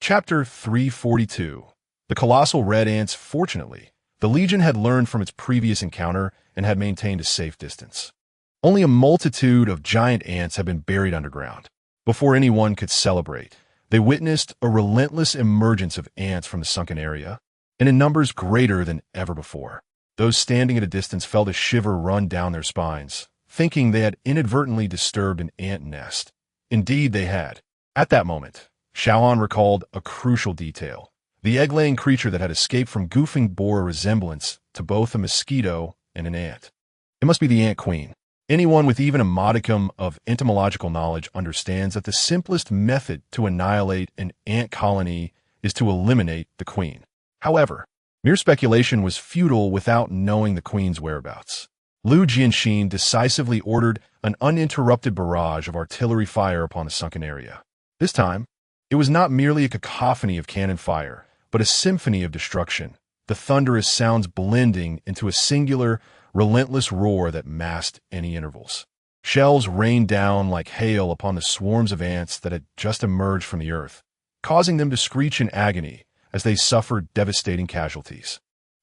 Chapter 342. The Colossal Red Ants. Fortunately, the Legion had learned from its previous encounter and had maintained a safe distance. Only a multitude of giant ants had been buried underground. Before anyone could celebrate, they witnessed a relentless emergence of ants from the sunken area, and in numbers greater than ever before. Those standing at a distance felt a shiver run down their spines, thinking they had inadvertently disturbed an ant nest. Indeed, they had. At that moment, Shaoan recalled a crucial detail. The egg-laying creature that had escaped from goofing bore a resemblance to both a mosquito and an ant. It must be the ant queen. Anyone with even a modicum of entomological knowledge understands that the simplest method to annihilate an ant colony is to eliminate the queen. However, mere speculation was futile without knowing the queen's whereabouts. Lu Jianxin decisively ordered an uninterrupted barrage of artillery fire upon the sunken area. This time, it was not merely a cacophony of cannon fire, but a symphony of destruction, the thunderous sounds blending into a singular, relentless roar that masked any intervals. Shells rained down like hail upon the swarms of ants that had just emerged from the earth, causing them to screech in agony as they suffered devastating casualties.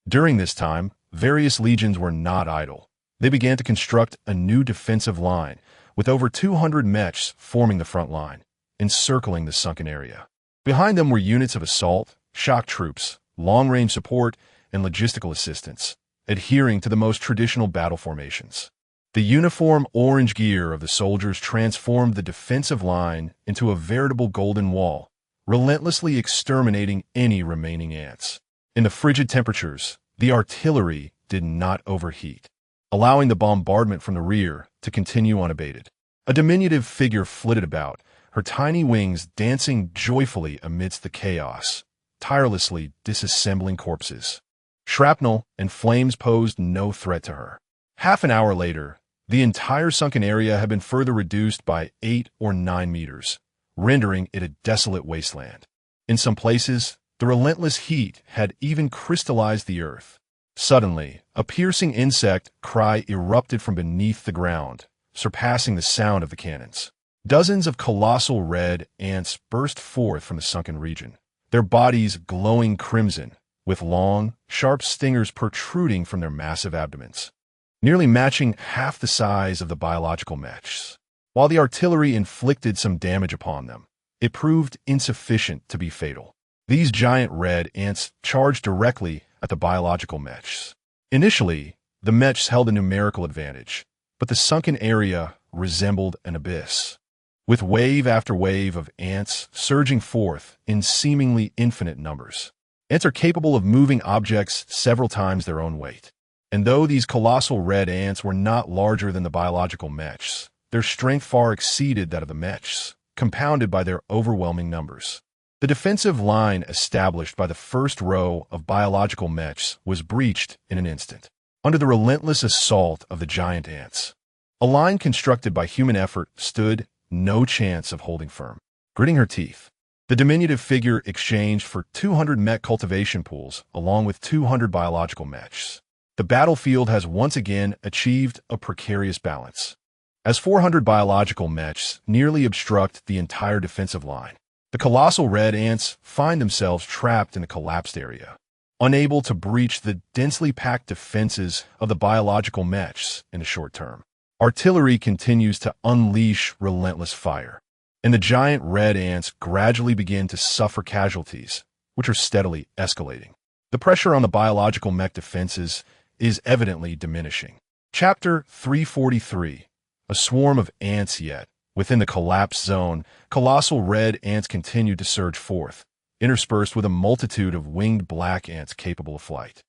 During this time, various legions were not idle. They began to construct a new defensive line, with over 200 mechs forming the front line, encircling the sunken area. Behind them were units of assault, shock troops, long-range support, and logistical assistance, adhering to the most traditional battle formations. The uniform orange gear of the soldiers transformed the defensive line into a veritable golden wall, relentlessly exterminating any remaining ants. In the frigid temperatures, the artillery did not overheat, allowing the bombardment from the rear to continue unabated. A diminutive figure flitted about, her tiny wings dancing joyfully amidst the chaos, tirelessly disassembling corpses. Shrapnel and flames posed no threat to her. Half an hour later, the entire sunken area had been further reduced by 8 or 9 meters, rendering it a desolate wasteland. In some places, the relentless heat had even crystallized the earth. Suddenly, a piercing insect cry erupted from beneath the ground, surpassing the sound of the cannons. Dozens of colossal red ants burst forth from the sunken region, their bodies glowing crimson, with long, sharp stingers protruding from their massive abdomens, nearly matching half the size of the biological mechs. While the artillery inflicted some damage upon them, it proved insufficient to be fatal. These giant red ants charged directly at the biological mechs. Initially, the mechs held a numerical advantage, but the sunken area resembled an abyss, with wave after wave of ants surging forth in seemingly infinite numbers. Ants are capable of moving objects several times their own weight. And though these colossal red ants were not larger than the biological mechs, their strength far exceeded that of the mechs, compounded by their overwhelming numbers. The defensive line established by the first row of biological mechs was breached in an instant, under the relentless assault of the giant ants. A line constructed by human effort stood no chance of holding firm. Gritting her teeth, the diminutive figure exchanged for 200 mech cultivation pools along with 200 biological mechs. The battlefield has once again achieved a precarious balance, as 400 biological mechs nearly obstruct the entire defensive line. The colossal red ants find themselves trapped in a collapsed area, unable to breach the densely packed defenses of the biological mechs in the short term. Artillery continues to unleash relentless fire, and the giant red ants gradually begin to suffer casualties, which are steadily escalating. The pressure on the biological mech defenses is evidently diminishing. Chapter 343. A swarm of ants yet. Within the collapse zone, colossal red ants continue to surge forth, interspersed with a multitude of winged black ants capable of flight.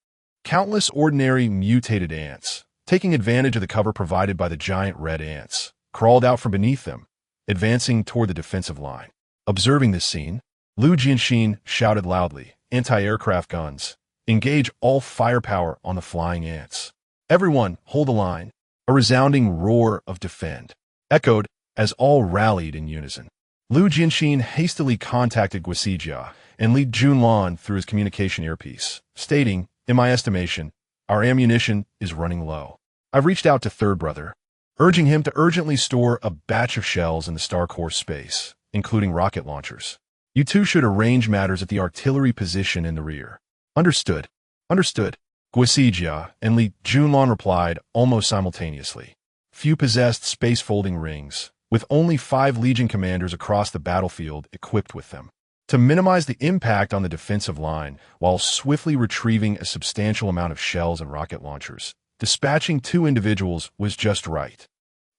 Countless ordinary mutated ants, taking advantage of the cover provided by the giant red ants, crawled out from beneath them, advancing toward the defensive line. Observing this scene, Lu Jianxin shouted loudly, "Anti-aircraft guns! Engage all firepower on the flying ants! Everyone, hold the line!" A resounding roar of "defend" echoed as all rallied in unison. Lu Jianxin hastily contacted Guisijia and Li Junlan through his communication earpiece, stating, "In my estimation, our ammunition is running low. I've reached out to Third Brother, urging him to urgently store a batch of shells in the Star Core space, including rocket launchers. You two should arrange matters at the artillery position in the rear. Understood. Understood. Guisijia and Li Junlan replied almost simultaneously. Few possessed space-folding rings, with only 5 Legion commanders across the battlefield equipped with them. To minimize the impact on the defensive line while swiftly retrieving a substantial amount of shells and rocket launchers, dispatching 2 individuals was just right.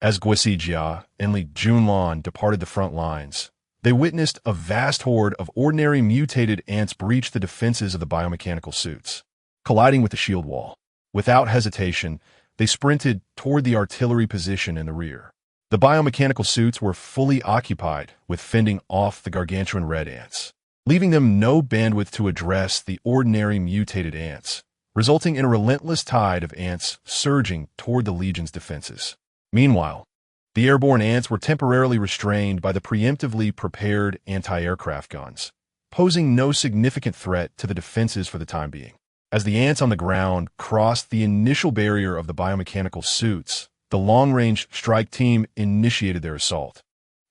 As Guisijia and Li Junlan departed the front lines, they witnessed a vast horde of ordinary mutated ants breach the defenses of the biomechanical suits, colliding with the shield wall. Without hesitation, they sprinted toward the artillery position in the rear. The biomechanical suits were fully occupied with fending off the gargantuan red ants, leaving them no bandwidth to address the ordinary mutated ants, resulting in a relentless tide of ants surging toward the Legion's defenses. Meanwhile, the airborne ants were temporarily restrained by the preemptively prepared anti-aircraft guns, posing no significant threat to the defenses for the time being. As the ants on the ground crossed the initial barrier of the biomechanical suits, the long-range strike team initiated their assault.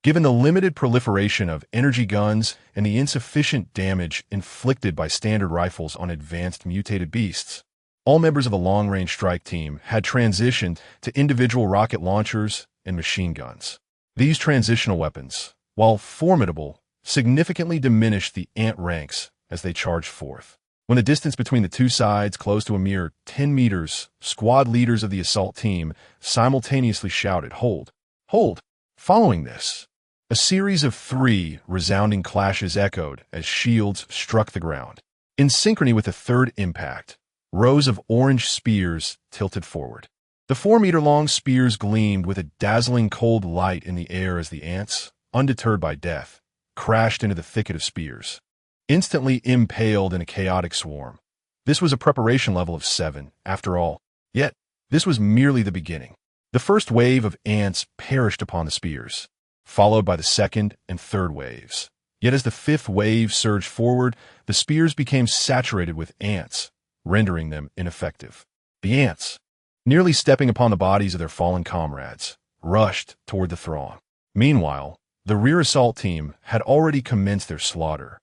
Given the limited proliferation of energy guns and the insufficient damage inflicted by standard rifles on advanced mutated beasts, all members of the long-range strike team had transitioned to individual rocket launchers and machine guns. These transitional weapons, while formidable, significantly diminished the ant ranks as they charged forth. When the distance between the two sides closed to a mere 10 meters, squad leaders of the assault team simultaneously shouted, "Hold! Hold!" Following this, a series of 3 resounding clashes echoed as shields struck the ground. In synchrony with the third impact, rows of orange spears tilted forward. The 4-meter-long spears gleamed with a dazzling cold light in the air as the ants, undeterred by death, crashed into the thicket of spears, instantly impaled in a chaotic swarm. This was a preparation level of 7, after all. Yet, this was merely the beginning. The first wave of ants perished upon the spears, followed by the second and third waves. Yet as the 5th wave surged forward, the spears became saturated with ants, rendering them ineffective. The ants, nearly stepping upon the bodies of their fallen comrades, rushed toward the throng. Meanwhile, the rear assault team had already commenced their slaughter,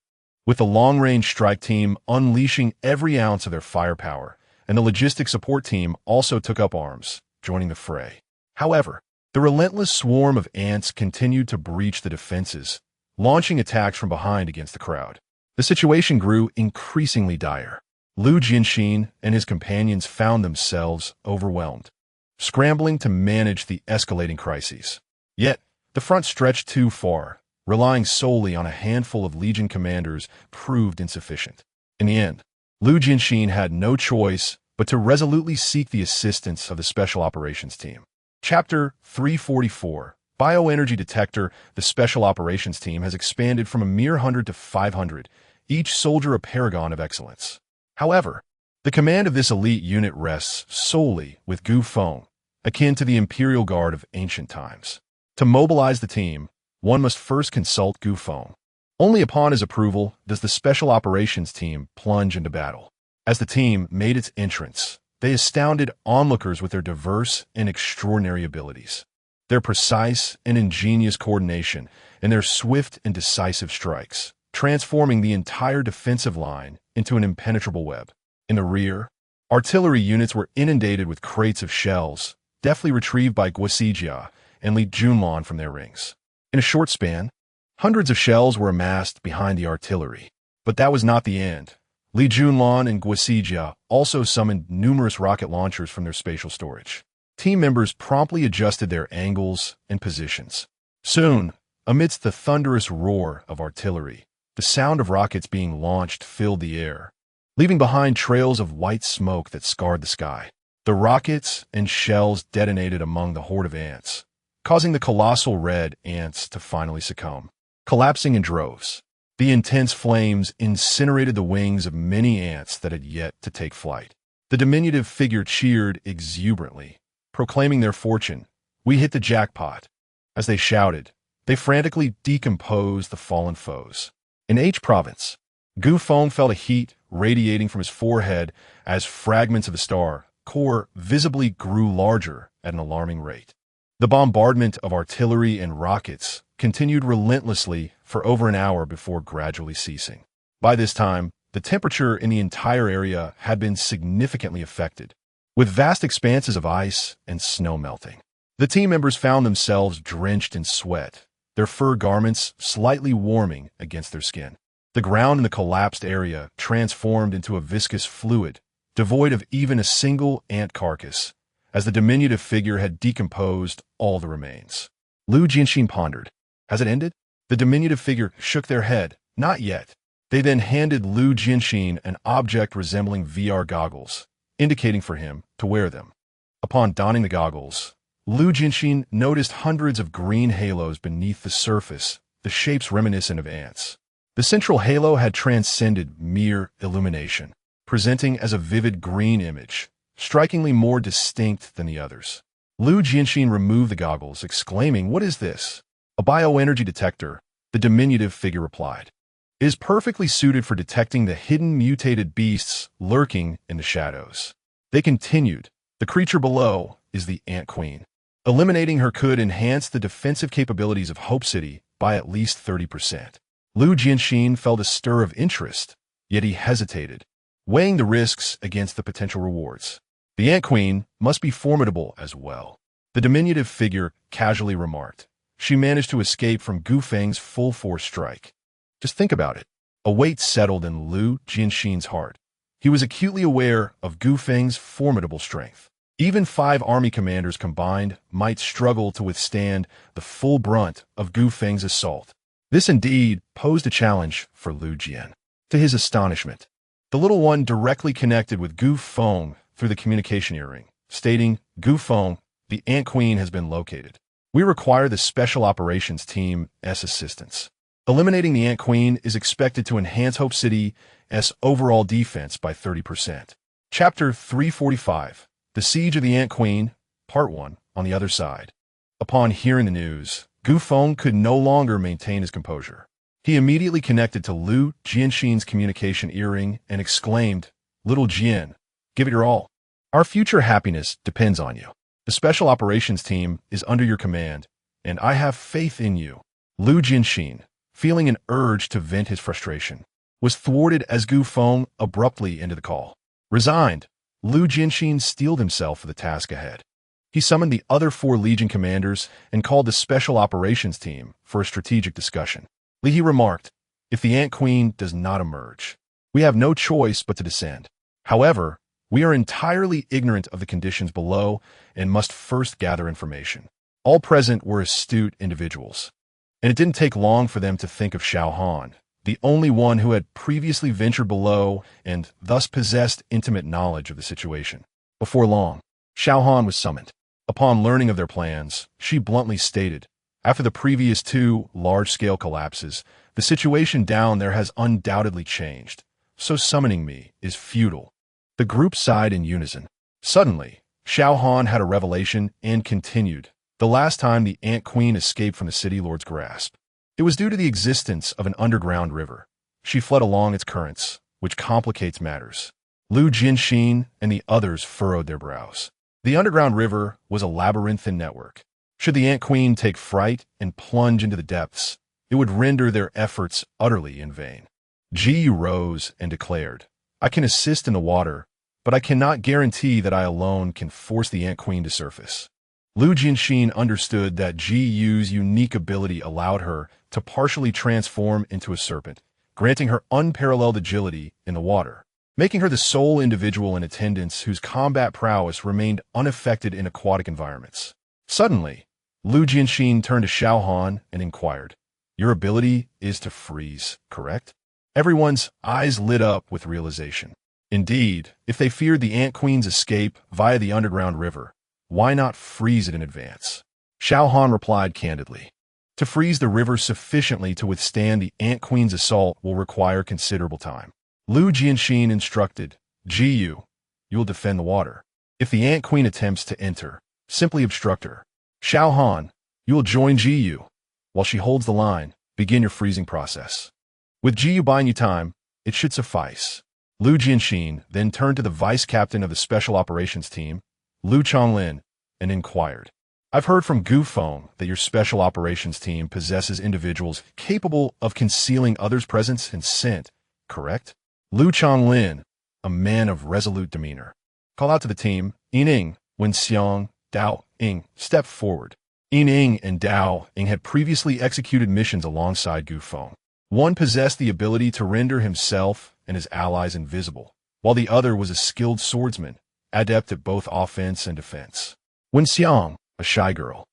with the long-range strike team unleashing every ounce of their firepower, and the logistics support team also took up arms, joining the fray. However, the relentless swarm of ants continued to breach the defenses, launching attacks from behind against the crowd. The situation grew increasingly dire. Lu Jianxin and his companions found themselves overwhelmed, scrambling to manage the escalating crises. Yet, the front stretched too far. Relying solely on a handful of Legion commanders proved insufficient. In the end, Lu Jianxin had no choice but to resolutely seek the assistance of the Special Operations Team. Chapter 344, Bioenergy Detector. The Special Operations Team has expanded from a mere 100 to 500, each soldier a paragon of excellence. However, the command of this elite unit rests solely with Feng, akin to the Imperial Guard of ancient times. To mobilize the team, one must first consult Feng. Only upon his approval does the Special Operations Team plunge into battle. As the team made its entrance, they astounded onlookers with their diverse and extraordinary abilities, their precise and ingenious coordination, and their swift and decisive strikes, transforming the entire defensive line into an impenetrable web. In the rear, artillery units were inundated with crates of shells, deftly retrieved by Guisijia and Li Junlan from their rings. In a short span, hundreds of shells were amassed behind the artillery. But that was not the end. Li Junlan and Guisijia also summoned numerous rocket launchers from their spatial storage. Team members promptly adjusted their angles and positions. Soon, amidst the thunderous roar of artillery, the sound of rockets being launched filled the air, leaving behind trails of white smoke that scarred the sky. The rockets and shells detonated among the horde of ants, causing the colossal red ants to finally succumb. Collapsing in droves, the intense flames incinerated the wings of many ants that had yet to take flight. The diminutive figure cheered exuberantly, proclaiming their fortune. "We hit the jackpot." As they shouted, they frantically decomposed the fallen foes. In H province, Feng felt a heat radiating from his forehead as fragments of the star core visibly grew larger at an alarming rate. The bombardment of artillery and rockets continued relentlessly for over an hour before gradually ceasing. By this time, the temperature in the entire area had been significantly affected, with vast expanses of ice and snow melting. The team members found themselves drenched in sweat, their fur garments slightly warming against their skin. The ground in the collapsed area transformed into a viscous fluid, devoid of even a single ant carcass, as the diminutive figure had decomposed all the remains. Lu Jianxin pondered. Has it ended? The diminutive figure shook their head. Not yet. They then handed Lu Jianxin an object resembling VR goggles, indicating for him to wear them. Upon donning the goggles, Lu Jianxin noticed hundreds of green halos beneath the surface, the shapes reminiscent of ants. The central halo had transcended mere illumination, presenting as a vivid green image, strikingly more distinct than the others. Lu Jianxin removed the goggles, exclaiming, "What is this?" "A bioenergy detector," the diminutive figure replied. "It is perfectly suited for detecting the hidden mutated beasts lurking in the shadows." They continued, "The creature below is the Ant Queen. Eliminating her could enhance the defensive capabilities of Hope City by at least 30%. Lu Jianxin felt a stir of interest, yet he hesitated, weighing the risks against the potential rewards. The Ant Queen must be formidable as well, the diminutive figure casually remarked. She managed to escape from Gu Feng's full-force strike. Just think about it. A weight settled in Lu Jianxin's heart. He was acutely aware of Gu Feng's formidable strength. Even 5 army commanders combined might struggle to withstand the full brunt of Gu Feng's assault. This indeed posed a challenge for Lu Jian. To his astonishment, the little one directly connected with Gu Feng through the communication earring, stating, "Gu Feng, the Ant Queen has been located. We require the Special Operations Team's assistance. Eliminating the Ant Queen is expected to enhance Hope City's overall defense by 30%. Chapter 345, The Siege of the Ant Queen, Part 1, on the other side. Upon hearing the news, Gu Feng could no longer maintain his composure. He immediately connected to Lu Jianxin's communication earring and exclaimed, "Little Jian, give it your all. Our future happiness depends on you. The Special Operations Team is under your command, and I have faith in you." Lu Jianxin, feeling an urge to vent his frustration, was thwarted as Gu Feng abruptly ended the call. Resigned, Lu Jianxin steeled himself for the task ahead. He summoned the other 4 Legion commanders and called the Special Operations Team for a strategic discussion. He remarked, "If the Ant Queen does not emerge, we have no choice but to descend. However, we are entirely ignorant of the conditions below and must first gather information." All present were astute individuals, and it didn't take long for them to think of Xiao Han, the only one who had previously ventured below and thus possessed intimate knowledge of the situation. Before long, Xiao Han was summoned. Upon learning of their plans, she bluntly stated, "After the previous 2 large-scale collapses, the situation down there has undoubtedly changed, so summoning me is futile." The group sighed in unison. Suddenly, Xiao Han had a revelation and continued, "The last time the Ant Queen escaped from the City Lord's grasp, it was due to the existence of an underground river. She fled along its currents, which complicates matters." Lu Jianxin and the others furrowed their brows. The underground river was a labyrinthine network. Should the Ant Queen take fright and plunge into the depths, it would render their efforts utterly in vain. Ji Yu rose and declared, "I can assist in the water, but I cannot guarantee that I alone can force the Ant Queen to surface." Lu Jianxin understood that Ji Yu's unique ability allowed her to partially transform into a serpent, granting her unparalleled agility in the water, making her the sole individual in attendance whose combat prowess remained unaffected in aquatic environments. Suddenly, Lu Jianxin turned to Xiao Han and inquired, "Your ability is to freeze, correct?" Everyone's eyes lit up with realization. Indeed, if they feared the Ant Queen's escape via the underground river, why not freeze it in advance? Xiao Han replied candidly, "To freeze the river sufficiently to withstand the Ant Queen's assault will require considerable time." Lu Jianxin instructed, "Ji Yu, you will defend the water. If the Ant Queen attempts to enter, simply obstruct her. Xiao Han, you will join Ji Yu. While she holds the line, begin your freezing process. With Ji Yu buying you time, it should suffice." Lu Jianxin then turned to the vice captain of the Special Operations Team, Lu Chonglin, and inquired, I've heard from Feng that your special operations team possesses individuals capable of concealing others' presence and scent, correct? Lu Chonglin, a man of resolute demeanor. Call out to the team. Yining, Wenxiang, Dao, Ying, step forward. Yining and Dao Ying had previously executed missions alongside Feng. One possessed the ability to render himself and his allies invisible, while the other was a skilled swordsman, adept at both offense and defense. Wenxiang, a shy girl,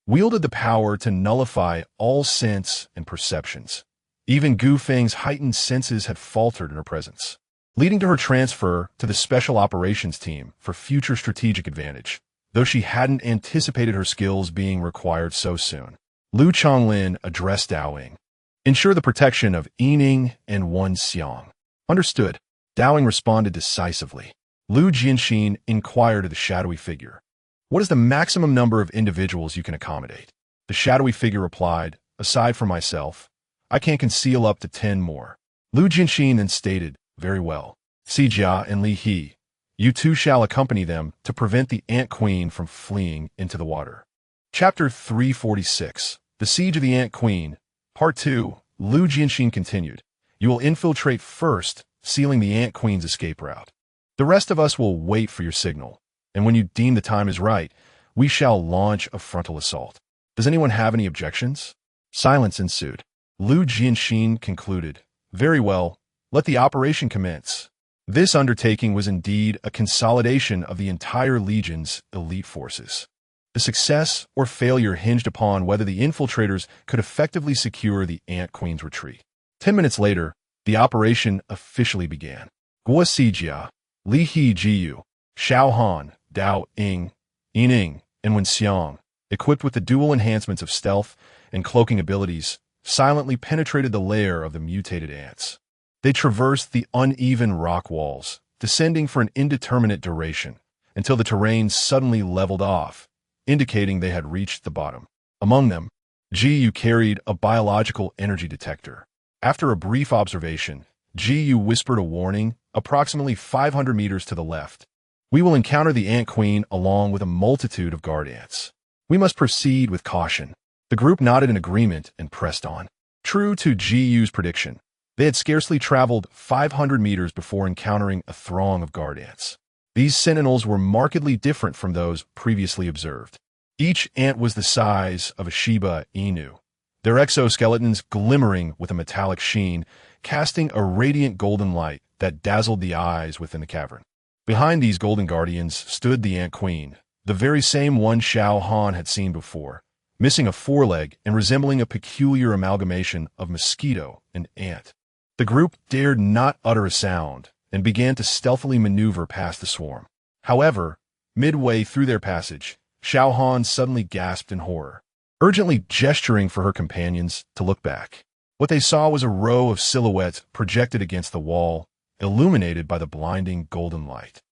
wielded the power to nullify all sense and perceptions. Even Feng's heightened senses had faltered in her presence, leading to her transfer to the Special Operations Team for future strategic advantage, though she hadn't anticipated her skills being required so soon. Lu Chonglin addressed Dao Ying. Ensure the protection of Yining and Wenxiang. Understood. Dao Ying responded decisively. Lu Jianxin inquired of the shadowy figure. What is the maximum number of individuals you can accommodate? The shadowy figure replied, aside from myself, I can conceal up to 10 more. Lu Jianxin then stated, very well. Sijia and Li He, you two shall accompany them to prevent the Ant Queen from fleeing into the water. Chapter 346, The Siege of the Ant Queen, Part 2, Lu Jianxin continued. You will infiltrate first, sealing the Ant Queen's escape route. The rest of us will wait for your signal, and when you deem the time is right, we shall launch a frontal assault. Does anyone have any objections? Silence ensued. Lu Jianxin concluded, very well, let the operation commence. This undertaking was indeed a consolidation of the entire Legion's elite forces. The success or failure hinged upon whether the infiltrators could effectively secure the Ant Queen's retreat. 10 minutes later, the operation officially began. Guo Sijia, Li He Jiyu, Xiao Han, Dao Ying, Yining, and Wenxiang, equipped with the dual enhancements of stealth and cloaking abilities, silently penetrated the lair of the mutated ants. They traversed the uneven rock walls, descending for an indeterminate duration, until the terrain suddenly leveled off, indicating they had reached the bottom. Among them, Jiyu carried a biological energy detector. After a brief observation, Jiyu whispered a warning approximately 500 meters to the left. We will encounter the Ant Queen along with a multitude of guard ants. We must proceed with caution. The group nodded in agreement and pressed on. True to Jiyu's prediction, they had scarcely traveled 500 meters before encountering a throng of guard ants. These sentinels were markedly different from those previously observed. Each ant was the size of a Shiba Inu, their exoskeletons glimmering with a metallic sheen, casting a radiant golden light that dazzled the eyes within the cavern. Behind these golden guardians stood the Ant Queen, the very same one Xiao Han had seen before, missing a foreleg and resembling a peculiar amalgamation of mosquito and ant. The group dared not utter a sound and began to stealthily maneuver past the swarm. However, midway through their passage, Xiao Han suddenly gasped in horror, urgently gesturing for her companions to look back. What they saw was a row of silhouettes projected against the wall, illuminated by the blinding golden light.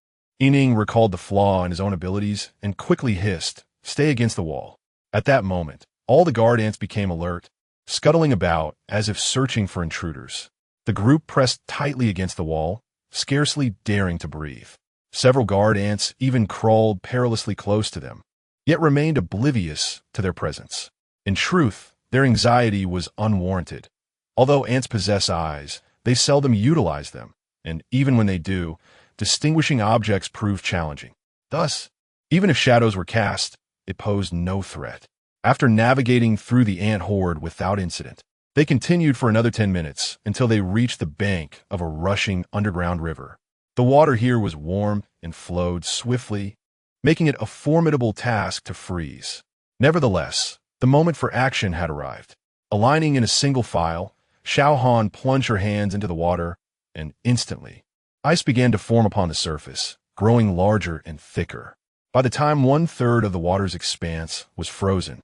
Yining recalled the flaw in his own abilities and quickly hissed, "Stay against the wall." At that moment, all the guard ants became alert, scuttling about as if searching for intruders. The group pressed tightly against the wall, scarcely daring to breathe. Several guard ants even crawled perilously close to them, yet remained oblivious to their presence. In truth, their anxiety was unwarranted. Although ants possess eyes, they seldom utilize them, and even when they do, distinguishing objects prove challenging. Thus, even if shadows were cast, it posed no threat. After navigating through the ant horde without incident, they continued for another 10 minutes until they reached the bank of a rushing underground river. The water here was warm and flowed swiftly, making it a formidable task to freeze. Nevertheless, the moment for action had arrived. Aligning in a single file, Xiao Han plunged her hands into the water, and instantly, ice began to form upon the surface, growing larger and thicker. By the time 1/3 of the water's expanse was frozen,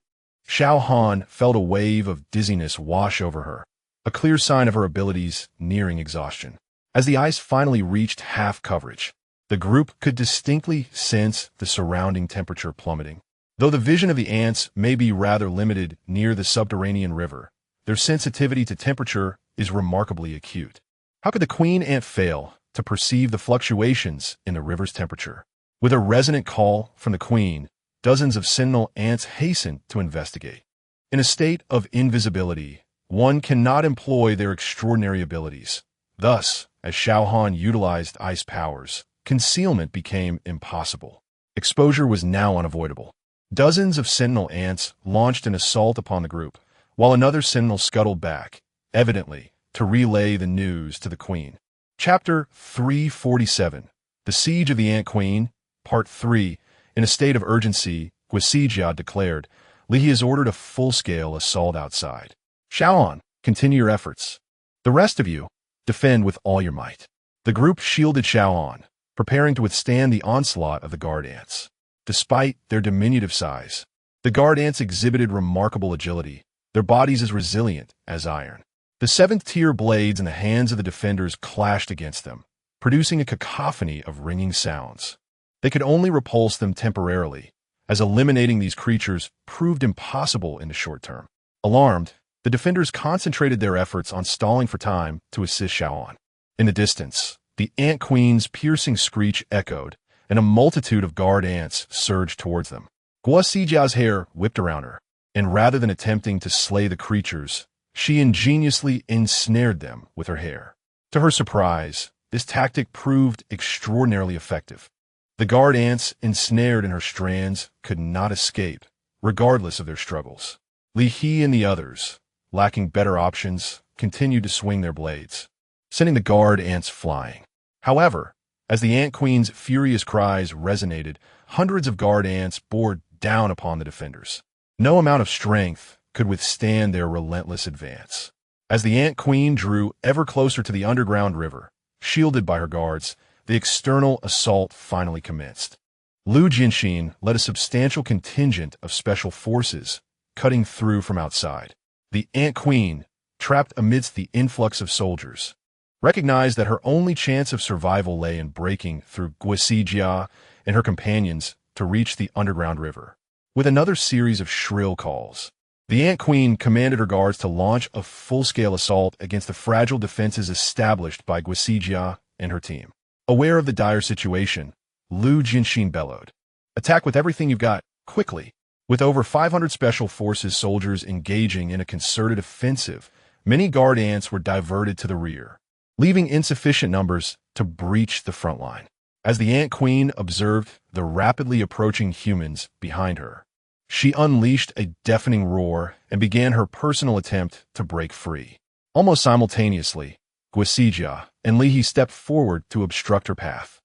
Xiao Han felt a wave of dizziness wash over her, a clear sign of her abilities nearing exhaustion. As the ice finally reached half coverage, the group could distinctly sense the surrounding temperature plummeting. Though the vision of the ants may be rather limited near the subterranean river, their sensitivity to temperature is remarkably acute. How could the queen ant fail to perceive the fluctuations in the river's temperature? With a resonant call from the queen, dozens of sentinel ants hastened to investigate. In a state of invisibility, one cannot employ their extraordinary abilities. Thus, as Xiao Han utilized ice powers, concealment became impossible. Exposure was now unavoidable. Dozens of sentinel ants launched an assault upon the group, while another sentinel scuttled back, evidently to relay the news to the queen. Chapter 347, The Siege of the Ant Queen, Part 3. In a state of urgency, Guisijia declared, Li has ordered a full-scale assault outside. Xiaoan, continue your efforts. The rest of you, defend with all your might. The group shielded Xiaoan, preparing to withstand the onslaught of the guard ants. Despite their diminutive size, the guard ants exhibited remarkable agility, their bodies as resilient as iron. The seventh-tier blades in the hands of the defenders clashed against them, producing a cacophony of ringing sounds. They could only repulse them temporarily, as eliminating these creatures proved impossible in the short term. Alarmed, the defenders concentrated their efforts on stalling for time to assist Xiaoan. In the distance, the Ant Queen's piercing screech echoed, and a multitude of guard ants surged towards them. Guosijia's hair whipped around her, and rather than attempting to slay the creatures, she ingeniously ensnared them with her hair. To her surprise, this tactic proved extraordinarily effective. The guard ants ensnared in her strands could not escape, regardless of their struggles. Li He and the others, lacking better options, continued to swing their blades, sending the guard ants flying. However, as the Ant Queen's furious cries resonated, hundreds of guard ants bore down upon the defenders. No amount of strength could withstand their relentless advance. As the Ant Queen drew ever closer to the underground river, shielded by her guards, the external assault finally commenced. Lu Jianxin led a substantial contingent of special forces, cutting through from outside. The Ant Queen, trapped amidst the influx of soldiers, recognized that her only chance of survival lay in breaking through Guisijia and her companions to reach the underground river. With another series of shrill calls, the Ant Queen commanded her guards to launch a full-scale assault against the fragile defenses established by Guisijia and her team. Aware of the dire situation, Lu Jianxin bellowed, "Attack with everything you've got, quickly!" With over 500 Special Forces soldiers engaging in a concerted offensive, many guard ants were diverted to the rear, leaving insufficient numbers to breach the front line. As the Ant Queen observed the rapidly approaching humans behind her, she unleashed a deafening roar and began her personal attempt to break free. Almost simultaneously, Guisijia and Li He stepped forward to obstruct her path.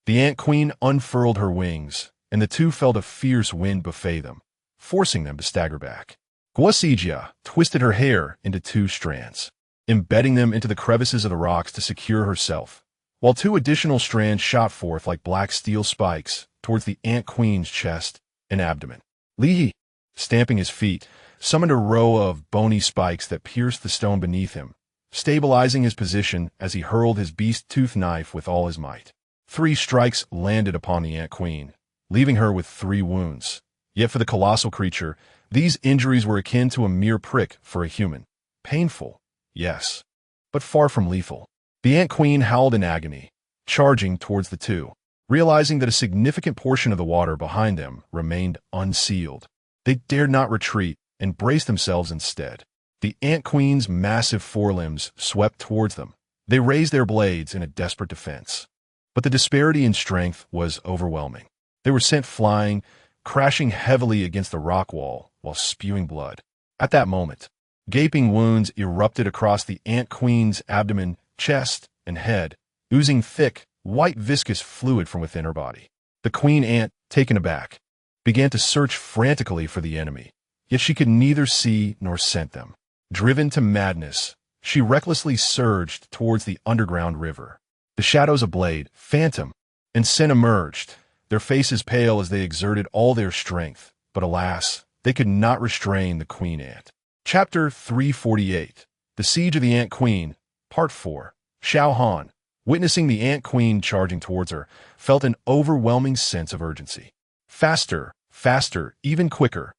The Ant Queen unfurled her wings, and the two felt a fierce wind buffet them, forcing them to stagger back. Guisijia twisted her hair into two strands, embedding them into the crevices of the rocks to secure herself, while two additional strands shot forth like black steel spikes towards the Ant Queen's chest and abdomen. Li He, stamping his feet, summoned a row of bony spikes that pierced the stone beneath him, stabilizing his position as he hurled his beast-tooth knife with all his might. 3 strikes landed upon the Ant Queen, leaving her with 3 wounds. Yet for the colossal creature, these injuries were akin to a mere prick for a human. Painful, yes, but far from lethal. The Ant Queen howled in agony, charging towards the two, realizing that a significant portion of the water behind them remained unsealed. They dared not retreat and braced themselves instead. The Ant Queen's massive forelimbs swept towards them. They raised their blades in a desperate defense. But the disparity in strength was overwhelming. They were sent flying, crashing heavily against the rock wall while spewing blood. At that moment, gaping wounds erupted across the Ant Queen's abdomen, chest, and head, oozing thick, white viscous fluid from within her body. The queen ant, taken aback, began to search frantically for the enemy, yet she could neither see nor scent them. Driven to madness, she recklessly surged towards the underground river. The shadows of Blade, Phantom, and Sin emerged, their faces pale as they exerted all their strength, but alas, they could not restrain the queen ant. Chapter 348, The Siege of the Ant Queen, Part 4. Xiao Han, witnessing the Ant Queen charging towards her, felt an overwhelming sense of urgency. Faster, faster, even quicker.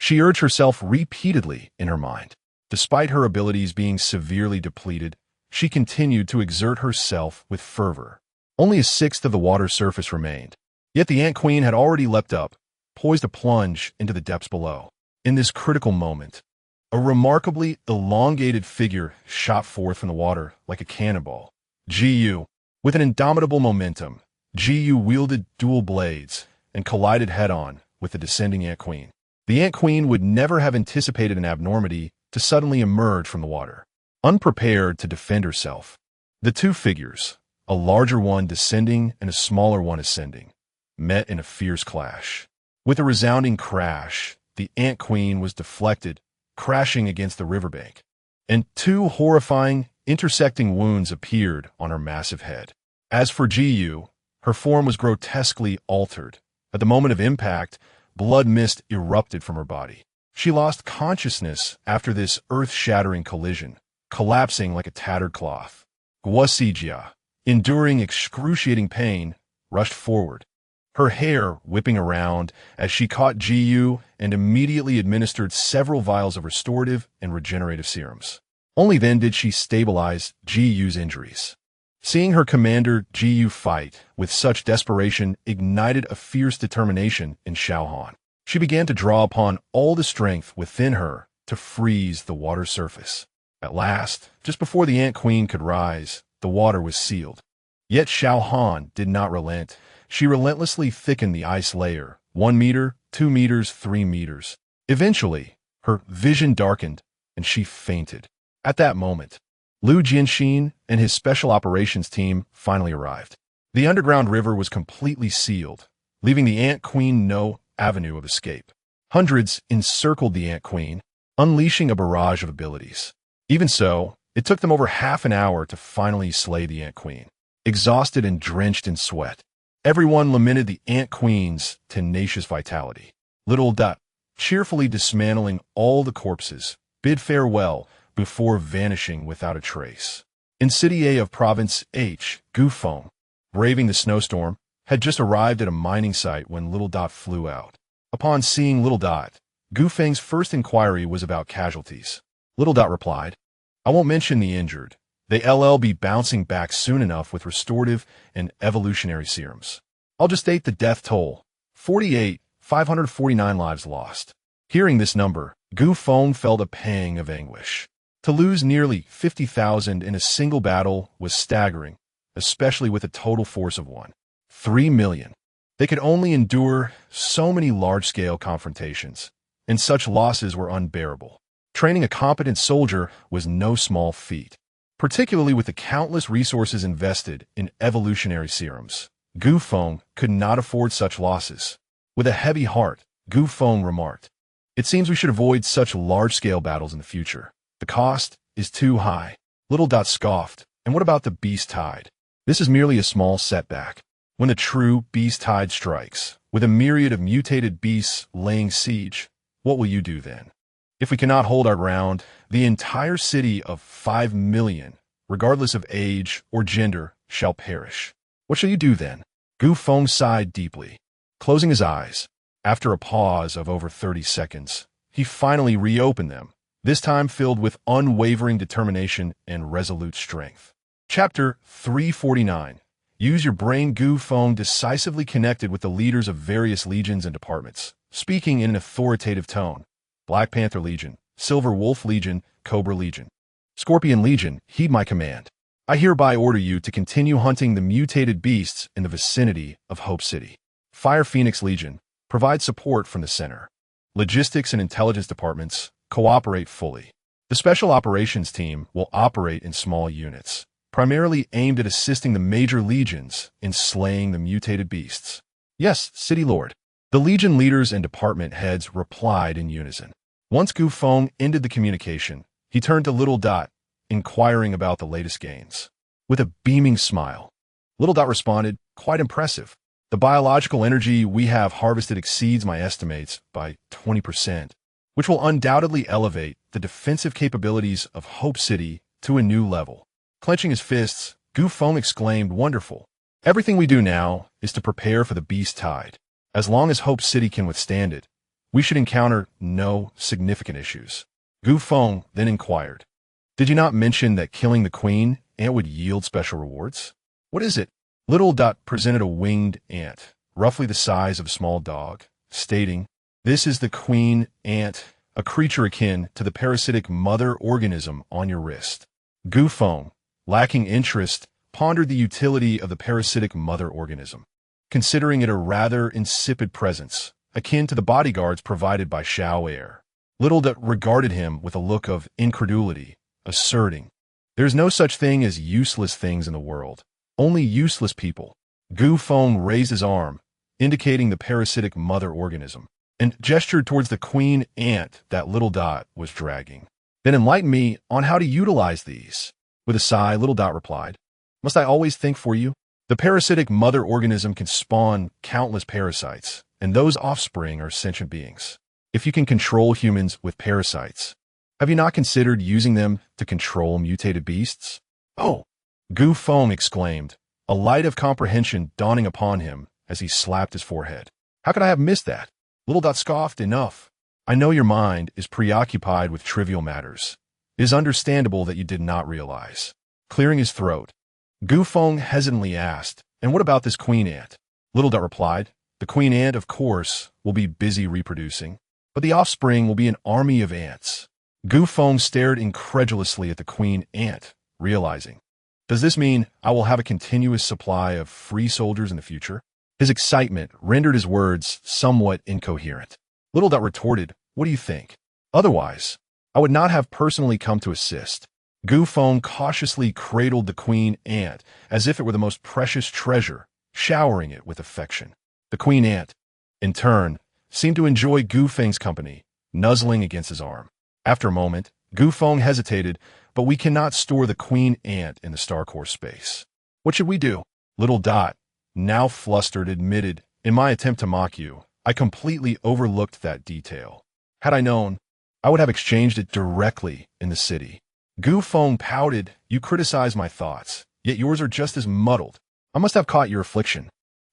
She urged herself repeatedly in her mind. Despite her abilities being severely depleted, she continued to exert herself with fervor. Only 1/6 of the water's surface remained. Yet the Ant Queen had already leapt up, poised to plunge into the depths below. In this critical moment, a remarkably elongated figure shot forth from the water like a cannonball. Gu, with an indomitable momentum, Gu wielded dual blades and collided head-on with the descending Ant Queen. The Ant Queen would never have anticipated an abnormity to suddenly emerge from the water. Unprepared to defend herself, the two figures, a larger one descending and a smaller one ascending, met in a fierce clash. With a resounding crash, the Ant Queen was deflected, crashing against the riverbank, and two horrifying, intersecting wounds appeared on her massive head. As for Gu, her form was grotesquely altered. At the moment of impact, blood mist erupted from her body. She lost consciousness after this earth-shattering collision, collapsing like a tattered cloth. Guosijia, enduring excruciating pain, rushed forward, her hair whipping around as she caught Gu and immediately administered several vials of restorative and regenerative serums. Only then did she stabilize Gu's injuries. Seeing her commander Gu fight with such desperation ignited a fierce determination in Xiaohan. She began to draw upon all the strength within her to freeze the water's surface. At last, just before the Ant Queen could rise, the water was sealed. Yet Xiaohan did not relent. She relentlessly thickened the ice layer, 1 meter, 2 meters, 3 meters. Eventually, her vision darkened, and she fainted. At that moment, Lu Jianxin and his special operations team finally arrived. The underground river was completely sealed, leaving the Ant Queen no avenue of escape. Hundreds encircled the Ant Queen, unleashing a barrage of abilities. Even so, it took them over half an hour to finally slay the Ant Queen. Exhausted and drenched in sweat, everyone lamented the Ant Queen's tenacious vitality. Little Dot, cheerfully dismantling all the corpses, bid farewell before vanishing without a trace. In City A of Province H, Feng, braving the snowstorm, had just arrived at a mining site when Little Dot flew out. Upon seeing Little Dot, Feng's first inquiry was about casualties. Little Dot replied, "I won't mention the injured. They'll be bouncing back soon enough with restorative and evolutionary serums. I'll just state the death toll, 48, 549 lives lost." Hearing this number, Feng felt a pang of anguish. To lose nearly 50,000 in a single battle was staggering, especially with a total force of 3 million. They could only endure so many large-scale confrontations, and such losses were unbearable. Training a competent soldier was no small feat, particularly with the countless resources invested in evolutionary serums. Feng could not afford such losses. With a heavy heart, Feng remarked, "It seems we should avoid such large-scale battles in the future. The cost is too high." Little Dot scoffed, "And what about the beast tide? This is merely a small setback. When the true beast tide strikes, with a myriad of mutated beasts laying siege, what will you do then? If we cannot hold our ground, the entire city of 5 million, regardless of age or gender, shall perish. What shall you do then?" Feng sighed deeply. Closing his eyes, after a pause of over 30 seconds, he finally reopened them, this time filled with unwavering determination and resolute strength. Chapter 349. Use your brain. Feng decisively connected with the leaders of various legions and departments, speaking in an authoritative tone. Black Panther Legion, Silver Wolf Legion, Cobra Legion, Scorpion Legion, heed my command. I hereby order you to continue hunting the mutated beasts in the vicinity of Hope City. Fire Phoenix Legion, provide support from the center. Logistics and intelligence departments, cooperate fully. The Special Operations Team will operate in small units, primarily aimed at assisting the major legions in slaying the mutated beasts. Yes, City Lord. The legion leaders and department heads replied in unison. Once Feng ended the communication, he turned to Little Dot, inquiring about the latest gains. With a beaming smile, Little Dot responded, "Quite impressive. The biological energy we have harvested exceeds my estimates by 20%, which will undoubtedly elevate the defensive capabilities of Hope City to a new level." Clenching his fists, Feng exclaimed, "Wonderful. Everything we do now is to prepare for the beast tide. As long as Hope City can withstand it, we should encounter no significant issues." Feng then inquired, "Did you not mention that killing the queen ant would yield special rewards? What is it?" Little Dot presented a winged ant, roughly the size of a small dog, stating, "This is the queen ant, a creature akin to the parasitic mother organism on your wrist." Feng, lacking interest, pondered the utility of the parasitic mother organism, considering it a rather insipid presence, akin to the bodyguards provided by Xiao Air. Little Dot regarded him with a look of incredulity, asserting, "There's no such thing as useless things in the world, only useless people." Feng raised his arm, indicating the parasitic mother organism, and gestured towards the queen ant that Little Dot was dragging. "Then enlighten me on how to utilize these." With a sigh, Little Dot replied, "Must I always think for you? The parasitic mother organism can spawn countless parasites, and those offspring are sentient beings. If you can control humans with parasites, have you not considered using them to control mutated beasts?" "Oh!" Feng exclaimed, a light of comprehension dawning upon him as he slapped his forehead. "How could I have missed that?" Little Dot scoffed, "Enough. I know your mind is preoccupied with trivial matters. It is understandable that you did not realize." Clearing his throat, Feng hesitantly asked, "And what about this queen ant?" Little Dot replied, "The queen ant, of course, will be busy reproducing, but the offspring will be an army of ants." Feng stared incredulously at the queen ant, realizing, "Does this mean I will have a continuous supply of free soldiers in the future?" His excitement rendered his words somewhat incoherent. Little Dot retorted, "What do you think? Otherwise, I would not have personally come to assist." Feng cautiously cradled the queen ant as if it were the most precious treasure, showering it with affection. The queen ant, in turn, seemed to enjoy Feng's company, nuzzling against his arm. After a moment, Feng hesitated, "But we cannot store the queen ant in the star core space. What should we do?" Little Dot, now flustered, admitted, "In my attempt to mock you, I completely overlooked that detail. Had I known, I would have exchanged it directly in the city." Feng pouted, "You criticize my thoughts, yet yours are just as muddled. I must have caught your affliction.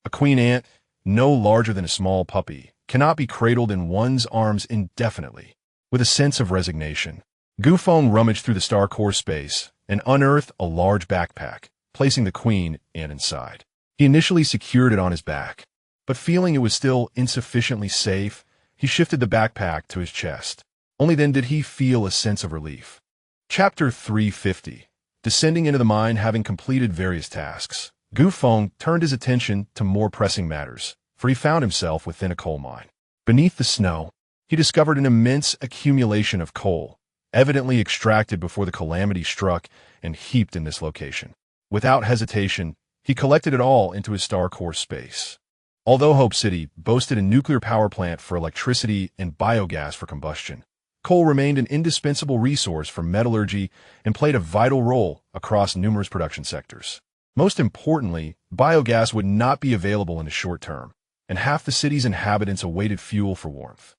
A queen ant, no larger than a small puppy, cannot be cradled in one's arms indefinitely." With a sense of resignation, Feng rummaged through the star core space and unearthed a large backpack, placing the queen ant inside. He initially secured it on his back, but feeling it was still insufficiently safe, he shifted the backpack to his chest. Only then did he feel a sense of relief. Chapter 350. Descending into the mine, having completed various tasks, Feng turned his attention to more pressing matters, for he found himself within a coal mine. Beneath the snow, he discovered an immense accumulation of coal, evidently extracted before the calamity struck and heaped in this location. Without hesitation, he collected it all into his star core space. Although Hope City boasted a nuclear power plant for electricity and biogas for combustion, coal remained an indispensable resource for metallurgy and played a vital role across numerous production sectors. Most importantly, biogas would not be available in the short term, and half the city's inhabitants awaited fuel for warmth.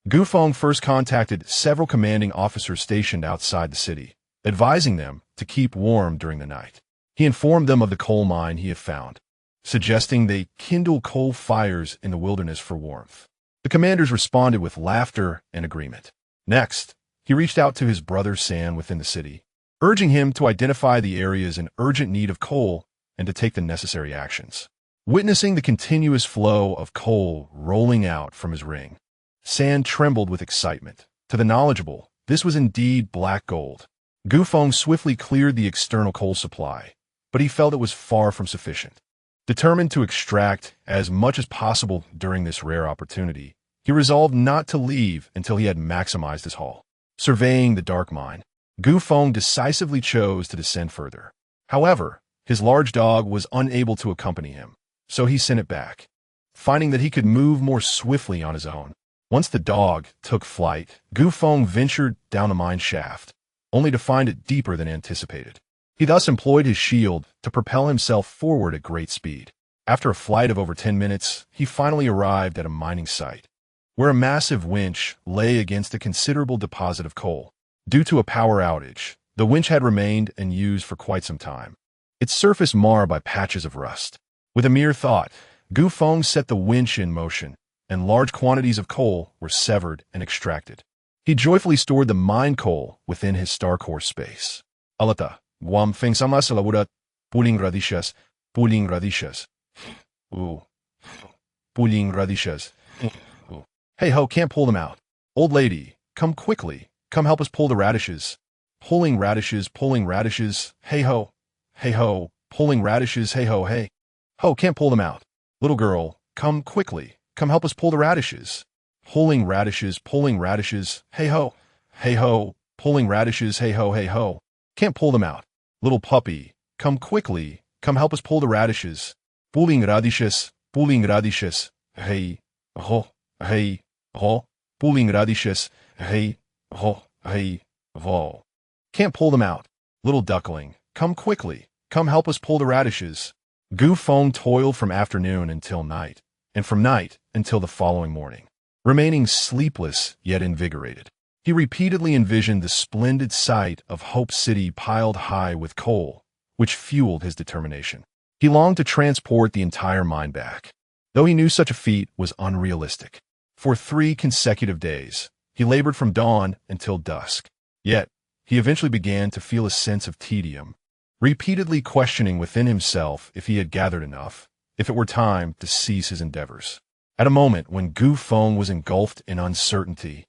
Feng first contacted several commanding officers stationed outside the city, advising them to keep warm during the night. He informed them of the coal mine he had found, suggesting they kindle coal fires in the wilderness for warmth. The commanders responded with laughter and agreement. Next, he reached out to his brother San within the city, urging him to identify the areas in urgent need of coal and to take the necessary actions. Witnessing the continuous flow of coal rolling out from his ring, San trembled with excitement. To the knowledgeable, this was indeed black gold. Feng swiftly cleared the external coal supply, but he felt it was far from sufficient. Determined to extract as much as possible during this rare opportunity, he resolved not to leave until he had maximized his haul. Surveying the dark mine, Feng decisively chose to descend further. However, his large dog was unable to accompany him, so he sent it back, finding that he could move more swiftly on his own. Once the dog took flight, Feng ventured down the mine shaft, only to find it deeper than anticipated. He thus employed his shield to propel himself forward at great speed. After a flight of over 10 minutes, he finally arrived at a mining site, where a massive winch lay against a considerable deposit of coal. Due to a power outage, the winch had remained unused for quite some time, its surface marred by patches of rust. With a mere thought, Feng set the winch in motion, and large quantities of coal were severed and extracted. He joyfully stored the mine coal within his star core space. Alata, Wam Feng sama salaburat, puling radishas, puling radishas. Puling radishas. Hey ho, can't pull them out. Old lady, come quickly. Come help us pull the radishes. Pulling radishes, pulling radishes. Hey ho. Hey ho, pulling radishes. Hey ho, hey. Ho, can't pull them out. Little girl, come quickly. Come help us pull the radishes. Pulling radishes, pulling radishes. Hey ho. Hey ho, pulling radishes. Hey ho, hey ho. Can't pull them out. Little puppy, come quickly. Come help us pull the radishes. Pulling radishes, pulling radishes. Hey ho, hey ho. Pulling radishes. Hey ho, hey ho. Can't pull them out. Little duckling, come quickly. Come help us pull the radishes. Feng toiled from afternoon until night, and from night until the following morning, remaining sleepless yet invigorated. He repeatedly envisioned the splendid sight of Hope City piled high with coal, which fueled his determination. He longed to transport the entire mine back, though he knew such a feat was unrealistic. For 3 consecutive days, he labored from dawn until dusk. Yet, he eventually began to feel a sense of tedium, repeatedly questioning within himself if he had gathered enough, if it were time to cease his endeavors. At a moment when Feng was engulfed in uncertainty,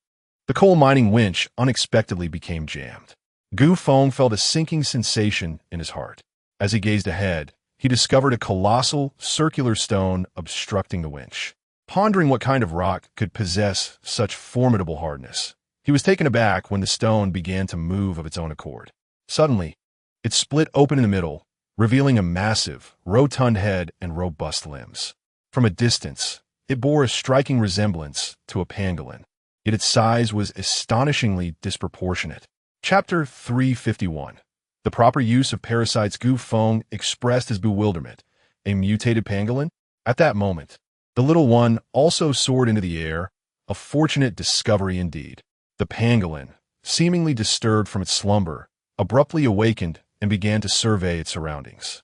the coal mining winch unexpectedly became jammed. Feng felt a sinking sensation in his heart. As he gazed ahead, he discovered a colossal, circular stone obstructing the winch. Pondering what kind of rock could possess such formidable hardness, he was taken aback when the stone began to move of its own accord. Suddenly, it split open in the middle, revealing a massive, rotund head and robust limbs. From a distance, it bore a striking resemblance to a pangolin, yet its size was astonishingly disproportionate. Chapter 351. The proper use of parasites. Feng expressed his bewilderment. A mutated pangolin? At that moment, the little one also soared into the air, a fortunate discovery indeed. The pangolin, seemingly disturbed from its slumber, abruptly awakened and began to survey its surroundings.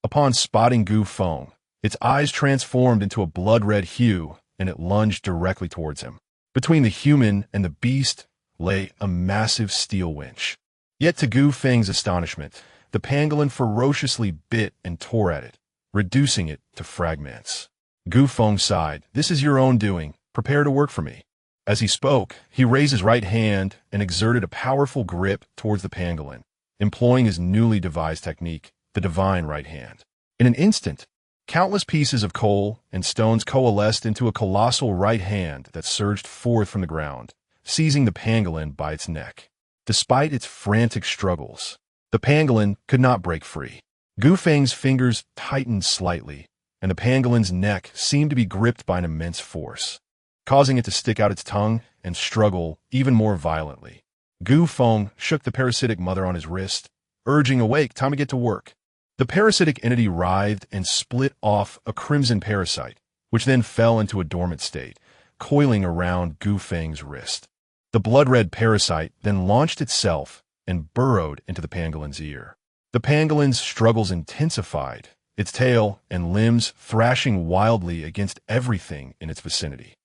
Upon spotting Feng, its eyes transformed into a blood-red hue and it lunged directly towards him. Between the human and the beast lay a massive steel winch. Yet to Feng's astonishment, the pangolin ferociously bit and tore at it, reducing it to fragments. Feng sighed. "This is your own doing. Prepare to work for me." As he spoke, he raised his right hand and exerted a powerful grip towards the pangolin, employing his newly devised technique, the divine right hand. In an instant, countless pieces of coal and stones coalesced into a colossal right hand that surged forth from the ground, seizing the pangolin by its neck. Despite its frantic struggles, the pangolin could not break free. Feng's fingers tightened slightly, and the pangolin's neck seemed to be gripped by an immense force, causing it to stick out its tongue and struggle even more violently. Feng shook the parasitic mother on his wrist, urging, "Awake, time to get to work." The parasitic entity writhed and split off a crimson parasite, which then fell into a dormant state, coiling around Feng's wrist. The blood-red parasite then launched itself and burrowed into the pangolin's ear. The pangolin's struggles intensified, its tail and limbs thrashing wildly against everything in its vicinity.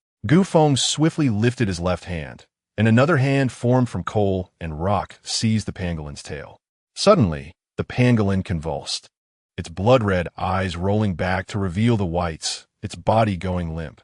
Feng swiftly lifted his left hand, and another hand formed from coal and rock seized the pangolin's tail. Suddenly, the pangolin convulsed, its blood-red eyes rolling back to reveal the whites, its body going limp.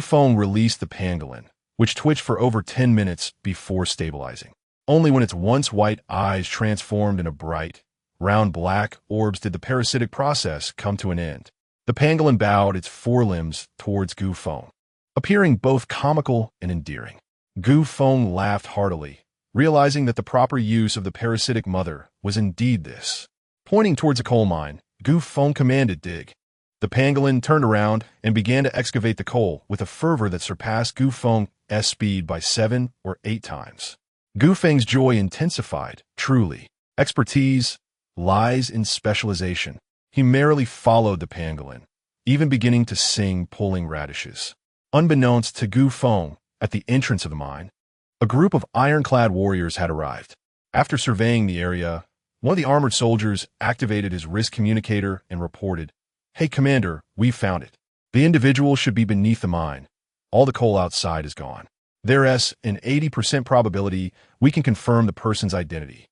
Feng released the pangolin, which twitched for over 10 minutes before stabilizing. Only when its once white eyes transformed into bright, round black orbs did the parasitic process come to an end. The pangolin bowed its forelimbs towards Feng, appearing both comical and endearing. Feng laughed heartily, realizing that the proper use of the parasitic mother was indeed this. Pointing towards a coal mine, Feng commanded, "Dig." The pangolin turned around and began to excavate the coal with a fervor that surpassed Feng's speed by 7 or 8 times. Feng's joy intensified. Truly, expertise lies in specialization. He merrily followed the pangolin, even beginning to sing pulling radishes. Unbeknownst to Feng, at the entrance of the mine, a group of ironclad warriors had arrived. After surveying the area, one of the armored soldiers activated his wrist communicator and reported, "Hey, Commander, we found it. The individual should be beneath the mine. All the coal outside is gone. There's an 80% probability we can confirm the person's identity."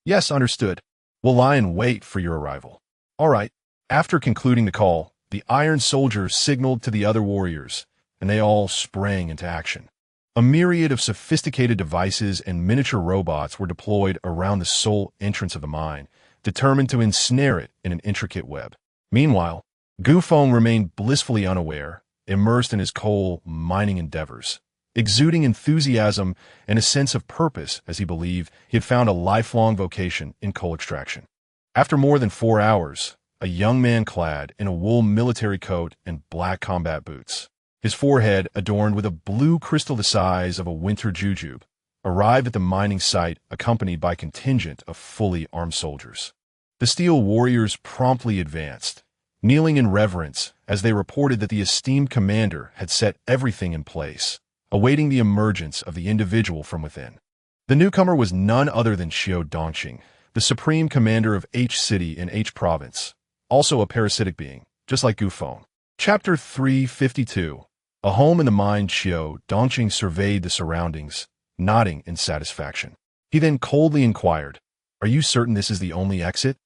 "Yes, understood. We'll lie in wait for your arrival." "All right." After concluding the call, the iron soldier signaled to the other warriors, and they all sprang into action. A myriad of sophisticated devices and miniature robots were deployed around the sole entrance of the mine, determined to ensnare it in an intricate web. Meanwhile, Feng remained blissfully unaware, immersed in his coal mining endeavors, exuding enthusiasm and a sense of purpose as he believed he had found a lifelong vocation in coal extraction. After more than 4 hours, a young man clad in a wool military coat and black combat boots, his forehead adorned with a blue crystal the size of a winter jujube, arrived at the mining site accompanied by a contingent of fully armed soldiers. The steel warriors promptly advanced, kneeling in reverence as they reported that the esteemed commander had set everything in place, awaiting the emergence of the individual from within. The newcomer was none other than Xiao Dongqing, the supreme commander of H City in H Province, also a parasitic being, just like Feng. Chapter 352. A home in the mine. Xiao Dongqing surveyed the surroundings, nodding in satisfaction. He then coldly inquired, "Are you certain this is the only exit?"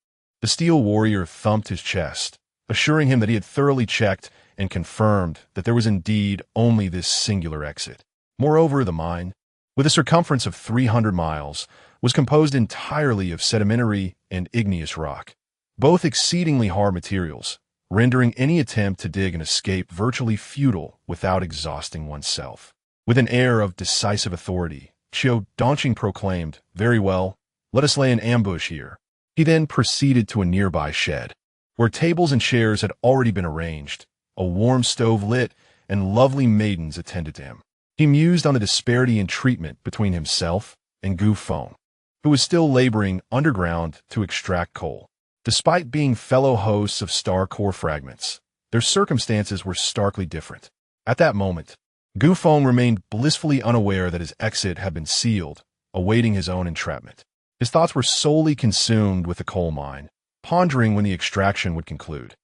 The steel warrior thumped his chest, assuring him that he had thoroughly checked and confirmed that there was indeed only this singular exit. Moreover, the mine, with a circumference of 300 miles, was composed entirely of sedimentary and igneous rock, both exceedingly hard materials, rendering any attempt to dig an escape virtually futile without exhausting oneself. With an air of decisive authority, Xiao Dongqing proclaimed, "Very well, let us lay an ambush here." He then proceeded to a nearby shed, where tables and chairs had already been arranged, a warm stove lit, and lovely maidens attended to him. He mused on the disparity in treatment between himself and Feng, who was still laboring underground to extract coal. Despite being fellow hosts of star core fragments, their circumstances were starkly different. At that moment, Feng remained blissfully unaware that his exit had been sealed, awaiting his own entrapment. His thoughts were solely consumed with the coal mine, pondering when the extraction would conclude.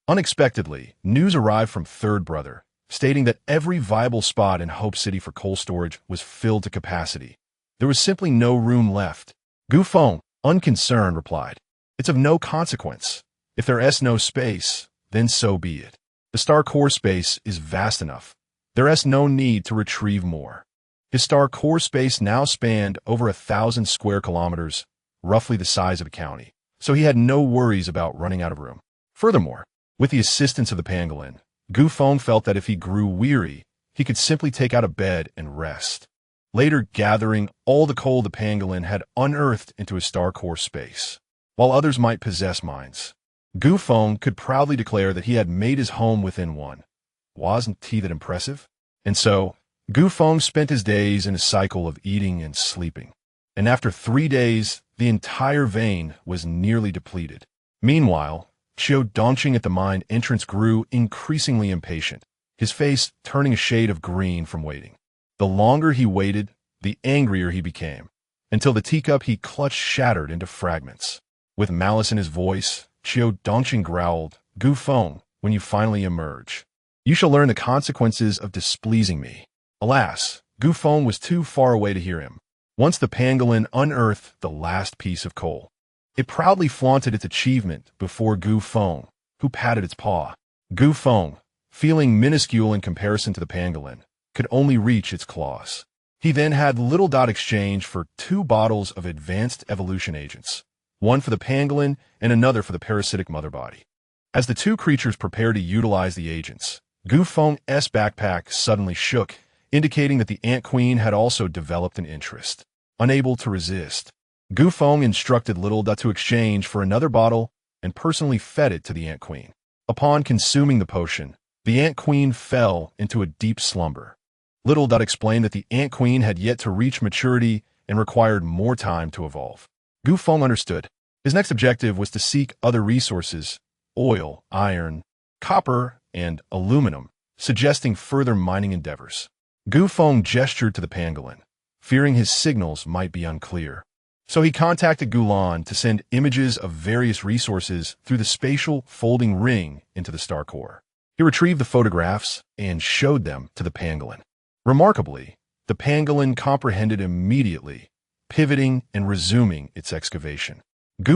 Unexpectedly, news arrived from Third Brother, stating that every viable spot in Hope City for coal storage was filled to capacity. There was simply no room left. Feng, unconcerned, replied, "It's of no consequence. If there is no space, then so be it. The star core space is vast enough. There is no need to retrieve more." His star core space now spanned over 1,000 square kilometers, roughly the size of a county, so he had no worries about running out of room. Furthermore, with the assistance of the pangolin, Feng felt that if he grew weary, he could simply take out a bed and rest, later gathering all the coal the pangolin had unearthed into his star core space. While others might possess mines, Feng could proudly declare that he had made his home within one. Wasn't he that impressive? And so, Feng spent his days in a cycle of eating and sleeping, and after 3 days, the entire vein was nearly depleted. Meanwhile, Xiao Dongqing at the mine entrance grew increasingly impatient, his face turning a shade of green from waiting. The longer he waited, the angrier he became, until the teacup he clutched shattered into fragments. With malice in his voice, Xiao Dongqing growled, "Feng, when you finally emerge, you shall learn the consequences of displeasing me." Alas, Feng was too far away to hear him. Once the pangolin unearthed the last piece of coal, it proudly flaunted its achievement before Feng, who patted its paw. Feng, feeling minuscule in comparison to the pangolin, could only reach its claws. He then had Little Dot exchange for 2 bottles of advanced evolution agents, one for the pangolin and another for the parasitic mother body. As the 2 creatures prepared to utilize the agents, Feng's backpack suddenly shook, indicating that the ant queen had also developed an interest. Unable to resist, Feng instructed Little Dot to exchange for another bottle and personally fed it to the ant queen. Upon consuming the potion, the ant queen fell into a deep slumber. Little Dot explained that the ant queen had yet to reach maturity and required more time to evolve. Feng understood. His next objective was to seek other resources, oil, iron, copper, and aluminum, suggesting further mining endeavors. Feng gestured to the pangolin, fearing his signals might be unclear. So he contacted Gulan to send images of various resources through the spatial folding ring into the star core. He retrieved the photographs and showed them to the pangolin. Remarkably, the pangolin comprehended immediately, pivoting and resuming its excavation.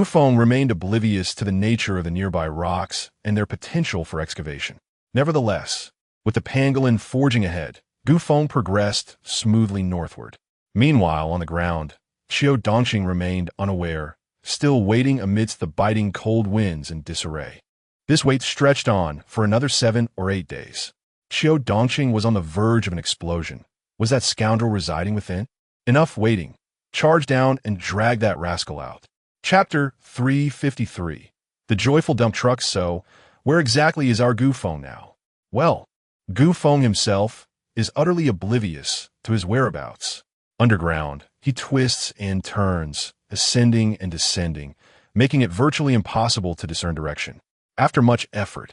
Feng remained oblivious to the nature of the nearby rocks and their potential for excavation. Nevertheless, With the pangolin forging ahead, Feng progressed smoothly northward. Meanwhile, on the ground, Dongqing remained unaware, still waiting amidst the biting cold winds and disarray. This wait stretched on for another 7 or 8 days. Dongqing was on the verge of an explosion. Was that scoundrel residing within? Enough waiting. Charge down and drag that rascal out. Chapter 353. The joyful dump truck. So, where exactly is our Feng now? Well, Feng himself is utterly oblivious to his whereabouts. Underground, he twists and turns, ascending and descending, making it virtually impossible to discern direction. After much effort,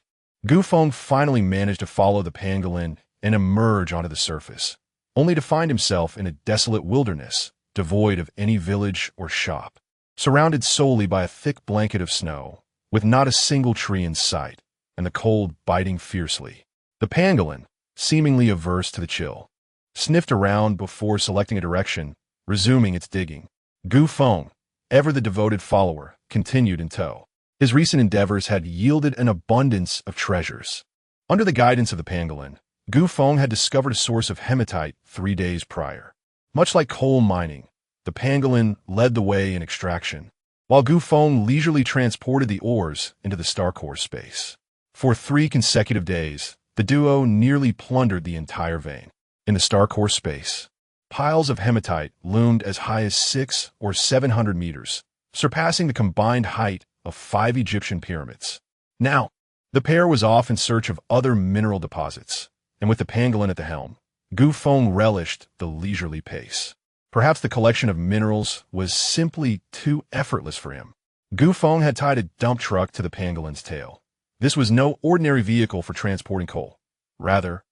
Feng finally managed to follow the pangolin and emerge onto the surface, only to find himself in a desolate wilderness, devoid of any village or shop, surrounded solely by a thick blanket of snow, with not a single tree in sight, and the cold biting fiercely. The pangolin, seemingly averse to the chill, sniffed around before selecting a direction, resuming its digging. Feng, ever the devoted follower, continued in tow. His recent endeavors had yielded an abundance of treasures. Under the guidance of the pangolin, Feng had discovered a source of hematite 3 days prior. Much like coal mining, the pangolin led the way in extraction, while Feng leisurely transported the ores into the star core space. For 3 consecutive days, the duo nearly plundered the entire vein. In the star core space, piles of hematite loomed as high as 600 or 700 meters, surpassing the combined height of 5 Egyptian pyramids. Now, the pair was off in search of other mineral deposits, and with the pangolin at the helm, Feng relished the leisurely pace. Perhaps the collection of minerals was simply too effortless for him. Feng had tied a dump truck to the pangolin's tail. This was no ordinary vehicle for transporting coal. Rather,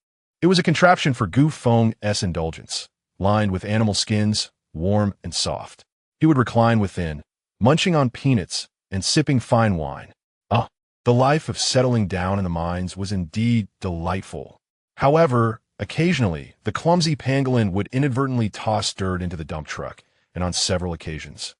it was a contraption for Feng's indulgence, lined with animal skins, warm and soft. He would recline within, munching on peanuts and sipping fine wine. The life of settling down in the mines was indeed delightful. However, occasionally, the clumsy pangolin would inadvertently toss dirt into the dump truck, and on several occasions,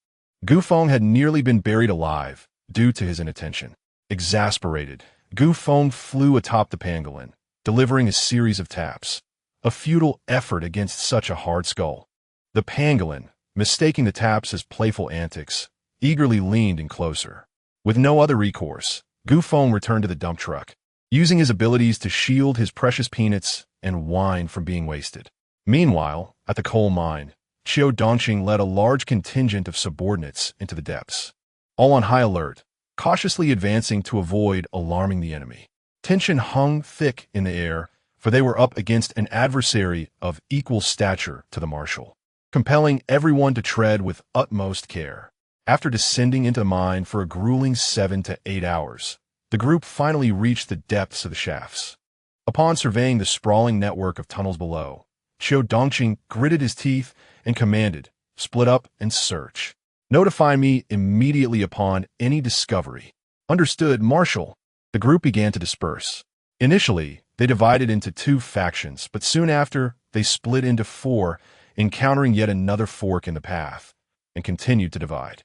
Feng had nearly been buried alive due to his inattention. Exasperated, Feng flew atop the pangolin, delivering a series of taps, a futile effort against such a hard skull. The pangolin, mistaking the taps as playful antics, eagerly leaned in closer. With no other recourse, Feng returned to the dump truck, using his abilities to shield his precious peanuts and wine from being wasted. Meanwhile, at the coal mine, Dongqing led a large contingent of subordinates into the depths, all on high alert, cautiously advancing to avoid alarming the enemy. Tension hung thick in the air, for they were up against an adversary of equal stature to the marshal, compelling everyone to tread with utmost care. After descending into the mine for a grueling 7 to 8 hours, the group finally reached the depths of the shafts. Upon surveying the sprawling network of tunnels below, Dongqing gritted his teeth and commanded, "Split up and search. Notify me immediately upon any discovery." "Understood, Marshal." The group began to disperse. Initially, they divided into 2 factions, but soon after, they split into 4, encountering yet another fork in the path, and continued to divide.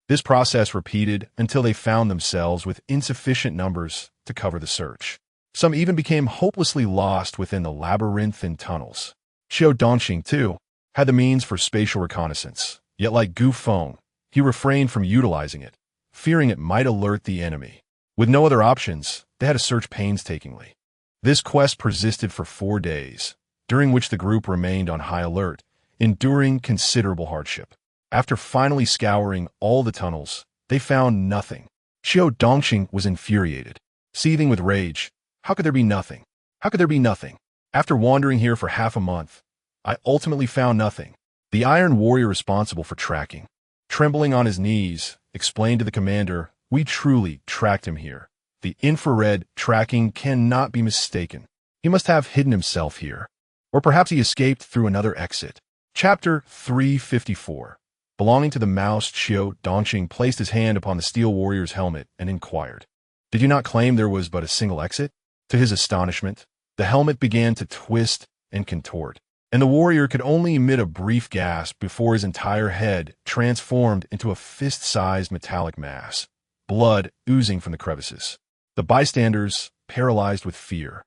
This process repeated until they found themselves with insufficient numbers to cover the search. Some even became hopelessly lost within the labyrinthine tunnels. Dongqing, too, had the means for spatial reconnaissance, yet like Feng, he refrained from utilizing it, fearing it might alert the enemy. With no other options, they had to search painstakingly. This quest persisted for 4 days, during which the group remained on high alert, enduring considerable hardship. After finally scouring all the tunnels, they found nothing. Dongqing was infuriated, seething with rage. How could there be nothing? How could there be nothing? After wandering here for half a month, I ultimately found nothing. The iron warrior responsible for tracking, trembling on his knees, explained to the commander, "We truly tracked him here. The infrared tracking cannot be mistaken. He must have hidden himself here. Or perhaps he escaped through another exit." Chapter 354. Belonging to the mouse, Dongqing placed his hand upon the steel warrior's helmet and inquired, "Did you not claim there was but a single exit?" To his astonishment, the helmet began to twist and contort, and the warrior could only emit a brief gasp before his entire head transformed into a fist-sized metallic mass, blood oozing from the crevices. The bystanders, paralyzed with fear,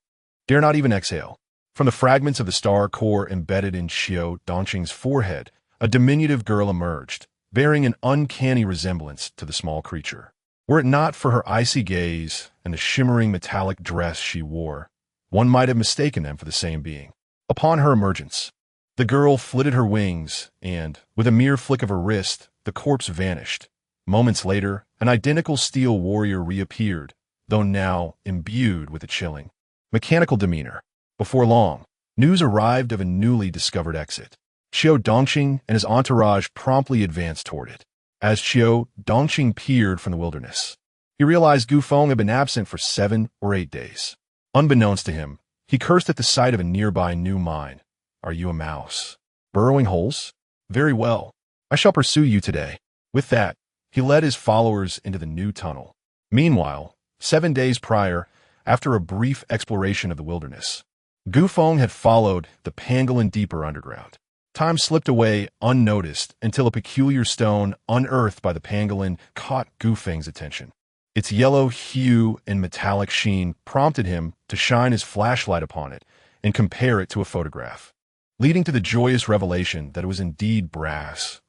Dare not even exhale. From the fragments of the star core embedded in Xiao Dongqing's forehead, a diminutive girl emerged, bearing an uncanny resemblance to the small creature. Were it not for her icy gaze and the shimmering metallic dress she wore, one might have mistaken them for the same being. Upon her emergence, the girl flitted her wings, and, with a mere flick of her wrist, the corpse vanished. Moments later, an identical steel warrior reappeared, though now imbued with a chilling, mechanical demeanor. Before long, news arrived of a newly discovered exit. Xiao Dongqing and his entourage promptly advanced toward it. As Xiao Dongqing peered from the wilderness, he realized Gu Feng had been absent for 7 or 8 days. Unbeknownst to him, he cursed at the sight of a nearby new mine. Are you a mouse? Burrowing holes? Very well. I shall pursue you today. With that, he led his followers into the new tunnel. Meanwhile, 7 days prior, after a brief exploration of the wilderness, Gu Feng had followed the pangolin deeper underground. Time slipped away unnoticed until a peculiar stone unearthed by the pangolin caught Gu Feng's attention. Its yellow hue and metallic sheen prompted him to shine his flashlight upon it and compare it to a photograph, leading to the joyous revelation that it was indeed brass.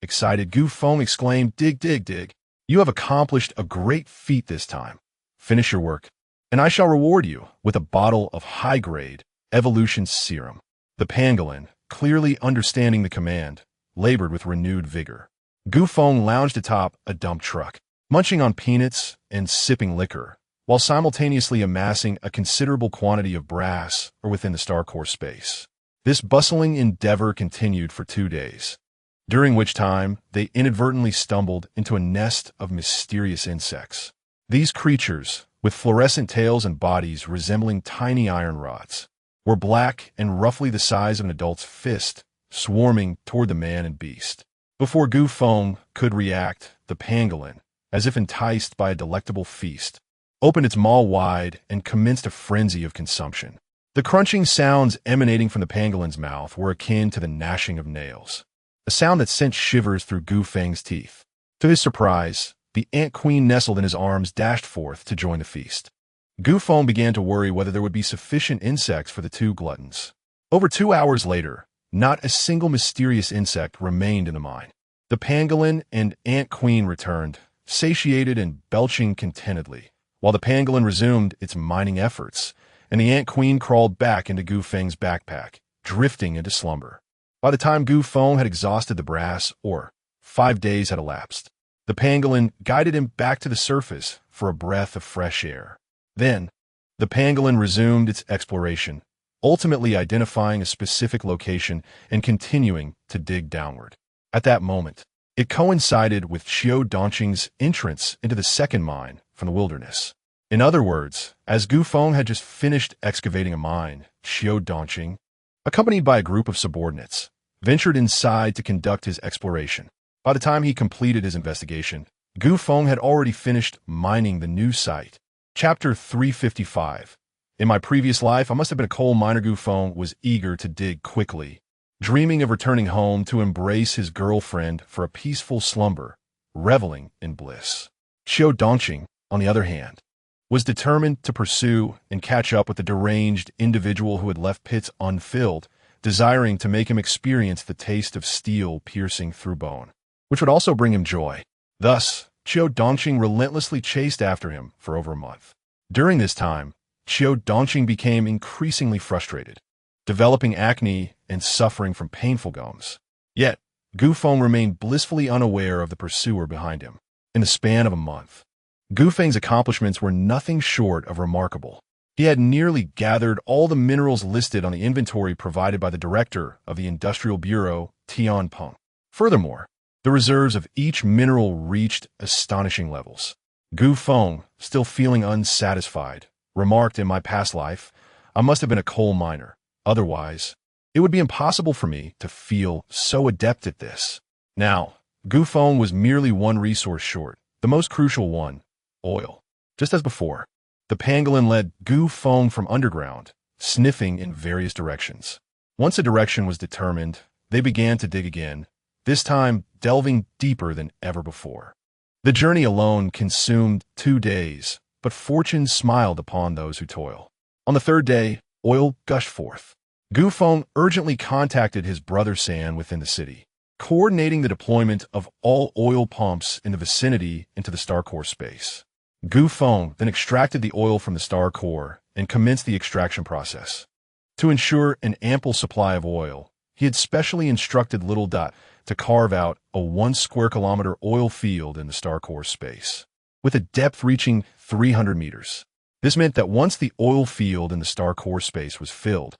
Excited, Gu Feng exclaimed, "Dig, dig, dig! You have accomplished a great feat this time. Finish your work, and I shall reward you with a bottle of high-grade evolution serum." The pangolin, clearly understanding the command, labored with renewed vigor. Gu Feng lounged atop a dump truck, munching on peanuts and sipping liquor, while simultaneously amassing a considerable quantity of brass within the star core space. This bustling endeavor continued for 2 days, during which time they inadvertently stumbled into a nest of mysterious insects. These creatures, with fluorescent tails and bodies resembling tiny iron rods, were black and roughly the size of an adult's fist, swarming toward the man and beast. Before Gu Feng could react, the pangolin, as if enticed by a delectable feast, opened its maw wide and commenced a frenzy of consumption. The crunching sounds emanating from the pangolin's mouth were akin to the gnashing of nails, a sound that sent shivers through Gu Feng's teeth. To his surprise, the ant queen nestled in his arms dashed forth to join the feast. Gu Feng began to worry whether there would be sufficient insects for the two gluttons. Over 2 hours later, not a single mysterious insect remained in the mine. The pangolin and ant queen returned, satiated and belching contentedly, while the pangolin resumed its mining efforts, and the ant queen crawled back into Gu Feng's backpack, drifting into slumber. By the time Gu Feng had exhausted the brass, 5 days had elapsed. The pangolin guided him back to the surface for a breath of fresh air. Then, the pangolin resumed its exploration, ultimately identifying a specific location and continuing to dig downward. At that moment, it coincided with Xiao Dongqing's entrance into the second mine from the wilderness. In other words, as Gu Feng had just finished excavating a mine, Xiao Dongqing, accompanied by a group of subordinates, ventured inside to conduct his exploration. By the time he completed his investigation, Gu Feng had already finished mining the new site. Chapter 355. In my previous life, I must have been a coal miner. Gu Feng was eager to dig quickly, dreaming of returning home to embrace his girlfriend for a peaceful slumber, reveling in bliss. Xiao Dongqing, on the other hand, was determined to pursue and catch up with the deranged individual who had left pits unfilled, desiring to make him experience the taste of steel piercing through bone, which would also bring him joy. Thus, Xiao Dongqing relentlessly chased after him for over a month. During this time, Xiao Dongqing became increasingly frustrated, developing acne and suffering from painful gums. Yet, Gu Feng remained blissfully unaware of the pursuer behind him. In the span of a month, Gu Feng's accomplishments were nothing short of remarkable. He had nearly gathered all the minerals listed on the inventory provided by the director of the Industrial Bureau, Tian Peng. Furthermore, the reserves of each mineral reached astonishing levels. Gu Feng, still feeling unsatisfied, remarked, "In my past life, I must have been a coal miner. Otherwise, it would be impossible for me to feel so adept at this." Now, Gu Feng was merely one resource short, the most crucial one: oil. Just as before, the pangolin led Gu Feng from underground, sniffing in various directions. Once a direction was determined, they began to dig again, this time delving deeper than ever before. The journey alone consumed 2 days, but fortune smiled upon those who toil. On the third day, oil gushed forth. Gu Feng urgently contacted his brother San within the city, coordinating the deployment of all oil pumps in the vicinity into the star core space. Gu Feng then extracted the oil from the star core and commenced the extraction process. To ensure an ample supply of oil, he had specially instructed Little Dot to carve out a 1 square kilometer oil field in the star core space, with a depth reaching 300 meters. This meant that once the oil field in the star core space was filled,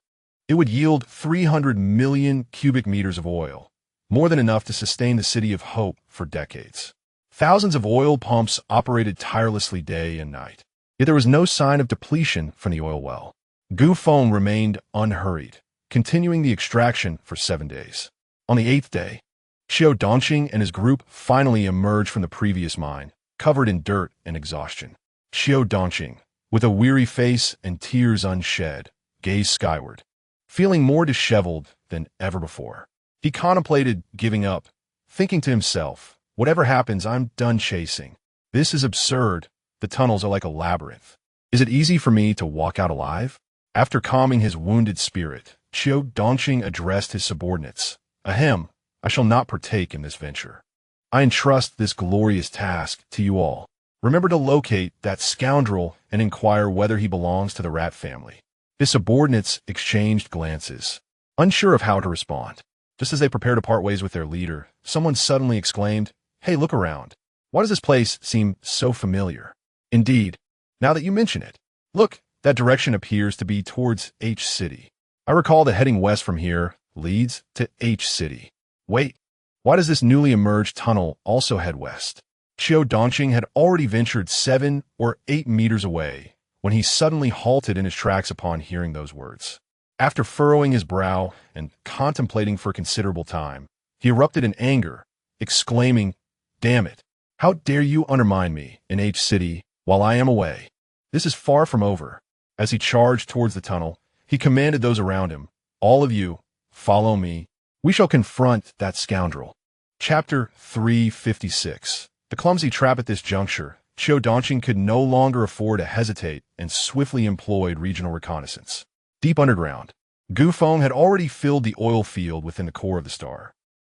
it would yield 300 million cubic meters of oil, more than enough to sustain the City of Hope for decades. Thousands of oil pumps operated tirelessly day and night, yet there was no sign of depletion from the oil well. Gu Feng remained unhurried, continuing the extraction for 7 days. On the 8th day, Xiao Dongqing and his group finally emerged from the previous mine, covered in dirt and exhaustion. Xiao Dongqing, with a weary face and tears unshed, gazed skyward, feeling more disheveled than ever before. He contemplated giving up, thinking to himself, whatever happens, I'm done chasing. This is absurd. The tunnels are like a labyrinth. Is it easy for me to walk out alive? After calming his wounded spirit, Xiao Dongqing addressed his subordinates. Ahem, I shall not partake in this venture. I entrust this glorious task to you all. Remember to locate that scoundrel and inquire whether he belongs to the rat family. His subordinates exchanged glances, unsure of how to respond. Just as they prepared to part ways with their leader, someone suddenly exclaimed, Hey, look around. Why does this place seem so familiar? Indeed, now that you mention it. Look, that direction appears to be towards H City. I recall that heading west from here leads to H City. Wait, why does this newly emerged tunnel also head west? Xiao Dongqing had already ventured 7 or 8 meters away when he suddenly halted in his tracks upon hearing those words. After furrowing his brow and contemplating for a considerable time, he erupted in anger, exclaiming, Damn it! How dare you undermine me in H City while I am away? This is far from over. As he charged towards the tunnel, he commanded those around him, All of you, follow me. We shall confront that scoundrel. Chapter 356. The clumsy trap. At this juncture, Xiao Dongqing could no longer afford to hesitate and swiftly employed regional reconnaissance. Deep underground, Gu Feng had already filled the oil field within the core of the star.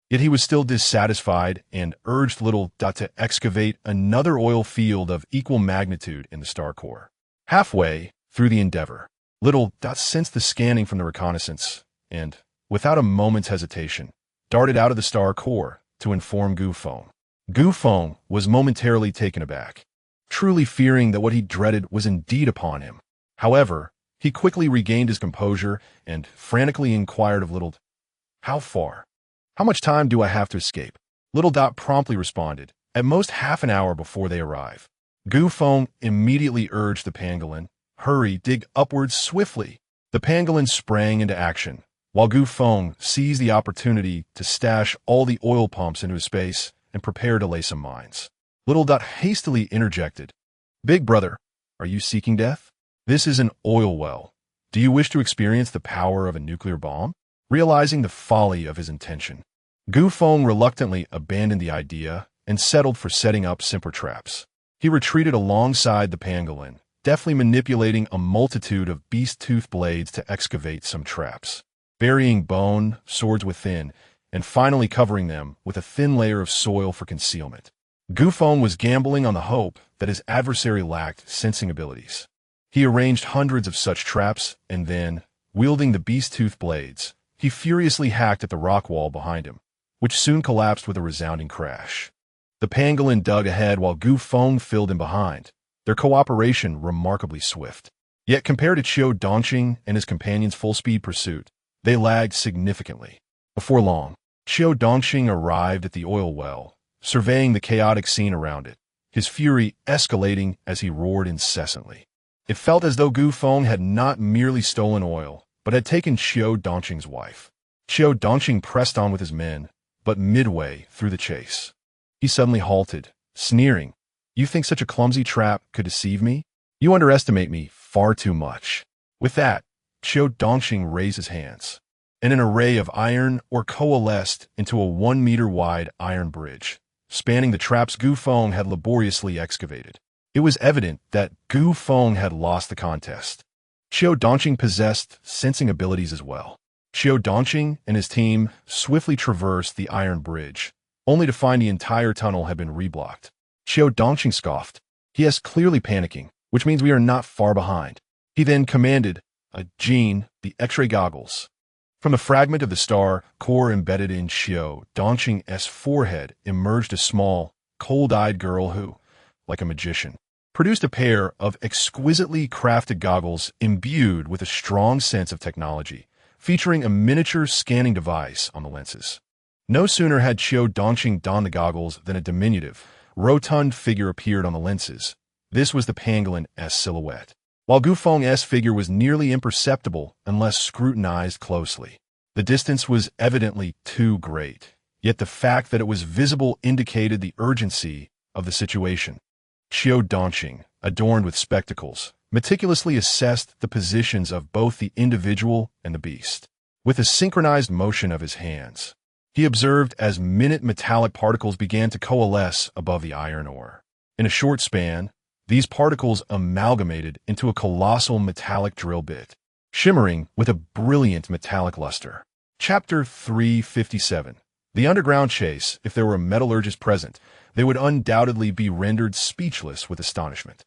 Yet he was still dissatisfied and urged Little Dot to excavate another oil field of equal magnitude in the star core. Halfway through the endeavor, Little Dot sensed the scanning from the reconnaissance and, without a moment's hesitation, darted out of the star core to inform Gu Feng. Gu Feng was momentarily taken aback, truly fearing that what he dreaded was indeed upon him. However, he quickly regained his composure and frantically inquired of Little Dot, How far? How much time do I have to escape? Little Dot promptly responded, At most half an hour before they arrive. Gu Feng immediately urged the pangolin, Hurry, dig upwards swiftly. The pangolin sprang into action, while Gu Feng seized the opportunity to stash all the oil pumps into his space and prepare to lay some mines. Little Dot hastily interjected, Big brother, are you seeking death? This is an oil well. Do you wish to experience the power of a nuclear bomb? Realizing the folly of his intention, Gu Feng reluctantly abandoned the idea and settled for setting up simpler traps. He retreated alongside the pangolin, deftly manipulating a multitude of beast-tooth blades to excavate some traps, burying bone, swords within, and finally covering them with a thin layer of soil for concealment. Gu Feng was gambling on the hope that his adversary lacked sensing abilities. He arranged hundreds of such traps and then, wielding the beast-tooth blades, he furiously hacked at the rock wall behind him, which soon collapsed with a resounding crash. The pangolin dug ahead while Gu Feng filled in behind, their cooperation remarkably swift. Yet compared to Xiao Dongqing and his companion's full-speed pursuit, they lagged significantly. Before long, Xiao Dongqing arrived at the oil well, surveying the chaotic scene around it, his fury escalating as he roared incessantly. It felt as though Gu Feng had not merely stolen oil, but had taken Xiao Dongqing's wife. Xiao Dongqing pressed on with his men, but midway through the chase, he suddenly halted, sneering, You think such a clumsy trap could deceive me? You underestimate me far too much. With that, Xiao Dongqing raised his hands, and an array of iron ore coalesced into a 1-meter-wide iron bridge, spanning the traps Gu Feng had laboriously excavated. It was evident that Gu Feng had lost the contest. Qiu Dongqing possessed sensing abilities as well. Qiu Dongqing and his team swiftly traversed the iron bridge, only to find the entire tunnel had been reblocked. Qiu Dongqing scoffed. He is clearly panicking, which means we are not far behind. He then commanded, Jean, the X-ray goggles. From the fragment of the star core embedded in Qiu Dongqing's forehead emerged a small, cold-eyed girl who, like a magician, produced a pair of exquisitely crafted goggles imbued with a strong sense of technology, featuring a miniature scanning device on the lenses. No sooner had Qiu Dongqing donned the goggles than a diminutive, rotund figure appeared on the lenses. This was the pangolin's silhouette, while Gu Feng's figure was nearly imperceptible unless scrutinized closely. The distance was evidently too great, yet the fact that it was visible indicated the urgency of the situation. Qiu Dongqing, adorned with spectacles, meticulously assessed the positions of both the individual and the beast. With a synchronized motion of his hands, he observed as minute metallic particles began to coalesce above the iron ore. In a short span, these particles amalgamated into a colossal metallic drill bit, shimmering with a brilliant metallic luster. Chapter 357. The underground chase. If there were a metallurgist present, they would undoubtedly be rendered speechless with astonishment.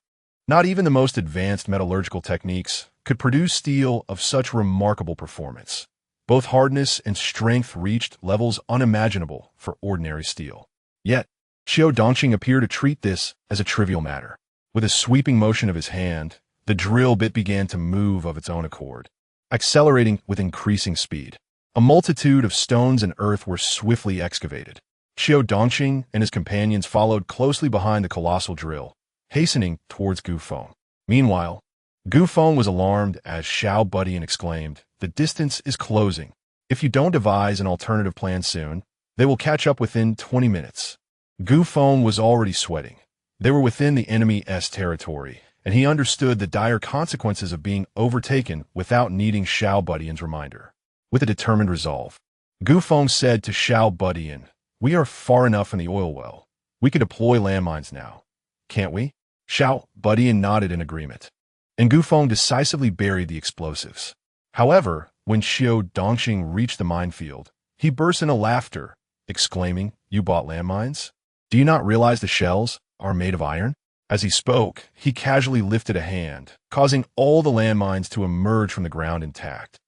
Not even the most advanced metallurgical techniques could produce steel of such remarkable performance. Both hardness and strength reached levels unimaginable for ordinary steel. Yet, Qiu Dongqing appeared to treat this as a trivial matter. With a sweeping motion of his hand, the drill bit began to move of its own accord, accelerating with increasing speed. A multitude of stones and earth were swiftly excavated. Qiu Dongqing and his companions followed closely behind the colossal drill, hastening towards Gu Feng. Meanwhile, Gu Feng was alarmed as Xiao Budian exclaimed, "The distance is closing. If you don't devise an alternative plan soon, they will catch up within 20 minutes." Gu Feng was already sweating. They were within the enemy's territory, and he understood the dire consequences of being overtaken without needing Xiao Budian's reminder. With a determined resolve, Gu Feng said to Xiao Budian, "We are far enough from the oil well. We can deploy landmines now, can't we?" Xiao Budian nodded in agreement, and Gu Feng decisively buried the explosives. However, when Qiu Dongqing reached the minefield, he burst into laughter, exclaiming, "You bought landmines? Do you not realize the shells are made of iron?" As he spoke, he casually lifted a hand, causing all the landmines to emerge from the ground intact,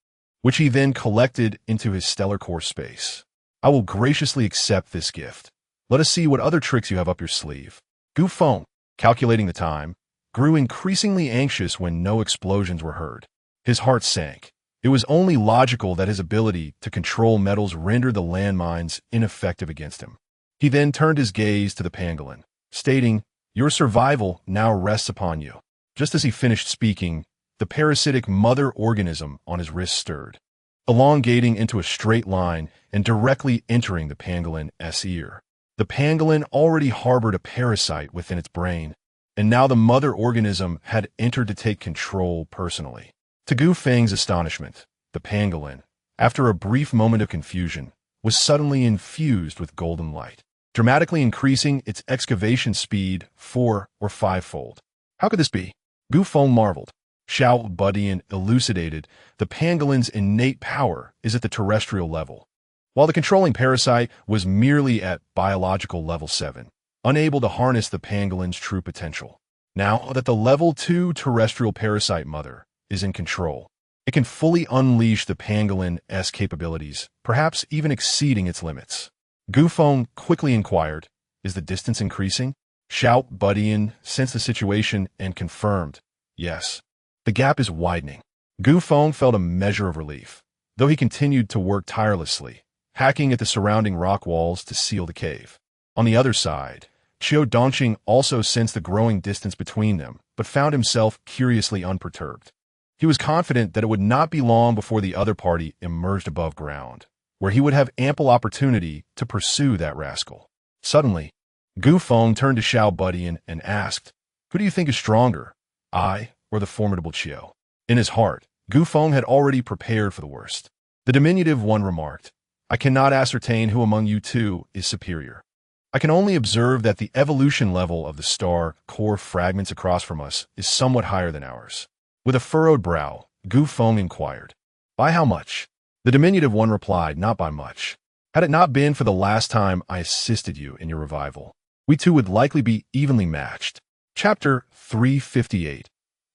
which he then collected into his stellar core space. "I will graciously accept this gift. Let us see what other tricks you have up your sleeve." Gu Feng, calculating the time, grew increasingly anxious when no explosions were heard. His heart sank. It was only logical that his ability to control metals rendered the landmines ineffective against him. He then turned his gaze to the pangolin, stating, "Your survival now rests upon you." Just as he finished speaking, the parasitic mother organism on his wrist stirred, elongating into a straight line and directly entering the pangolin's ear. The pangolin already harbored a parasite within its brain, and now the mother organism had entered to take control personally. To Gu Feng's astonishment, the pangolin, after a brief moment of confusion, was suddenly infused with golden light, dramatically increasing its excavation speed 4 or 5-fold. How could this be? Gu Feng marveled. Xiao Budian elucidated, the pangolin's innate power is at the terrestrial level, while the controlling parasite was merely at biological level 7, unable to harness the pangolin's true potential. Now that the level 2 terrestrial parasite mother is in control, it can fully unleash the pangolin's capabilities, perhaps even exceeding its limits. Gu Feng quickly inquired, "Is the distance increasing?" Xiao Budian sensed the situation and confirmed, "Yes. The gap is widening." Gu Feng felt a measure of relief, though he continued to work tirelessly, hacking at the surrounding rock walls to seal the cave. On the other side, Qiu Dongqing also sensed the growing distance between them, but found himself curiously unperturbed. He was confident that it would not be long before the other party emerged above ground, where he would have ample opportunity to pursue that rascal. Suddenly, Gu Feng turned to Xiao Budian and asked, "Who do you think is stronger, I or the formidable Qiu?" In his heart, Gu Feng had already prepared for the worst. The diminutive one remarked, "I cannot ascertain who among you two is superior. I can only observe that the evolution level of the star core fragments across from us is somewhat higher than ours." With a furrowed brow, Gu Feng inquired. By how much? The diminutive one replied, not by much. Had it not been for the last time I assisted you in your revival, we two would likely be evenly matched. Chapter 358.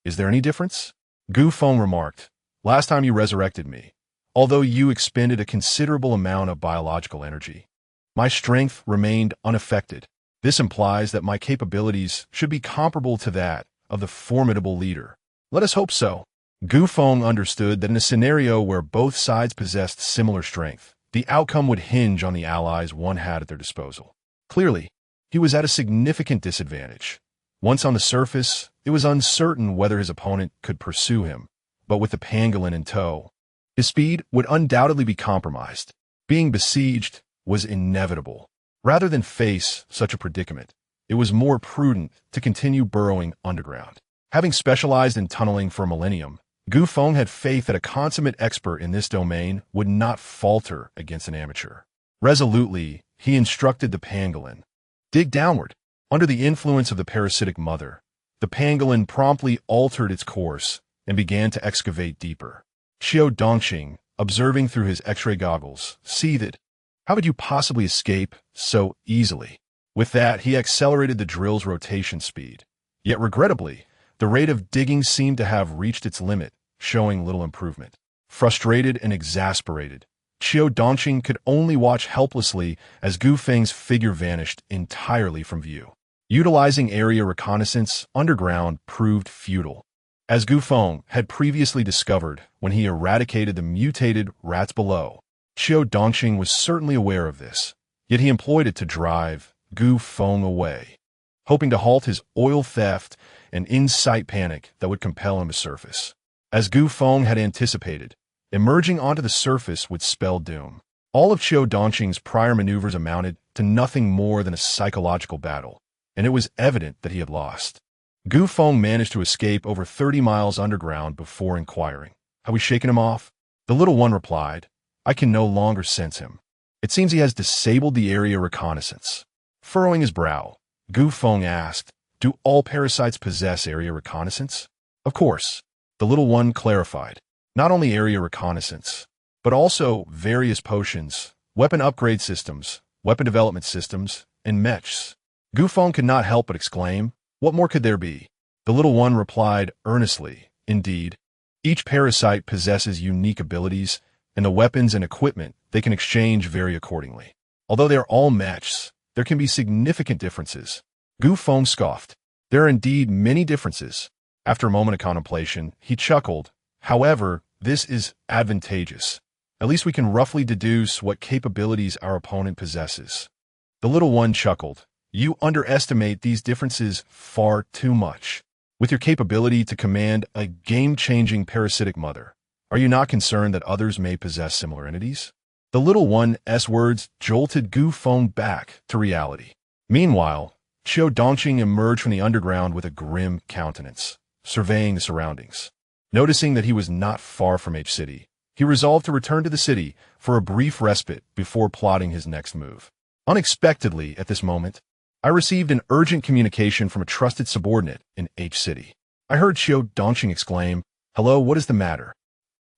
Is there any difference? Gu Feng remarked. Last time you resurrected me, although you expended a considerable amount of biological energy, my strength remained unaffected. This implies that my capabilities should be comparable to that of the formidable leader. Let us hope so. Gu Feng understood that in a scenario where both sides possessed similar strength, the outcome would hinge on the allies one had at their disposal. Clearly, he was at a significant disadvantage. Once on the surface, it was uncertain whether his opponent could pursue him, but with the pangolin in tow, his speed would undoubtedly be compromised. Being besieged was inevitable. Rather than face such a predicament, it was more prudent to continue burrowing underground. Having specialized in tunneling for a millennium, Gu Feng had faith that a consummate expert in this domain would not falter against an amateur. Resolutely, he instructed the pangolin. Dig downward. Under the influence of the parasitic mother, the pangolin promptly altered its course and began to excavate deeper. Xiao Dongxing, observing through his X-ray goggles, seethed. How could you possibly escape so easily? With that, he accelerated the drill's rotation speed. Yet regrettably, the rate of digging seemed to have reached its limit, showing little improvement. Frustrated and exasperated, Xiao Dongxing could only watch helplessly as Gu Feng's figure vanished entirely from view. Utilizing area reconnaissance underground proved futile. As Gu Feng had previously discovered when he eradicated the mutated rats below, Xiao Dongxing was certainly aware of this, yet he employed it to drive Gu Feng away, hoping to halt his oil theft and in-sight panic that would compel him to surface. As Gu Feng had anticipated, emerging onto the surface would spell doom. All of Xiao Dongxing's prior maneuvers amounted to nothing more than a psychological battle, and it was evident that he had lost. Gu Feng managed to escape over 30 miles underground before inquiring, "Have we shaken him off?" The little one replied, "I can no longer sense him. It seems he has disabled the area reconnaissance." Furrowing his brow, Gu Feng asked, "Do all parasites possess area reconnaissance?" "Of course," the little one clarified. "Not only area reconnaissance, but also various potions, weapon upgrade systems, weapon development systems, and mechs." Gu Feng could not help but exclaim, "What more could there be?" The little one replied earnestly, "Indeed, each parasite possesses unique abilities, and the weapons and equipment they can exchange vary accordingly. Although they are all mechs, there can be significant differences." Gu Feng scoffed. "There are indeed many differences." After a moment of contemplation, he chuckled. "However, this is advantageous. At least we can roughly deduce what capabilities our opponent possesses." The little one chuckled. "You underestimate these differences far too much. With your capability to command a game-changing parasitic mother, are you not concerned that others may possess similar entities?" The little one's words jolted Gu Feng back to reality. Meanwhile, Xiao Dongxing emerged from the underground with a grim countenance, surveying the surroundings. Noticing that he was not far from H City, he resolved to return to the city for a brief respite before plotting his next move. Unexpectedly, at this moment, I received an urgent communication from a trusted subordinate in H City. I heard Xiao Dongxing exclaim, "Hello, what is the matter?"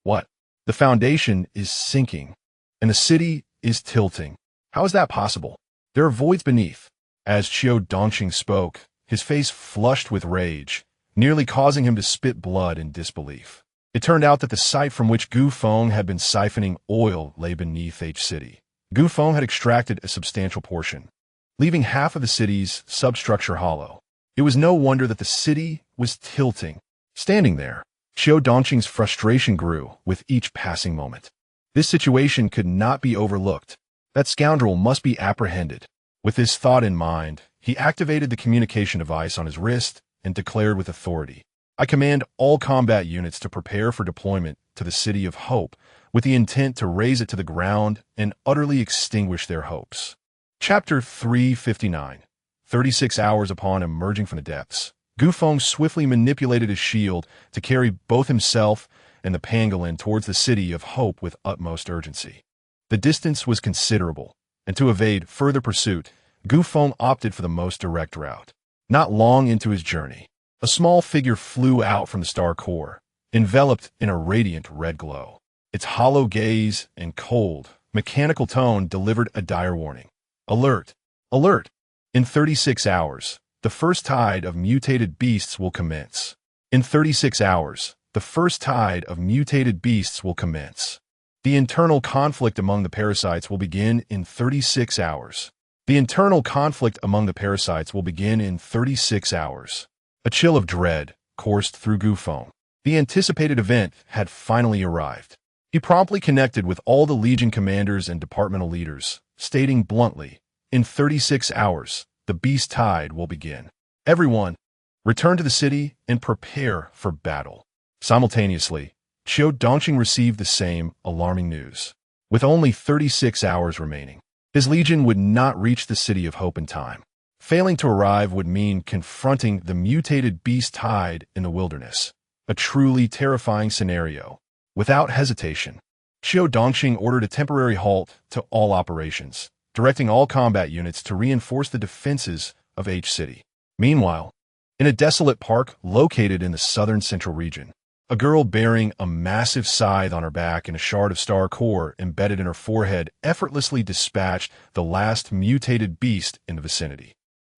"What?" "The foundation is sinking, and the city is tilting." "How is that possible?" "There are voids beneath." As Xiao Dongxing spoke, his face flushed with rage, nearly causing him to spit blood in disbelief. It turned out that the site from which Gu Feng had been siphoning oil lay beneath H City. Gu Feng had extracted a substantial portion, leaving half of the city's substructure hollow. It was no wonder that the city was tilting. Standing there, Xiao Dongxing's frustration grew with each passing moment. This situation could not be overlooked. That scoundrel must be apprehended. With this thought in mind, he activated the communication device on his wrist and declared with authority, "I command all combat units to prepare for deployment to the City of Hope with the intent to raze it to the ground and utterly extinguish their hopes." Chapter 359. 36 hours upon emerging from the depths, Gu Feng swiftly manipulated his shield to carry both himself and the pangolin towards the City of Hope with utmost urgency. The distance was considerable, and to evade further pursuit, Gu Feng opted for the most direct route. Not long into his journey, a small figure flew out from the star core, enveloped in a radiant red glow. Its hollow gaze and cold, mechanical tone delivered a dire warning. Alert! Alert! In 36 hours, the first tide of mutated beasts will commence. In 36 hours, the first tide of mutated beasts will commence. The internal conflict among the parasites will begin in 36 hours. The internal conflict among the parasites will begin in 36 hours. A chill of dread coursed through Gufeng. The anticipated event had finally arrived. He promptly connected with all the Legion commanders and departmental leaders, stating bluntly, "In 36 hours, the beast tide will begin. Everyone, return to the city and prepare for battle." Simultaneously, Qiu Dongqing received the same alarming news. With only 36 hours remaining, his legion would not reach the City of Hope in time. Failing to arrive would mean confronting the mutated beast tide in the wilderness, a truly terrifying scenario. Without hesitation, Qiu Dongqing ordered a temporary halt to all operations, directing all combat units to reinforce the defenses of H City. Meanwhile, in a desolate park located in the southern central region, a girl bearing a massive scythe on her back and a shard of star core embedded in her forehead effortlessly dispatched the last mutated beast in the vicinity.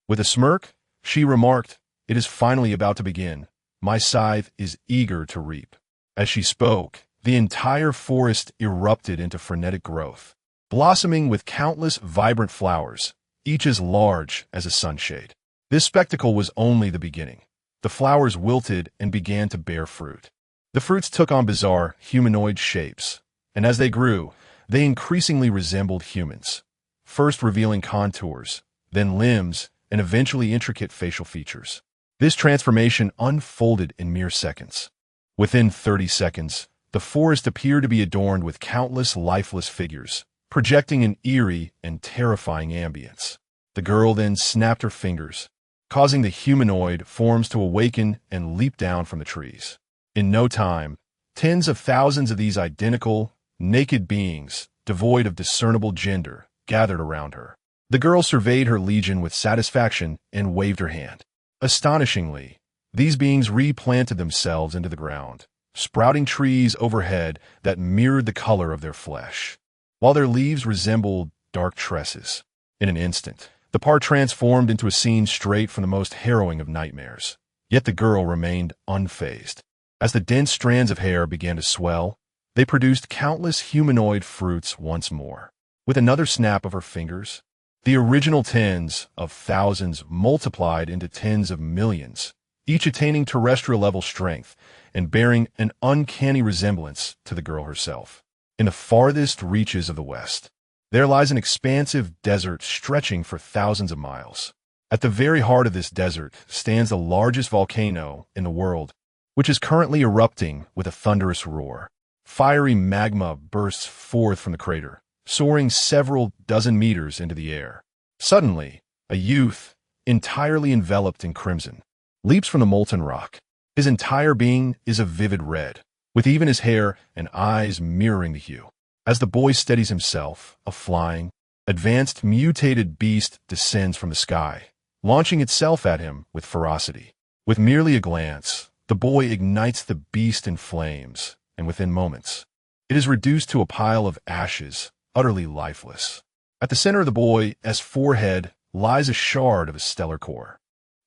With a smirk, she remarked, "It is finally about to begin. My scythe is eager to reap." As she spoke, the entire forest erupted into frenetic growth, blossoming with countless vibrant flowers, each as large as a sunshade. This spectacle was only the beginning. The flowers wilted and began to bear fruit. The fruits took on bizarre, humanoid shapes, and as they grew, they increasingly resembled humans, first revealing contours, then limbs, and eventually intricate facial features. This transformation unfolded in mere seconds. Within 30 seconds, the forest appeared to be adorned with countless lifeless figures, projecting an eerie and terrifying ambience. The girl then snapped her fingers, causing the humanoid forms to awaken and leap down from the trees. In no time, tens of thousands of these identical, naked beings, devoid of discernible gender, gathered around her. The girl surveyed her legion with satisfaction and waved her hand. Astonishingly, these beings replanted themselves into the ground, sprouting trees overhead that mirrored the color of their flesh, while their leaves resembled dark tresses. In an instant, the park transformed into a scene straight from the most harrowing of nightmares. Yet the girl remained unfazed. As the dense strands of hair began to swell, they produced countless humanoid fruits once more. With another snap of her fingers, the original tens of thousands multiplied into tens of millions, each attaining terrestrial-level strength and bearing an uncanny resemblance to the girl herself. In the farthest reaches of the west, there lies an expansive desert stretching for thousands of miles. At the very heart of this desert stands the largest volcano in the world, which is currently erupting with a thunderous roar. Fiery magma bursts forth from the crater, soaring several dozen meters into the air. Suddenly, a youth, entirely enveloped in crimson, leaps from the molten rock. His entire being is a vivid red, with even his hair and eyes mirroring the hue. As the boy steadies himself, a flying, advanced mutated beast descends from the sky, launching itself at him with ferocity. With merely a glance, the boy ignites the beast in flames, and within moments, it is reduced to a pile of ashes, utterly lifeless. At the center of the boy's forehead lies a shard of a stellar core.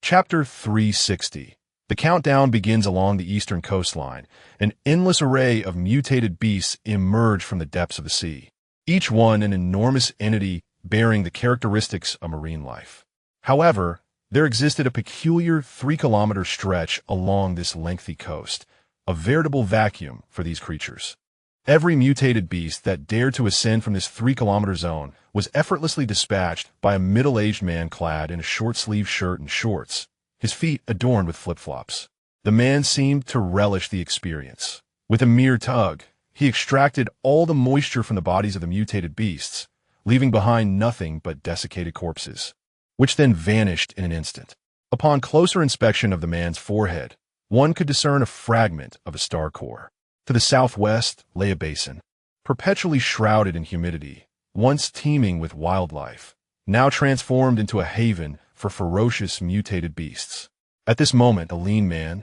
Chapter 360. The countdown begins along the eastern coastline. An endless array of mutated beasts emerge from the depths of the sea, each one an enormous entity bearing the characteristics of marine life. However, there existed a peculiar 3-kilometer stretch along this lengthy coast, a veritable vacuum for these creatures. Every mutated beast that dared to ascend from this 3-kilometer zone was effortlessly dispatched by a middle-aged man clad in a short-sleeved shirt and shorts, his feet adorned with flip-flops. The man seemed to relish the experience. With a mere tug, he extracted all the moisture from the bodies of the mutated beasts, leaving behind nothing but desiccated corpses, which then vanished in an instant. Upon closer inspection of the man's forehead, one could discern a fragment of a star core. To the southwest lay a basin, perpetually shrouded in humidity, once teeming with wildlife, now transformed into a haven for ferocious mutated beasts. At this moment, a lean man,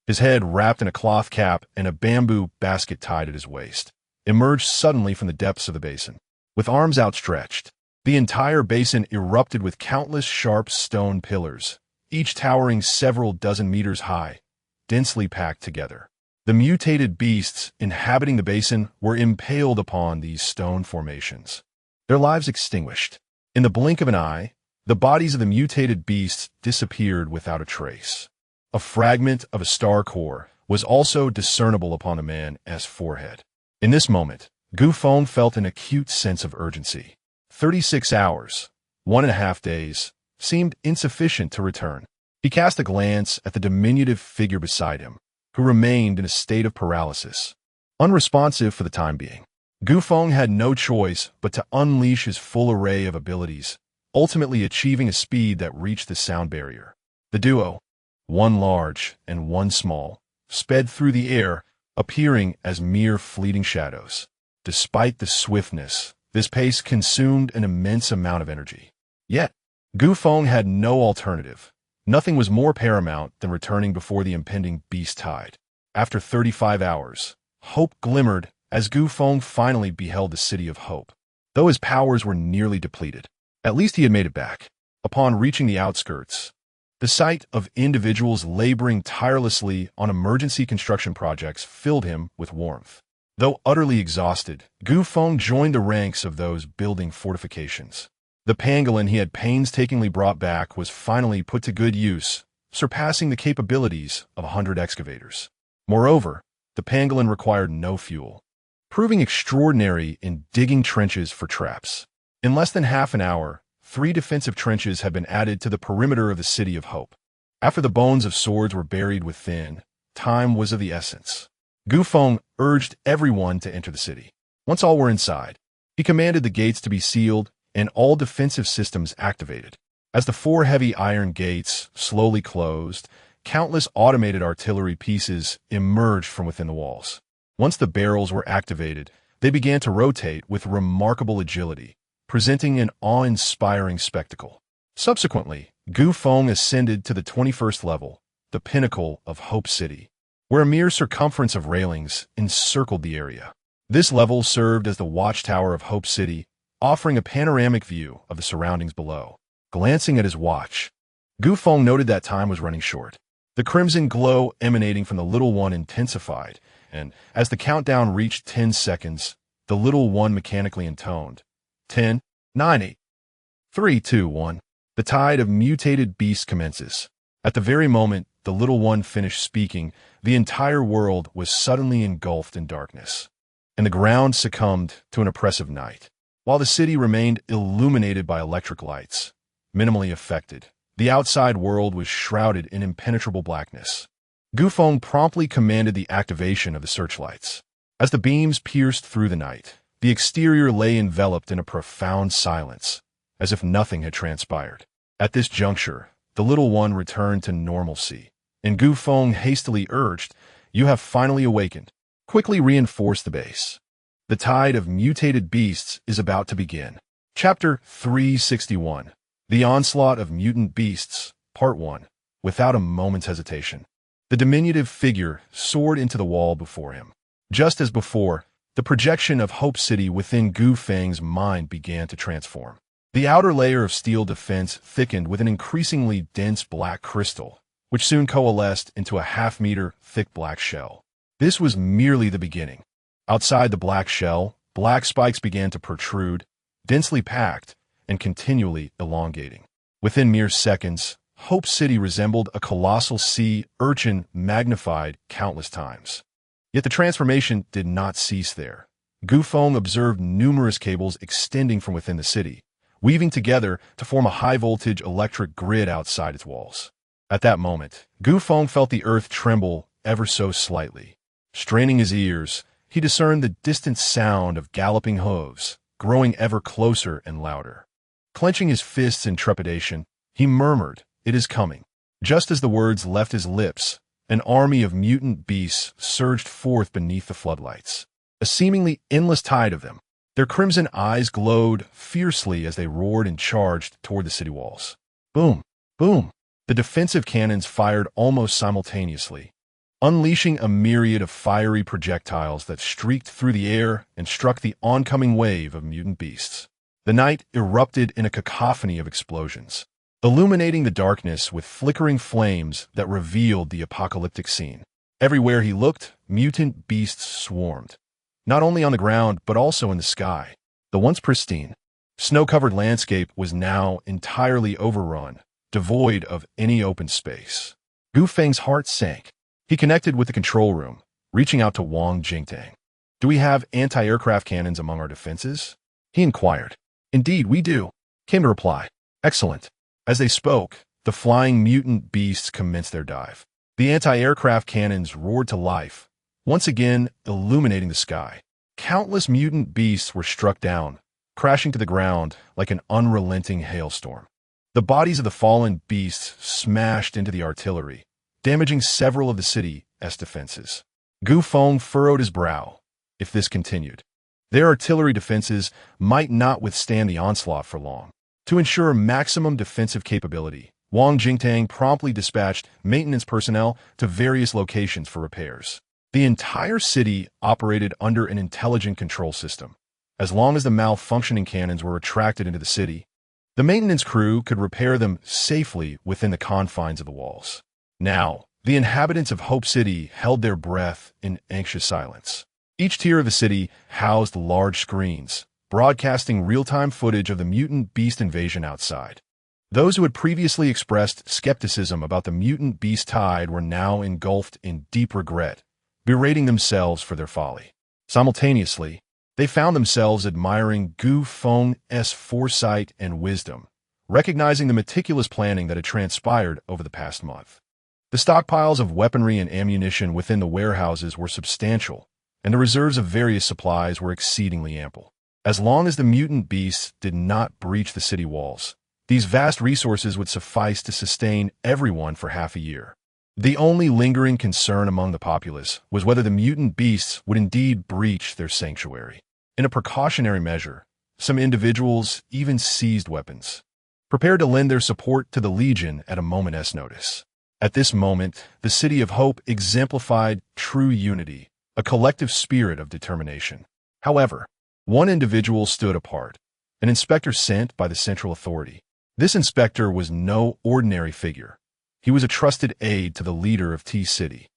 his head wrapped in a cloth cap and a bamboo basket tied at his waist, emerged suddenly from the depths of the basin. With arms outstretched, the entire basin erupted with countless sharp stone pillars, each towering several dozen meters high, densely packed together. The mutated beasts inhabiting the basin were impaled upon these stone formations, their lives extinguished. In the blink of an eye, the bodies of the mutated beasts disappeared without a trace. A fragment of a star core was also discernible upon the man's forehead. In this moment, Feng felt an acute sense of urgency. 36 hours, 1.5 days, seemed insufficient to return. He cast a glance at the diminutive figure beside him, who remained in a state of paralysis, unresponsive for the time being. Feng had no choice but to unleash his full array of abilities, ultimately achieving a speed that reached the sound barrier. The duo, one large and one small, sped through the air, appearing as mere fleeting shadows. Despite the swiftness, this pace consumed an immense amount of energy. Yet, Feng had no alternative. Nothing was more paramount than returning before the impending beast tide. After 35 hours, hope glimmered as Feng finally beheld the City of Hope. Though his powers were nearly depleted, at least he had made it back. Upon reaching the outskirts, the sight of individuals laboring tirelessly on emergency construction projects filled him with warmth. Though utterly exhausted, Feng joined the ranks of those building fortifications. The pangolin he had painstakingly brought back was finally put to good use, surpassing the capabilities of 100 excavators. Moreover, the pangolin required no fuel, proving extraordinary in digging trenches for traps. In less than half an hour, 3 defensive trenches had been added to the perimeter of the City of Hope. After the bones of swords were buried within, time was of the essence. Feng urged everyone to enter the city. Once all were inside, he commanded the gates to be sealed and all defensive systems activated. As the 4 heavy iron gates slowly closed, countless automated artillery pieces emerged from within the walls. Once the barrels were activated, they began to rotate with remarkable agility, presenting an awe-inspiring spectacle. Subsequently, Feng ascended to the 21st level, the pinnacle of Hope City, where a mere circumference of railings encircled the area. This level served as the watchtower of Hope City, offering a panoramic view of the surroundings below. Glancing at his watch, Feng noted that time was running short. The crimson glow emanating from the little one intensified, and as the countdown reached 10 seconds, the little one mechanically intoned, 10, 9, 8, 3, 2, 1. The tide of mutated beasts commences. At the very moment the little one finished speaking, the entire world was suddenly engulfed in darkness, and the ground succumbed to an oppressive night. While the city remained illuminated by electric lights, minimally affected, the outside world was shrouded in impenetrable blackness. Feng promptly commanded the activation of the searchlights. As the beams pierced through the night, the exterior lay enveloped in a profound silence, as if nothing had transpired. At this juncture, the little one returned to normalcy, and Feng hastily urged, "You have finally awakened. Quickly reinforce the base. The tide of mutated beasts is about to begin." Chapter 361. The Onslaught of Mutant Beasts, Part 1. Without a moment's hesitation, the diminutive figure soared into the wall before him. Just as before, the projection of Hope City within Feng's mind began to transform. The outer layer of steel defense thickened with an increasingly dense black crystal, which soon coalesced into a half-meter thick black shell. This was merely the beginning. Outside the black shell, black spikes began to protrude, densely packed and continually elongating. Within mere seconds, Hope City resembled a colossal sea urchin magnified countless times. Yet the transformation did not cease there. Feng observed numerous cables extending from within the city, weaving together to form a high-voltage electric grid outside its walls. At that moment, Feng felt the earth tremble ever so slightly. Straining his ears, he discerned the distant sound of galloping hooves, growing ever closer and louder. Clenching his fists in trepidation, he murmured, "It is coming." Just as the words left his lips, an army of mutant beasts surged forth beneath the floodlights. A seemingly endless tide of them. Their crimson eyes glowed fiercely as they roared and charged toward the city walls. Boom! Boom! The defensive cannons fired almost simultaneously, unleashing a myriad of fiery projectiles that streaked through the air and struck the oncoming wave of mutant beasts. The night erupted in a cacophony of explosions, illuminating the darkness with flickering flames that revealed the apocalyptic scene. Everywhere he looked, mutant beasts swarmed, not only on the ground but also in the sky. The once pristine, snow-covered landscape was now entirely overrun, devoid of any open space. Gu Feng's heart sank. He connected with the control room, reaching out to Wang Jingtang. "Do we have anti-aircraft cannons among our defenses?" he inquired. "Indeed, we do," came the reply. "Excellent." As they spoke, the flying mutant beasts commenced their dive. The anti-aircraft cannons roared to life, once again illuminating the sky. Countless mutant beasts were struck down, crashing to the ground like an unrelenting hailstorm. The bodies of the fallen beasts smashed into the artillery, damaging several of the city's defenses. Gu Feng furrowed his brow. If this continued, their artillery defenses might not withstand the onslaught for long. To ensure maximum defensive capability, Wang Jingtang promptly dispatched maintenance personnel to various locations for repairs. The entire city operated under an intelligent control system. As long as the malfunctioning cannons were retracted into the city, the maintenance crew could repair them safely within the confines of the walls. Now, the inhabitants of Hope City held their breath in anxious silence. Each tier of the city housed large screens, broadcasting real-time footage of the mutant beast invasion outside. Those who had previously expressed skepticism about the mutant beast tide were now engulfed in deep regret, berating themselves for their folly. Simultaneously, they found themselves admiring Gu Feng's foresight and wisdom, recognizing the meticulous planning that had transpired over the past month. The stockpiles of weaponry and ammunition within the warehouses were substantial, and the reserves of various supplies were exceedingly ample. As long as the mutant beasts did not breach the city walls, these vast resources would suffice to sustain everyone for half a year. The only lingering concern among the populace was whether the mutant beasts would indeed breach their sanctuary. In a precautionary measure, some individuals even seized weapons, prepared to lend their support to the Legion at a moment's notice. At this moment, the City of Hope exemplified true unity, a collective spirit of determination. However, one individual stood apart, an inspector sent by the central authority. This inspector was no ordinary figure. He was a trusted aide to the leader of T-City,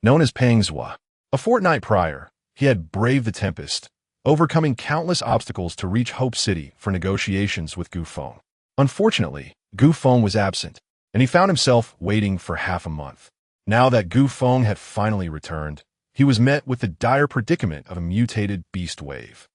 known as Peng Zhua. A fortnight prior, he had braved the tempest, overcoming countless obstacles to reach Hope City for negotiations with Gu Feng. Unfortunately, Gu Feng was absent, and he found himself waiting for half a month. Now that Gu Feng had finally returned, he was met with the dire predicament of a mutated beast wave.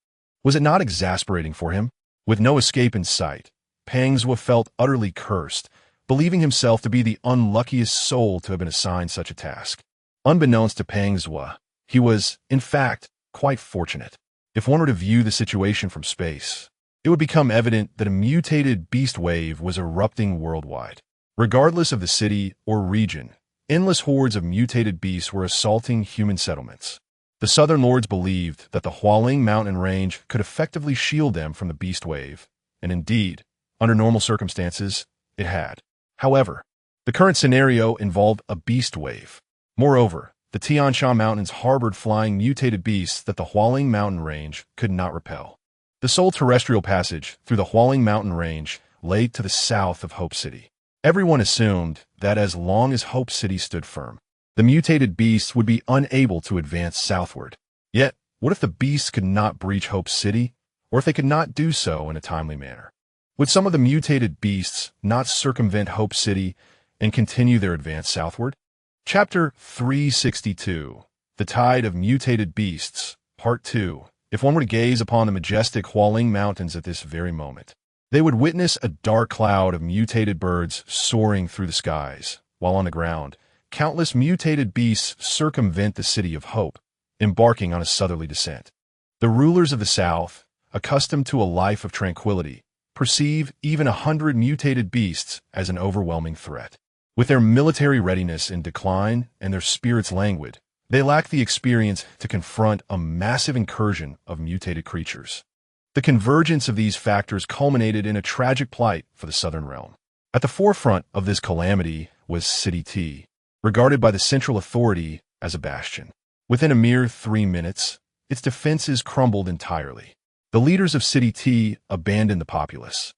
Was it not exasperating for him? With no escape in sight, Peng Zhua felt utterly cursed, believing himself to be the unluckiest soul to have been assigned such a task. Unbeknownst to Peng Zhua, he was, in fact, quite fortunate. If one were to view the situation from space, it would become evident that a mutated beast wave was erupting worldwide. Regardless of the city or region, endless hordes of mutated beasts were assaulting human settlements. The Southern Lords believed that the Hualing mountain range could effectively shield them from the beast wave, and indeed, under normal circumstances, it had. However, the current scenario involved a beast wave. Moreover, the Tian Shan Mountains harbored flying mutated beasts that the Hualing mountain range could not repel. The sole terrestrial passage through the Hualing mountain range lay to the south of Hope City. Everyone assumed that as long as Hope City stood firm, the mutated beasts would be unable to advance southward. Yet, what if the beasts could not breach Hope City, or if they could not do so in a timely manner? Would some of the mutated beasts not circumvent Hope City and continue their advance southward? Chapter 362, The Tide of Mutated Beasts, Part 2. If one were to gaze upon the majestic Hualing Mountains at this very moment, they would witness a dark cloud of mutated birds soaring through the skies, while on the ground, countless mutated beasts circumvent the City of Hope, embarking on a southerly descent. The rulers of the South, accustomed to a life of tranquility, perceive even 100 mutated beasts as an overwhelming threat. With their military readiness in decline and their spirits languid, they lack the experience to confront a massive incursion of mutated creatures. The convergence of these factors culminated in a tragic plight for the Southern realm. At the forefront of this calamity was City T, regarded by the central authority as a bastion. Within a mere 3 minutes, its defenses crumbled entirely. The leaders of City T abandoned the populace,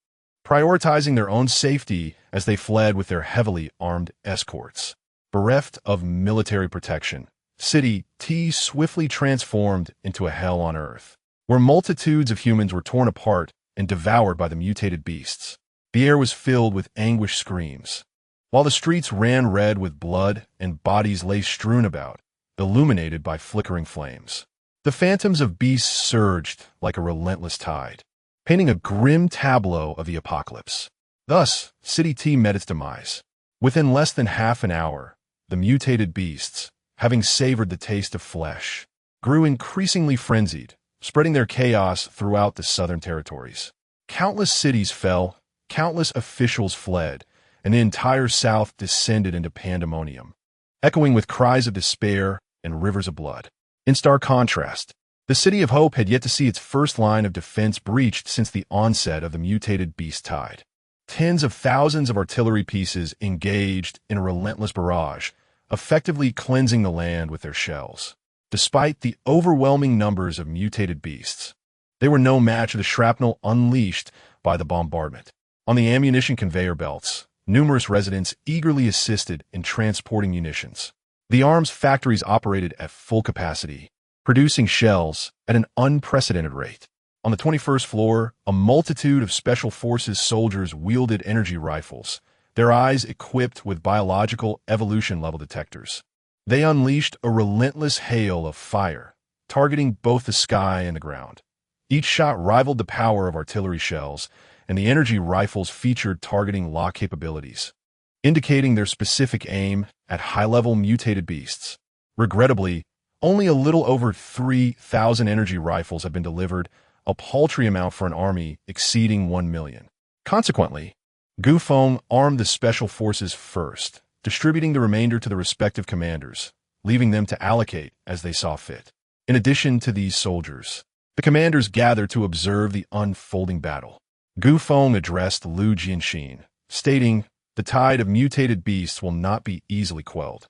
prioritizing their own safety as they fled with their heavily armed escorts. Bereft of military protection, City T swiftly transformed into a hell on Earth, where multitudes of humans were torn apart and devoured by the mutated beasts. The air was filled with anguished screams, while the streets ran red with blood and bodies lay strewn about, illuminated by flickering flames. The phantoms of beasts surged like a relentless tide, painting a grim tableau of the apocalypse. Thus, City T met its demise. Within less than half an hour, the mutated beasts, having savored the taste of flesh, grew increasingly frenzied, spreading their chaos throughout the southern territories. Countless cities fell, countless officials fled, and the entire South descended into pandemonium, echoing with cries of despair and rivers of blood. In stark contrast, the City of Hope had yet to see its first line of defense breached since the onset of the mutated beast tide. Tens of thousands of artillery pieces engaged in a relentless barrage, effectively cleansing the land with their shells. Despite the overwhelming numbers of mutated beasts, they were no match for the shrapnel unleashed by the bombardment. On the ammunition conveyor belts, numerous residents eagerly assisted in transporting munitions. The arms factories operated at full capacity, producing shells at an unprecedented rate. On the 21st floor, a multitude of Special Forces soldiers wielded energy rifles, their eyes equipped with biological evolution-level detectors. They unleashed a relentless hail of fire, targeting both the sky and the ground. Each shot rivaled the power of artillery shells, and the energy rifles featured targeting lock capabilities, indicating their specific aim at high-level mutated beasts. Regrettably, only a little over 3,000 energy rifles have been delivered, a paltry amount for an army exceeding 1 million. Consequently, Feng armed the Special Forces first, distributing the remainder to the respective commanders, leaving them to allocate as they saw fit. In addition to these soldiers, the commanders gathered to observe the unfolding battle. Feng addressed Lu Jianxin, stating, "The tide of mutated beasts will not be easily quelled.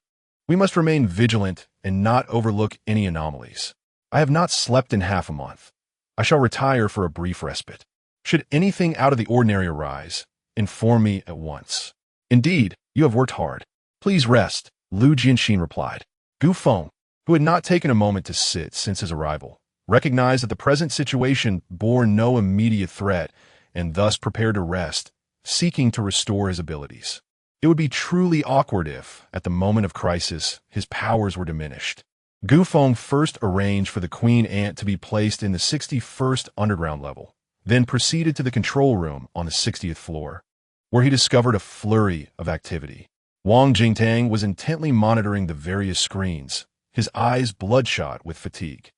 We must remain vigilant and not overlook any anomalies. I have not slept in half a month. I shall retire for a brief respite. Should anything out of the ordinary arise, inform me at once." "Indeed, you have worked hard. Please rest," Lu Jianxin replied. Feng, who had not taken a moment to sit since his arrival, recognized that the present situation bore no immediate threat and thus prepared to rest, seeking to restore his abilities. It would be truly awkward if, at the moment of crisis, his powers were diminished. Feng first arranged for the Queen Ant to be placed in the 61st underground level, then proceeded to the control room on the 60th floor, where he discovered a flurry of activity. Wang Jingtang was intently monitoring the various screens, his eyes bloodshot with fatigue.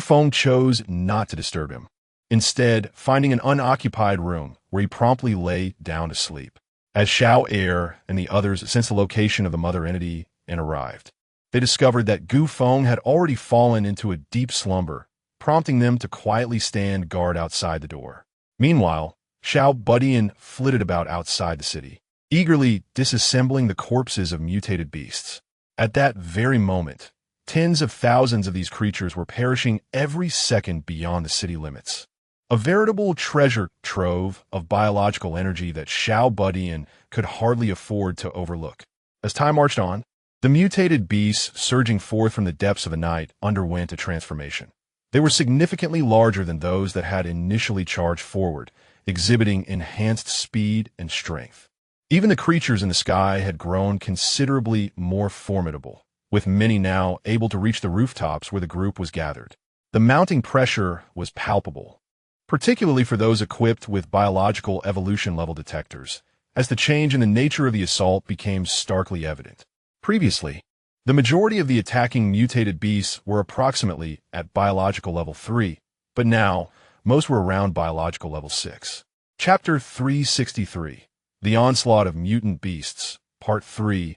Feng chose not to disturb him, instead finding an unoccupied room where he promptly lay down to sleep. As Xiao Air and the others sensed the location of the mother entity and arrived, they discovered that Feng had already fallen into a deep slumber, prompting them to quietly stand guard outside the door. Meanwhile, Xiao Budian flitted about outside the city, eagerly disassembling the corpses of mutated beasts. At that very moment, tens of thousands of these creatures were perishing every second beyond the city limits. A veritable treasure trove of biological energy that Xiao Budian could hardly afford to overlook. As time marched on, the mutated beasts surging forth from the depths of the night underwent a transformation. They were significantly larger than those that had initially charged forward, exhibiting enhanced speed and strength. Even the creatures in the sky had grown considerably more formidable, with many now able to reach the rooftops where the group was gathered. The mounting pressure was palpable, particularly for those equipped with biological evolution-level detectors, as the change in the nature of the assault became starkly evident. Previously, the majority of the attacking mutated beasts were approximately at biological level 3, but now, most were around biological level 6. Chapter 363, The Onslaught of Mutant Beasts, Part 3.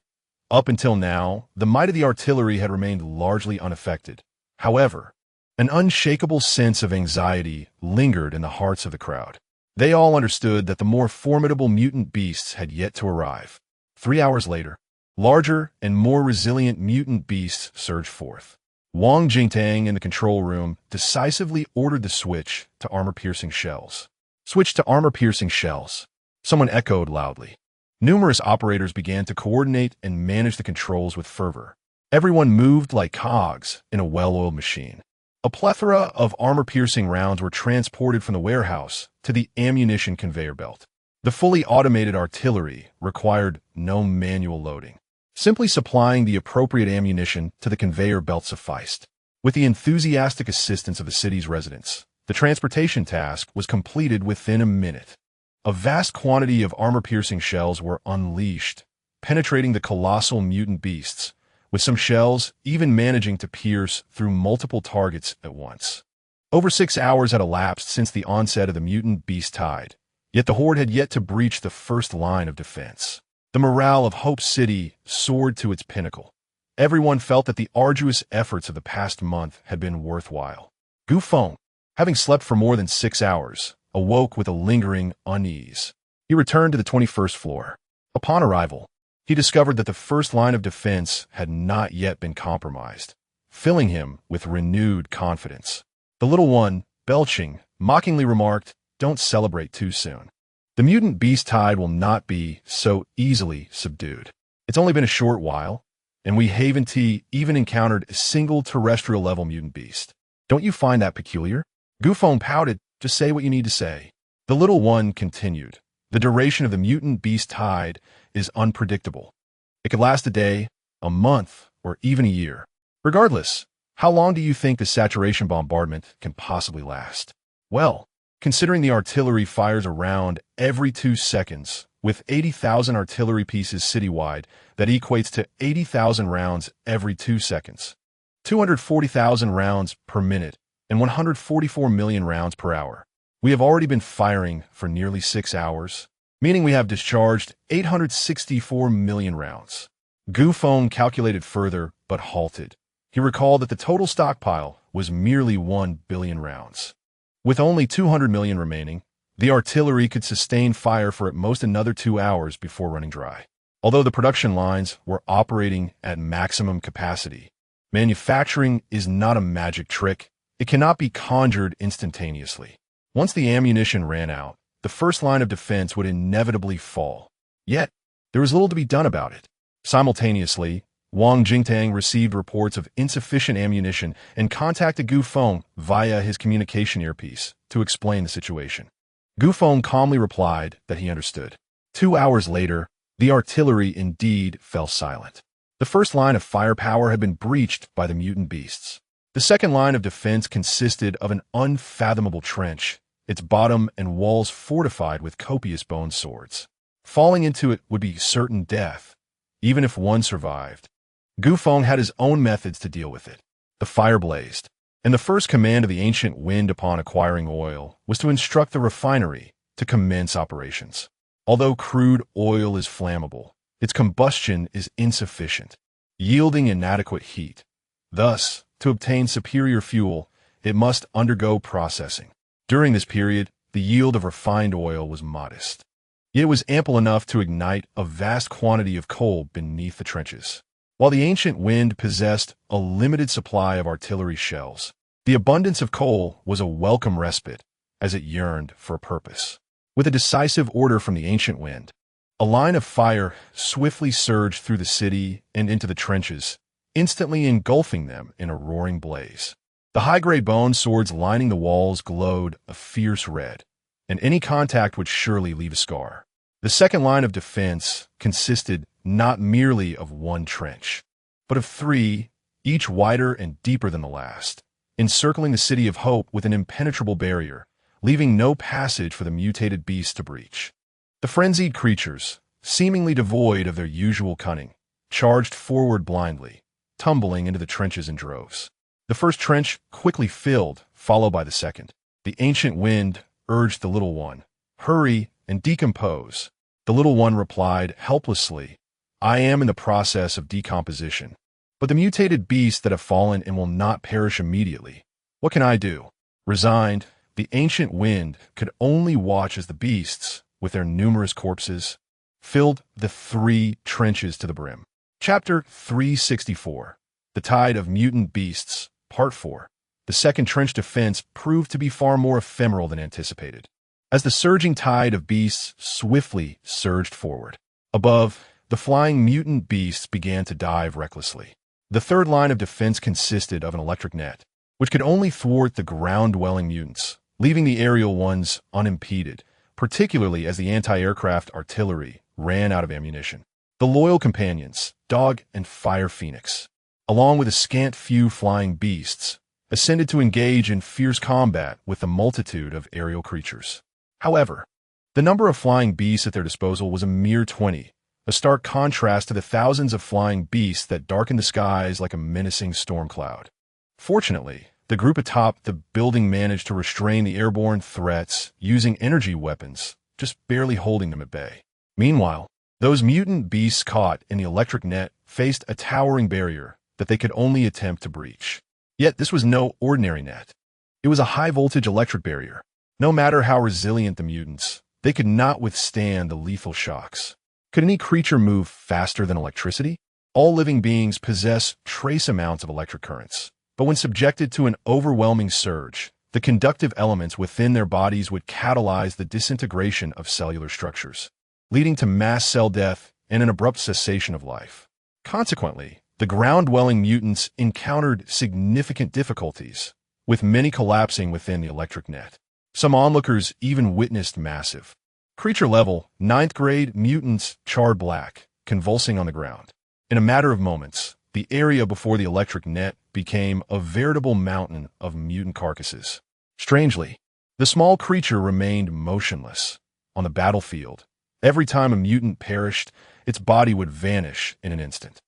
Up until now, the might of the artillery had remained largely unaffected. However, an unshakable sense of anxiety lingered in the hearts of the crowd. They all understood that the more formidable mutant beasts had yet to arrive. 3 hours later, Larger and more resilient mutant beasts surged forth. Wang Jingtang in the control room decisively ordered the switch to armor-piercing shells. Switch to armor-piercing shells. Someone echoed loudly. Numerous operators began to coordinate and manage the controls with fervor. Everyone moved like cogs in a well-oiled machine. A plethora of armor-piercing rounds were transported from the warehouse to the ammunition conveyor belt. The fully automated artillery required no manual loading. Simply supplying the appropriate ammunition to the conveyor belt sufficed. With the enthusiastic assistance of the city's residents, the transportation task was completed within a minute. A vast quantity of armor-piercing shells were unleashed, penetrating the colossal mutant beasts, with some shells even managing to pierce through multiple targets at once. Over 6 hours had elapsed since the onset of the mutant beast tide, yet the horde had yet to breach the first line of defense. The morale of Hope City soared to its pinnacle. Everyone felt that the arduous efforts of the past month had been worthwhile. Gu Feng, having slept for more than 6 hours, awoke with a lingering unease. He returned to the 21st floor. Upon arrival, he discovered that the first line of defense had not yet been compromised, filling him with renewed confidence. The little one, belching, mockingly remarked, "Don't celebrate too soon. The mutant beast tide will not be so easily subdued. It's only been a short while, and we haven't even encountered a single terrestrial-level mutant beast. Don't you find that peculiar?" Gu Feng pouted. "Just say what you need to say." The little one continued. "The duration of the mutant beast tide is unpredictable. It could last a day, a month, or even a year. Regardless, how long do you think the saturation bombardment can possibly last? Well, considering the artillery fires around every 2 seconds, with 80,000 artillery pieces citywide, that equates to 80,000 rounds every 2 seconds, 240,000 rounds per minute, and 144 million rounds per hour. We have already been firing for nearly 6 hours, meaning we have discharged 864 million rounds." Gu Feng calculated further, but halted. He recalled that the total stockpile was merely 1 billion rounds. With only 200 million remaining, the artillery could sustain fire for at most another 2 hours before running dry. Although the production lines were operating at maximum capacity, manufacturing is not a magic trick. It cannot be conjured instantaneously. Once the ammunition ran out, the first line of defense would inevitably fall. Yet, there was little to be done about it. Simultaneously, Wang Jingtang received reports of insufficient ammunition and contacted Gu Feng via his communication earpiece to explain the situation. Gu Feng calmly replied that he understood. 2 hours later, the artillery indeed fell silent. The first line of firepower had been breached by the mutant beasts. The second line of defense consisted of an unfathomable trench, its bottom and walls fortified with copious bone swords. Falling into it would be certain death, even if one survived. Gu Feng had his own methods to deal with it. The fire blazed, and the first command of the ancient wind upon acquiring oil was to instruct the refinery to commence operations. Although crude oil is flammable, its combustion is insufficient, yielding inadequate heat. Thus, to obtain superior fuel, it must undergo processing. During this period, the yield of refined oil was modest. Yet it was ample enough to ignite a vast quantity of coal beneath the trenches. While the ancient wind possessed a limited supply of artillery shells, the abundance of coal was a welcome respite, as it yearned for a purpose. With a decisive order from the ancient wind, a line of fire swiftly surged through the city and into the trenches, instantly engulfing them in a roaring blaze. The high-grade bone swords lining the walls glowed a fierce red, and any contact would surely leave a scar. The second line of defense consisted not merely of one trench, but of 3, each wider and deeper than the last, encircling the City of Hope with an impenetrable barrier, leaving no passage for the mutated beasts to breach. The frenzied creatures, seemingly devoid of their usual cunning, charged forward blindly, tumbling into the trenches in droves. The first trench quickly filled, followed by the second. The ancient wind urged the little one, "Hurry and decompose." The little one replied helplessly, "I am in the process of decomposition. But the mutated beasts that have fallen and will not perish immediately. What can I do?" Resigned, the ancient wind could only watch as the beasts, with their numerous corpses, filled the 3 trenches to the brim. Chapter 364. The Tide of Mutant Beasts, Part 4. The second trench defense proved to be far more ephemeral than anticipated, as the surging tide of beasts swiftly surged forward. Above, the flying mutant beasts began to dive recklessly. The third line of defense consisted of an electric net, which could only thwart the ground-dwelling mutants, leaving the aerial ones unimpeded, particularly as the anti-aircraft artillery ran out of ammunition. The loyal companions, Dog and Fire Phoenix, along with a scant few flying beasts, ascended to engage in fierce combat with the multitude of aerial creatures. However, the number of flying beasts at their disposal was a mere 20, a stark contrast to the thousands of flying beasts that darkened the skies like a menacing storm cloud. Fortunately, the group atop the building managed to restrain the airborne threats using energy weapons, just barely holding them at bay. Meanwhile, those mutant beasts caught in the electric net faced a towering barrier that they could only attempt to breach. Yet this was no ordinary net. It was a high-voltage electric barrier. No matter how resilient the mutants, they could not withstand the lethal shocks. Could any creature move faster than electricity? All living beings possess trace amounts of electric currents, but when subjected to an overwhelming surge, the conductive elements within their bodies would catalyze the disintegration of cellular structures, leading to mass cell death and an abrupt cessation of life. Consequently, the ground-dwelling mutants encountered significant difficulties, with many collapsing within the electric net. Some onlookers even witnessed massive, creature-level, 9th-grade mutants charred black, convulsing on the ground. In a matter of moments, the area before the electric net became a veritable mountain of mutant carcasses. Strangely, the small creature remained motionless. On the battlefield, every time a mutant perished, its body would vanish in an instant.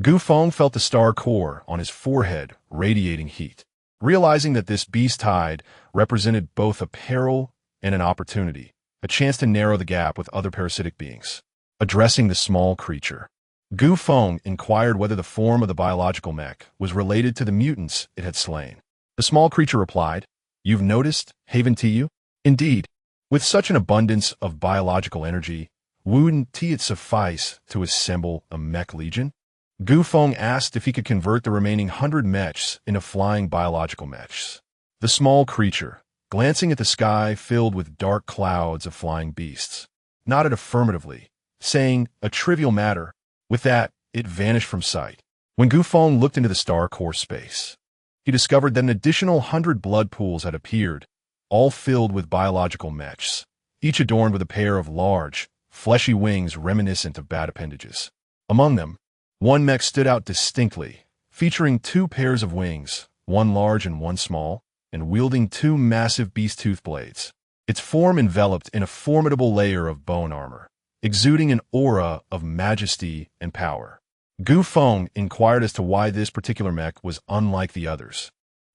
Feng felt the star core on his forehead radiating heat. Realizing that this beast tide represented both a peril and an opportunity, a chance to narrow the gap with other parasitic beings. Addressing the small creature, Feng inquired whether the form of the biological mech was related to the mutants it had slain. The small creature replied, "You've noticed, haven't you? Indeed, with such an abundance of biological energy, wouldn't it suffice to assemble a mech legion?" Feng asked if he could convert the remaining 100 mechs into flying biological mechs. The small creature, glancing at the sky filled with dark clouds of flying beasts, nodded affirmatively, saying, "A trivial matter." With that, it vanished from sight. When Feng looked into the star core space, he discovered that an additional 100 blood pools had appeared, all filled with biological mechs, each adorned with a pair of large, fleshy wings reminiscent of bat appendages. Among them, one mech stood out distinctly, featuring 2 pairs of wings, one large and one small, and wielding 2 massive beast-tooth blades. Its form enveloped in a formidable layer of bone armor, exuding an aura of majesty and power. Feng inquired as to why this particular mech was unlike the others.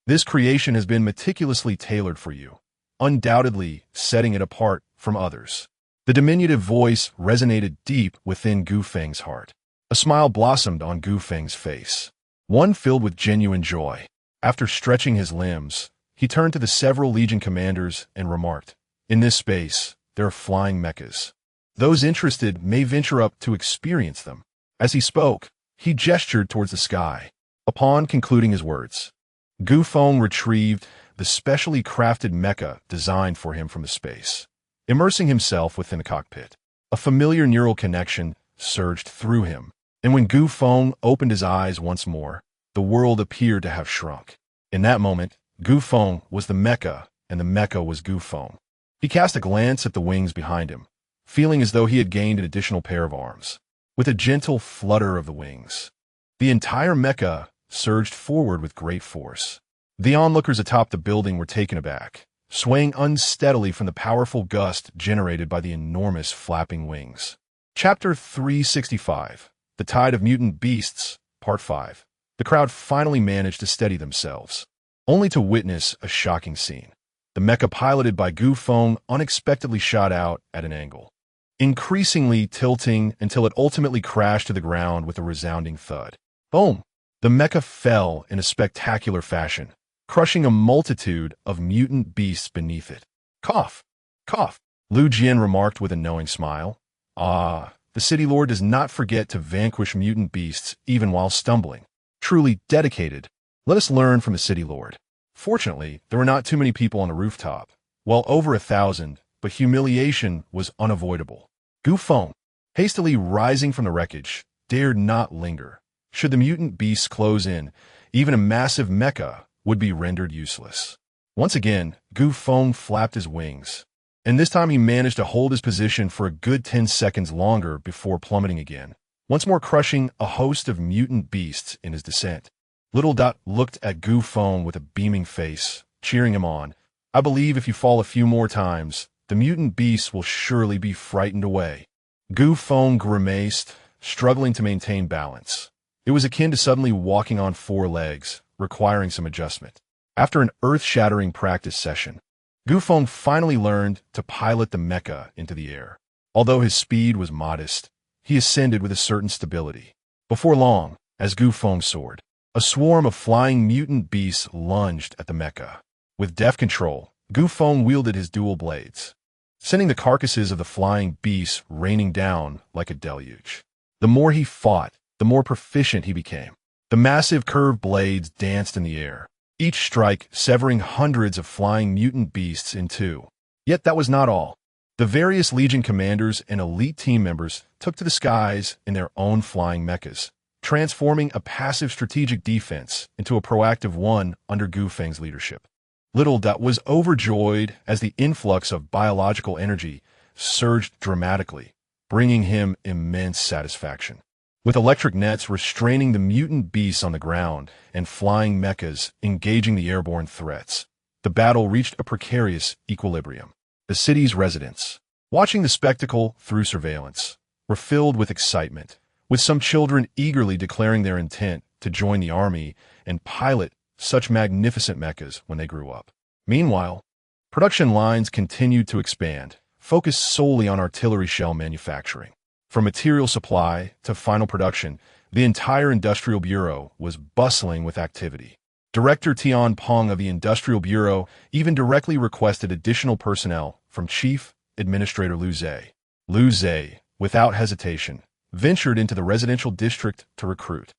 "This creation has been meticulously tailored for you, undoubtedly setting it apart from others." The diminutive voice resonated deep within Feng's heart. A smile blossomed on Feng's face, one filled with genuine joy. After stretching his limbs, he turned to the several Legion commanders and remarked, "In this space, there are flying mechas. Those interested may venture up to experience them." As he spoke, he gestured towards the sky. Upon concluding his words, Feng retrieved the specially crafted mecha designed for him from the space. Immersing himself within the cockpit, a familiar neural connection surged through him, and when Feng opened his eyes once more, the world appeared to have shrunk. In that moment, Feng was the mecha, and the mecha was Feng. He cast a glance at the wings behind him, feeling as though he had gained an additional pair of arms. With a gentle flutter of the wings, the entire mecha surged forward with great force. The onlookers atop the building were taken aback, swaying unsteadily from the powerful gust generated by the enormous flapping wings. Chapter 365. The Tide of Mutant Beasts, Part 5. The crowd finally managed to steady themselves, only to witness a shocking scene. The mecha piloted by Feng unexpectedly shot out at an angle, increasingly tilting until it ultimately crashed to the ground with a resounding thud. Boom! The mecha fell in a spectacular fashion, crushing a multitude of mutant beasts beneath it. "Cough! Cough!" Lu Jian remarked with a knowing smile. "Ah, the City Lord does not forget to vanquish mutant beasts even while stumbling. Truly dedicated. Let us learn from the City Lord. Fortunately, there were not too many people on the rooftop. Well over 1,000, but humiliation was unavoidable. Gu Feng, hastily rising from the wreckage, dared not linger. Should the mutant beasts close in, even a massive mecha would be rendered useless. Once again, Gu Feng flapped his wings, and this time he managed to hold his position for a good 10 seconds longer before plummeting again, once more crushing a host of mutant beasts in his descent. Little Dot looked at Gu Feng with a beaming face, cheering him on. I believe if you fall a few more times, the mutant beasts will surely be frightened away. Gu Feng grimaced, struggling to maintain balance. It was akin to suddenly walking on 4 legs, requiring some adjustment. After an earth-shattering practice session, Gu Feng finally learned to pilot the mecha into the air. Although his speed was modest, he ascended with a certain stability. Before long, as Gu Feng soared, a swarm of flying mutant beasts lunged at the mecha. With deft control, Gu Feng wielded his dual blades, sending the carcasses of the flying beasts raining down like a deluge. The more he fought, the more proficient he became. The massive curved blades danced in the air, each strike severing hundreds of flying mutant beasts in two. Yet that was not all. The various Legion commanders and elite team members took to the skies in their own flying mechas, transforming a passive strategic defense into a proactive one under Gu Feng's leadership. Little Dot was overjoyed as the influx of biological energy surged dramatically, bringing him immense satisfaction. With electric nets restraining the mutant beasts on the ground and flying mechas engaging the airborne threats, the battle reached a precarious equilibrium. The city's residents, watching the spectacle through surveillance, were filled with excitement, with some children eagerly declaring their intent to join the army and pilot such magnificent mechas when they grew up. Meanwhile, production lines continued to expand, focused solely on artillery shell manufacturing. From material supply to final production, the entire Industrial Bureau was bustling with activity. Director Tian Peng of the Industrial Bureau even directly requested additional personnel from Chief Administrator Liu Zhe. Liu Zhe, without hesitation, ventured into the residential district to recruit.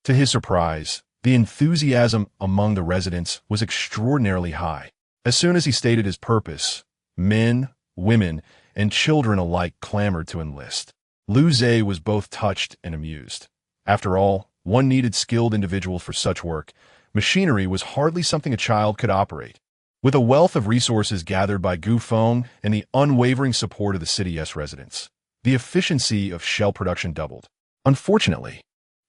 To his surprise, the enthusiasm among the residents was extraordinarily high. As soon as he stated his purpose, men, women, and children alike clamored to enlist. Liu Zhe was both touched and amused. After all, one needed skilled individuals for such work. Machinery was hardly something a child could operate. With a wealth of resources gathered by Gu Feng and the unwavering support of the city's residents, the efficiency of shell production doubled. Unfortunately,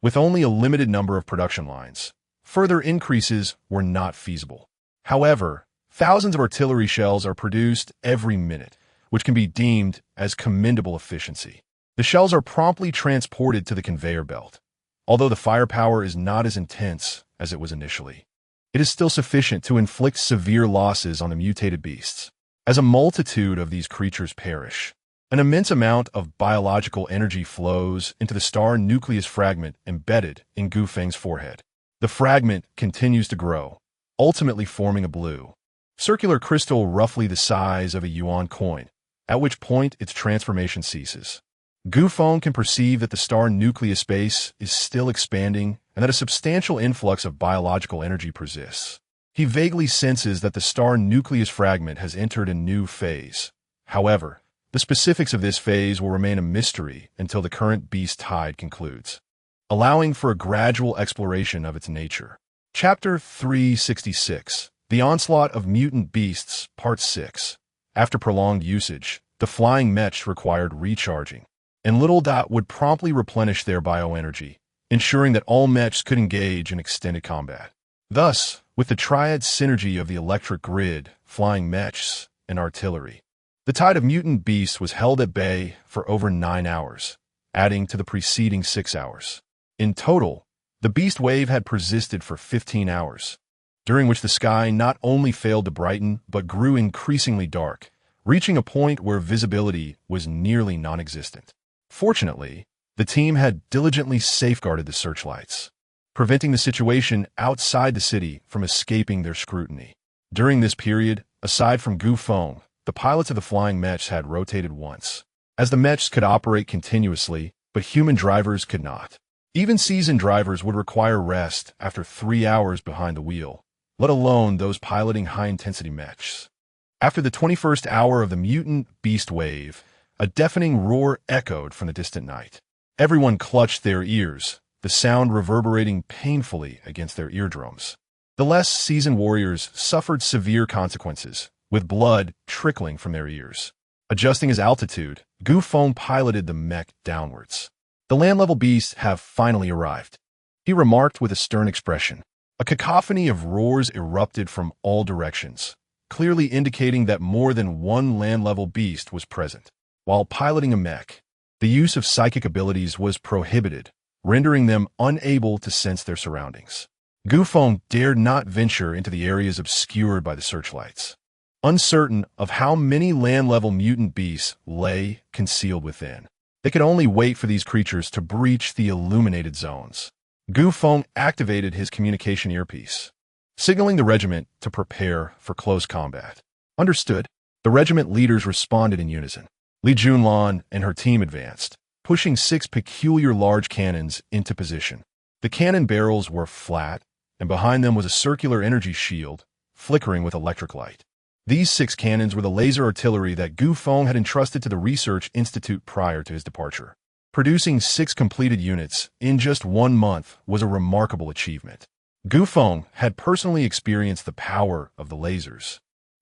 with only a limited number of production lines, further increases were not feasible. However, thousands of artillery shells are produced every minute, which can be deemed as commendable efficiency. The shells are promptly transported to the conveyor belt. Although the firepower is not as intense as it was initially, it is still sufficient to inflict severe losses on the mutated beasts. As a multitude of these creatures perish, an immense amount of biological energy flows into the star nucleus fragment embedded in Gu Feng's forehead. The fragment continues to grow, ultimately forming a blue, circular crystal roughly the size of a yuan coin, at which point its transformation ceases. Gu Feng can perceive that the star nucleus space is still expanding and that a substantial influx of biological energy persists. He vaguely senses that the star nucleus fragment has entered a new phase. However, the specifics of this phase will remain a mystery until the current beast tide concludes, allowing for a gradual exploration of its nature. Chapter 366, The Onslaught of Mutant Beasts, Part 6. After prolonged usage, the flying mechs required recharging, and Little Dot would promptly replenish their bioenergy, ensuring that all mechs could engage in extended combat. Thus, with the triad synergy of the electric grid, flying mechs, and artillery, the tide of mutant beasts was held at bay for over 9 hours, adding to the preceding 6 hours. In total, the beast wave had persisted for 15 hours, during which the sky not only failed to brighten but grew increasingly dark, reaching a point where visibility was nearly non-existent. Fortunately, the team had diligently safeguarded the searchlights, preventing the situation outside the city from escaping their scrutiny. During this period, aside from Gu Feng, the pilots of the flying mechs had rotated once, as the mechs could operate continuously, but human drivers could not. Even seasoned drivers would require rest after 3 hours behind the wheel, let alone those piloting high-intensity mechs. After the 21st hour of the mutant beast wave, a deafening roar echoed from the distant night. Everyone clutched their ears, the sound reverberating painfully against their eardrums. The less seasoned warriors suffered severe consequences, with blood trickling from their ears. Adjusting his altitude, Feng piloted the mech downwards. The land-level beasts have finally arrived, he remarked with a stern expression. A cacophony of roars erupted from all directions, clearly indicating that more than one land-level beast was present. While piloting a mech, the use of psychic abilities was prohibited, rendering them unable to sense their surroundings. Feng dared not venture into the areas obscured by the searchlights, uncertain of how many land-level mutant beasts lay concealed within. They could only wait for these creatures to breach the illuminated zones. Feng activated his communication earpiece, signaling the regiment to prepare for close combat. Understood. The regiment leaders responded in unison. Li Junlan and her team advanced, pushing 6 peculiar large cannons into position. The cannon barrels were flat, and behind them was a circular energy shield, flickering with electric light. These 6 cannons were the laser artillery that Feng had entrusted to the Research Institute prior to his departure. Producing 6 completed units in just 1 month was a remarkable achievement. Feng had personally experienced the power of the lasers,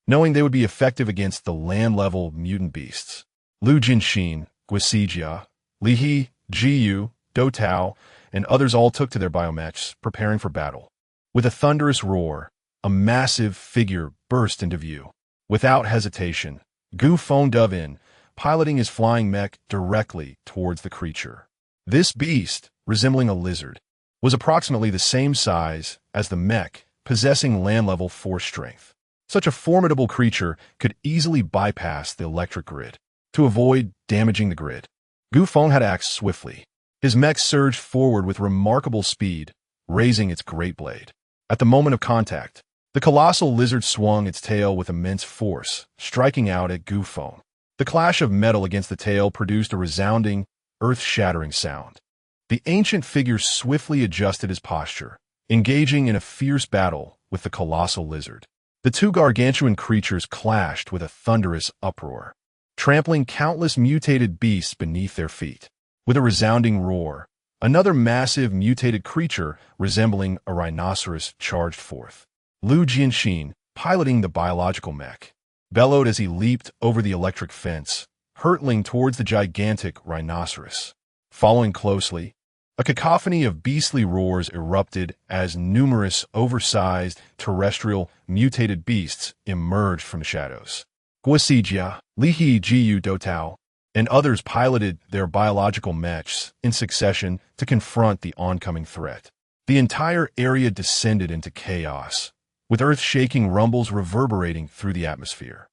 knowing they would be effective against the land-level mutant beasts. Lu Jinxin, Guisijia, Lihi, Jiyu, Dotao, and others all took to their biomechs, preparing for battle. With a thunderous roar, a massive figure burst into view. Without hesitation, Feng dove in, piloting his flying mech directly towards the creature. This beast, resembling a lizard, was approximately the same size as the mech, possessing land-level force strength. Such a formidable creature could easily bypass the electric grid. To avoid damaging the grid, Feng had to act swiftly. His mech surged forward with remarkable speed, raising its great blade. At the moment of contact, the colossal lizard swung its tail with immense force, striking out at Feng. The clash of metal against the tail produced a resounding, earth-shattering sound. The ancient figure swiftly adjusted his posture, engaging in a fierce battle with the colossal lizard. The 2 gargantuan creatures clashed with a thunderous uproar, trampling countless mutated beasts beneath their feet. With a resounding roar, another massive mutated creature resembling a rhinoceros charged forth. Lu Jinxin, piloting the biological mech, bellowed as he leaped over the electric fence, hurtling towards the gigantic rhinoceros. Following closely, a cacophony of beastly roars erupted as numerous oversized terrestrial mutated beasts emerged from the shadows. Guisijia, Lihi Jiyu Dotao, and others piloted their biological mechs in succession to confront the oncoming threat. The entire area descended into chaos, with earth-shaking rumbles reverberating through the atmosphere.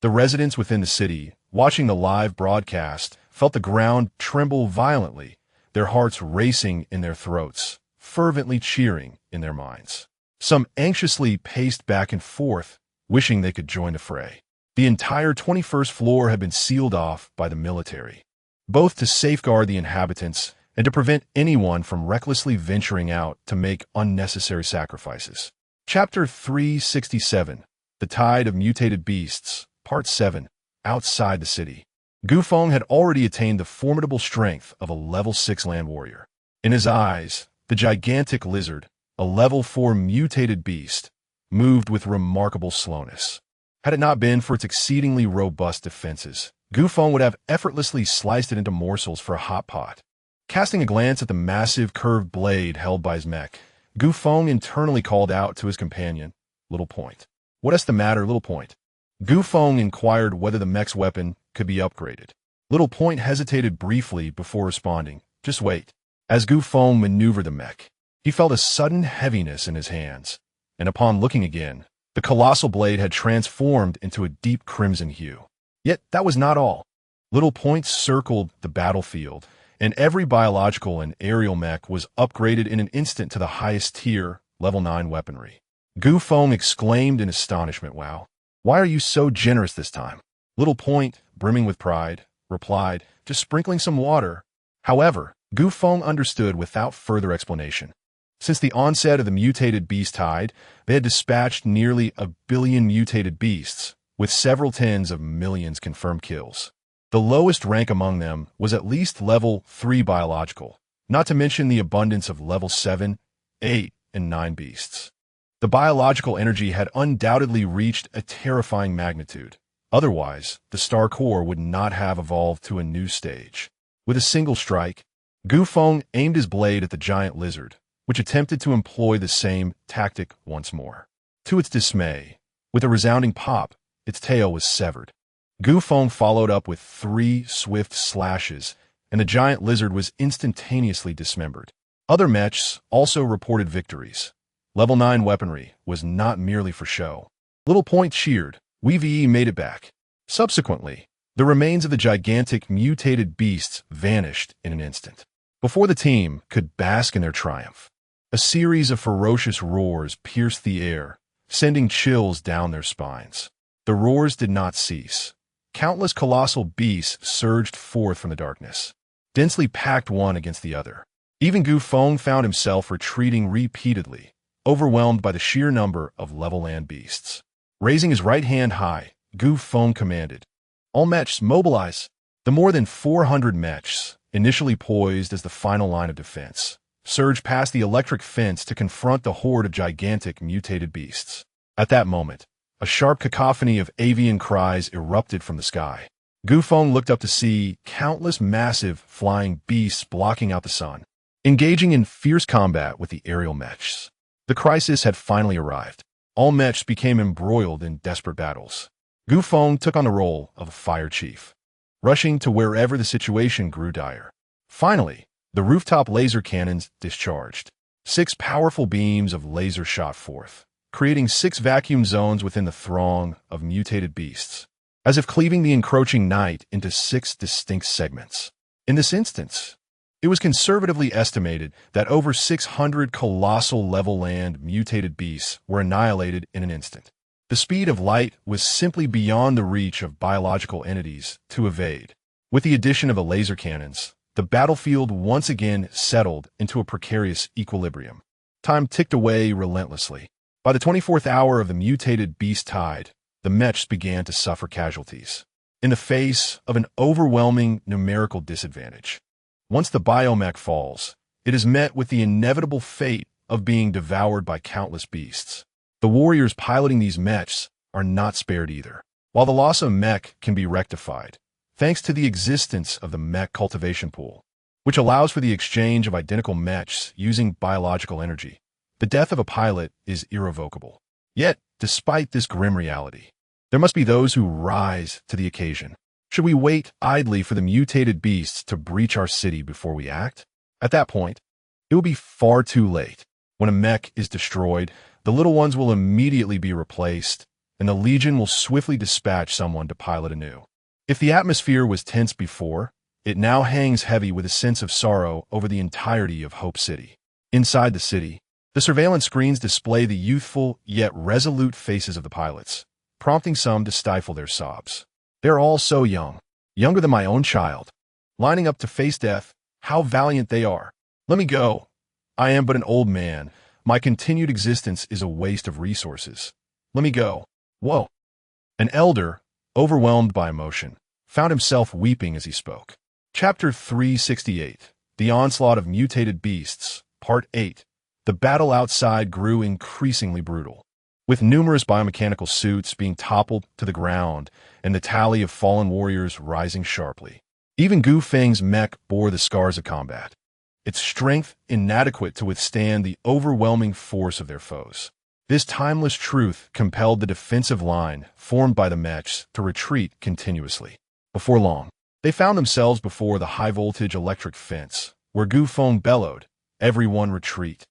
The residents within the city, watching the live broadcast, felt the ground tremble violently, their hearts racing in their throats, fervently cheering in their minds. Some anxiously paced back and forth, wishing they could join the fray. The entire 21st floor had been sealed off by the military, both to safeguard the inhabitants and to prevent anyone from recklessly venturing out to make unnecessary sacrifices. Chapter 367, The Tide of Mutated Beasts, Part 7, Outside the City. Feng had already attained the formidable strength of a level 6 land warrior. In his eyes, the gigantic lizard, a level 4 mutated beast, moved with remarkable slowness. Had it not been for its exceedingly robust defenses, Feng would have effortlessly sliced it into morsels for a hot pot. Casting a glance at the massive curved blade held by his mech, Feng internally called out to his companion, "Little Point." "What's the matter, Little Point?" Feng inquired whether the mech's weapon could be upgraded. Little Point hesitated briefly before responding, "Just wait." As Feng maneuvered the mech, he felt a sudden heaviness in his hands, and upon looking again, the colossal blade had transformed into a deep crimson hue. Yet that was not all. Little Point circled the battlefield, and every biological and aerial mech was upgraded in an instant to the highest tier, level 9 weaponry. Feng exclaimed in astonishment, "Wow, why are you so generous this time?" Little Point, brimming with pride, replied, "Just sprinkling some water." However, Gu Feng understood without further explanation. Since the onset of the mutated beast tide, they had dispatched nearly 1 billion mutated beasts, with several tens of millions confirmed kills. The lowest rank among them was at least level 3 biological, not to mention the abundance of level 7, 8, and 9 beasts. The biological energy had undoubtedly reached a terrifying magnitude. Otherwise, the Star Core would not have evolved to a new stage. With a single strike, Gu Feng aimed his blade at the giant lizard, which attempted to employ the same tactic once more. To its dismay, with a resounding pop, its tail was severed. Gu Feng followed up with 3 swift slashes, and the giant lizard was instantaneously dismembered. Other mechs also reported victories. Level 9 weaponry was not merely for show. Little Point cheered. We made it back. Subsequently, the remains of the gigantic mutated beasts vanished in an instant. Before the team could bask in their triumph, a series of ferocious roars pierced the air, sending chills down their spines. The roars did not cease. Countless colossal beasts surged forth from the darkness, densely packed one against the other. Even Gu Feng found himself retreating repeatedly, overwhelmed by the sheer number of level land beasts. Raising his right hand high, Gu Feng commanded, "All mechs, mobilize!" The more than 400 mechs, initially poised as the final line of defense, surged past the electric fence to confront the horde of gigantic mutated beasts. At that moment, a sharp cacophony of avian cries erupted from the sky. Gu Feng looked up to see countless massive flying beasts blocking out the sun, engaging in fierce combat with the aerial mechs. The crisis had finally arrived. All mechs became embroiled in desperate battles. Gu Feng took on the role of a fire chief, rushing to wherever the situation grew dire. Finally, the rooftop laser cannons discharged. 6 powerful beams of laser shot forth, creating 6 vacuum zones within the throng of mutated beasts, as if cleaving the encroaching night into 6 distinct segments. In this instance, it was conservatively estimated that over 600 colossal level land mutated beasts were annihilated in an instant. The speed of light was simply beyond the reach of biological entities to evade. With the addition of the laser cannons, the battlefield once again settled into a precarious equilibrium. Time ticked away relentlessly. By the 24th hour of the mutated beast tide, the mechs began to suffer casualties, in the face of an overwhelming numerical disadvantage. Once the biomech falls, it is met with the inevitable fate of being devoured by countless beasts. The warriors piloting these mechs are not spared either. While the loss of mech can be rectified, thanks to the existence of the mech cultivation pool, which allows for the exchange of identical mechs using biological energy, the death of a pilot is irrevocable. Yet, despite this grim reality, there must be those who rise to the occasion. Should we wait idly for the mutated beasts to breach our city before we act? At that point, it will be far too late. When a mech is destroyed, the little ones will immediately be replaced, and the Legion will swiftly dispatch someone to pilot anew. If the atmosphere was tense before, it now hangs heavy with a sense of sorrow over the entirety of Hope City. Inside the city, the surveillance screens display the youthful yet resolute faces of the pilots, prompting some to stifle their sobs. They're all so young, younger than my own child, lining up to face death. How valiant they are. Let me go. I am but an old man. My continued existence is a waste of resources. Let me go. Whoa. An elder, overwhelmed by emotion, found himself weeping as he spoke. Chapter 368, The Onslaught of Mutated Beasts, Part 8. The battle outside grew increasingly brutal, with numerous biomechanical suits being toppled to the ground and the tally of fallen warriors rising sharply. Even Gu Feng's mech bore the scars of combat, its strength inadequate to withstand the overwhelming force of their foes. This timeless truth compelled the defensive line formed by the mechs to retreat continuously. Before long, they found themselves before the high-voltage electric fence, where Gu Feng bellowed, "Everyone retreat."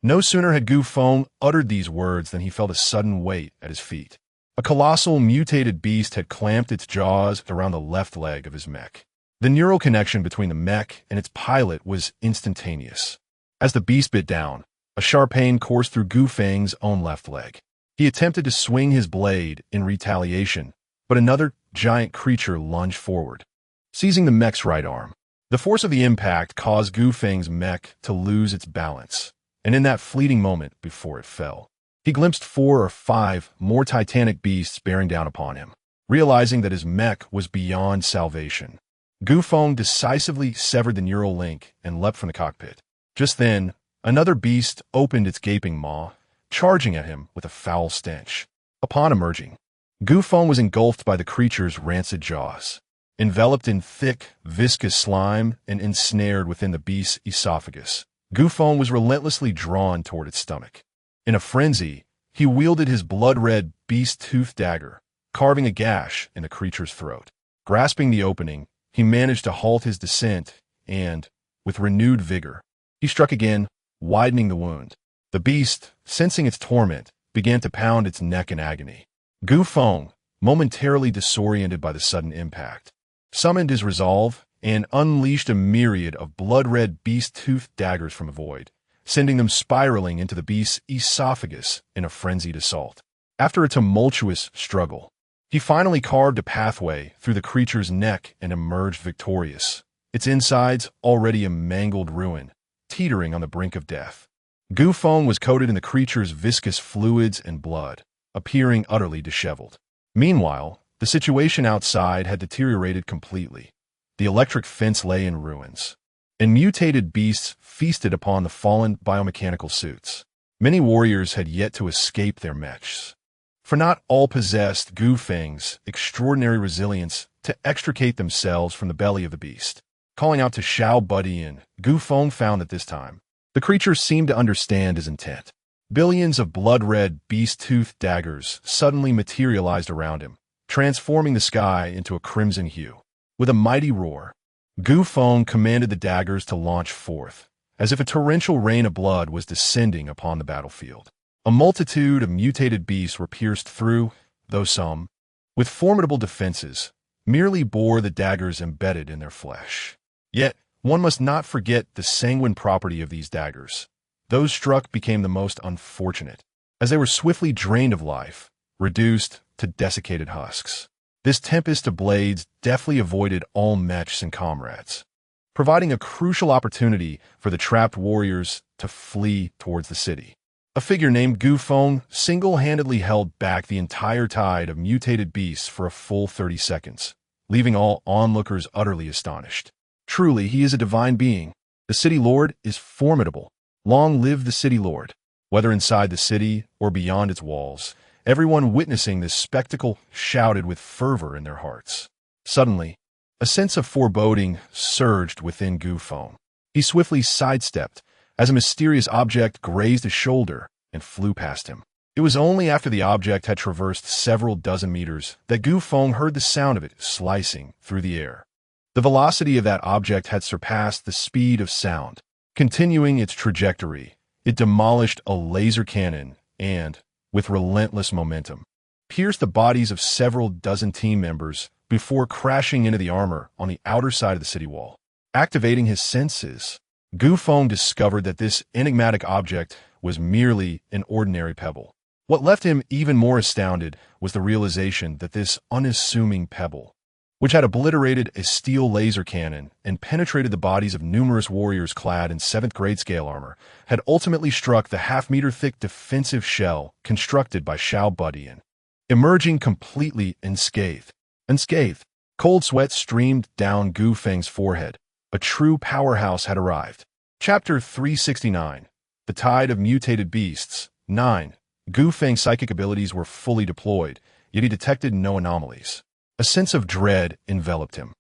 No sooner had Gu Feng uttered these words than he felt a sudden weight at his feet. A colossal mutated beast had clamped its jaws around the left leg of his mech. The neural connection between the mech and its pilot was instantaneous. As the beast bit down, a sharp pain coursed through Gu Feng's own left leg. He attempted to swing his blade in retaliation, but another giant creature lunged forward. seizing the mech's right arm. The force of the impact caused Gu Feng's mech to lose its balance, and in that fleeting moment before it fell, he glimpsed 4 or 5 more titanic beasts bearing down upon him. Realizing that his mech was beyond salvation, Gu Feng decisively severed the neural link and leapt from the cockpit. Just then, another beast opened its gaping maw, charging at him with a foul stench. Upon emerging, Gu Feng was engulfed by the creature's rancid jaws. Enveloped in thick, viscous slime and ensnared within the beast's esophagus, Gu Feng was relentlessly drawn toward its stomach. In a frenzy, he wielded his blood-red beast-toothed dagger, carving a gash in the creature's throat. Grasping the opening, he managed to halt his descent and, with renewed vigor, he struck again, widening the wound. The beast, sensing its torment, began to pound its neck in agony. Gu Feng, momentarily disoriented by the sudden impact, summoned his resolve and unleashed a myriad of blood-red beast-toothed daggers from the void, sending them spiraling into the beast's esophagus in a frenzied assault. After a tumultuous struggle, he finally carved a pathway through the creature's neck and emerged victorious, its insides already a mangled ruin, teetering on the brink of death. Gu Feng was coated in the creature's viscous fluids and blood, appearing utterly disheveled. Meanwhile, the situation outside had deteriorated completely. The electric fence lay in ruins, and mutated beasts feasted upon the fallen biomechanical suits. Many warriors had yet to escape their mechs, for not all possessed Gu Feng's extraordinary resilience to extricate themselves from the belly of the beast. Calling out to Xiao Budian, Gu Feng found that this time, the creature seemed to understand his intent. Billions of blood-red beast-toothed daggers suddenly materialized around him, transforming the sky into a crimson hue. With a mighty roar, Gu Feng commanded the daggers to launch forth, as if a torrential rain of blood was descending upon the battlefield. A multitude of mutated beasts were pierced through, though some, with formidable defenses, merely bore the daggers embedded in their flesh. Yet, one must not forget the sanguine property of these daggers. Those struck became the most unfortunate, as they were swiftly drained of life, reduced to desiccated husks. This tempest of blades deftly avoided all mechs and comrades, providing a crucial opportunity for the trapped warriors to flee towards the city. A figure named Gu Feng single-handedly held back the entire tide of mutated beasts for a full 30 seconds, leaving all onlookers utterly astonished. Truly, he is a divine being. The city lord is formidable. Long live the city lord. Whether inside the city or beyond its walls, everyone witnessing this spectacle shouted with fervor in their hearts. Suddenly, a sense of foreboding surged within Gu Feng. He swiftly sidestepped as a mysterious object grazed his shoulder and flew past him. It was only after the object had traversed several dozen meters that Gu Feng heard the sound of it slicing through the air. The velocity of that object had surpassed the speed of sound. Continuing its trajectory, it demolished a laser cannon and, with relentless momentum, pierced the bodies of several dozen team members before crashing into the armor on the outer side of the city wall. Activating his senses, Gu Feng discovered that this enigmatic object was merely an ordinary pebble. What left him even more astounded was the realization that this unassuming pebble, which had obliterated a steel laser cannon and penetrated the bodies of numerous warriors clad in 7th-grade scale armor, had ultimately struck the half-meter-thick defensive shell constructed by Xiao Budian. Emerging completely unscathed, cold sweat streamed down Gu Feng's forehead. A true powerhouse had arrived. Chapter 369. The Tide of Mutated Beasts. 9. Gu Feng's psychic abilities were fully deployed, yet he detected no anomalies. A sense of dread enveloped him.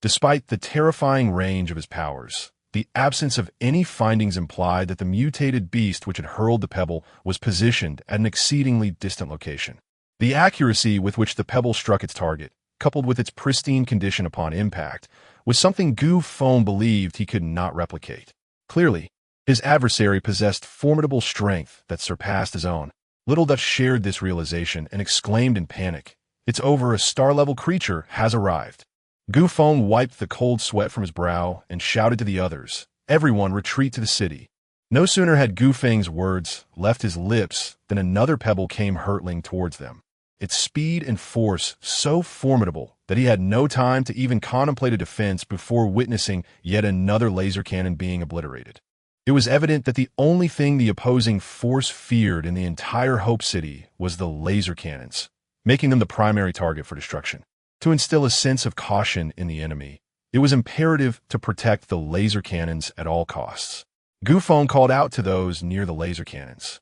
Despite the terrifying range of his powers, the absence of any findings implied that the mutated beast which had hurled the pebble was positioned at an exceedingly distant location. The accuracy with which the pebble struck its target, coupled with its pristine condition upon impact, was something Gu Feng believed he could not replicate. Clearly, his adversary possessed formidable strength that surpassed his own. Little Dutch shared this realization and exclaimed in panic, "It's over, a star-level creature has arrived." Gu Feng wiped the cold sweat from his brow and shouted to the others, "Everyone retreat to the city." No sooner had Gu Feng's words left his lips than another pebble came hurtling towards them. its speed and force so formidable that he had no time to even contemplate a defense before witnessing yet another laser cannon being obliterated. It was evident that the only thing the opposing force feared in the entire Hope City was the laser cannons, making them the primary target for destruction. To instill a sense of caution in the enemy, it was imperative to protect the laser cannons at all costs. Feng called out to those near the laser cannons,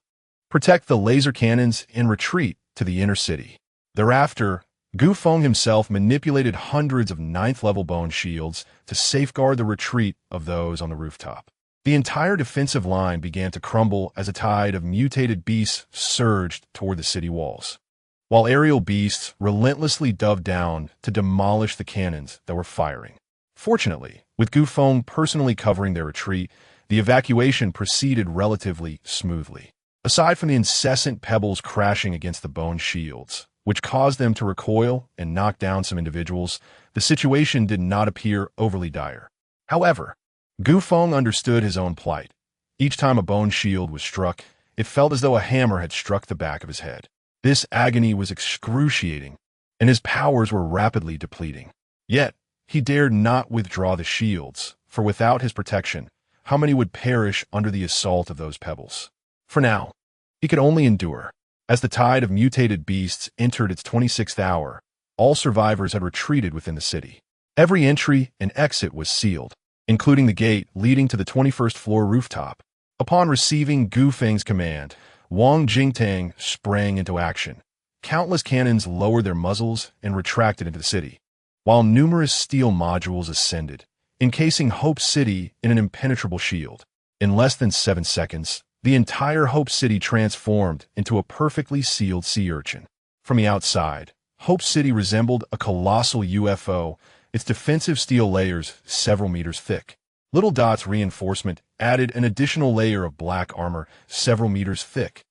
"Protect the laser cannons and retreat to the inner city." Thereafter, Feng himself manipulated hundreds of ninth-level bone shields to safeguard the retreat of those on the rooftop. The entire defensive line began to crumble as a tide of mutated beasts surged toward the city walls, while aerial beasts relentlessly dove down to demolish the cannons that were firing. Fortunately, with Feng personally covering their retreat, the evacuation proceeded relatively smoothly. Aside from the incessant pebbles crashing against the bone shields, which caused them to recoil and knock down some individuals, the situation did not appear overly dire. However, Feng understood his own plight. Each time a bone shield was struck, it felt as though a hammer had struck the back of his head. This agony was excruciating, and his powers were rapidly depleting. Yet, he dared not withdraw the shields, for without his protection, how many would perish under the assault of those pebbles? For now, he could only endure. As the tide of mutated beasts entered its 26th hour, all survivors had retreated within the city. Every entry and exit was sealed, including the gate leading to the 21st floor rooftop. Upon receiving Feng's command, Wang Jingtang sprang into action. Countless cannons lowered their muzzles and retracted into the city, while numerous steel modules ascended, encasing Hope City in an impenetrable shield. In less than 7 seconds, the entire Hope City transformed into a perfectly sealed sea urchin. From the outside, Hope City resembled a colossal UFO, its defensive steel layers several meters thick. Little Dot's reinforcement added an additional layer of black armor several meters thick,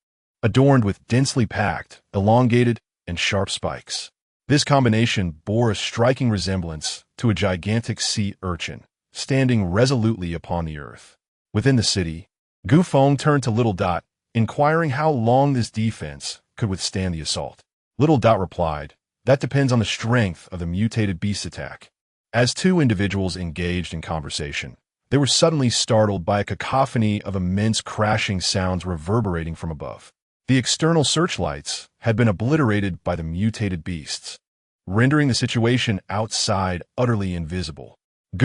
adorned with densely packed, elongated, and sharp spikes. This combination bore a striking resemblance to a gigantic sea urchin, standing resolutely upon the earth. Within the city, Feng turned to Little Dot, inquiring how long this defense could withstand the assault. Little Dot replied, "That depends on the strength of the mutated beast attack." As two individuals engaged in conversation, they were suddenly startled by a cacophony of immense crashing sounds reverberating from above. The external searchlights had been obliterated by the mutated beasts, rendering the situation outside utterly invisible.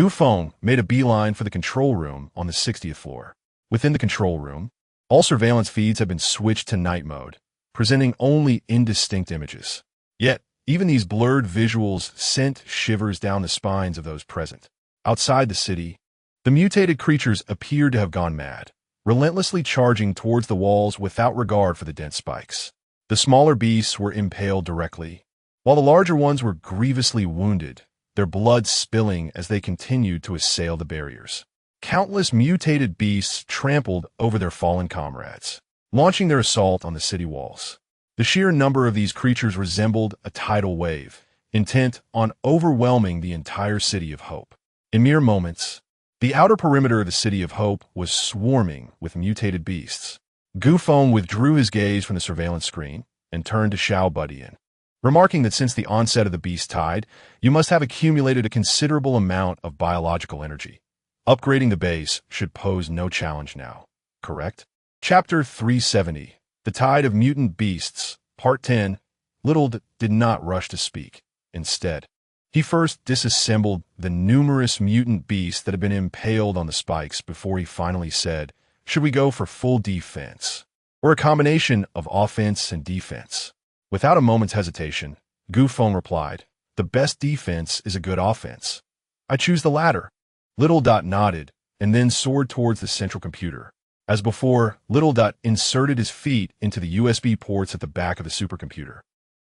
Feng made a beeline for the control room on the 60th floor. Within the control room, all surveillance feeds had been switched to night mode, presenting only indistinct images. Yet, even these blurred visuals sent shivers down the spines of those present. Outside the city, the mutated creatures appeared to have gone mad, relentlessly charging towards the walls without regard for the dense spikes. The smaller beasts were impaled directly, while the larger ones were grievously wounded, their blood spilling as they continued to assail the barriers. Countless mutated beasts trampled over their fallen comrades, launching their assault on the city walls. The sheer number of these creatures resembled a tidal wave, intent on overwhelming the entire City of Hope. In mere moments, the outer perimeter of the City of Hope was swarming with mutated beasts. Feng withdrew his gaze from the surveillance screen and turned to Xiao Budian, remarking that since the onset of the beast tide, you must have accumulated a considerable amount of biological energy. Upgrading the base should pose no challenge now, correct? Chapter 370, The Tide of Mutant Beasts, Part 10. Little did not rush to speak. Instead, he first disassembled the numerous mutant beasts that had been impaled on the spikes before he finally said, "Should we go for full defense, or a combination of offense and defense?" Without a moment's hesitation, Feng replied, "The best defense is a good offense. I choose the latter." Little Dot nodded, and then soared towards the central computer. As before, Little Dot inserted his feet into the USB ports at the back of the supercomputer,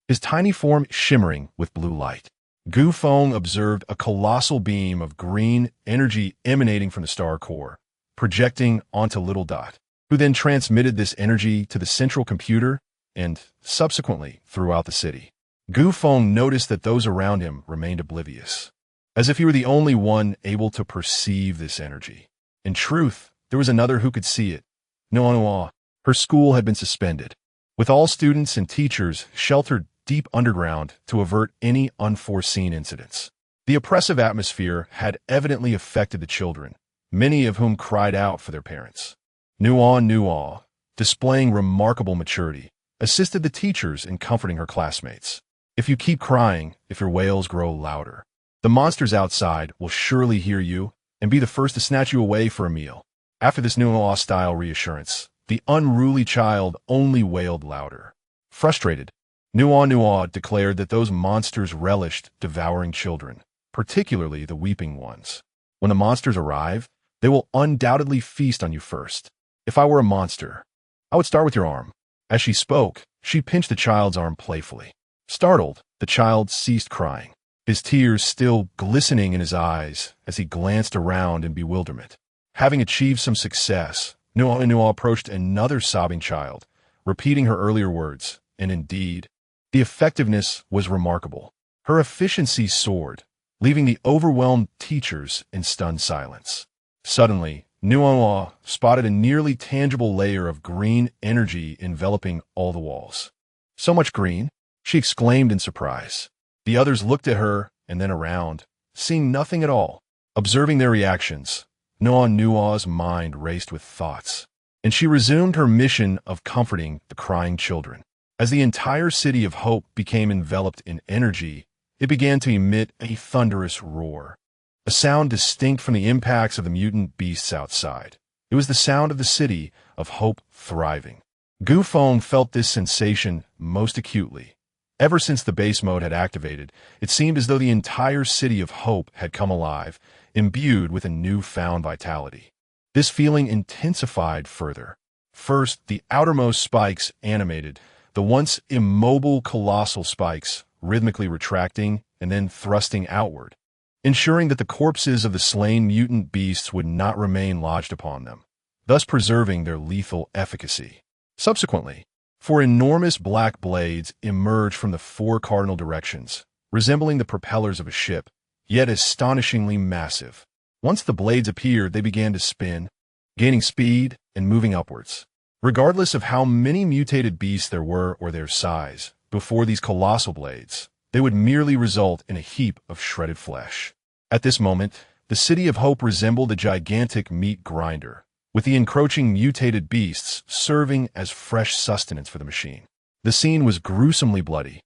his tiny form shimmering with blue light. Feng observed a colossal beam of green energy emanating from the star core, projecting onto Little Dot, who then transmitted this energy to the central computer and, subsequently, throughout the city. Feng noticed that those around him remained oblivious, as if he were the only one able to perceive this energy. In truth, there was another who could see it. Noa. Her school had been suspended, with all students and teachers sheltered deep underground to avert any unforeseen incidents. The oppressive atmosphere had evidently affected the children, many of whom cried out for their parents. Nuan, displaying remarkable maturity, assisted the teachers in comforting her classmates. If you keep crying, if your wails grow louder, the monsters outside will surely hear you and be the first to snatch you away for a meal. After this Nuan-style reassurance, the unruly child only wailed louder. Frustrated, Nuan declared that those monsters relished devouring children, particularly the weeping ones. When the monsters arrive, they will undoubtedly feast on you first. If I were a monster, I would start with your arm. As she spoke, she pinched the child's arm playfully. Startled, the child ceased crying, his tears still glistening in his eyes as he glanced around in bewilderment. Having achieved some success, Nuan approached another sobbing child, repeating her earlier words, and indeed, the effectiveness was remarkable. Her efficiency soared, leaving the overwhelmed teachers in stunned silence. Suddenly, Nuan spotted a nearly tangible layer of green energy enveloping all the walls. So much green, she exclaimed in surprise. The others looked at her and then around, seeing nothing at all. Observing their reactions, Nuan's mind raced with thoughts, and she resumed her mission of comforting the crying children. As the entire city of Hope became enveloped in energy, it began to emit a thunderous roar, a sound distinct from the impacts of the mutant beasts outside. It was the sound of the city of Hope thriving. Feng felt this sensation most acutely. Ever since the base mode had activated, it seemed as though the entire city of Hope had come alive, imbued with a newfound vitality. This feeling intensified further. First, the outermost spikes animated, the once immobile colossal spikes rhythmically retracting and then thrusting outward, ensuring that the corpses of the slain mutant beasts would not remain lodged upon them, thus preserving their lethal efficacy. Subsequently, four enormous black blades emerged from the four cardinal directions, resembling the propellers of a ship, yet astonishingly massive. Once the blades appeared, they began to spin, gaining speed and moving upwards. Regardless of how many mutated beasts there were or their size, before these colossal blades, they would merely result in a heap of shredded flesh. At this moment, the City of Hope resembled a gigantic meat grinder, with the encroaching mutated beasts serving as fresh sustenance for the machine. The scene was gruesomely bloody,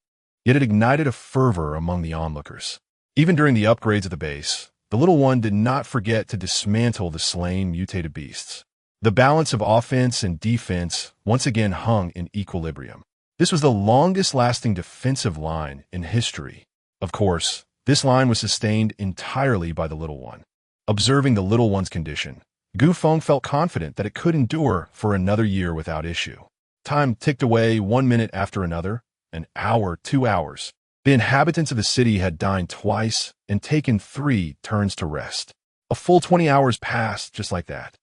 yet it ignited a fervor among the onlookers. Even during the upgrades of the base, the little one did not forget to dismantle the slain mutated beasts. The balance of offense and defense once again hung in equilibrium. This was the longest-lasting defensive line in history. Of course, this line was sustained entirely by the little one. Observing the little one's condition, Feng felt confident that it could endure for another year without issue. Time ticked away 1 minute after another, an hour, 2 hours. The inhabitants of the city had dined twice and taken 3 turns to rest. A full 20 hours passed just like that.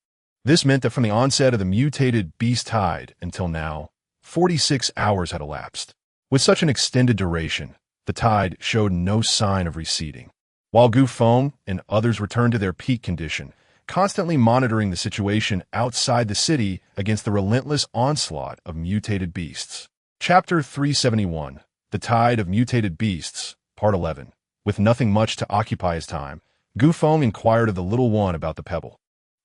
This meant that from the onset of the mutated beast tide until now, 46 hours had elapsed. With such an extended duration, the tide showed no sign of receding. While Feng and others returned to their peak condition, constantly monitoring the situation outside the city against the relentless onslaught of mutated beasts. Chapter 371, The Tide of Mutated Beasts, Part 11. With nothing much to occupy his time, Feng inquired of the little one about the pebble.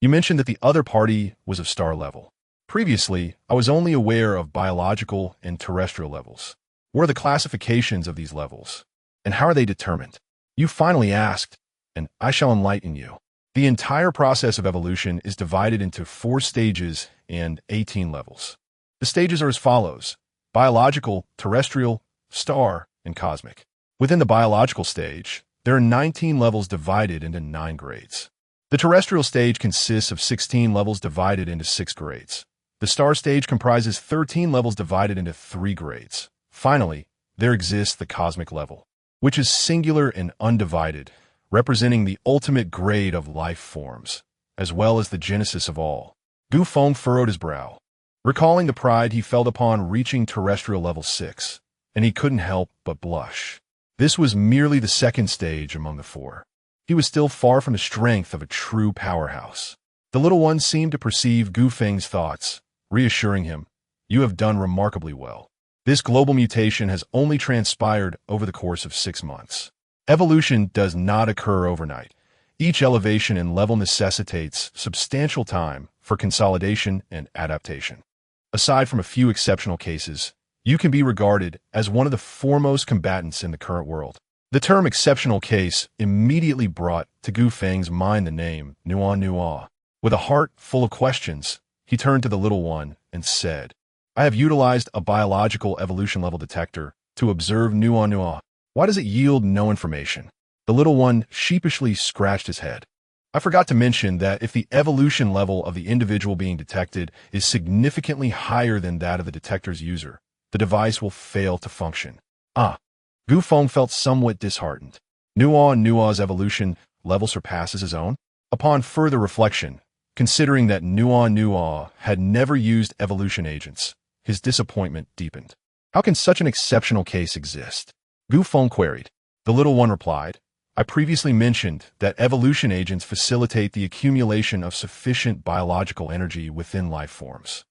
You mentioned that the other party was of star level. Previously, I was only aware of biological and terrestrial levels. What are the classifications of these levels? And how are they determined? You finally asked, and I shall enlighten you. The entire process of evolution is divided into 4 stages and 18 levels. The stages are as follows: biological, terrestrial, star, and cosmic. Within the biological stage, there are 19 levels divided into 9 grades. The terrestrial stage consists of 16 levels divided into 6 grades. The star stage comprises 13 levels divided into 3 grades. Finally, there exists the cosmic level, which is singular and undivided, representing the ultimate grade of life forms, as well as the genesis of all. Feng furrowed his brow, recalling the pride he felt upon reaching terrestrial level 6, and he couldn't help but blush. This was merely the second stage among the 4. He was still far from the strength of a true powerhouse. The little one seemed to perceive Feng's thoughts, reassuring him, "You have done remarkably well. This global mutation has only transpired over the course of 6 months. Evolution does not occur overnight. Each elevation in level necessitates substantial time for consolidation and adaptation. Aside from a few exceptional cases, you can be regarded as one of the foremost combatants in the current world. The term exceptional case immediately brought to Gu Feng's mind the name Nua. With a heart full of questions, he turned to the little one and said, I have utilized a biological evolution level detector to observe Nua. Why does it yield no information? The little one sheepishly scratched his head. I forgot to mention that if the evolution level of the individual being detected is significantly higher than that of the detector's user, the device will fail to function. Gu Feng felt somewhat disheartened. Nua's evolution level surpasses his own? Upon further reflection, considering that Nua had never used evolution agents, his disappointment deepened. How can such an exceptional case exist? Gu Feng queried. The little one replied, I previously mentioned that evolution agents facilitate the accumulation of sufficient biological energy within life forms,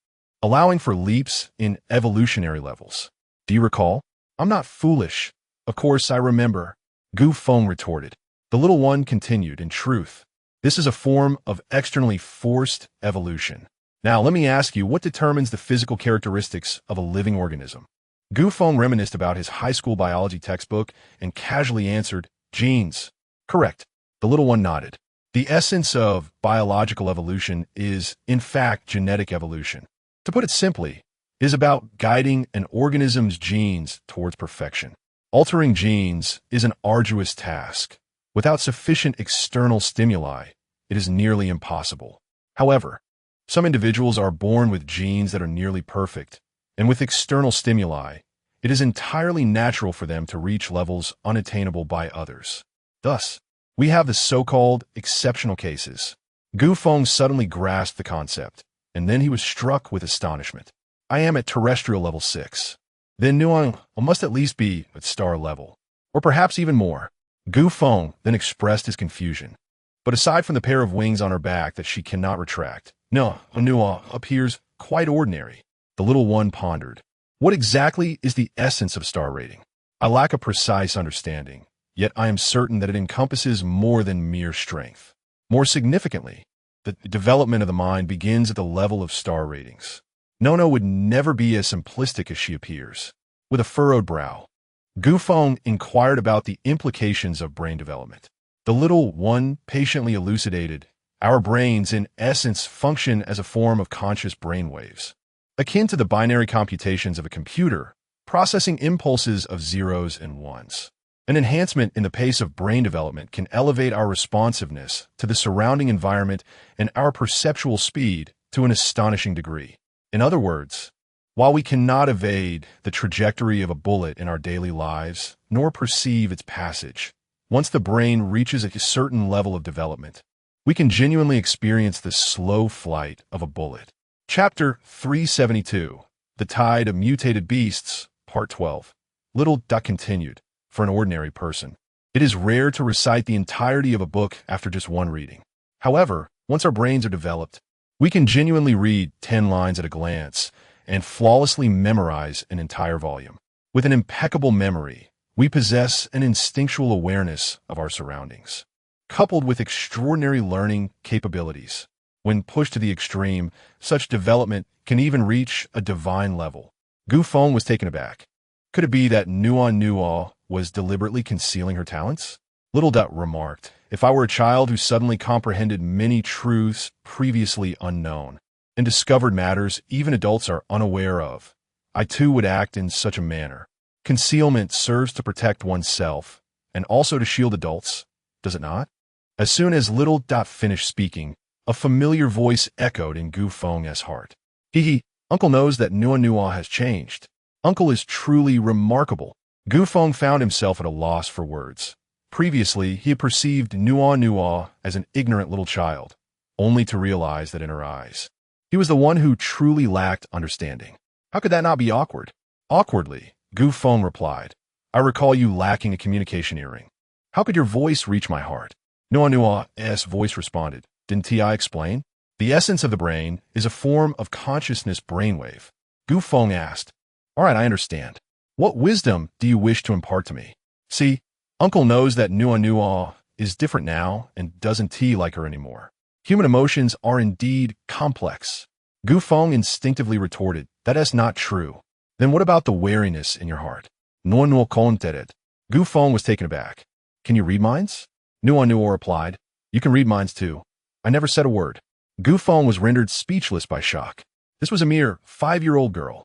allowing for leaps in evolutionary levels. Do you recall? I'm not foolish. Of course I remember, Gu Feng retorted. The little one continued, in truth, this is a form of externally forced evolution. Now let me ask you, what determines the physical characteristics of a living organism? Gu Feng reminisced about his high school biology textbook and casually answered, genes. Correct. The little one nodded. The essence of biological evolution is, in fact, genetic evolution. To put it simply, it is about guiding an organism's genes towards perfection. Altering genes is an arduous task. Without sufficient external stimuli, it is nearly impossible. However, some individuals are born with genes that are nearly perfect, and with external stimuli, it is entirely natural for them to reach levels unattainable by others. Thus, we have the so-called exceptional cases. Gu Feng suddenly grasped the concept, and then he was struck with astonishment. I am at terrestrial level 6. Then Nuang must at least be at star level, or perhaps even more. Gu Feng then expressed his confusion. But aside from the pair of wings on her back that she cannot retract, Nua appears quite ordinary. The little one pondered. What exactly is the essence of star rating? I lack a precise understanding, yet I am certain that it encompasses more than mere strength. More significantly, the development of the mind begins at the level of star ratings. Nono would never be as simplistic as she appears. With a furrowed brow, Gu Feng inquired about the implications of brain development. The little one patiently elucidated, our brains in essence function as a form of conscious brainwaves. Akin to the binary computations of a computer, processing impulses of zeros and ones. An enhancement in the pace of brain development can elevate our responsiveness to the surrounding environment and our perceptual speed to an astonishing degree. In other words, while we cannot evade the trajectory of a bullet in our daily lives, nor perceive its passage, once the brain reaches a certain level of development, we can genuinely experience the slow flight of a bullet. Chapter 372, The Tide of Mutated Beasts, Part 12. Little continued, for an ordinary person. It is rare to recite the entirety of a book after just one reading. However, once our brains are developed, we can genuinely read 10 lines at a glance and flawlessly memorize an entire volume. With an impeccable memory, we possess an instinctual awareness of our surroundings, coupled with extraordinary learning capabilities. When pushed to the extreme, such development can even reach a divine level. Gu Feng was taken aback. Could it be that Nua was deliberately concealing her talents? Little remarked, if I were a child who suddenly comprehended many truths previously unknown, and discovered matters even adults are unaware of, I too would act in such a manner. Concealment serves to protect oneself, and also to shield adults, does it not? As soon as Little finished speaking, a familiar voice echoed in Gu Feng's heart. Uncle knows that Nua has changed. Uncle is truly remarkable. Gu Feng found himself at a loss for words. Previously, he had perceived Nua as an ignorant little child, only to realize that in her eyes, he was the one who truly lacked understanding. How could that not be awkward? Awkwardly, Gu Feng replied, I recall you lacking a communication earring. How could your voice reach my heart? Nua's voice responded, didn't I explain? The essence of the brain is a form of consciousness brainwave. Gu Feng asked, All right, I understand. What wisdom do you wish to impart to me? See, Uncle knows that Nua is different now and doesn't tea like her anymore. Human emotions are indeed complex. Gu Feng instinctively retorted, that is not true. Then what about the wariness in your heart? Nua contended. Gu Feng was taken aback. Can you read minds? Nua replied, you can read minds too. I never said a word. Gu Feng was rendered speechless by shock. This was a mere 5-year-old girl.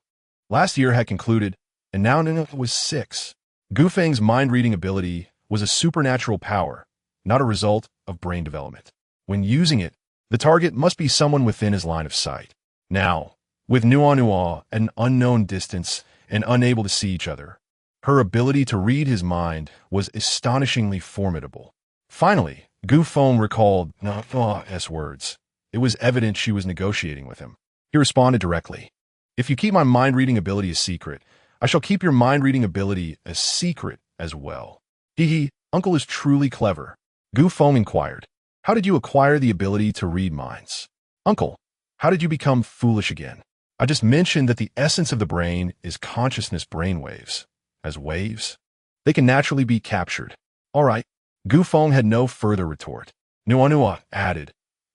Last year had concluded, and now Nua was 6. Gu Feng's mind-reading ability was a supernatural power, not a result of brain development. When using it, the target must be someone within his line of sight. Now, with Nua at an unknown distance and unable to see each other, her ability to read his mind was astonishingly formidable. Finally, Gu Feng recalled Nua's words. It was evident she was negotiating with him. He responded directly, if you keep my mind-reading ability a secret, I shall keep your mind-reading ability a secret as well. Uncle is truly clever. Gu Feng inquired, how did you acquire the ability to read minds? Uncle, how did you become foolish again? I just mentioned that the essence of the brain is consciousness brainwaves. As waves, they can naturally be captured. All right. Gu Feng had no further retort. Nua added,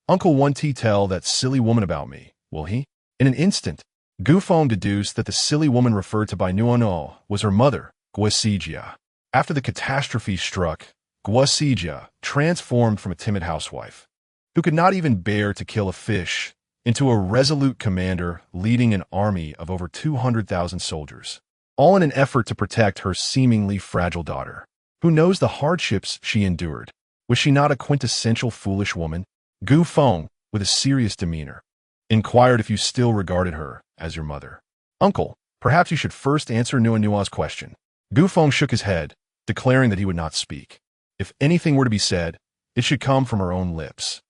Uncle won't tell that silly woman about me, will he? In an instant, Gu Feng deduced that the silly woman referred to by Nua was her mother, Guasijia. After the catastrophe struck, Guasijia transformed from a timid housewife, who could not even bear to kill a fish, into a resolute commander leading an army of over 200,000 soldiers, all in an effort to protect her seemingly fragile daughter. Who knows the hardships she endured? Was she not a quintessential foolish woman? Gu Feng, with a serious demeanor, inquired if you still regarded her as your mother. Uncle, perhaps you should first answer Nua's question. Gu Feng shook his head, declaring that he would not speak. If anything were to be said, it should come from her own lips.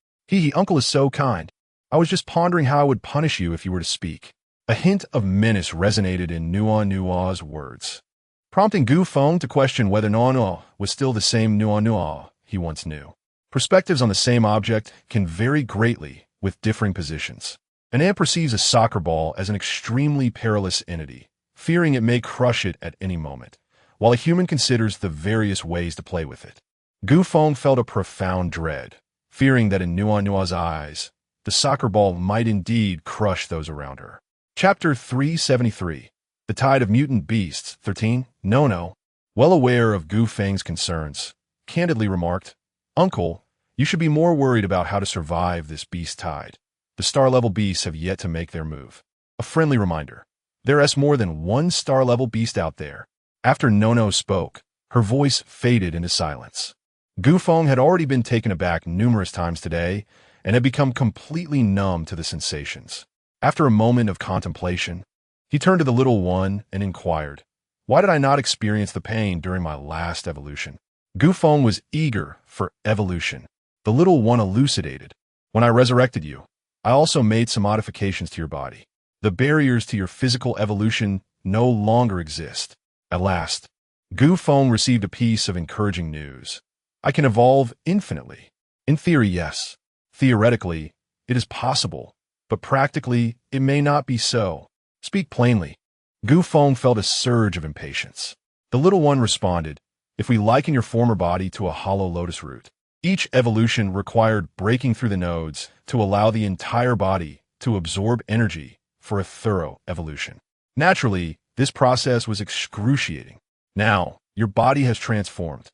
Uncle is so kind. I was just pondering how I would punish you if you were to speak. A hint of menace resonated in Nua's words, prompting Gu Feng to question whether Nua was still the same Nua he once knew. Perspectives on the same object can vary greatly with differing positions. An ant perceives a soccer ball as an extremely perilous entity, fearing it may crush it at any moment, while a human considers the various ways to play with it. Gu Feng felt a profound dread, fearing that in Nua's eyes, the soccer ball might indeed crush those around her. Chapter 373. The Tide of Mutant Beasts. 13. No. Well aware of Gu Feng's concerns, candidly remarked, Uncle, you should be more worried about how to survive this beast tide. The star-level beasts have yet to make their move. A friendly reminder. There is more than one star-level beast out there. After Nono spoke, her voice faded into silence. Gu Feng had already been taken aback numerous times today and had become completely numb to the sensations. After a moment of contemplation, he turned to the little one and inquired, why did I not experience the pain during my last evolution? Gu Feng was eager for evolution. The little one elucidated, when I resurrected you, I also made some modifications to your body. The barriers to your physical evolution no longer exist. At last, Gu Feng received a piece of encouraging news. I can evolve infinitely. In theory, yes. Theoretically, it is possible, but practically, it may not be so. Speak plainly. Gu Feng felt a surge of impatience. The little one responded, if we liken your former body to a hollow lotus root, each evolution required breaking through the nodes to allow the entire body to absorb energy for a thorough evolution. Naturally, this process was excruciating. Now, your body has transformed.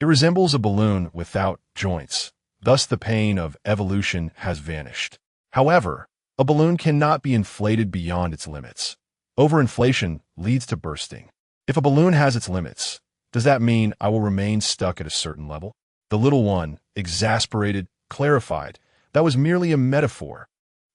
It resembles a balloon without joints. Thus, the pain of evolution has vanished. However, a balloon cannot be inflated beyond its limits. Overinflation leads to bursting. If a balloon has its limits, does that mean I will remain stuck at a certain level? The little one, exasperated, clarified, that was merely a metaphor.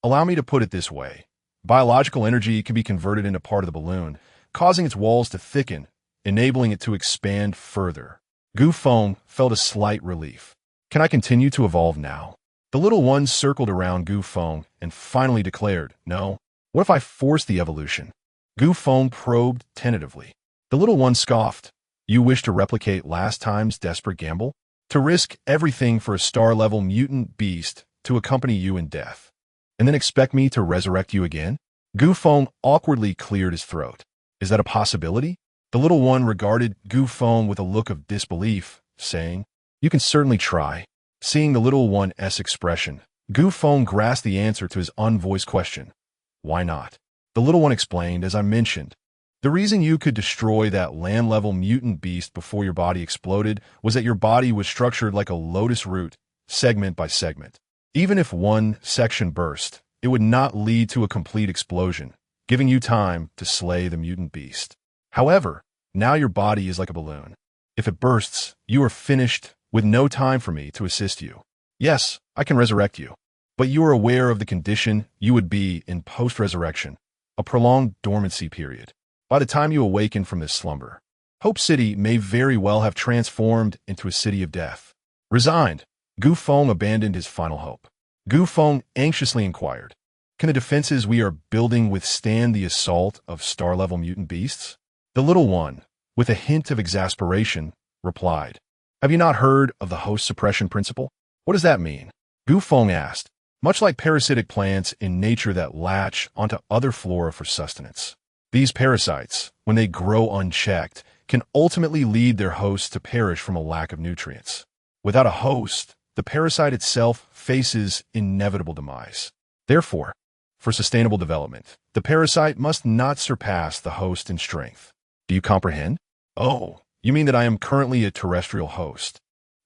Allow me to put it this way. Biological energy can be converted into part of the balloon, causing its walls to thicken, enabling it to expand further. Gu Feng felt a slight relief. Can I continue to evolve now? The little one circled around Gu Feng and finally declared, no. What if I force the evolution? Gu Feng probed tentatively. The little one scoffed. You wish to replicate last time's desperate gamble? To risk everything for a star-level mutant beast to accompany you in death, and then expect me to resurrect you again? Gu Feng awkwardly cleared his throat. Is that a possibility? The little one regarded Gu Feng with a look of disbelief, saying, "You can certainly try." Seeing the little one's expression, Gu Feng grasped the answer to his unvoiced question. Why not? The little one explained, as I mentioned. The reason you could destroy that land-level mutant beast before your body exploded was that your body was structured like a lotus root, segment by segment. Even if one section burst, it would not lead to a complete explosion, giving you time to slay the mutant beast. However, now your body is like a balloon. If it bursts, you are finished with no time for me to assist you. Yes, I can resurrect you, but you are aware of the condition you would be in post-resurrection, a prolonged dormancy period. By the time you awaken from this slumber, Hope City may very well have transformed into a city of death. Resigned, Gu Feng abandoned his final hope. Gu Feng anxiously inquired, "Can the defenses we are building withstand the assault of star-level mutant beasts?" The little one, with a hint of exasperation, replied, "Have you not heard of the host suppression principle?" "What does that mean?" Gu Feng asked. "Much like parasitic plants in nature that latch onto other flora for sustenance, these parasites, when they grow unchecked, can ultimately lead their hosts to perish from a lack of nutrients. Without a host, the parasite itself faces inevitable demise. Therefore, for sustainable development, the parasite must not surpass the host in strength. Do you comprehend?" "Oh, you mean that I am currently a terrestrial host,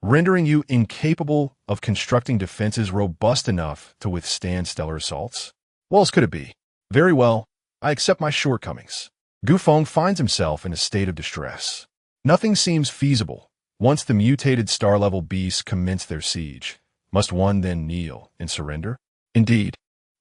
rendering you incapable of constructing defenses robust enough to withstand stellar assaults? What else could it be? Very well, I accept my shortcomings." Gu Feng finds himself in a state of distress. Nothing seems feasible. Once the mutated star-level beasts commence their siege, must one then kneel and surrender? Indeed,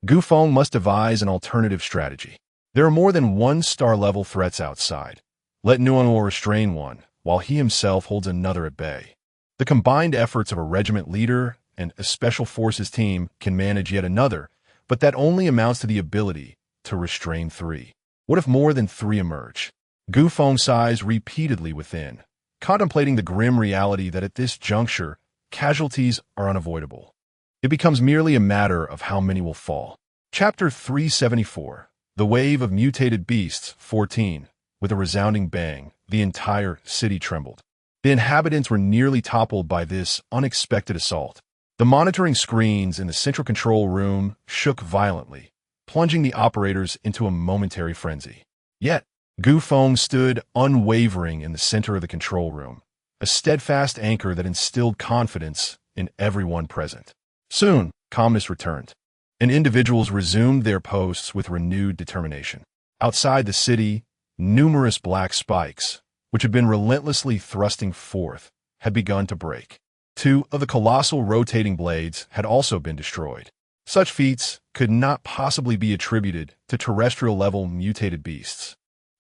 Gu Feng must devise an alternative strategy. There are more than one star-level threats outside. Let Nuan will restrain one, while he himself holds another at bay. The combined efforts of a regiment leader and a special forces team can manage yet another, but that only amounts to the ability to restrain three. What if more than three emerge? Gu Feng sighs repeatedly within, contemplating the grim reality that at this juncture, casualties are unavoidable. It becomes merely a matter of how many will fall. Chapter 374, The Wave of Mutated Beasts, 14. With a resounding bang, the entire city trembled. The inhabitants were nearly toppled by this unexpected assault. The monitoring screens in the central control room shook violently, plunging the operators into a momentary frenzy. Yet, Gu Feng stood unwavering in the center of the control room, a steadfast anchor that instilled confidence in everyone present. Soon, calmness returned, and individuals resumed their posts with renewed determination. Outside the city, numerous black spikes, which had been relentlessly thrusting forth, had begun to break. Two of the colossal rotating blades had also been destroyed. Such feats could not possibly be attributed to terrestrial-level mutated beasts.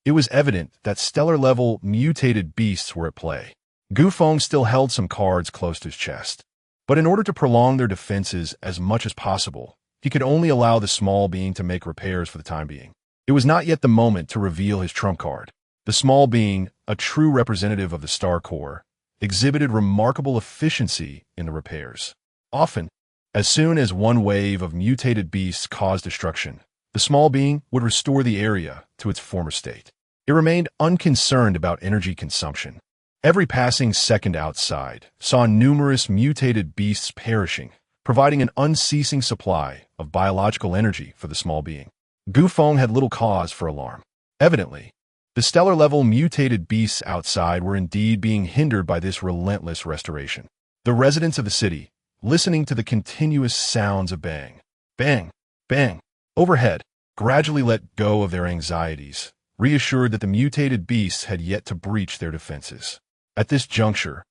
It was evident that stellar-level mutated beasts were at play. Gu Feng still held some cards close to his chest, but in order to prolong their defenses as much as possible, he could only allow the small being to make repairs for the time being. It was not yet the moment to reveal his trump card. The small being, a true representative of the Star Corps, exhibited remarkable efficiency in the repairs. Often, as soon as one wave of mutated beasts caused destruction, the small being would restore the area to its former state. It remained unconcerned about energy consumption. Every passing second outside saw numerous mutated beasts perishing, providing an unceasing supply of biological energy for the small being. Gu Feng had little cause for alarm. Evidently, the stellar-level mutated beasts outside were indeed being hindered by this relentless restoration. The residents of the city, listening to the continuous sounds of bang, bang, bang, overhead, gradually let go of their anxieties, reassured that the mutated beasts had yet to breach their defenses. At this juncture,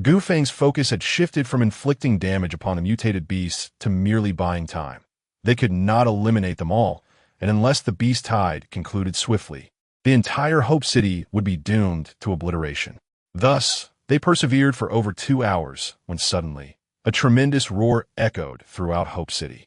Gu Feng's focus had shifted from inflicting damage upon the mutated beasts to merely buying time. They could not eliminate them all, and unless the beast tide concluded swiftly, the entire Hope City would be doomed to obliteration. Thus, they persevered for over 2 hours when suddenly, a tremendous roar echoed throughout Hope City.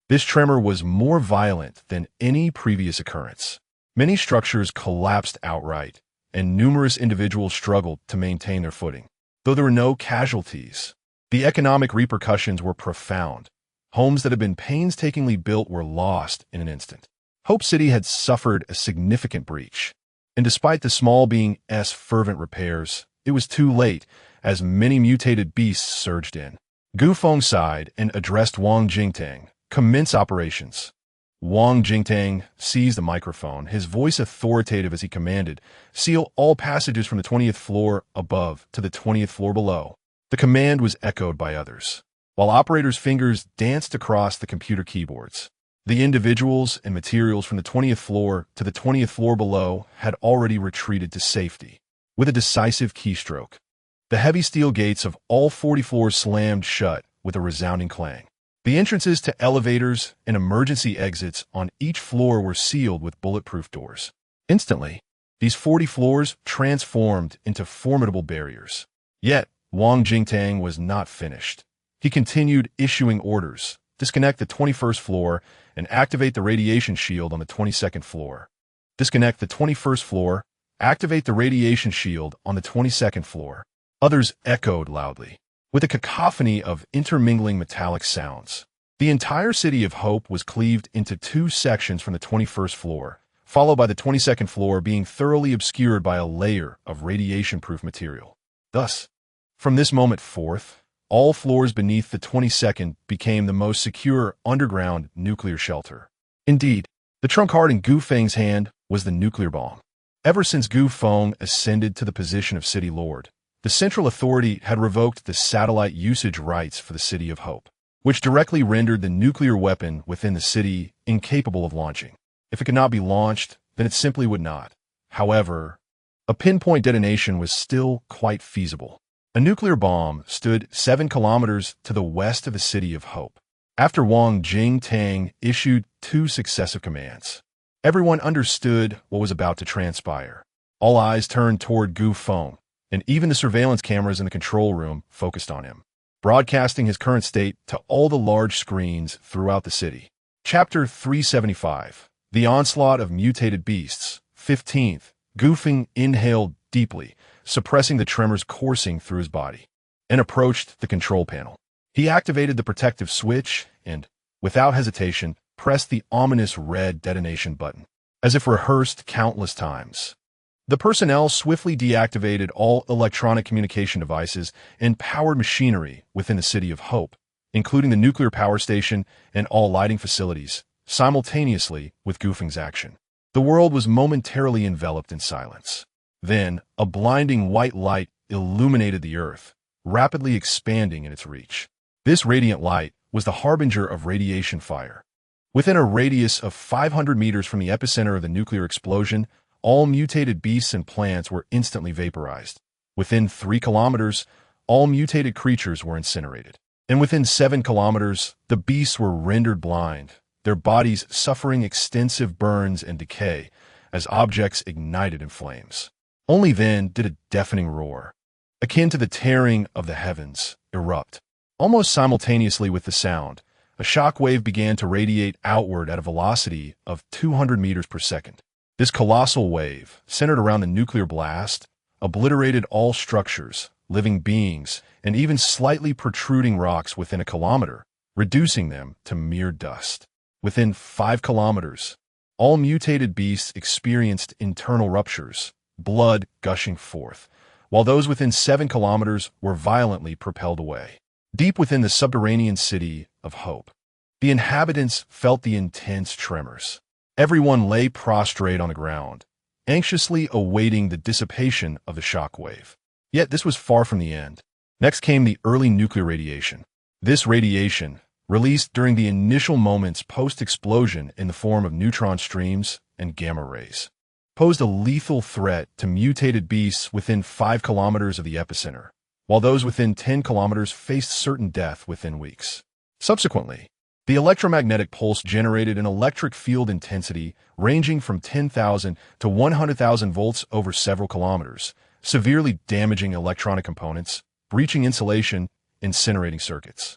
This tremor was more violent than any previous occurrence. Many structures collapsed outright, and numerous individuals struggled to maintain their footing. Though there were no casualties, the economic repercussions were profound. Homes that had been painstakingly built were lost in an instant. Hope City had suffered a significant breach. And despite the small being's fervent repairs, it was too late, as many mutated beasts surged in. Gu Feng sighed and addressed Wang Jingtang. Commence operations. Wang Jingtang seized the microphone, his voice authoritative as he commanded, seal all passages from the 20th floor above to the 20th floor below. The command was echoed by others, while operators' fingers danced across the computer keyboards. The individuals and materials from the 20th floor to the 20th floor below had already retreated to safety. With a decisive keystroke, the heavy steel gates of all 40 floors slammed shut with a resounding clang. The entrances to elevators and emergency exits on each floor were sealed with bulletproof doors. Instantly, these 40 floors transformed into formidable barriers. Yet, Wang Jingtang was not finished. He continued issuing orders. Disconnect the 21st floor and activate the radiation shield on the 22nd floor. Disconnect the 21st floor, activate the radiation shield on the 22nd floor. Others echoed loudly, with a cacophony of intermingling metallic sounds. The entire city of Hope was cleaved into two sections from the 21st floor, followed by the 22nd floor being thoroughly obscured by a layer of radiation-proof material. Thus, from this moment forth, all floors beneath the 22nd became the most secure underground nuclear shelter. Indeed, the trump card in Gu Feng's hand was the nuclear bomb. Ever since Gu Feng ascended to the position of city lord, the central authority had revoked the satellite usage rights for the City of Hope, which directly rendered the nuclear weapon within the city incapable of launching. If it could not be launched, then it simply would not. However, a pinpoint detonation was still quite feasible. A nuclear bomb stood 7 kilometers to the west of the City of Hope. After Wang Jingtang issued 2 successive commands, everyone understood what was about to transpire. All eyes turned toward Gu Feng, and even the surveillance cameras in the control room focused on him, broadcasting his current state to all the large screens throughout the city. Chapter 375, The Onslaught of Mutated Beasts. 15th, Gu Feng inhaled deeply, suppressing the tremors coursing through his body, and approached the control panel. He activated the protective switch and, without hesitation, pressed the ominous red detonation button. As if rehearsed countless times, the personnel swiftly deactivated all electronic communication devices and powered machinery within the City of Hope, including the nuclear power station and all lighting facilities, simultaneously with Gu Feng's action. The world was momentarily enveloped in silence. Then, a blinding white light illuminated the earth, rapidly expanding in its reach. This radiant light was the harbinger of radiation fire. Within a radius of 500 meters from the epicenter of the nuclear explosion, all mutated beasts and plants were instantly vaporized. Within 3 kilometers, all mutated creatures were incinerated. And within 7 kilometers, the beasts were rendered blind, their bodies suffering extensive burns and decay as objects ignited in flames. Only then did a deafening roar, akin to the tearing of the heavens, erupt. Almost simultaneously with the sound, a shock wave began to radiate outward at a velocity of 200 meters per second. This colossal wave, centered around the nuclear blast, obliterated all structures, living beings, and even slightly protruding rocks within a kilometer, reducing them to mere dust. Within 5 kilometers, all mutated beasts experienced internal ruptures, blood gushing forth, while those within 7 kilometers were violently propelled away. Deep within the subterranean City of Hope, the inhabitants felt the intense tremors. Everyone lay prostrate on the ground, anxiously awaiting the dissipation of the shock wave. Yet this was far from the end. Next came the early nuclear radiation. This radiation, released during the initial moments post-explosion in the form of neutron streams and gamma rays, posed a lethal threat to mutated beasts within 5 kilometers of the epicenter, while those within 10 kilometers faced certain death within weeks. Subsequently, the electromagnetic pulse generated an electric field intensity ranging from 10,000 to 100,000 volts over several kilometers, severely damaging electronic components, breaching insulation, incinerating circuits,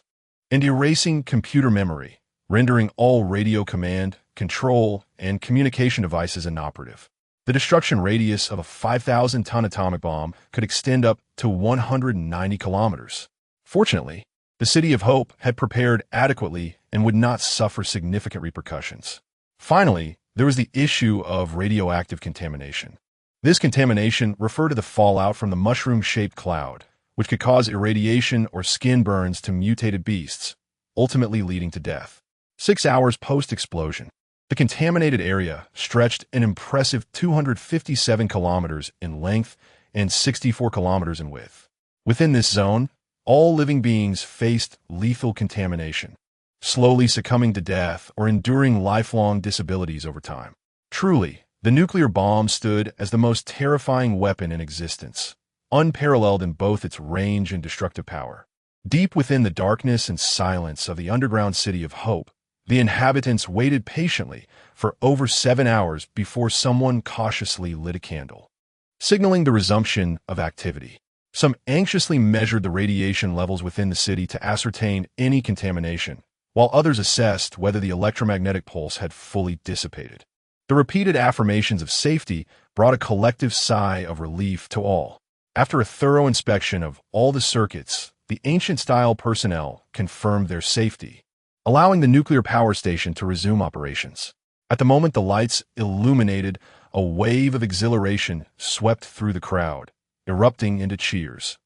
and erasing computer memory, rendering all radio command, control, and communication devices inoperative. The destruction radius of a 5,000-ton atomic bomb could extend up to 190 kilometers. Fortunately, the City of Hope had prepared adequately and would not suffer significant repercussions. Finally, there was the issue of radioactive contamination. This contamination referred to the fallout from the mushroom-shaped cloud, which could cause irradiation or skin burns to mutated beasts, ultimately leading to death. 6 hours post-explosion, the contaminated area stretched an impressive 257 kilometers in length and 64 kilometers in width. Within this zone, all living beings faced lethal contamination, slowly succumbing to death or enduring lifelong disabilities over time. Truly, the nuclear bomb stood as the most terrifying weapon in existence, unparalleled in both its range and destructive power. Deep within the darkness and silence of the underground city of Hope, the inhabitants waited patiently for over 7 hours before someone cautiously lit a candle, signaling the resumption of activity. Some anxiously measured the radiation levels within the city to ascertain any contamination, while others assessed whether the electromagnetic pulse had fully dissipated. The repeated affirmations of safety brought a collective sigh of relief to all. After a thorough inspection of all the circuits, the ancient-style personnel confirmed their safety, allowing the nuclear power station to resume operations. At the moment the lights illuminated, a wave of exhilaration swept through the crowd, erupting into cheers.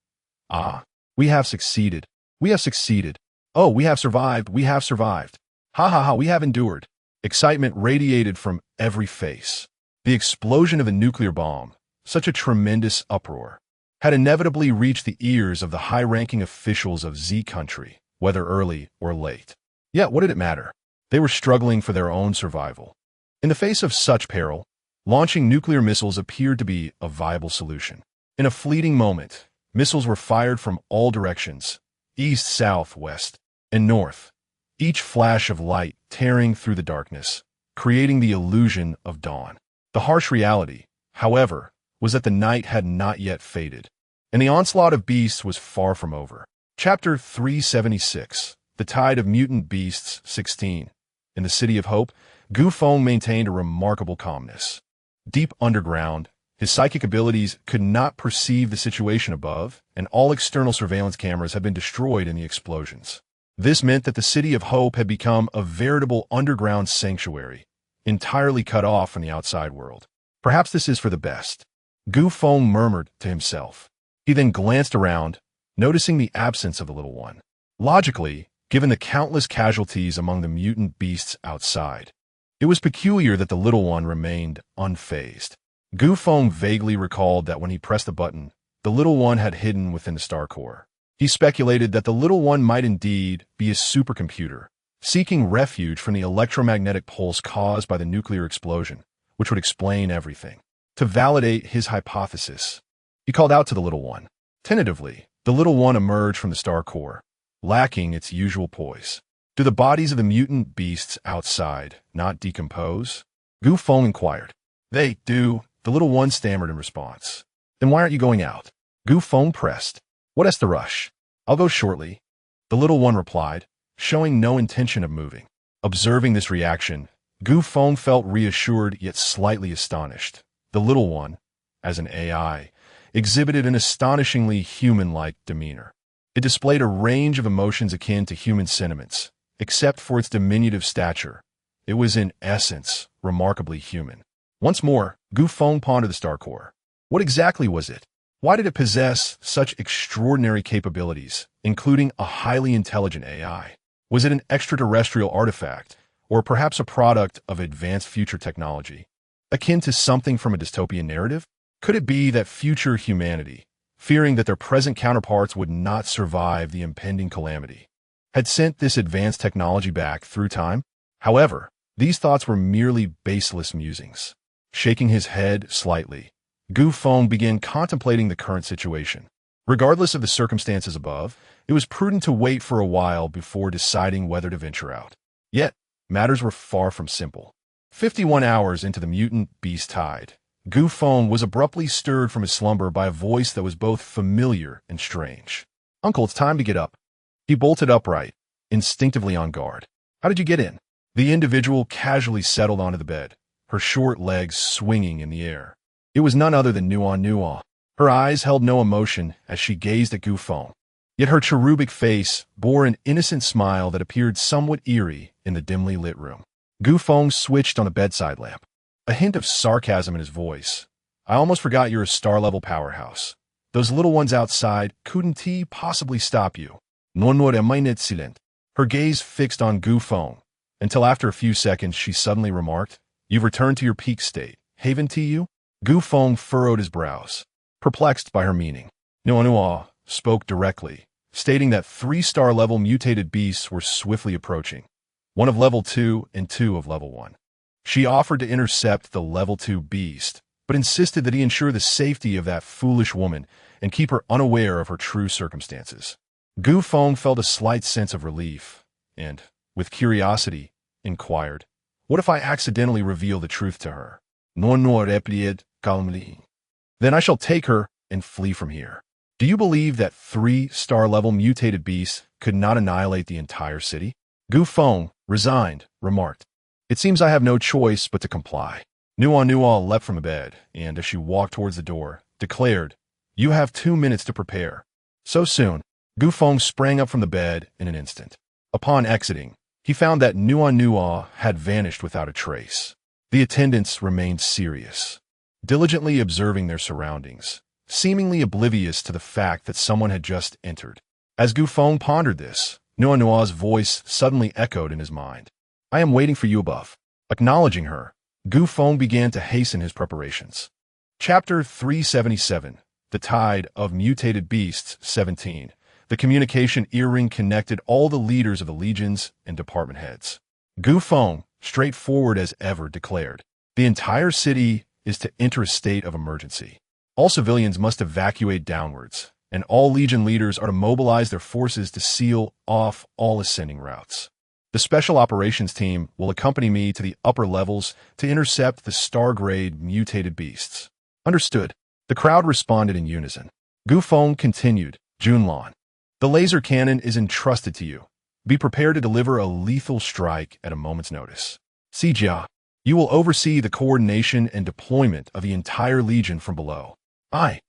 "Ah, we have succeeded. We have succeeded. Oh, we have survived. We have survived. Ha ha ha, we have endured." Excitement radiated from every face. The explosion of a nuclear bomb, such a tremendous uproar, had inevitably reached the ears of the high-ranking officials of Z country, whether early or late. Yet what did it matter? They were struggling for their own survival. In the face of such peril, launching nuclear missiles appeared to be a viable solution. In a fleeting moment, missiles were fired from all directions, east, south, west, and north, each flash of light tearing through the darkness, creating the illusion of dawn. The harsh reality, however, was that the night had not yet faded, and the onslaught of beasts was far from over. Chapter 376, The Tide of Mutant Beasts 16. In the City of Hope, Feng maintained a remarkable calmness. Deep underground, his psychic abilities could not perceive the situation above, and all external surveillance cameras had been destroyed in the explosions. This meant that the City of Hope had become a veritable underground sanctuary, entirely cut off from the outside world. Perhaps this is for the best, Feng murmured to himself. He then glanced around, noticing the absence of the little one. Logically, given the countless casualties among the mutant beasts outside, it was peculiar that the little one remained unfazed. Feng vaguely recalled that when he pressed the button, the little one had hidden within the star core. He speculated that the little one might indeed be a supercomputer, seeking refuge from the electromagnetic pulse caused by the nuclear explosion, which would explain everything. To validate his hypothesis, he called out to the little one. Tentatively, the little one emerged from the star core, lacking its usual poise. "Do the bodies of the mutant beasts outside not decompose?" Feng inquired. "They do," the little one stammered in response. "Then why aren't you going out?" Feng pressed. "What has to rush?" "I'll go shortly," the little one replied, showing no intention of moving. Observing this reaction, Feng felt reassured yet slightly astonished. The little one, as an AI, exhibited an astonishingly human-like demeanor. It displayed a range of emotions akin to human sentiments, except for its diminutive stature. It was in essence remarkably human. Once more, Feng pondered the star core. What exactly was it? Why did it possess such extraordinary capabilities, including a highly intelligent AI? Was it an extraterrestrial artifact, or perhaps a product of advanced future technology, akin to something from a dystopian narrative? Could it be that future humanity, fearing that their present counterparts would not survive the impending calamity, had sent this advanced technology back through time? However, these thoughts were merely baseless musings. Shaking his head slightly, Feng began contemplating the current situation. Regardless of the circumstances above, it was prudent to wait for a while before deciding whether to venture out. Yet, matters were far from simple. 51 hours into the mutant beast tide, Feng was abruptly stirred from his slumber by a voice that was both familiar and strange. "Uncle, it's time to get up." He bolted upright, instinctively on guard. "How did you get in?" The individual casually settled onto the bed, her short legs swinging in the air. It was none other than Nuan. Her eyes held no emotion as she gazed at Feng, yet her cherubic face bore an innocent smile that appeared somewhat eerie in the dimly lit room. Feng switched on the bedside lamp, a hint of sarcasm in his voice. I almost forgot you're a star-level powerhouse. Those little ones outside couldn't possibly stop you. Non remained silent, her gaze fixed on Gu Feng, until after a few seconds she suddenly remarked, "You've returned to your peak state, haven't you?" Gu Feng furrowed his brows, perplexed by her meaning. Nua spoke directly, stating that 3-star-level mutated beasts were swiftly approaching, one of level 2 and 2 of level 1. She offered to intercept the level 2 beast, but insisted that he ensure the safety of that foolish woman and keep her unaware of her true circumstances. Gu Feng felt a slight sense of relief, and, with curiosity, inquired, "What if I accidentally reveal the truth to her?" "Non replied calmly. Then I shall take her and flee from here." "Do you believe that 3-star-level mutated beasts could not annihilate the entire city?" Gu Feng, resigned, remarked, "It seems I have no choice but to comply." Nua leapt from the bed, and as she walked towards the door, declared, "You have 2 minutes to prepare." So soon, Gu Feng sprang up from the bed in an instant. Upon exiting, he found that Nua had vanished without a trace. The attendants remained serious, diligently observing their surroundings, seemingly oblivious to the fact that someone had just entered. As Gu Feng pondered this, Nua's voice suddenly echoed in his mind. "I am waiting for you above." Acknowledging her, Gu Feng began to hasten his preparations. Chapter 377, The Tide of Mutated Beasts 17. The communication earring connected all the leaders of the legions and department heads. Gu Feng, straightforward as ever, declared, "The entire city is to enter a state of emergency. All civilians must evacuate downwards, and all legion leaders are to mobilize their forces to seal off all ascending routes. The Special Operations Team will accompany me to the upper levels to intercept the star-grade mutated beasts." "Understood." The crowd responded in unison. Gu Feng continued, "Junlan, the laser cannon is entrusted to you. Be prepared to deliver a lethal strike at a moment's notice. Sijia, you will oversee the coordination and deployment of the entire legion from below." "Aye."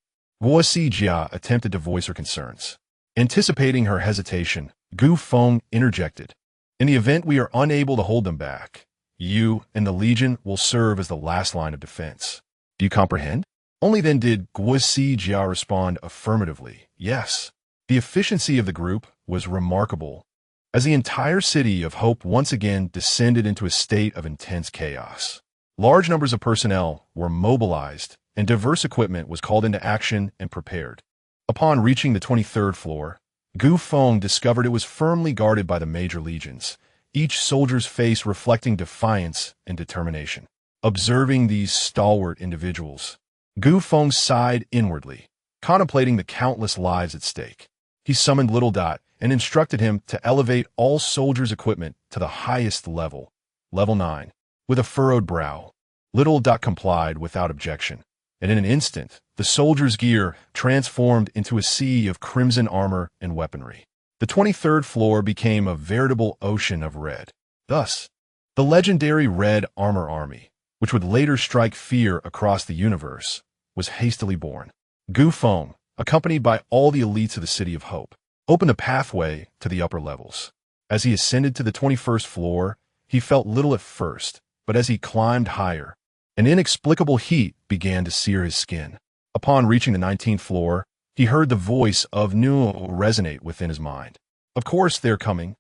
Guo Sijia attempted to voice her concerns. Anticipating her hesitation, Gu Feng interjected, "In the event we are unable to hold them back, you and the legion will serve as the last line of defense. Do you comprehend?" Only then did Guo Sijia respond affirmatively, "Yes." The efficiency of the group was remarkable, as the entire city of Hope once again descended into a state of intense chaos. Large numbers of personnel were mobilized, and diverse equipment was called into action and prepared. Upon reaching the 23rd floor, Gu Feng discovered it was firmly guarded by the major legions, each soldier's face reflecting defiance and determination. Observing these stalwart individuals, Gu Feng sighed inwardly, contemplating the countless lives at stake. He summoned Little Dot and instructed him to elevate all soldiers' equipment to the highest level, level 9. With a furrowed brow, Little Dot complied without objection, and in an instant, the soldiers' gear transformed into a sea of crimson armor and weaponry. The 23rd floor became a veritable ocean of red. Thus, the legendary Red Armor Army, which would later strike fear across the universe, was hastily born. Gu Feng, accompanied by all the elites of the City of Hope, opened a pathway to the upper levels. As he ascended to the 21st floor, he felt little at first, but as he climbed higher, an inexplicable heat began to sear his skin. Upon reaching the 19th floor, he heard the voice of Nu resonate within his mind. "Of course they're coming,"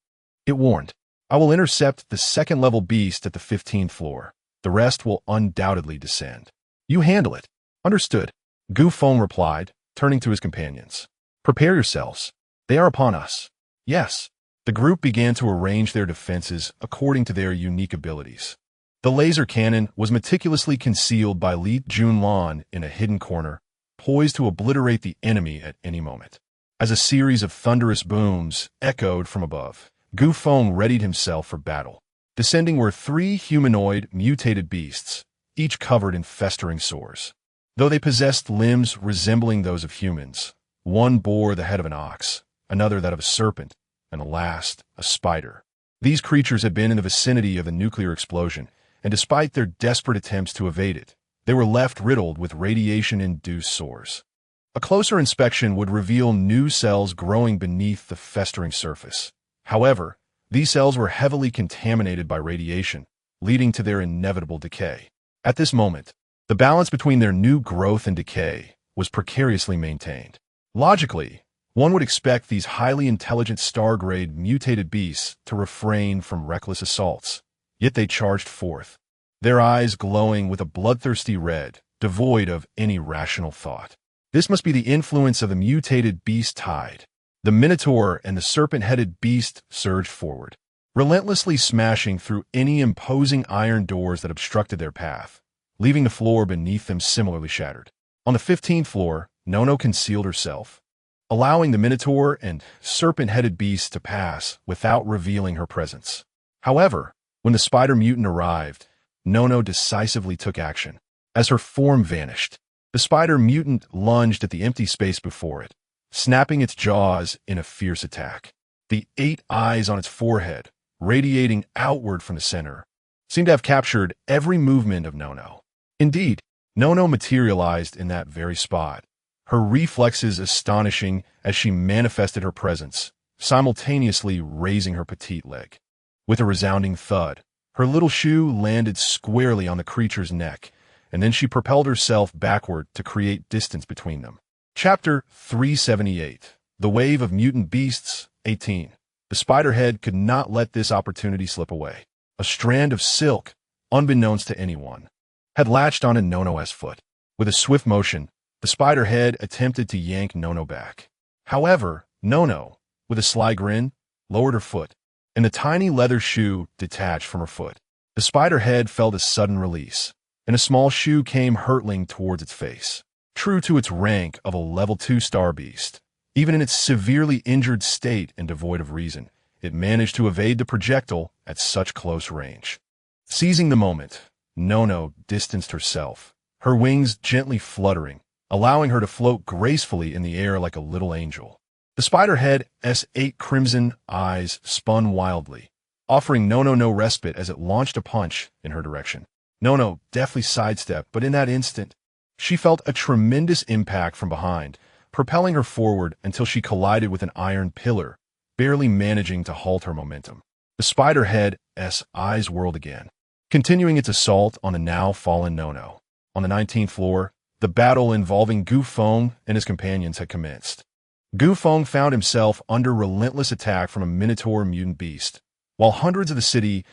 it warned. "I will intercept the second-level beast at the 15th floor. The rest will undoubtedly descend." "You handle it." "Understood," Gu Feng replied, turning to his companions. "Prepare yourselves. They are upon us." "Yes." The group began to arrange their defenses according to their unique abilities. The laser cannon was meticulously concealed by Li Junlan in a hidden corner, poised to obliterate the enemy at any moment. As a series of thunderous booms echoed from above, Gu Feng readied himself for battle. Descending were 3 humanoid mutated beasts, each covered in festering sores. Though they possessed limbs resembling those of humans, one bore the head of an ox, another that of a serpent, and the last a spider. These creatures had been in the vicinity of the nuclear explosion, and despite their desperate attempts to evade it, they were left riddled with radiation-induced sores. A closer inspection would reveal new cells growing beneath the festering surface. However, these cells were heavily contaminated by radiation, leading to their inevitable decay. At this moment, The balance between their new growth and decay was precariously maintained. Logically, one would expect these highly intelligent star-grade mutated beasts to refrain from reckless assaults, yet they charged forth, their eyes glowing with a bloodthirsty red, devoid of any rational thought. This must be the influence of the mutated beast tide. The Minotaur and the serpent-headed beast surged forward, relentlessly smashing through any imposing iron doors that obstructed their path, leaving the floor beneath them similarly shattered. On the 15th floor, Nono concealed herself, allowing the Minotaur and serpent-headed beasts to pass without revealing her presence. However, when the spider mutant arrived, Nono decisively took action. As her form vanished, the spider mutant lunged at the empty space before it, snapping its jaws in a fierce attack. The 8 eyes on its forehead, radiating outward from the center, seemed to have captured every movement of Nono. Indeed, Nono materialized in that very spot, her reflexes astonishing as she manifested her presence, simultaneously raising her petite leg. With a resounding thud, her little shoe landed squarely on the creature's neck, and then she propelled herself backward to create distance between them. Chapter 378. The Wave of Mutant Beasts, 18. The Spiderhead could not let this opportunity slip away. A strand of silk, unbeknownst to anyone, had latched onto Nono's foot. With a swift motion, the Spiderhead attempted to yank Nono back. However, Nono, with a sly grin, lowered her foot, and the tiny leather shoe detached from her foot. The Spiderhead felt a sudden release, and a small shoe came hurtling towards its face. True to its rank of a level 2 star beast, even in its severely injured state and devoid of reason, it managed to evade the projectile at such close range. Seizing the moment, Nono distanced herself, her wings gently fluttering, allowing her to float gracefully in the air like a little angel. The Spiderhead's 8 crimson eyes spun wildly, offering Nono no respite as it launched a punch in her direction. Nono deftly sidestepped, but in that instant, she felt a tremendous impact from behind, propelling her forward until she collided with an iron pillar, barely managing to halt her momentum. The Spiderhead's eyes whirled again, continuing its assault on the now fallen Nono. On the 19th floor, the battle involving Feng and his companions had commenced. Feng found himself under relentless attack from a Minotaur mutant beast, while hundreds of the city's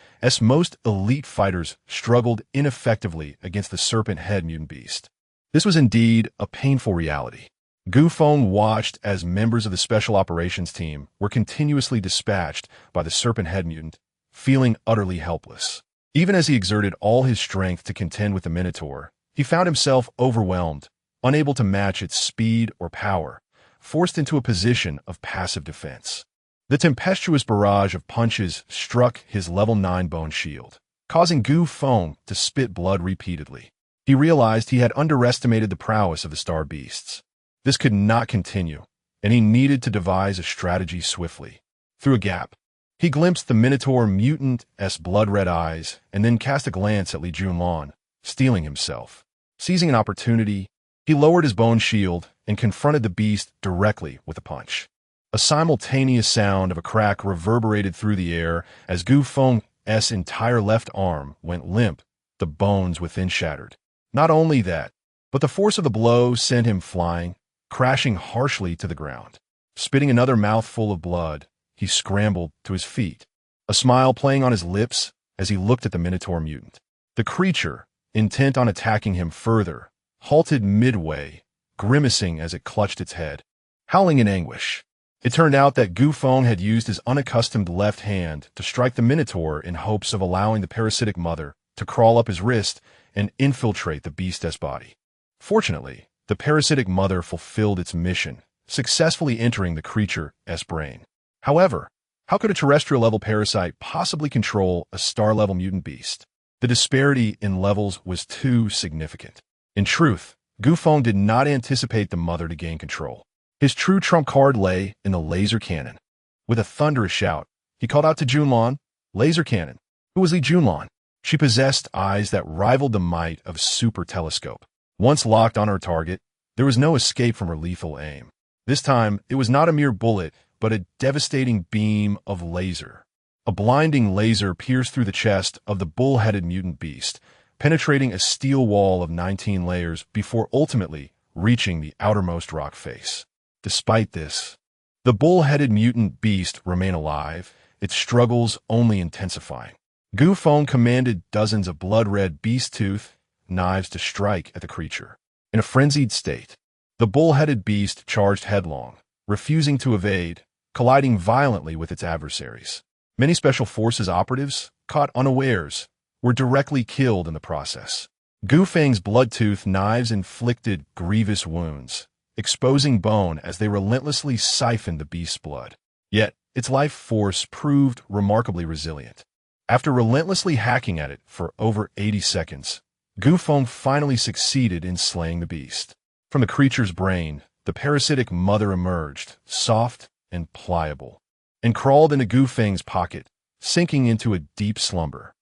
most elite fighters struggled ineffectively against the serpent-head mutant beast. This was indeed a painful reality. Feng watched as members of the Special Operations Team were continuously dispatched by the serpent-head mutant, feeling utterly helpless. Even as he exerted all his strength to contend with the Minotaur, he found himself overwhelmed, unable to match its speed or power, forced into a position of passive defense. The tempestuous barrage of punches struck his level 9 bone shield, causing Feng to spit blood repeatedly. He realized he had underestimated the prowess of the star beasts. This could not continue, and he needed to devise a strategy swiftly. Through a gap, he glimpsed the Minotaur mutant's blood-red eyes and then cast a glance at Li Junlan, steeling himself. Seizing an opportunity, he lowered his bone shield and confronted the beast directly with a punch. A simultaneous sound of a crack reverberated through the air as Feng's entire left arm went limp, the bones within shattered. Not only that, but the force of the blow sent him flying, crashing harshly to the ground. Spitting another mouthful of blood, he scrambled to his feet, a smile playing on his lips as he looked at the Minotaur mutant. The creature, intent on attacking him further, halted midway, grimacing as it clutched its head, howling in anguish. It turned out that Feng had used his unaccustomed left hand to strike the Minotaur in hopes of allowing the parasitic mother to crawl up his wrist and infiltrate the beast's body. Fortunately, the parasitic mother fulfilled its mission, successfully entering the creature's brain. However, how could a terrestrial-level parasite possibly control a star-level mutant beast? The disparity in levels was too significant. In truth, Feng did not anticipate the mother to gain control. His true trump card lay in the laser cannon. With a thunderous shout, he called out to Junlan, "Laser cannon." Who was Li Junlan? She possessed eyes that rivaled the might of a super telescope. Once locked on her target, there was no escape from her lethal aim. This time, it was not a mere bullet, but a devastating beam of laser. A blinding laser pierced through the chest of the bull-headed mutant beast, penetrating a steel wall of 19 layers before ultimately reaching the outermost rock face. Despite this, the bull-headed mutant beast remained alive, its struggles only intensifying. Feng commanded dozens of blood-red beast-tooth knives to strike at the creature. In a frenzied state, the bull-headed beast charged headlong, refusing to evade, colliding violently with its adversaries. Many Special Forces operatives, caught unawares, were directly killed in the process. Feng's blood-tooth knives inflicted grievous wounds, exposing bone as they relentlessly siphoned the beast's blood. Yet, its life force proved remarkably resilient. After relentlessly hacking at it for over 80 seconds, Feng finally succeeded in slaying the beast. From the creature's brain, the parasitic mother emerged, soft and pliable, and crawled into Feng's pocket, sinking into a deep slumber.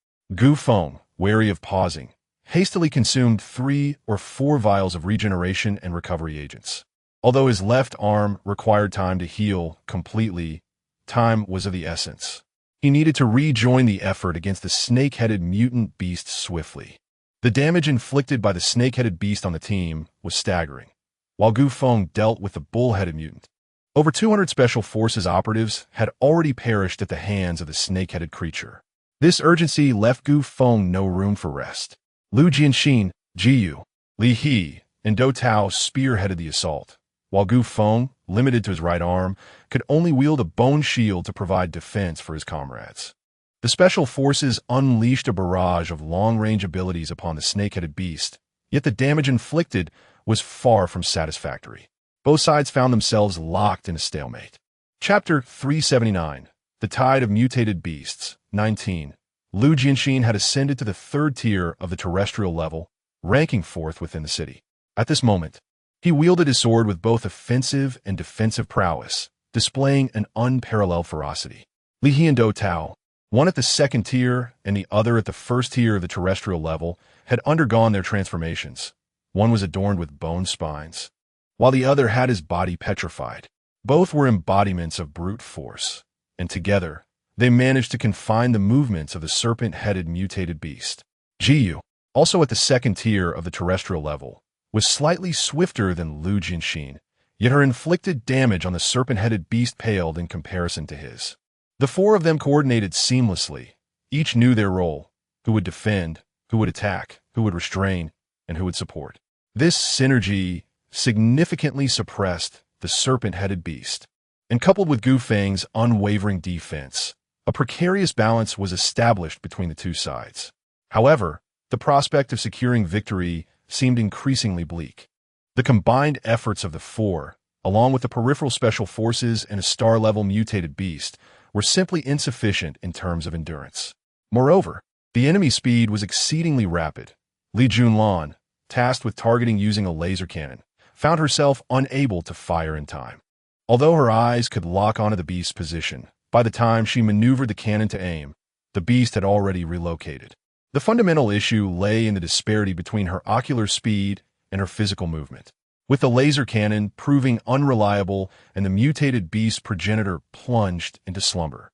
Feng, wary of pausing, hastily consumed 3 or 4 vials of regeneration and recovery agents. Although his left arm required time to heal completely, time was of the essence. He needed to rejoin the effort against the snake-headed mutant beast swiftly. The damage inflicted by the snake-headed beast on the team was staggering. While Feng dealt with the bull-headed mutant, over 200 Special Forces operatives had already perished at the hands of the snake-headed creature. This urgency left Feng no room for rest. Lu Jianxin, Jiyu, Li He, and Dou Tao spearheaded the assault, while Feng, limited to his right arm, could only wield a bone shield to provide defense for his comrades. The Special Forces unleashed a barrage of long-range abilities upon the snake-headed beast, yet the damage inflicted was far from satisfactory. Both sides found themselves locked in a stalemate. Chapter 379, The Tide of Mutated Beasts, 19. Lu Jianxin had ascended to the 3rd tier of the terrestrial level, ranking 4th within the city. At this moment, he wielded his sword with both offensive and defensive prowess, displaying an unparalleled ferocity. Li He and Dou Tao, one at the 2nd tier and the other at the 1st tier of the terrestrial level, had undergone their transformations. One was adorned with bone spines, while the other had his body petrified. Both were embodiments of brute force, and together, they managed to confine the movements of the serpent-headed mutated beast. Jiyu, also at the 2nd tier of the terrestrial level, was slightly swifter than Lu Jianxin, yet her inflicted damage on the serpent-headed beast paled in comparison to his. The 4 of them coordinated seamlessly. Each knew their role: who would defend, who would attack, who would restrain, and who would support. This synergy significantly suppressed the serpent-headed beast, and coupled with Feng's unwavering defense, a precarious balance was established between the two sides. However, the prospect of securing victory seemed increasingly bleak. The combined efforts of the 4, along with the peripheral Special Forces and a star-level mutated beast, were simply insufficient in terms of endurance. Moreover, the enemy's speed was exceedingly rapid. Li Junlan, tasked with targeting using a laser cannon, found herself unable to fire in time. Although her eyes could lock onto the beast's position, by the time she maneuvered the cannon to aim, the beast had already relocated. The fundamental issue lay in the disparity between her ocular speed and her physical movement. With the laser cannon proving unreliable and the mutated beast's progenitor plunged into slumber,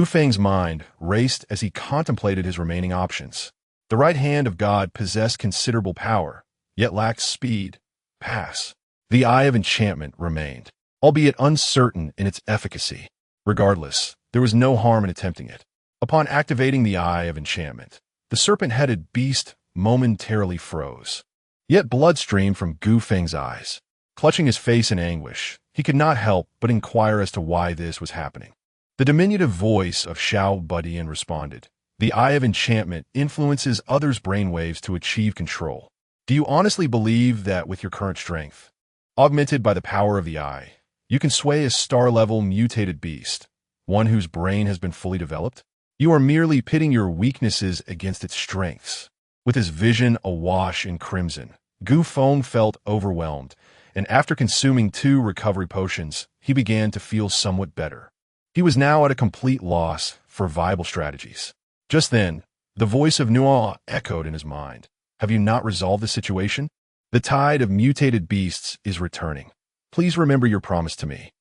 Feng's mind raced as he contemplated his remaining options. The right hand of God possessed considerable power, yet lacked speed. Pass. The Eye of Enchantment remained, albeit uncertain in its efficacy. Regardless, there was no harm in attempting it. Upon activating the Eye of Enchantment, the serpent-headed beast momentarily froze. Yet blood streamed from Feng's eyes. Clutching his face in anguish, he could not help but inquire as to why this was happening. The diminutive voice of Xiao Budian responded, "The Eye of Enchantment influences others' brainwaves to achieve control. Do you honestly believe that with your current strength, augmented by the power of the Eye, you can sway a star-level mutated beast, one whose brain has been fully developed? You are merely pitting your weaknesses against its strengths." With his vision awash in crimson, Feng felt overwhelmed, and after consuming 2 recovery potions, he began to feel somewhat better. He was now at a complete loss for viable strategies. Just then, the voice of Nuo echoed in his mind. "Have you not resolved the situation? The tide of mutated beasts is returning. Please remember your promise to me."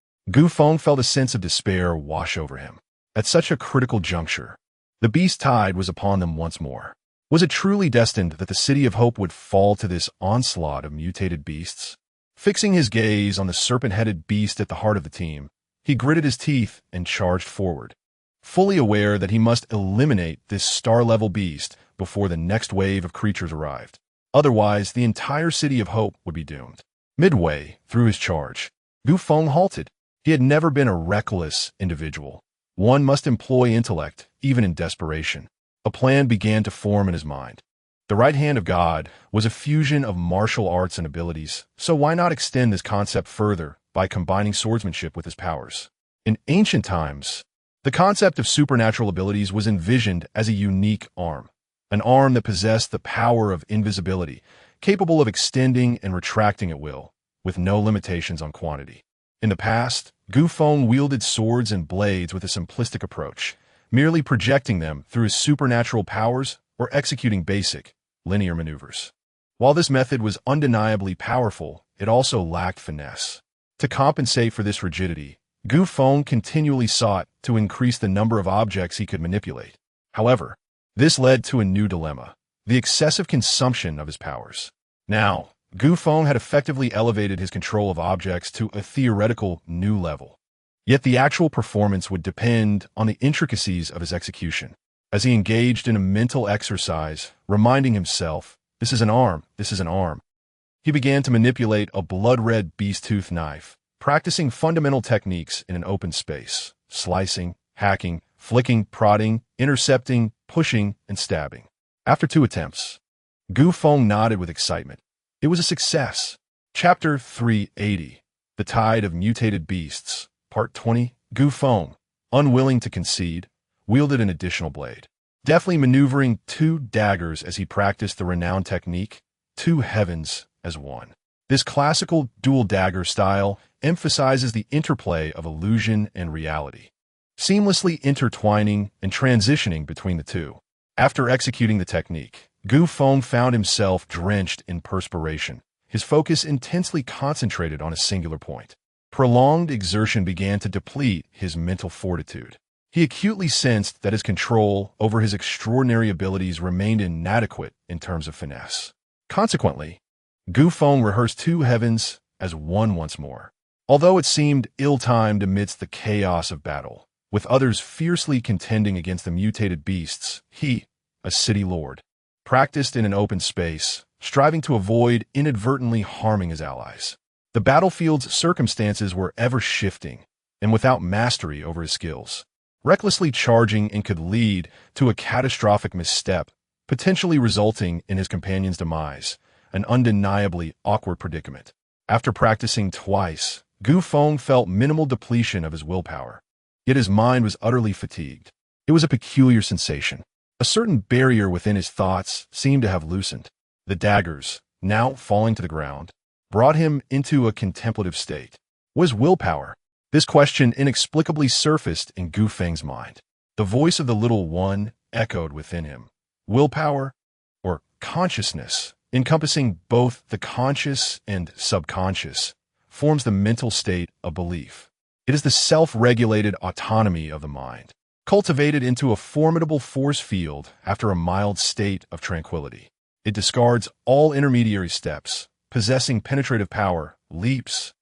Feng felt a sense of despair wash over him. At such a critical juncture, the beast tide was upon them once more. Was it truly destined that the City of Hope would fall to this onslaught of mutated beasts? Fixing his gaze on the serpent-headed beast at the heart of the team, he gritted his teeth and charged forward, fully aware that he must eliminate this star-level beast before the next wave of creatures arrived. Otherwise, the entire City of Hope would be doomed. Midway through his charge, Feng halted. He had never been a reckless individual. One must employ intellect, even in desperation. A plan began to form in his mind. The right hand of God was a fusion of martial arts and abilities, so why not extend this concept further by combining swordsmanship with his powers? In ancient times, the concept of supernatural abilities was envisioned as a unique arm, an arm that possessed the power of invisibility, capable of extending and retracting at will, with no limitations on quantity. In the past, Feng wielded swords and blades with a simplistic approach, merely projecting them through his supernatural powers or executing basic, linear maneuvers. While this method was undeniably powerful, it also lacked finesse. To compensate for this rigidity, Feng continually sought to increase the number of objects he could manipulate. However, this led to a new dilemma: the excessive consumption of his powers. Now, Feng had effectively elevated his control of objects to a theoretical new level. Yet the actual performance would depend on the intricacies of his execution. As he engaged in a mental exercise, reminding himself, "This is an arm, this is an arm," he began to manipulate a blood-red beast-tooth knife, practicing fundamental techniques in an open space: slicing, hacking, flicking, prodding, intercepting, pushing, and stabbing. After 2 attempts, Feng nodded with excitement. It was a success. Chapter 380, The Tide of Mutated Beasts, Part 20. Feng, unwilling to concede, wielded an additional blade, deftly maneuvering 2 daggers as he practiced the renowned technique, 2 heavens as one. This classical dual dagger style emphasizes the interplay of illusion and reality, seamlessly intertwining and transitioning between the two. After executing the technique, Feng found himself drenched in perspiration, his focus intensely concentrated on a singular point. Prolonged exertion began to deplete his mental fortitude. He acutely sensed that his control over his extraordinary abilities remained inadequate in terms of finesse. Consequently, Feng rehearsed 2 heavens as one once more. Although it seemed ill-timed amidst the chaos of battle, with others fiercely contending against the mutated beasts, he, a city lord, practiced in an open space, striving to avoid inadvertently harming his allies. The battlefield's circumstances were ever-shifting, and without mastery over his skills, recklessly charging and could lead to a catastrophic misstep, potentially resulting in his companion's demise, an undeniably awkward predicament. After practicing twice, Feng felt minimal depletion of his willpower, yet his mind was utterly fatigued. It was a peculiar sensation. A certain barrier within his thoughts seemed to have loosened. The daggers, now falling to the ground, brought him into a contemplative state. Was willpower? This question inexplicably surfaced in Feng's mind. The voice of the little one echoed within him. Willpower, or consciousness, encompassing both the conscious and subconscious, forms the mental state of belief. It is the self-regulated autonomy of the mind, cultivated into a formidable force field after a mild state of tranquility. It discards all intermediary steps, possessing penetrative power, leaps,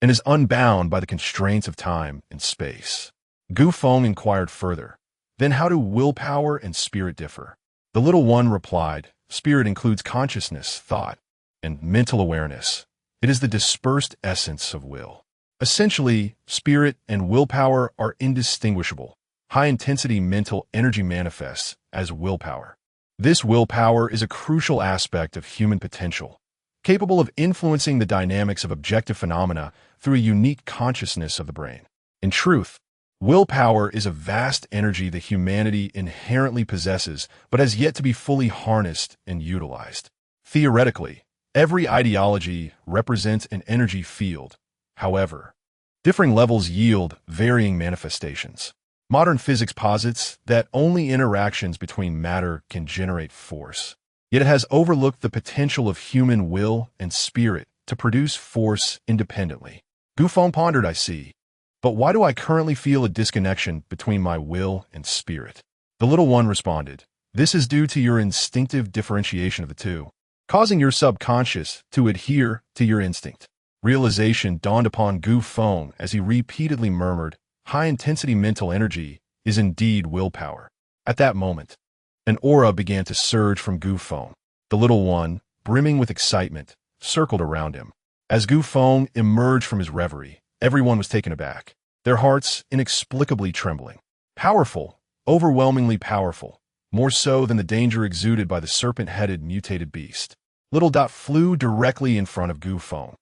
and is unbound by the constraints of time and space. Feng inquired further, "Then how do willpower and spirit differ?" The little one replied, "Spirit includes consciousness, thought, and mental awareness. It is the dispersed essence of will. Essentially, spirit and willpower are indistinguishable. High-intensity mental energy manifests as willpower. This willpower is a crucial aspect of human potential, capable of influencing the dynamics of objective phenomena through a unique consciousness of the brain. In truth, willpower is a vast energy that humanity inherently possesses but has yet to be fully harnessed and utilized. Theoretically, every ideology represents an energy field. However, differing levels yield varying manifestations. Modern physics posits that only interactions between matter can generate force. Yet it has overlooked the potential of human will and spirit to produce force independently. Feng pondered, "I see. But why do I currently feel a disconnection between my will and spirit?" The little one responded, This is due to your instinctive differentiation of the two, causing your subconscious to adhere to your instinct. Realization dawned upon Gu Feng as he repeatedly murmured, high-intensity mental energy is indeed willpower. At that moment, an aura began to surge from Gu Feng. The little one, brimming with excitement, circled around him. As Gu Feng emerged from his reverie, everyone was taken aback, their hearts inexplicably trembling. Powerful, overwhelmingly powerful, more so than the danger exuded by the serpent-headed mutated beast. Little Dot flew directly in front of Gu Feng,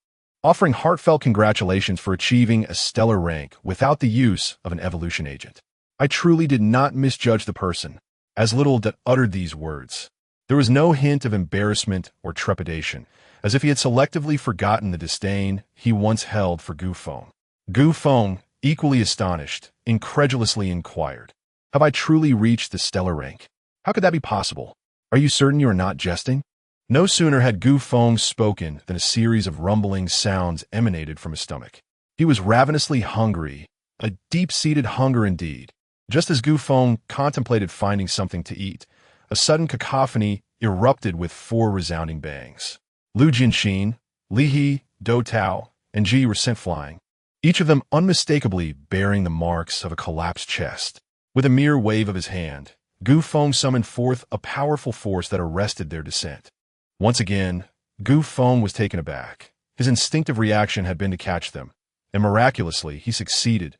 offering heartfelt congratulations for achieving a stellar rank without the use of an evolution agent. I truly did not misjudge the person. As Little Dot uttered these words, there was no hint of embarrassment or trepidation, as if he had selectively forgotten the disdain he once held for Gu Feng. Gu Feng, equally astonished, incredulously inquired, "Have I truly reached the stellar rank? How could that be possible? Are you certain you are not jesting?" No sooner had Gu Feng spoken than a series of rumbling sounds emanated from his stomach. He was ravenously hungry, a deep-seated hunger indeed. Just as Gu Feng contemplated finding something to eat, a sudden cacophony erupted with 4 resounding bangs. Lu Jianxin, Li He, Do Tao, and Ji were sent flying, each of them unmistakably bearing the marks of a collapsed chest. With a mere wave of his hand, Gu Feng summoned forth a powerful force that arrested their descent. Once again, Gu Feng was taken aback. His instinctive reaction had been to catch them, and miraculously he succeeded,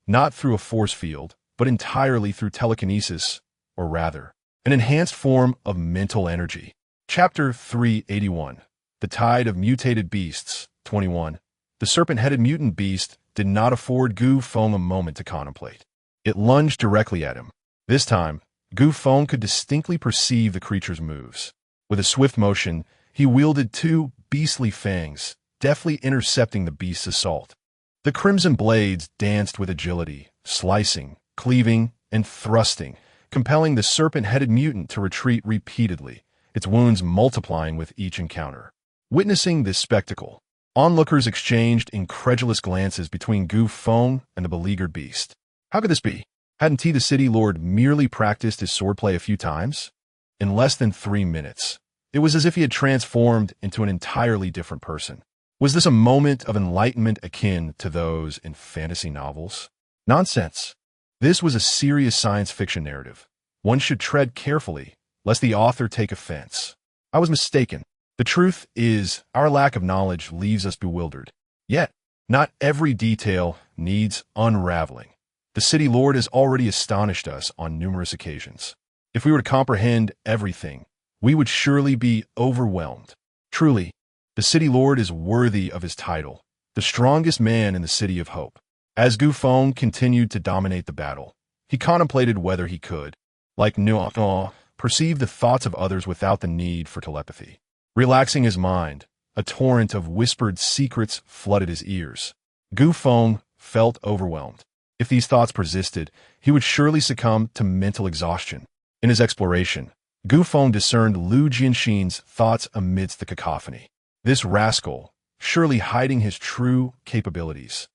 not through a force field, but entirely through telekinesis, or rather, an enhanced form of mental energy. Chapter 381. The Tide of Mutated Beasts. 21. The serpent-headed mutant beast did not afford Gu Feng a moment to contemplate. It lunged directly at him. This time, Gu Feng could distinctly perceive the creature's moves. With a swift motion, he wielded 2 beastly fangs, deftly intercepting the beast's assault. The crimson blades danced with agility, slicing, cleaving, and thrusting, compelling the serpent-headed mutant to retreat repeatedly, its wounds multiplying with each encounter. Witnessing this spectacle, onlookers exchanged incredulous glances between Gu Feng and the beleaguered beast. How could this be? Hadn't the city lord merely practiced his swordplay a few times? In less than 3 minutes, it was as if he had transformed into an entirely different person. Was this a moment of enlightenment akin to those in fantasy novels? Nonsense. This was a serious science fiction narrative. One should tread carefully, lest the author take offense. I was mistaken. The truth is, our lack of knowledge leaves us bewildered. Yet, not every detail needs unraveling. The city lord has already astonished us on numerous occasions. If we were to comprehend everything, we would surely be overwhelmed. Truly, the city lord is worthy of his title, the strongest man in the city of hope. As Gu Feng continued to dominate the battle, he contemplated whether he could, like Nuo, perceive the thoughts of others without the need for telepathy. Relaxing his mind, a torrent of whispered secrets flooded his ears. Gu Feng felt overwhelmed. If these thoughts persisted, he would surely succumb to mental exhaustion. In his exploration, Gu Feng discerned Lu Jianxin's thoughts amidst the cacophony. This rascal, surely hiding his true capabilities.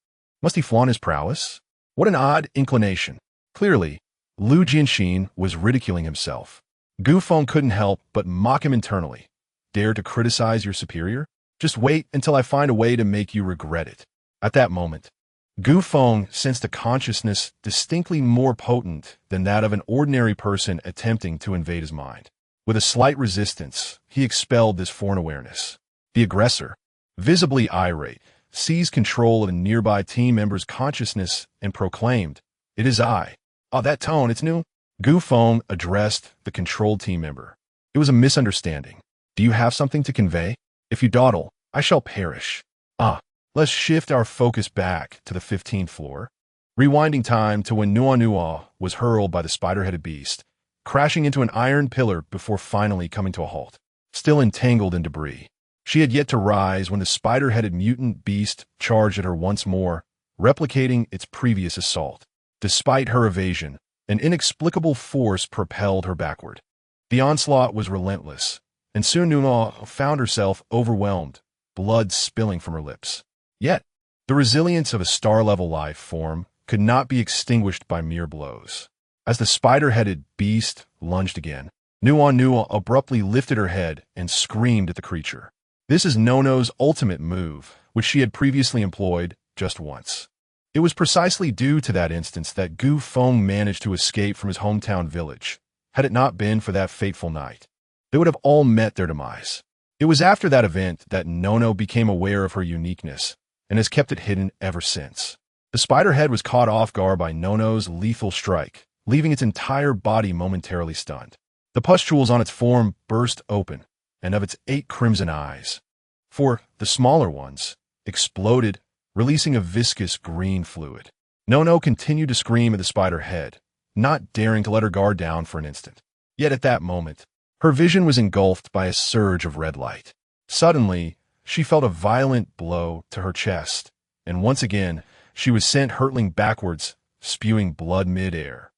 Must he flaunt his prowess? What an odd inclination. Clearly, Lu Jianxin was ridiculing himself. Gu Feng couldn't help but mock him internally. Dare to criticize your superior? Just wait until I find a way to make you regret it. At that moment, Gu Feng sensed a consciousness distinctly more potent than that of an ordinary person attempting to invade his mind. With a slight resistance, he expelled this foreign awareness. The aggressor, visibly irate, seized control of a nearby team member's consciousness and proclaimed, "It is I." "Oh, that tone, it's new." Gu Feng addressed the controlled team member. "It was a misunderstanding. Do you have something to convey? If you dawdle, I shall perish." Let's shift our focus back to the 15th floor. Rewinding time to when Nuo was hurled by the spider-headed beast, crashing into an iron pillar before finally coming to a halt. Still entangled in debris, she had yet to rise when the spider-headed mutant beast charged at her once more, replicating its previous assault. Despite her evasion, an inexplicable force propelled her backward. The onslaught was relentless, and soon Nuo found herself overwhelmed, blood spilling from her lips. Yet, the resilience of a star-level life form could not be extinguished by mere blows. As the spider-headed beast lunged again, Nua abruptly lifted her head and screamed at the creature. This is Nono's ultimate move, which she had previously employed just once. It was precisely due to that instance that Feng managed to escape from his hometown village. Had it not been for that fateful night, they would have all met their demise. It was after that event that Nono became aware of her uniqueness and has kept it hidden ever since. The spider head was caught off guard by Nono's lethal strike, leaving its entire body momentarily stunned. The pustules on its form burst open, and of its 8 crimson eyes, 4, the smaller ones, exploded, releasing a viscous green fluid. Nono continued to scream at the spider head, not daring to let her guard down for an instant. Yet at that moment, her vision was engulfed by a surge of red light. Suddenly, she felt a violent blow to her chest, and once again, she was sent hurtling backwards, spewing blood mid-air.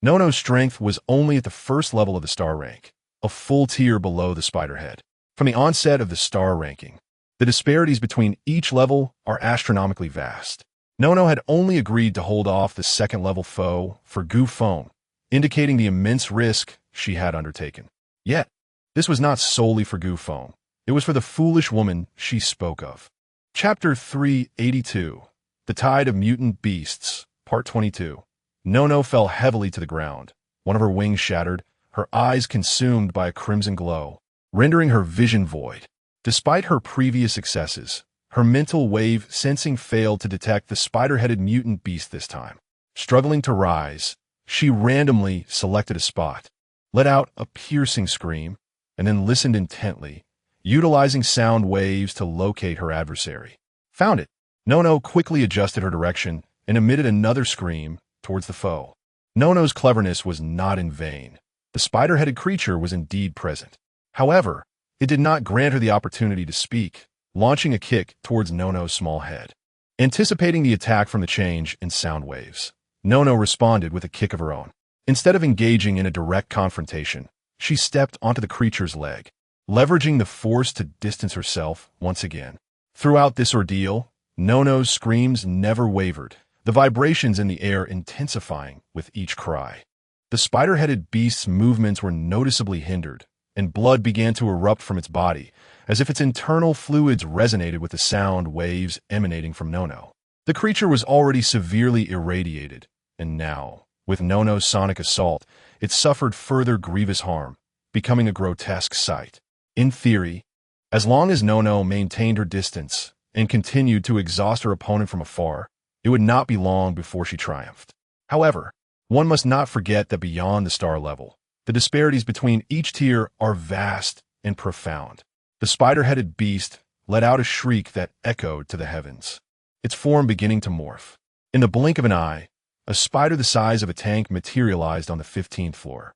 Nono's strength was only at the first level of the star rank, a full tier below the spider head. From the onset of the star ranking, the disparities between each level are astronomically vast. Nono had only agreed to hold off the second-level foe for Feng, indicating the immense risk she had undertaken. Yet, this was not solely for Feng. It was for the foolish woman she spoke of. Chapter 382, The Tide of Mutant Beasts, Part 22. Nono fell heavily to the ground, one of her wings shattered, her eyes consumed by a crimson glow, rendering her vision void. Despite her previous successes, her mental wave sensing failed to detect the spider-headed mutant beast this time. Struggling to rise, she randomly selected a spot, let out a piercing scream, and then listened intently, utilizing sound waves to locate her adversary. Found it. Nono quickly adjusted her direction and emitted another scream towards the foe. Nono's cleverness was not in vain. The spider-headed creature was indeed present. However, it did not grant her the opportunity to speak, launching a kick towards Nono's small head. Anticipating the attack from the change in sound waves, Nono responded with a kick of her own. Instead of engaging in a direct confrontation, she stepped onto the creature's leg, leveraging the force to distance herself once again. Throughout this ordeal, Nono's screams never wavered, the vibrations in the air intensifying with each cry. The spider-headed beast's movements were noticeably hindered, and blood began to erupt from its body, as if its internal fluids resonated with the sound waves emanating from Nono. The creature was already severely irradiated, and now, with Nono's sonic assault, it suffered further grievous harm, becoming a grotesque sight. In theory, as long as Nono maintained her distance and continued to exhaust her opponent from afar, it would not be long before she triumphed. However, one must not forget that beyond the star level, the disparities between each tier are vast and profound. The spider-headed beast let out a shriek that echoed to the heavens, its form beginning to morph. In the blink of an eye, a spider the size of a tank materialized on the 15th floor.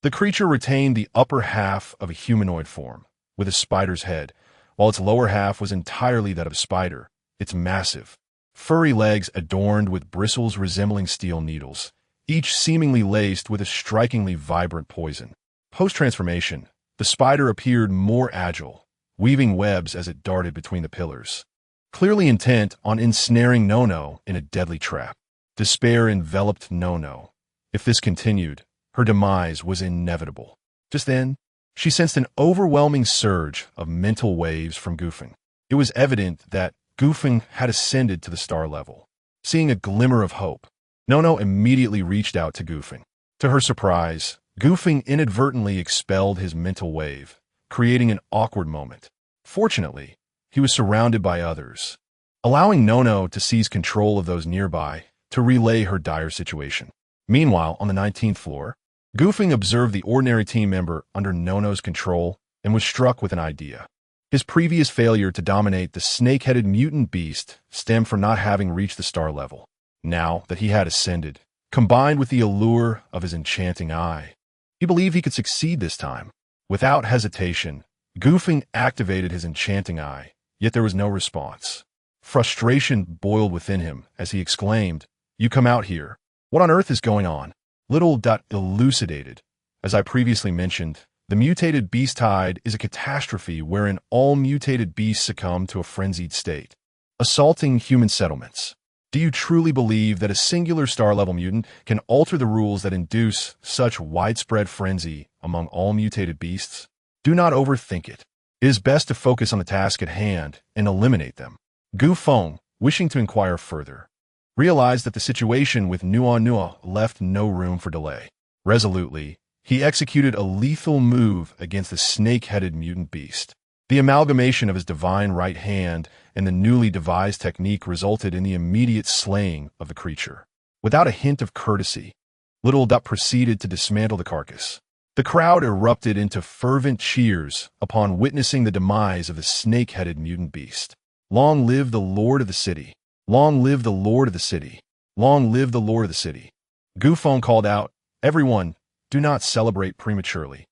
The creature retained the upper half of a humanoid form, with a spider's head, while its lower half was entirely that of a spider, its massive, furry legs adorned with bristles resembling steel needles, each seemingly laced with a strikingly vibrant poison. Post-transformation, the spider appeared more agile, weaving webs as it darted between the pillars, clearly intent on ensnaring Nono in a deadly trap. Despair enveloped Nono. If this continued, her demise was inevitable. Just then, she sensed an overwhelming surge of mental waves from Feng. It was evident that Feng had ascended to the star level. Seeing a glimmer of hope, Nono immediately reached out to Feng. To her surprise, Feng inadvertently expelled his mental wave, creating an awkward moment. Fortunately, he was surrounded by others, allowing Nono to seize control of those nearby to relay her dire situation. Meanwhile, on the 19th floor, Feng observed the ordinary team member under Nono's control and was struck with an idea. His previous failure to dominate the snake-headed mutant beast stemmed from not having reached the star level. Now that he had ascended, combined with the allure of his enchanting eye, he believed he could succeed this time. Without hesitation, Feng activated his enchanting eye, yet there was no response. Frustration boiled within him as he exclaimed, "You come out here. What on earth is going on?" Little elucidated. As I previously mentioned, the mutated beast tide is a catastrophe wherein all mutated beasts succumb to a frenzied state, assaulting human settlements. Do you truly believe that a singular star-level mutant can alter the rules that induce such widespread frenzy among all mutated beasts? Do not overthink it. It is best to focus on the task at hand and eliminate them. Feng, wishing to inquire further, realized that the situation with Nua left no room for delay. Resolutely, he executed a lethal move against the snake-headed mutant beast. The amalgamation of his divine right hand and the newly devised technique resulted in the immediate slaying of the creature. Without a hint of courtesy, Little Duck proceeded to dismantle the carcass. The crowd erupted into fervent cheers upon witnessing the demise of the snake-headed mutant beast. Long live the Lord of the City! Long live the Lord of the City! Long live the Lord of the City! Feng called out, "Everyone, do not celebrate prematurely.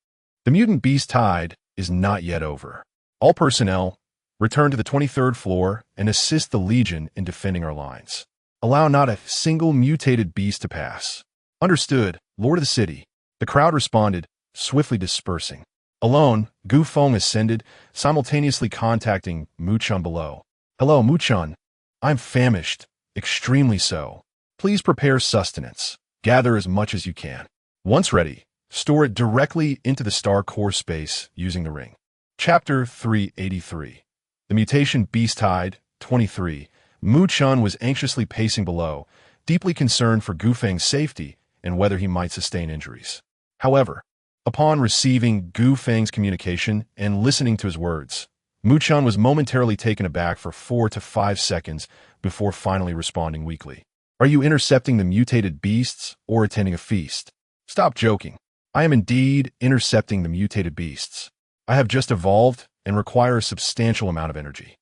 The mutant beast tide is not yet over. All personnel, return to the 23rd floor and assist the Legion in defending our lines. Allow not a single mutated beast to pass." "Understood, Lord of the City." The crowd responded, swiftly dispersing. Alone, Feng ascended, simultaneously contacting Muchun below. "Hello, Muchun. I'm famished, extremely so. Please prepare sustenance. Gather as much as you can. Once ready, store it directly into the star core space using the ring." Chapter 383. The Mutation Beast Tide, 23. Muchun was anxiously pacing below, deeply concerned for Feng's safety and whether he might sustain injuries. However, upon receiving Feng's communication and listening to his words, Muchun was momentarily taken aback for 4 to 5 seconds before finally responding weakly. "Are you intercepting the mutated beasts or attending a feast?" "Stop joking. I am indeed intercepting the mutated beasts. I have just evolved and require a substantial amount of energy.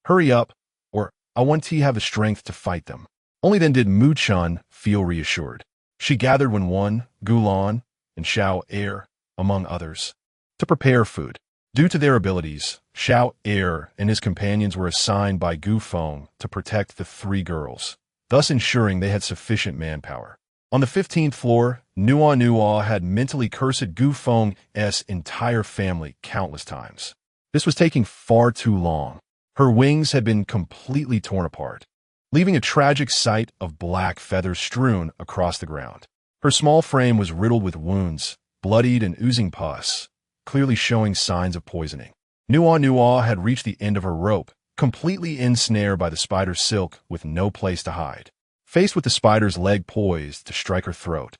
Hurry up, or I want to have the strength to fight them." Only then did Muchun feel reassured. She gathered Wenwan, Gulan, and Xiao Er, among others, to prepare food. Due to their abilities, Xiao Er and his companions were assigned by Feng to protect the 3 girls, thus ensuring they had sufficient manpower. On the 15th floor, Nua had mentally cursed Feng's entire family countless times. This was taking far too long. Her wings had been completely torn apart, leaving a tragic sight of black feathers strewn across the ground. Her small frame was riddled with wounds, bloodied and oozing pus, clearly showing signs of poisoning. Nua had reached the end of her rope, completely ensnared by the spider's silk with no place to hide. Faced with the spider's leg poised to strike her throat,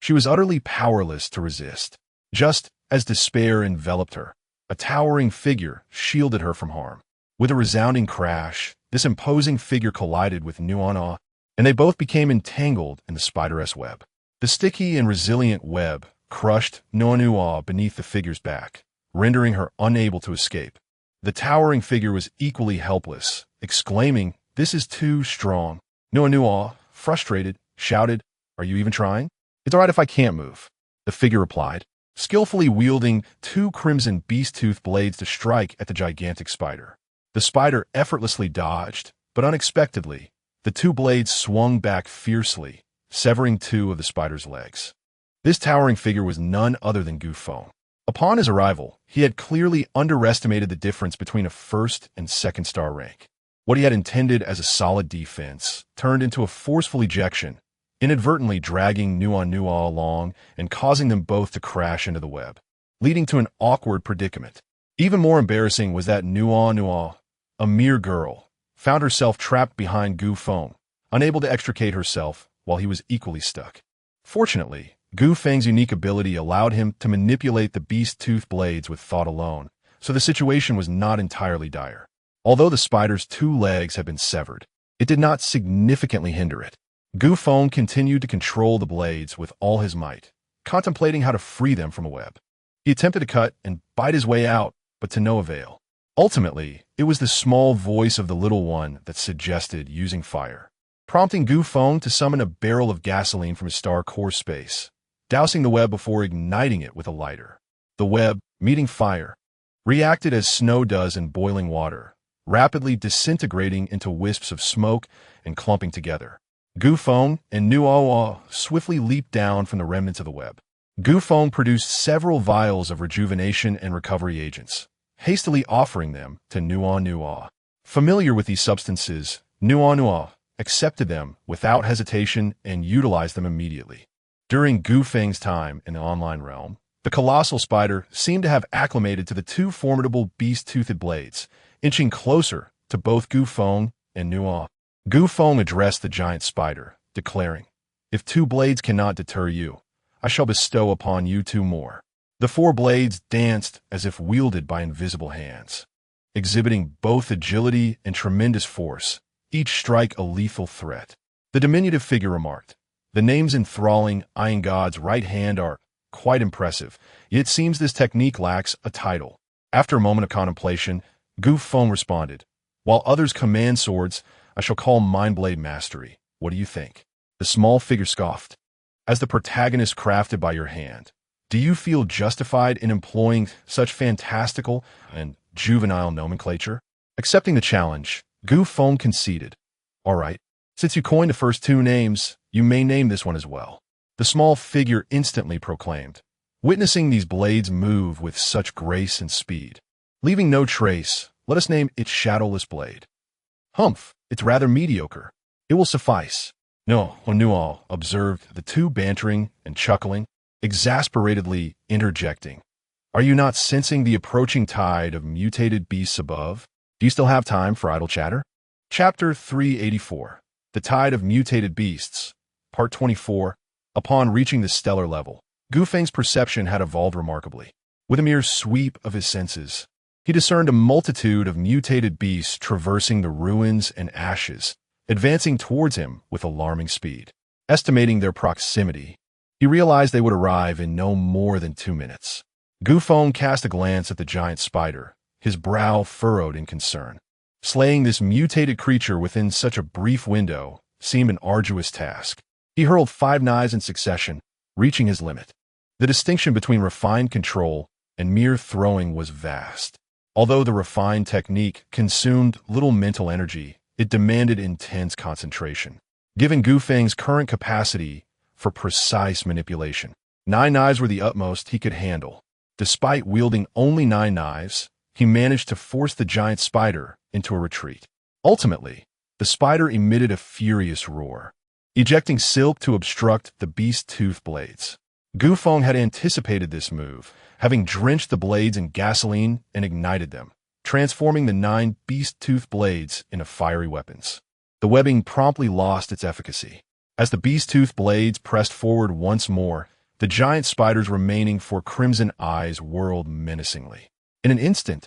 she was utterly powerless to resist. Just as despair enveloped her, a towering figure shielded her from harm. With a resounding crash, this imposing figure collided with Nua, and they both became entangled in the spider's web. The sticky and resilient web crushed Nua beneath the figure's back, rendering her unable to escape. The towering figure was equally helpless, exclaiming, "This is too strong." Nua, frustrated, shouted, "Are you even trying?" "It's all right if I can't move," the figure replied, skillfully wielding 2 crimson beast-tooth blades to strike at the gigantic spider. The spider effortlessly dodged, but unexpectedly, the 2 blades swung back fiercely, severing 2 of the spider's legs. This towering figure was none other than Feng. Upon his arrival, he had clearly underestimated the difference between a 1st and 2nd star rank. What he had intended as a solid defense turned into a forceful ejection, inadvertently dragging Nua along and causing them both to crash into the web, leading to an awkward predicament. Even more embarrassing was that Nua, a mere girl, found herself trapped behind Feng, unable to extricate herself while he was equally stuck. Fortunately, Feng's unique ability allowed him to manipulate the beast-tooth blades with thought alone, so the situation was not entirely dire. Although the spider's 2 legs had been severed, it did not significantly hinder it. Feng continued to control the blades with all his might, contemplating how to free them from a web. He attempted to cut and bite his way out, but to no avail. Ultimately, it was the small voice of the little one that suggested using fire, prompting Feng to summon a barrel of gasoline from his star core space, dousing the web before igniting it with a lighter. The web, meeting fire, reacted as snow does in boiling water, rapidly disintegrating into wisps of smoke and clumping together. Feng and Nua swiftly leaped down from the remnants of the web. Feng produced several vials of rejuvenation and recovery agents, hastily offering them to Nua. Familiar with these substances, Nua accepted them without hesitation and utilized them immediately. During Gu Feng's time in the online realm, the colossal spider seemed to have acclimated to the two formidable beast-toothed blades, inching closer to both Gu Feng and Nuo. Gu Feng addressed the giant spider, declaring, "If two blades cannot deter you, I shall bestow upon you two more." The four blades danced as if wielded by invisible hands, exhibiting both agility and tremendous force, each strike a lethal threat. The diminutive figure remarked, "The names enthralling Iron God's right hand are quite impressive, yet it seems this technique lacks a title." After a moment of contemplation, Gu Feng responded, "While others command swords, I shall call mine blade mastery. What do you think?" The small figure scoffed. "As the protagonist crafted by your hand, do you feel justified in employing such fantastical and juvenile nomenclature?" Accepting the challenge, Gu Feng conceded, "All right, since you coined the first two names, you may name this one as well." The small figure instantly proclaimed, "Witnessing these blades move with such grace and speed, leaving no trace, let us name it Shadowless Blade." "Humph, it's rather mediocre. It will suffice." "No," Onual observed, the two bantering and chuckling, exasperatedly interjecting. "Are you not sensing the approaching tide of mutated beasts above? Do you still have time for idle chatter?" Chapter 384, The Tide of Mutated Beasts, Part 24. Upon reaching the stellar level, Gu Feng's perception had evolved remarkably. With a mere sweep of his senses, he discerned a multitude of mutated beasts traversing the ruins and ashes, advancing towards him with alarming speed. Estimating their proximity, he realized they would arrive in no more than 2 minutes. Gu Feng cast a glance at the giant spider, his brow furrowed in concern. Slaying this mutated creature within such a brief window seemed an arduous task. He hurled 5 knives in succession, reaching his limit. The distinction between refined control and mere throwing was vast. Although the refined technique consumed little mental energy, it demanded intense concentration. Given Gu Feng's current capacity for precise manipulation, 9 knives were the utmost he could handle. Despite wielding only 9 knives, he managed to force the giant spider into a retreat. Ultimately, the spider emitted a furious roar, ejecting silk to obstruct the beast-tooth blades. Gu Feng had anticipated this move, having drenched the blades in gasoline and ignited them, transforming the 9 beast-tooth blades into fiery weapons. The webbing promptly lost its efficacy. As the beast-tooth blades pressed forward once more, the giant spider's remaining 4 crimson eyes whirled menacingly. In an instant,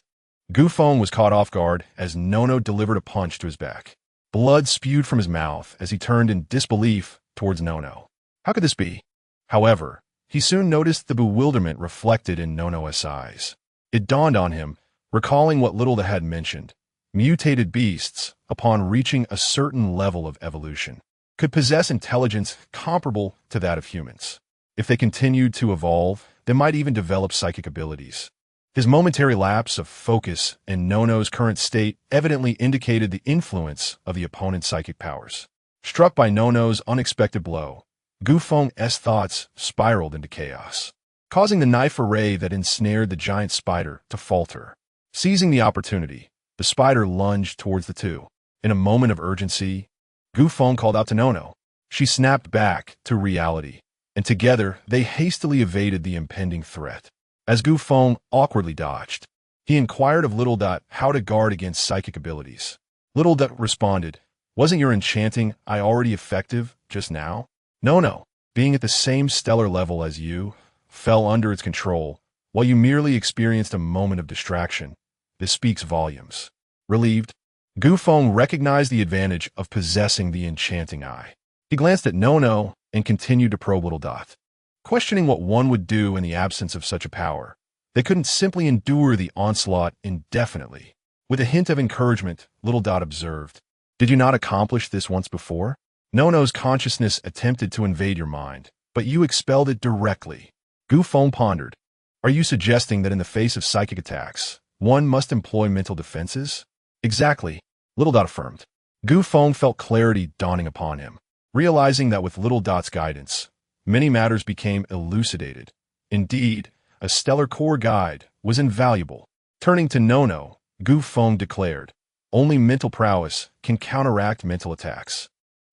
Gu Feng was caught off guard as Nono delivered a punch to his back. Blood spewed from his mouth as he turned in disbelief towards Nono. How could this be? However, he soon noticed the bewilderment reflected in Nono's eyes. It dawned on him, recalling what little they had mentioned. Mutated beasts, upon reaching a certain level of evolution, could possess intelligence comparable to that of humans. If they continued to evolve, they might even develop psychic abilities. His momentary lapse of focus and Nono's current state evidently indicated the influence of the opponent's psychic powers. Struck by Nono's unexpected blow, Gu Feng's thoughts spiraled into chaos, causing the knife array that ensnared the giant spider to falter. Seizing the opportunity, the spider lunged towards the two. In a moment of urgency, Gu Feng called out to Nono. She snapped back to reality, and together they hastily evaded the impending threat. As Gu Feng awkwardly dodged, he inquired of Little Dot how to guard against psychic abilities. Little Dot responded, "Wasn't your enchanting eye already effective just now?" No, being at the same stellar level as you, fell under its control, while you merely experienced a moment of distraction. This speaks volumes. Relieved, Gu Feng recognized the advantage of possessing the enchanting eye. He glanced at Nono and continued to probe Little Dot, questioning what one would do in the absence of such a power. They couldn't simply endure the onslaught indefinitely. With a hint of encouragement, Little Dot observed, "Did you not accomplish this once before? Nono's consciousness attempted to invade your mind, but you expelled it directly." Gu Feng pondered. "Are you suggesting that in the face of psychic attacks, one must employ mental defenses?" "Exactly," Little Dot affirmed. Gu Feng felt clarity dawning upon him, realizing that with Little Dot's guidance, many matters became elucidated. Indeed, a stellar core guide was invaluable. Turning to Nono, Gu Feng declared, "Only mental prowess can counteract mental attacks.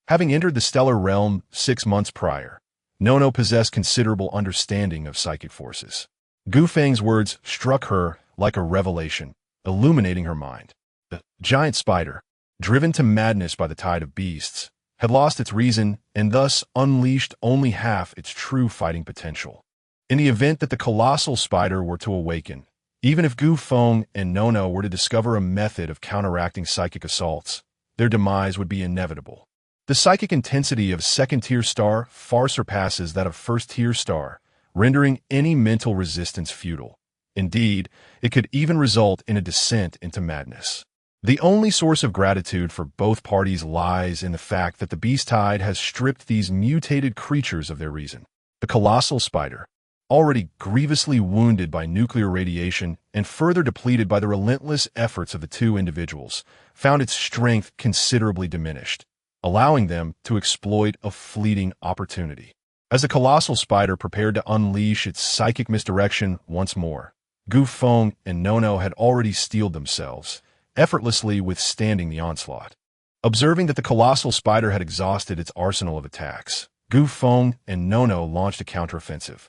Having entered the stellar realm 6 months prior, Nono possessed considerable understanding of psychic forces. Gu Feng's words struck her like a revelation, illuminating her mind. The giant spider, driven to madness by the tide of beasts, had lost its reason and thus unleashed only half its true fighting potential. In the event that the colossal spider were to awaken, even if Gu Feng and Nono were to discover a method of counteracting psychic assaults, their demise would be inevitable. The psychic intensity of a second-tier star far surpasses that of first-tier star, rendering any mental resistance futile. Indeed, it could even result in a descent into madness. The only source of gratitude for both parties lies in the fact that the beast tide has stripped these mutated creatures of their reason. The colossal spider, already grievously wounded by nuclear radiation and further depleted by the relentless efforts of the two individuals, found its strength considerably diminished, allowing them to exploit a fleeting opportunity. As the colossal spider prepared to unleash its psychic misdirection once more, Gu Feng and Nono had already steeled themselves, effortlessly withstanding the onslaught. Observing that the colossal spider had exhausted its arsenal of attacks, Gu Feng and Nono launched a counteroffensive.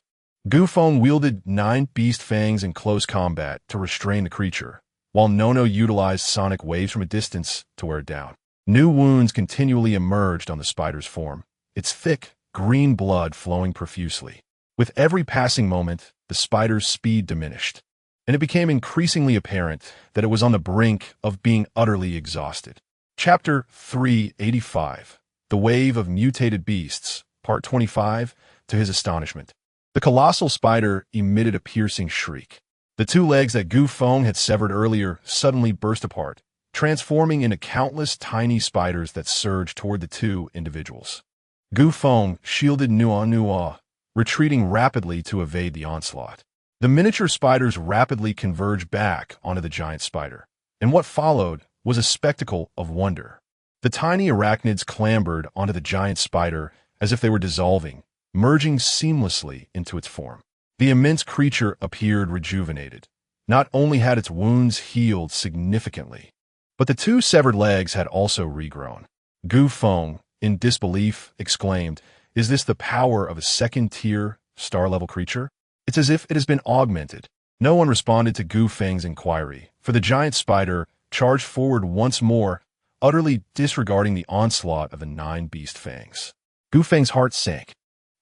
Gu Feng wielded 9 beast fangs in close combat to restrain the creature, while Nono utilized sonic waves from a distance to wear it down. New wounds continually emerged on the spider's form, its thick, green blood flowing profusely. With every passing moment, the spider's speed diminished, and it became increasingly apparent that it was on the brink of being utterly exhausted. Chapter 385, The Wave of Mutated Beasts, Part 25, To his astonishment, the colossal spider emitted a piercing shriek. The 2 legs that Gu Feng had severed earlier suddenly burst apart, transforming into countless tiny spiders that surged toward the 2 individuals. Gu Feng shielded Nua, retreating rapidly to evade the onslaught. The miniature spiders rapidly converged back onto the giant spider, and what followed was a spectacle of wonder. The tiny arachnids clambered onto the giant spider as if they were dissolving, merging seamlessly into its form. The immense creature appeared rejuvenated. Not only had its wounds healed significantly, but the 2 severed legs had also regrown. Gu Feng, in disbelief, exclaimed, "Is this the power of a second-tier, star-level creature? It's as if it has been augmented." No one responded to Gu Feng's inquiry, for the giant spider charged forward once more, utterly disregarding the onslaught of the 9 beast fangs. Gu Feng's heart sank.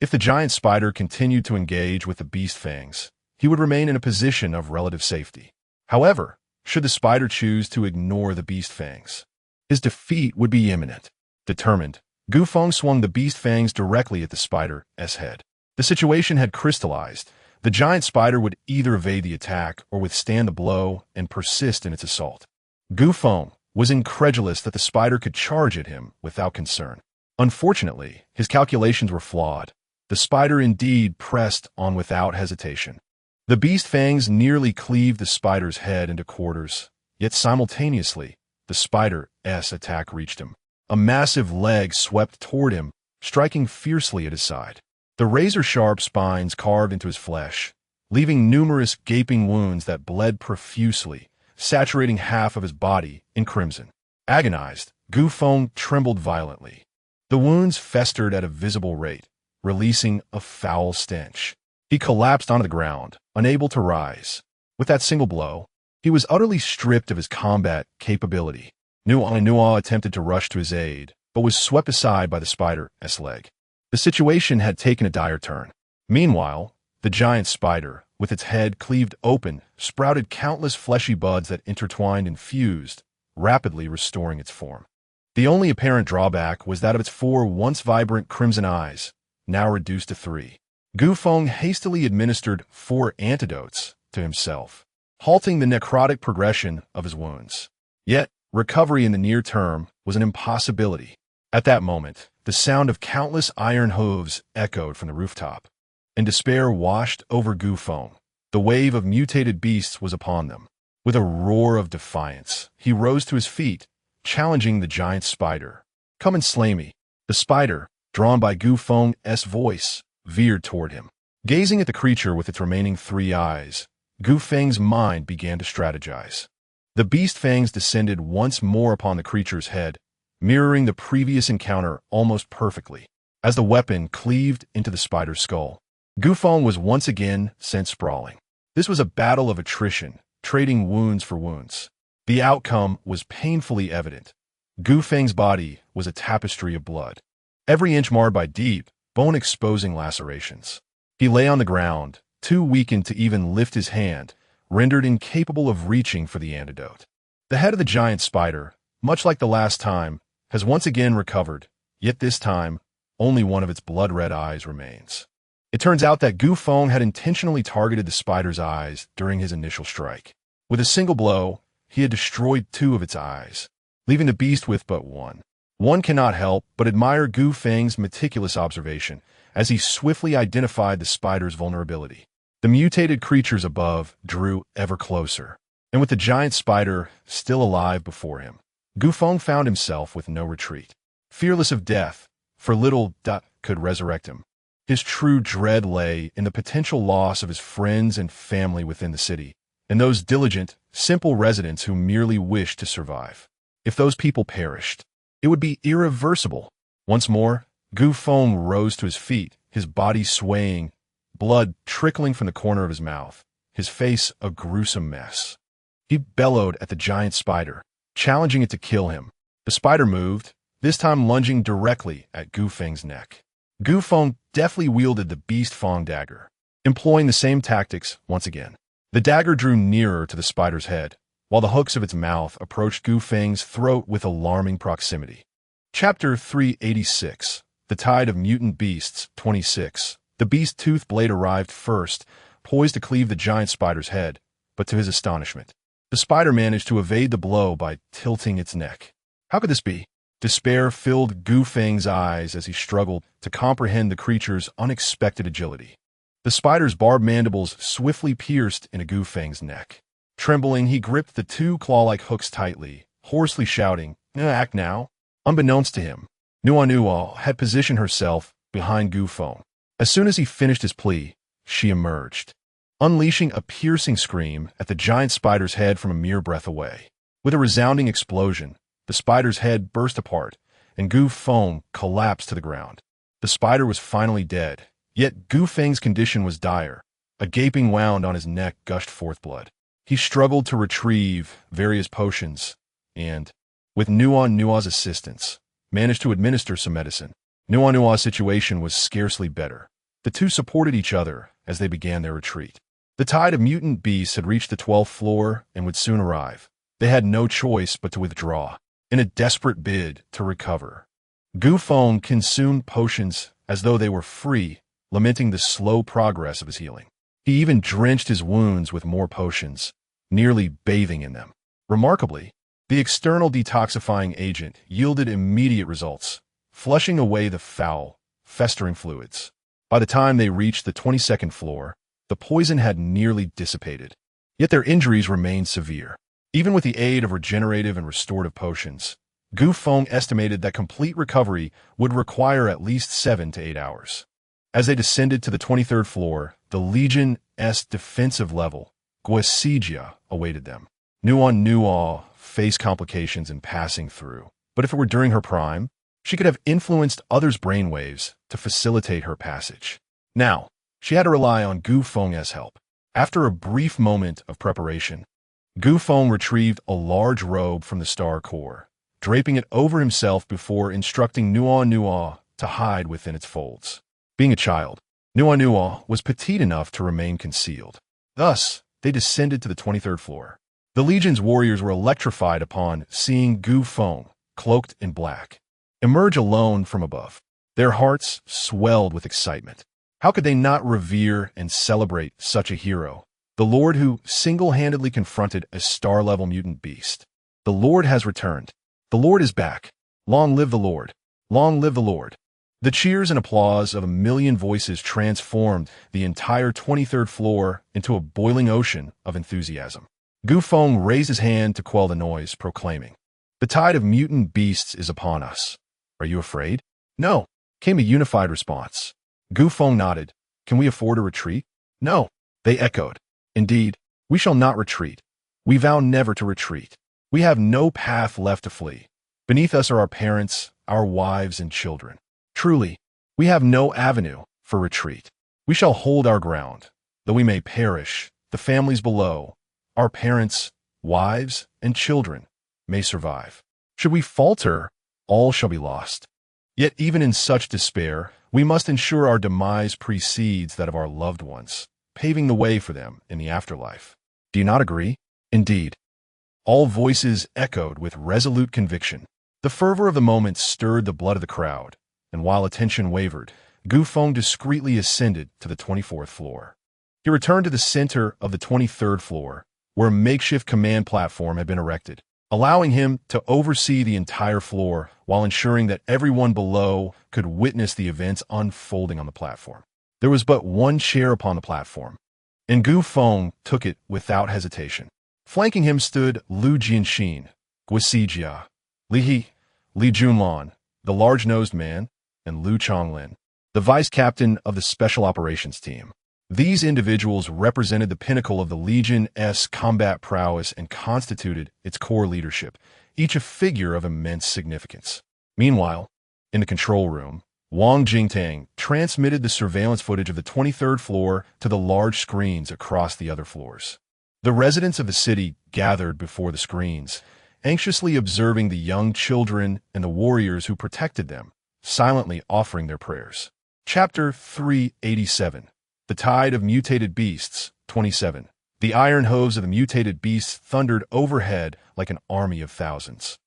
If the giant spider continued to engage with the beast fangs, he would remain in a position of relative safety. However, should the spider choose to ignore the beast fangs, his defeat would be imminent. Determined, Gu Feng swung the beast fangs directly at the spider's head. The situation had crystallized. The giant spider would either evade the attack or withstand the blow and persist in its assault. Gu Feng was incredulous that the spider could charge at him without concern. Unfortunately, his calculations were flawed. The spider indeed pressed on without hesitation. The beast fangs nearly cleaved the spider's head into quarters, yet simultaneously, the spider's attack reached him. A massive leg swept toward him, striking fiercely at his side. The razor-sharp spines carved into his flesh, leaving numerous gaping wounds that bled profusely, saturating half of his body in crimson. Agonized, Gu Feng trembled violently. The wounds festered at a visible rate, releasing a foul stench. He collapsed onto the ground, unable to rise. With that single blow, he was utterly stripped of his combat capability. Nua attempted to rush to his aid, but was swept aside by the spider's leg. The situation had taken a dire turn. Meanwhile, the giant spider, with its head cleaved open, sprouted countless fleshy buds that intertwined and fused, rapidly restoring its form. The only apparent drawback was that of its 4 once vibrant crimson eyes, now reduced to 3. Gu Feng hastily administered 4 antidotes to himself, halting the necrotic progression of his wounds. Yet, recovery in the near term was an impossibility. At that moment, the sound of countless iron hooves echoed from the rooftop, and despair washed over Gu Feng. The wave of mutated beasts was upon them. With a roar of defiance, he rose to his feet, challenging the giant spider. "Come and slay me." The spider, drawn by Gu Feng's voice, veered toward him. Gazing at the creature with its remaining 3 eyes, Gu Feng's mind began to strategize. The beast fangs descended once more upon the creature's head, mirroring the previous encounter almost perfectly. As the weapon cleaved into the spider's skull, Feng was once again sent sprawling. This was a battle of attrition, trading wounds for wounds. The outcome was painfully evident. Feng's body was a tapestry of blood, every inch marred by deep, bone-exposing lacerations. He lay on the ground, too weakened to even lift his hand, rendered incapable of reaching for the antidote. The head of the giant spider, much like the last time, has once again recovered, yet this time, only one of its blood-red eyes remains. It turns out that Feng had intentionally targeted the spider's eyes during his initial strike. With a single blow, he had destroyed 2 of its eyes, leaving the beast with but one. One cannot help but admire Feng's meticulous observation as he swiftly identified the spider's vulnerability. The mutated creatures above drew ever closer, and with the giant spider still alive before him, Feng found himself with no retreat. Fearless of death, for little could resurrect him. His true dread lay in the potential loss of his friends and family within the city, and those diligent, simple residents who merely wished to survive. If those people perished, it would be irreversible. Once more, Feng rose to his feet, his body swaying, blood trickling from the corner of his mouth, his face a gruesome mess. He bellowed at the giant spider, challenging it to kill him. The spider moved, this time lunging directly at Feng's neck. Feng deftly wielded the beast Feng dagger, employing the same tactics once again. The dagger drew nearer to the spider's head, while the hooks of its mouth approached Feng's throat with alarming proximity. Chapter 386, The Tide of Mutant Beasts, 26. The beast-toothed blade arrived first, poised to cleave the giant spider's head, but to his astonishment, the spider managed to evade the blow by tilting its neck. How could this be? Despair filled Feng's eyes as he struggled to comprehend the creature's unexpected agility. The spider's barbed mandibles swiftly pierced into Feng's neck. Trembling, he gripped the 2 claw-like hooks tightly, hoarsely shouting, "Act now!" Unbeknownst to him, Nua had positioned herself behind Feng. As soon as he finished his plea, she emerged, unleashing a piercing scream at the giant spider's head from a mere breath away. With a resounding explosion, the spider's head burst apart, and Feng collapsed to the ground. The spider was finally dead, yet Feng's condition was dire. A gaping wound on his neck gushed forth blood. He struggled to retrieve various potions, and, with Nua's assistance, managed to administer some medicine. Nua's situation was scarcely better. The two supported each other as they began their retreat. The tide of mutant beasts had reached the 12th floor and would soon arrive. They had no choice but to withdraw, in a desperate bid to recover. Feng consumed potions as though they were free, lamenting the slow progress of his healing. He even drenched his wounds with more potions, nearly bathing in them. Remarkably, the external detoxifying agent yielded immediate results, flushing away the foul, festering fluids. By the time they reached the 22nd floor, the poison had nearly dissipated. Yet their injuries remained severe. Even with the aid of regenerative and restorative potions, Feng estimated that complete recovery would require at least 7 to 8 hours. As they descended to the 23rd floor, the Legion's defensive level, Guasigia, awaited them. Nua faced complications in passing through, but if it were during her prime, she could have influenced others' brainwaves to facilitate her passage. Now, she had to rely on Feng's help. After a brief moment of preparation, Feng retrieved a large robe from the Star Core, draping it over himself before instructing Nua to hide within its folds. Being a child, Nua was petite enough to remain concealed. Thus, they descended to the 23rd floor. The Legion's warriors were electrified upon seeing Feng, cloaked in black, emerge alone from above. Their hearts swelled with excitement. How could they not revere and celebrate such a hero? The Lord who single-handedly confronted a star-level mutant beast. The Lord has returned. The Lord is back. Long live the Lord. Long live the Lord. The cheers and applause of a million voices transformed the entire 23rd floor into a boiling ocean of enthusiasm. Feng raised his hand to quell the noise, proclaiming, "The tide of mutant beasts is upon us. Are you afraid?" "No," came a unified response. Feng nodded. "Can we afford a retreat?" "No," they echoed. "Indeed, we shall not retreat. We vow never to retreat. We have no path left to flee. Beneath us are our parents, our wives, and children. Truly, we have no avenue for retreat. We shall hold our ground, though we may perish. The families below, our parents, wives, and children, may survive. Should we falter, all shall be lost. Yet even in such despair, we must ensure our demise precedes that of our loved ones, paving the way for them in the afterlife. Do you not agree? Indeed. All voices echoed with resolute conviction. The fervor of the moment stirred the blood of the crowd, and while attention wavered, Gu Feng discreetly ascended to the 24th floor. He returned to the center of the 23rd floor, where a makeshift command platform had been erected, allowing him to oversee the entire floor while ensuring that everyone below could witness the events unfolding on the platform. There was but one chair upon the platform, and Gu Feng took it without hesitation. Flanking him stood Lu Jianxin, Guisijia, Li He, Li Junlan, the large-nosed man, and Lu Chonglin, the vice captain of the Special Operations Team. These individuals represented the pinnacle of the Legion's combat prowess and constituted its core leadership, each a figure of immense significance. Meanwhile, in the control room, Wang Jingtang transmitted the surveillance footage of the 23rd floor to the large screens across the other floors. The residents of the city gathered before the screens, anxiously observing the young children and the warriors who protected them, silently offering their prayers. Chapter 387. The Tide of Mutated Beasts, 27. The iron hooves of the mutated beasts thundered overhead like an army of thousands,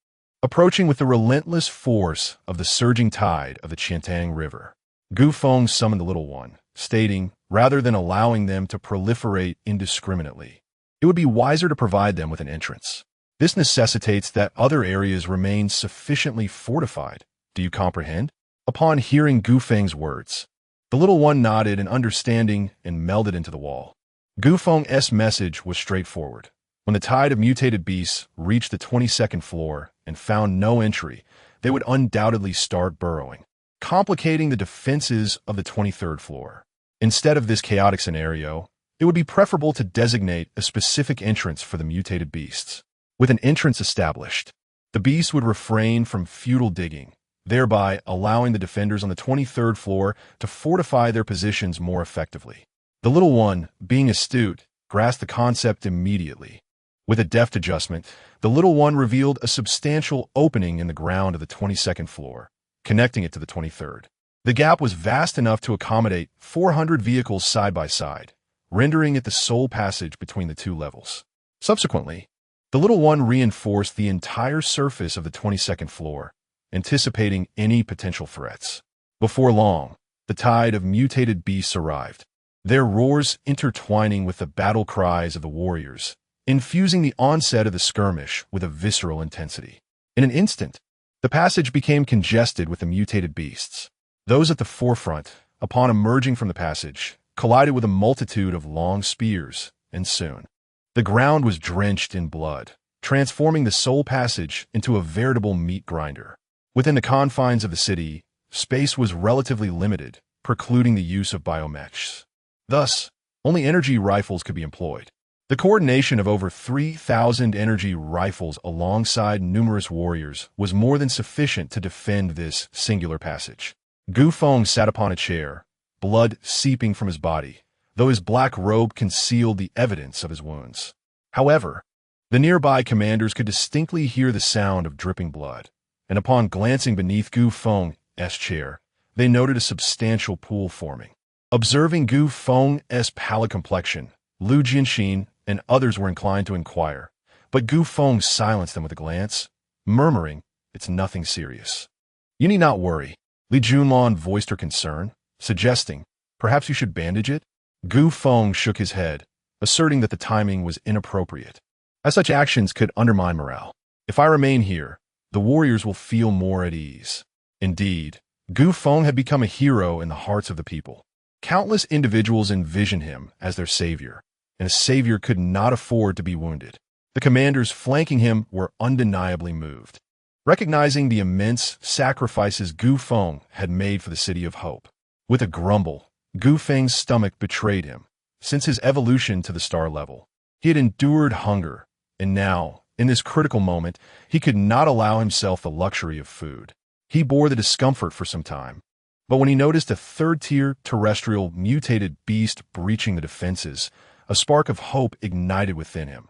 approaching with the relentless force of the surging tide of the Qiantang River. Gu Feng summoned the little one, stating, rather than allowing them to proliferate indiscriminately, it would be wiser to provide them with an entrance. This necessitates that other areas remain sufficiently fortified. Do you comprehend? Upon hearing Gu Feng's words, the little one nodded in understanding and melded into the wall. Gu Feng's message was straightforward. When the tide of mutated beasts reached the 22nd floor and found no entry, they would undoubtedly start burrowing, complicating the defenses of the 23rd floor. Instead of this chaotic scenario, it would be preferable to designate a specific entrance for the mutated beasts. With an entrance established, the beasts would refrain from futile digging, thereby allowing the defenders on the 23rd floor to fortify their positions more effectively. The little one, being astute, grasped the concept immediately. With a deft adjustment, the little one revealed a substantial opening in the ground of the 22nd floor, connecting it to the 23rd. The gap was vast enough to accommodate 400 vehicles side by side, rendering it the sole passage between the two levels. Subsequently, the little one reinforced the entire surface of the 22nd floor, anticipating any potential threats. Before long, the tide of mutated beasts arrived, their roars intertwining with the battle cries of the warriors, infusing the onset of the skirmish with a visceral intensity. In an instant, the passage became congested with the mutated beasts. Those at the forefront, upon emerging from the passage, collided with a multitude of long spears, and soon, the ground was drenched in blood, transforming the sole passage into a veritable meat grinder. Within the confines of the city, space was relatively limited, precluding the use of biomechs. Thus, only energy rifles could be employed. The coordination of over 3,000 energy rifles alongside numerous warriors was more than sufficient to defend this singular passage. Gu Feng sat upon a chair, blood seeping from his body, though his black robe concealed the evidence of his wounds. However, the nearby commanders could distinctly hear the sound of dripping blood, and upon glancing beneath Gu Feng's chair, they noted a substantial pool forming. Observing Gu Feng's pallid complexion, Lu Jianxin and others were inclined to inquire, but Gu Feng silenced them with a glance, murmuring, "It's nothing serious." "You need not worry." Li Junlan voiced her concern, suggesting, "Perhaps you should bandage it?" Gu Feng shook his head, asserting that the timing was inappropriate, as such actions could undermine morale. "If I remain here, the warriors will feel more at ease." Indeed, Gu Feng had become a hero in the hearts of the people. Countless individuals envisioned him as their savior, and a savior could not afford to be wounded. The commanders flanking him were undeniably moved, recognizing the immense sacrifices Gu Feng had made for the City of Hope. With a grumble, Gu Feng's stomach betrayed him. Since his evolution to the star level, he had endured hunger, and now, In this critical moment, he could not allow himself the luxury of food. He bore the discomfort for some time. But when he noticed a third-tier terrestrial mutated beast breaching the defenses, a spark of hope ignited within him.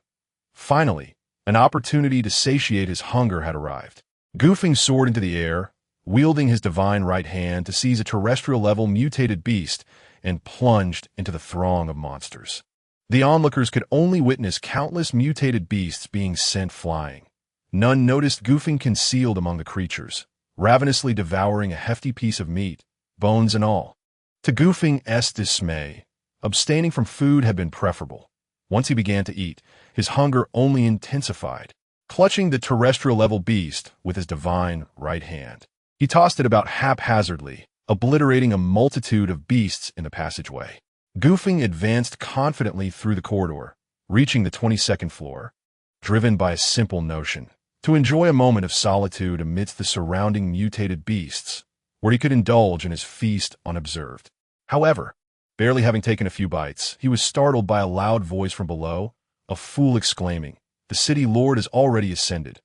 Finally, an opportunity to satiate his hunger had arrived. Gu Feng soared into the air, wielding his divine right hand to seize a terrestrial-level mutated beast, and plunged into the throng of monsters. The onlookers could only witness countless mutated beasts being sent flying. None noticed Gu Feng concealed among the creatures, ravenously devouring a hefty piece of meat, bones and all. To Gu Feng's dismay, abstaining from food had been preferable. Once he began to eat, his hunger only intensified. Clutching the terrestrial-level beast with his divine right hand, he tossed it about haphazardly, obliterating a multitude of beasts in the passageway. Gu Feng advanced confidently through the corridor, reaching the 22nd floor, driven by a simple notion: to enjoy a moment of solitude amidst the surrounding mutated beasts, where he could indulge in his feast unobserved. However, barely having taken a few bites, he was startled by a loud voice from below, a fool exclaiming, "The city lord has already ascended.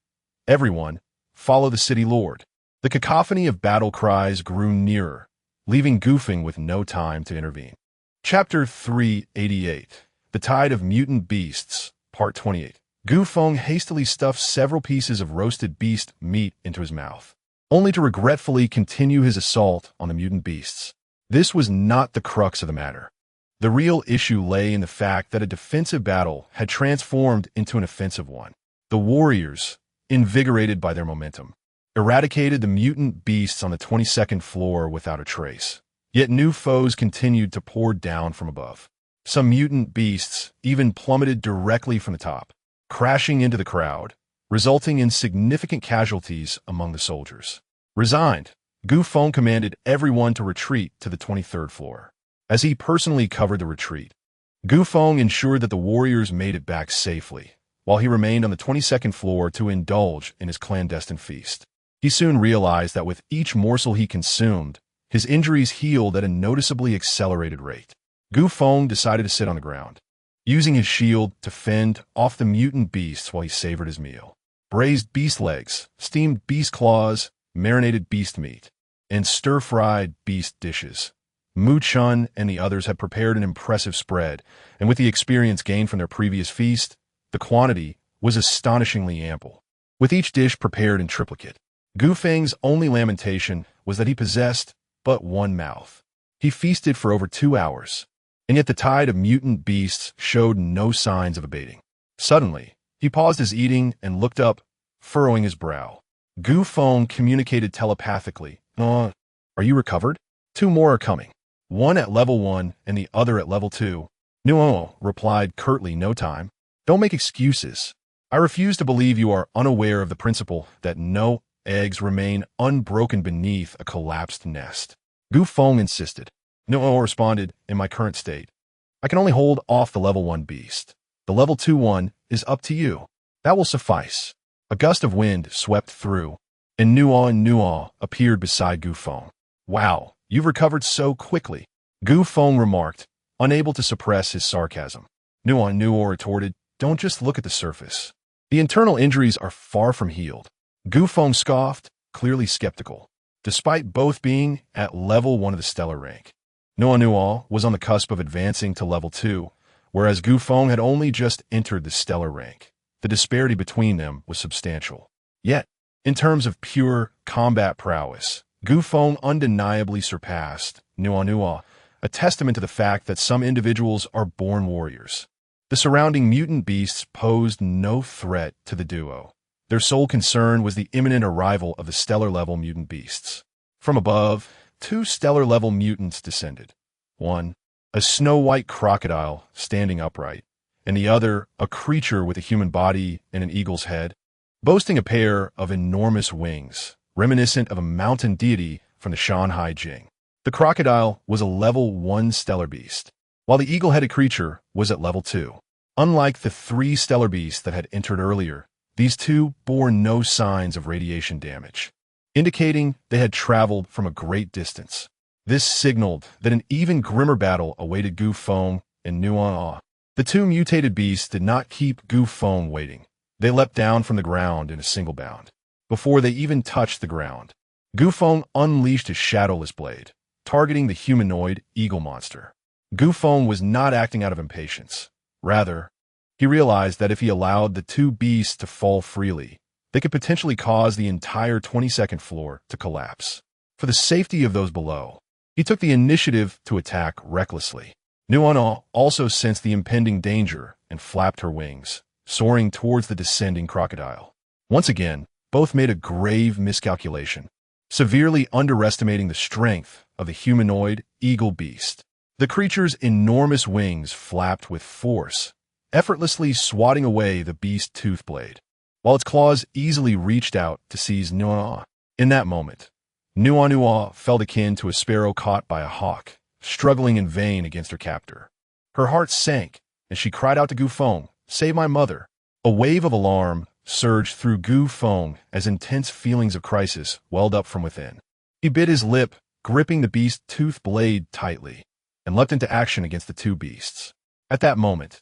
Everyone, follow the city lord." The cacophony of battle cries grew nearer, leaving Gu Feng with no time to intervene. Chapter 388. The Tide of Mutant Beasts, Part 28. Gu Feng hastily stuffed several pieces of roasted beast meat into his mouth, only to regretfully continue his assault on the mutant beasts. This was not the crux of the matter. The real issue lay in the fact that a defensive battle had transformed into an offensive one. The warriors, invigorated by their momentum, eradicated the mutant beasts on the 22nd floor without a trace. Yet new foes continued to pour down from above. Some mutant beasts even plummeted directly from the top, crashing into the crowd, resulting in significant casualties among the soldiers. Resigned, Gu Feng commanded everyone to retreat to the 23rd floor. As he personally covered the retreat, Gu Feng ensured that the warriors made it back safely, while he remained on the 22nd floor to indulge in his clandestine feast. He soon realized that with each morsel he consumed, his injuries healed at a noticeably accelerated rate. Gu Feng decided to sit on the ground, using his shield to fend off the mutant beasts while he savored his meal. Braised beast legs, steamed beast claws, marinated beast meat, and stir-fried beast dishes. Mu Chun and the others had prepared an impressive spread, and with the experience gained from their previous feast, the quantity was astonishingly ample. With each dish prepared in triplicate, Gu Feng's only lamentation was that he possessed but one mouth. He feasted for over 2 hours, and yet the tide of mutant beasts showed no signs of abating. Suddenly, he paused his eating and looked up, furrowing his brow. Gu Feng communicated telepathically. Are you recovered? 2 more are coming. One at level 1 and the other at level 2. Nuo replied curtly, "No time. Don't make excuses. I refuse to believe you are unaware of the principle that no eggs remain unbroken beneath a collapsed nest." Gu Feng insisted. Nuo responded, "In my current state, I can only hold off the level 1 beast. The level 2 one is up to you. That will suffice." A gust of wind swept through, and Nuo appeared beside Gu Feng. "Wow, you've recovered so quickly," Gu Feng remarked, unable to suppress his sarcasm. Nuo retorted, "Don't just look at the surface. The internal injuries are far from healed." Gu Feng scoffed, clearly skeptical, despite both being at level 1 of the stellar rank. Nuo was on the cusp of advancing to level 2, whereas Gu Feng had only just entered the stellar rank. The disparity between them was substantial. Yet, in terms of pure combat prowess, Gu Feng undeniably surpassed Nuo, a testament to the fact that some individuals are born warriors. The surrounding mutant beasts posed no threat to the duo. Their sole concern was the imminent arrival of the stellar-level mutant beasts. From above, 2 stellar-level mutants descended. One, a snow-white crocodile standing upright, and the other, a creature with a human body and an eagle's head, boasting a pair of enormous wings, reminiscent of a mountain deity from the Shanhai Jing. The crocodile was a level 1 stellar beast, while the eagle-headed creature was at level 2. Unlike the 3 stellar beasts that had entered earlier, these 2 bore no signs of radiation damage, indicating they had traveled from a great distance. This signaled that an even grimmer battle awaited Gu Feng and Nuo. The 2 mutated beasts did not keep Gu Feng waiting. They leapt down from the ground in a single bound. Before they even touched the ground, Feng unleashed his shadowless blade, targeting the humanoid eagle monster. Feng was not acting out of impatience. Rather, he realized that if he allowed the two beasts to fall freely, they could potentially cause the entire 22nd floor to collapse. For the safety of those below, he took the initiative to attack recklessly. Nuana also sensed the impending danger and flapped her wings, soaring towards the descending crocodile. Once again, both made a grave miscalculation, severely underestimating the strength of the humanoid eagle beast. The creature's enormous wings flapped with force, effortlessly swatting away the beast's tooth blade, while its claws easily reached out to seize Nuana. In that moment, Nuana felt akin to a sparrow caught by a hawk, struggling in vain against her captor. Her heart sank, and she cried out to Feng, "Save my mother!" A wave of alarm surged through Feng as intense feelings of crisis welled up from within. He bit his lip, gripping the beast's tooth blade tightly, and leapt into action against the two beasts. At that moment,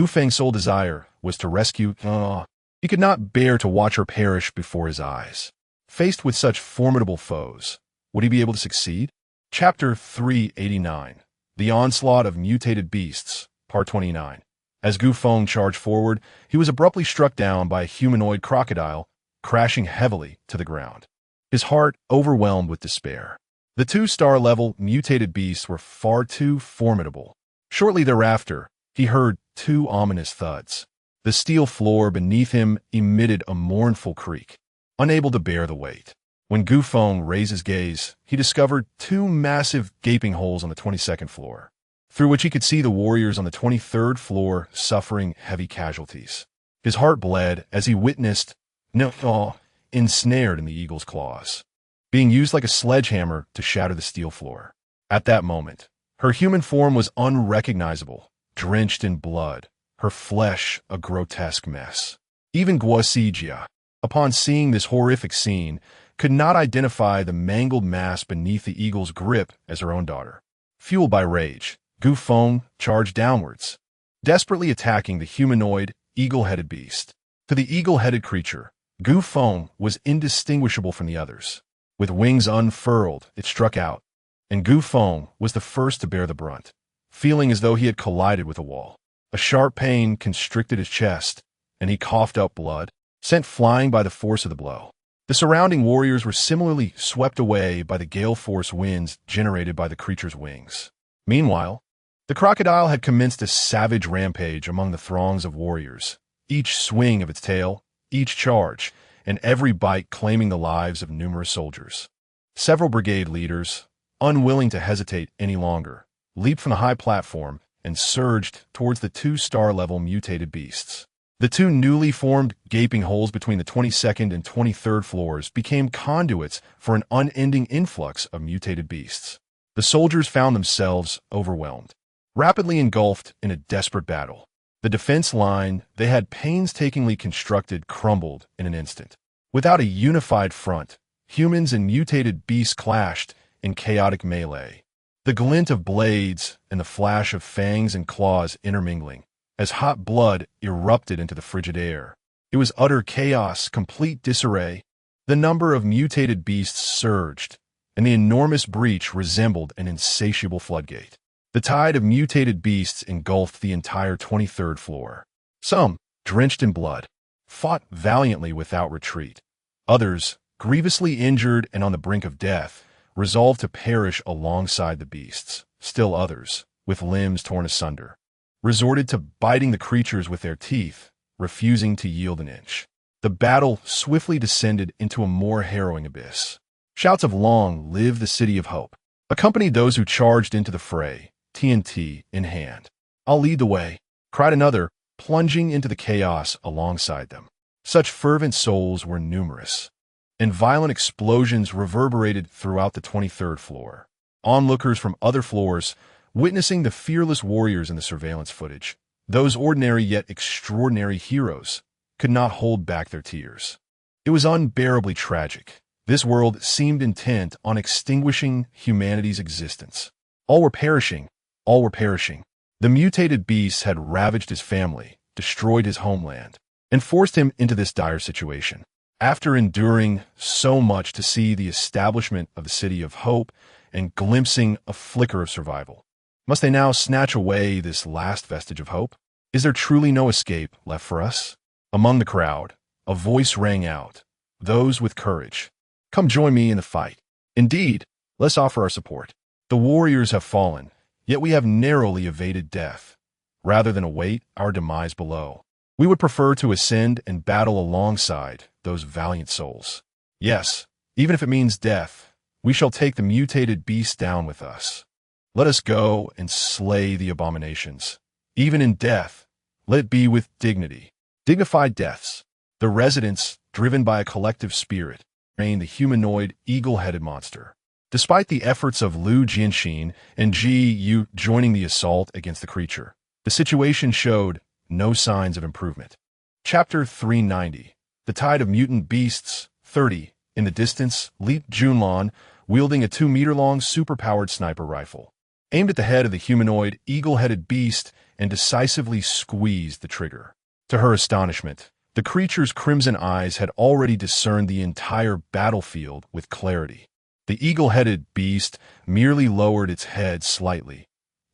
Feng's sole desire was to rescue Nuana. He could not bear to watch her perish before his eyes. Faced with such formidable foes, would he be able to succeed? Chapter 389, The Onslaught of Mutated Beasts, Part 29. As Feng charged forward, he was abruptly struck down by a humanoid crocodile, crashing heavily to the ground. His heart overwhelmed with despair. The two-star-level mutated beasts were far too formidable. Shortly thereafter, he heard two ominous thuds. The steel floor beneath him emitted a mournful creak, unable to bear the weight. When Feng raised his gaze, he discovered two massive gaping holes on the 22nd floor, through which he could see the warriors on the 23rd floor suffering heavy casualties. His heart bled as he witnessed Nuana ensnared in the eagle's claws, being used like a sledgehammer to shatter the steel floor. At that moment, her human form was unrecognizable, drenched in blood, her flesh a grotesque mess. Even Guosijia, upon seeing this horrific scene, could not identify the mangled mass beneath the eagle's grip as her own daughter. Fueled by rage, Feng charged downwards, desperately attacking the humanoid, eagle-headed beast. To the eagle-headed creature, Feng was indistinguishable from the others. With wings unfurled, it struck out, and Feng was the first to bear the brunt, feeling as though he had collided with a wall. A sharp pain constricted his chest, and he coughed up blood, sent flying by the force of the blow. The surrounding warriors were similarly swept away by the gale-force winds generated by the creature's wings. Meanwhile, the crocodile had commenced a savage rampage among the throngs of warriors, each swing of its tail, each charge, and every bite claiming the lives of numerous soldiers. Several brigade leaders, unwilling to hesitate any longer, leaped from the high platform and surged towards the two-star-level mutated beasts. The two newly formed gaping holes between the 22nd and 23rd floors became conduits for an unending influx of mutated beasts. The soldiers found themselves overwhelmed, rapidly engulfed in a desperate battle. The defense line they had painstakingly constructed crumbled in an instant. Without a unified front, humans and mutated beasts clashed in chaotic melee, the glint of blades and the flash of fangs and claws intermingling. As hot blood erupted into the frigid air, it was utter chaos, complete disarray. The number of mutated beasts surged, and the enormous breach resembled an insatiable floodgate. The tide of mutated beasts engulfed the entire 23rd floor. Some, drenched in blood, fought valiantly without retreat. Others, grievously injured and on the brink of death, resolved to perish alongside the beasts. Still others, with limbs torn asunder, resorted to biting the creatures with their teeth, refusing to yield an inch. The battle swiftly descended into a more harrowing abyss. Shouts of "Long live the City of Hope" accompanied those who charged into the fray, TNT in hand. "I'll lead the way," cried another, plunging into the chaos alongside them. Such fervent souls were numerous, and violent explosions reverberated throughout the 23rd floor. Onlookers from other floors, witnessing the fearless warriors in the surveillance footage, those ordinary yet extraordinary heroes, could not hold back their tears. It was unbearably tragic. This world seemed intent on extinguishing humanity's existence. All were perishing. All were perishing. The mutated beasts had ravaged his family, destroyed his homeland, and forced him into this dire situation. After enduring so much to see the establishment of the city of hope and glimpsing a flicker of survival, must they now snatch away this last vestige of hope? Is there truly no escape left for us? Among the crowd, a voice rang out. Those with courage, come join me in the fight. Indeed, let's offer our support. The warriors have fallen, yet we have narrowly evaded death. Rather than await our demise below, we would prefer to ascend and battle alongside those valiant souls. Yes, even if it means death, we shall take the mutated beast down with us. Let us go and slay the abominations. Even in death, let it be with dignity. Dignified deaths. The residents, driven by a collective spirit, reign the humanoid, eagle-headed monster. Despite the efforts of Lu Jianxin and Ji Yu joining the assault against the creature, the situation showed no signs of improvement. Chapter 390. The Tide of Mutant Beasts. 30. In the distance, Li Junlan, wielding a 2-meter-long superpowered sniper rifle, aimed at the head of the humanoid, eagle-headed beast and decisively squeezed the trigger. To her astonishment, the creature's crimson eyes had already discerned the entire battlefield with clarity. The eagle-headed beast merely lowered its head slightly,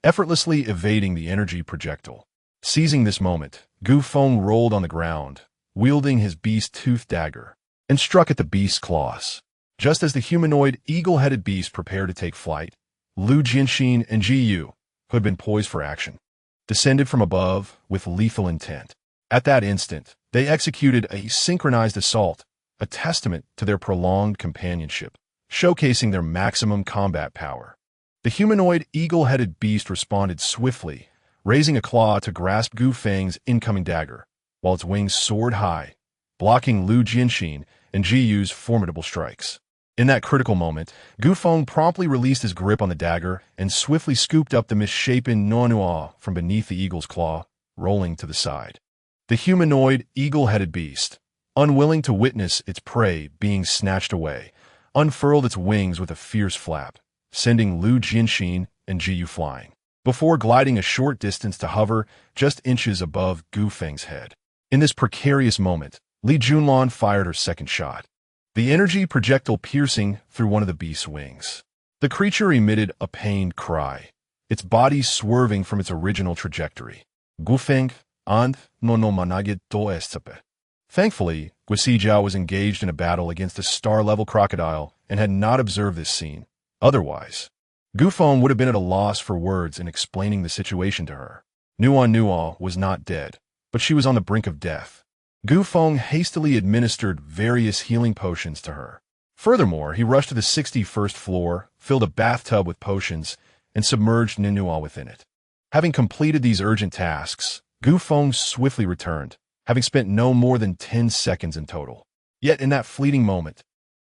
effortlessly evading the energy projectile. Seizing this moment, Gu Feng rolled on the ground, wielding his beast-toothed dagger, and struck at the beast's claws. Just as the humanoid, eagle-headed beast prepared to take flight, Lu Jianxin and Ji Yu, who had been poised for action, descended from above with lethal intent. At that instant, they executed a synchronized assault, a testament to their prolonged companionship, showcasing their maximum combat power. The humanoid, eagle-headed beast responded swiftly, raising a claw to grasp Gu Feng's incoming dagger, while its wings soared high, blocking Lu Jianxin and Ji Yu's formidable strikes. In that critical moment, Gu Feng promptly released his grip on the dagger and swiftly scooped up the misshapen Nuanua from beneath the eagle's claw, rolling to the side. The humanoid, eagle-headed beast, unwilling to witness its prey being snatched away, unfurled its wings with a fierce flap, sending Lu Jianxin and Ji Yu flying, before gliding a short distance to hover just inches above Gu Feng's head. In this precarious moment, Li Junlan fired her second shot, the energy projectile piercing through one of the beast's wings. The creature emitted a pained cry, its body swerving from its original trajectory. Gu Feng, and no manage do estepe. Thankfully, Guisijiao was engaged in a battle against a star-level crocodile and had not observed this scene. Otherwise, Gu Feng would have been at a loss for words in explaining the situation to her. Nuan was not dead, but she was on the brink of death. Gu Feng hastily administered various healing potions to her. Furthermore, he rushed to the 61st floor, filled a bathtub with potions, and submerged Nuan within it. Having completed these urgent tasks, Gu Feng swiftly returned, having spent no more than 10 seconds in total. Yet in that fleeting moment,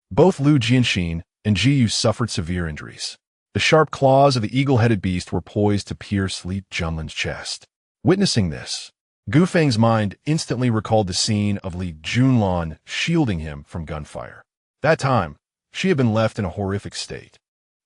both Lu Jianxin and Ji Yu suffered severe injuries. The sharp claws of the eagle-headed beast were poised to pierce Li Junlan's chest. Witnessing this, Gu Feng's mind instantly recalled the scene of Li Junlan shielding him from gunfire. That time, she had been left in a horrific state.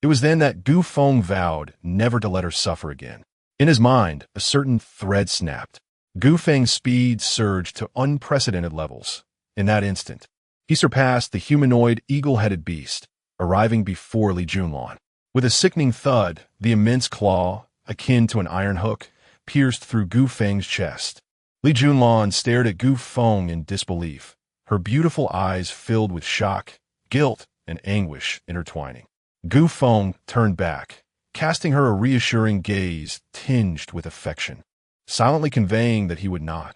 It was then that Gu Feng vowed never to let her suffer again. In his mind, a certain thread snapped. Gu Feng's speed surged to unprecedented levels. In that instant, he surpassed the humanoid, eagle-headed beast, arriving before Li Junlan. With a sickening thud, the immense claw, akin to an iron hook, pierced through Gu Feng's chest. Li Junlan stared at Gu Feng in disbelief, her beautiful eyes filled with shock, guilt, and anguish intertwining. Gu Feng turned back, casting her a reassuring gaze tinged with affection, silently conveying that he would not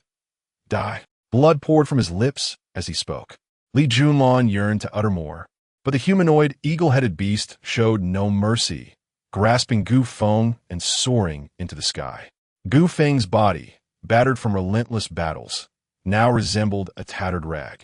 die. Blood poured from his lips as he spoke. Li Junlan yearned to utter more, but the humanoid, eagle-headed beast showed no mercy, grasping Gu Feng and soaring into the sky. Gu Feng's body, battered from relentless battles, now resembled a tattered rag,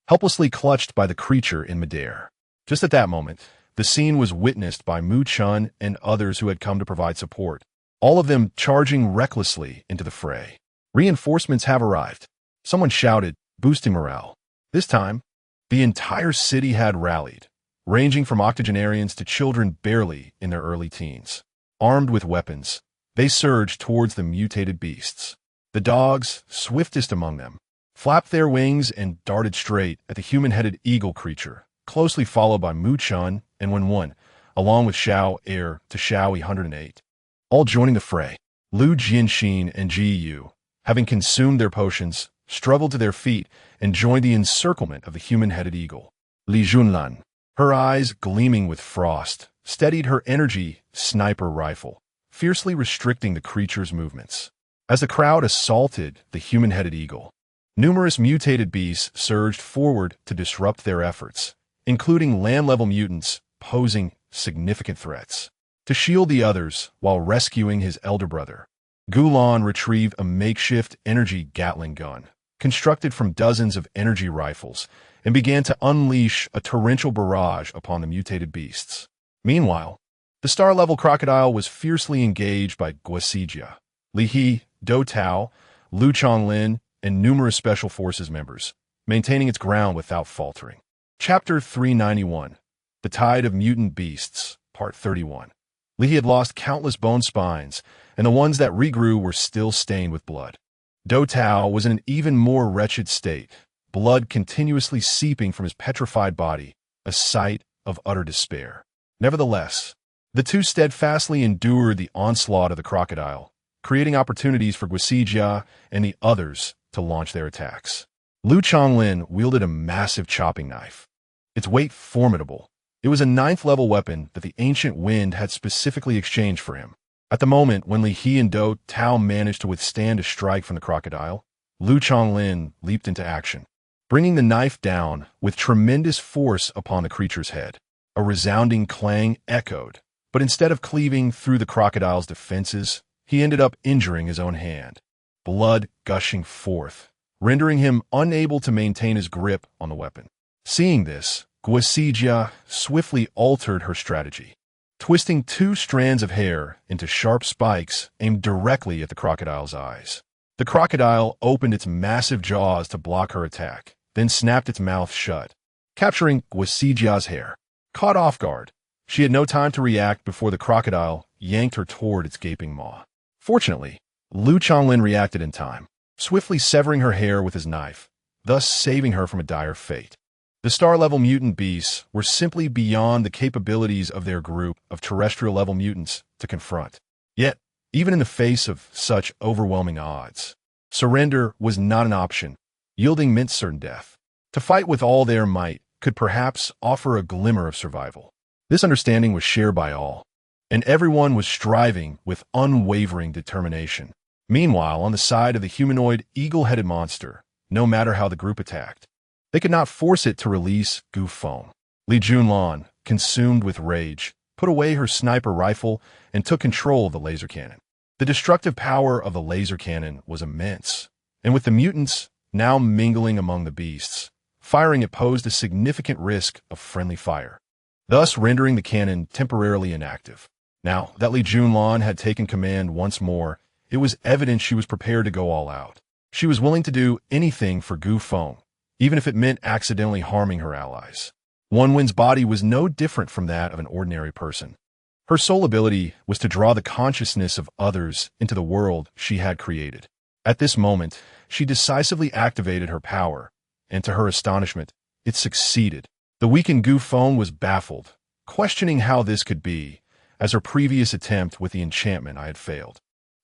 helplessly clutched by the creature in midair. Just at that moment, the scene was witnessed by Mu Chun and others who had come to provide support, all of them charging recklessly into the fray. Reinforcements have arrived, someone shouted, boosting morale. This time, the entire city had rallied, ranging from octogenarians to children barely in their early teens. Armed with weapons, they surged towards the mutated beasts. The dogs, swiftest among them, flapped their wings and darted straight at the human-headed eagle creature, closely followed by Mu Chun and Wen, along with Xiao heir to Xiao 108. All joining the fray. Lu Jianxin and Ji Yu, having consumed their potions, struggled to their feet and joined the encirclement of the human-headed eagle. Li Junlan, her eyes gleaming with frost, steadied her energy sniper rifle, fiercely restricting the creature's movements. As the crowd assaulted the human-headed eagle, numerous mutated beasts surged forward to disrupt their efforts, including land-level mutants posing significant threats. To shield the others while rescuing his elder brother, Gulan retrieved a makeshift energy Gatling gun, constructed from dozens of energy rifles, and began to unleash a torrential barrage upon the mutated beasts. Meanwhile, the star-level crocodile was fiercely engaged by Guasijia, Li He, Do Tao, Lu Chonglin, and numerous Special Forces members, maintaining its ground without faltering. Chapter 391, The Tide of Mutant Beasts, Part 31. Li He had lost countless bone spines, and the ones that regrew were still stained with blood. Do Tao was in an even more wretched state, blood continuously seeping from his petrified body, a sight of utter despair. Nevertheless, the two steadfastly endured the onslaught of the crocodile, creating opportunities for Guasijia and the others to launch their attacks. Lu Chonglin wielded a massive chopping knife, its weight formidable. It was a 9th-level weapon that the ancient wind had specifically exchanged for him. At the moment when Li He and Do Tao managed to withstand a strike from the crocodile, Lu Chonglin leaped into action, bringing the knife down with tremendous force upon the creature's head. A resounding clang echoed, but instead of cleaving through the crocodile's defenses, he ended up injuring his own hand, blood gushing forth, rendering him unable to maintain his grip on the weapon. Seeing this, Guasijia swiftly altered her strategy, twisting 2 strands of hair into sharp spikes aimed directly at the crocodile's eyes. The crocodile opened its massive jaws to block her attack, then snapped its mouth shut, capturing Guasijia's hair. Caught off guard, she had no time to react before the crocodile yanked her toward its gaping maw. Fortunately, Lu Chonglin reacted in time, swiftly severing her hair with his knife, thus saving her from a dire fate. The star-level mutant beasts were simply beyond the capabilities of their group of terrestrial-level mutants to confront. Yet, even in the face of such overwhelming odds, surrender was not an option, yielding meant certain death. To fight with all their might could perhaps offer a glimmer of survival. This understanding was shared by all, and everyone was striving with unwavering determination. Meanwhile, on the side of the humanoid eagle-headed monster, no matter how the group attacked, they could not force it to release Gu Feng. Li Junlan, consumed with rage, put away her sniper rifle and took control of the laser cannon. The destructive power of the laser cannon was immense, and with the mutants now mingling among the beasts, firing it posed a significant risk of friendly fire, thus rendering the cannon temporarily inactive. Now that Li Junlan had taken command once more, it was evident she was prepared to go all out. She was willing to do anything for Gu Feng, even if it meant accidentally harming her allies. Wen's body was no different from that of an ordinary person. Her sole ability was to draw the consciousness of others into the world she had created. At this moment, she decisively activated her power, and to her astonishment, it succeeded. The weakened Gu Feng was baffled, questioning how this could be, as her previous attempt with the enchantment I had failed.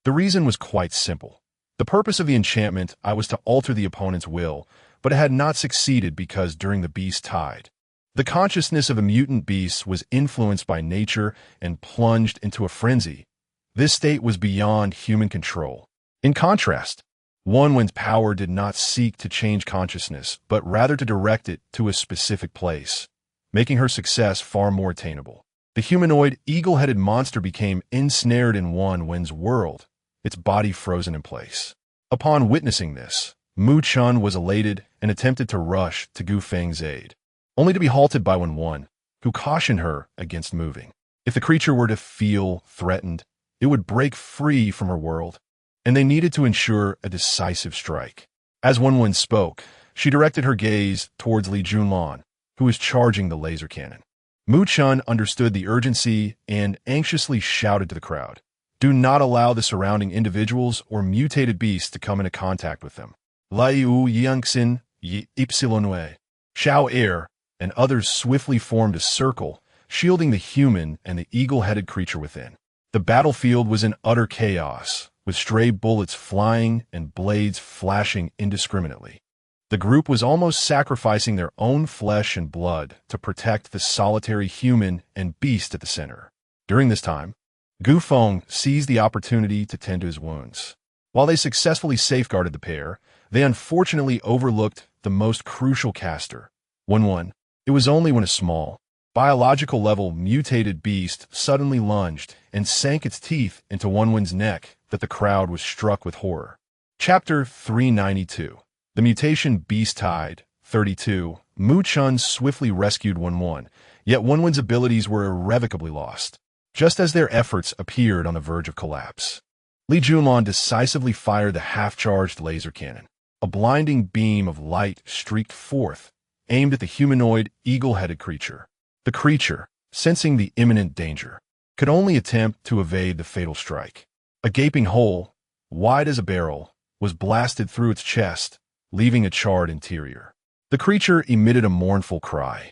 The reason was quite simple. The purpose of the enchantment I was to alter the opponent's will, but it had not succeeded because during the beast tide, the consciousness of a mutant beast was influenced by nature and plunged into a frenzy. This state was beyond human control. In contrast, Wen's power did not seek to change consciousness, but rather to direct it to a specific place, making her success far more attainable. The humanoid, eagle-headed monster became ensnared in Wen's world, its body frozen in place. Upon witnessing this, Mu Chun was elated and attempted to rush to Gu Feng's aid, only to be halted by Wen, who cautioned her against moving. If the creature were to feel threatened, it would break free from her world, and they needed to ensure a decisive strike. As Wen spoke, she directed her gaze towards Li Junlan, who was charging the laser cannon. Mu Chun understood the urgency and anxiously shouted to the crowd, "Do not allow the surrounding individuals or mutated beasts to come into contact with them." Lai Wu Yangxin Yi Ypsilonwe. Xiao Air and others swiftly formed a circle, shielding the human and the eagle-headed creature within. The battlefield was in utter chaos, with stray bullets flying and blades flashing indiscriminately. The group was almost sacrificing their own flesh and blood to protect the solitary human and beast at the center. During this time, Feng seized the opportunity to tend to his wounds. While they successfully safeguarded the pair, they unfortunately overlooked the most crucial caster. It was only when a small, biological-level mutated beast suddenly lunged and sank its teeth into Wen's neck that the crowd was struck with horror. Chapter 392. The Mutation Beast Tide. 32. Mu Chun swiftly rescued Wen, yet Wen's abilities were irrevocably lost, just as their efforts appeared on the verge of collapse. Li Junlan decisively fired the half-charged laser cannon. A blinding beam of light streaked forth, aimed at the humanoid, eagle-headed creature. The creature, sensing the imminent danger, could only attempt to evade the fatal strike. A gaping hole, wide as a barrel, was blasted through its chest, leaving a charred interior. The creature emitted a mournful cry.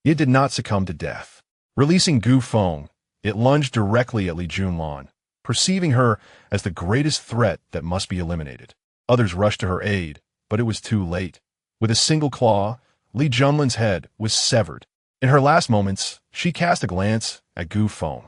It did not succumb to death. Releasing Feng, it lunged directly at Li Junlan, perceiving her as the greatest threat that must be eliminated. Others rushed to her aid, but it was too late. With a single claw, Li Junlan's head was severed. In her last moments, she cast a glance at Feng,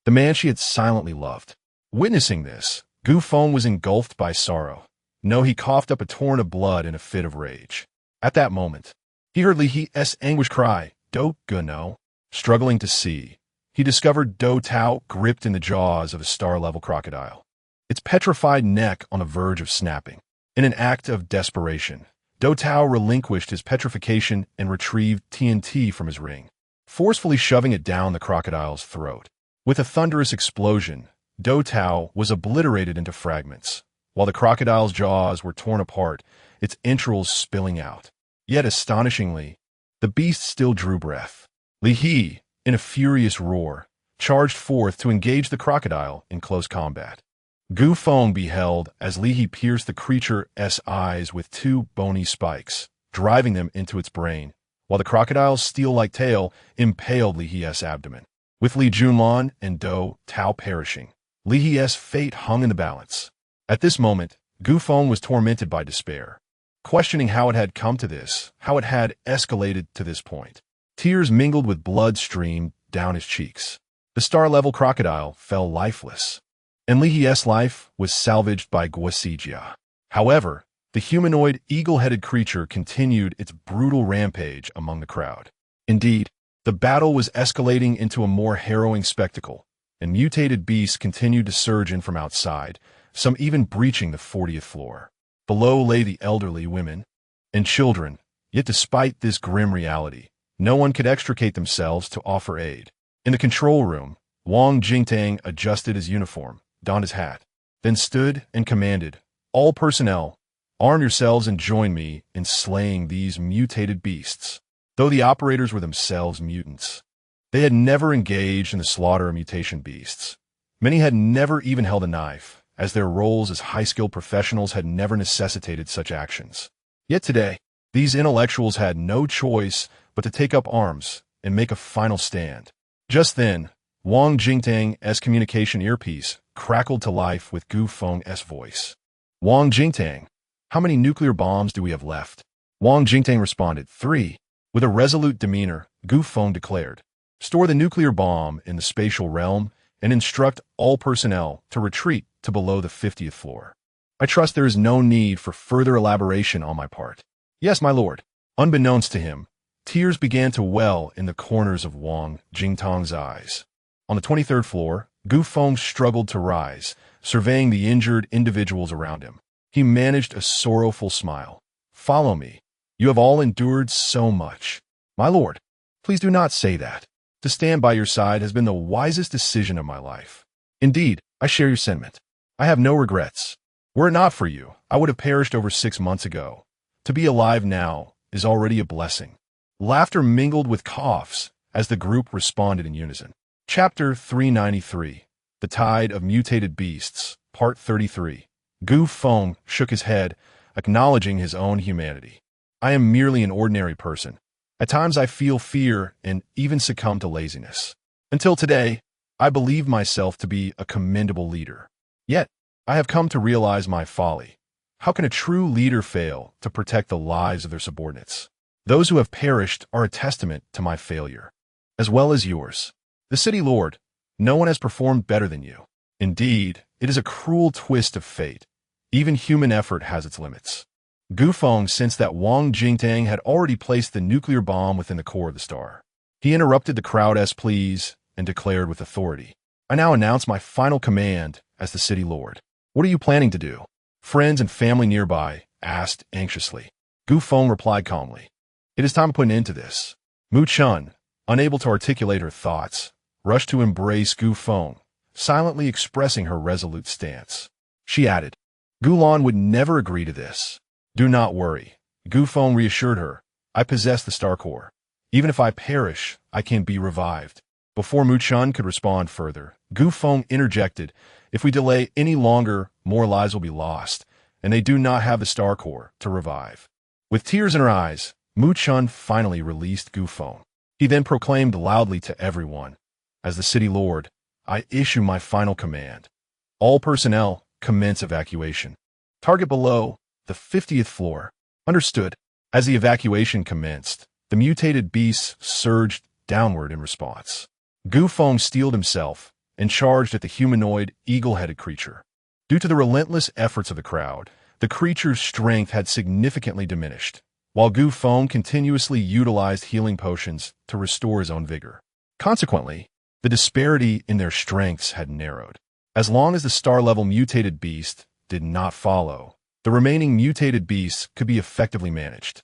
the man she had silently loved. Witnessing this, Feng was engulfed by sorrow. No, he coughed up a torrent of blood in a fit of rage. At that moment, he heard Li Hi's anguished cry, "Do no." Struggling to see, he discovered Do Tao gripped in the jaws of a star-level crocodile, its petrified neck on the verge of snapping. In an act of desperation, Do Tao relinquished his petrification and retrieved TNT from his ring, forcefully shoving it down the crocodile's throat. With a thunderous explosion, Do Tao was obliterated into fragments, while the crocodile's jaws were torn apart, its entrails spilling out. Yet astonishingly, the beast still drew breath. Li He, in a furious roar, charged forth to engage the crocodile in close combat. Feng beheld as Li He pierced the creature's eyes with two bony spikes, driving them into its brain, while the crocodile's steel-like tail impaled Li Hi's abdomen. With Li Junlan and Do Tao perishing, Li Hi's fate hung in the balance. At this moment, Feng was tormented by despair, questioning how it had come to this, how it had escalated to this point. Tears mingled with blood streamed down his cheeks. The star-level crocodile fell lifeless, and Li Hi's life was salvaged by Guasijia. However, the humanoid, eagle-headed creature continued its brutal rampage among the crowd. Indeed, the battle was escalating into a more harrowing spectacle, and mutated beasts continued to surge in from outside, some even breaching the 40th floor. Below lay the elderly, women, and children, yet despite this grim reality, no one could extricate themselves to offer aid. In the control room, Wang Jingtang adjusted his uniform, donned his hat, then stood and commanded, "All personnel, arm yourselves and join me in slaying these mutated beasts." Though the operators were themselves mutants, they had never engaged in the slaughter of mutation beasts. Many had never even held a knife, as their roles as high-skilled professionals had never necessitated such actions. Yet today, these intellectuals had no choice but to take up arms and make a final stand. Just then, Wang Jingtang's communication earpiece crackled to life with Feng's voice. "Wang Jingtang, how many nuclear bombs do we have left?" Wang Jingtang responded, 3. With a resolute demeanor, Feng declared, "Store the nuclear bomb in the spatial realm and instruct all personnel to retreat to below the 50th floor. I trust there is no need for further elaboration on my part." "Yes, my lord." Unbeknownst to him, tears began to well in the corners of Wang Jingtang's eyes. On the 23rd floor, Feng struggled to rise, surveying the injured individuals around him. He managed a sorrowful smile. "Follow me. You have all endured so much." "My lord, please do not say that. To stand by your side has been the wisest decision of my life. Indeed, I share your sentiment. I have no regrets. Were it not for you, I would have perished over 6 months ago. To be alive now is already a blessing." Laughter mingled with coughs as the group responded in unison. Chapter 393. The Tide of Mutated Beasts, Part 33. Feng shook his head, acknowledging his own humanity. I am merely an ordinary person. At times I feel fear and even succumb to laziness. Until today, I believe myself to be a commendable leader. Yet, I have come to realize my folly. How can a true leader fail to protect the lives of their subordinates? Those who have perished are a testament to my failure, as well as yours. The city lord, no one has performed better than you. Indeed, it is a cruel twist of fate. Even human effort has its limits. Gu Feng sensed that Wang Jingtang had already placed the nuclear bomb within the core of the star. He interrupted the crowd's pleas and declared with authority, "I now announce my final command as the city lord." "What are you planning to do?" friends and family nearby asked anxiously. Gu Feng replied calmly, "It is time to put an end to this." Mu Chun, unable to articulate her thoughts, rushed to embrace Gu Feng, silently expressing her resolute stance. She added, "Gulan would never agree to this." "Do not worry," Gu Feng reassured her. "I possess the star core. Even if I perish, I can be revived." Before Mu Chun could respond further, Gu Feng interjected, "If we delay any longer, more lives will be lost, and they do not have the star core to revive." With tears in her eyes, Mu Chun finally released Gu Feng. He then proclaimed loudly to everyone, "As the city lord, I issue my final command. All personnel, commence evacuation. Target below, the 50th floor." Understood. As the evacuation commenced, the mutated beasts surged downward in response. Gu Feng steeled himself and charged at the humanoid, eagle-headed creature. Due to the relentless efforts of the crowd, the creature's strength had significantly diminished, while Gu Feng continuously utilized healing potions to restore his own vigor. Consequently, the disparity in their strengths had narrowed. As long as the star-level mutated beast did not follow, the remaining mutated beasts could be effectively managed.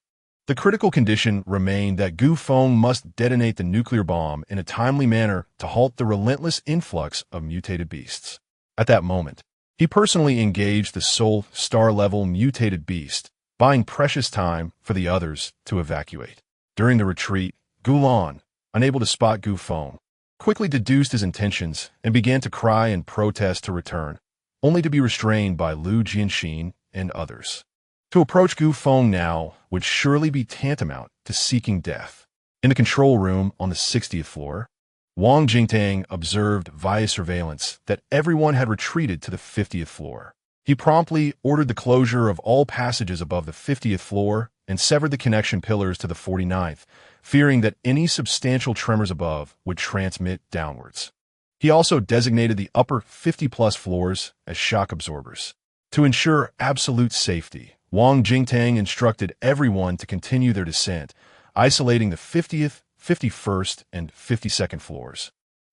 The critical condition remained that Gu Feng must detonate the nuclear bomb in a timely manner to halt the relentless influx of mutated beasts. At that moment, he personally engaged the sole star-level mutated beast, buying precious time for the others to evacuate. During the retreat, Gulan, unable to spot Gu Feng, quickly deduced his intentions and began to cry and protest to return, only to be restrained by Lu Jianxin and others. To approach Gu Feng now would surely be tantamount to seeking death. In the control room on the 60th floor, Wang Jingtang observed via surveillance that everyone had retreated to the 50th floor. He promptly ordered the closure of all passages above the 50th floor and severed the connection pillars to the 49th, fearing that any substantial tremors above would transmit downwards. He also designated the upper 50-plus floors as shock absorbers. To ensure absolute safety, Wang Jingtang instructed everyone to continue their descent, isolating the 50th, 51st, and 52nd floors,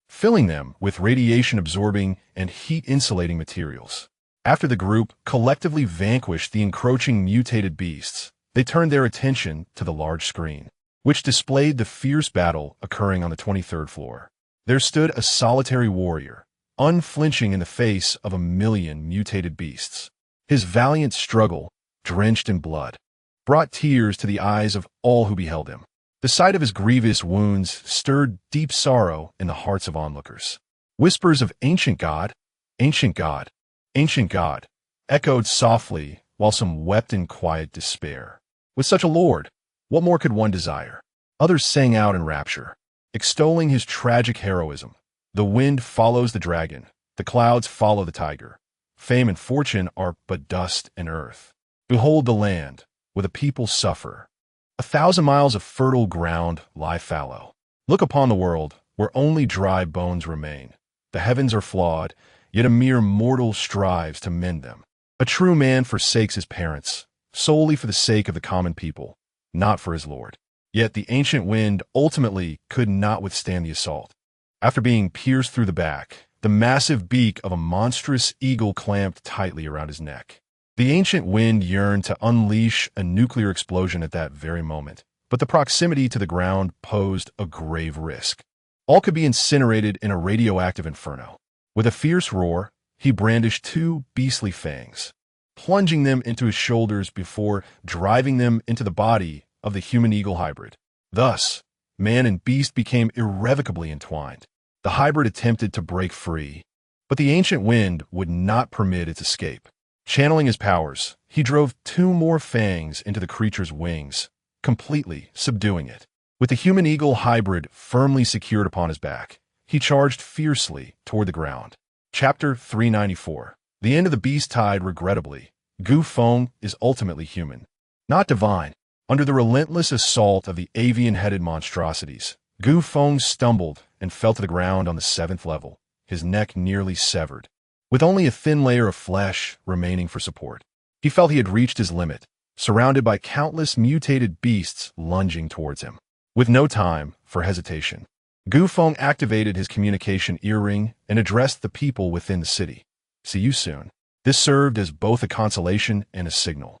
filling them with radiation-absorbing and heat-insulating materials. After the group collectively vanquished the encroaching mutated beasts, they turned their attention to the large screen, which displayed the fierce battle occurring on the 23rd floor. There stood a solitary warrior, unflinching in the face of 1,000,000 mutated beasts. His valiant struggle, drenched in blood, brought tears to the eyes of all who beheld him. The sight of his grievous wounds stirred deep sorrow in the hearts of onlookers. Whispers of "Ancient God, Ancient God, Ancient God" echoed softly, while some wept in quiet despair. With such a lord, what more could one desire? Others sang out in rapture, extolling his tragic heroism. The wind follows the dragon, the clouds follow the tiger. Fame and fortune are but dust and earth. Behold the land, where the people suffer. 1,000 miles of fertile ground lie fallow. Look upon the world, where only dry bones remain. The heavens are flawed, yet a mere mortal strives to mend them. A true man forsakes his parents, solely for the sake of the common people, not for his lord. Yet the ancient wind ultimately could not withstand the assault. After being pierced through the back, the massive beak of a monstrous eagle clamped tightly around his neck. The ancient wind yearned to unleash a nuclear explosion at that very moment, but the proximity to the ground posed a grave risk. All could be incinerated in a radioactive inferno. With a fierce roar, he brandished 2 beastly fangs, plunging them into his shoulders before driving them into the body of the human-eagle hybrid. Thus, man and beast became irrevocably entwined. The hybrid attempted to break free, but the ancient wind would not permit its escape. Channeling his powers, he drove 2 more fangs into the creature's wings, completely subduing it. With the human-eagle hybrid firmly secured upon his back, he charged fiercely toward the ground. Chapter 394. The end of the beast tide. Regrettably, Feng is ultimately human, not divine. Under the relentless assault of the avian-headed monstrosities, Feng stumbled and fell to the ground on the 7th level, his neck nearly severed, with only a thin layer of flesh remaining for support. He felt he had reached his limit, surrounded by countless mutated beasts lunging towards him. With no time for hesitation, Feng activated his communication earring and addressed the people within the city. "See you soon." This served as both a consolation and a signal,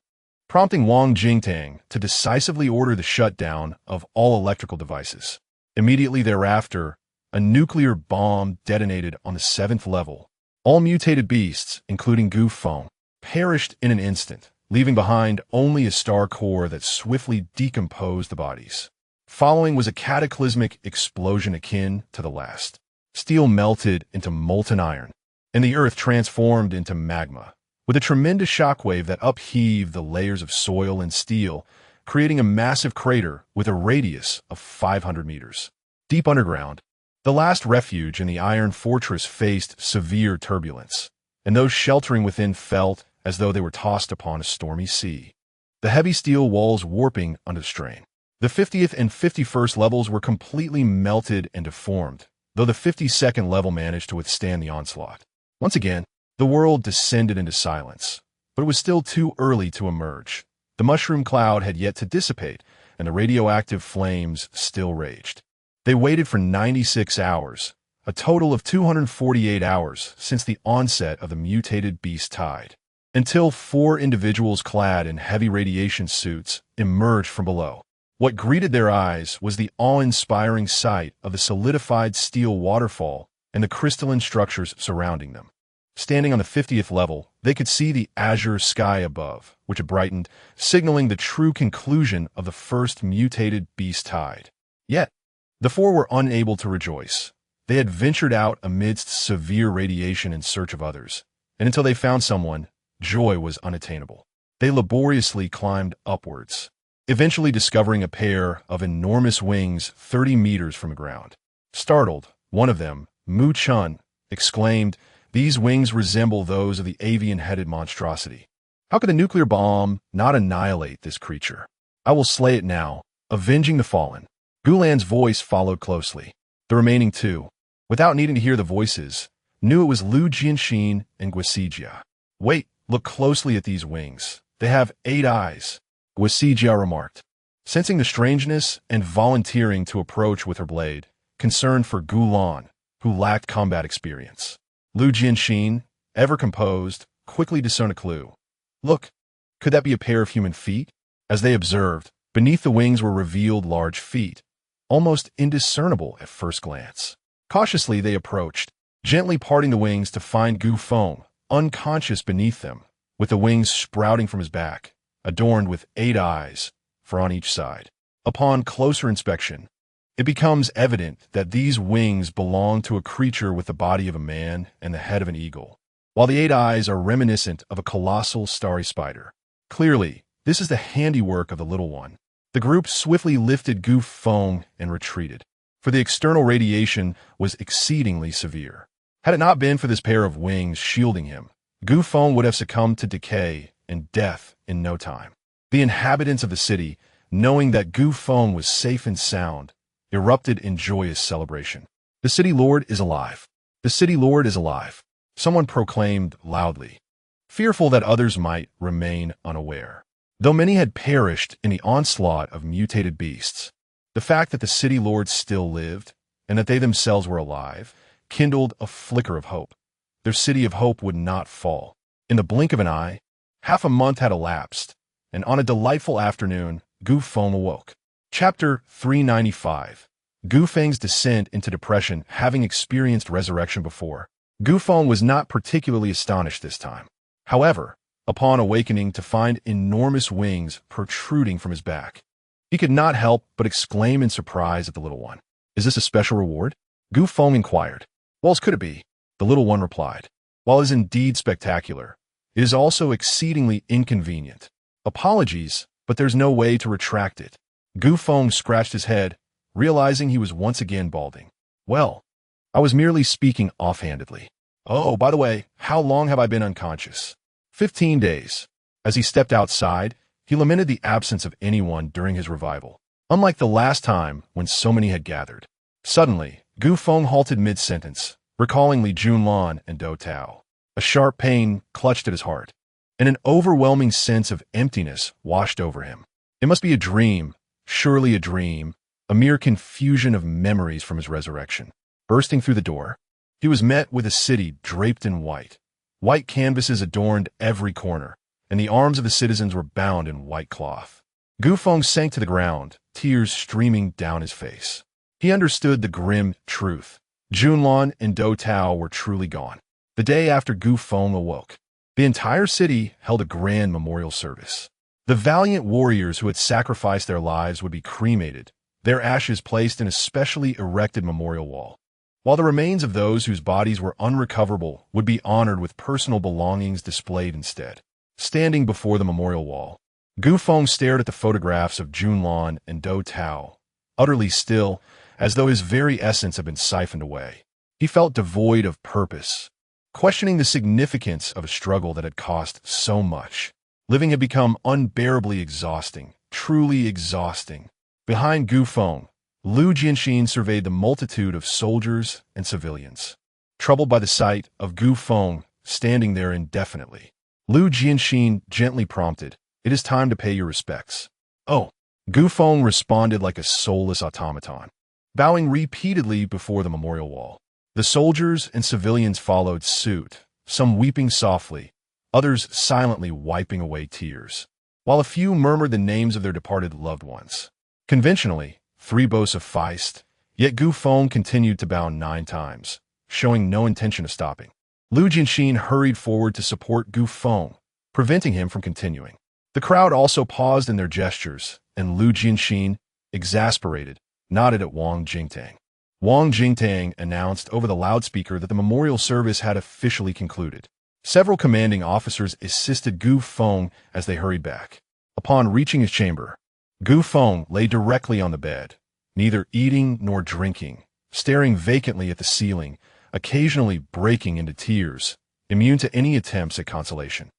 prompting Wang Jingtang to decisively order the shutdown of all electrical devices. Immediately thereafter, a nuclear bomb detonated on the 7th level. All mutated beasts, including Feng, perished in an instant, leaving behind only a star core that swiftly decomposed the bodies. Following was a cataclysmic explosion akin to the last. Steel melted into molten iron, and the earth transformed into magma, with a tremendous shockwave that upheaved the layers of soil and steel, creating a massive crater with a radius of 500 meters. Deep underground, the last refuge in the iron fortress faced severe turbulence, and those sheltering within felt as though they were tossed upon a stormy sea, the heavy steel walls warping under strain. The 50th and 51st levels were completely melted and deformed, though the 52nd level managed to withstand the onslaught. Once again, the world descended into silence, but it was still too early to emerge. The mushroom cloud had yet to dissipate, and the radioactive flames still raged. They waited for 96 hours, a total of 248 hours since the onset of the mutated beast tide, until 4 individuals clad in heavy radiation suits emerged from below. What greeted their eyes was the awe-inspiring sight of the solidified steel waterfall and the crystalline structures surrounding them. Standing on the 50th level, they could see the azure sky above, which had brightened, signaling the true conclusion of the first mutated beast tide. Yet, the 4 were unable to rejoice. They had ventured out amidst severe radiation in search of others, and until they found someone, joy was unattainable. They laboriously climbed upwards, eventually discovering a pair of enormous wings 30 meters from the ground. Startled, one of them, Mu Chun, exclaimed, "These wings resemble those of the avian-headed monstrosity. How could the nuclear bomb not annihilate this creature? I will slay it now, avenging the fallen." Gulan's voice followed closely. The remaining 2, without needing to hear the voices, knew it was Lu Jianxin and Guisijia. "Wait, look closely at these wings. They have 8 eyes. Guisijia remarked, sensing the strangeness and volunteering to approach with her blade, concerned for Gulan, who lacked combat experience. Lu Jianxin, ever composed, quickly discerned a clue. "Look, could that be a pair of human feet?" As they observed, beneath the wings were revealed large feet, almost indiscernible at first glance. Cautiously they approached, gently parting the wings to find Feng, unconscious beneath them, with the wings sprouting from his back, adorned with 8 eyes, 4 on each side. Upon closer inspection, it becomes evident that these wings belong to a creature with the body of a man and the head of an eagle, while the 8 eyes are reminiscent of a colossal starry spider. Clearly, this is the handiwork of the little one. The group swiftly lifted Feng and retreated, for the external radiation was exceedingly severe. Had it not been for this pair of wings shielding him, Feng would have succumbed to decay and death in no time. The inhabitants of the city, knowing that Feng was safe and sound, erupted in joyous celebration. "The city lord is alive. The city lord is alive," someone proclaimed loudly, fearful that others might remain unaware. Though many had perished in the onslaught of mutated beasts, the fact that the city lord still lived, and that they themselves were alive, kindled a flicker of hope. Their city of hope would not fall. In the blink of an eye, half a month had elapsed, and on a delightful afternoon, Feng awoke. Chapter 395. Feng's descent into depression. Having experienced resurrection before, Feng was not particularly astonished this time. However, upon awakening to find enormous wings protruding from his back, he could not help but exclaim in surprise at the little one. "Is this a special reward?" Feng inquired. "What else could it be?" The little one replied. "While it is indeed spectacular, It is also exceedingly inconvenient. Apologies, but there's no way to retract it. Gu Feng scratched his head, realizing he was once again balding. Well, I was merely speaking offhandedly. Oh, by the way, how long have I been unconscious? 15 days. As he stepped outside, he lamented the absence of anyone during his revival, unlike the last time when so many had gathered. Suddenly, Gu Feng halted mid-sentence, recalling Li Junlan and Do Tao. A sharp pain clutched at his heart, and an overwhelming sense of emptiness washed over him. It must be a dream, surely a dream, a mere confusion of memories from his resurrection. Bursting through the door, he was met with a city draped in white. White canvases adorned every corner, and the arms of the citizens were bound in white cloth. Gu Feng sank to the ground, tears streaming down his face. He understood the grim truth. Junlan and Do Tao were truly gone. The day after Gu Feng awoke, the entire city held a grand memorial service. The valiant warriors who had sacrificed their lives would be cremated, their ashes placed in a specially erected memorial wall, while the remains of those whose bodies were unrecoverable would be honored with personal belongings displayed instead. Standing before the memorial wall, Gu Feng stared at the photographs of Junlan and Do Tao, utterly still, as though his very essence had been siphoned away. He felt devoid of purpose, questioning the significance of a struggle that had cost so much. Living had become unbearably exhausting, truly exhausting. Behind Gu Feng, Lu Jianxin surveyed the multitude of soldiers and civilians. Troubled by the sight of Gu Feng standing there indefinitely, Lu Jianxin gently prompted, "It is time to pay your respects." "Oh." Gu Feng responded like a soulless automaton, bowing repeatedly before the memorial wall. The soldiers and civilians followed suit, some weeping softly, others silently wiping away tears, while a few murmured the names of their departed loved ones. Conventionally, 3 bows sufficed, yet Gu Feng continued to bow 9 times, showing no intention of stopping. Lu Jianxin hurried forward to support Gu Feng, preventing him from continuing. The crowd also paused in their gestures, and Lu Jianxin, exasperated, nodded at Wang Jingtang. Wang Jingtang announced over the loudspeaker that the memorial service had officially concluded. Several commanding officers assisted Gu Feng as they hurried back. Upon reaching his chamber, Gu Feng lay directly on the bed, neither eating nor drinking, staring vacantly at the ceiling, occasionally breaking into tears, immune to any attempts at consolation.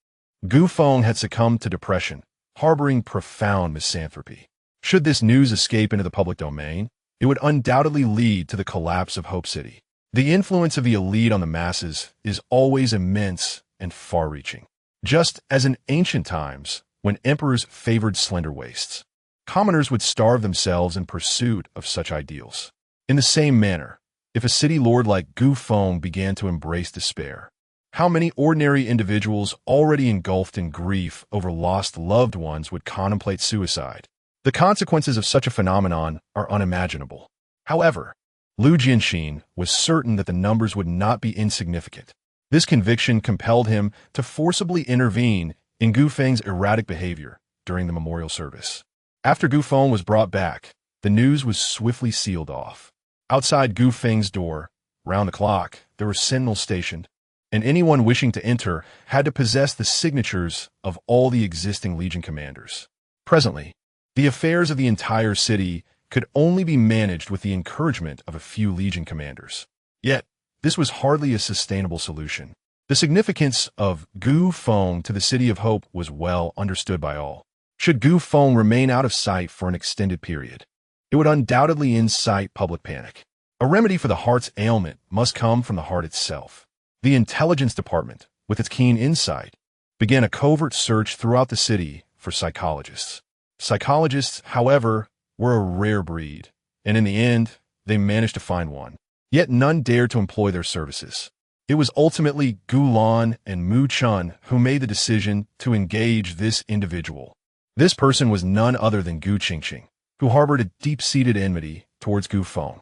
Gu Feng had succumbed to depression, harboring profound misanthropy. Should this news escape into the public domain, it would undoubtedly lead to the collapse of Hope City. The influence of the elite on the masses is always immense and far-reaching. Just as in ancient times, when emperors favored slender waists, commoners would starve themselves in pursuit of such ideals. In the same manner, if a city lord like Gu Feng began to embrace despair, how many ordinary individuals already engulfed in grief over lost loved ones would contemplate suicide? The consequences of such a phenomenon are unimaginable. However, Lu Jianxin was certain that the numbers would not be insignificant. This conviction compelled him to forcibly intervene in Gu Feng's erratic behavior during the memorial service. After Gu Feng was brought back, the news was swiftly sealed off. Outside Gu Feng's door, round the clock, there were sentinels stationed, and anyone wishing to enter had to possess the signatures of all the existing Legion commanders. Presently, the affairs of the entire city could only be managed with the encouragement of a few Legion commanders. Yet, this was hardly a sustainable solution. The significance of Gu Feng to the City of Hope was well understood by all. Should Gu Feng remain out of sight for an extended period, it would undoubtedly incite public panic. A remedy for the heart's ailment must come from the heart itself. The intelligence department, with its keen insight, began a covert search throughout the city for psychologists. Psychologists, however, were a rare breed, and in the end, they managed to find one. Yet none dared to employ their services. It was ultimately Gu Lan and Mu Chun who made the decision to engage this individual. This person was none other than Gu Qingqing, who harbored a deep-seated enmity towards Gu Feng.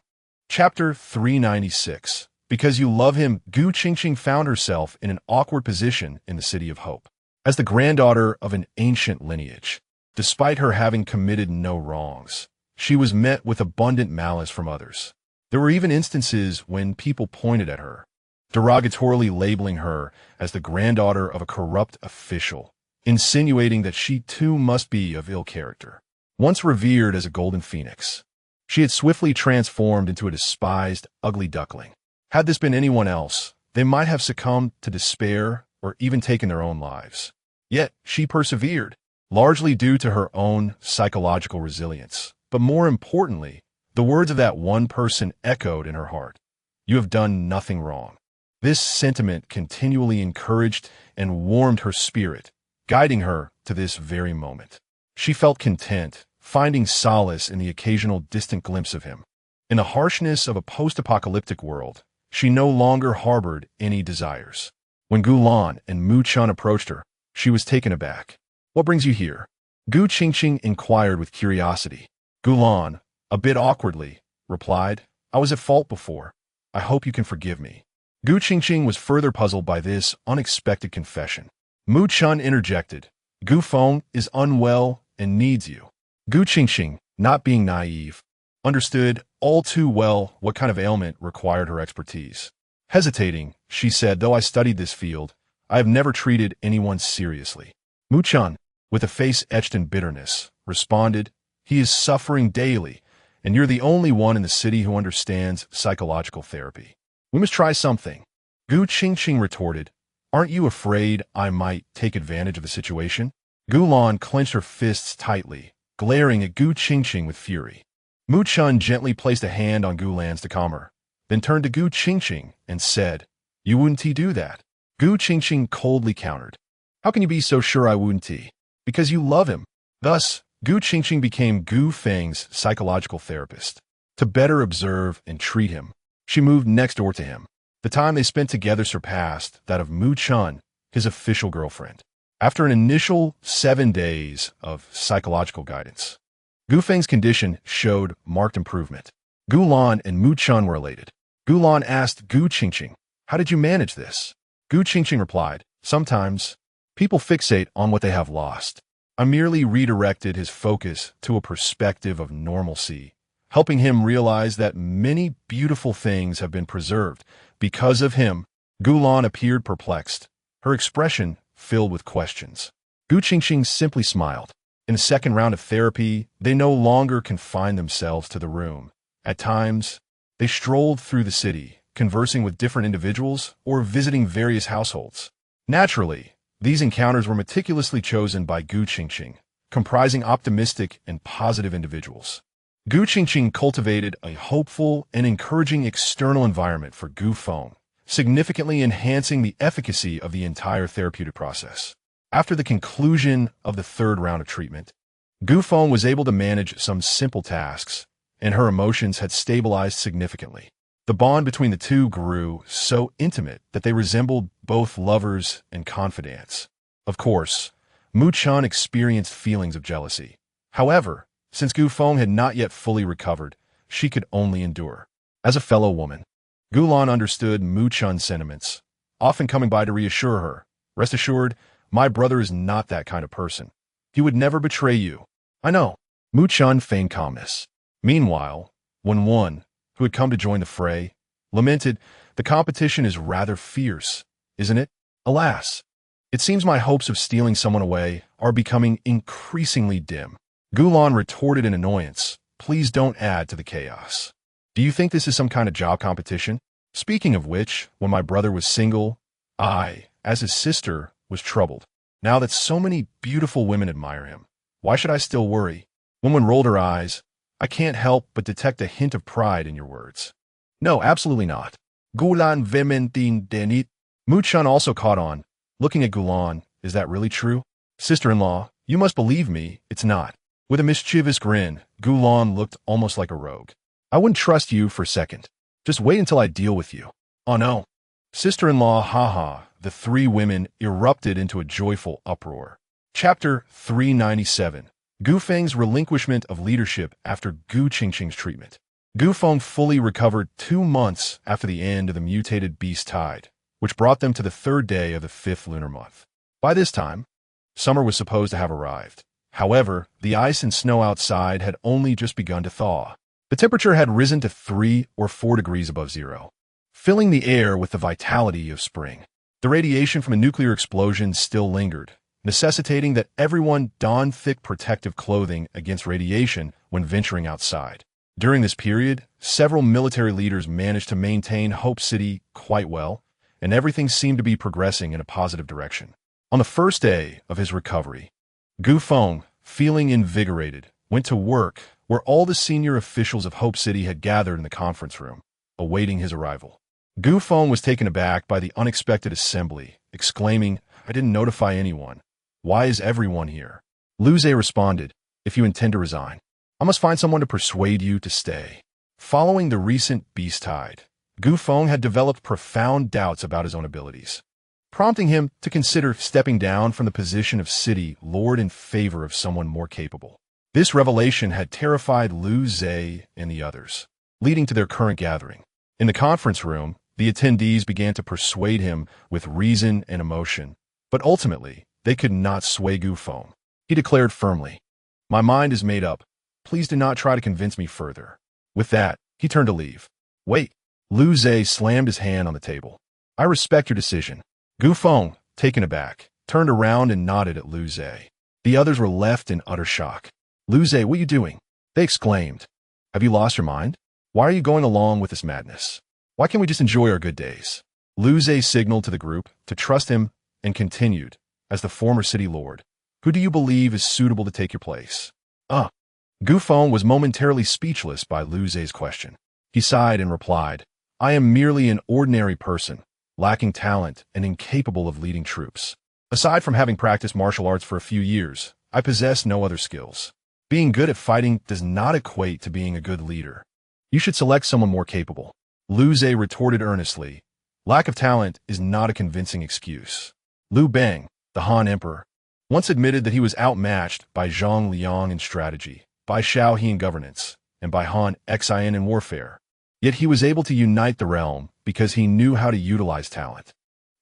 Chapter 396. Because you love him, Gu Qingqing found herself in an awkward position in the City of Hope. As the granddaughter of an ancient lineage, despite her having committed no wrongs, she was met with abundant malice from others. There were even instances when people pointed at her, derogatorily labeling her as the granddaughter of a corrupt official, insinuating that she too must be of ill character. Once revered as a golden phoenix, she had swiftly transformed into a despised, ugly duckling. Had this been anyone else, they might have succumbed to despair or even taken their own lives. Yet she persevered, largely due to her own psychological resilience. But more importantly, the words of that one person echoed in her heart. You have done nothing wrong. This sentiment continually encouraged and warmed her spirit, guiding her to this very moment. She felt content, finding solace in the occasional distant glimpse of him. In the harshness of a post-apocalyptic world, she no longer harbored any desires. When Gulan and Mu Chun approached her, she was taken aback. What brings you here? Gu Qingqing inquired with curiosity. Gulan, a bit awkwardly, replied, I was at fault before. I hope you can forgive me. Gu Qingqing was further puzzled by this unexpected confession. Mu Chun interjected, Gu Feng is unwell and needs you. Gu Qingqing, not being naive, understood all too well what kind of ailment required her expertise. Hesitating, she said, though I studied this field, I have never treated anyone seriously. Mu Chun, with a face etched in bitterness, responded, he is suffering daily, and you're the only one in the city who understands psychological therapy. We must try something. Gu Qingqing retorted, aren't you afraid I might take advantage of the situation? Gulan clenched her fists tightly, glaring at Gu Qingqing with fury. Mu Chun gently placed a hand on Gulan's to calm her, then turned to Gu Qingqing and said, you wouldn't do that? Gu Qingqing coldly countered, how can you be so sure I wouldn't? Because you love him. Thus, Gu Qingqing became Gu Feng's psychological therapist. To better observe and treat him, she moved next door to him. The time they spent together surpassed that of Mu Chun, his official girlfriend. After an initial 7 days of psychological guidance, Gu Feng's condition showed marked improvement. Gulan and Mu Chun were elated. Gulan asked Gu Qingqing, how did you manage this? Gu Qingqing replied, sometimes people fixate on what they have lost. I merely redirected his focus to a perspective of normalcy, helping him realize that many beautiful things have been preserved. Because of him, Gulan appeared perplexed, her expression filled with questions. Gu Qingqing simply smiled. In the second round of therapy, they no longer confined themselves to the room. At times, they strolled through the city, conversing with different individuals or visiting various households. Naturally, these encounters were meticulously chosen by Gu Qingqing, comprising optimistic and positive individuals. Gu Qingqing cultivated a hopeful and encouraging external environment for Gu Feng, significantly enhancing the efficacy of the entire therapeutic process. After the conclusion of the third round of treatment, Gu Feng was able to manage some simple tasks, and her emotions had stabilized significantly. The bond between the two grew so intimate that they resembled both lovers and confidants. Of course, Mu Chun experienced feelings of jealousy. However, since Gu Feng had not yet fully recovered, she could only endure. As a fellow woman, Gulan understood Mu Chun's sentiments, often coming by to reassure her. Rest assured, my brother is not that kind of person. He would never betray you. I know. Mu Chun feigned calmness. Meanwhile, when one, who had come to join the fray, lamented, the competition is rather fierce, isn't it? Alas, it seems my hopes of stealing someone away are becoming increasingly dim. Gulan retorted in annoyance, please don't add to the chaos. Do you think this is some kind of job competition? Speaking of which, when my brother was single, I, as his sister, was troubled. Now that so many beautiful women admire him, why should I still worry? Woman rolled her eyes. I can't help but detect a hint of pride in your words. No, absolutely not. Gulan vementin denit. Mu Chun also caught on, looking at Gulan, is that really true? Sister-in-law, you must believe me, it's not. With a mischievous grin, Gulan looked almost like a rogue. I wouldn't trust you for a second. Just wait until I deal with you. Oh no. Sister-in-law, haha, the three women erupted into a joyful uproar. Chapter 397. Gu Feng's relinquishment of leadership after Gu Qingqing's treatment. Gu Feng fully recovered 2 months after the end of the mutated beast tide, which brought them to the 3rd day of the 5th lunar month. By this time, summer was supposed to have arrived. However, the ice and snow outside had only just begun to thaw. The temperature had risen to 3 or 4 degrees above zero. filling the air with the vitality of spring. The radiation from a nuclear explosion still lingered, necessitating that everyone don thick protective clothing against radiation when venturing outside. During this period, several military leaders managed to maintain Hope City quite well, and everything seemed to be progressing in a positive direction. On the first day of his recovery, Feng, feeling invigorated, went to work where all the senior officials of Hope City had gathered in the conference room, awaiting his arrival. Feng was taken aback by the unexpected assembly, exclaiming, "I didn't notify anyone. Why is everyone here?" Lu Zhe responded, "If you intend to resign, I must find someone to persuade you to stay." Following the recent beast tide, Feng had developed profound doubts about his own abilities, prompting him to consider stepping down from the position of city lord in favor of someone more capable. This revelation had terrified Lu Zhe and the others, leading to their current gathering. In the conference room, the attendees began to persuade him with reason and emotion, but ultimately, they could not sway Feng. He declared firmly, "My mind is made up. Please do not try to convince me further." With that, he turned to leave. "Wait." Lu Zhe slammed his hand on the table. "I respect your decision." Feng, taken aback, turned around and nodded at Lu Zhe. The others were left in utter shock. "Lu Zhe, what are you doing?" they exclaimed. "Have you lost your mind? Why are you going along with this madness? Why can't we just enjoy our good days?" Lu Zhe signaled to the group to trust him and continued, "As the former city lord, who do you believe is suitable to take your place?" Feng was momentarily speechless by Lu Zhe's question. He sighed and replied, "I am merely an ordinary person, lacking talent and incapable of leading troops. Aside from having practiced martial arts for a few years, I possess no other skills. Being good at fighting does not equate to being a good leader. You should select someone more capable." Lu Zhe retorted earnestly, "Lack of talent is not a convincing excuse." Liu Bang, the Han Emperor, once admitted that he was outmatched by Zhang Liang in strategy, by Xiao He in governance, and by Han Xian in warfare. Yet he was able to unite the realm because he knew how to utilize talent.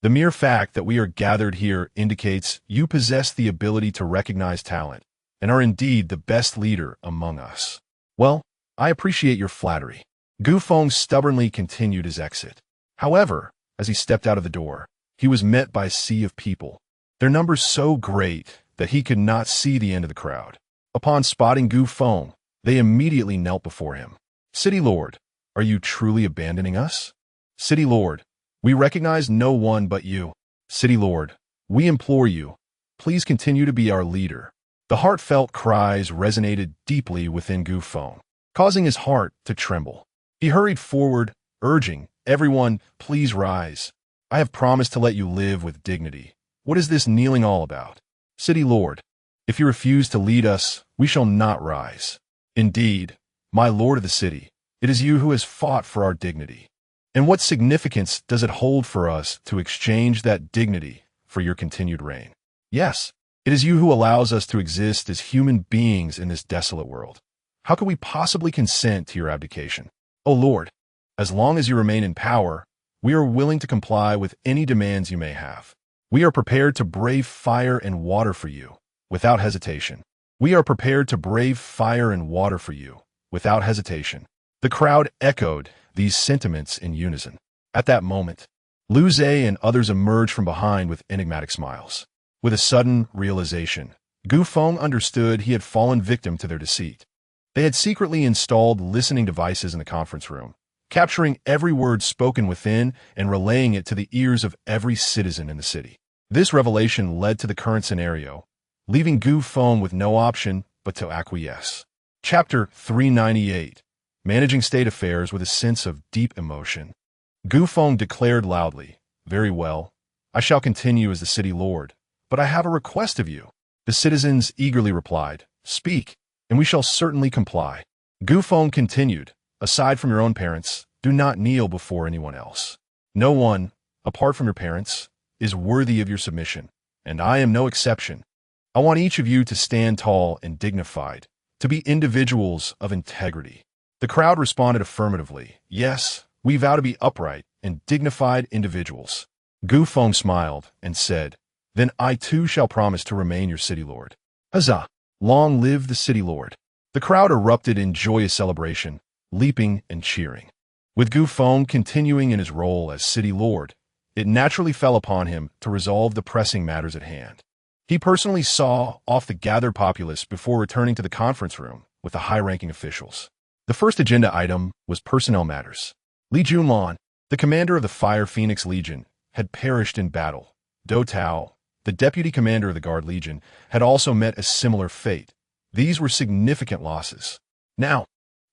The mere fact that we are gathered here indicates you possess the ability to recognize talent and are indeed the best leader among us. Well, I appreciate your flattery. Feng stubbornly continued his exit. However, as he stepped out of the door, he was met by a sea of people, their numbers so great that he could not see the end of the crowd. Upon spotting Feng, they immediately knelt before him. "City Lord, are you truly abandoning us?" "City Lord, we recognize no one but you." "City Lord, we implore you, please continue to be our leader." The heartfelt cries resonated deeply within Feng, causing his heart to tremble. He hurried forward, urging, "Everyone, please rise. I have promised to let you live with dignity. What is this kneeling all about? City Lord, if you refuse to lead us, we shall not rise. Indeed, my lord of the city, it is you who has fought for our dignity. And what significance does it hold for us to exchange that dignity for your continued reign? Yes, it is you who allows us to exist as human beings in this desolate world. How could we possibly consent to your abdication? O Lord, as long as you remain in power, we are willing to comply with any demands you may have. We are prepared to brave fire and water for you, without hesitation. We are prepared to brave fire and water for you, without hesitation." The crowd echoed these sentiments in unison. At that moment, Lu Zhe and others emerged from behind with enigmatic smiles. With a sudden realization, Feng understood he had fallen victim to their deceit. They had secretly installed listening devices in the conference room, capturing every word spoken within and relaying it to the ears of every citizen in the city. This revelation led to the current scenario, leaving Feng with no option but to acquiesce. Chapter 398. Managing State Affairs with a Sense of Deep Emotion. Feng declared loudly, "Very well, I shall continue as the city lord, but I have a request of you." The citizens eagerly replied, "Speak, and we shall certainly comply." Feng continued, "Aside from your own parents, do not kneel before anyone else. No one, apart from your parents, is worthy of your submission, and I am no exception. I want each of you to stand tall and dignified, to be individuals of integrity." The crowd responded affirmatively, "Yes, we vow to be upright and dignified individuals." Feng smiled and said, "Then I too shall promise to remain your city lord." Huzzah! Long live the city lord! The crowd erupted in joyous celebration, leaping and cheering. With Gu Feng continuing in his role as city lord, it naturally fell upon him to resolve the pressing matters at hand. He personally saw off the gathered populace before returning to the conference room with the high-ranking officials. The first agenda item was personnel matters. Li Junlan, the commander of the Fire Phoenix Legion, had perished in battle. Do Tao, the deputy commander of the Guard Legion, had also met a similar fate. These were significant losses. Now,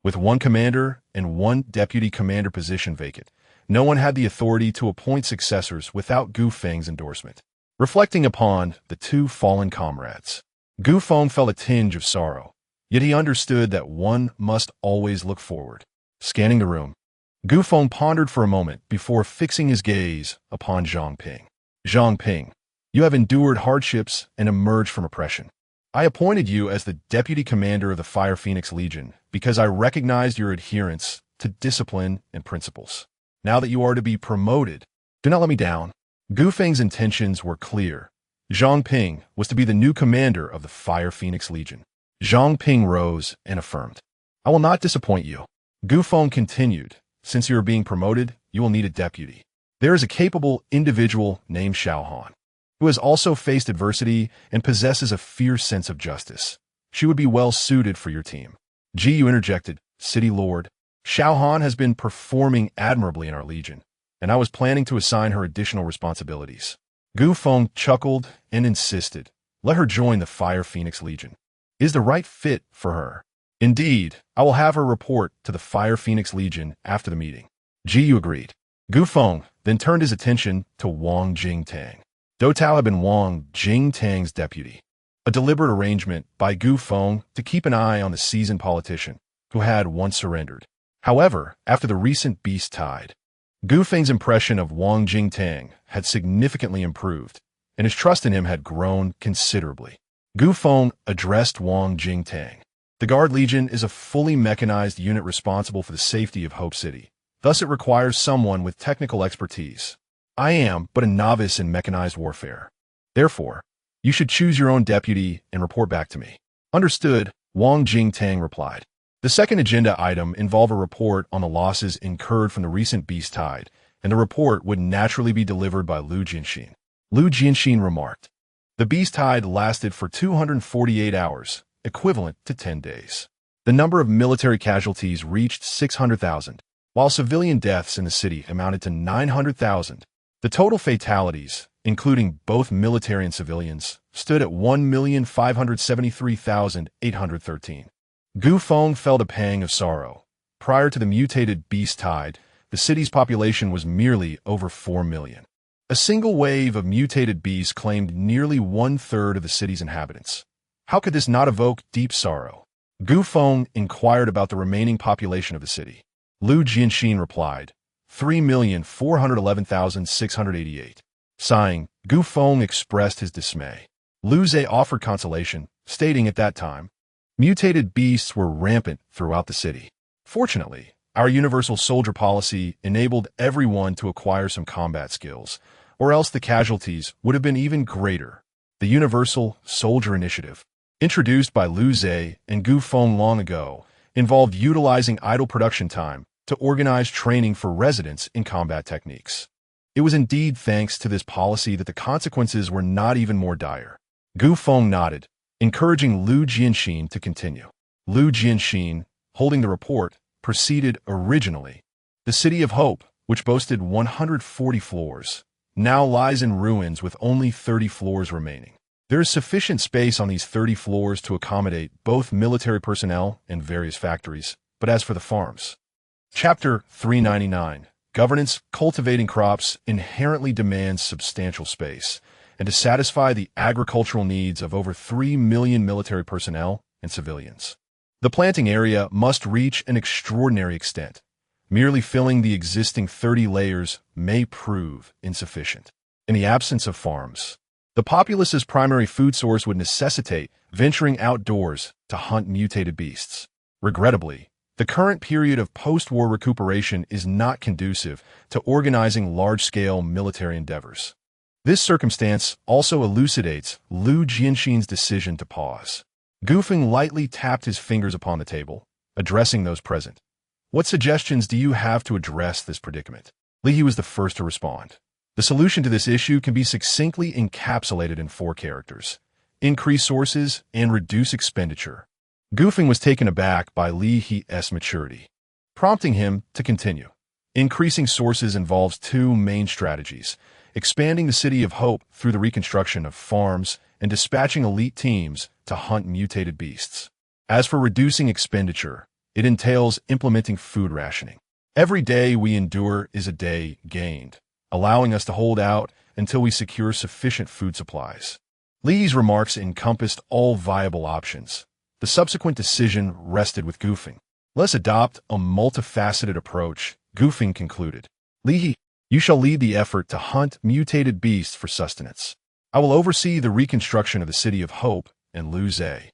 with one commander and one deputy commander position vacant, no one had the authority to appoint successors without Gu Feng's endorsement. Reflecting upon the two fallen comrades, Gu Feng felt a tinge of sorrow, yet he understood that one must always look forward. Scanning the room, Gu Feng pondered for a moment before fixing his gaze upon Zhang Ping. Zhang Ping, you have endured hardships and emerged from oppression. I appointed you as the deputy commander of the Fire Phoenix Legion because I recognized your adherence to discipline and principles. Now that you are to be promoted, do not let me down. Gu Feng's intentions were clear. Zhang Ping was to be the new commander of the Fire Phoenix Legion. Zhang Ping rose and affirmed, I will not disappoint you. Gu Feng continued, since you are being promoted, you will need a deputy. There is a capable individual named Xiao Han, who has also faced adversity and possesses a fierce sense of justice. She would be well suited for your team. You interjected, City Lord. Xiao Han has been performing admirably in our legion, and I was planning to assign her additional responsibilities. Gu Feng chuckled and insisted, let her join the Fire Phoenix Legion. Is the right fit for her. Indeed, I will have her report to the Fire Phoenix Legion after the meeting. Yu agreed. Gu Feng then turned his attention to Wang Jingtang. Do Tao had been Wang Jingtang's deputy, a deliberate arrangement by Gu Feng to keep an eye on the seasoned politician who had once surrendered. However, after the recent beast tide, Gu Feng's impression of Wang Jingtang had significantly improved, and his trust in him had grown considerably. Gu Feng addressed Wang Jingtang. The Guard Legion is a fully mechanized unit responsible for the safety of Hope City. Thus, it requires someone with technical expertise. I am but a novice in mechanized warfare. Therefore, you should choose your own deputy and report back to me. Understood, Wang Jingtang replied. The second agenda item involved a report on the losses incurred from the recent beast tide, and the report would naturally be delivered by Lu Jianxin. Lu Jianxin remarked, the beast tide lasted for 248 hours, equivalent to 10 days. The number of military casualties reached 600,000, while civilian deaths in the city amounted to 900,000. The total fatalities, including both military and civilians, stood at 1,573,813. Gu Feng felt a pang of sorrow. Prior to the mutated beast tide, the city's population was merely over 4 million. A single wave of mutated beasts claimed nearly one-third of the city's inhabitants. How could this not evoke deep sorrow? Gu Feng inquired about the remaining population of the city. Lu Jianxin replied, 3,411,688. Sighing, Gu Feng expressed his dismay. Lu Zhe offered consolation, stating at that time, mutated beasts were rampant throughout the city. Fortunately, our universal soldier policy enabled everyone to acquire some combat skills, or else the casualties would have been even greater. The Universal Soldier Initiative, introduced by Lu Zhe and Gu Feng long ago, involved utilizing idle production time to organize training for residents in combat techniques. It was indeed thanks to this policy that the consequences were not even more dire. Gu Feng nodded, encouraging Lu Jianxin to continue. Lu Jianxin, holding the report, proceeded originally. The City of Hope, which boasted 140 floors, now lies in ruins with only 30 floors remaining. There is sufficient space on these 30 floors to accommodate both military personnel and various factories. But as for the farms, Chapter 399, Governance, cultivating crops inherently demands substantial space, and to satisfy the agricultural needs of over 3 million military personnel and civilians, the planting area must reach an extraordinary extent. Merely filling the existing 30 layers may prove insufficient. In the absence of farms, the populace's primary food source would necessitate venturing outdoors to hunt mutated beasts. Regrettably, the current period of post-war recuperation is not conducive to organizing large-scale military endeavors. This circumstance also elucidates Lu Jianxin's decision to pause. Gu Feng lightly tapped his fingers upon the table, addressing those present. What suggestions do you have to address this predicament? Li He was the first to respond. The solution to this issue can be succinctly encapsulated in 4 characters: increase sources and reduce expenditure. Gu Feng was taken aback by Li He's maturity, prompting him to continue. Increasing sources involves 2 main strategies: expanding the City of Hope through the reconstruction of farms and dispatching elite teams to hunt mutated beasts. As for reducing expenditure, it entails implementing food rationing. Every day we endure is a day gained, allowing us to hold out until we secure sufficient food supplies. Li's remarks encompassed all viable options. The subsequent decision rested with Gu Feng. Let's adopt a multifaceted approach, Gu Feng concluded. Li, you shall lead the effort to hunt mutated beasts for sustenance. I will oversee the reconstruction of the City of Hope and Lu Zhe.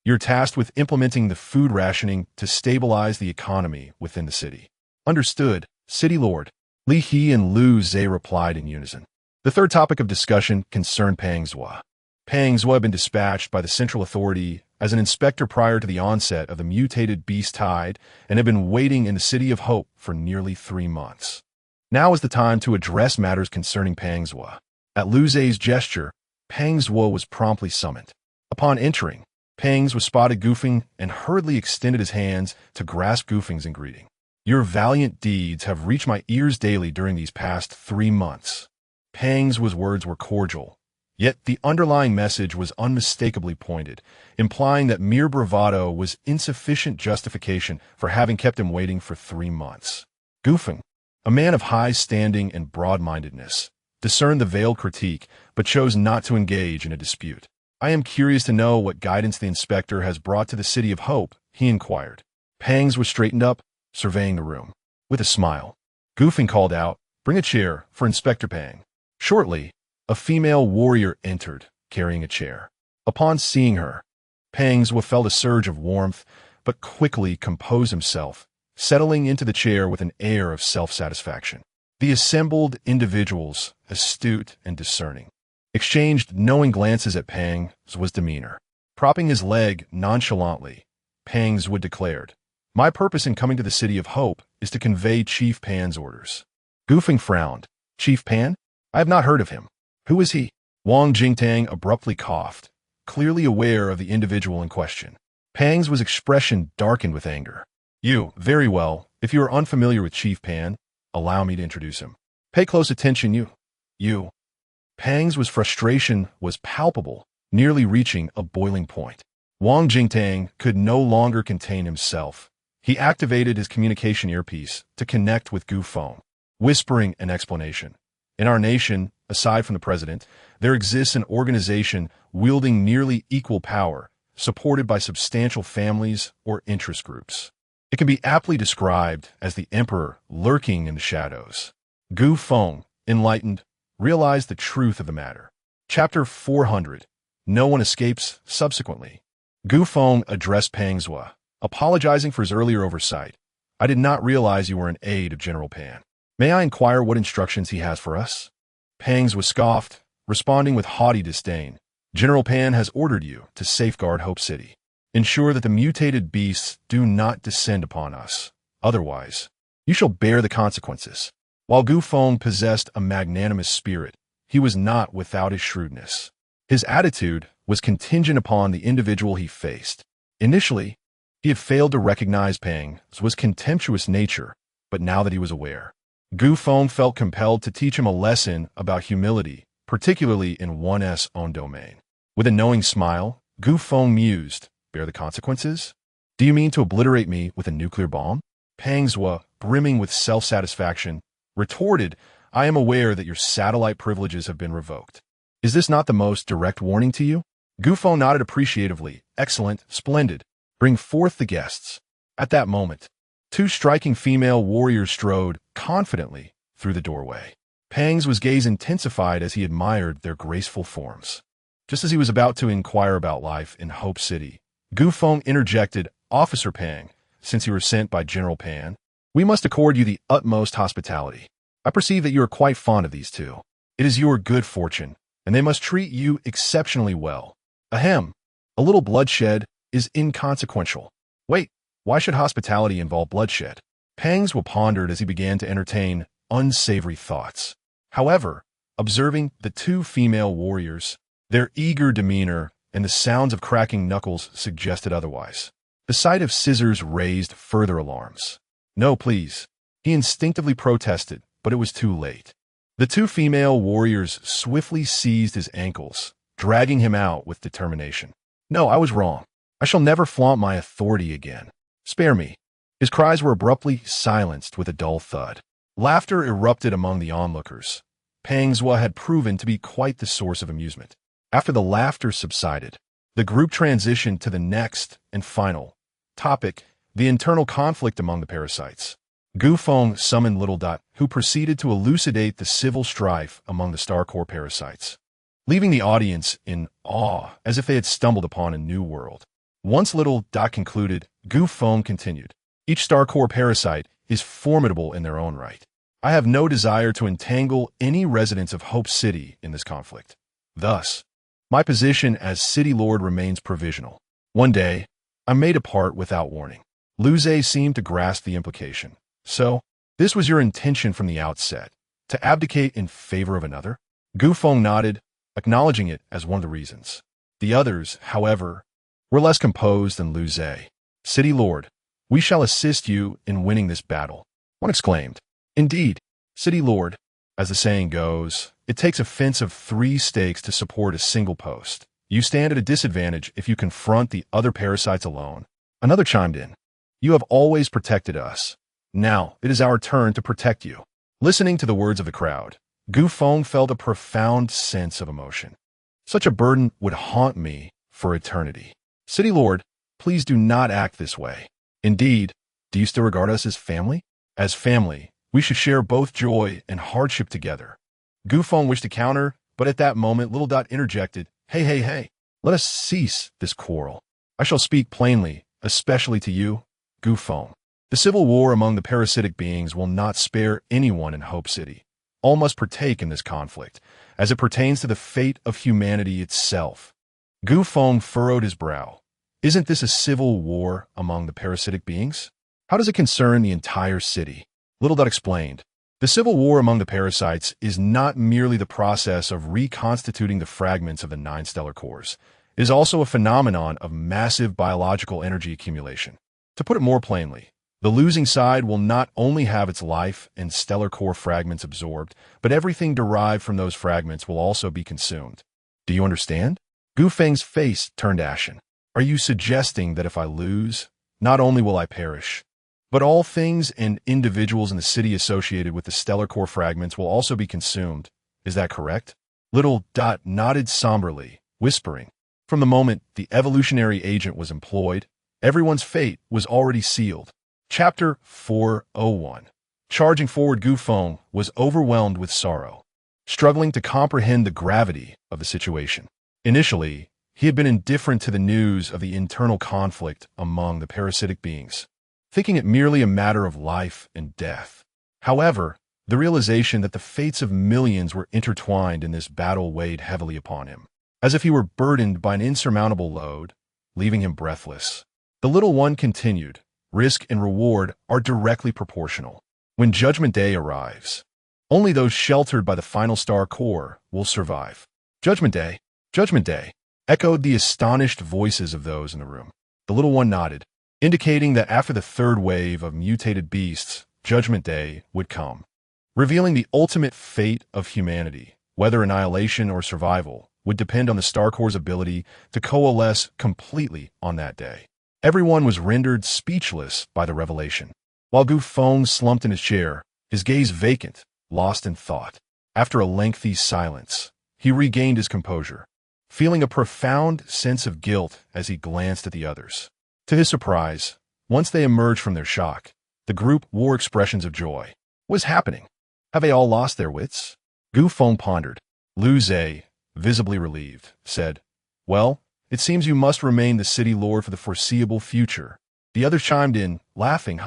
You're tasked with implementing the food rationing to stabilize the economy within the city. Understood, City Lord. Li He and Lu Zhe replied in unison. The third topic of discussion concerned Pang Zhua. Pang Zhua had been dispatched by the Central Authority as an inspector prior to the onset of the mutated beast tide and had been waiting in the City of Hope for nearly 3 months. Now is the time to address matters concerning Pang Zhua. At Lu Zhe's gesture, Pang Zhua was promptly summoned. Upon entering, Pang Zhua spotted Gu Feng and hurriedly extended his hands to grasp Gu Feng's greeting. Your valiant deeds have reached my ears daily during these past 3 months. Pang Zhua's words were cordial, yet the underlying message was unmistakably pointed, implying that mere bravado was insufficient justification for having kept him waiting for 3 months. Gu Feng, a man of high standing and broad-mindedness, discerned the veiled critique, but chose not to engage in a dispute. I am curious to know what guidance the inspector has brought to the City of Hope, he inquired. Pang Zhua straightened up, surveying the room. With a smile, Gu Feng called out, bring a chair for Inspector Pang. Shortly, a female warrior entered, carrying a chair. Upon seeing her, Pang Zhua felt a surge of warmth, but quickly composed himself, settling into the chair with an air of self-satisfaction. The assembled individuals, astute and discerning, exchanged knowing glances at Pang Zhua's demeanor. Propping his leg nonchalantly, Pang Zhua declared, my purpose in coming to the City of Hope is to convey Chief Pan's orders. Gu Feng frowned. Chief Pan? I have not heard of him. Who is he? Wang Jingtang abruptly coughed, clearly aware of the individual in question. Pang Zhua's expression darkened with anger. You, very well. If you are unfamiliar with Chief Pan, allow me to introduce him. Pay close attention, you. Pang Zhua's frustration was palpable, nearly reaching a boiling point. Wang Jingtang could no longer contain himself. He activated his communication earpiece to connect with Gu Feng, whispering an explanation. In our nation, aside from the president, there exists an organization wielding nearly equal power, supported by substantial families or interest groups. It can be aptly described as the emperor lurking in the shadows. Gu Feng, enlightened, realized the truth of the matter. Chapter 400. No one escapes subsequently. Gu Feng addressed Pang Zhua, apologizing for his earlier oversight. I did not realize you were an aide of General Pan. May I inquire what instructions he has for us? Pang Zhua scoffed, responding with haughty disdain. General Pan has ordered you to safeguard Hope City. Ensure that the mutated beasts do not descend upon us. Otherwise, you shall bear the consequences. While Gu Feng possessed a magnanimous spirit, he was not without his shrewdness. His attitude was contingent upon the individual he faced. Initially, he had failed to recognize Pang Zhua's contemptuous nature, but now that he was aware, Gu Feng felt compelled to teach him a lesson about humility, particularly in one's own domain. With a knowing smile, Gu Feng mused, bear the consequences? Do you mean to obliterate me with a nuclear bomb? Pang Zhua, brimming with self-satisfaction, retorted, I am aware that your satellite privileges have been revoked. Is this not the most direct warning to you? Gu Feng nodded appreciatively. Excellent, splendid. Bring forth the guests. At that moment, 2 striking female warriors strode confidently through the doorway. Pang Zhua's gaze intensified as he admired their graceful forms. Just as he was about to inquire about life in Hope City, Gu Feng interjected, Officer Pang, since you were sent by General Pan, we must accord you the utmost hospitality. I perceive that you are quite fond of these 2. It is your good fortune, and they must treat you exceptionally well. Ahem, a little bloodshed is inconsequential. Wait, why should hospitality involve bloodshed? Pangs pondered as he began to entertain unsavory thoughts. However, observing the two female warriors, their eager demeanor and the sounds of cracking knuckles suggested otherwise. The sight of scissors raised further alarms. "No, please," he instinctively protested, but it was too late. The two female warriors swiftly seized his ankles, dragging him out with determination. "No, I was wrong. I shall never flaunt my authority again. Spare me." His cries were abruptly silenced with a dull thud. Laughter erupted among the onlookers. Pangswa had proven to be quite the source of amusement. After the laughter subsided, the group transitioned to the next and final topic, the internal conflict among the parasites. Feng summoned Little Dot, who proceeded to elucidate the civil strife among the Star Core parasites, leaving the audience in awe as if they had stumbled upon a new world. Once Little Dot concluded, Feng continued. "Each Star Core parasite is formidable in their own right. I have no desire to entangle any residents of Hope City in this conflict. Thus, my position as City Lord remains provisional. One day, I may depart without warning." Luze seemed to grasp the implication. "So, this was your intention from the outset, to abdicate in favor of another?" Feng nodded, acknowledging it as one of the reasons. The others, however, were less composed than Luze. "City Lord, we shall assist you in winning this battle," one exclaimed. "Indeed, City Lord, as the saying goes, it takes a fence of 3 stakes to support a single post. You stand at a disadvantage if you confront the other parasites alone." Another chimed in. "You have always protected us. Now it is our turn to protect you." Listening to the words of the crowd, Feng felt a profound sense of emotion. Such a burden would haunt me for eternity. "City Lord, please do not act this way. Indeed, do you still regard us as family? As family, we should share both joy and hardship together." Feng wished to counter, but at that moment Little Dot interjected, Hey, let us cease this quarrel. I shall speak plainly, especially to you, Feng. The civil war among the parasitic beings will not spare anyone in Hope City. All must partake in this conflict, as it pertains to the fate of humanity itself." Feng furrowed his brow. "Isn't this a civil war among the parasitic beings? How does it concern the entire city?" Little Dot explained. "The civil war among the parasites is not merely the process of reconstituting the fragments of the 9 stellar cores. It is also a phenomenon of massive biological energy accumulation. To put it more plainly, the losing side will not only have its life and stellar core fragments absorbed, but everything derived from those fragments will also be consumed. Do you understand?" Feng's face turned ashen. "Are you suggesting that if I lose, not only will I perish, but all things and individuals in the city associated with the stellar core fragments will also be consumed? Is that correct?" Little Dot nodded somberly, whispering, "From the moment the evolutionary agent was employed, everyone's fate was already sealed." Chapter 401. Charging forward, Feng was overwhelmed with sorrow, struggling to comprehend the gravity of the situation. Initially, he had been indifferent to the news of the internal conflict among the parasitic beings, thinking it merely a matter of life and death. However, the realization that the fates of millions were intertwined in this battle weighed heavily upon him, as if he were burdened by an insurmountable load, leaving him breathless. The little one continued, "Risk and reward are directly proportional. When Judgment Day arrives, only those sheltered by the final star core will survive." "Judgment Day! Judgment Day!" echoed the astonished voices of those in the room. The little one nodded, indicating that after the 3rd wave of mutated beasts, Judgment Day would come, revealing the ultimate fate of humanity. Whether annihilation or survival would depend on the Star Core's ability to coalesce completely on that day. Everyone was rendered speechless by the revelation, while Feng slumped in his chair, his gaze vacant, lost in thought. After a lengthy silence, he regained his composure, feeling a profound sense of guilt as he glanced at the others. To his surprise, once they emerged from their shock, the group wore expressions of joy. What is happening? Have they all lost their wits? Feng pondered. Luze, visibly relieved, said, "Well, it seems you must remain the city lord for the foreseeable future." The others chimed in, laughing,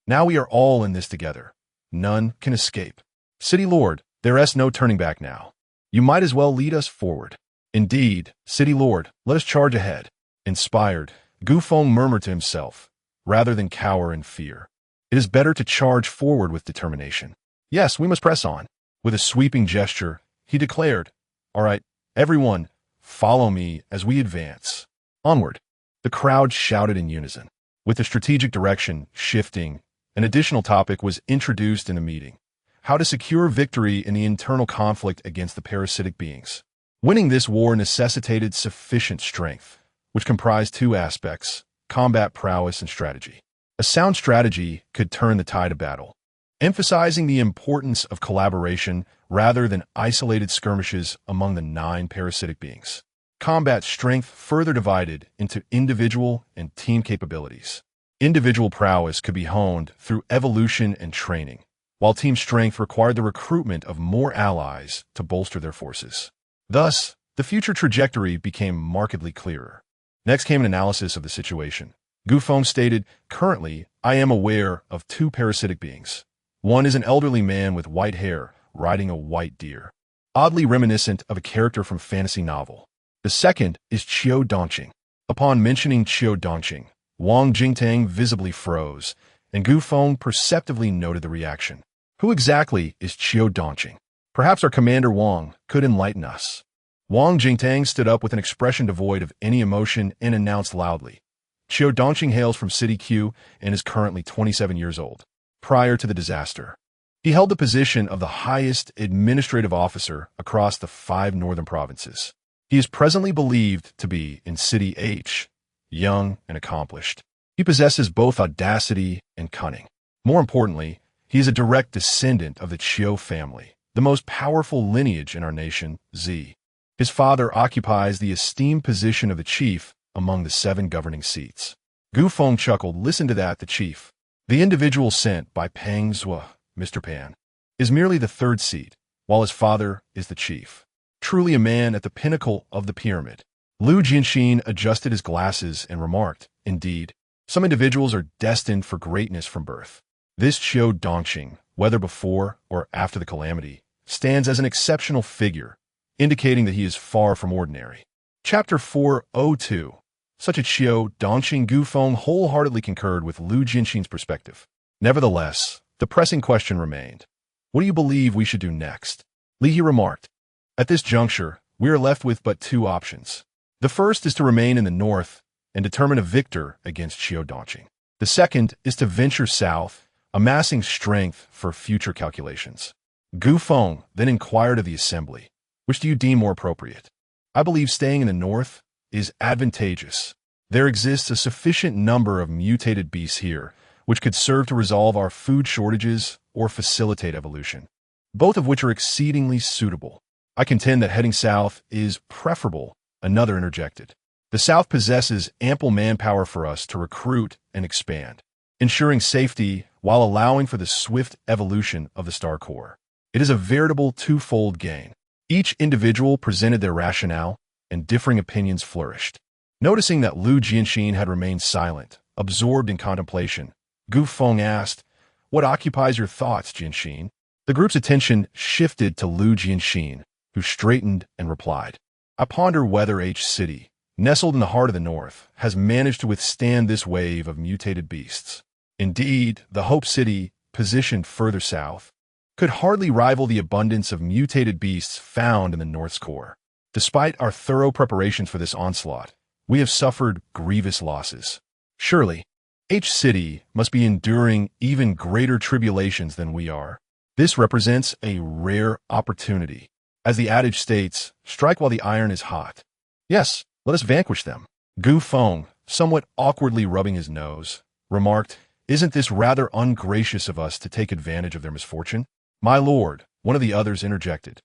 "Now we are all in this together. None can escape. City Lord, there is no turning back now. You might as well lead us forward." "Indeed, City Lord, let us charge ahead." Inspired, Feng murmured to himself, rather than cower in fear. It is better to charge forward with determination. Yes, we must press on. With a sweeping gesture, he declared, "All right, everyone, follow me as we advance." Onward. The crowd shouted in unison. With the strategic direction shifting, an additional topic was introduced in the meeting: how to secure victory in the internal conflict against the parasitic beings. Winning this war necessitated sufficient strength, which comprised two aspects: combat prowess and strategy. A sound strategy could turn the tide of battle, emphasizing the importance of collaboration rather than isolated skirmishes among the 9 parasitic beings. Combat strength further divided into individual and team capabilities. Individual prowess could be honed through evolution and training, while team strength required the recruitment of more allies to bolster their forces. Thus, the future trajectory became markedly clearer. Next came an analysis of the situation. Feng stated, "Currently, I am aware of 2 parasitic beings. One is an elderly man with white hair riding a white deer, oddly reminiscent of a character from fantasy novel. The second is Qiu Dongqing." Upon mentioning Qiu Dongqing, Wang Jingtang visibly froze, and Feng perceptively noted the reaction. Who exactly is Qiu Dongqing? Perhaps our commander Wang could enlighten us. Wang Jingtang stood up with an expression devoid of any emotion and announced loudly, "Qiu Dongqing hails from City Q and is currently 27 years old. Prior to the disaster, he held the position of the highest administrative officer across the 5 northern provinces. He is presently believed to be in City H, young and accomplished. He possesses both audacity and cunning. More importantly, he is a direct descendant of the Qiu family, the most powerful lineage in our nation, Z. His father occupies the esteemed position of the chief among the 7 governing seats." Feng chuckled. "Listen to that, the chief. The individual sent by Peng Zhua, Mr. Pan, is merely the 3rd seat, while his father is the chief. Truly a man at the pinnacle of the pyramid." Lu Jianxin adjusted his glasses and remarked, "Indeed, some individuals are destined for greatness from birth. This Qiu Dongqing, whether before or after the calamity, stands as an exceptional figure, indicating that he is far from ordinary." Chapter 402. Such a Qiu Dongqing. Feng wholeheartedly concurred with Lu Jianxin's perspective. Nevertheless, the pressing question remained. "What do you believe we should do next?" Li He remarked, "At this juncture, we are left with but 2 options. The first is to remain in the north and determine a victor against Qiu Dongqing. The second is to venture south, amassing strength for future calculations." Feng then inquired of the assembly, "Which do you deem more appropriate?" "I believe staying in the north is advantageous. There exists a sufficient number of mutated beasts here, which could serve to resolve our food shortages or facilitate evolution, both of which are exceedingly suitable." "I contend that heading south is preferable," another interjected. "The south possesses ample manpower for us to recruit and expand, ensuring safety while allowing for the swift evolution of the Star Core. It is a veritable 2-fold gain." Each individual presented their rationale, and differing opinions flourished. Noticing that Lu Jianxin had remained silent, absorbed in contemplation, Feng asked, "What occupies your thoughts, Jianxin?" The group's attention shifted to Lu Jianxin, who straightened and replied, "I ponder whether H City, nestled in the heart of the north, has managed to withstand this wave of mutated beasts. Indeed, the Hope City, positioned further south, could hardly rival the abundance of mutated beasts found in the North's core. Despite our thorough preparations for this onslaught, we have suffered grievous losses. Surely, H City must be enduring even greater tribulations than we are. This represents a rare opportunity. As the adage states, strike while the iron is hot. Yes, let us vanquish them." Feng, somewhat awkwardly rubbing his nose, remarked, "Isn't this rather ungracious of us to take advantage of their misfortune?" "My lord," one of the others interjected,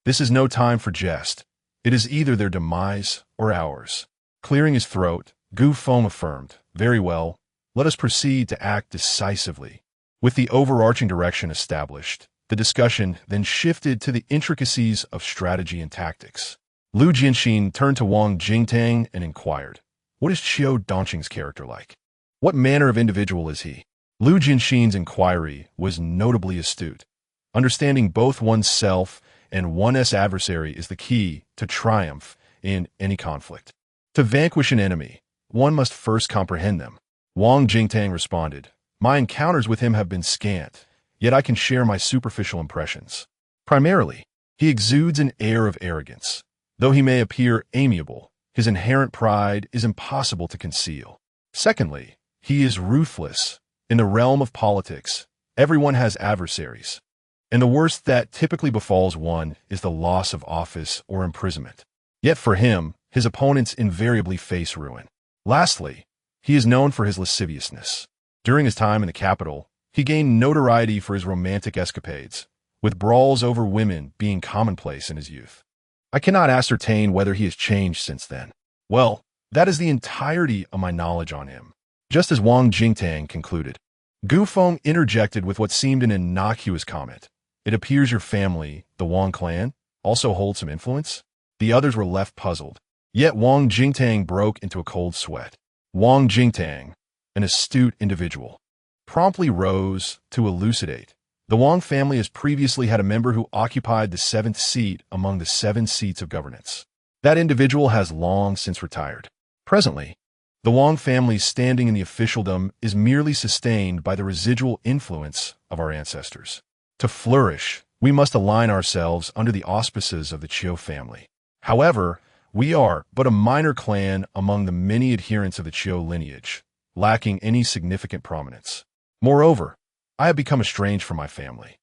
"this is no time for jest. It is either their demise or ours." Clearing his throat, Feng affirmed, "Very well, let us proceed to act decisively." With the overarching direction established, the discussion then shifted to the intricacies of strategy and tactics. Lu Jianxin turned to Wang Jingtang and inquired, "What is Qiu Dongqing's character like? What manner of individual is he?" Lu Jianxin's inquiry was notably astute. Understanding both oneself and one's adversary is the key to triumph in any conflict. To vanquish an enemy, one must first comprehend them. Wang Jingtang responded, My encounters with him have been scant, yet I can share my superficial impressions. Primarily, he exudes an air of arrogance. Though he may appear amiable, his inherent pride is impossible to conceal. Secondly, he is ruthless. In the realm of politics, everyone has adversaries, and the worst that typically befalls one is the loss of office or imprisonment. Yet for him, his opponents invariably face ruin. Lastly, he is known for his lasciviousness. During his time in the capital, he gained notoriety for his romantic escapades, with brawls over women being commonplace in his youth. I cannot ascertain whether he has changed since then. Well, that is the entirety of my knowledge on him. Just as Wang Jingtang concluded, Gu Feng interjected with what seemed an innocuous comment. It appears your family, the Wang clan, also holds some influence? The others were left puzzled. Yet Wang Jingtang broke into a cold sweat. Wang Jingtang, an astute individual, promptly rose to elucidate. The Wang family has previously had a member who occupied the 7th seat among the 7 seats of governance. That individual has long since retired. Presently, the Wang family's standing in the officialdom is merely sustained by the residual influence of our ancestors. To flourish, we must align ourselves under the auspices of the Chiu family. However, we are but a minor clan among the many adherents of the Chiu lineage, lacking any significant prominence. Moreover, I have become estranged from my family,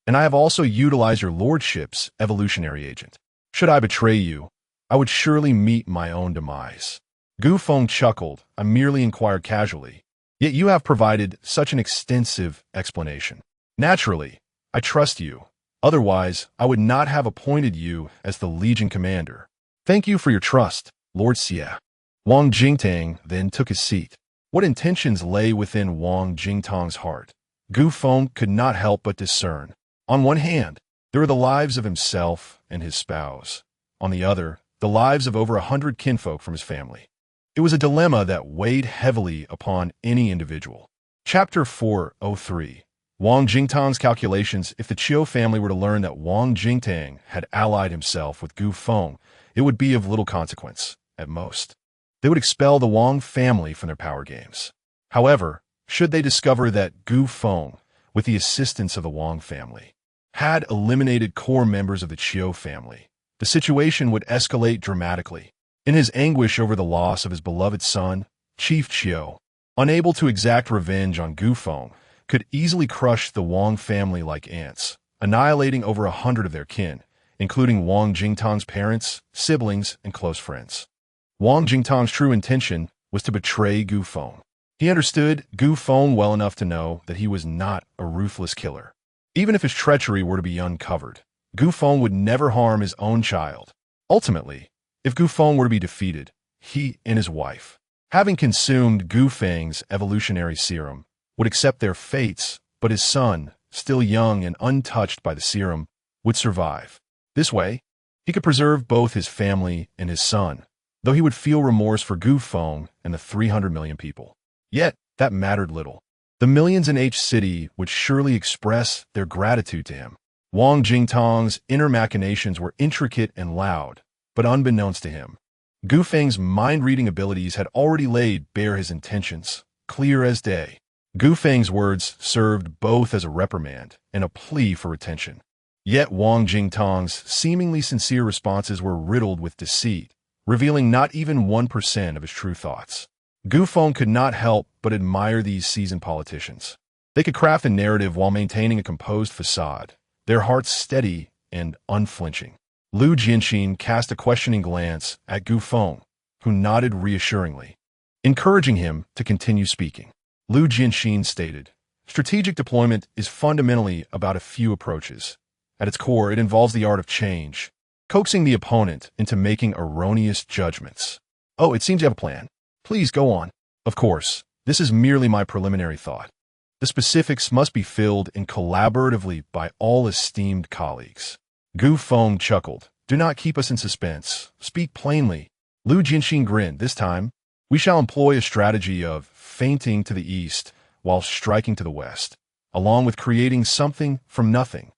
and I have also utilized your lordship's evolutionary agent. Should I betray you, I would surely meet my own demise. Gu Feng chuckled. I merely inquired casually, yet you have provided such an extensive explanation. Naturally, I trust you. Otherwise, I would not have appointed you as the Legion commander. Thank you for your trust, Lord Xie. Wang Jingtang then took his seat. What intentions lay within Wang Jingtang's heart? Gu Feng could not help but discern. On one hand, there were the lives of himself and his spouse. On the other, the lives of over 100 kinfolk from his family. It was a dilemma that weighed heavily upon any individual. Chapter 403. Wang Jingtang's calculations. If the Chiu family were to learn that Wang Jingtang had allied himself with Gu Feng, it would be of little consequence, at most. They would expel the Wang family from their power games. However, should they discover that Gu Feng, with the assistance of the Wang family, had eliminated core members of the Chiu family, the situation would escalate dramatically. In his anguish over the loss of his beloved son, Chief Chiu, unable to exact revenge on Gu Feng, could easily crush the Wang family like ants, annihilating over 100 of their kin, including Wang Jingtang's parents, siblings, and close friends. Wang Jingtang's true intention was to betray Gu Feng. He understood Gu Feng well enough to know that he was not a ruthless killer. Even if his treachery were to be uncovered, Gu Feng would never harm his own child. Ultimately, if Gu Feng were to be defeated, he and his wife, having consumed Gu Feng's evolutionary serum, would accept their fates, but his son, still young and untouched by the serum, would survive. This way, he could preserve both his family and his son, though he would feel remorse for Gu Feng and the 300 million people. Yet, that mattered little. The millions in H City would surely express their gratitude to him. Wang Jingtang's inner machinations were intricate and loud, but unbeknownst to him, Gu Feng's mind-reading abilities had already laid bare his intentions, clear as day. Gu Feng's words served both as a reprimand and a plea for attention. Yet Wang Jingtang's seemingly sincere responses were riddled with deceit, revealing not even 1% of his true thoughts. Gu Feng could not help but admire these seasoned politicians. They could craft a narrative while maintaining a composed facade, their hearts steady and unflinching. Lu Jianxin cast a questioning glance at Gu Feng, who nodded reassuringly, encouraging him to continue speaking. Lu Jianxin stated, strategic deployment is fundamentally about a few approaches. At its core, it involves the art of change, coaxing the opponent into making erroneous judgments. Oh, it seems you have a plan. Please go on. Of course, this is merely my preliminary thought. The specifics must be filled in collaboratively by all esteemed colleagues. Gu Feng chuckled. Do not keep us in suspense. Speak plainly. Lu Jianxin grinned. This time, we shall employ a strategy of feinting to the east while striking to the west, along with creating something from nothing.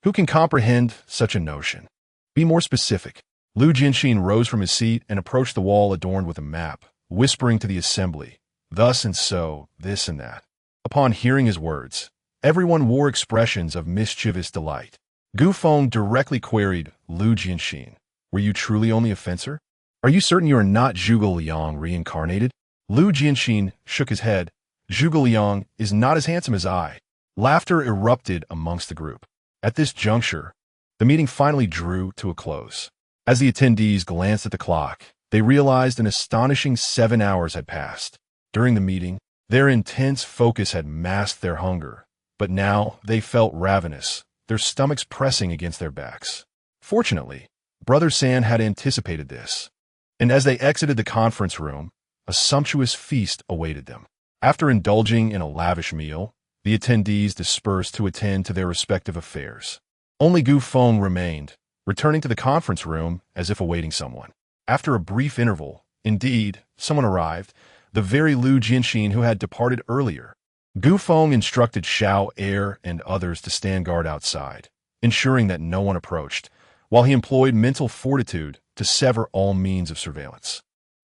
Who can comprehend such a notion? Be more specific. Lu Jianxin rose from his seat and approached the wall adorned with a map, whispering to the assembly, thus and so, this and that. Upon hearing his words, everyone wore expressions of mischievous delight. Gu Feng directly queried Lu Jianxin, "Were you truly only a fencer? Are you certain you are not Zhuge Liang reincarnated?" Lu Jianxin shook his head. "Zhuge Liang is not as handsome as I." Laughter erupted amongst the group. At this juncture, the meeting finally drew to a close. As the attendees glanced at the clock, they realized an astonishing 7 hours had passed. During the meeting, their intense focus had masked their hunger, but now they felt ravenous, their stomachs pressing against their backs. Fortunately, Brother San had anticipated this, and as they exited the conference room, a sumptuous feast awaited them. After indulging in a lavish meal, the attendees dispersed to attend to their respective affairs. Only Gu Feng remained, returning to the conference room as if awaiting someone. After a brief interval, indeed, someone arrived, the very Lu Jianxin who had departed earlier. Gu Feng instructed Xiao Er and others to stand guard outside, ensuring that no one approached, while he employed mental fortitude to sever all means of surveillance.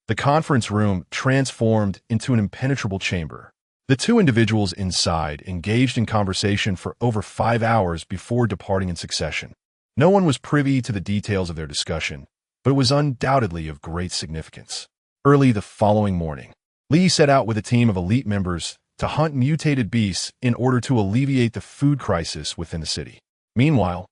The conference room transformed into an impenetrable chamber. The two individuals inside engaged in conversation for over 5 hours before departing in succession. No one was privy to the details of their discussion, but it was undoubtedly of great significance. Early the following morning, Li set out with a team of elite members to hunt mutated beasts in order to alleviate the food crisis within the city. Meanwhile,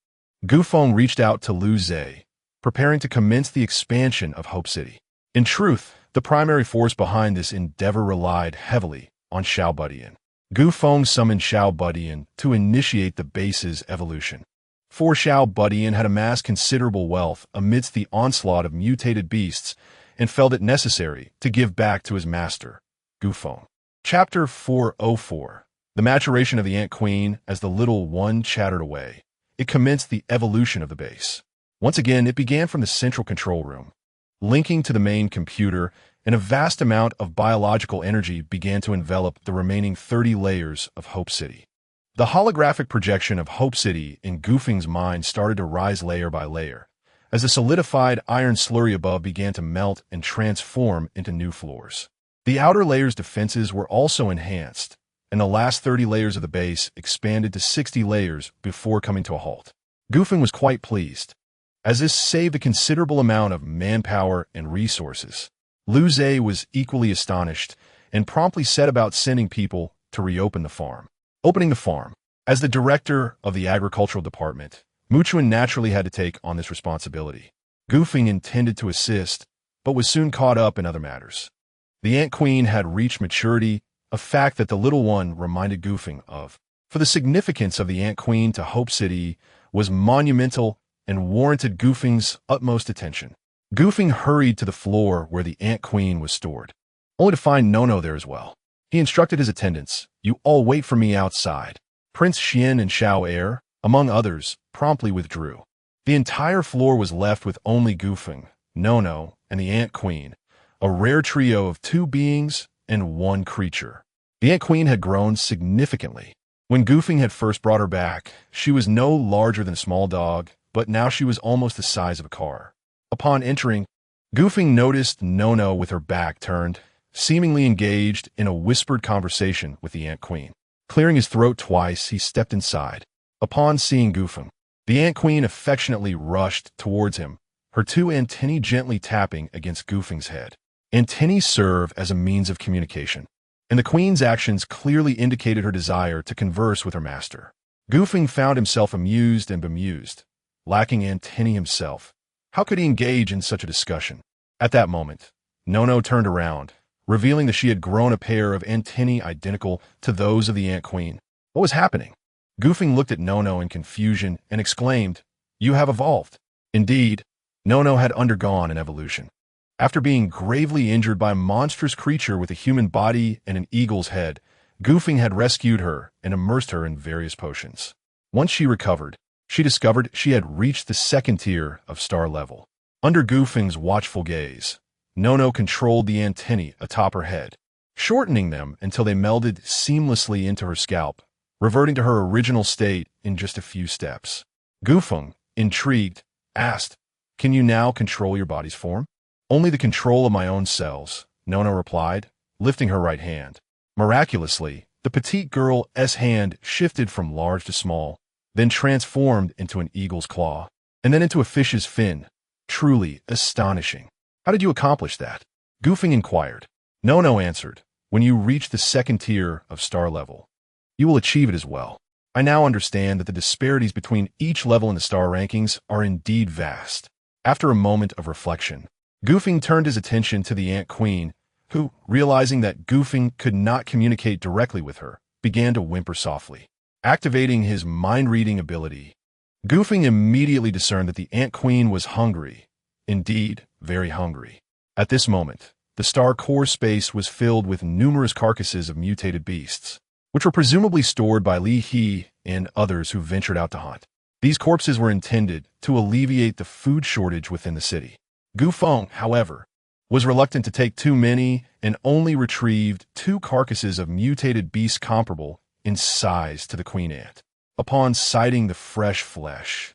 Gu Feng reached out to Lu Zhe, preparing to commence the expansion of Hope City. In truth, the primary force behind this endeavor relied heavily on Xiao Budian. Gu Feng summoned Xiao Budian to initiate the base's evolution. For Xiao Budian had amassed considerable wealth amidst the onslaught of mutated beasts and felt it necessary to give back to his master, Gu Feng. Chapter 404. The maturation of the Ant Queen. As the little one chattered away, it commenced the evolution of the base. Once again, it began from the central control room, linking to the main computer, and a vast amount of biological energy began to envelop the remaining 30 layers of Hope City. The holographic projection of Hope City in Gu Feng's mind started to rise layer by layer, as the solidified iron slurry above began to melt and transform into new floors. The outer layer's defenses were also enhanced, and the last 30 layers of the base expanded to 60 layers before coming to a halt. Gu Feng was quite pleased, as this saved a considerable amount of manpower and resources. Lu Zhe was equally astonished and promptly set about sending people to reopen the farm. Opening the farm. As the director of the agricultural department, Mu Chuan naturally had to take on this responsibility. Gu Feng intended to assist, but was soon caught up in other matters. The Ant Queen had reached maturity, a fact that the little one reminded Gu Feng of. For the significance of the Ant Queen to Hope City was monumental and warranted Gu Feng's utmost attention. Gu Feng hurried to the floor where the Ant Queen was stored, only to find Nono there as well. He instructed his attendants, "You all wait for me outside." Prince Xian and Xiao Er, among others, promptly withdrew. The entire floor was left with only Gu Feng, Nono, and the Ant Queen, a rare trio of 2 beings and 1 creature. The Ant Queen had grown significantly. When Gu Feng had first brought her back, she was no larger than a small dog, but now she was almost the size of a car. Upon entering, Gu Feng noticed Nono with her back turned, seemingly engaged in a whispered conversation with the Ant Queen. Clearing his throat twice, he stepped inside. Upon seeing Gu Feng, the Ant Queen affectionately rushed towards him, her 2 antennae gently tapping against Gu Feng's head. Antennae serve as a means of communication, and the Queen's actions clearly indicated her desire to converse with her master. Gu Feng found himself amused and bemused. Lacking antennae himself, how could he engage in such a discussion? At that moment, Nono turned around, revealing that she had grown a pair of antennae identical to those of the Ant Queen. What was happening? Gu Feng looked at Nono in confusion and exclaimed, "You have evolved." Indeed, Nono had undergone an evolution. After being gravely injured by a monstrous creature with a human body and an eagle's head, Gu Feng had rescued her and immersed her in various potions. Once she recovered, she discovered she had reached the 2nd tier of star level. Under Gu Feng's watchful gaze, Nono controlled the antennae atop her head, shortening them until they melded seamlessly into her scalp, reverting to her original state in just a few steps. Gu Feng, intrigued, asked, "Can you now control your body's form?" "Only the control of my own cells," Nono replied, lifting her right hand. Miraculously, The petite girl's hand shifted from large to small, then transformed into an eagle's claw, and then into a fish's fin. Truly astonishing. How did you accomplish that? Goofing inquired. No answered. When you reach the second tier of star level, you will achieve it as well. I now understand that the disparities between each level in the star rankings are indeed vast. After a moment of reflection, Goofing turned his attention to the Ant Queen, who, realizing that Goofing could not communicate directly with her, began to whimper softly. Activating his mind-reading ability, Goofing immediately discerned that the Ant Queen was hungry. Indeed, very hungry. At this moment, the star core space was filled with numerous carcasses of mutated beasts, which were presumably stored by Li He and others who ventured out to hunt. These corpses were intended to alleviate the food shortage within the city. Gu Feng, however, was reluctant to take too many and only retrieved 2 carcasses of mutated beasts comparable in size to the queen ant. Upon sighting the fresh flesh,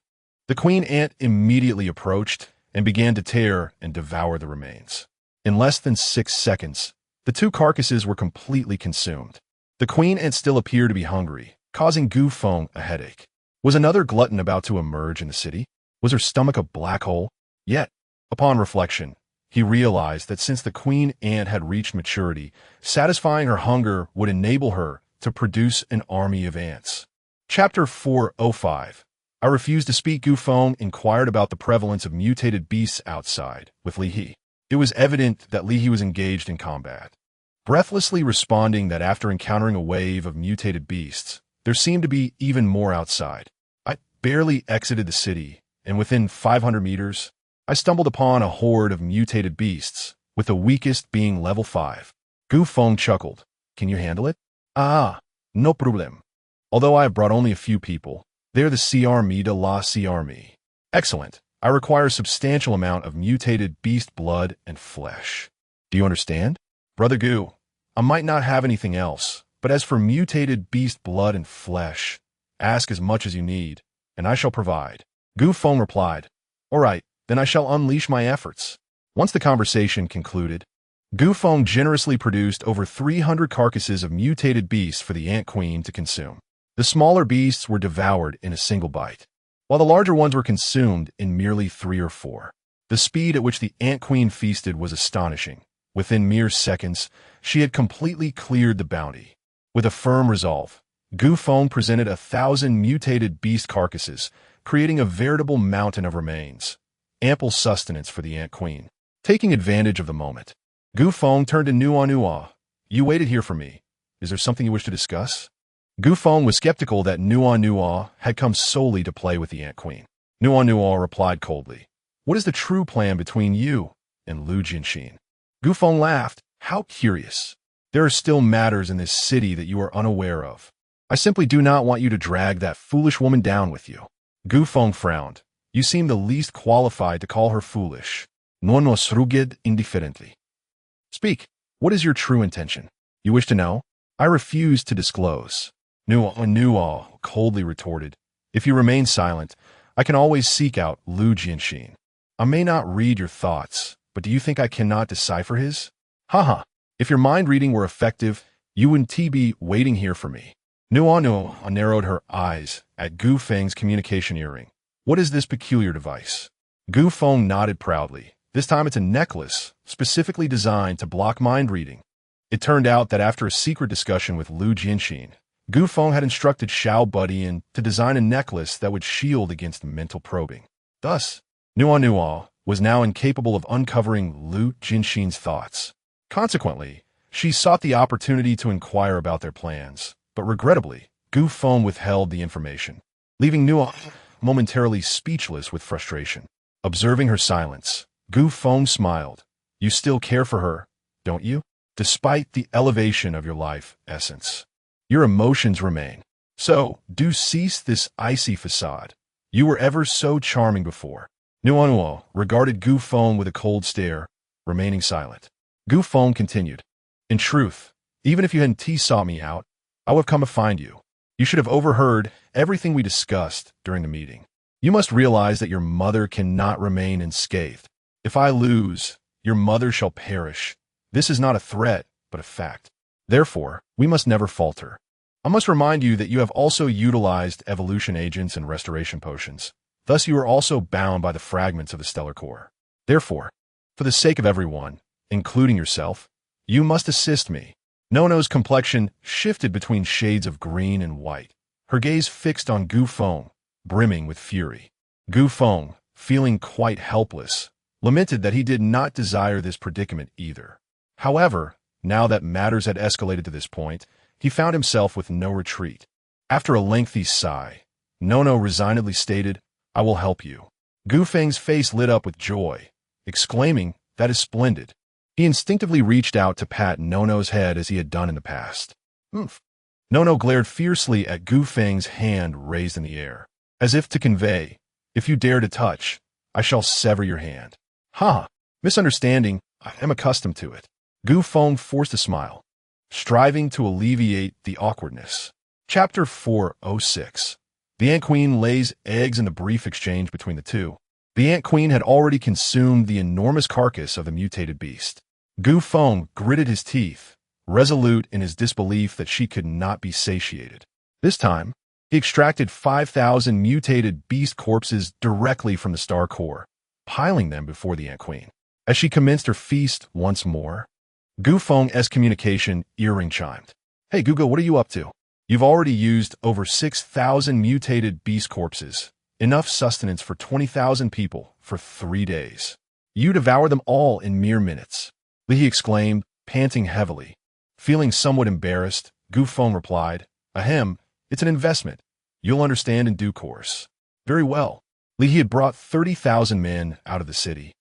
the queen ant immediately approached and began to tear and devour the remains. In less than 6 seconds, the 2 carcasses were completely consumed. The queen ant still appeared to be hungry, causing Gu Feng a headache. Was another glutton about to emerge in the city? Was her stomach a black hole? Yet, upon reflection, he realized that since the queen ant had reached maturity, satisfying her hunger would enable her to produce an army of ants. Chapter 405. I refuse to speak. Gu Feng inquired about the prevalence of mutated beasts outside with Li He. It was evident that Li He was engaged in combat, breathlessly responding that after encountering a wave of mutated beasts, there seemed to be even more outside. I barely exited the city, and within 500 meters, I stumbled upon a horde of mutated beasts, with the weakest being level 5. Gu Feng chuckled. Can you handle it? Ah, no problem. Although I have brought only a few people, they're the C-Army de la C-Army. Excellent. I require a substantial amount of mutated beast blood and flesh. Do you understand? Brother Gu, I might not have anything else, but as for mutated beast blood and flesh, ask as much as you need, and I shall provide. Gu Feng replied. All right, then I shall unleash my efforts. Once the conversation concluded, Gu Feng generously produced over 300 carcasses of mutated beasts for the Ant Queen to consume. The smaller beasts were devoured in a single bite, while the larger ones were consumed in merely 3 or 4. The speed at which the Ant Queen feasted was astonishing. Within mere seconds, she had completely cleared the bounty. With a firm resolve, Gu Feng presented 1,000 mutated beast carcasses, creating a veritable mountain of remains. Ample sustenance for the Ant Queen. Taking advantage of the moment, Gu Feng turned to Nua. You waited here for me. Is there something you wish to discuss? Gu Feng was skeptical that Nua had come solely to play with the Ant Queen. Nua replied coldly. What is the true plan between you and Lu Jianxin? Gu Feng laughed. How curious. There are still matters in this city that you are unaware of. I simply do not want you to drag that foolish woman down with you. Gu Feng frowned. You seem the least qualified to call her foolish. No nos rugid indifferently. Speak. What is your true intention? You wish to know? I refuse to disclose. Nua coldly retorted. If you remain silent, I can always seek out Lu Jianxin. I may not read your thoughts, but do you think I cannot decipher his? Haha. If your mind reading were effective, you wouldn't be waiting here for me. Nua narrowed her eyes at Gu Feng's communication earring. What is this peculiar device? Gu Feng nodded proudly. This time it's a necklace, specifically designed to block mind reading. It turned out that after a secret discussion with Lu Jianxin, Gu Feng had instructed Xiao Budian to design a necklace that would shield against mental probing. Thus, Nua was now incapable of uncovering Lu Jianxin's thoughts. Consequently, she sought the opportunity to inquire about their plans, but regrettably, Gu Feng withheld the information, leaving Nua momentarily speechless with frustration. Observing her silence, Gu Feng smiled. You still care for her, don't you? Despite the elevation of your life essence, your emotions remain. So, do cease this icy facade. You were ever so charming before. Nua regarded Gu Feng with a cold stare, remaining silent. Gu Feng continued. In truth, even if you hadn't sought me out, I would have come to find you. You should have overheard everything we discussed during the meeting. You must realize that your mother cannot remain unscathed. If I lose, your mother shall perish. This is not a threat, but a fact. Therefore, we must never falter. I must remind you that you have also utilized evolution agents and restoration potions. Thus, you are also bound by the fragments of the stellar core. Therefore, for the sake of everyone, including yourself, you must assist me. Nono's complexion shifted between shades of green and white, her gaze fixed on Gu Feng, brimming with fury. Gu Feng, feeling quite helpless, lamented that he did not desire this predicament either. However, now that matters had escalated to this point, he found himself with no retreat. After a lengthy sigh, Nono resignedly stated, "I will help you." Gu Feng's face lit up with joy, exclaiming, "That is splendid." He instinctively reached out to pat Nono's head as he had done in the past. "Oomph." Nono glared fiercely at Gu Feng's hand raised in the air, as if to convey, "If you dare to touch, I shall sever your hand." "Ha! Misunderstanding, I am accustomed to it." Gu Feng forced a smile, striving to alleviate the awkwardness. Chapter 406. The Ant Queen lays eggs in a brief exchange between the two. The Ant Queen had already consumed the enormous carcass of the mutated beast. Gu Feng gritted his teeth, resolute in his disbelief that she could not be satiated. This time, he extracted 5,000 mutated beast corpses directly from the star core, piling them before the Ant Queen. As she commenced her feast once more, Gu Feng's communication earring chimed. "Hey Guga, what are you up to? You've already used over 6,000 mutated beast corpses, enough sustenance for 20,000 people for 3 days. You devour them all in mere minutes." He exclaimed, panting heavily. Feeling somewhat embarrassed, Gu Feng replied, "Ahem, it's an investment. You'll understand in due course." Very well. He had brought 30,000 men out of the city,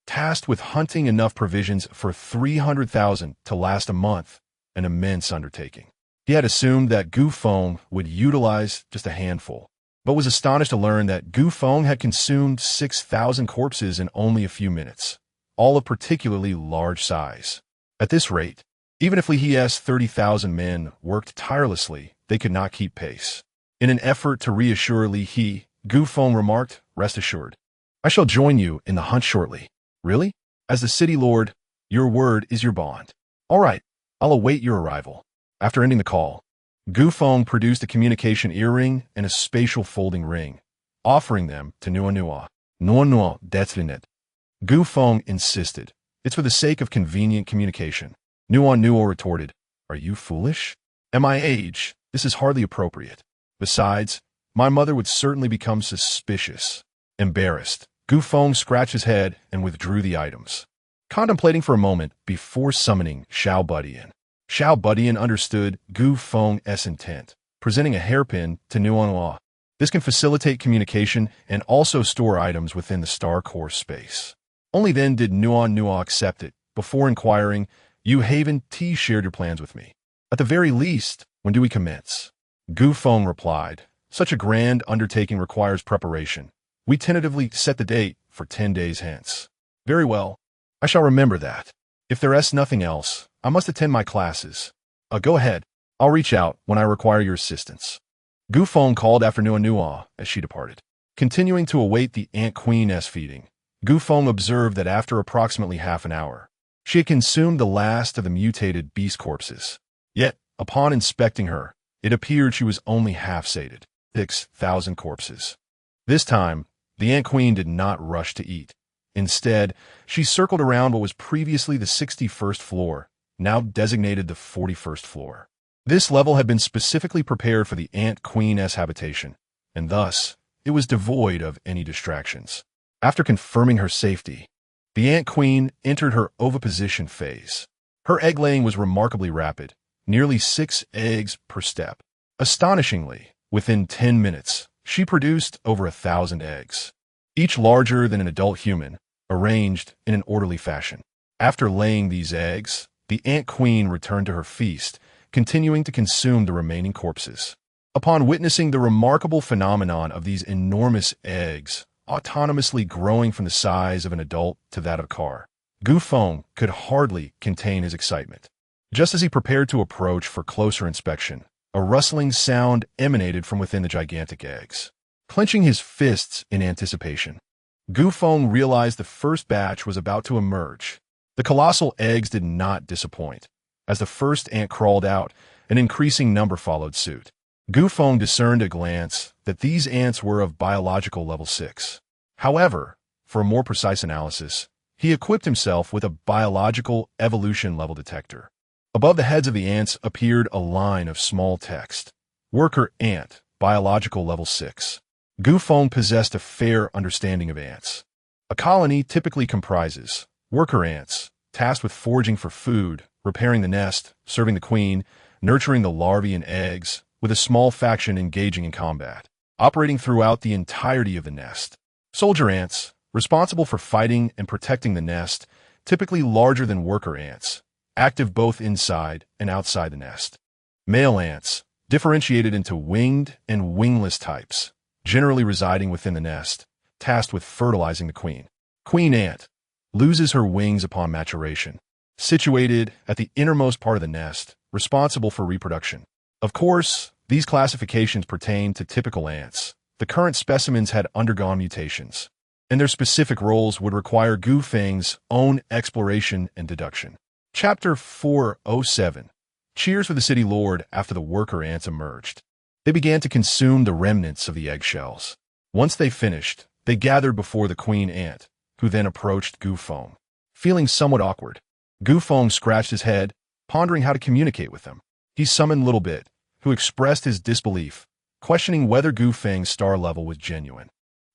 tasked with hunting enough provisions for 300,000 to last a month, an immense undertaking. He had assumed that Gu Feng would utilize just a handful, but was astonished to learn that Gu Feng had consumed 6,000 corpses in only a few minutes, all of particularly large size. At this rate, even if Li's 30,000 men worked tirelessly, they could not keep pace. In an effort to reassure Li, Gu Feng remarked, "Rest assured, I shall join you in the hunt shortly." "Really? As the city lord, your word is your bond." "All right, I'll await your arrival." After ending the call, Gu Feng produced a communication earring and a spatial folding ring, offering them to Nua Nua. "Nua Nua, that's it." Gu Feng insisted, "It's for the sake of convenient communication." Nua Nua retorted, "Are you foolish? At my age, this is hardly appropriate. Besides, my mother would certainly become suspicious." Embarrassed, Gu Feng scratched his head and withdrew the items, contemplating for a moment before summoning Xiao Budian. Xiao Budian understood Gu Feng's intent, presenting a hairpin to Nua Nua. This can facilitate communication and also store items within the star core space. Only then did Nua Nua accept it, before inquiring, "You Haven T shared your plans with me. At the very least, when do we commence?" Gu Feng replied, "Such a grand undertaking requires preparation. We tentatively set the date for 10 days hence." "Very well. I shall remember that. If there is nothing else, I must attend my classes. Go ahead. I'll reach out when I require your assistance." Gu Feng called after Nua Nua as she departed. Continuing to await the Ant Queen's feeding, Gu Feng observed that after approximately half an hour, she had consumed the last of the mutated beast corpses. Yet, upon inspecting her, it appeared she was only half sated, 6,000 corpses. This time, the Ant Queen did not rush to eat. Instead, she circled around what was previously the 61st floor, now designated the 41st floor. This level had been specifically prepared for the Ant Queen's habitation, and thus, it was devoid of any distractions. After confirming her safety, the Ant Queen entered her oviposition phase. Her egg-laying was remarkably rapid, nearly 6 eggs per step. Astonishingly, within 10 minutes, she produced over 1,000 eggs, each larger than an adult human, arranged in an orderly fashion. After laying these eggs, the Ant Queen returned to her feast, continuing to consume the remaining corpses. Upon witnessing the remarkable phenomenon of these enormous eggs, autonomously growing from the size of an adult to that of a car, Gu Feng could hardly contain his excitement. Just as he prepared to approach for closer inspection, a rustling sound emanated from within the gigantic eggs. Clenching his fists in anticipation, Gu Feng realized the first batch was about to emerge. The colossal eggs did not disappoint. As the first ant crawled out, an increasing number followed suit. Gu Feng discerned at a glance that these ants were of biological level 6. However, for a more precise analysis, he equipped himself with a biological evolution level detector. Above the heads of the ants appeared a line of small text. Worker ant, biological level 6. Gu Feng possessed a fair understanding of ants. A colony typically comprises worker ants, tasked with foraging for food, repairing the nest, serving the queen, nurturing the larvae and eggs, with a small faction engaging in combat, operating throughout the entirety of the nest. Soldier ants, responsible for fighting and protecting the nest, typically larger than worker ants, active both inside and outside the nest. Male ants, differentiated into winged and wingless types, generally residing within the nest, tasked with fertilizing the queen. Queen ant loses her wings upon maturation, situated at the innermost part of the nest, responsible for reproduction. Of course, these classifications pertain to typical ants. The current specimens had undergone mutations, and their specific roles would require Gu Feng's own exploration and deduction. Chapter 407. Cheers for the city lord after the worker ants emerged. They began to consume the remnants of the eggshells. Once they finished, they gathered before the queen ant, who then approached Gu Feng. Feeling somewhat awkward, Gu Feng scratched his head, pondering how to communicate with them. He summoned Little Bit, who expressed his disbelief, questioning whether Gu Feng's star level was genuine,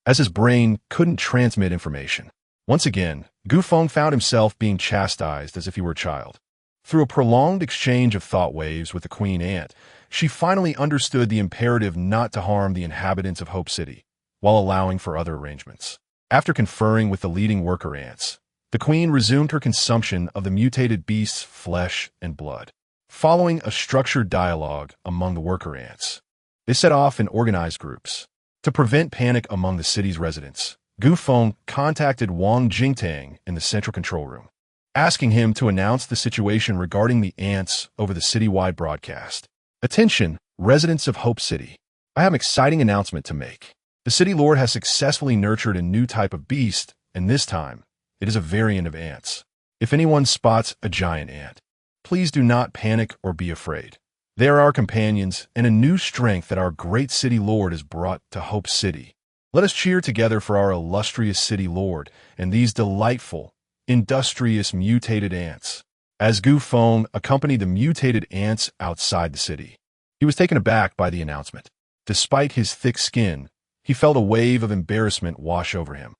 as his brain couldn't transmit information. Once again, Gu Feng found himself being chastised as if he were a child. Through a prolonged exchange of thought waves with the queen ant, she finally understood the imperative not to harm the inhabitants of Hope City, while allowing for other arrangements. After conferring with the leading worker ants, the queen resumed her consumption of the mutated beast's flesh and blood. Following a structured dialogue among the worker ants, they set off in organized groups. To prevent panic among the city's residents, Gu Feng contacted Wang Jingtang in the central control room, asking him to announce the situation regarding the ants over the citywide broadcast. Attention, residents of Hope City. I have an exciting announcement to make. The city lord has successfully nurtured a new type of beast, and this time, it is a variant of ants. If anyone spots a giant ant, please do not panic or be afraid. They are our companions and a new strength that our great city lord has brought to Hope City. Let us cheer together for our illustrious city lord and these delightful, industrious mutated ants. As Gu Feng accompanied the mutated ants outside the city, he was taken aback by the announcement. Despite his thick skin, he felt a wave of embarrassment wash over him.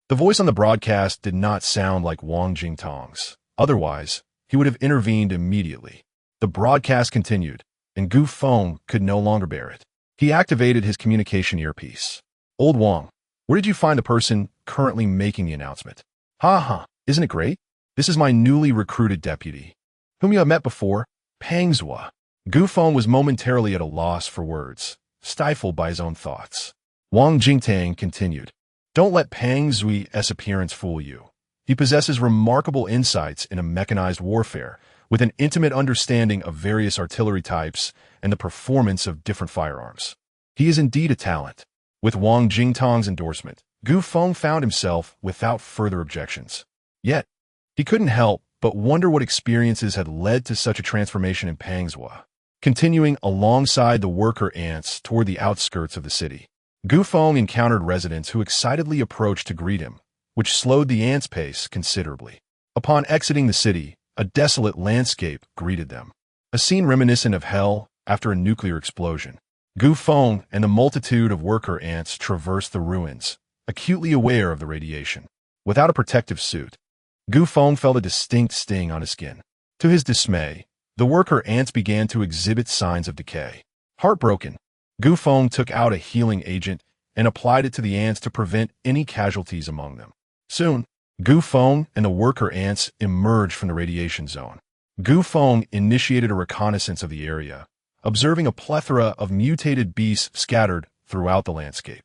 The voice on the broadcast did not sound like Wang Jingtang's. Otherwise, he would have intervened immediately. The broadcast continued, and Gu Feng could no longer bear it. He activated his communication earpiece. Old Wang, where did you find the person currently making the announcement? Ha ha, isn't it great? This is my newly recruited deputy, whom you have met before, Pang Zhua. Gu Feng was momentarily at a loss for words, stifled by his own thoughts. Wang Jingtang continued, Don't let Pang Zhui's appearance fool you. He possesses remarkable insights in a mechanized warfare, with an intimate understanding of various artillery types and the performance of different firearms. He is indeed a talent. With Wang Jingtang's endorsement, Gu Feng found himself without further objections. Yet, he couldn't help but wonder what experiences had led to such a transformation in Pang Zhua. Continuing alongside the worker ants toward the outskirts of the city, Gu Feng encountered residents who excitedly approached to greet him, which slowed the ants' pace considerably. Upon exiting the city, a desolate landscape greeted them, a scene reminiscent of hell after a nuclear explosion. Gu Feng and the multitude of worker ants traversed the ruins, acutely aware of the radiation. Without a protective suit, Gu Feng felt a distinct sting on his skin. To his dismay, the worker ants began to exhibit signs of decay. Heartbroken, Gu Feng took out a healing agent and applied it to the ants to prevent any casualties among them. Soon, Gu Feng and the worker ants emerged from the radiation zone. Gu Feng initiated a reconnaissance of the area, observing a plethora of mutated beasts scattered throughout the landscape.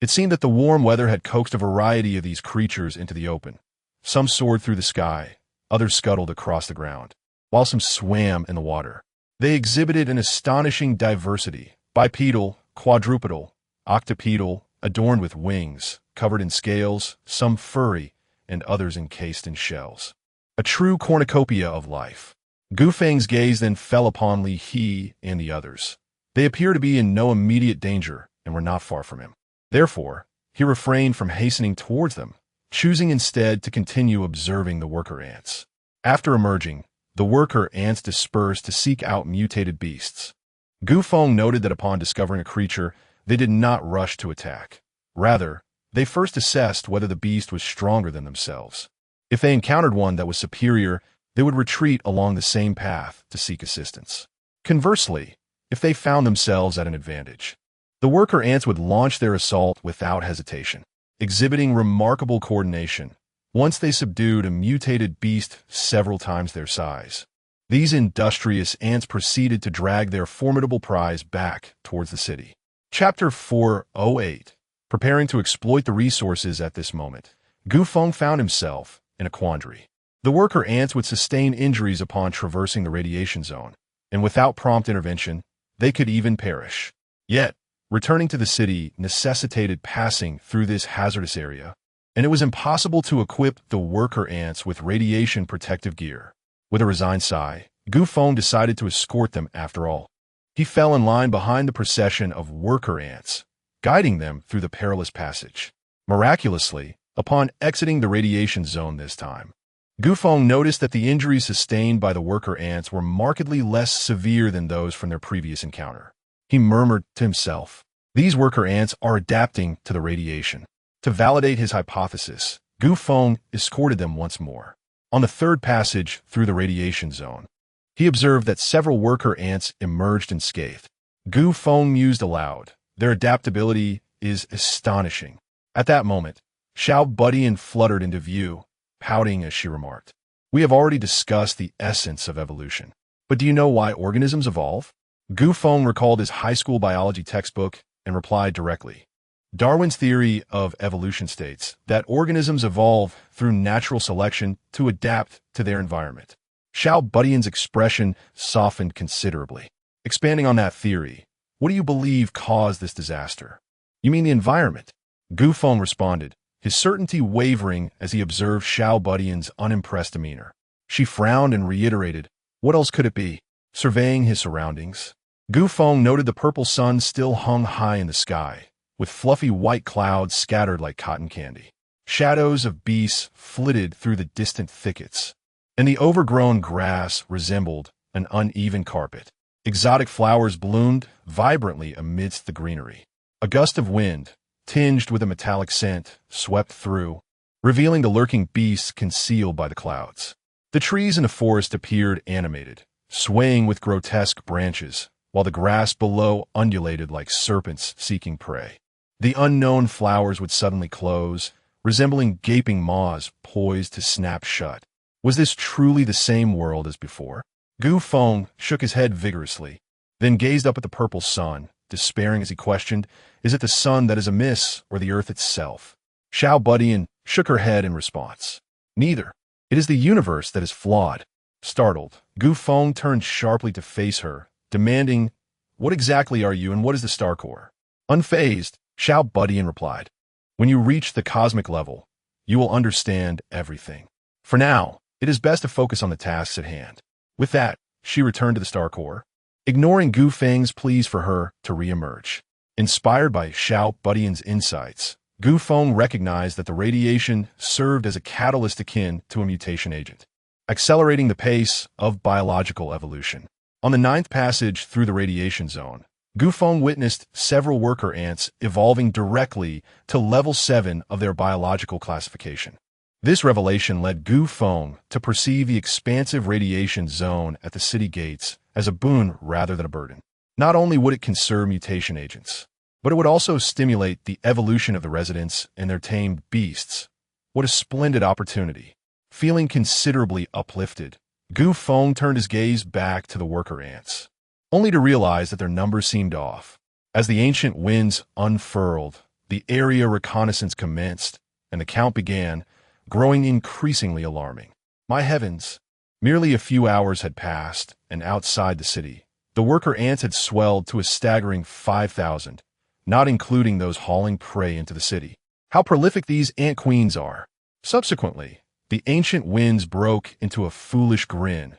It seemed that the warm weather had coaxed a variety of these creatures into the open. Some soared through the sky, others scuttled across the ground, while some swam in the water. They exhibited an astonishing diversity: bipedal, quadrupedal, octopedal, adorned with wings, covered in scales, some furry, and others encased in shells. A true cornucopia of life. Gu Feng's gaze then fell upon Li He and the others. They appear to be in no immediate danger and were not far from him. Therefore, he refrained from hastening towards them, choosing instead to continue observing the worker ants. After emerging, the worker ants dispersed to seek out mutated beasts. Gu Feng noted that upon discovering a creature, they did not rush to attack. Rather, they first assessed whether the beast was stronger than themselves. If they encountered one that was superior, they would retreat along the same path to seek assistance. Conversely, if they found themselves at an advantage, the worker ants would launch their assault without hesitation, exhibiting remarkable coordination. Once they subdued a mutated beast several times their size, these industrious ants proceeded to drag their formidable prize back towards the city. Chapter 408. Preparing to exploit the resources at this moment, Gu Feng found himself in a quandary. The worker ants would sustain injuries upon traversing the radiation zone, and without prompt intervention, they could even perish. Yet, returning to the city necessitated passing through this hazardous area, and it was impossible to equip the worker ants with radiation protective gear. With a resigned sigh, Gu Feng decided to escort them after all. He fell in line behind the procession of worker ants, guiding them through the perilous passage. Miraculously, upon exiting the radiation zone this time, Gu Feng noticed that the injuries sustained by the worker ants were markedly less severe than those from their previous encounter. He murmured to himself, "These worker ants are adapting to the radiation." To validate his hypothesis, Gu Feng escorted them once more. On the third passage through the radiation zone, he observed that several worker ants emerged unscathed. Gu Feng mused aloud, "Their adaptability is astonishing." At that moment, Xiao Budian fluttered into view, pouting as she remarked, "We have already discussed the essence of evolution. But do you know why organisms evolve?" Gu Feng recalled his high school biology textbook and replied directly, "Darwin's theory of evolution states that organisms evolve through natural selection to adapt to their environment." Xiao Budian's expression softened considerably. "Expanding on that theory, what do you believe caused this disaster?" "You mean the environment?" Gu Feng responded, his certainty wavering as he observed Xiao Budian's unimpressed demeanor. She frowned and reiterated, "What else could it be?" Surveying his surroundings, Gu Feng noted the purple sun still hung high in the sky, with fluffy white clouds scattered like cotton candy. Shadows of beasts flitted through the distant thickets, and the overgrown grass resembled an uneven carpet. Exotic flowers bloomed vibrantly amidst the greenery. A gust of wind, tinged with a metallic scent, swept through, revealing the lurking beasts concealed by the clouds. The trees in the forest appeared animated, swaying with grotesque branches, while the grass below undulated like serpents seeking prey. The unknown flowers would suddenly close, resembling gaping maws poised to snap shut. Was this truly the same world as before? Gu Feng shook his head vigorously, then gazed up at the purple sun, despairing as he questioned, "Is it the sun that is amiss, or the earth itself?" Xiao Budian shook her head in response. "Neither. It is the universe that is flawed." Startled, Gu Feng turned sharply to face her, demanding, "What exactly are you and what is the star core?" Unfazed, Xiao Budian replied, "When you reach the cosmic level, you will understand everything. For now, it is best to focus on the tasks at hand." With that, she returned to the star core, ignoring Gu Feng's pleas for her to re-emerge. Inspired by Xiao Budian's insights, Gu Feng recognized that the radiation served as a catalyst akin to a mutation agent, accelerating the pace of biological evolution. On the ninth passage through the radiation zone, Gu Feng witnessed several worker ants evolving directly to level 7 of their biological classification. This revelation led Gu Feng to perceive the expansive radiation zone at the city gates as a boon rather than a burden. Not only would it conserve mutation agents, but it would also stimulate the evolution of the residents and their tamed beasts. What a splendid opportunity. Feeling considerably uplifted, Gu Feng turned his gaze back to the worker ants, only to realize that their numbers seemed off. As the ancient winds unfurled, the area reconnaissance commenced, and the count began, growing increasingly alarming. My heavens! Merely a few hours had passed, and outside the city, the worker ants had swelled to a staggering 5,000, not including those hauling prey into the city. How prolific these ant queens are! Subsequently, the ancient winds broke into a foolish grin,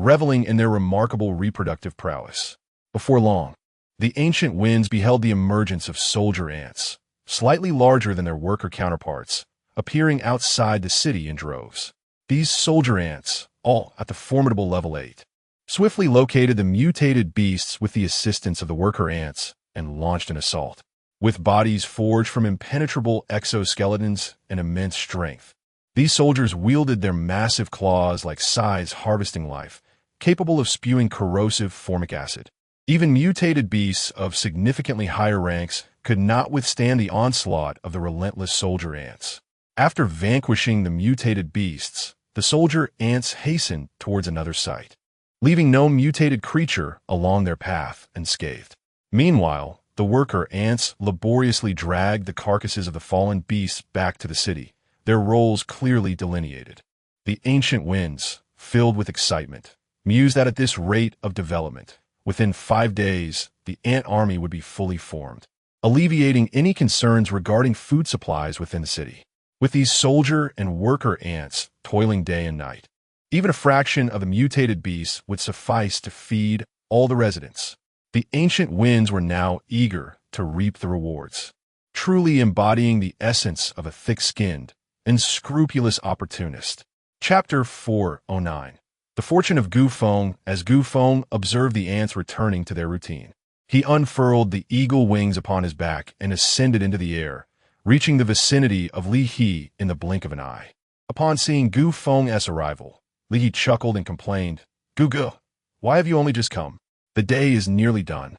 reveling in their remarkable reproductive prowess. Before long, the ancient winds beheld the emergence of soldier ants, slightly larger than their worker counterparts, appearing outside the city in droves. These soldier ants, all at the formidable level 8, swiftly located the mutated beasts with the assistance of the worker ants and launched an assault. With bodies forged from impenetrable exoskeletons and immense strength, these soldiers wielded their massive claws like scythes harvesting life, capable of spewing corrosive formic acid. Even mutated beasts of significantly higher ranks could not withstand the onslaught of the relentless soldier ants. After vanquishing the mutated beasts, the soldier ants hastened towards another site, leaving no mutated creature along their path unscathed. Meanwhile, the worker ants laboriously dragged the carcasses of the fallen beasts back to the city, their roles clearly delineated. The ancient winds, filled with excitement, mused that at this rate of development, within 5 days, the ant army would be fully formed, alleviating any concerns regarding food supplies within the city. With these soldier and worker ants toiling day and night, even a fraction of the mutated beasts would suffice to feed all the residents. The ancient winds were now eager to reap the rewards, truly embodying the essence of a thick-skinned and scrupulous opportunist. Chapter 409. The fortune of Feng. As Feng observed the ants returning to their routine, he unfurled the eagle wings upon his back and ascended into the air, reaching the vicinity of Li He in the blink of an eye. Upon seeing Feng's arrival, Li He chuckled and complained, "Gu, why have you only just come? The day is nearly done,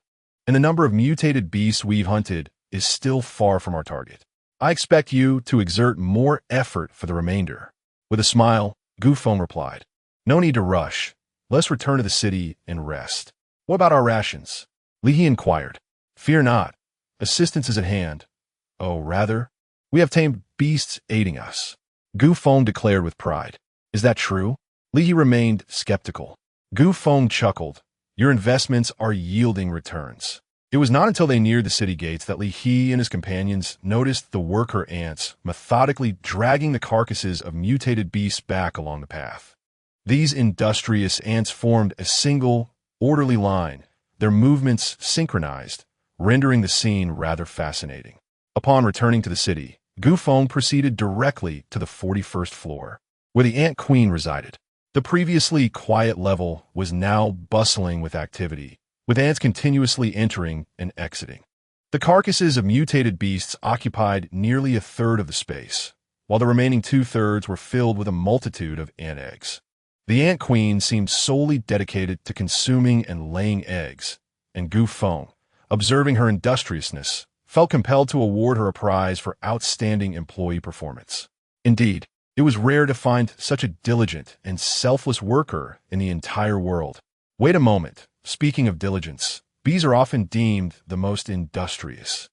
and the number of mutated beasts we've hunted is still far from our target. I expect you to exert more effort for the remainder." With a smile, Feng replied, "No need to rush. Let's return to the city and rest." "What about our rations?" Li He inquired. "Fear not. Assistance is at hand. Oh, rather, we have tamed beasts aiding us," Feng declared with pride. "Is that true?" Li He remained skeptical. Feng chuckled. "Your investments are yielding returns." It was not until they neared the city gates that Li He and his companions noticed the worker ants methodically dragging the carcasses of mutated beasts back along the path. These industrious ants formed a single, orderly line, their movements synchronized, rendering the scene rather fascinating. Upon returning to the city, Feng proceeded directly to the 41st floor, where the Ant Queen resided. The previously quiet level was now bustling with activity, with ants continuously entering and exiting. The carcasses of mutated beasts occupied nearly a third of the space, while the remaining 2/3 were filled with a multitude of ant eggs. The Ant Queen seemed solely dedicated to consuming and laying eggs, and Feng, observing her industriousness, felt compelled to award her a prize for outstanding employee performance. Indeed, it was rare to find such a diligent and selfless worker in the entire world. Wait a moment. Speaking of diligence, bees are often deemed the most industrious,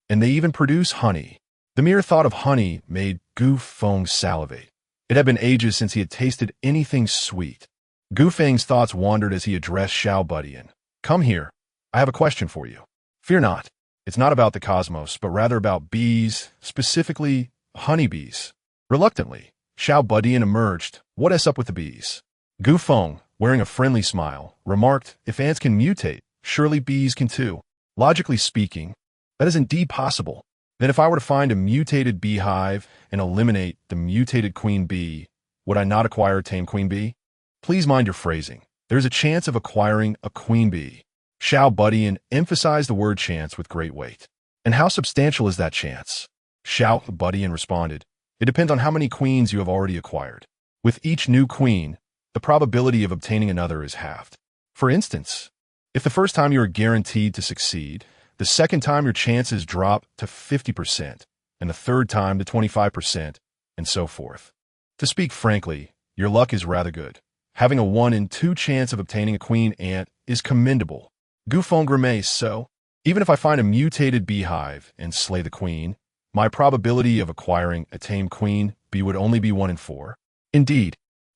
and they even produce honey. The mere thought of honey made Feng salivate. It had been ages since he had tasted anything sweet. Feng's thoughts wandered as he addressed Xiao Budian. "Come here. I have a question for you." "Fear not. It's not about the cosmos, but rather about bees, specifically honeybees." Reluctantly, Xiao Budian emerged. "What is up with the bees?" Feng, wearing a friendly smile, remarked, "If ants can mutate, surely bees can too. Logically speaking, that is indeed possible. Then if I were to find a mutated beehive and eliminate the mutated queen bee, would I not acquire a tame queen bee?" "Please mind your phrasing. There is a chance of acquiring a queen bee." Xiao Budian emphasized the word chance with great weight. "And how substantial is that chance?" Xiao Budian responded, "It depends on how many queens you have already acquired. With each new queen, the probability of obtaining another is halved. For instance, if the first time you are guaranteed to succeed, the second time your chances drop to 50%, and the third time to 25%, and so forth. To speak frankly, your luck is rather good. Having a 1 in 2 chance of obtaining a queen ant is commendable." Feng grimaced. "So, even if I find a mutated beehive and slay the queen, my probability of acquiring a tame queen bee would only be 1 in 4. Indeed,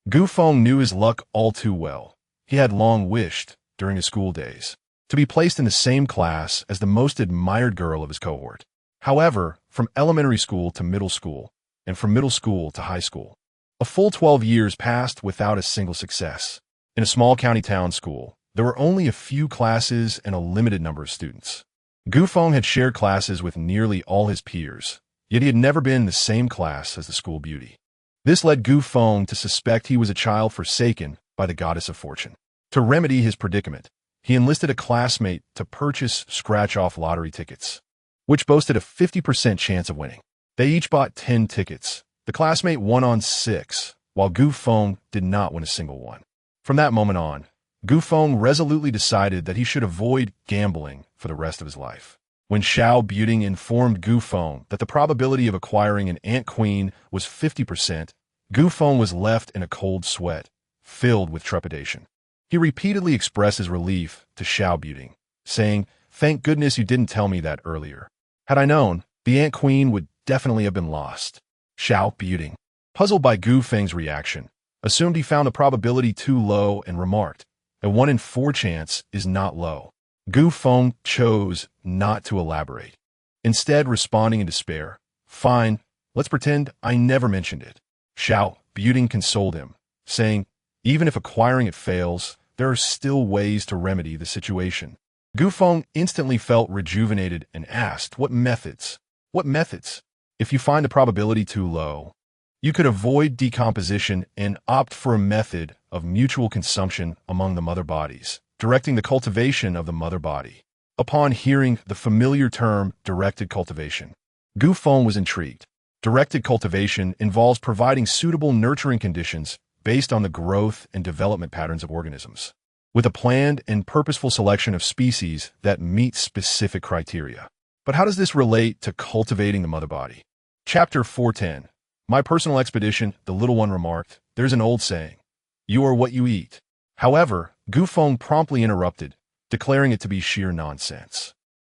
Feng knew his luck all too well. He had long wished, during his school days, to be placed in the same class as the most admired girl of his cohort. However, from elementary school to middle school, and from middle school to high school, a full 12 years passed without a single success. In a small county town school, there were only a few classes and a limited number of students. Gu Feng had shared classes with nearly all his peers, yet he had never been in the same class as the school beauty. This led Gu Feng to suspect he was a child forsaken by the goddess of fortune. To remedy his predicament, he enlisted a classmate to purchase scratch-off lottery tickets, which boasted a 50% chance of winning. They each bought 10 tickets. The classmate won on 6, while Gu Feng did not win a single one. From that moment on, Gu Feng resolutely decided that he should avoid gambling for the rest of his life. When Xiao Buting informed Gu Feng that the probability of acquiring an ant queen was 50%, Gu Feng was left in a cold sweat, filled with trepidation. He repeatedly expressed his relief to Xiao Buting, saying, "Thank goodness you didn't tell me that earlier. Had I known, the ant queen would definitely have been lost." Xiao Buting, puzzled by Gu Feng's reaction, assumed he found the probability too low and remarked, "A 1 in 4 chance is not low." Gu Feng chose not to elaborate, instead responding in despair, "Fine, let's pretend I never mentioned it." Xiao Buting consoled him, saying, "Even if acquiring it fails, there are still ways to remedy the situation." Gu Feng instantly felt rejuvenated and asked, "What methods? What methods? If you find the probability too low, you could avoid decomposition and opt for a method of mutual consumption among the mother bodies, directing the cultivation of the mother body." Upon hearing the familiar term directed cultivation, Gu Feng was intrigued. Directed cultivation involves providing suitable nurturing conditions based on the growth and development patterns of organisms, with a planned and purposeful selection of species that meet specific criteria. But how does this relate to cultivating the mother body? Chapter 410. My personal expedition, the little one remarked, "There's an old saying, you are what you eat." However, Gu Feng promptly interrupted, declaring it to be sheer nonsense.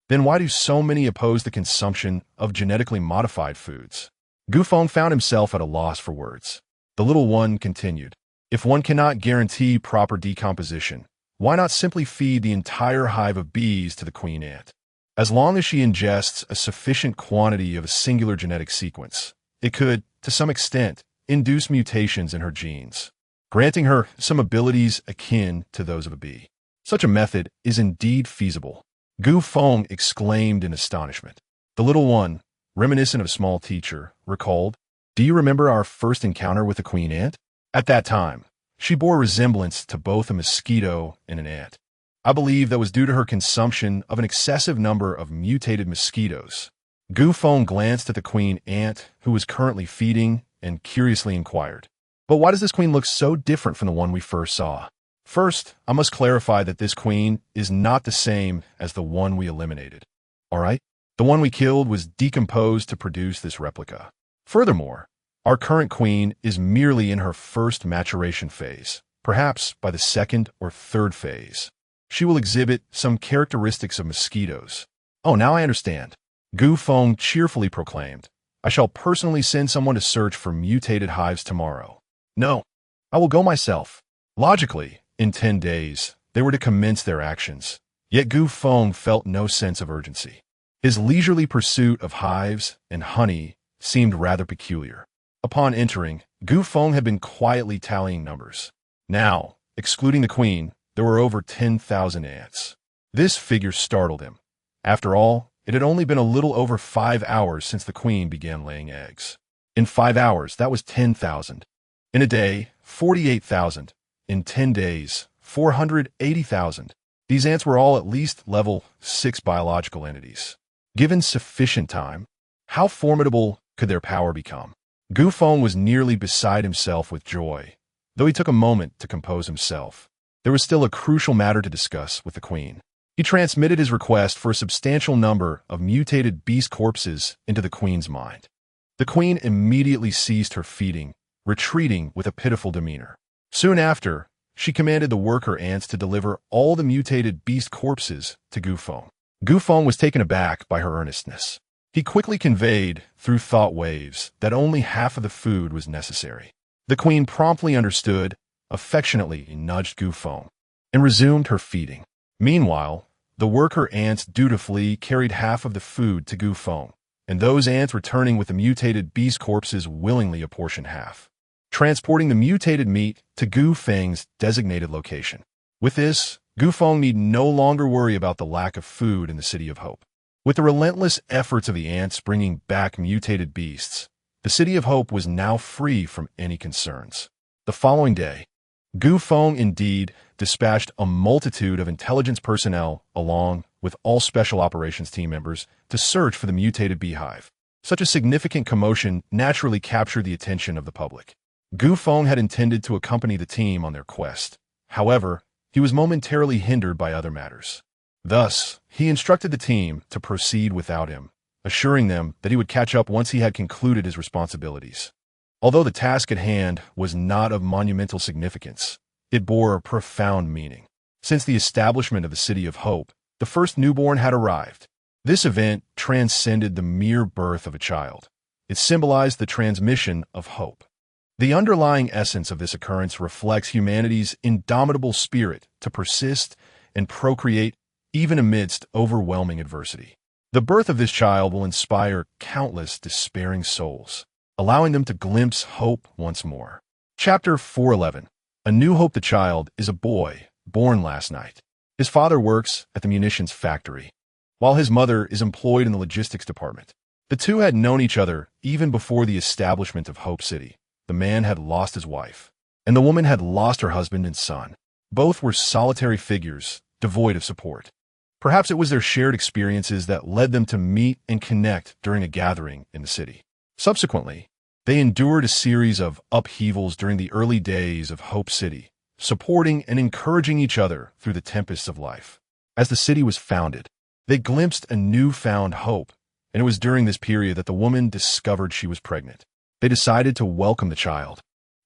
Then why do so many oppose the consumption of genetically modified foods? Gu Feng found himself at a loss for words. The little one continued, "If one cannot guarantee proper decomposition, why not simply feed the entire hive of bees to the queen ant? As long as she ingests a sufficient quantity of a singular genetic sequence, it could, to some extent, induce mutations in her genes, granting her some abilities akin to those of a bee. Such a method is indeed feasible." Gu Feng exclaimed in astonishment. The little one, reminiscent of a small teacher, recalled, "Do you remember our first encounter with the queen ant? At that time, she bore resemblance to both a mosquito and an ant. I believe that was due to her consumption of an excessive number of mutated mosquitoes." Gu Feng glanced at the queen ant, who was currently feeding, and curiously inquired, "But why does this queen look so different from the one we first saw?" First, I must clarify that this queen is not the same as the one we eliminated. All right? The one we killed was decomposed to produce this replica. Furthermore, our current queen is merely in her first maturation phase, perhaps by the second or third phase. She will exhibit some characteristics of mosquitoes. "Oh, now I understand," Gu Feng cheerfully proclaimed. "I shall personally send someone to search for mutated hives tomorrow. No, I will go myself." Logically, in 10 days, they were to commence their actions. Yet Gu Feng felt no sense of urgency. His leisurely pursuit of hives and honey seemed rather peculiar. Upon entering, Gu Feng had been quietly tallying numbers. Now, excluding the queen, there were over 10,000 ants. This figure startled him. After all, it had only been a little over 5 hours since the queen began laying eggs. In 5 hours, that was 10,000. In a day, 48,000. In 10 days, 480,000. These ants were all at least level 6 biological entities. Given sufficient time, how formidable could their power become? Gu Feng was nearly beside himself with joy, though he took a moment to compose himself. There was still a crucial matter to discuss with the queen. He transmitted his request for a substantial number of mutated beast corpses into the queen's mind. The queen immediately ceased her feeding, retreating with a pitiful demeanor. Soon after, she commanded the worker ants to deliver all the mutated beast corpses to Gu Feng. Gu Feng was taken aback by her earnestness. He quickly conveyed, through thought waves, that only half of the food was necessary. The queen promptly understood, affectionately nudged Gu Feng, and resumed her feeding. Meanwhile, the worker ants dutifully carried half of the food to Gu Feng, and those ants returning with the mutated beast corpses willingly apportioned half. transporting the mutated meat to Gu Feng's designated location. With this, Gu Feng need no longer worry about the lack of food in the City of Hope. With the relentless efforts of the ants bringing back mutated beasts, the City of Hope was now free from any concerns. The following day, Gu Feng indeed dispatched a multitude of intelligence personnel along with all special operations team members to search for the mutated beehive. Such a significant commotion naturally captured the attention of the public. Gu Feng had intended to accompany the team on their quest. However, he was momentarily hindered by other matters. Thus, he instructed the team to proceed without him, assuring them that he would catch up once he had concluded his responsibilities. Although the task at hand was not of monumental significance, it bore a profound meaning. Since the establishment of the City of Hope, the first newborn had arrived. This event transcended the mere birth of a child. It symbolized the transmission of hope. The underlying essence of this occurrence reflects humanity's indomitable spirit to persist and procreate even amidst overwhelming adversity. The birth of this child will inspire countless despairing souls, allowing them to glimpse hope once more. Chapter 411. A New Hope. The child is a boy born last night. His father works at the munitions factory, while his mother is employed in the logistics department. The two had known each other even before the establishment of Hope City. The man had lost his wife, and the woman had lost her husband and son. Both were solitary figures, devoid of support. Perhaps it was their shared experiences that led them to meet and connect during a gathering in the city. Subsequently, they endured a series of upheavals during the early days of Hope City, supporting and encouraging each other through the tempests of life. As the city was founded, they glimpsed a newfound hope, and it was during this period that the woman discovered she was pregnant. They decided to welcome the child,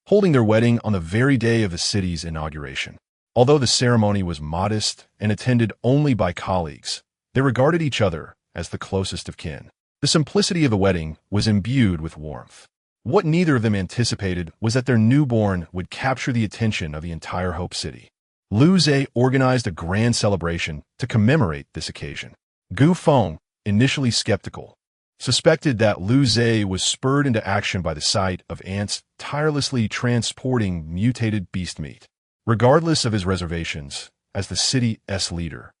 holding their wedding on the very day of the city's inauguration. Although the ceremony was modest and attended only by colleagues, they regarded each other as the closest of kin. The simplicity of the wedding was imbued with warmth. What neither of them anticipated was that their newborn would capture the attention of the entire Hope City. Lu Zhe organized a grand celebration to commemorate this occasion. Gu Feng, initially skeptical, suspected that Lu Zhe was spurred into action by the sight of ants tirelessly transporting mutated beast meat. Regardless of his reservations, as the city's leader,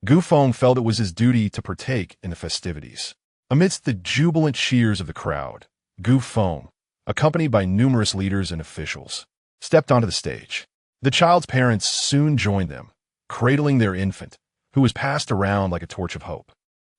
Gu Feng felt it was his duty to partake in the festivities. Amidst the jubilant cheers of the crowd, Gu Feng, accompanied by numerous leaders and officials, stepped onto the stage. The child's parents soon joined them, cradling their infant, who was passed around like a torch of hope.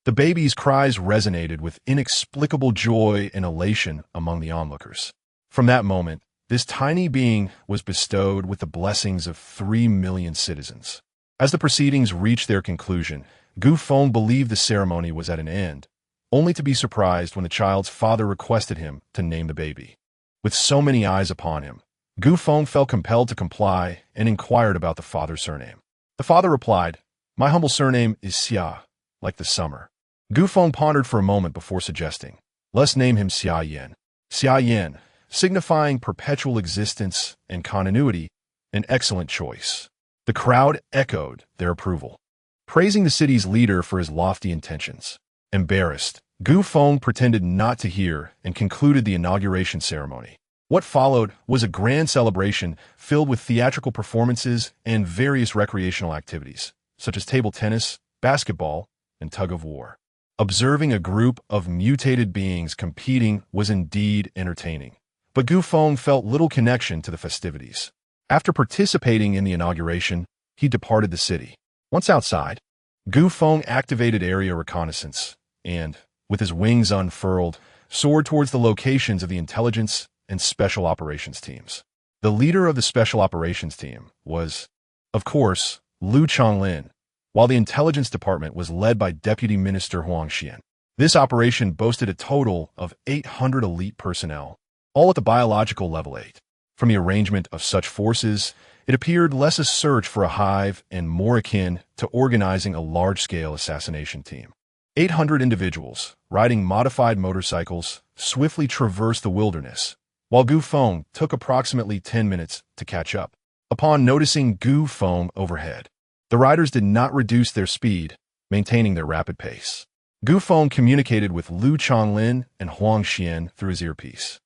The baby's cries resonated with inexplicable joy and elation among the onlookers. From that moment, this tiny being was bestowed with the blessings of 3 million citizens. As the proceedings reached their conclusion, Gu Feng believed the ceremony was at an end, only to be surprised when the child's father requested him to name the baby. With so many eyes upon him, Gu Feng felt compelled to comply and inquired about the father's surname. The father replied, "My humble surname is Xia, like the summer." Gu Feng pondered for a moment before suggesting, "Let's name him Xia Yan." Xia Yan, signifying perpetual existence and continuity, an excellent choice. The crowd echoed their approval, praising the city's leader for his lofty intentions. Embarrassed, Gu Feng pretended not to hear and concluded the inauguration ceremony. What followed was a grand celebration filled with theatrical performances and various recreational activities, such as table tennis, basketball, and tug-of-war. Observing a group of mutated beings competing was indeed entertaining, but Gu Feng felt little connection to the festivities. After participating in the inauguration, he departed the city. Once outside, Gu Feng activated area reconnaissance and, with his wings unfurled, soared towards the locations of the intelligence and special operations teams. The leader of the special operations team was, of course, Liu Chonglin, while the intelligence department was led by Deputy Minister Huang Xian. This operation boasted a total of 800 elite personnel, all at the biological level 8. From the arrangement of such forces, it appeared less a search for a hive and more akin to organizing a large-scale assassination team. 800 individuals, riding modified motorcycles, swiftly traversed the wilderness, while Gu Feng took approximately 10 minutes to catch up. Upon noticing Gu Feng overhead, the riders did not reduce their speed, maintaining their rapid pace. Gu Feng communicated with Liu Chonglin and Huang Xian through his earpiece.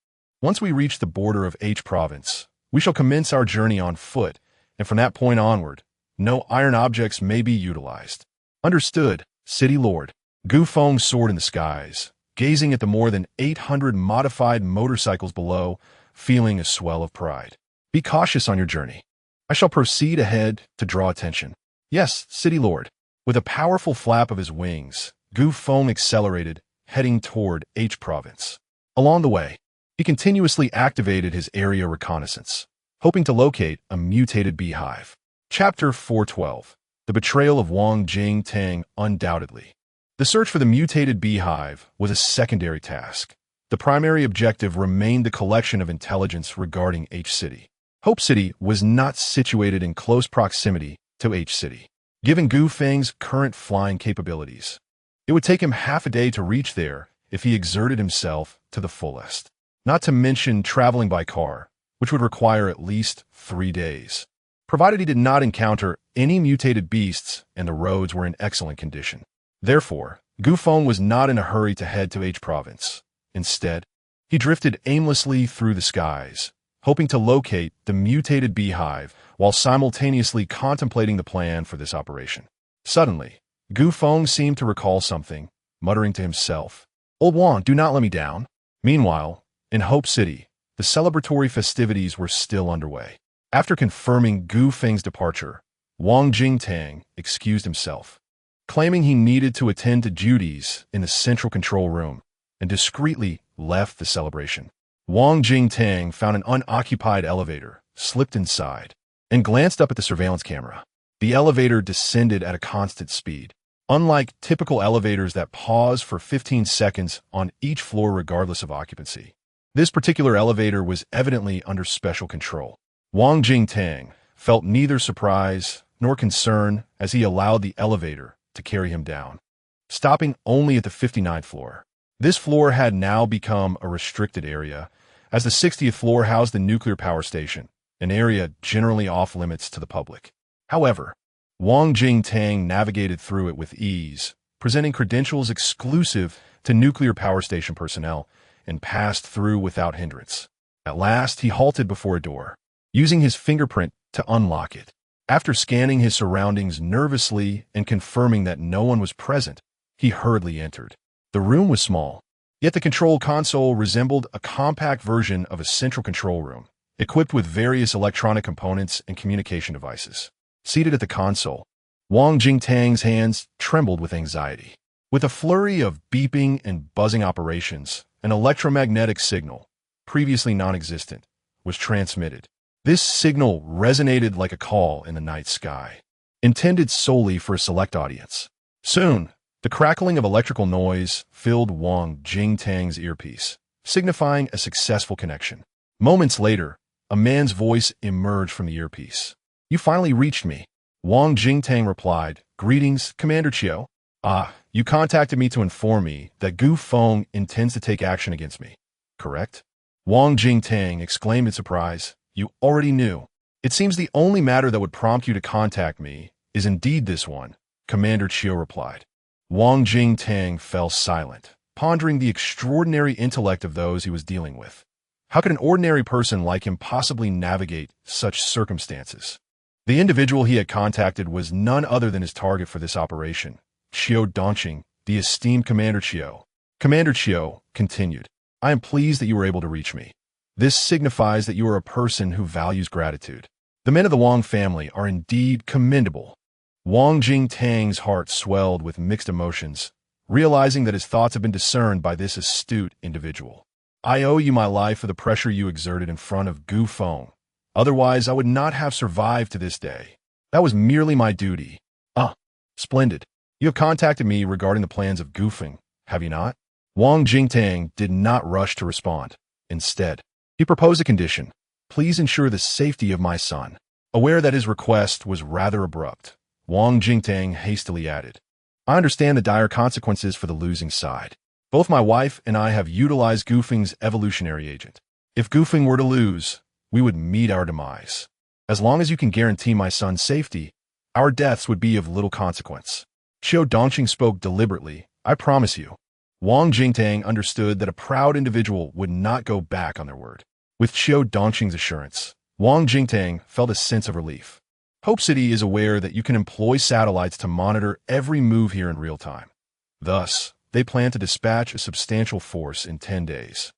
Once we reach the border of H province, we shall commence our journey on foot, and from that point onward, no iron objects may be utilized. Understood, City Lord. Gu Feng soared in the skies, gazing at the more than 800 modified motorcycles below, feeling a swell of pride. Be cautious on your journey. I shall proceed ahead to draw attention. Yes, City Lord. With a powerful flap of his wings, Gu Feng accelerated, heading toward H province. Along the way, he continuously activated his area reconnaissance, hoping to locate a mutated beehive. Chapter 412. The Betrayal of Wang Jingtang. Undoubtedly, the search for the mutated beehive was a secondary task. The primary objective remained the collection of intelligence regarding H City. Hope City was not situated in close proximity to H City. Given Gu Feng's current flying capabilities, it would take him half a day to reach there if he exerted himself to the fullest. Not to mention traveling by car, which would require at least 3 days, provided he did not encounter any mutated beasts and the roads were in excellent condition. Therefore, Gu Feng was not in a hurry to head to H province. Instead, he drifted aimlessly through the skies, hoping to locate the mutated beehive while simultaneously contemplating the plan for this operation. Suddenly, Gu Feng seemed to recall something, muttering to himself, "Old Wang, do not let me down." Meanwhile, in Hope City, the celebratory festivities were still underway. After confirming Gu Feng's departure, Wang Jingtang excused himself, claiming he needed to attend to duties in the central control room, and discreetly left the celebration. Wang Jingtang found an unoccupied elevator, slipped inside, and glanced up at the surveillance camera. The elevator descended at a constant speed. Unlike typical elevators that pause for 15 seconds on each floor regardless of occupancy, this particular elevator was evidently under special control. Wang Jingtang felt neither surprise nor concern as he allowed the elevator to carry him down, stopping only at the 59th floor. This floor had now become a restricted area, as the 60th floor housed the nuclear power station, an area generally off-limits to the public. However, Wang Jingtang navigated through it with ease, presenting credentials exclusive to nuclear power station personnel, and passed through without hindrance. At last, he halted before a door, using his fingerprint to unlock it. After scanning his surroundings nervously and confirming that no one was present, he hurriedly entered. The room was small, yet the control console resembled a compact version of a central control room, equipped with various electronic components and communication devices. Seated at the console, Wang Jingtang's hands trembled with anxiety. With a flurry of beeping and buzzing operations, an electromagnetic signal, previously non-existent, was transmitted. This signal resonated like a call in the night sky, intended solely for a select audience. Soon, the crackling of electrical noise filled Wang Jingtang's earpiece, signifying a successful connection. Moments later, a man's voice emerged from the earpiece. "You finally reached me," Wang Jingtang replied. "Greetings, Commander Chiu. You contacted me to inform me that Gu Feng intends to take action against me, correct?" Wang Jingtang exclaimed in surprise. "You already knew. It seems the only matter that would prompt you to contact me is indeed this one," Commander Chiu replied. Wang Jingtang fell silent, pondering the extraordinary intellect of those he was dealing with. How could an ordinary person like him possibly navigate such circumstances? The individual he had contacted was none other than his target for this operation, Chiu Dongqing, the esteemed Commander Chiu. Commander Chiu continued, "I am pleased that you were able to reach me. This signifies that you are a person who values gratitude. The men of the Wang family are indeed commendable." Wang Jingtang's heart swelled with mixed emotions, realizing that his thoughts had been discerned by this astute individual. "I owe you my life for the pressure you exerted in front of Gu Feng. Otherwise, I would not have survived to this day. That was merely my duty." Splendid. You have contacted me regarding the plans of Gu Feng, have you not?" Wang Jingtang did not rush to respond. Instead, he proposed a condition. "Please ensure the safety of my son." Aware that his request was rather abrupt, Wang Jingtang hastily added, "I understand the dire consequences for the losing side. Both my wife and I have utilized Gu Feng's evolutionary agent. If Gu Feng were to lose, we would meet our demise. As long as you can guarantee my son's safety, our deaths would be of little consequence." Chiu Dongqing spoke deliberately. "I promise you." Wang Jingtang understood that a proud individual would not go back on their word. With Qiu Dongqing's assurance, Wang Jingtang felt a sense of relief. Hope City is aware that you can employ satellites to monitor every move here in real time. Thus, they plan to dispatch a substantial force in 10 days,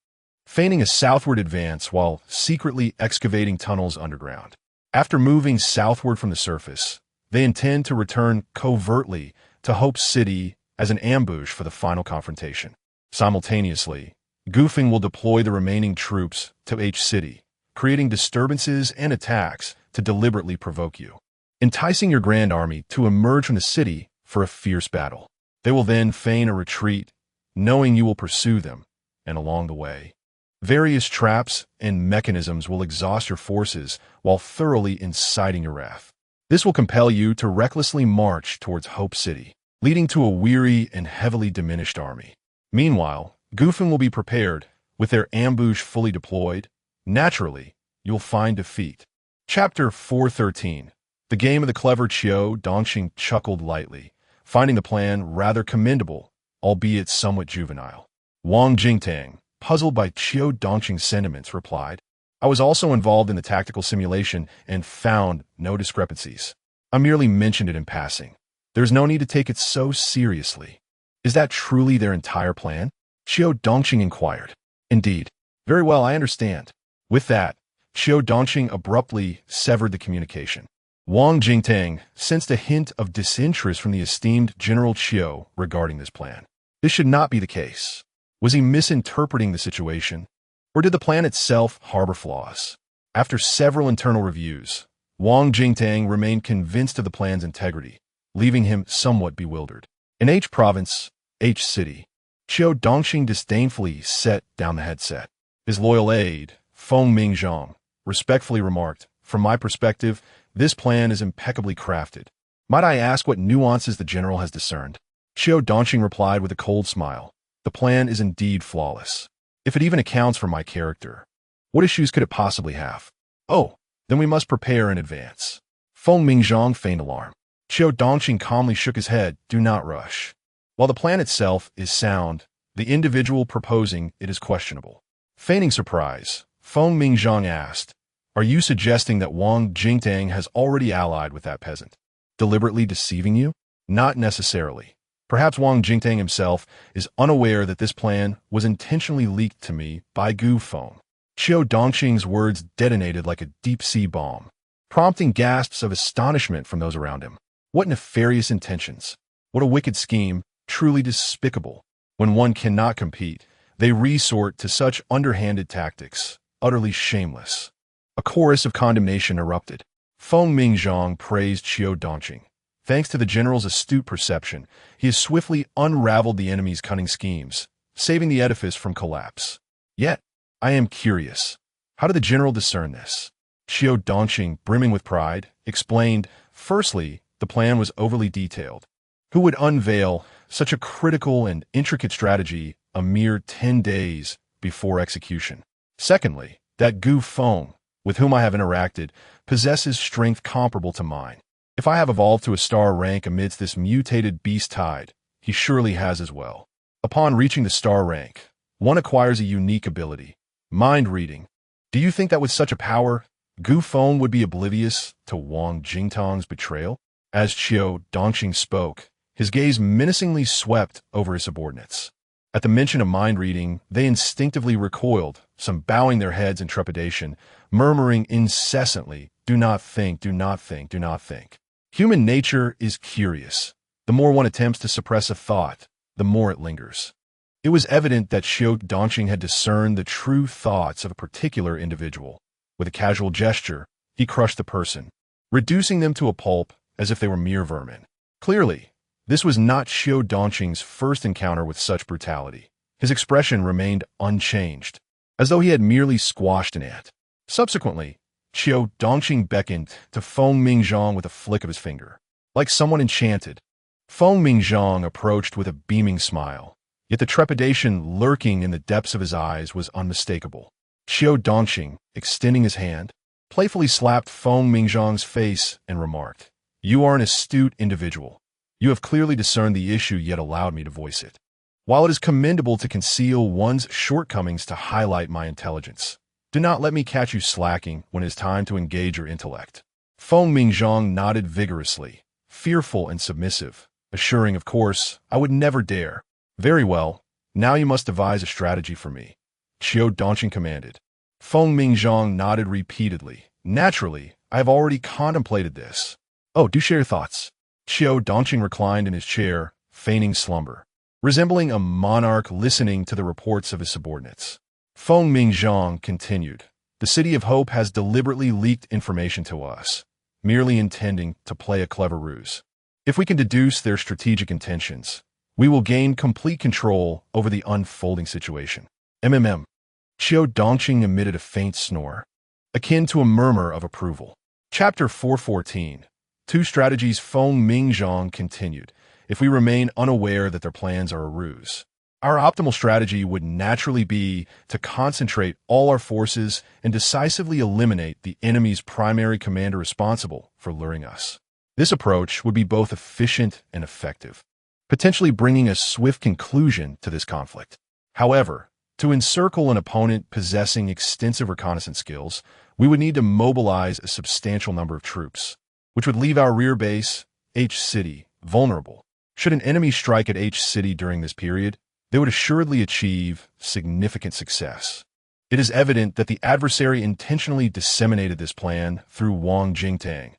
feigning a southward advance while secretly excavating tunnels underground. After moving southward from the surface, they intend to return covertly to Hope City as an ambush for the final confrontation. Simultaneously, Feng will deploy the remaining troops to H City, creating disturbances and attacks to deliberately provoke you, enticing your grand army to emerge from the city for a fierce battle. They will then feign a retreat, knowing you will pursue them, and along the way, various traps and mechanisms will exhaust your forces while thoroughly inciting your wrath. This will compel you to recklessly march towards Hope City, leading to a weary and heavily diminished army. Meanwhile, Feng will be prepared, with their ambush fully deployed. Naturally, you'll find defeat. Chapter 413. The game of the clever Qiu Dongqing chuckled lightly, finding the plan rather commendable, albeit somewhat juvenile. Wang Jingtang, puzzled by Qiu Dongqing's sentiments, replied, I was also involved in the tactical simulation and found no discrepancies. I merely mentioned it in passing. There's no need to take it so seriously. Is that truly their entire plan? Qiu Dongqing inquired. Indeed. Very well, I understand. With that, Qiu Dongqing abruptly severed the communication. Wang Jingtang sensed a hint of disinterest from the esteemed General Qiu regarding this plan. This should not be the case. Was he misinterpreting the situation? Or did the plan itself harbor flaws? After several internal reviews, Wang Jingtang remained convinced of the plan's integrity, leaving him somewhat bewildered. In H Province, H City, Qiu Dongqing disdainfully set down the headset. His loyal aide, Feng Mingzhong, respectfully remarked, From my perspective, this plan is impeccably crafted. Might I ask what nuances the general has discerned? Qiu Dongqing replied with a cold smile. The plan is indeed flawless. If it even accounts for my character, what issues could it possibly have? Oh, then we must prepare in advance. Feng Mingzhong feigned alarm. Qiu Dongqing calmly shook his head. Do not rush. While the plan itself is sound, the individual proposing it is questionable. Feigning surprise, Feng Mingzhong asked, Are you suggesting that Wang Jingtang has already allied with that peasant? Deliberately deceiving you? Not necessarily. Perhaps Wang Jingtang himself is unaware that this plan was intentionally leaked to me by Feng. Qiu Dongqing's words detonated like a deep-sea bomb, prompting gasps of astonishment from those around him. What nefarious intentions! What a wicked scheme, truly despicable. When one cannot compete, they resort to such underhanded tactics, utterly shameless. A chorus of condemnation erupted. Feng Mingzhong praised Qiu Dongqing. Thanks to the general's astute perception, he has swiftly unraveled the enemy's cunning schemes, saving the edifice from collapse. Yet, I am curious. How did the general discern this? Qiu Dongqing, brimming with pride, explained, Firstly, the plan was overly detailed. Who would unveil such a critical and intricate strategy a mere 10 days before execution? Secondly, that Feng, with whom I have interacted, possesses strength comparable to mine. If I have evolved to a star rank amidst this mutated beast tide, he surely has as well. Upon reaching the star rank, one acquires a unique ability, mind reading. Do you think that with such a power, Feng would be oblivious to Wang Jingtang's betrayal? As Qiu Dongqing spoke, his gaze menacingly swept over his subordinates. At the mention of mind reading, they instinctively recoiled, some bowing their heads in trepidation, murmuring incessantly, Do not think, do not think, do not think. Human nature is curious. The more one attempts to suppress a thought, the more it lingers. It was evident that Qiu Dongqing had discerned the true thoughts of a particular individual. With a casual gesture, he crushed the person, reducing them to a pulp as if they were mere vermin. Clearly, this was not Qiu Dongqing's first encounter with such brutality. His expression remained unchanged, as though he had merely squashed an ant. Subsequently, Qiu Dongqing beckoned to Feng Mingzhong with a flick of his finger. Like someone enchanted, Feng Mingzhong approached with a beaming smile, yet the trepidation lurking in the depths of his eyes was unmistakable. Qiu Dongqing, extending his hand, playfully slapped Feng Mingzhong's face and remarked, You are an astute individual. You have clearly discerned the issue yet allowed me to voice it. While it is commendable to conceal one's shortcomings to highlight my intelligence, do not let me catch you slacking when it is time to engage your intellect. Feng Mingzhong nodded vigorously, fearful and submissive, assuring, of course, I would never dare. Very well, now you must devise a strategy for me, Qiu Dongqing commanded. Feng Mingzhong nodded repeatedly. Naturally, I have already contemplated this. Oh, do share your thoughts. Qiu Dongqing reclined in his chair, feigning slumber, resembling a monarch listening to the reports of his subordinates. Feng Mingzhong continued, the City of Hope has deliberately leaked information to us, merely intending to play a clever ruse. If we can deduce their strategic intentions, we will gain complete control over the unfolding situation. MMM. Qiu Dongqing emitted a faint snore, akin to a murmur of approval. Chapter 414. Two strategies. Feng Mingzhong continued. If we remain unaware that their plans are a ruse, our optimal strategy would naturally be to concentrate all our forces and decisively eliminate the enemy's primary commander responsible for luring us. This approach would be both efficient and effective, potentially bringing a swift conclusion to this conflict. However, to encircle an opponent possessing extensive reconnaissance skills, we would need to mobilize a substantial number of troops, which would leave our rear base, H City, vulnerable. Should an enemy strike at H City during this period, they would assuredly achieve significant success. It is evident that the adversary intentionally disseminated this plan through Wang Jingtang,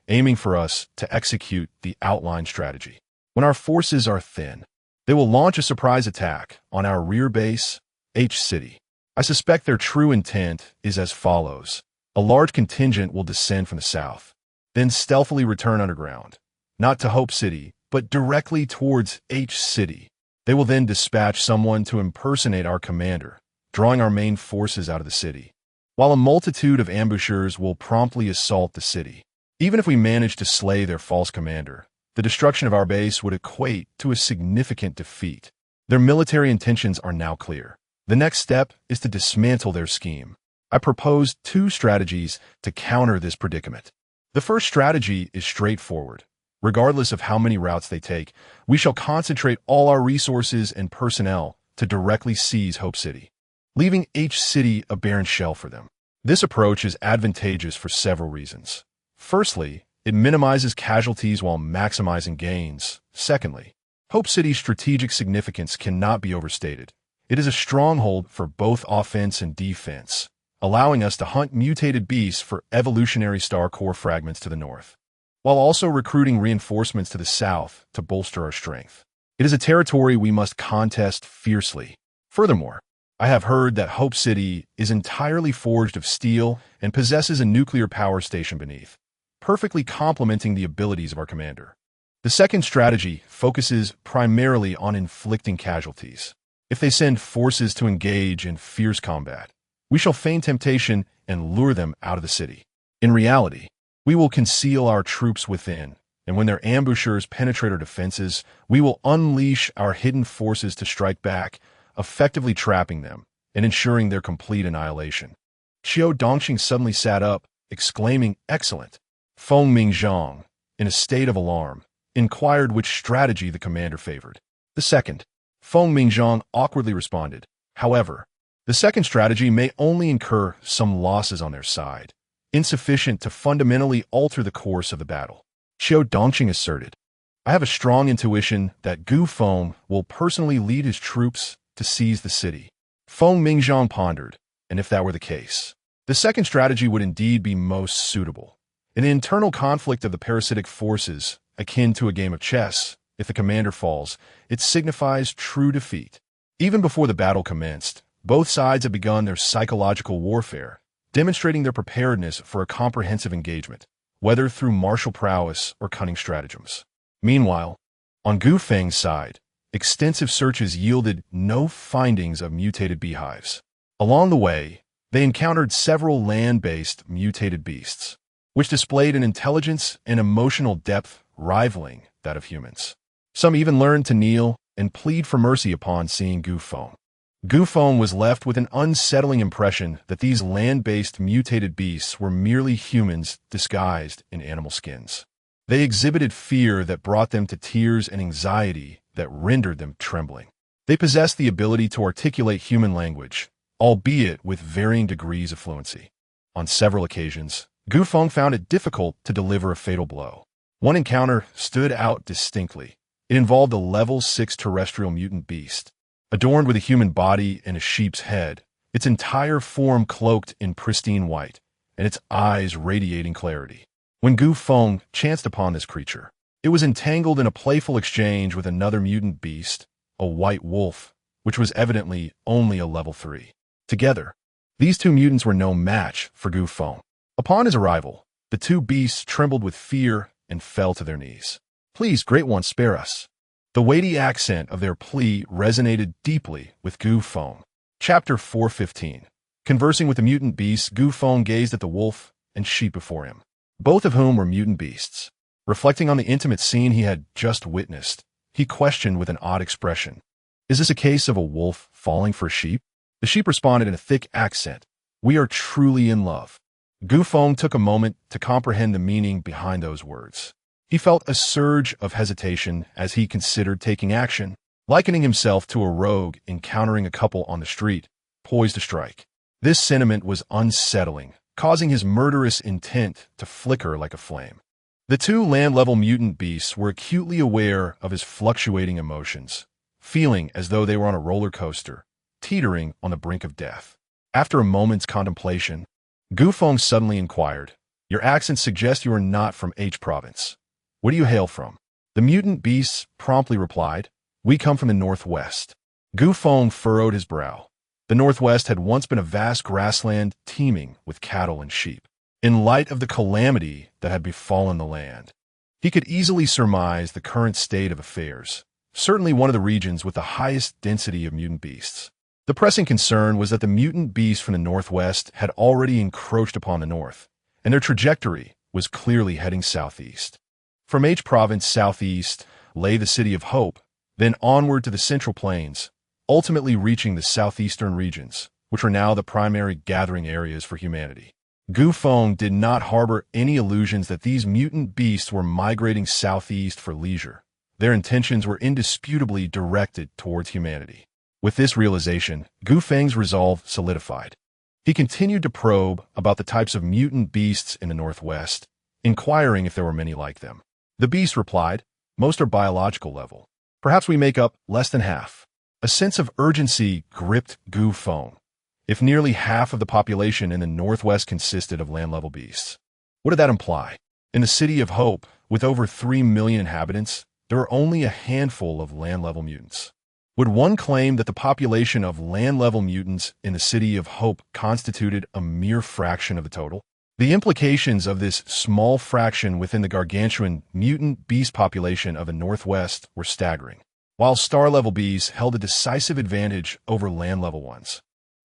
aiming for us to execute the outlined strategy. When our forces are thin, they will launch a surprise attack on our rear base, H City. I suspect their true intent is as follows. A large contingent will descend from the south, then stealthily return underground, not to Hope City, but directly towards H City. They will then dispatch someone to impersonate our commander, drawing our main forces out of the city, while a multitude of ambushers will promptly assault the city. Even if we manage to slay their false commander, the destruction of our base would equate to a significant defeat. Their military intentions are now clear. The next step is to dismantle their scheme. I propose two strategies to counter this predicament. The first strategy is straightforward. Regardless of how many routes they take, we shall concentrate all our resources and personnel to directly seize Hope City, leaving H City a barren shell for them. This approach is advantageous for several reasons. Firstly, it minimizes casualties while maximizing gains. Secondly, Hope City's strategic significance cannot be overstated. It is a stronghold for both offense and defense, allowing us to hunt mutated beasts for evolutionary star core fragments to the north, while also recruiting reinforcements to the south to bolster our strength. It is a territory we must contest fiercely. Furthermore, I have heard that Hope City is entirely forged of steel and possesses a nuclear power station beneath, perfectly complementing the abilities of our commander. The second strategy focuses primarily on inflicting casualties. If they send forces to engage in fierce combat, we shall feign temptation and lure them out of the city. In reality, we will conceal our troops within, and when their ambushers penetrate our defenses, we will unleash our hidden forces to strike back, effectively trapping them and ensuring their complete annihilation. Qiu Dongqing suddenly sat up, exclaiming, "Excellent!" Feng Mingzhong, in a state of alarm, inquired which strategy the commander favored. The second. Feng Mingzhong awkwardly responded. However, the second strategy may only incur some losses on their side, insufficient to fundamentally alter the course of the battle. Qiu Dongqing asserted, I have a strong intuition that Gu Feng will personally lead his troops to seize the city. Feng Mingzhong pondered, and if that were the case, the second strategy would indeed be most suitable. In an internal conflict of the parasitic forces, akin to a game of chess, if the commander falls, it signifies true defeat. Even before the battle commenced, both sides had begun their psychological warfare, demonstrating their preparedness for a comprehensive engagement, whether through martial prowess or cunning stratagems. Meanwhile, on Gu Feng's side, extensive searches yielded no findings of mutated beehives. Along the way, they encountered several land-based mutated beasts, which displayed an intelligence and emotional depth rivaling that of humans. Some even learned to kneel and plead for mercy upon seeing Gu Feng. Gu Feng was left with an unsettling impression that these land-based mutated beasts were merely humans disguised in animal skins. They exhibited fear that brought them to tears and anxiety that rendered them trembling. They possessed the ability to articulate human language, albeit with varying degrees of fluency. On several occasions, Gu Feng found it difficult to deliver a fatal blow. One encounter stood out distinctly. It involved a level 6 terrestrial mutant beast, adorned with a human body and a sheep's head, its entire form cloaked in pristine white, and its eyes radiating clarity. When Gu Feng chanced upon this creature, it was entangled in a playful exchange with another mutant beast, a white wolf, which was evidently only a level 3. Together, these two mutants were no match for Gu Feng. Upon his arrival, the two beasts trembled with fear and fell to their knees. "Please, Great One, spare us." The weighty accent of their plea resonated deeply with Gu Feng. Chapter 415. Conversing with the mutant beasts, Gu Feng gazed at the wolf and sheep before him, both of whom were mutant beasts. Reflecting on the intimate scene he had just witnessed, he questioned with an odd expression, "Is this a case of a wolf falling for a sheep?" The sheep responded in a thick accent, "We are truly in love." Gu Feng took a moment to comprehend the meaning behind those words. He felt a surge of hesitation as he considered taking action, likening himself to a rogue encountering a couple on the street, poised to strike. This sentiment was unsettling, causing his murderous intent to flicker like a flame. The two land-level mutant beasts were acutely aware of his fluctuating emotions, feeling as though they were on a roller coaster, teetering on the brink of death. After a moment's contemplation, Gu Feng suddenly inquired, "Your accent suggests you are not from H province. Where do you hail from?" The mutant beasts promptly replied, "We come from the northwest." Gu Feng furrowed his brow. The northwest had once been a vast grassland teeming with cattle and sheep. In light of the calamity that had befallen the land, he could easily surmise the current state of affairs, certainly one of the regions with the highest density of mutant beasts. The pressing concern was that the mutant beasts from the northwest had already encroached upon the north, and their trajectory was clearly heading southeast. From H province southeast lay the City of Hope, then onward to the Central Plains, ultimately reaching the southeastern regions, which were now the primary gathering areas for humanity. Gu Feng did not harbor any illusions that these mutant beasts were migrating southeast for leisure. Their intentions were indisputably directed towards humanity. With this realization, Gu Feng's resolve solidified. He continued to probe about the types of mutant beasts in the northwest, inquiring if there were many like them. The beast replied, "Most are biological level. Perhaps we make up less than half." A sense of urgency gripped Gu Feng. If nearly half of the population in the northwest consisted of land-level beasts, what did that imply? In the City of Hope, with over 3 million inhabitants, there are only a handful of land-level mutants. Would one claim that the population of land-level mutants in the City of Hope constituted a mere fraction of the total? The implications of this small fraction within the gargantuan mutant beast population of the Northwest were staggering. While star-level bees held a decisive advantage over land-level ones,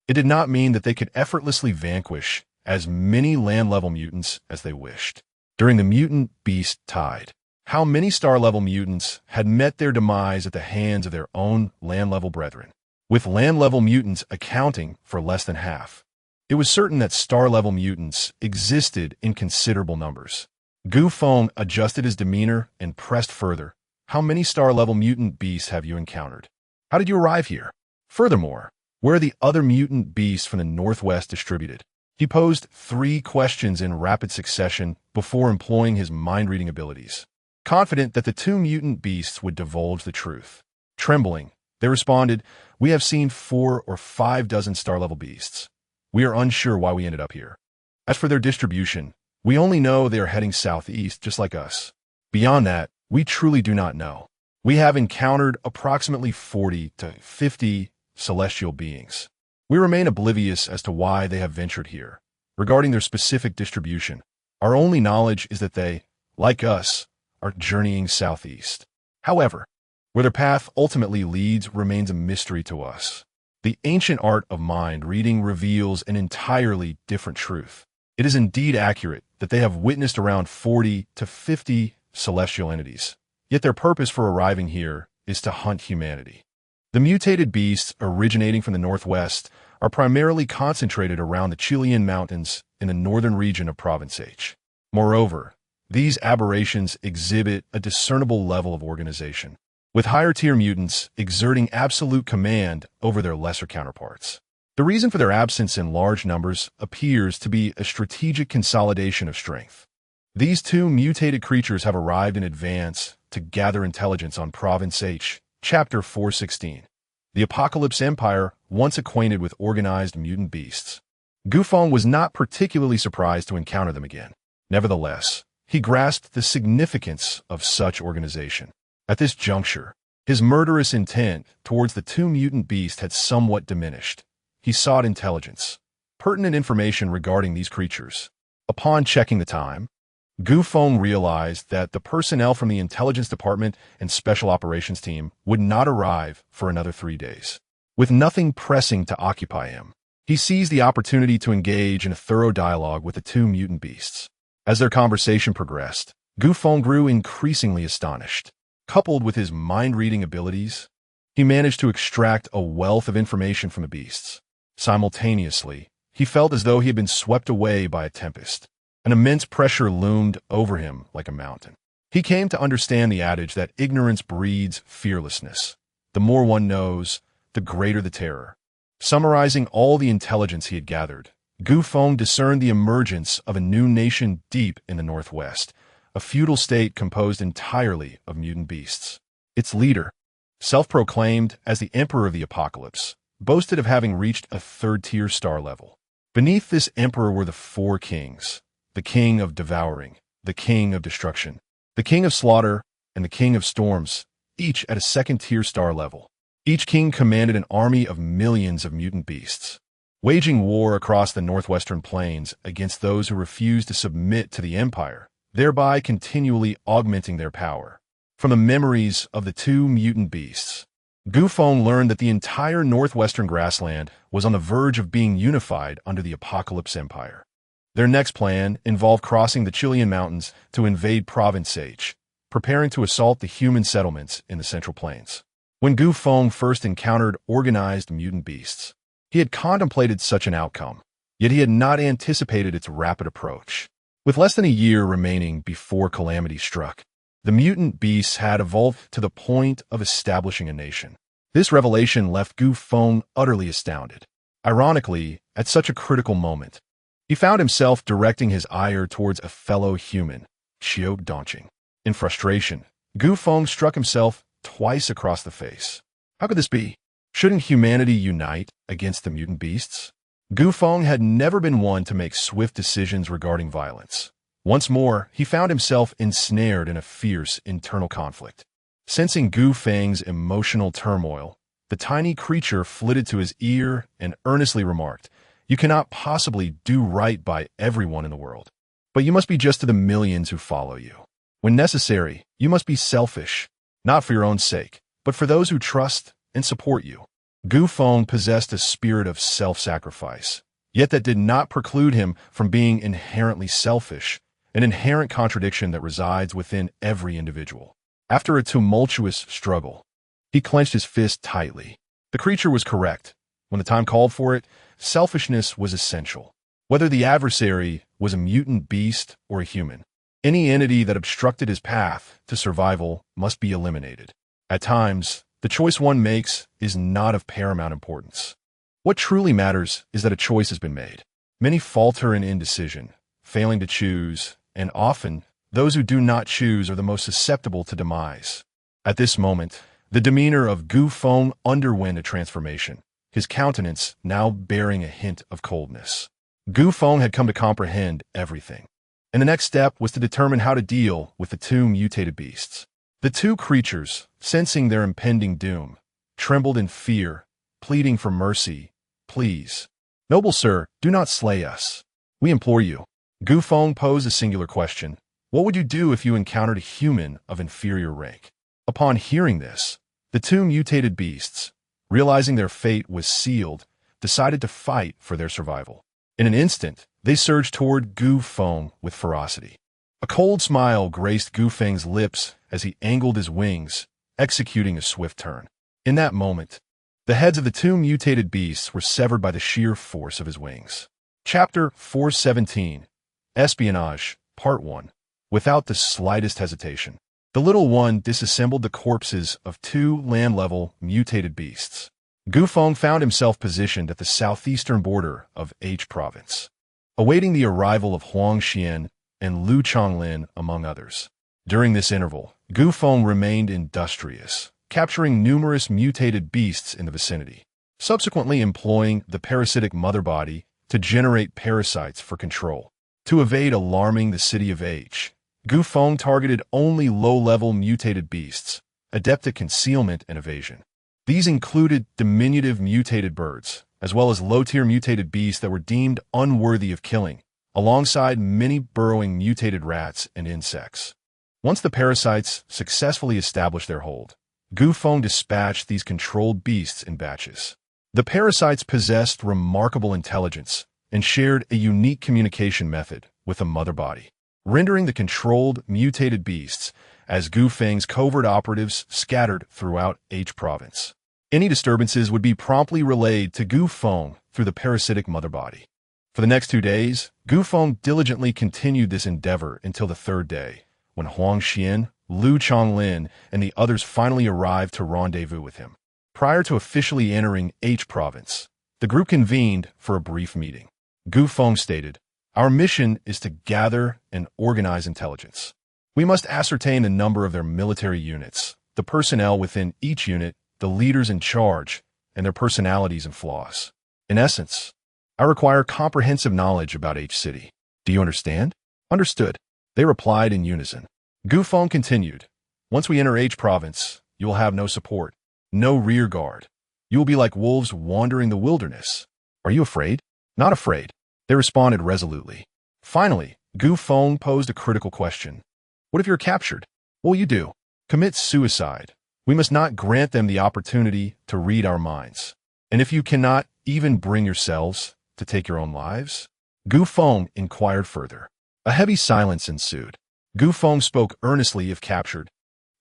it did not mean that they could effortlessly vanquish as many land-level mutants as they wished. During the mutant beast tide, how many star-level mutants had met their demise at the hands of their own land-level brethren, with land-level mutants accounting for less than half. It was certain that star-level mutants existed in considerable numbers. Gu Feng adjusted his demeanor and pressed further. "How many star-level mutant beasts have you encountered? How did you arrive here? Furthermore, where are the other mutant beasts from the northwest distributed?" He posed 3 questions in rapid succession before employing his mind-reading abilities, confident that the 2 mutant beasts would divulge the truth. Trembling, they responded, "We have seen 4 or 5 dozen star-level beasts. We are unsure why we ended up here. As for their distribution, we only know they are heading southeast, just like us. Beyond that, we truly do not know. We have encountered approximately 40 to 50 celestial beings. We remain oblivious as to why they have ventured here. Regarding their specific distribution, our only knowledge is that they, like us, are journeying southeast. However, where their path ultimately leads remains a mystery to us. The ancient art of mind reading reveals an entirely different truth. It is indeed accurate that they have witnessed around 40 to 50 celestial entities, yet their purpose for arriving here is to hunt humanity. The mutated beasts originating from the northwest are primarily concentrated around the Chilean mountains in the northern region of Province H. Moreover, these aberrations exhibit a discernible level of organization. with higher-tier mutants exerting absolute command over their lesser counterparts. The reason for their absence in large numbers appears to be a strategic consolidation of strength. These two mutated creatures have arrived in advance to gather intelligence on Province H, Chapter 416. The Apocalypse Empire, once acquainted with organized mutant beasts. Feng was not particularly surprised to encounter them again. Nevertheless, he grasped the significance of such organization. At this juncture, his murderous intent towards the two mutant beasts had somewhat diminished. He sought intelligence, pertinent information regarding these creatures. Upon checking the time, Feng realized that the personnel from the Intelligence Department and Special Operations Team would not arrive for another 3 days. With nothing pressing to occupy him, he seized the opportunity to engage in a thorough dialogue with the two mutant beasts. As their conversation progressed, Feng grew increasingly astonished. Coupled with his mind-reading abilities, he managed to extract a wealth of information from the beasts. Simultaneously, he felt as though he had been swept away by a tempest. An immense pressure loomed over him like a mountain. He came to understand the adage that ignorance breeds fearlessness. The more one knows, the greater the terror. Summarizing all the intelligence he had gathered, Feng discerned the emergence of a new nation deep in the northwest, a feudal state composed entirely of mutant beasts. Its leader, self-proclaimed as the Emperor of the Apocalypse, boasted of having reached a third-tier star level. Beneath this emperor were the four kings: the king of devouring, the king of destruction, the king of slaughter, and the king of storms, each at a second-tier star level. Each king commanded an army of millions of mutant beasts, waging war across the northwestern plains against those who refused to submit to the empire, thereby continually augmenting their power. From the memories of the two mutant beasts, Feng learned that the entire northwestern grassland was on the verge of being unified under the Apocalypse Empire. Their next plan involved crossing the Chilean mountains to invade Province H, preparing to assault the human settlements in the Central Plains. When Feng first encountered organized mutant beasts, he had contemplated such an outcome, yet he had not anticipated its rapid approach. With less than a year remaining before calamity struck, the mutant beasts had evolved to the point of establishing a nation. This revelation left Feng utterly astounded. Ironically, at such a critical moment, he found himself directing his ire towards a fellow human, Xiao Donqing. In frustration, Feng struck himself twice across the face. How could this be? Shouldn't humanity unite against the mutant beasts? Feng had never been one to make swift decisions regarding violence. Once more, he found himself ensnared in a fierce internal conflict. Sensing Feng's emotional turmoil, the tiny creature flitted to his ear and earnestly remarked, "You cannot possibly do right by everyone in the world, but you must be just to the millions who follow you. When necessary, you must be selfish, not for your own sake, but for those who trust and support you." Feng possessed a spirit of self-sacrifice, yet that did not preclude him from being inherently selfish, an inherent contradiction that resides within every individual. After a tumultuous struggle, he clenched his fist tightly. The creature was correct. When the time called for it, selfishness was essential. Whether the adversary was a mutant beast or a human, any entity that obstructed his path to survival must be eliminated. At times, the choice one makes is not of paramount importance. What truly matters is that a choice has been made. Many falter in indecision, failing to choose, and often, those who do not choose are the most susceptible to demise. At this moment, the demeanor of Feng underwent a transformation, his countenance now bearing a hint of coldness. Feng had come to comprehend everything, and the next step was to determine how to deal with the two mutated beasts. The two creatures, sensing their impending doom, trembled in fear, pleading for mercy. "Please, noble sir, do not slay us. We implore you." Feng posed a singular question. What would you do if you encountered a human of inferior rank? Upon hearing this, the two mutated beasts, realizing their fate was sealed, decided to fight for their survival. In an instant, they surged toward Feng with ferocity. A cold smile graced Feng's lips as he angled his wings, executing a swift turn. In that moment, the heads of the two mutated beasts were severed by the sheer force of his wings. Chapter 417, Espionage, Part 1. Without the slightest hesitation, The little one disassembled the corpses of two land-level mutated beasts. Gu Feng found himself positioned at the southeastern border of H province, awaiting the arrival of Huang Xian and Lu Chonglin, among others. During this interval, Gu Feng remained industrious, capturing numerous mutated beasts in the vicinity, subsequently employing the parasitic mother body to generate parasites for control. To evade alarming the city of H, Gu Feng targeted only low-level mutated beasts, adept at concealment and evasion. These included diminutive mutated birds, as well as low-tier mutated beasts that were deemed unworthy of killing, alongside many burrowing mutated rats and insects. Once the parasites successfully established their hold, Gu Feng dispatched these controlled beasts in batches. The parasites possessed remarkable intelligence and shared a unique communication method with the mother body, rendering the controlled mutated beasts as Gu Feng's covert operatives scattered throughout H province. Any disturbances would be promptly relayed to Gu Feng through the parasitic mother body. For the next 2 days, Gu Feng diligently continued this endeavor until the third day, when Huang Xian, Lu Chonglin, and the others finally arrived to rendezvous with him. Prior to officially entering H province, the group convened for a brief meeting. Gu Feng stated, "Our mission is to gather and organize intelligence. We must ascertain the number of their military units, the personnel within each unit, the leaders in charge, and their personalities and flaws. In essence, I require comprehensive knowledge about H city. Do you understand?" "Understood," they replied in unison. Gu Feng continued, "Once we enter H province, you will have no support, no rear guard. You will be like wolves wandering the wilderness. Are you afraid?" "Not afraid," they responded resolutely. Finally, Gu Feng posed a critical question. "What if you're captured? What will you do?" "Commit suicide. We must not grant them the opportunity to read our minds. And if you cannot even bring yourselves to take your own lives?" Gu Feng inquired further. A heavy silence ensued. Gu Feng spoke earnestly if captured.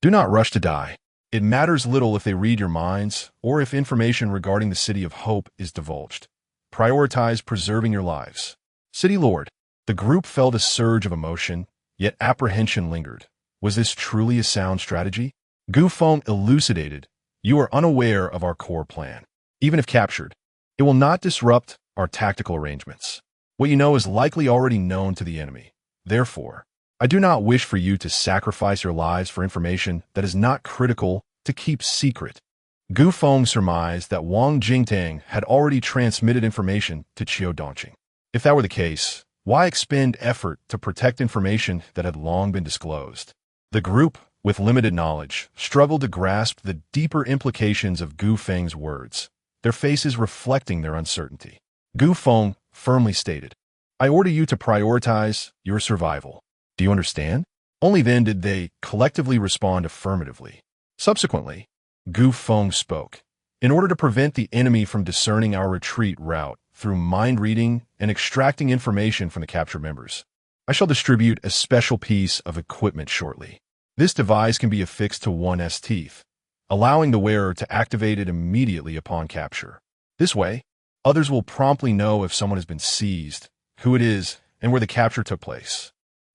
"Do not rush to die. It matters little if they read your minds or if information regarding the City of Hope is divulged. Prioritize preserving your lives." "City Lord." The group felt a surge of emotion, yet apprehension lingered. Was this truly a sound strategy? Gu Feng elucidated, "You are unaware of our core plan. Even if captured, it will not disrupt our tactical arrangements. What you know is likely already known to the enemy. Therefore, I do not wish for you to sacrifice your lives for information that is not critical to keep secret." Gu Feng surmised that Wang Jingtang had already transmitted information to Qiu Dongqing. If that were the case, why expend effort to protect information that had long been disclosed? The group, with limited knowledge, struggled to grasp the deeper implications of Gu Feng's words, their faces reflecting their uncertainty. Gu Feng firmly stated, "I order you to prioritize your survival. Do you understand?" Only then did they collectively respond affirmatively. Subsequently, Gu Feng spoke. "In order to prevent the enemy from discerning our retreat route through mind reading and extracting information from the captured members, I shall distribute a special piece of equipment shortly. This device can be affixed to one's teeth, allowing the wearer to activate it immediately upon capture. This way, others will promptly know if someone has been seized, who it is, and where the capture took place.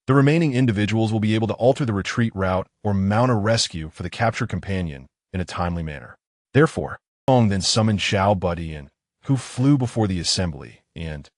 The remaining individuals will be able to alter the retreat route or mount a rescue for the captured companion in a timely manner." Therefore, Feng then summoned Xiao Budian, who flew before the assembly and,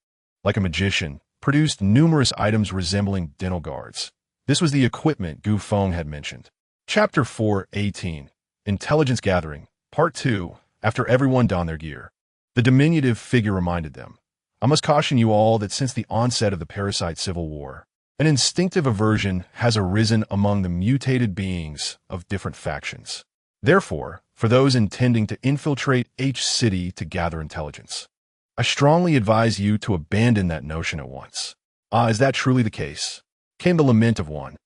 like a magician, produced numerous items resembling dental guards. This was the equipment Gu Feng had mentioned. Chapter 4:18 Intelligence Gathering, Part 2. After everyone donned their gear, the diminutive figure reminded them, "I must caution you all that since the onset of the parasite civil war, an instinctive aversion has arisen among the mutated beings of different factions. Therefore, for those intending to infiltrate H City to gather intelligence, I strongly advise you to abandon that notion at once." "Ah, is that truly the case?" came the lament of one.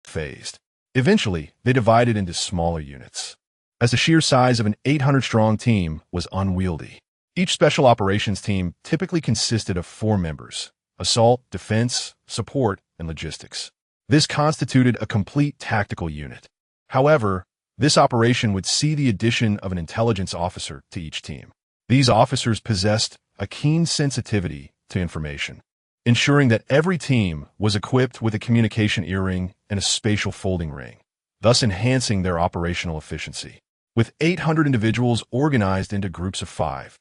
Phased. Eventually, they divided into smaller units, as the sheer size of an 800-strong team was unwieldy. Each special operations team typically consisted of 4 members: assault, defense, support, and logistics. This constituted a complete tactical unit. However, this operation would see the addition of an intelligence officer to each team. These officers possessed a keen sensitivity to information, ensuring that every team was equipped with a communication earring and a spatial folding ring, thus enhancing their operational efficiency. With 800 individuals organized into groups of 5,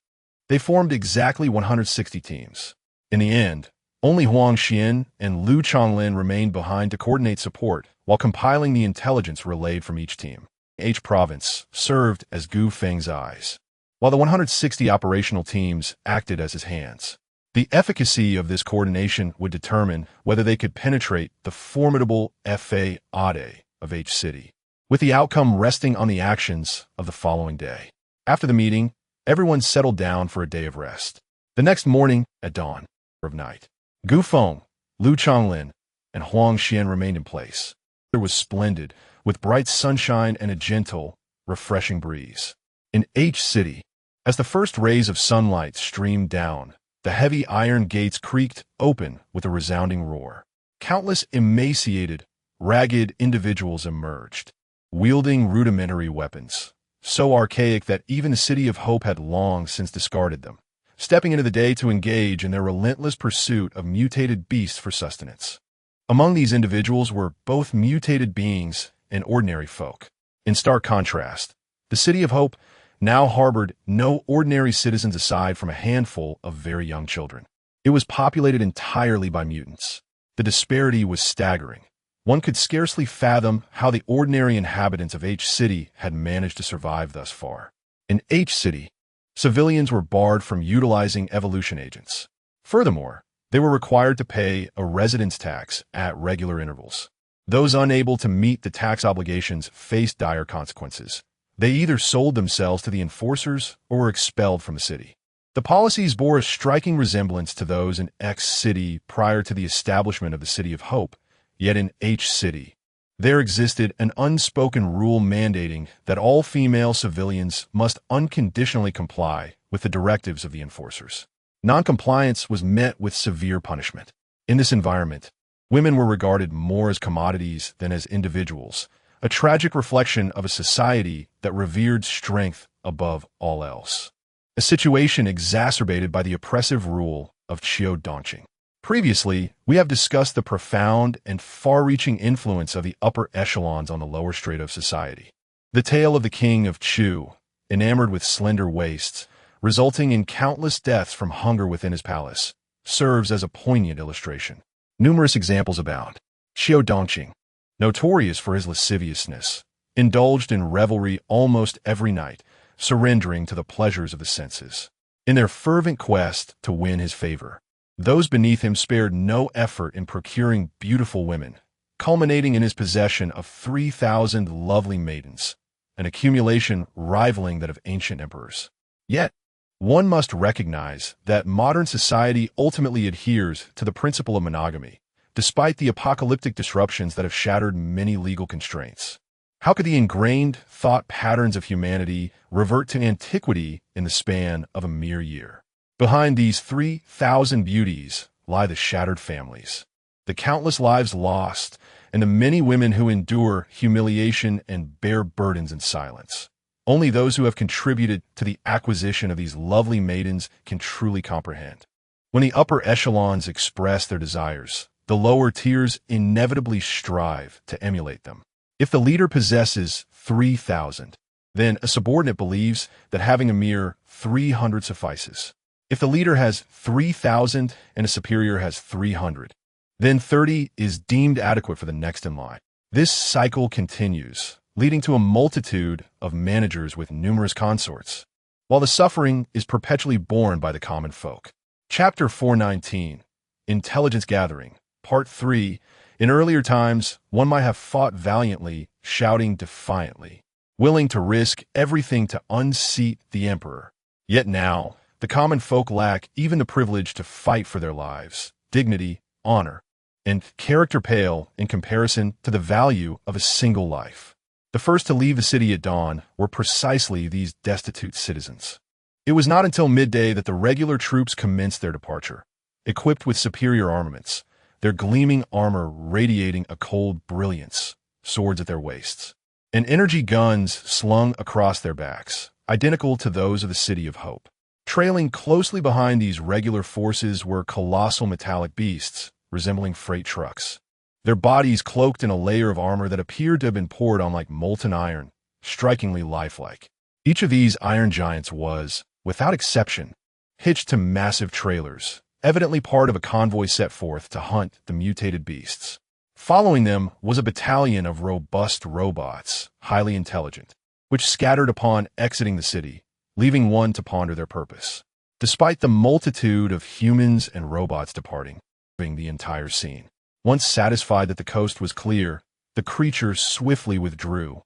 they formed exactly 160 teams. In the end, only Huang Xian and Liu Changlin remained behind to coordinate support while compiling the intelligence relayed from each team. Each province served as Feng's eyes, while the 160 operational teams acted as his hands. The efficacy of this coordination would determine whether they could penetrate the formidable Fade of each city, with the outcome resting on the actions of the following day. After the meeting, everyone settled down for a day of rest. The next morning, at dawn of night, Feng, Liu Changlin, and Huang Xian remained in place. The weather was splendid, with bright sunshine and a gentle, refreshing breeze. In H City, as the first rays of sunlight streamed down, the heavy iron gates creaked open with a resounding roar. Countless emaciated, ragged individuals emerged, wielding rudimentary weapons, so archaic that even the City of Hope had long since discarded them, stepping into the day to engage in their relentless pursuit of mutated beasts for sustenance. Among these individuals were both mutated beings and ordinary folk. In stark contrast, the City of Hope now harbored no ordinary citizens aside from a handful of very young children. It was populated entirely by mutants. The disparity was staggering. One could scarcely fathom how the ordinary inhabitants of H City had managed to survive thus far. In H City, civilians were barred from utilizing evolution agents. Furthermore, they were required to pay a residence tax at regular intervals. Those unable to meet the tax obligations faced dire consequences. They either sold themselves to the enforcers or were expelled from the city. The policies bore a striking resemblance to those in X City prior to the establishment of the City of Hope, yet in H City, there existed an unspoken rule mandating that all female civilians must unconditionally comply with the directives of the enforcers. Noncompliance was met with severe punishment. In this environment, women were regarded more as commodities than as individuals, a tragic reflection of a society that revered strength above all else. A situation exacerbated by the oppressive rule of Qiu Dongqing. Previously, we have discussed the profound and far-reaching influence of the upper echelons on the lower strata of society. The tale of the king of Chu, enamored with slender waists, resulting in countless deaths from hunger within his palace, serves as a poignant illustration. Numerous examples abound. Qiu Dongqing, notorious for his lasciviousness, indulged in revelry almost every night, surrendering to the pleasures of the senses. In their fervent quest to win his favor, those beneath him spared no effort in procuring beautiful women, culminating in his possession of 3,000 lovely maidens, an accumulation rivaling that of ancient emperors. Yet, one must recognize that modern society ultimately adheres to the principle of monogamy, despite the apocalyptic disruptions that have shattered many legal constraints. How could the ingrained thought patterns of humanity revert to antiquity in the span of a mere year? Behind these 3,000 beauties lie the shattered families, the countless lives lost, and the many women who endure humiliation and bear burdens in silence. Only those who have contributed to the acquisition of these lovely maidens can truly comprehend. When the upper echelons express their desires, the lower tiers inevitably strive to emulate them. If the leader possesses 3,000, then a subordinate believes that having a mere 300 suffices. If the leader has 3,000 and a superior has 300, then 30 is deemed adequate for the next in line. This cycle continues, leading to a multitude of managers with numerous consorts, while the suffering is perpetually borne by the common folk. Chapter 419, Intelligence Gathering, Part 3. In earlier times, one might have fought valiantly, shouting defiantly, willing to risk everything to unseat the emperor. Yet now, the common folk lack even the privilege to fight for their lives, dignity, honor, and character pale in comparison to the value of a single life. The first to leave the city at dawn were precisely these destitute citizens. It was not until midday that the regular troops commenced their departure, equipped with superior armaments, their gleaming armor radiating a cold brilliance, swords at their waists, and energy guns slung across their backs, identical to those of the City of Hope. Trailing closely behind these regular forces were colossal metallic beasts, resembling freight trucks. Their bodies cloaked in a layer of armor that appeared to have been poured on like molten iron, strikingly lifelike. Each of these iron giants was, without exception, hitched to massive trailers, evidently part of a convoy set forth to hunt the mutated beasts. Following them was a battalion of robust robots, highly intelligent, which scattered upon exiting the city, leaving one to ponder their purpose. Despite the multitude of humans and robots departing the entire scene, once satisfied that the coast was clear, the creatures swiftly withdrew,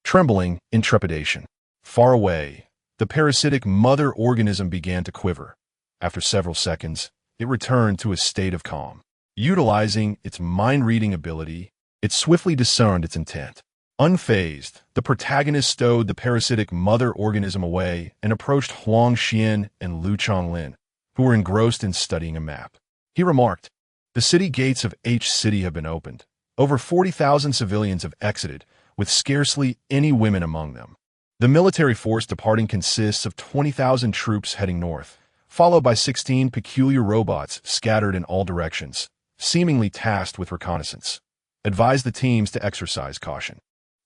trembling in trepidation. Far away, the parasitic mother organism began to quiver. After several seconds, it returned to a state of calm. Utilizing its mind-reading ability, it swiftly discerned its intent. Unfazed, the protagonist stowed the parasitic mother organism away and approached Huang Xian and Lu Chonglin, who were engrossed in studying a map. He remarked, "The city gates of H City have been opened. Over 40,000 civilians have exited, with scarcely any women among them. The military force departing consists of 20,000 troops heading north, followed by 16 peculiar robots scattered in all directions, seemingly tasked with reconnaissance. Advise the teams to exercise caution."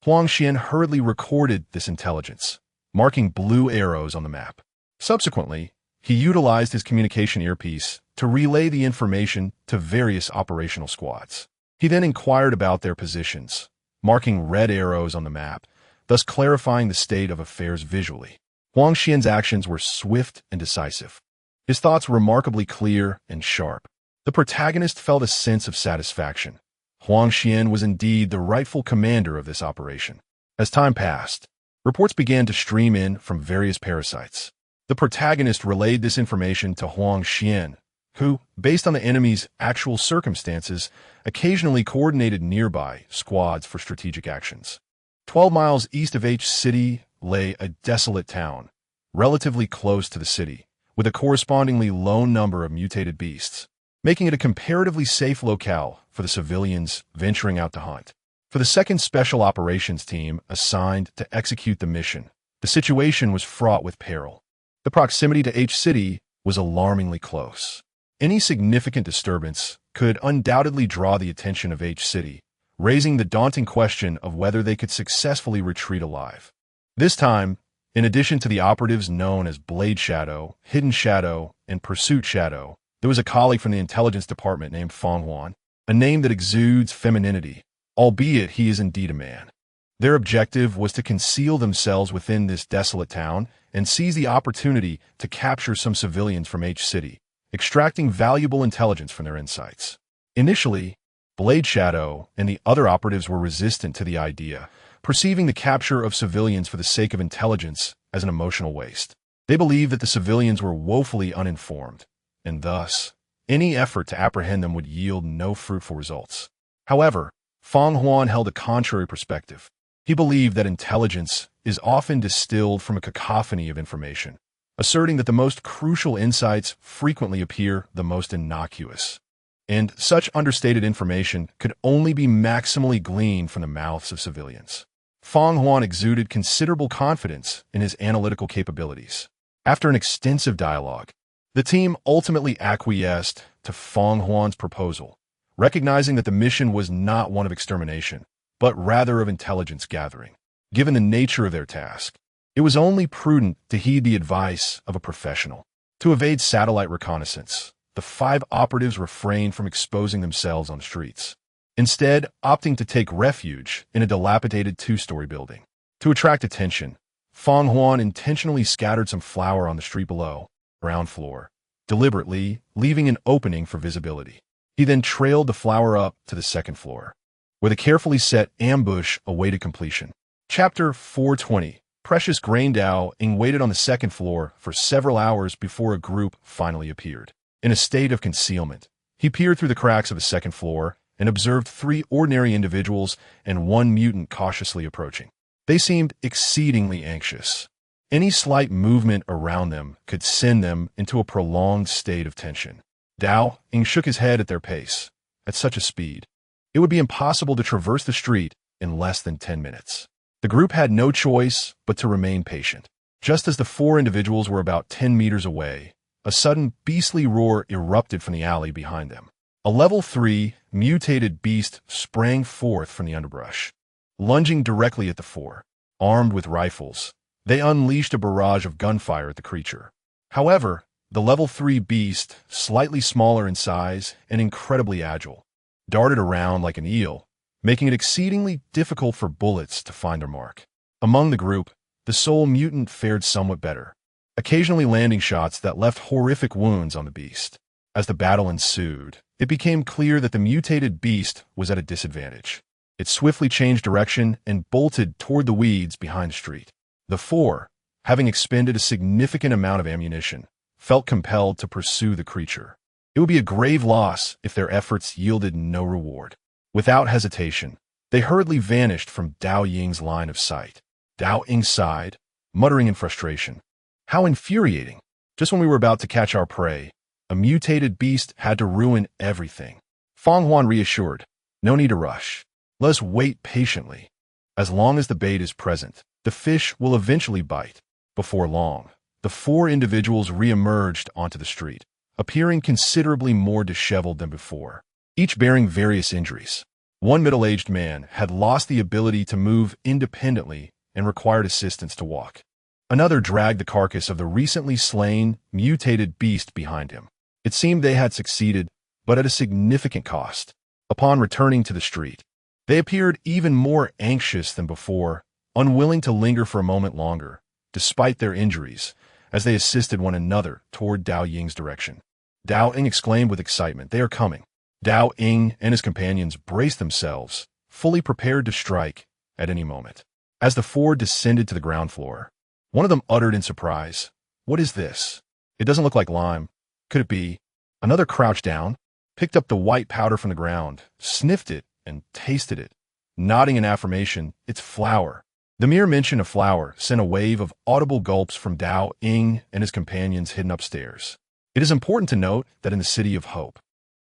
Huang Xian hurriedly recorded this intelligence, marking blue arrows on the map. Subsequently, he utilized his communication earpiece to relay the information to various operational squads. He then inquired about their positions, marking red arrows on the map, thus clarifying the state of affairs visually. Huang Xian's actions were swift and decisive. His thoughts remarkably clear and sharp. The protagonist felt a sense of satisfaction. Huang Xian was indeed the rightful commander of this operation. As time passed, reports began to stream in from various parasites. The protagonist relayed this information to Huang Xian, who, based on the enemy's actual circumstances, occasionally coordinated nearby squads for strategic actions. 12 miles east of H City lay a desolate town, relatively close to the city, with a correspondingly low number of mutated beasts, making it a comparatively safe locale for the civilians venturing out to hunt. For the 2nd Special Operations Team assigned to execute the mission, the situation was fraught with peril. The proximity to H City was alarmingly close. Any significant disturbance could undoubtedly draw the attention of H City, raising the daunting question of whether they could successfully retreat alive. This time, in addition to the operatives known as Blade Shadow, Hidden Shadow, and Pursuit Shadow, there was a colleague from the intelligence department named Feng, a name that exudes femininity, albeit he is indeed a man. Their objective was to conceal themselves within this desolate town and seize the opportunity to capture some civilians from H City, extracting valuable intelligence from their insights. Initially, Blade Shadow and the other operatives were resistant to the idea, perceiving the capture of civilians for the sake of intelligence as an emotional waste. They believed that the civilians were woefully uninformed, and thus, any effort to apprehend them would yield no fruitful results. However, Feng Huan held a contrary perspective. He believed that intelligence is often distilled from a cacophony of information, asserting that the most crucial insights frequently appear the most innocuous, and such understated information could only be maximally gleaned from the mouths of civilians. Feng Huan exuded considerable confidence in his analytical capabilities. After an extensive dialogue, the team ultimately acquiesced to Feng Huan's proposal, recognizing that the mission was not one of extermination, but rather of intelligence gathering. Given the nature of their task, it was only prudent to heed the advice of a professional. To evade satellite reconnaissance, the 5 operatives refrained from exposing themselves on the streets, instead opting to take refuge in a dilapidated 2-story building. To attract attention, Feng Huan intentionally scattered some flour on the street below, ground floor, deliberately leaving an opening for visibility. He then trailed the flour up to the 2nd floor, where the carefully set ambush awaited completion. Chapter 420. Precious Grain Dao waited on the 2nd floor for several hours before a group finally appeared. In a state of concealment, he peered through the cracks of the 2nd floor and observed 3 ordinary individuals and 1 mutant cautiously approaching. They seemed exceedingly anxious. Any slight movement around them could send them into a prolonged state of tension. Dao shook his head at their pace. At such a speed, it would be impossible to traverse the street in less than 10 minutes. The group had no choice but to remain patient. Just as the four individuals were about 10 meters away, a sudden beastly roar erupted from the alley behind them. A level 3 mutated beast sprang forth from the underbrush. Lunging directly at the four, armed with rifles, they unleashed a barrage of gunfire at the creature. However, the level 3 beast, slightly smaller in size and incredibly agile, darted around like an eel, making it exceedingly difficult for bullets to find their mark. Among the group, the sole mutant fared somewhat better, occasionally landing shots that left horrific wounds on the beast. As the battle ensued, it became clear that the mutated beast was at a disadvantage. It swiftly changed direction and bolted toward the weeds behind the street. The four, having expended a significant amount of ammunition, felt compelled to pursue the creature. It would be a grave loss if their efforts yielded no reward. Without hesitation, they hurriedly vanished from Dao Ying's line of sight. Dao Ying sighed, muttering in frustration. How infuriating! Just when we were about to catch our prey, a mutated beast had to ruin everything. Feng Huan reassured, no need to rush. Let us wait patiently. As long as the bait is present, the fish will eventually bite. Before long, the four individuals re-emerged onto the street, appearing considerably more disheveled than before, each bearing various injuries. One middle-aged man had lost the ability to move independently and required assistance to walk. Another dragged the carcass of the recently slain, mutated beast behind him. It seemed they had succeeded, but at a significant cost. Upon returning to the street, they appeared even more anxious than before, unwilling to linger for a moment longer, despite their injuries, as they assisted one another toward Dao Ying's direction. Dao Ying exclaimed with excitement, "They are coming." Dao Ying and his companions braced themselves, fully prepared to strike at any moment. As the four descended to the ground floor, one of them uttered in surprise, "What is this? It doesn't look like lime. Could it be?" Another crouched down, picked up the white powder from the ground, sniffed it, and tasted it, nodding in affirmation, "It's flour." The mere mention of flour sent a wave of audible gulps from Dao Ying and his companions hidden upstairs. It is important to note that in the City of Hope,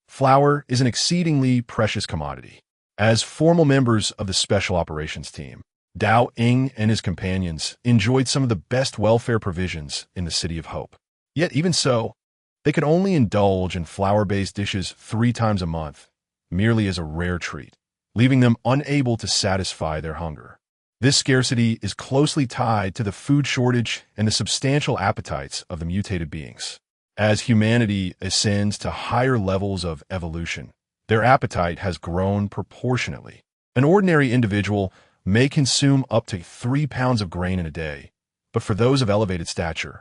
flour is an exceedingly precious commodity. As formal members of the Special Operations Team, Dao Ying and his companions enjoyed some of the best welfare provisions in the City of Hope. Yet even so, they could only indulge in flour-based dishes 3 times a month, merely as a rare treat, leaving them unable to satisfy their hunger. This scarcity is closely tied to the food shortage and the substantial appetites of the mutated beings. As humanity ascends to higher levels of evolution, their appetite has grown proportionately. An ordinary individual may consume up to 3 pounds of grain in a day, but for those of elevated stature,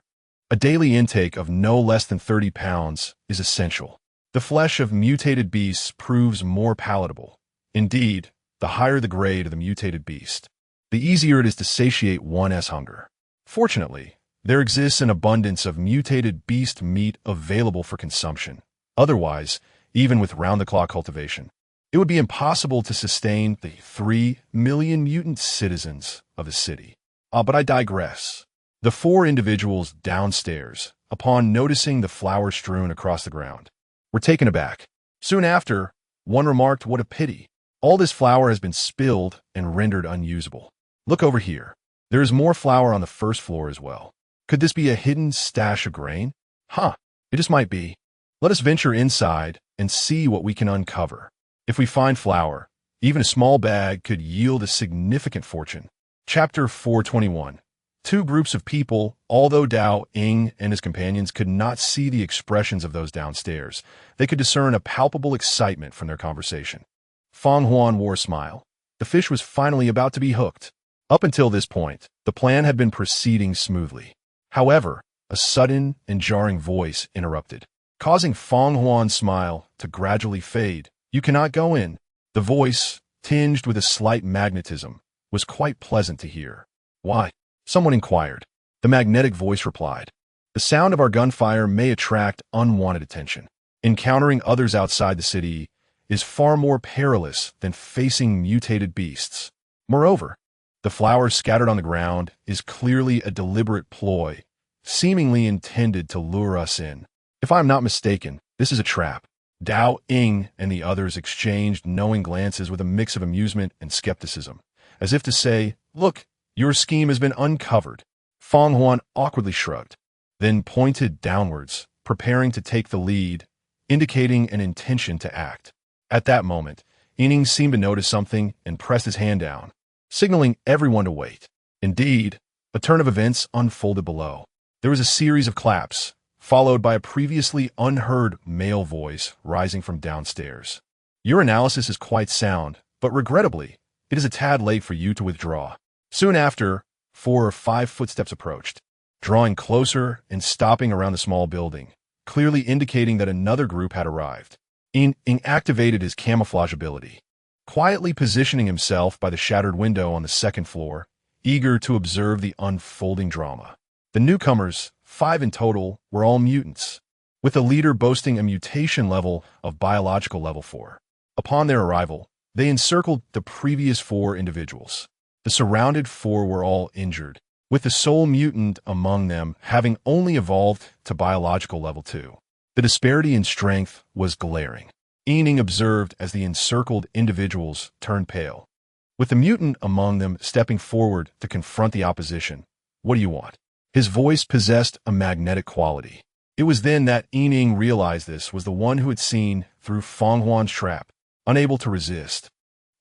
a daily intake of no less than 30 pounds is essential. The flesh of mutated beasts proves more palatable. Indeed, the higher the grade of the mutated beast, the easier it is to satiate one's hunger. Fortunately, there exists an abundance of mutated beast meat available for consumption. Otherwise, even with round-the-clock cultivation, it would be impossible to sustain the 3 million mutant citizens of the city. But I digress. The four individuals downstairs, upon noticing the flour strewn across the ground, were taken aback. Soon after, one remarked, "What a pity. All this flour has been spilled and rendered unusable. Look over here. There is more flour on the first floor as well. Could this be a hidden stash of grain? It just might be. Let us venture inside and see what we can uncover. If we find flour, even a small bag could yield a significant fortune." Chapter 421. Two groups of people, although Dao Ying and his companions could not see the expressions of those downstairs, they could discern a palpable excitement from their conversation. Feng Huan wore a smile. The fish was finally about to be hooked. Up until this point, the plan had been proceeding smoothly. However, a sudden and jarring voice interrupted, causing Feng Huan's smile to gradually fade. "You cannot go in." The voice, tinged with a slight magnetism, was quite pleasant to hear. "Why?" someone inquired. The magnetic voice replied, "The sound of our gunfire may attract unwanted attention. Encountering others outside the city is far more perilous than facing mutated beasts. Moreover, the flour scattered on the ground is clearly a deliberate ploy, seemingly intended to lure us in. If I am not mistaken, this is a trap." Dao Ying and the others exchanged knowing glances with a mix of amusement and skepticism, as if to say, "Look, your scheme has been uncovered." Feng awkwardly shrugged, then pointed downwards, preparing to take the lead, indicating an intention to act. At that moment, Yining seemed to notice something and pressed his hand down, signaling everyone to wait. Indeed, a turn of events unfolded below. There was a series of claps, followed by a previously unheard male voice rising from downstairs. Your analysis is quite sound, but regrettably, it is a tad late for you to withdraw. Soon after, 4 or 5 footsteps approached, drawing closer and stopping around the small building, clearly indicating that another group had arrived. Ying activated his camouflage ability, quietly positioning himself by the shattered window on the second floor, eager to observe the unfolding drama. The newcomers, 5 in total, were all mutants, with the leader boasting a mutation level of biological level 4. Upon their arrival, they encircled the previous 4 individuals. The surrounded 4 were all injured, with the sole mutant among them having only evolved to biological level 2. The disparity in strength was glaring. Yining observed as the encircled individuals turned pale, with the mutant among them stepping forward to confront the opposition. What do you want? His voice possessed a magnetic quality. It was then that Yining realized this was the one who had seen through Fenghuan's trap, unable to resist.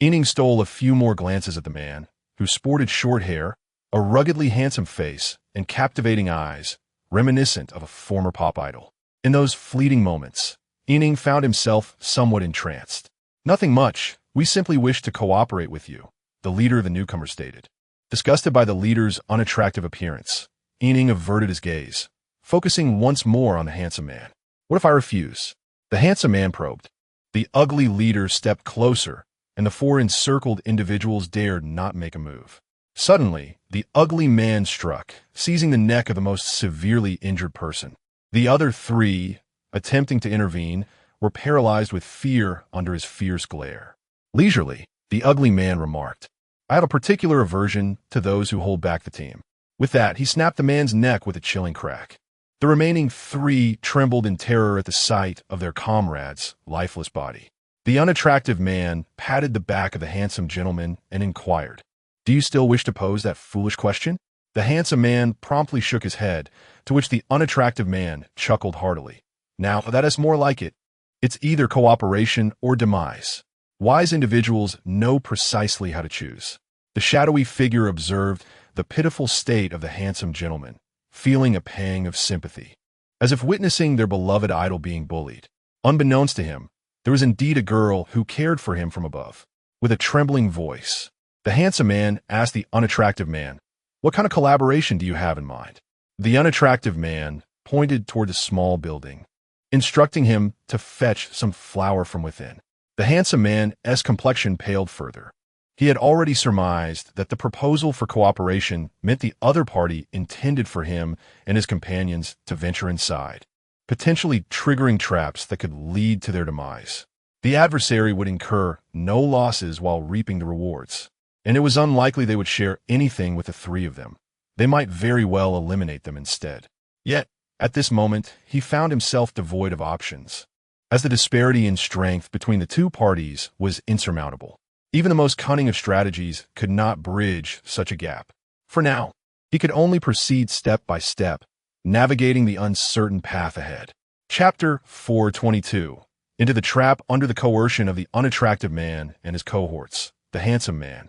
Yining stole a few more glances at the man, who sported short hair, a ruggedly handsome face, and captivating eyes, reminiscent of a former pop idol. In those fleeting moments, Yining found himself somewhat entranced. Nothing much, we simply wish to cooperate with you, the leader of the newcomer stated. Disgusted by the leader's unattractive appearance, Yining averted his gaze, focusing once more on the handsome man. What if I refuse? The handsome man probed. The ugly leader stepped closer, and the 4 encircled individuals dared not make a move. Suddenly, the ugly man struck, seizing the neck of the most severely injured person. The other 3, attempting to intervene, were paralyzed with fear under his fierce glare. Leisurely, the ugly man remarked, I have a particular aversion to those who hold back the team. With that, he snapped the man's neck with a chilling crack. The remaining 3 trembled in terror at the sight of their comrade's lifeless body. The unattractive man patted the back of the handsome gentleman and inquired, Do you still wish to pose that foolish question? The handsome man promptly shook his head, to which the unattractive man chuckled heartily. Now, that is more like it. It's either cooperation or demise. Wise individuals know precisely how to choose. The shadowy figure observed the pitiful state of the handsome gentleman, feeling a pang of sympathy, as if witnessing their beloved idol being bullied. Unbeknownst to him, there was indeed a girl who cared for him from above. With a trembling voice, the handsome man asked the unattractive man, What kind of collaboration do you have in mind? The unattractive man pointed toward a small building, instructing him to fetch some flour from within. The handsome man's complexion paled further. He had already surmised that the proposal for cooperation meant the other party intended for him and his companions to venture inside, potentially triggering traps that could lead to their demise. The adversary would incur no losses while reaping the rewards, and it was unlikely they would share anything with the 3 of them. They might very well eliminate them instead. Yet, at this moment, he found himself devoid of options, as the disparity in strength between the 2 parties was insurmountable. Even the most cunning of strategies could not bridge such a gap. For now, he could only proceed step by step, navigating the uncertain path ahead. Chapter 422. Into the trap under the coercion of the unattractive man and his cohorts. The handsome man,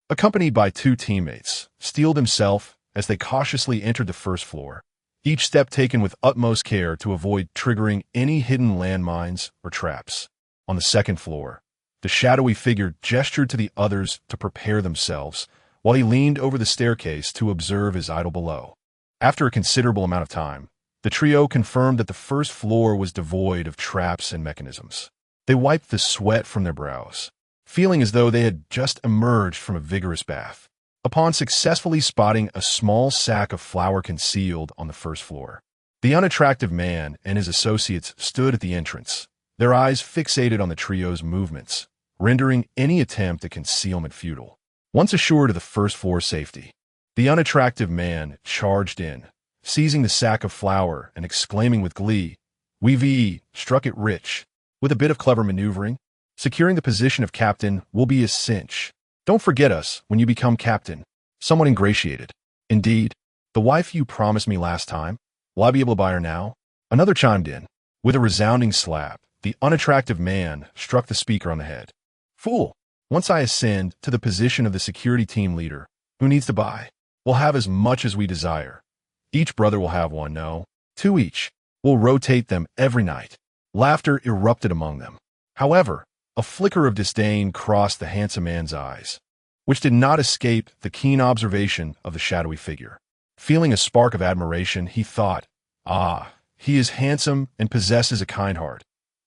accompanied by 2 teammates, steeled himself as they cautiously entered the first floor, each step taken with utmost care to avoid triggering any hidden landmines or traps. On the second floor, the shadowy figure gestured to the others to prepare themselves, while he leaned over the staircase to observe his idol below. After a considerable amount of time, the trio confirmed that the first floor was devoid of traps and mechanisms. They wiped the sweat from their brows, feeling as though they had just emerged from a vigorous bath, upon successfully spotting a small sack of flour concealed on the first floor. The unattractive man and his associates stood at the entrance, their eyes fixated on the trio's movements, rendering any attempt at concealment futile. Once assured of the first floor's safety, the unattractive man charged in, seizing the sack of flour and exclaiming with glee, "We've struck it rich. With a bit of clever maneuvering, securing the position of captain will be a cinch. Don't forget us when you become captain." Somewhat ingratiated, indeed, The wife you promised me last time? Will I be able to buy her now?" Another chimed in. With a resounding slap, the unattractive man struck the speaker on the head. "Fool! Once I ascend to the position of the security team leader, who needs to buy? We'll have as much as we desire. Each brother will have one, no, two each. We'll rotate them every night." Laughter erupted among them. However, a flicker of disdain crossed the handsome man's eyes, which did not escape the keen observation of the shadowy figure. Feeling a spark of admiration, he thought, "Ah, he is handsome and possesses a kind heart.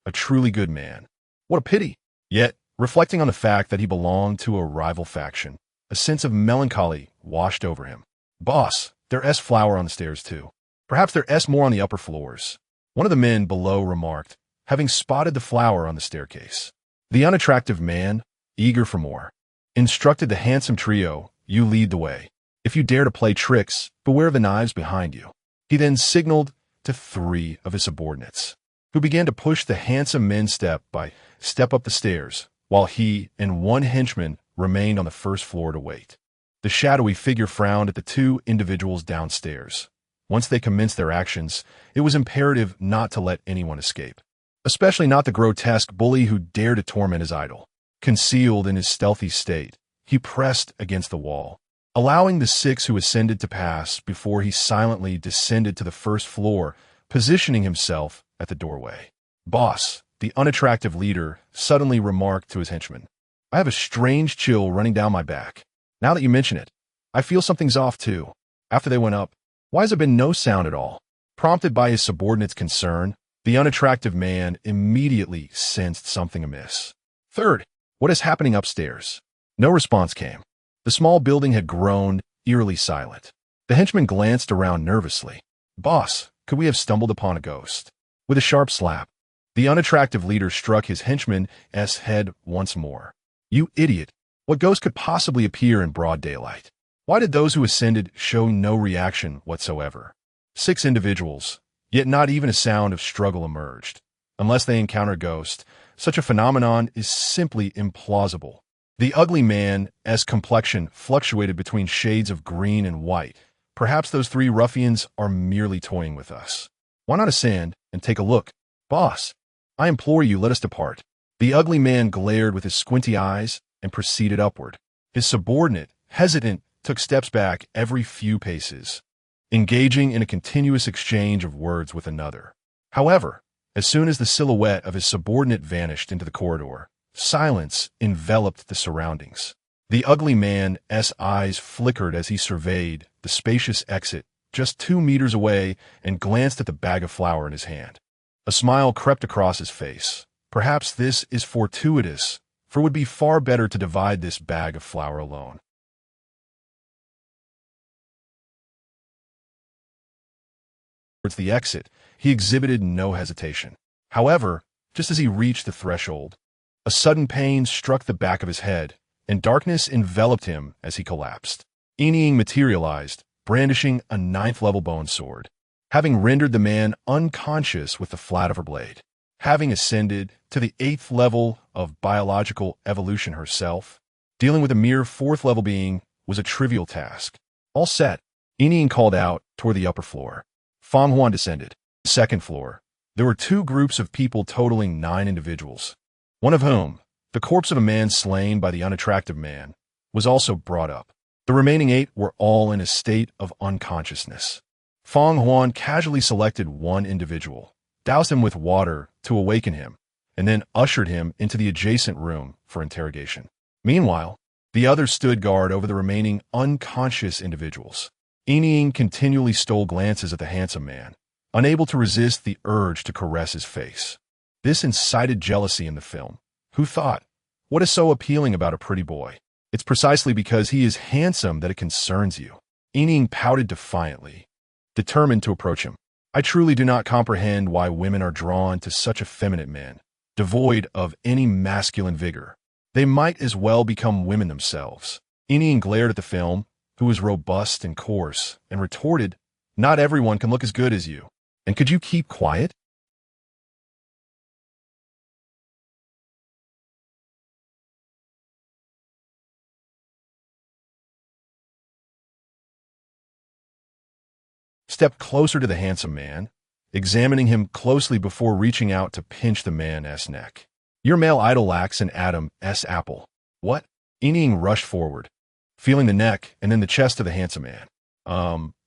A truly good man. What a pity." Yet, reflecting on the fact that he belonged to a rival faction, a sense of melancholy washed over him. "Boss, there's flour on the stairs too. Perhaps there's more on the upper floors," one of the men below remarked, having spotted the flour on the staircase. The unattractive man, eager for more, instructed the handsome trio, "You lead the way. If you dare to play tricks, beware of the knives behind you." He then signaled to 3 of his subordinates, who began to push the handsome men step by step up the stairs, while he and 1 henchman remained on the first floor to wait. The shadowy figure frowned at the 2 individuals downstairs. Once they commenced their actions, it was imperative not to let anyone escape, especially not the grotesque bully who dared to torment his idol. Concealed in his stealthy state, he pressed against the wall, allowing the 6 who ascended to pass before he silently descended to the first floor, positioning himself at the doorway. "Boss," the unattractive leader suddenly remarked to his henchman, "I have a strange chill running down my back. Now that you mention it, I feel something's off too." After they went up, "Why has there been no sound at all?" Prompted by his subordinate's concern, the unattractive man immediately sensed something amiss. "Third, what is happening upstairs?" No response came. The small building had grown eerily silent. The henchman glanced around nervously. "Boss, could we have stumbled upon a ghost?" With a sharp slap, the unattractive leader struck his henchman's head once more. "You idiot! What ghost could possibly appear in broad daylight? Why did those who ascended show no reaction whatsoever?" 6 individuals, yet not even a sound of struggle emerged. Unless they encounter a ghost, such a phenomenon is simply implausible. The ugly man's complexion fluctuated between shades of green and white. Perhaps those 3 ruffians are merely toying with us. Why not ascend and take a look? "Boss, I implore you, let us depart." The ugly man glared with his squinty eyes and proceeded upward. His subordinate, hesitant, took steps back every few paces, engaging in a continuous exchange of words with another. However, as soon as the silhouette of his subordinate vanished into the corridor, silence enveloped the surroundings. The ugly man's eyes flickered as he surveyed the spacious exit just 2 meters away and glanced at the bag of flour in his hand. A smile crept across his face. Perhaps this is fortuitous, for it would be far better to divide this bag of flour alone. Towards the exit, he exhibited no hesitation. However, just as he reached the threshold, a sudden pain struck the back of his head, and darkness enveloped him as he collapsed. Enying materialized, brandishing a 9th-level bone sword, having rendered the man unconscious with the flat of her blade. Having ascended to the 8th level of biological evolution herself, dealing with a mere 4th-level being was a trivial task. All set, Enying called out toward the upper floor. Feng descended. The 2nd floor, there were 2 groups of people totaling 9 individuals, one of whom, the corpse of a man slain by the unattractive man, was also brought up. The remaining 8 were all in a state of unconsciousness. Feng casually selected one individual, doused him with water to awaken him, and then ushered him into the adjacent room for interrogation. Meanwhile, the others stood guard over the remaining unconscious individuals. Enying continually stole glances at the handsome man, unable to resist the urge to caress his face. This incited jealousy in the film. Who thought, what is so appealing about a pretty boy? It's precisely because he is handsome that it concerns you. Enying pouted defiantly, determined to approach him. I truly do not comprehend why women are drawn to such effeminate men, devoid of any masculine vigor. They might as well become women themselves. Enying glared at the film, who was robust and coarse, and retorted, not everyone can look as good as you. And could you keep quiet? stepped closer to the handsome man, examining him closely before reaching out to pinch the man's neck. "Your male idol lacks an Adam's apple." "What?" Ining rushed forward, feeling the neck and then the chest of the handsome man.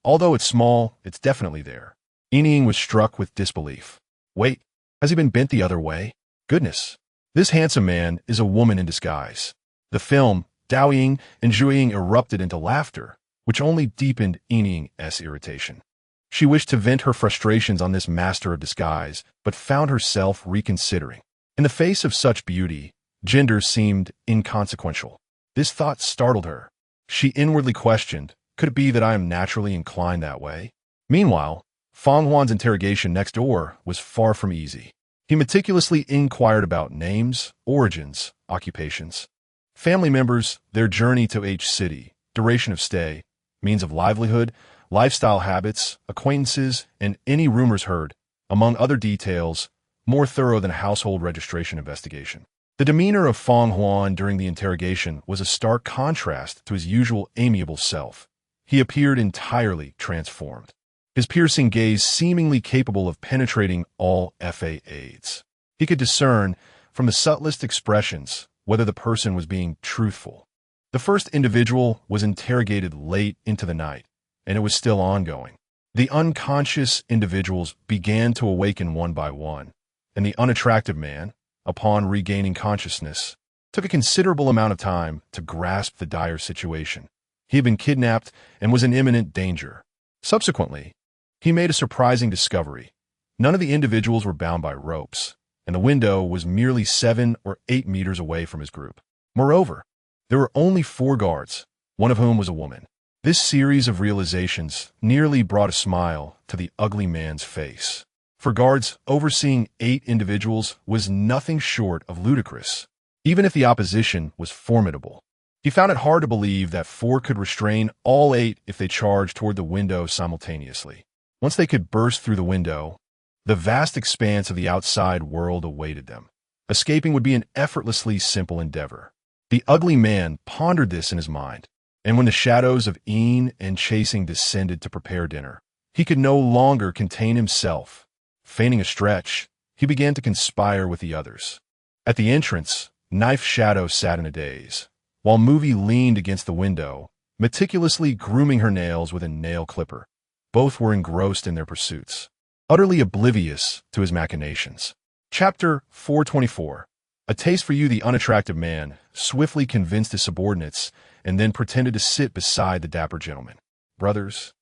Although it's small, it's definitely there." Ining was struck with disbelief. "Wait, has he been bent the other way? Goodness. This handsome man is a woman in disguise." The film, Daoying and Zhuiying erupted into laughter, which only deepened Ining's irritation. She wished to vent her frustrations on this master of disguise, but found herself reconsidering. In the face of such beauty, gender seemed inconsequential. This thought startled her. She inwardly questioned, could it be that I am naturally inclined that way? Meanwhile, Feng Huan's interrogation next door was far from easy. He meticulously inquired about names, origins, occupations, family members, their journey to each city, duration of stay, means of livelihood, lifestyle habits, acquaintances, and any rumors heard, among other details, more thorough than a household registration investigation. The demeanor of Feng Huan during the interrogation was a stark contrast to his usual amiable self. He appeared entirely transformed, his piercing gaze seemingly capable of penetrating all facades. He could discern, from the subtlest expressions, whether the person was being truthful. The first individual was interrogated late into the night, and it was still ongoing. The unconscious individuals began to awaken one by one, and the unattractive man, upon regaining consciousness, took a considerable amount of time to grasp the dire situation. He had been kidnapped and was in imminent danger. Subsequently, he made a surprising discovery. None of the individuals were bound by ropes, and the window was merely 7 or 8 meters away from his group. Moreover, there were only 4 guards, one of whom was a woman. This series of realizations nearly brought a smile to the ugly man's face. For guards, overseeing 8 individuals was nothing short of ludicrous, even if the opposition was formidable. He found it hard to believe that 4 could restrain all 8 if they charged toward the window simultaneously. Once they could burst through the window, the vast expanse of the outside world awaited them. Escaping would be an effortlessly simple endeavor. The ugly man pondered this in his mind, and when the shadows of Een and chasing descended to prepare dinner, he could no longer contain himself. Feigning a stretch, he began to conspire with the others. At the entrance, Knife Shadow sat in a daze, while Movie leaned against the window, meticulously grooming her nails with a nail clipper. Both were engrossed in their pursuits, utterly oblivious to his machinations. Chapter 424. A taste for you. The unattractive man swiftly convinced his subordinates and then pretended to sit beside the dapper gentleman. "Brothers,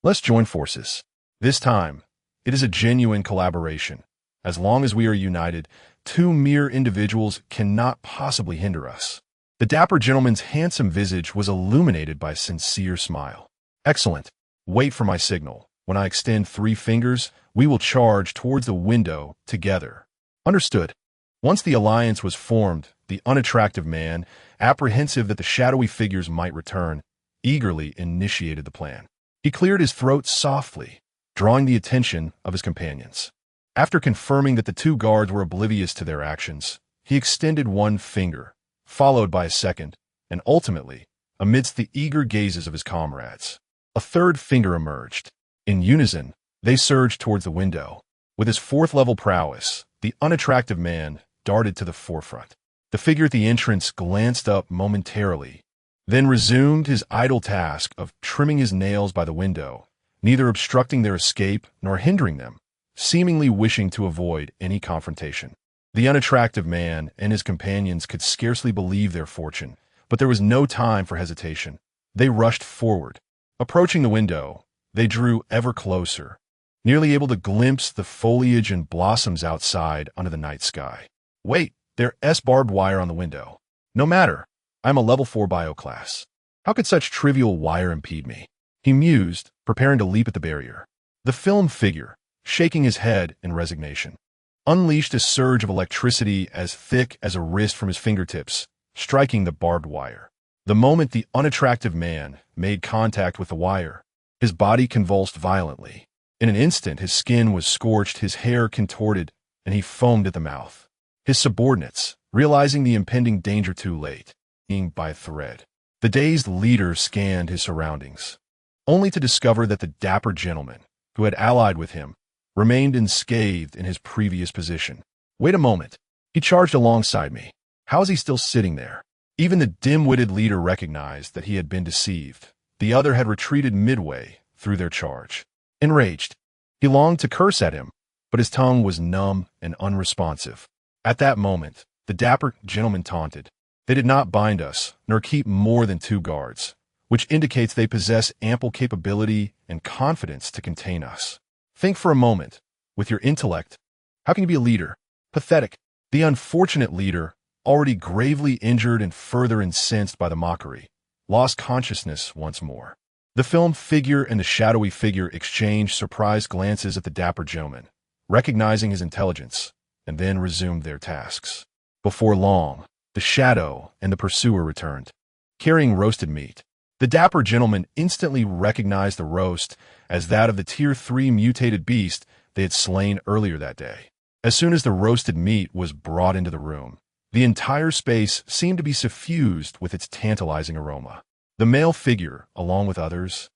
let's join forces. This time, it is a genuine collaboration. As long as we are united, 2 mere individuals cannot possibly hinder us." The dapper gentleman's handsome visage was illuminated by a sincere smile. "Excellent. Wait for my signal. When I extend 3 fingers, we will charge towards the window together." "Understood." Once the alliance was formed, the unattractive man, apprehensive that the shadowy figures might return, eagerly initiated the plan. He cleared his throat softly, drawing the attention of his companions. After confirming that the 2 guards were oblivious to their actions, he extended 1 finger, followed by a second, and ultimately, amidst the eager gazes of his comrades, a 3rd finger emerged. In unison, they surged towards the window. With his 4th-level prowess, the unattractive man darted to the forefront. The figure at the entrance glanced up momentarily, then resumed his idle task of trimming his nails by the window, neither obstructing their escape nor hindering them, seemingly wishing to avoid any confrontation. The unattractive man and his companions could scarcely believe their fortune, but there was no time for hesitation. They rushed forward. Approaching the window, they drew ever closer, nearly able to glimpse the foliage and blossoms outside under the night sky. "Wait, there's barbed wire on the window." "No matter. I'm a level 4 bioclass. How could such trivial wire impede me?" He mused, preparing to leap at the barrier. The film figure, shaking his head in resignation, unleashed a surge of electricity as thick as a wrist from his fingertips, striking the barbed wire. The moment the unattractive man made contact with the wire, his body convulsed violently. In an instant, his skin was scorched, his hair contorted, and he foamed at the mouth. His subordinates, realizing the impending danger too late, hanging by a thread. The dazed leader scanned his surroundings, only to discover that the dapper gentleman, who had allied with him, remained unscathed in his previous position. Wait a moment. He charged alongside me. How is he still sitting there? Even the dim-witted leader recognized that he had been deceived. The other had retreated midway through their charge. Enraged, he longed to curse at him, but his tongue was numb and unresponsive. At that moment, the dapper gentleman taunted. They did not bind us, nor keep more than 2 guards, which indicates they possess ample capability and confidence to contain us. Think for a moment. With your intellect, how can you be a leader? Pathetic. The unfortunate leader, already gravely injured and further incensed by the mockery, lost consciousness once more. The film figure and the shadowy figure exchanged surprised glances at the dapper gentleman, recognizing his intelligence, and then resumed their tasks. Before long, the shadow and the pursuer returned, carrying roasted meat. The dapper gentleman instantly recognized the roast as that of the Tier 3 mutated beast they had slain earlier that day. As soon as the roasted meat was brought into the room, the entire space seemed to be suffused with its tantalizing aroma. The male figure, along with others,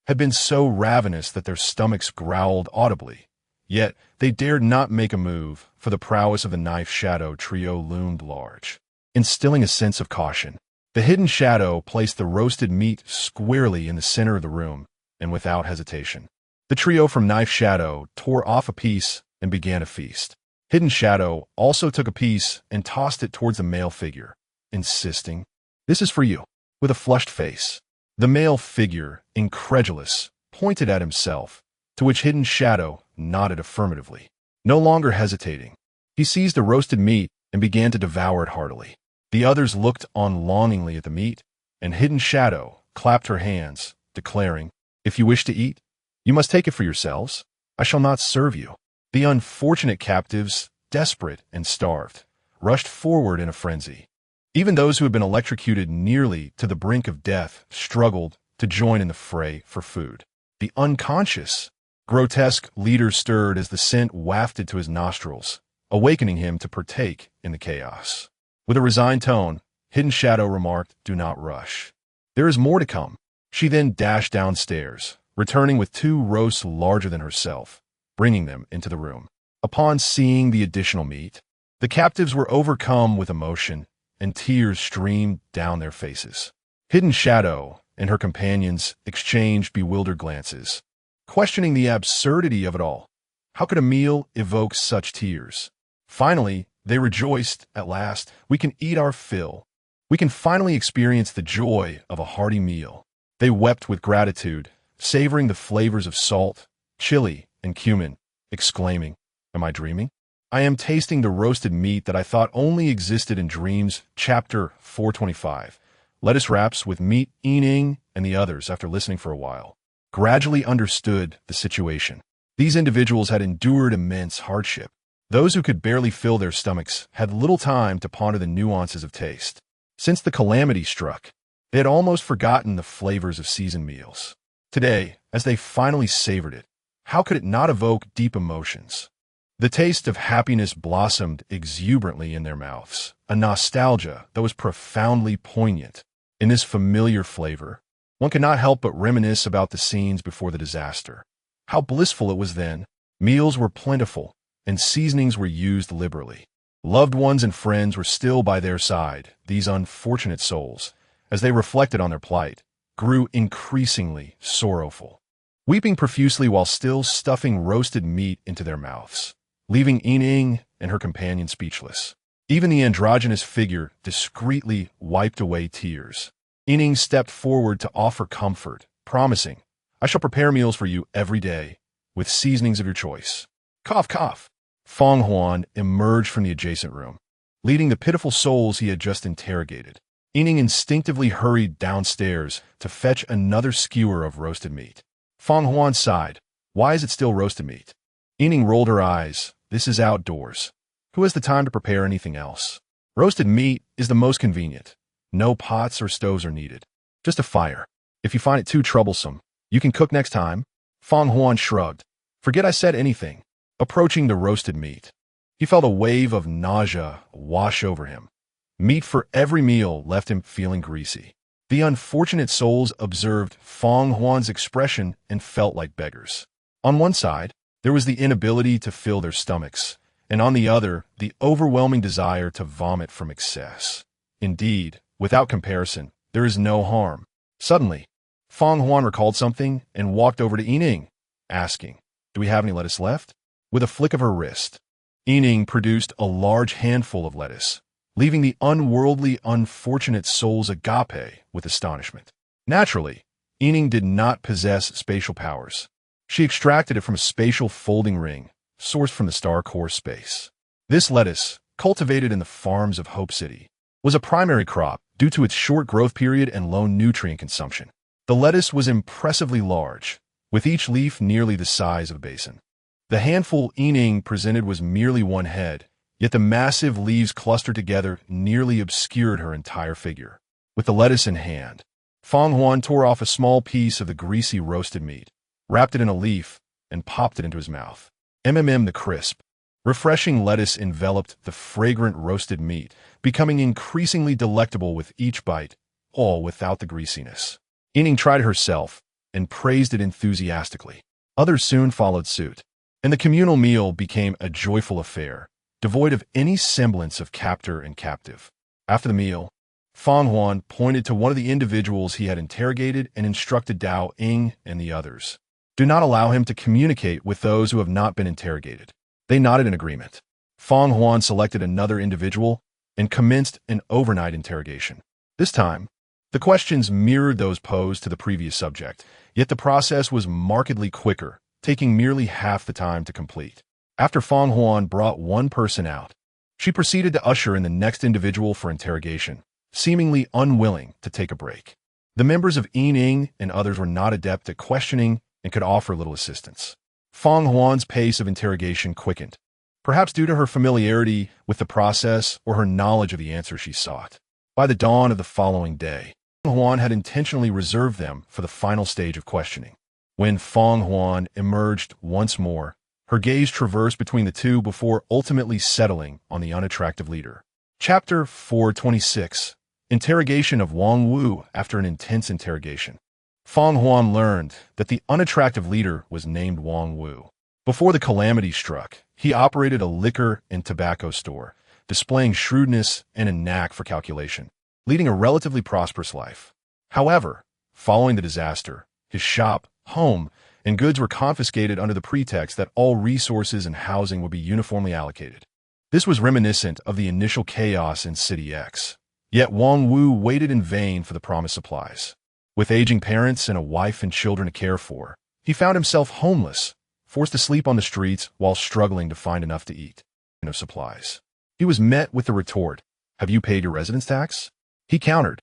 had been so ravenous that their stomachs growled audibly. Yet they dared not make a move, for the prowess of the knife shadow trio loomed large. Instilling a sense of caution, the hidden shadow placed the roasted meat squarely in the center of the room, and without hesitation, the trio from Knife Shadow tore off a piece and began a feast. Hidden Shadow also took a piece and tossed it towards the male figure, insisting, "This is for you." With a flushed face, the male figure, incredulous, pointed at himself, to which Hidden Shadow nodded affirmatively. No longer hesitating, he seized the roasted meat and began to devour it heartily. The others looked on longingly at the meat, and Hidden Shadow clapped her hands, declaring, "If you wish to eat, you must take it for yourselves. I shall not serve you." The unfortunate captives, desperate and starved, rushed forward in a frenzy. Even those who had been electrocuted nearly to the brink of death struggled to join in the fray for food. The unconscious, grotesque leader stirred as the scent wafted to his nostrils, awakening him to partake in the chaos. With a resigned tone, Hidden Shadow remarked, "Do not rush. There is more to come." She then dashed downstairs, returning with 2 roasts larger than herself, bringing them into the room. Upon seeing the additional meat, the captives were overcome with emotion, and tears streamed down their faces. Hidden Shadow and her companions exchanged bewildered glances, questioning the absurdity of it all. How could a meal evoke such tears? Finally, they rejoiced. At last, we can eat our fill. We can finally experience the joy of a hearty meal. They wept with gratitude, savoring the flavors of salt, chili, and cumin, exclaiming, "Am I dreaming? I am tasting the roasted meat that I thought only existed in dreams." Chapter 425. Lettuce wraps with meat. Ening and the others, after listening for a while, gradually understood the situation. These individuals had endured immense hardship. Those who could barely fill their stomachs had little time to ponder the nuances of taste. Since the calamity struck, they had almost forgotten the flavors of seasoned meals. Today, as they finally savored it, how could it not evoke deep emotions? The taste of happiness blossomed exuberantly in their mouths, a nostalgia that was profoundly poignant. In this familiar flavor, one could not help but reminisce about the scenes before the disaster. How blissful it was then. Meals were plentiful, and seasonings were used liberally. Loved ones and friends were still by their side. These unfortunate souls, as they reflected on their plight, grew increasingly sorrowful, weeping profusely while still stuffing roasted meat into their mouths, leaving Ening and her companion speechless. Even the androgynous figure discreetly wiped away tears. Ening stepped forward to offer comfort, promising, "I shall prepare meals for you every day, with seasonings of your choice." Cough, cough. Feng Huan emerged from the adjacent room, leading the pitiful souls he had just interrogated. Ening instinctively hurried downstairs to fetch another skewer of roasted meat. Feng Huan sighed. "Why is it still roasted meat?" Ening rolled her eyes. "This is outdoors. Who has the time to prepare anything else? Roasted meat is the most convenient. No pots or stoves are needed. Just a fire. If you find it too troublesome, you can cook next time." Feng Huan shrugged. "Forget I said anything." Approaching the roasted meat, he felt a wave of nausea wash over him. Meat for every meal left him feeling greasy. The unfortunate souls observed Feng Huan's expression and felt like beggars. On one side, there was the inability to fill their stomachs, and on the other, the overwhelming desire to vomit from excess. Indeed, without comparison, there is no harm. Suddenly, Feng Huan recalled something and walked over to Yining, asking, "Do we have any lettuce left?" With a flick of her wrist, Yining produced a large handful of lettuce, leaving the unworldly, unfortunate souls agape with astonishment. Naturally, Yining did not possess spatial powers. She extracted it from a spatial folding ring, sourced from the star core space. This lettuce, cultivated in the farms of Hope City, was a primary crop due to its short growth period and low nutrient consumption. The lettuce was impressively large, with each leaf nearly the size of a basin. The handful Yining presented was merely one head, yet the massive leaves clustered together nearly obscured her entire figure. With the lettuce in hand, Feng Huan tore off a small piece of the greasy roasted meat, wrapped it in a leaf, and popped it into his mouth. The crisp, refreshing lettuce enveloped the fragrant roasted meat, becoming increasingly delectable with each bite, all without the greasiness. Yining tried it herself and praised it enthusiastically. Others soon followed suit, and the communal meal became a joyful affair, devoid of any semblance of captor and captive. After the meal, Feng Huan pointed to one of the individuals he had interrogated and instructed Dao Ying and the others. "Do not allow him to communicate with those who have not been interrogated." They nodded in agreement. Feng Huan selected another individual and commenced an overnight interrogation. This time, the questions mirrored those posed to the previous subject, yet the process was markedly quicker, taking merely half the time to complete. After Feng Huan brought one person out, she proceeded to usher in the next individual for interrogation, seemingly unwilling to take a break. The members of Yining and others were not adept at questioning and could offer little assistance. Feng Huan's pace of interrogation quickened, perhaps due to her familiarity with the process or her knowledge of the answer she sought. By the dawn of the following day, Feng Huan had intentionally reserved them for the final stage of questioning. When Feng Huan emerged once more, her gaze traversed between the two before ultimately settling on the unattractive leader. Chapter 426. Interrogation of Wang Wu after an intense interrogation. Feng Huan learned that the unattractive leader was named Wang Wu. Before the calamity struck, he operated a liquor and tobacco store, displaying shrewdness and a knack for calculation, leading a relatively prosperous life. However, following the disaster, his shop, home, and goods were confiscated under the pretext that all resources and housing would be uniformly allocated. This was reminiscent of the initial chaos in City X. Yet Wang Wu waited in vain for the promised supplies. With aging parents and a wife and children to care for, he found himself homeless, forced to sleep on the streets while struggling to find enough to eat and of supplies. He was met with the retort, "Have you paid your residence tax?" He countered,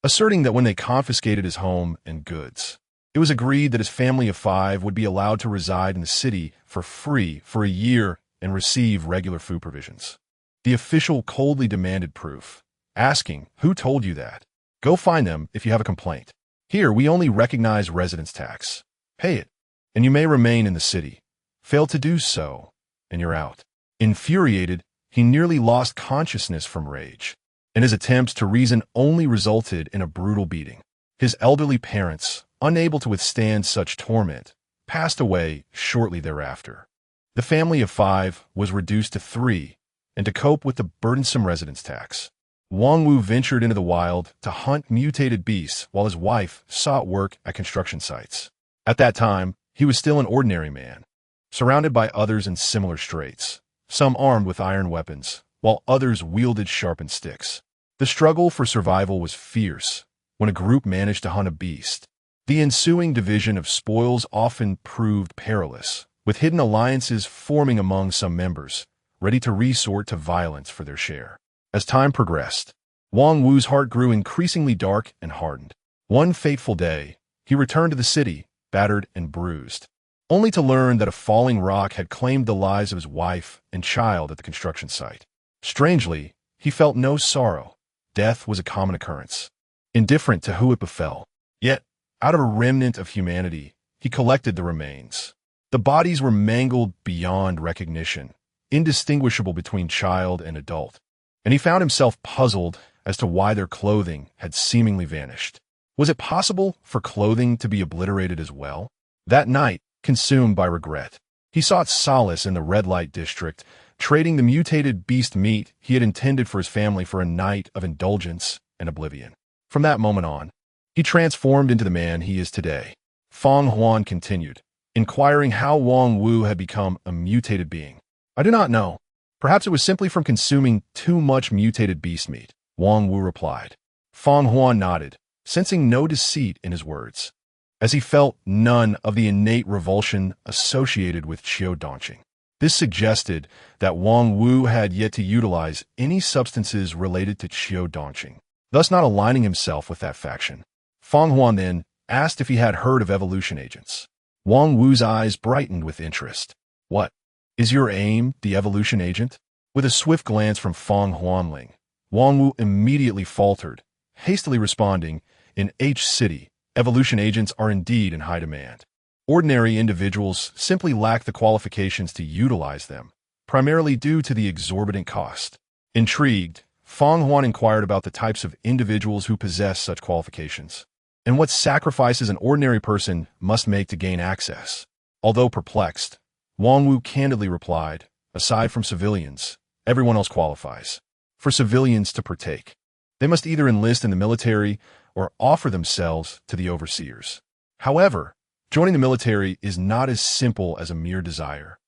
asserting that when they confiscated his home and goods, it was agreed that his family of 5 would be allowed to reside in the city for free for a year and receive regular food provisions. The official coldly demanded proof, asking, "Who told you that? Go find them if you have a complaint. Here, we only recognize residence tax. Pay it, and you may remain in the city. Fail to do so, and you're out." Infuriated, he nearly lost consciousness from rage, and his attempts to reason only resulted in a brutal beating. His elderly parents, unable to withstand such torment, passed away shortly thereafter. The family of 5 was reduced to 3, and to cope with the burdensome residence tax, Wang Wu ventured into the wild to hunt mutated beasts while his wife sought work at construction sites. At that time, he was still an ordinary man, surrounded by others in similar straits, some armed with iron weapons, while others wielded sharpened sticks. The struggle for survival was fierce when a group managed to hunt a beast. The ensuing division of spoils often proved perilous, with hidden alliances forming among some members, ready to resort to violence for their share. As time progressed, Wang Wu's heart grew increasingly dark and hardened. One fateful day, he returned to the city, battered and bruised, only to learn that a falling rock had claimed the lives of his wife and child at the construction site. Strangely, he felt no sorrow. Death was a common occurrence, indifferent to who it befell. Yet, out of a remnant of humanity, he collected the remains. The bodies were mangled beyond recognition, indistinguishable between child and adult, and he found himself puzzled as to why their clothing had seemingly vanished. Was it possible for clothing to be obliterated as well? That night, consumed by regret. He sought solace in the red light district, trading the mutated beast meat he had intended for his family for a night of indulgence and oblivion. From that moment on, he transformed into the man he is today. Feng Huan continued, inquiring how Wang Wu had become a mutated being. I do not know. Perhaps it was simply from consuming too much mutated beast meat, Wang Wu replied. Feng Huan nodded, sensing no deceit in his words, as he felt none of the innate revulsion associated with Qiu Dongqing. This suggested that Wang Wu had yet to utilize any substances related to Qiu Dongqing, thus not aligning himself with that faction. Feng Huan then asked if he had heard of evolution agents. Wang Wu's eyes brightened with interest. What? Is your aim the evolution agent? With a swift glance from Feng Huanling, Wang Wu immediately faltered, hastily responding, in H City, evolution agents are indeed in high demand. Ordinary individuals simply lack the qualifications to utilize them, primarily due to the exorbitant cost. Intrigued, Feng Huan inquired about the types of individuals who possess such qualifications, and what sacrifices an ordinary person must make to gain access. Although perplexed, Wang Wu candidly replied, aside from civilians, everyone else qualifies. For civilians to partake, they must either enlist in the military or offer themselves to the overseers. However, joining the military is not as simple as a mere desire,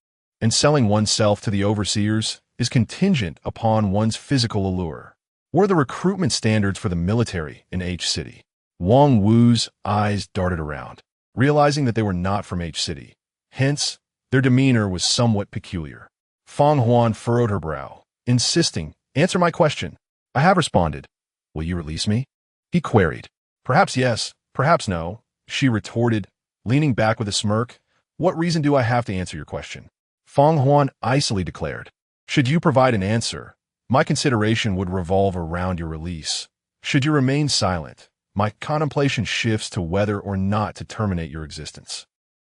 and selling oneself to the overseers is contingent upon one's physical allure. What are the recruitment standards for the military in H City? Wang Wu's eyes darted around, realizing that they were not from H City. Hence, their demeanor was somewhat peculiar. Feng Huan furrowed her brow, insisting, answer my question. I have responded. Will you release me? He queried. Perhaps yes, perhaps no, she retorted, leaning back with a smirk. What reason do I have to answer your question? Feng Huan icily declared. Should you provide an answer, my consideration would revolve around your release. Should you remain silent, my contemplation shifts to whether or not to terminate your existence.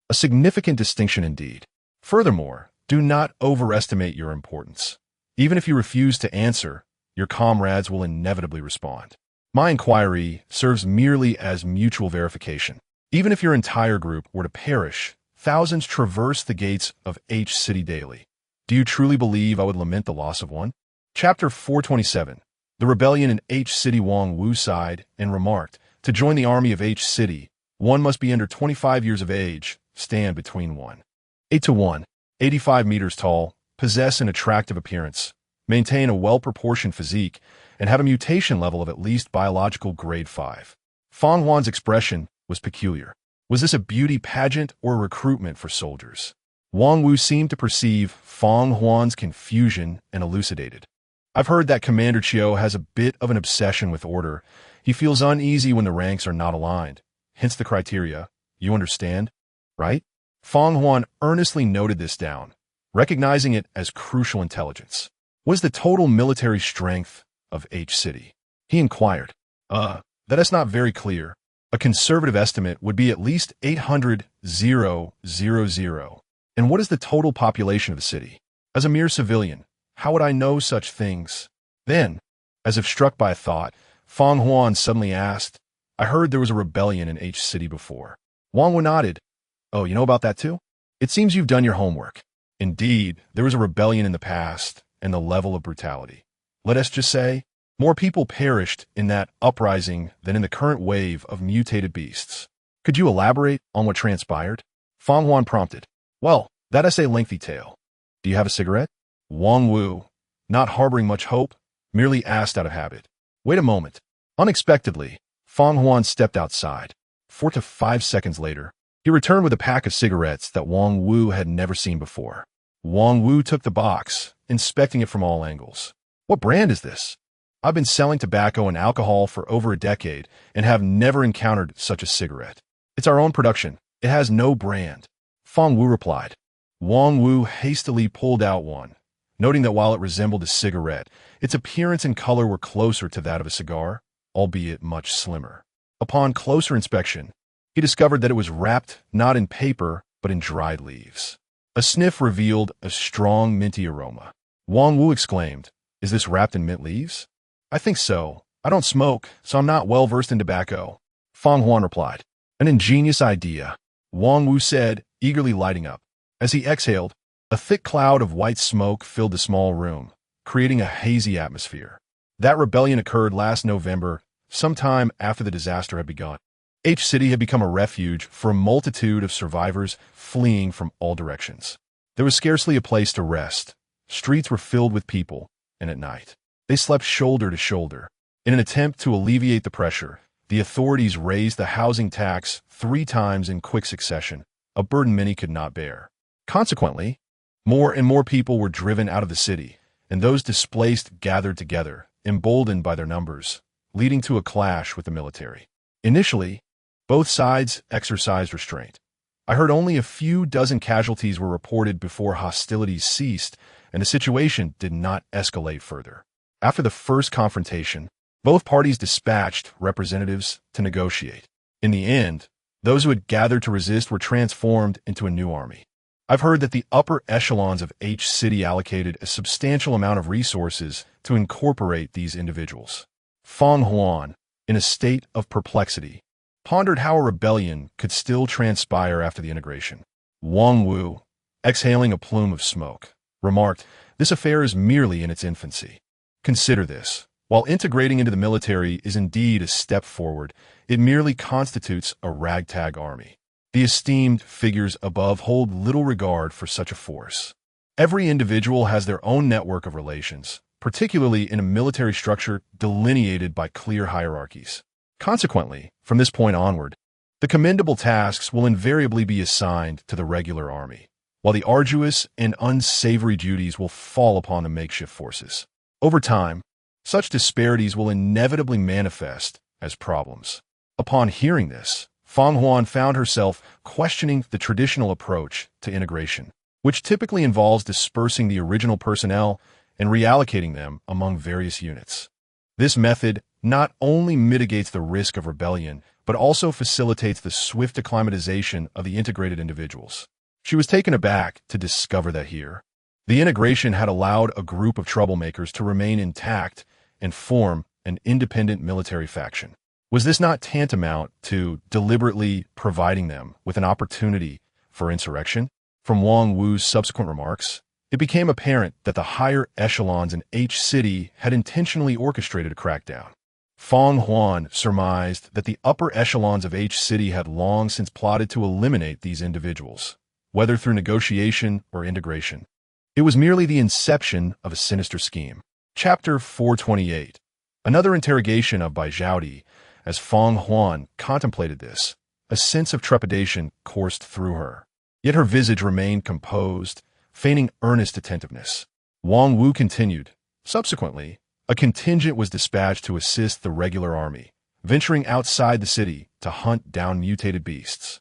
A significant distinction indeed. Furthermore, do not overestimate your importance. Even if you refuse to answer, your comrades will inevitably respond. My inquiry serves merely as mutual verification. Even if your entire group were to perish, thousands traverse the gates of H City daily. Do you truly believe I would lament the loss of one? Chapter 427. The rebellion in H City. Wang Wu sighed and remarked, to join the army of H City, one must be under 25 years of age, stand between 1.8 to 1.85 meters tall, possess an attractive appearance, maintain a well-proportioned physique, and have a mutation level of at least biological grade 5. Feng Huan's expression was peculiar. Was this a beauty pageant or a recruitment for soldiers? Wang Wu seemed to perceive Feng Huan's confusion and elucidated. I've heard that Commander Qiu has a bit of an obsession with order. He feels uneasy when the ranks are not aligned. Hence the criteria. You understand, right? Feng Huan earnestly noted this down, recognizing it as crucial intelligence. What is the total military strength of H City? He inquired. That is not very clear. A conservative estimate would be at least 800,000. And what is the total population of the city? As a mere civilian, how would I know such things? Then, as if struck by a thought, Feng Huan suddenly asked, I heard there was a rebellion in H City before. Wang Wu nodded. Oh, you know about that too? It seems you've done your homework. Indeed, there was a rebellion in the past, and the level of brutality. Let us just say, more people perished in that uprising than in the current wave of mutated beasts. Could you elaborate on what transpired? Feng Huan prompted. Well, that is a lengthy tale. Do you have a cigarette? Wang Wu, not harboring much hope, merely asked out of habit. Wait a moment. Unexpectedly, Feng Huan stepped outside. 4 to 5 seconds later, he returned with a pack of cigarettes that Wang Wu had never seen before. Wang Wu took the box, inspecting it from all angles. What brand is this? I've been selling tobacco and alcohol for over a decade and have never encountered such a cigarette. It's our own production. It has no brand. Feng Wu replied. Wang Wu hastily pulled out one, noting that while it resembled a cigarette, its appearance and color were closer to that of a cigar, albeit much slimmer. Upon closer inspection, he discovered that it was wrapped not in paper, but in dried leaves. A sniff revealed a strong minty aroma. Wang Wu exclaimed, Is this wrapped in mint leaves? I think so. I don't smoke, so I'm not well versed in tobacco. Feng Huan replied. An ingenious idea. Wang Wu said, eagerly lighting up. As he exhaled, a thick cloud of white smoke filled the small room, creating a hazy atmosphere. That rebellion occurred last November, sometime after the disaster had begun. H City had become a refuge for a multitude of survivors fleeing from all directions. There was scarcely a place to rest. Streets were filled with people, and at night, they slept shoulder to shoulder. In an attempt to alleviate the pressure, the authorities raised the housing tax 3 times in quick succession, a burden many could not bear. Consequently, more and more people were driven out of the city, and those displaced gathered together, emboldened by their numbers, leading to a clash with the military. Initially, both sides exercised restraint. I heard only a few dozen casualties were reported before hostilities ceased, and the situation did not escalate further. After the first confrontation, both parties dispatched representatives to negotiate. In the end, those who had gathered to resist were transformed into a new army. I've heard that the upper echelons of H City allocated a substantial amount of resources to incorporate these individuals. Feng, in a state of perplexity, pondered how a rebellion could still transpire after the integration. Wang Wu, exhaling a plume of smoke, remarked, "This affair is merely in its infancy. Consider this. While integrating into the military is indeed a step forward, it merely constitutes a ragtag army. The esteemed figures above hold little regard for such a force. Every individual has their own network of relations, particularly in a military structure delineated by clear hierarchies. Consequently, from this point onward, the commendable tasks will invariably be assigned to the regular army, while the arduous and unsavory duties will fall upon the makeshift forces. Over time, such disparities will inevitably manifest as problems." Upon hearing this, Feng found herself questioning the traditional approach to integration, which typically involves dispersing the original personnel and reallocating them among various units. This method not only mitigates the risk of rebellion, but also facilitates the swift acclimatization of the integrated individuals. She was taken aback to discover that here, the integration had allowed a group of troublemakers to remain intact and form an independent military faction. Was this not tantamount to deliberately providing them with an opportunity for insurrection? From Wang Wu's subsequent remarks, it became apparent that the higher echelons in H City had intentionally orchestrated a crackdown. Feng surmised that the upper echelons of H City had long since plotted to eliminate these individuals, whether through negotiation or integration. It was merely the inception of a sinister scheme. Chapter 428. Another interrogation of Bai Zhaodi. As Feng contemplated this, a sense of trepidation coursed through her. Yet her visage remained composed, feigning earnest attentiveness. Wang Wu continued. Subsequently, a contingent was dispatched to assist the regular army, venturing outside the city to hunt down mutated beasts.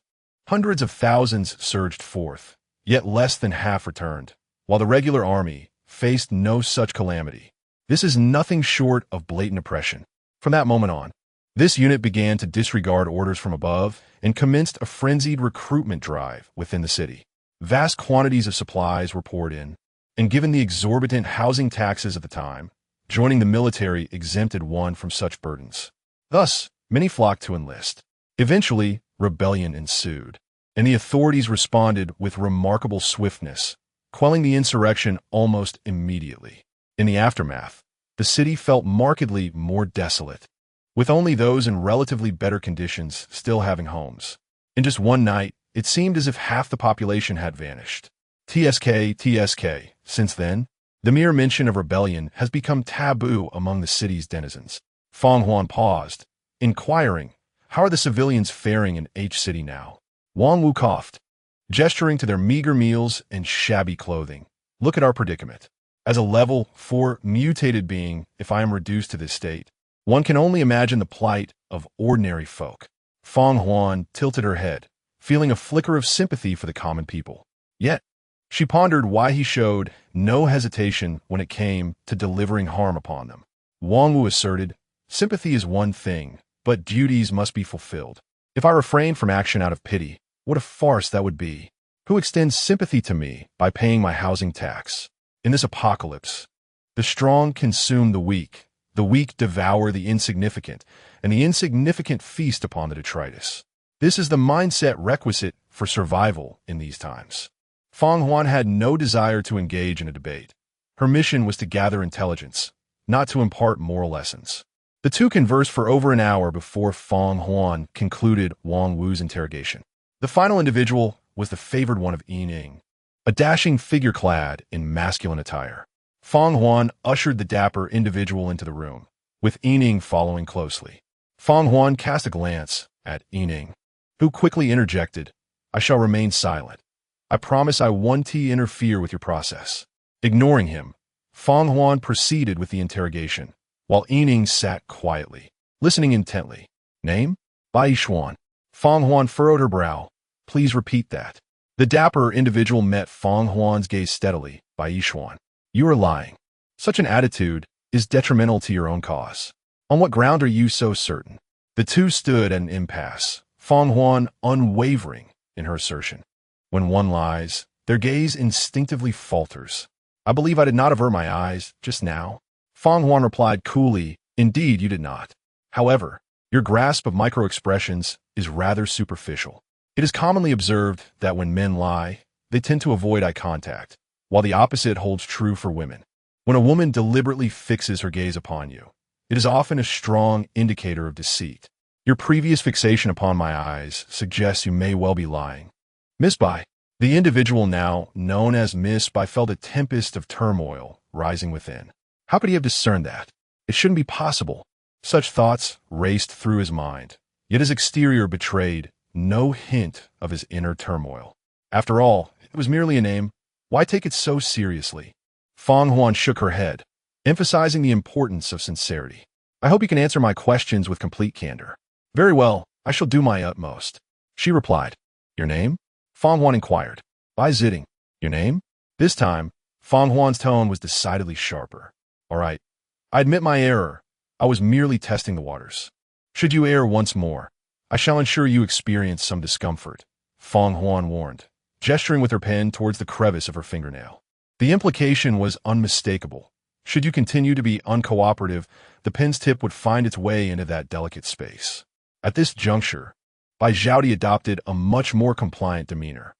Hundreds of thousands surged forth, yet less than half returned, while the regular army faced no such calamity. This is nothing short of blatant oppression. From that moment on, this unit began to disregard orders from above and commenced a frenzied recruitment drive within the city. Vast quantities of supplies were poured in, and given the exorbitant housing taxes of the time, joining the military exempted one from such burdens. Thus, many flocked to enlist. Eventually, rebellion ensued, and the authorities responded with remarkable swiftness, quelling the insurrection almost immediately. In the aftermath, the city felt markedly more desolate, with only those in relatively better conditions still having homes. In just one night, it seemed as if half the population had vanished. TSK. Since then, the mere mention of rebellion has become taboo among the city's denizens. Feng paused, inquiring, "How are the civilians faring in H City now?" Wang Wu coughed, gesturing to their meager meals and shabby clothing. "Look at our predicament. As a level 4 mutated being, if I am reduced to this state, one can only imagine the plight of ordinary folk." Feng tilted her head, feeling a flicker of sympathy for the common people. Yet, she pondered why he showed no hesitation when it came to delivering harm upon them. Wang Wu asserted, "Sympathy is one thing, but duties must be fulfilled. If I refrain from action out of pity, what a farce that would be. Who extends sympathy to me by paying my housing tax? In this apocalypse, the strong consume the weak devour the insignificant, and the insignificant feast upon the detritus. This is the mindset requisite for survival in these times. Feng Huan had no desire to engage in a debate. Her mission was to gather intelligence, not to impart moral lessons. The two conversed for over an hour before Feng Huan concluded Wang Wu's interrogation. The final individual was the favored one of Yining, a dashing figure clad in masculine attire. Feng Huan ushered the dapper individual into the room, with Yining following closely. Feng Huan cast a glance at Yining, who quickly interjected, "I shall remain silent. I promise I won't interfere with your process." Ignoring him, Feng Huan proceeded with the interrogation, while Yining sat quietly, listening intently. "Name? Bai Xuan." Feng Huan furrowed her brow. "Please repeat that." The dapper individual met Feng Huan's gaze steadily. "Bai Xuan. You are lying. Such an attitude is detrimental to your own cause. On what ground are you so certain?" The two stood at an impasse, Feng Huan unwavering in her assertion. When one lies, their gaze instinctively falters. "I believe I did not avert my eyes just now." Feng Huan replied coolly, "Indeed you did not. However, your grasp of micro-expressions is rather superficial. It is commonly observed that when men lie, they tend to avoid eye contact, while the opposite holds true for women. When a woman deliberately fixes her gaze upon you, it is often a strong indicator of deceit. Your previous fixation upon my eyes suggests you may well be lying." Miss Bai. The individual now known as Miss Bai felt a tempest of turmoil rising within. How could he have discerned that? It shouldn't be possible. Such thoughts raced through his mind, yet his exterior betrayed no hint of his inner turmoil. After all, it was merely a name. Why take it so seriously? Feng Huan shook her head, emphasizing the importance of sincerity. "I hope you can answer my questions with complete candor." "Very well, I shall do my utmost," she replied. "Your name?" Feng Huan inquired. "Bai Ziding." "Your name?" This time, Feng Huan's tone was decidedly sharper. "All right, I admit my error. I was merely testing the waters. Should you err once more, I shall ensure you experience some discomfort," Feng Huan warned, gesturing with her pen towards the crevice of her fingernail. The implication was unmistakable. Should you continue to be uncooperative, the pen's tip would find its way into that delicate space. At this juncture, Bai Zhaodi adopted a much more compliant demeanor.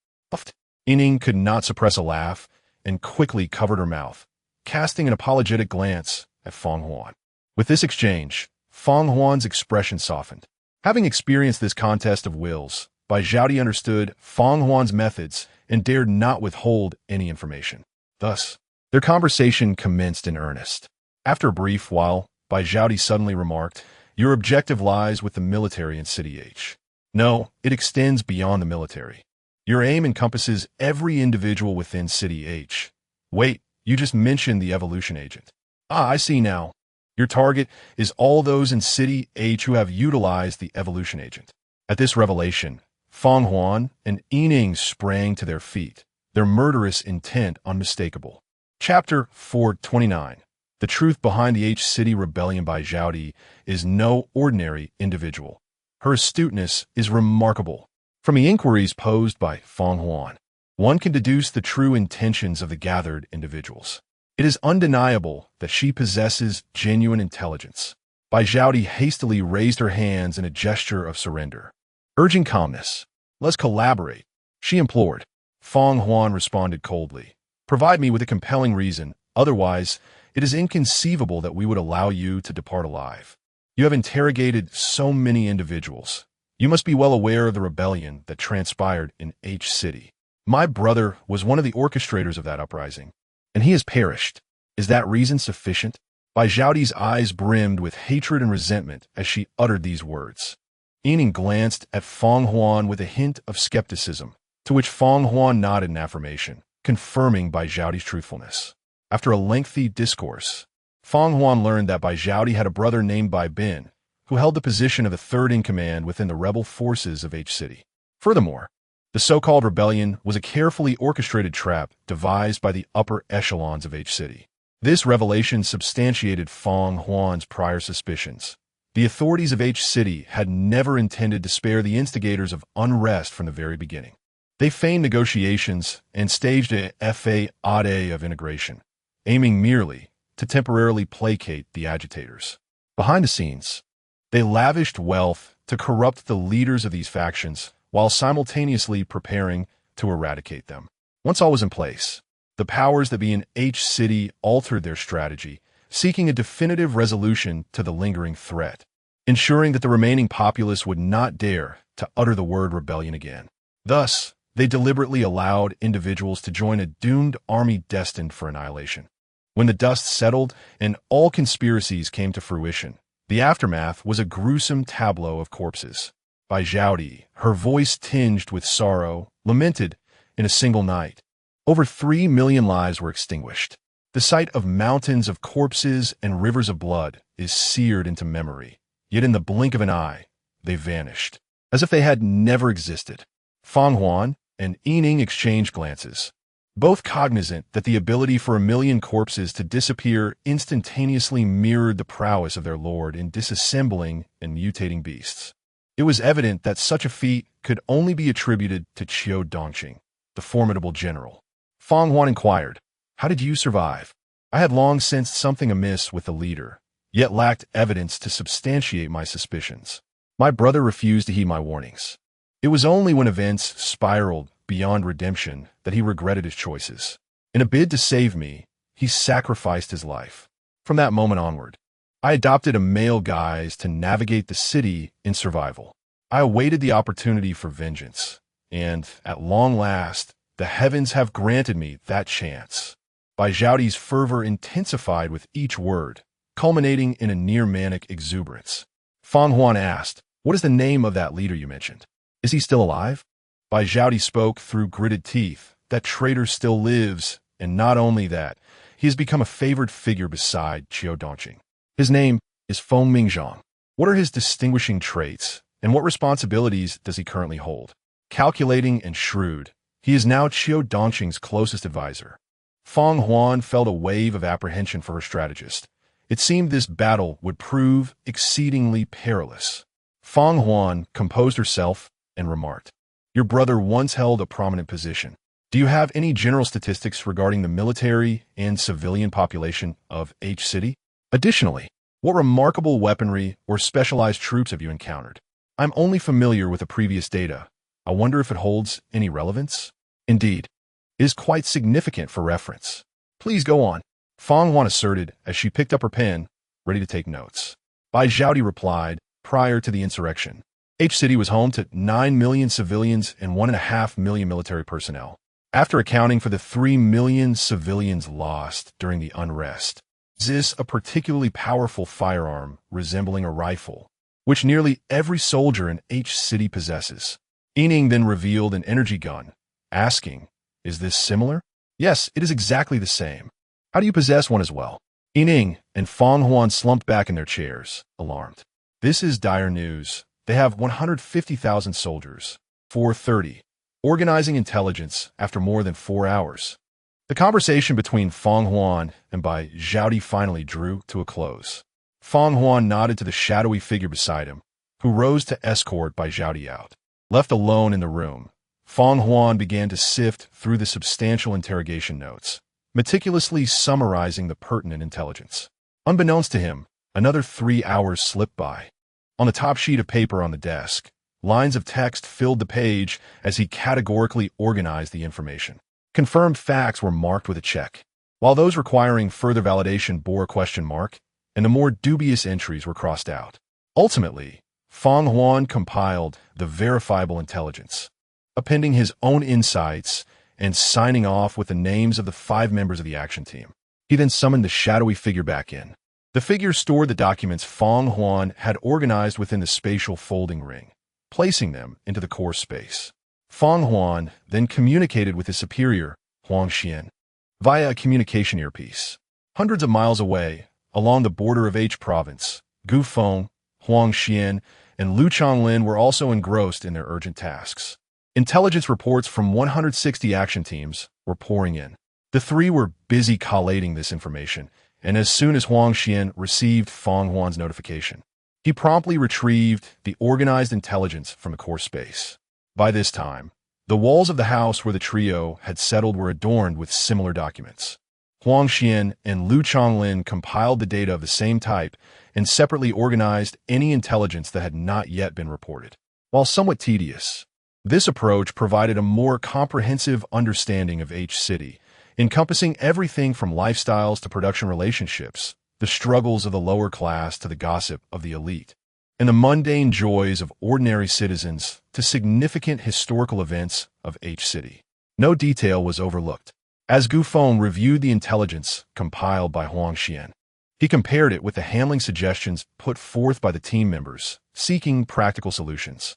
Yining could not suppress a laugh and quickly covered her mouth, casting an apologetic glance at Feng Huan. With this exchange, Feng Huan's expression softened. Having experienced this contest of wills, Bai Zhaodi understood Feng Huan's methods and dared not withhold any information. Thus, their conversation commenced in earnest. After a brief while, Bai Zhaodi suddenly remarked, "Your objective lies with the military in City H." "No, it extends beyond the military. Your aim encompasses every individual within City H." "Wait, you just mentioned the evolution agent." "Ah, I see now. Your target is all those in City H who have utilized the evolution agent." At this revelation, Feng Huan and Yining sprang to their feet, their murderous intent unmistakable. Chapter 429. The truth behind the H-City rebellion by Zhaodi is no ordinary individual. Her astuteness is remarkable. From the inquiries posed by Feng Huan, one can deduce the true intentions of the gathered individuals. It is undeniable that she possesses genuine intelligence. Bai Zhaodi hastily raised her hands in a gesture of surrender. Urging calmness, "Let's collaborate," she implored. Feng Huan responded coldly, "Provide me with a compelling reason, otherwise it is inconceivable that we would allow you to depart alive. You have interrogated so many individuals. You must be well aware of the rebellion that transpired in H-City. My brother was one of the orchestrators of that uprising, and he has perished. Is that reason sufficient?" Bai Zhaodi's eyes brimmed with hatred and resentment as she uttered these words. Yining glanced at Feng Huan with a hint of skepticism, to which Feng Huan nodded in affirmation, confirming Bai Zhaodi's truthfulness. After a lengthy discourse, Feng Huan learned that Bai Zhaodi had a brother named Bai Bin, who held the position of the third-in-command within the rebel forces of H-City. Furthermore, the so-called rebellion was a carefully orchestrated trap devised by the upper echelons of H-City. This revelation substantiated Feng Huan's prior suspicions. The authorities of H-City had never intended to spare the instigators of unrest from the very beginning. They feigned negotiations and staged a fade of integration, aiming merely to temporarily placate the agitators. Behind the scenes, They lavished wealth to corrupt the leaders of these factions while simultaneously preparing to eradicate them. Once all was in place, the powers that be in H City altered their strategy, seeking a definitive resolution to the lingering threat, ensuring that the remaining populace would not dare to utter the word rebellion again. Thus, they deliberately allowed individuals to join a doomed army destined for annihilation. When the dust settled and all conspiracies came to fruition, the aftermath was a gruesome tableau of corpses. By Zhaodi, her voice tinged with sorrow, lamented in a single night. Over 3 million lives were extinguished. The sight of mountains of corpses and rivers of blood is seared into memory, yet in the blink of an eye, they vanished, as if they had never existed. Feng Huan and Yining exchanged glances, both cognizant that the ability for 1 million corpses to disappear instantaneously mirrored the prowess of their lord in disassembling and mutating beasts. It was evident that such a feat could only be attributed to Qiu Dongqing, the formidable general. Feng Huan inquired, "How did you survive?" I had long sensed something amiss with the leader, yet lacked evidence to substantiate my suspicions. My brother refused to heed my warnings. It was only when events spiraled beyond redemption that he regretted his choices. In a bid to save me, he sacrificed his life. From that moment onward, I adopted a male guise to navigate the city in survival. I awaited the opportunity for vengeance, and, at long last, the heavens have granted me that chance. Bai Zhaodi's fervor intensified with each word, culminating in a near-manic exuberance. Feng Huan asked, "What is the name of that leader you mentioned? Is he still alive?" Bai Zhaodi spoke through gritted teeth. "That traitor still lives, and not only that, he has become a favored figure beside Qiu Dongqing. His name is Feng Mingzhang. What are his distinguishing traits, and what responsibilities does he currently hold?" Calculating and shrewd, he is now Qiu Dongqing's closest advisor. Feng Huan felt a wave of apprehension for her strategist. It seemed this battle would prove exceedingly perilous. Feng Huan composed herself and remarked, "Your brother once held a prominent position. Do you have any general statistics regarding the military and civilian population of H City? Additionally, what remarkable weaponry or specialized troops have you encountered? I'm only familiar with the previous data. I wonder if it holds any relevance." "Indeed, it is quite significant for reference. Please go on," Feng Huan asserted as she picked up her pen, ready to take notes. Bai Zhaodi replied, "Prior to the insurrection, H City was home to 9 million civilians and 1.5 million military personnel. After accounting for the 3 million civilians lost during the unrest, exists a particularly powerful firearm resembling a rifle, which nearly every soldier in H City possesses." Yining then revealed an energy gun, asking, "Is this similar?" "Yes, it is exactly the same. How do you possess one as well?" Yining and Feng Huan slumped back in their chairs, alarmed. "This is dire news. They have 150,000 soldiers, 430, organizing intelligence after more than 4 hours. The conversation between Feng Huan and Bai Zhaodi finally drew to a close. Feng Huan nodded to the shadowy figure beside him, who rose to escort Bai Zhaodi out. Left alone in the room, Feng Huan began to sift through the substantial interrogation notes, meticulously summarizing the pertinent intelligence. Unbeknownst to him, another 3 hours slipped by. On the top sheet of paper on the desk, lines of text filled the page as he categorically organized the information. Confirmed facts were marked with a check, while those requiring further validation bore a question mark, and the more dubious entries were crossed out. Ultimately, Feng Huan compiled the verifiable intelligence, appending his own insights and signing off with the names of the 5 members of the action team. He then summoned the shadowy figure back in. The figure stored the documents Feng Huan had organized within the spatial folding ring, placing them into the core space. Feng Huan then communicated with his superior, Huang Xian, via a communication earpiece. Hundreds of miles away, along the border of H Province, Gu Feng, Huang Xian, and Lu Changlin were also engrossed in their urgent tasks. Intelligence reports from 160 action teams were pouring in. The 3 were busy collating this information, and as soon as Huang Xian received Feng Huan's notification, he promptly retrieved the organized intelligence from the core space. By this time, the walls of the house where the trio had settled were adorned with similar documents. Huang Xian and Lu Chonglin compiled the data of the same type and separately organized any intelligence that had not yet been reported. While somewhat tedious, this approach provided a more comprehensive understanding of H City, encompassing everything from lifestyles to production relationships, the struggles of the lower class to the gossip of the elite, and the mundane joys of ordinary citizens to significant historical events of H City. No detail was overlooked. As Gu Feng reviewed the intelligence compiled by Huang Xian, he compared it with the handling suggestions put forth by the team members, seeking practical solutions.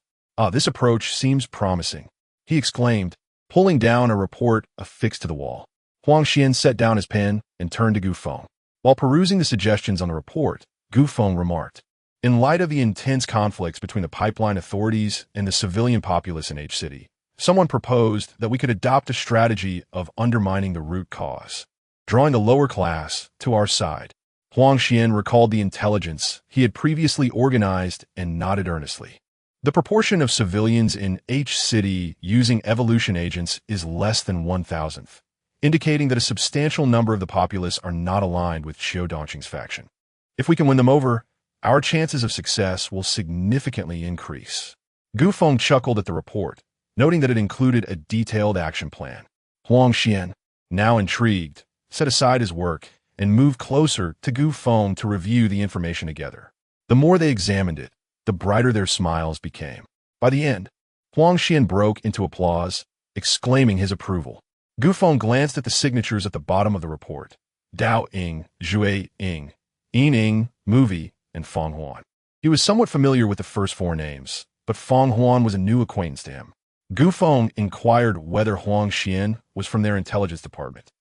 This approach seems promising, he exclaimed, pulling down a report affixed to the wall. Huang Xian set down his pen and turned to Gu Feng. While perusing the suggestions on the report, Gu Feng remarked, in light of the intense conflicts between the pipeline authorities and the civilian populace in H City, someone proposed that we could adopt a strategy of undermining the root cause, drawing the lower class to our side. Huang Xian recalled the intelligence he had previously organized and nodded earnestly. The proportion of civilians in H City using evolution agents is less than 1,000th, indicating that a substantial number of the populace are not aligned with Qiu Dongqing's faction. If we can win them over, our chances of success will significantly increase. Gu Feng chuckled at the report, noting that it included a detailed action plan. Huang Xian, now intrigued, set aside his work and moved closer to Gu Feng to review the information together. The more they examined it, the brighter their smiles became. By the end, Huang Xian broke into applause, exclaiming his approval. Gu Feng glanced at the signatures at the bottom of the report. Dao Ying, Zhui Ying, Yin Ying, Movie, and Feng Huan. He was somewhat familiar with the first four names, but Feng Huan was a new acquaintance to him. Gu Feng inquired whether Huang Xian was from their intelligence department.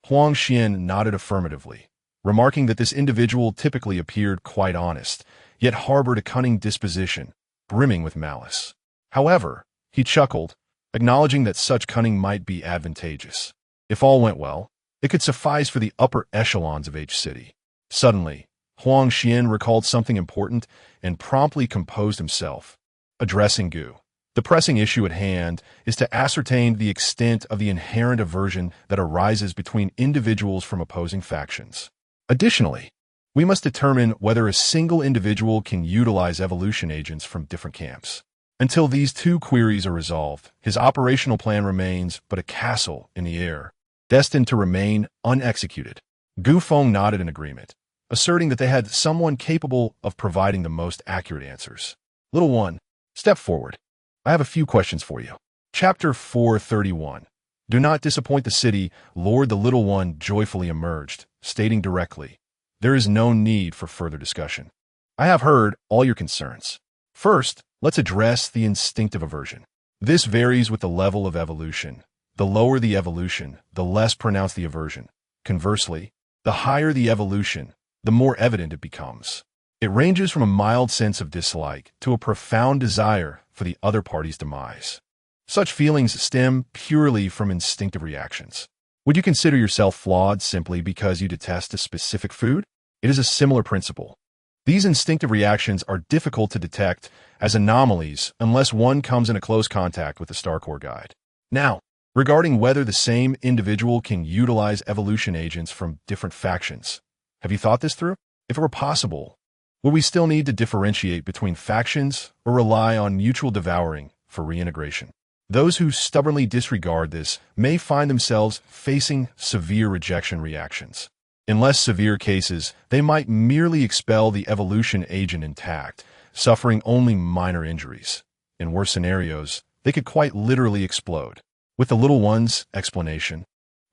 Huang Xian nodded affirmatively, remarking that this individual typically appeared quite honest, yet harbored a cunning disposition, brimming with malice. However, he chuckled, acknowledging that such cunning might be advantageous. If all went well, it could suffice for the upper echelons of H City. Suddenly, Huang Xian recalled something important and promptly composed himself, addressing Gu. The pressing issue at hand is to ascertain the extent of the inherent aversion that arises between individuals from opposing factions. Additionally, we must determine whether a single individual can utilize evolution agents from different camps. Until these two queries are resolved, his operational plan remains but a castle in the air, destined to remain unexecuted. Gu Feng nodded in agreement, asserting that they had someone capable of providing the most accurate answers. Little one, step forward. I have a few questions for you. Chapter 431. Do not disappoint the city, Lord. The little one joyfully emerged, stating directly, there is no need for further discussion. I have heard all your concerns. First, let's address the instinctive aversion. This varies with the level of evolution. The lower the evolution, the less pronounced the aversion. Conversely, the higher the evolution, the more evident it becomes. It ranges from a mild sense of dislike to a profound desire for the other party's demise. Such feelings stem purely from instinctive reactions. Would you consider yourself flawed simply because you detest a specific food? It is a similar principle. These instinctive reactions are difficult to detect as anomalies unless one comes into close contact with the StarCore guide. Now, regarding whether the same individual can utilize evolution agents from different factions, have you thought this through? If it were possible, would we still need to differentiate between factions or rely on mutual devouring for reintegration? Those who stubbornly disregard this may find themselves facing severe rejection reactions. In less severe cases, they might merely expel the evolution agent intact, suffering only minor injuries. In worse scenarios, they could quite literally explode. With the little one's explanation,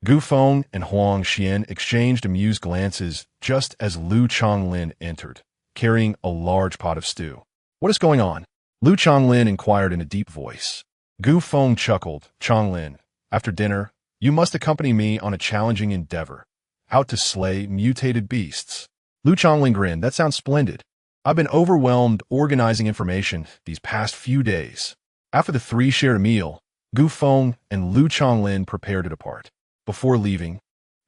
Gu Feng and Huang Xian exchanged amused glances just as Lu Chonglin entered, carrying a large pot of stew. What is going on? Lu Chonglin inquired in a deep voice. Gu Feng chuckled. Chonglin, after dinner, you must accompany me on a challenging endeavor. Out to slay mutated beasts. Lu Chonglin grinned. That sounds splendid. I've been overwhelmed organizing information these past few days. After the three shared a meal, Gu Feng and Lu Chonglin prepared to depart. Before leaving,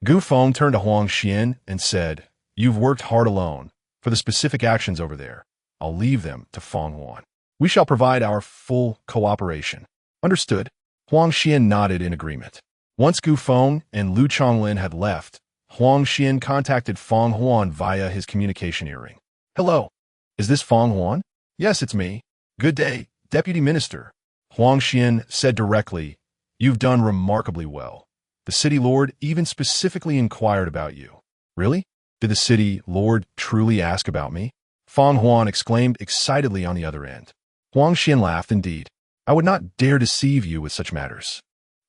Gu Feng turned to Huang Xian and said, You've worked hard alone. For the specific actions over there, I'll leave them to Feng Huan. We shall provide our full cooperation. Understood. Huang Xian nodded in agreement. Once Gu Feng and Lu Chonglin had left, Huang Xian contacted Feng Huan via his communication earring. Hello. Is this Feng Huan? Yes, it's me. Good day, Deputy Minister. Huang Xian said directly, You've done remarkably well. The city lord even specifically inquired about you. Really? Did the city lord truly ask about me? Feng Huan exclaimed excitedly on the other end. Huang Xian laughed. Indeed. I would not dare deceive you with such matters.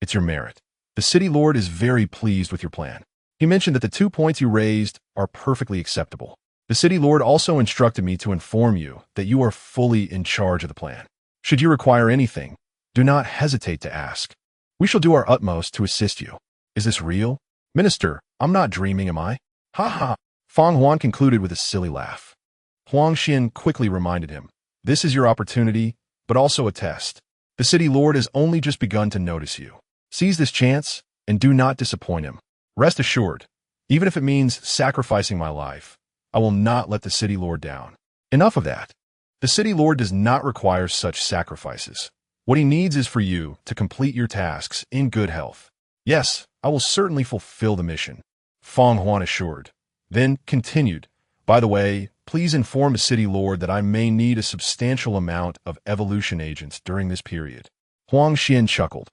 It's your merit. The city lord is very pleased with your plan. He mentioned that the 2 points you raised are perfectly acceptable. The city lord also instructed me to inform you that you are fully in charge of the plan. Should you require anything, do not hesitate to ask. We shall do our utmost to assist you. Is this real? Minister, I'm not dreaming, am I? Ha ha. Feng Huan concluded with a silly laugh. Huang Xian quickly reminded him, This is your opportunity, but also a test. The city lord has only just begun to notice you. Seize this chance and do not disappoint him. Rest assured, even if it means sacrificing my life, I will not let the city lord down. Enough of that. The city lord does not require such sacrifices. What he needs is for you to complete your tasks in good health. Yes, I will certainly fulfill the mission, Feng Huan assured. Then continued, By the way, please inform the city lord that I may need a substantial amount of evolution agents during this period. Huang Xian chuckled.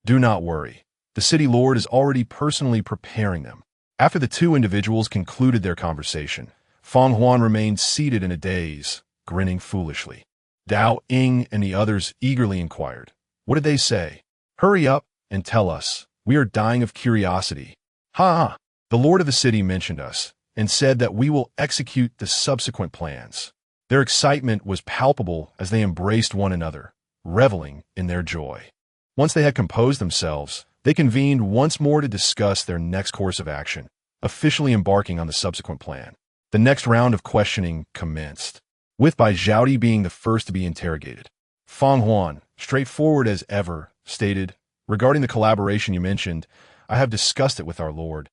Do not worry. The city lord is already personally preparing them. After the two individuals concluded their conversation, Feng Huan remained seated in a daze, grinning foolishly. Dao Ying and the others eagerly inquired, What did they say? Hurry up and tell us. We are dying of curiosity. Ha! The lord of the city mentioned us and said that we will execute the subsequent plans. Their excitement was palpable as they embraced one another, reveling in their joy. Once they had composed themselves, they convened once more to discuss their next course of action, officially embarking on the subsequent plan. The next round of questioning commenced, with Bai Zhaodi being the first to be interrogated. Feng Huan, straightforward as ever, stated, Regarding the collaboration you mentioned, I have discussed it with our lord,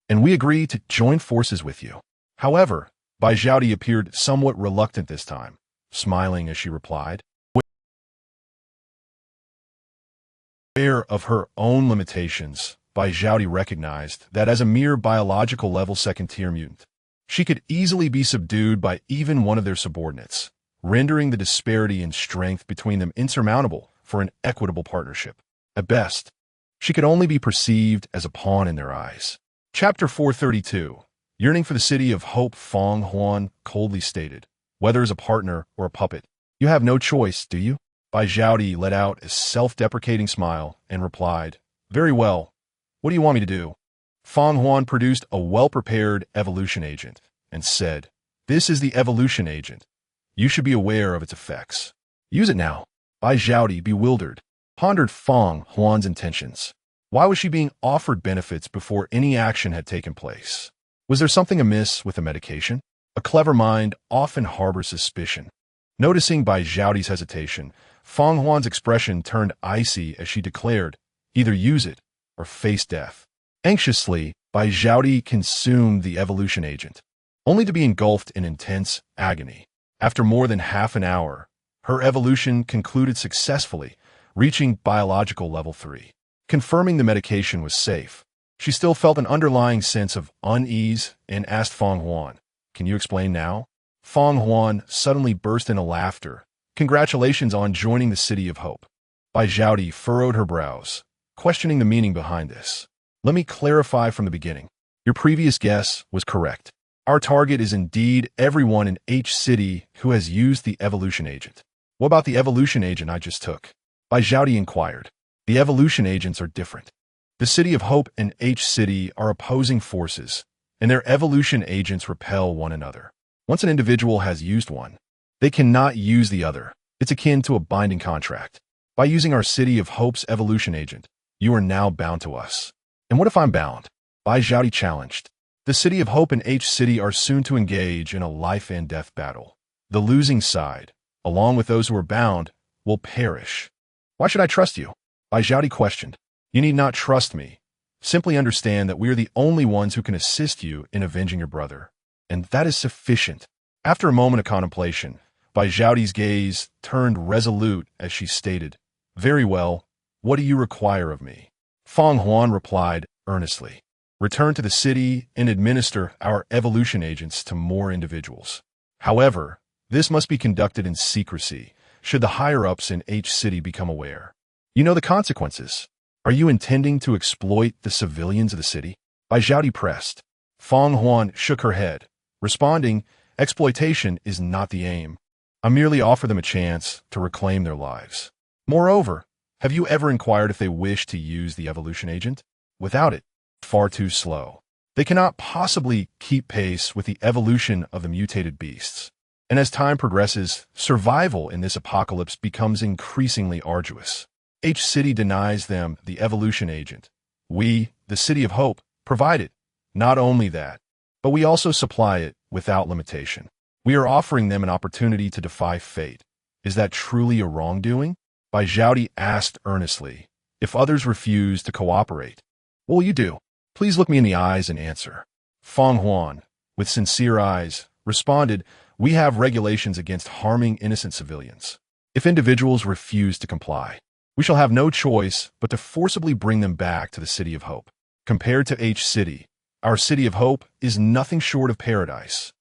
and we agree to join forces with you. However, Bai Zhaodi appeared somewhat reluctant this time, smiling as she replied, Aware of her own limitations, Bai Zhaodi recognized that as a mere biological level second-tier mutant, she could easily be subdued by even one of their subordinates, rendering the disparity in strength between them insurmountable for an equitable partnership. At best, she could only be perceived as a pawn in their eyes. Chapter 432. Yearning for the city of hope, Feng Huan coldly stated, Whether as a partner or a puppet, you have no choice, do you? Bai Zhaodi let out a self-deprecating smile and replied, Very well. What do you want me to do? Feng Huan produced a well-prepared evolution agent and said, This is the evolution agent. You should be aware of its effects. Use it now. Bai Zhaodi, bewildered, pondered Feng Huan's intentions. Why was she being offered benefits before any action had taken place? Was there something amiss with the medication? A clever mind often harbors suspicion. Noticing Bai Zhaodi's hesitation, Feng Huan's expression turned icy as she declared, Either use it or face death. Anxiously, Bai Zhaodi consumed the evolution agent, only to be engulfed in intense agony. After more than half an hour, her evolution concluded successfully, reaching biological level 3. Confirming the medication was safe, she still felt an underlying sense of unease and asked Feng Huan, Can you explain now? Feng Huan suddenly burst into laughter. Congratulations on joining the City of Hope. Bai Zhaodi furrowed her brows, questioning the meaning behind this. Let me clarify from the beginning. Your previous guess was correct. Our target is indeed everyone in H City who has used the evolution agent. What about the evolution agent I just took? Bai Zhaodi inquired. The evolution agents are different. The City of Hope and H City are opposing forces, and their evolution agents repel one another. Once an individual has used one, they cannot use the other. It's akin to a binding contract. By using our City of Hope's evolution agent, you are now bound to us. And what if I'm bound? Bai Zhaodi challenged. The City of Hope and H City are soon to engage in a life and death battle. The losing side, along with those who are bound, will perish. Why should I trust you? Bai Zhaodi questioned. You need not trust me. Simply understand that we are the only ones who can assist you in avenging your brother. And that is sufficient. After a moment of contemplation, Bai Zhaodi's gaze turned resolute as she stated, Very well, what do you require of me? Feng Huan replied earnestly. return to the city and administer our evolution agents to more individuals. However, this must be conducted in secrecy, should the higher-ups in H City become aware. You know the consequences. Are you intending to exploit the civilians of the city? Bai Zhaodi pressed. Feng Huan shook her head, responding, exploitation is not the aim. I merely offer them a chance to reclaim their lives. Moreover, have you ever inquired if they wish to use the evolution agent? Without it, far too slow. They cannot possibly keep pace with the evolution of the mutated beasts. And as time progresses, survival in this apocalypse becomes increasingly arduous. H City denies them the evolution agent. We, the City of Hope, provide it. Not only that, but we also supply it without limitation. We are offering them an opportunity to defy fate. Is that truly a wrongdoing? Bai Zhaodi asked earnestly. If others refuse to cooperate, what will you do? Please look me in the eyes and answer. Feng Huan, with sincere eyes, responded, we have regulations against harming innocent civilians. If individuals refuse to comply, we shall have no choice but to forcibly bring them back to the City of Hope. Compared to H City, our City of Hope is nothing short of paradise.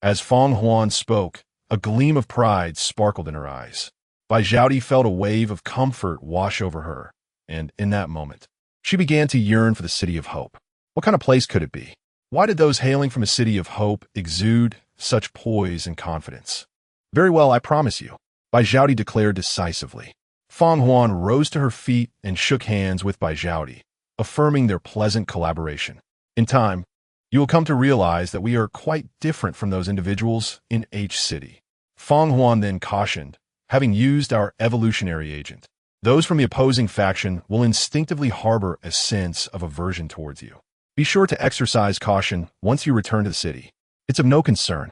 As Feng Huan spoke, a gleam of pride sparkled in her eyes. Bai Zhaodi felt a wave of comfort wash over her, and in that moment, she began to yearn for the City of Hope. What kind of place could it be? Why did those hailing from a City of Hope exude such poise and confidence? Very well, I promise you, Bai Zhaodi declared decisively. Feng Huan rose to her feet and shook hands with Bai Zhaodi, affirming their pleasant collaboration. In time, you will come to realize that we are quite different from those individuals in H City. Feng Huan then cautioned, having used our evolutionary agent, those from the opposing faction will instinctively harbor a sense of aversion towards you. Be sure to exercise caution once you return to the city. It's of no concern.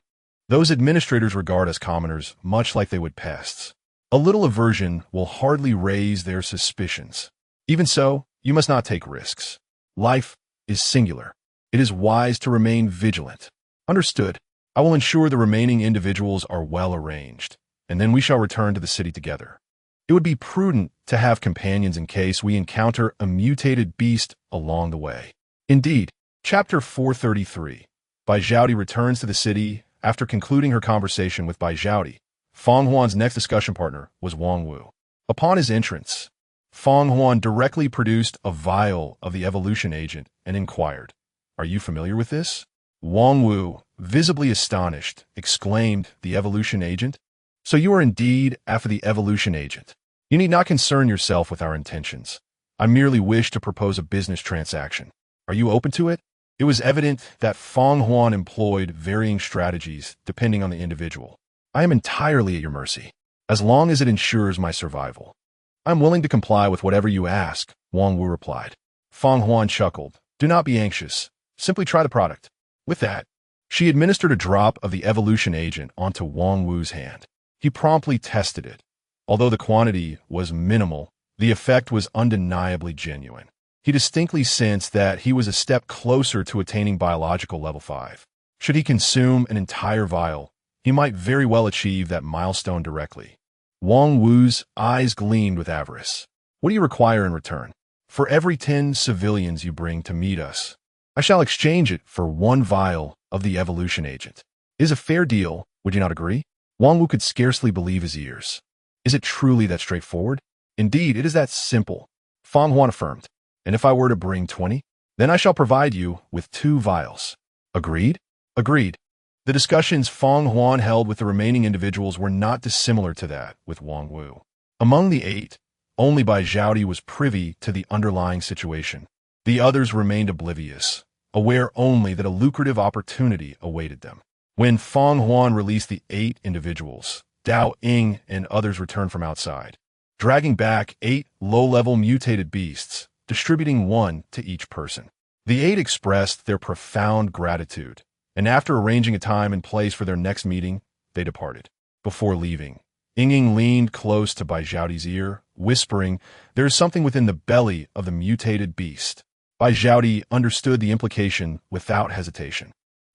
Those administrators regard us commoners much like they would pests. A little aversion will hardly raise their suspicions. Even so, you must not take risks. Life is singular. It is wise to remain vigilant. Understood. I will ensure the remaining individuals are well arranged, and then we shall return to the city together. It would be prudent to have companions in case we encounter a mutated beast along the way. Indeed, Chapter 433. Bai Zhaodi returns to the city after concluding her conversation with Bai Zhaodi. Feng Huan's next discussion partner was Wang Wu. Upon his entrance, Feng Huan directly produced a vial of the evolution agent and inquired, "Are you familiar with this?" Wang Wu, visibly astonished, exclaimed, "The evolution agent? So you are indeed after the evolution agent. You need not concern yourself with our intentions. I merely wish to propose a business transaction. Are you open to it?" It was evident that Feng Huan employed varying strategies depending on the individual. "I am entirely at your mercy, as long as it ensures my survival. I am willing to comply with whatever you ask," Wang Wu replied. Feng Huan chuckled. "Do not be anxious. Simply try the product." With that, she administered a drop of the evolution agent onto Wang Wu's hand. He promptly tested it. Although the quantity was minimal, the effect was undeniably genuine. He distinctly sensed that he was a step closer to attaining biological level 5. Should he consume an entire vial, he might very well achieve that milestone directly. Wang Wu's eyes gleamed with avarice. "What do you require in return?" "For every 10 civilians you bring to meet us, I shall exchange it for 1 vial of the evolution agent. It is a fair deal, would you not agree?" Wang Wu could scarcely believe his ears. "Is it truly that straightforward?" "Indeed, it is that simple," Feng Huan affirmed. "And if I were to bring 20, then I shall provide you with 2 vials. Agreed?" "Agreed." The discussions Feng Huan held with the remaining individuals were not dissimilar to that with Wang Wu. Among the 8, only Bai Zhaodi was privy to the underlying situation. The others remained oblivious, aware only that a lucrative opportunity awaited them. When Feng Huan released the 8 individuals, Dao Ying and others returned from outside, dragging back 8 low-level mutated beasts, distributing 1 to each person. The 8 expressed their profound gratitude, and after arranging a time and place for their next meeting, they departed. Before leaving, Ying leaned close to Bai Zhaodi's ear, whispering, "There is something within the belly of the mutated beast." Bai Zhaodi understood the implication without hesitation.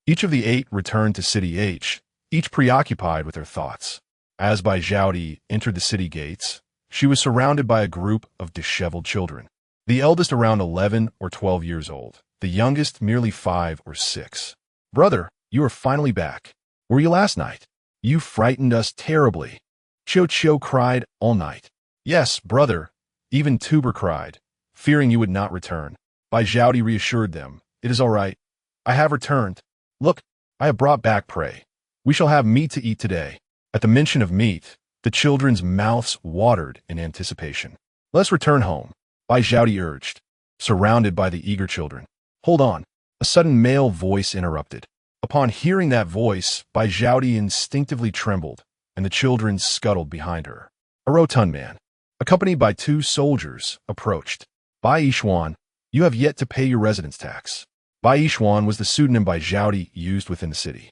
Each of the 8 returned to City H, each preoccupied with their thoughts. As Bai Zhaodi entered the city gates, she was surrounded by a group of disheveled children. The eldest around 11 or 12 years old, the youngest merely 5 or 6. "Brother, you are finally back. Where were you last night? You frightened us terribly." Cho cried all night. "Yes, brother," even Tuber cried, fearing you would not return. Bai Zhaodi reassured them, "It is all right. I have returned. Look, I have brought back prey. We shall have meat to eat today." At the mention of meat, the children's mouths watered in anticipation. "Let's return home," Bai Zhaodi urged, surrounded by the eager children. "Hold on." A sudden male voice interrupted. Upon hearing that voice, Bai Zhaodi instinctively trembled, and the children scuttled behind her. A rotund man, accompanied by 2 soldiers, approached. "Bai Yishuan, you have yet to pay your residence tax." Bai Yishuan was the pseudonym Bai Zhaodi used within the city.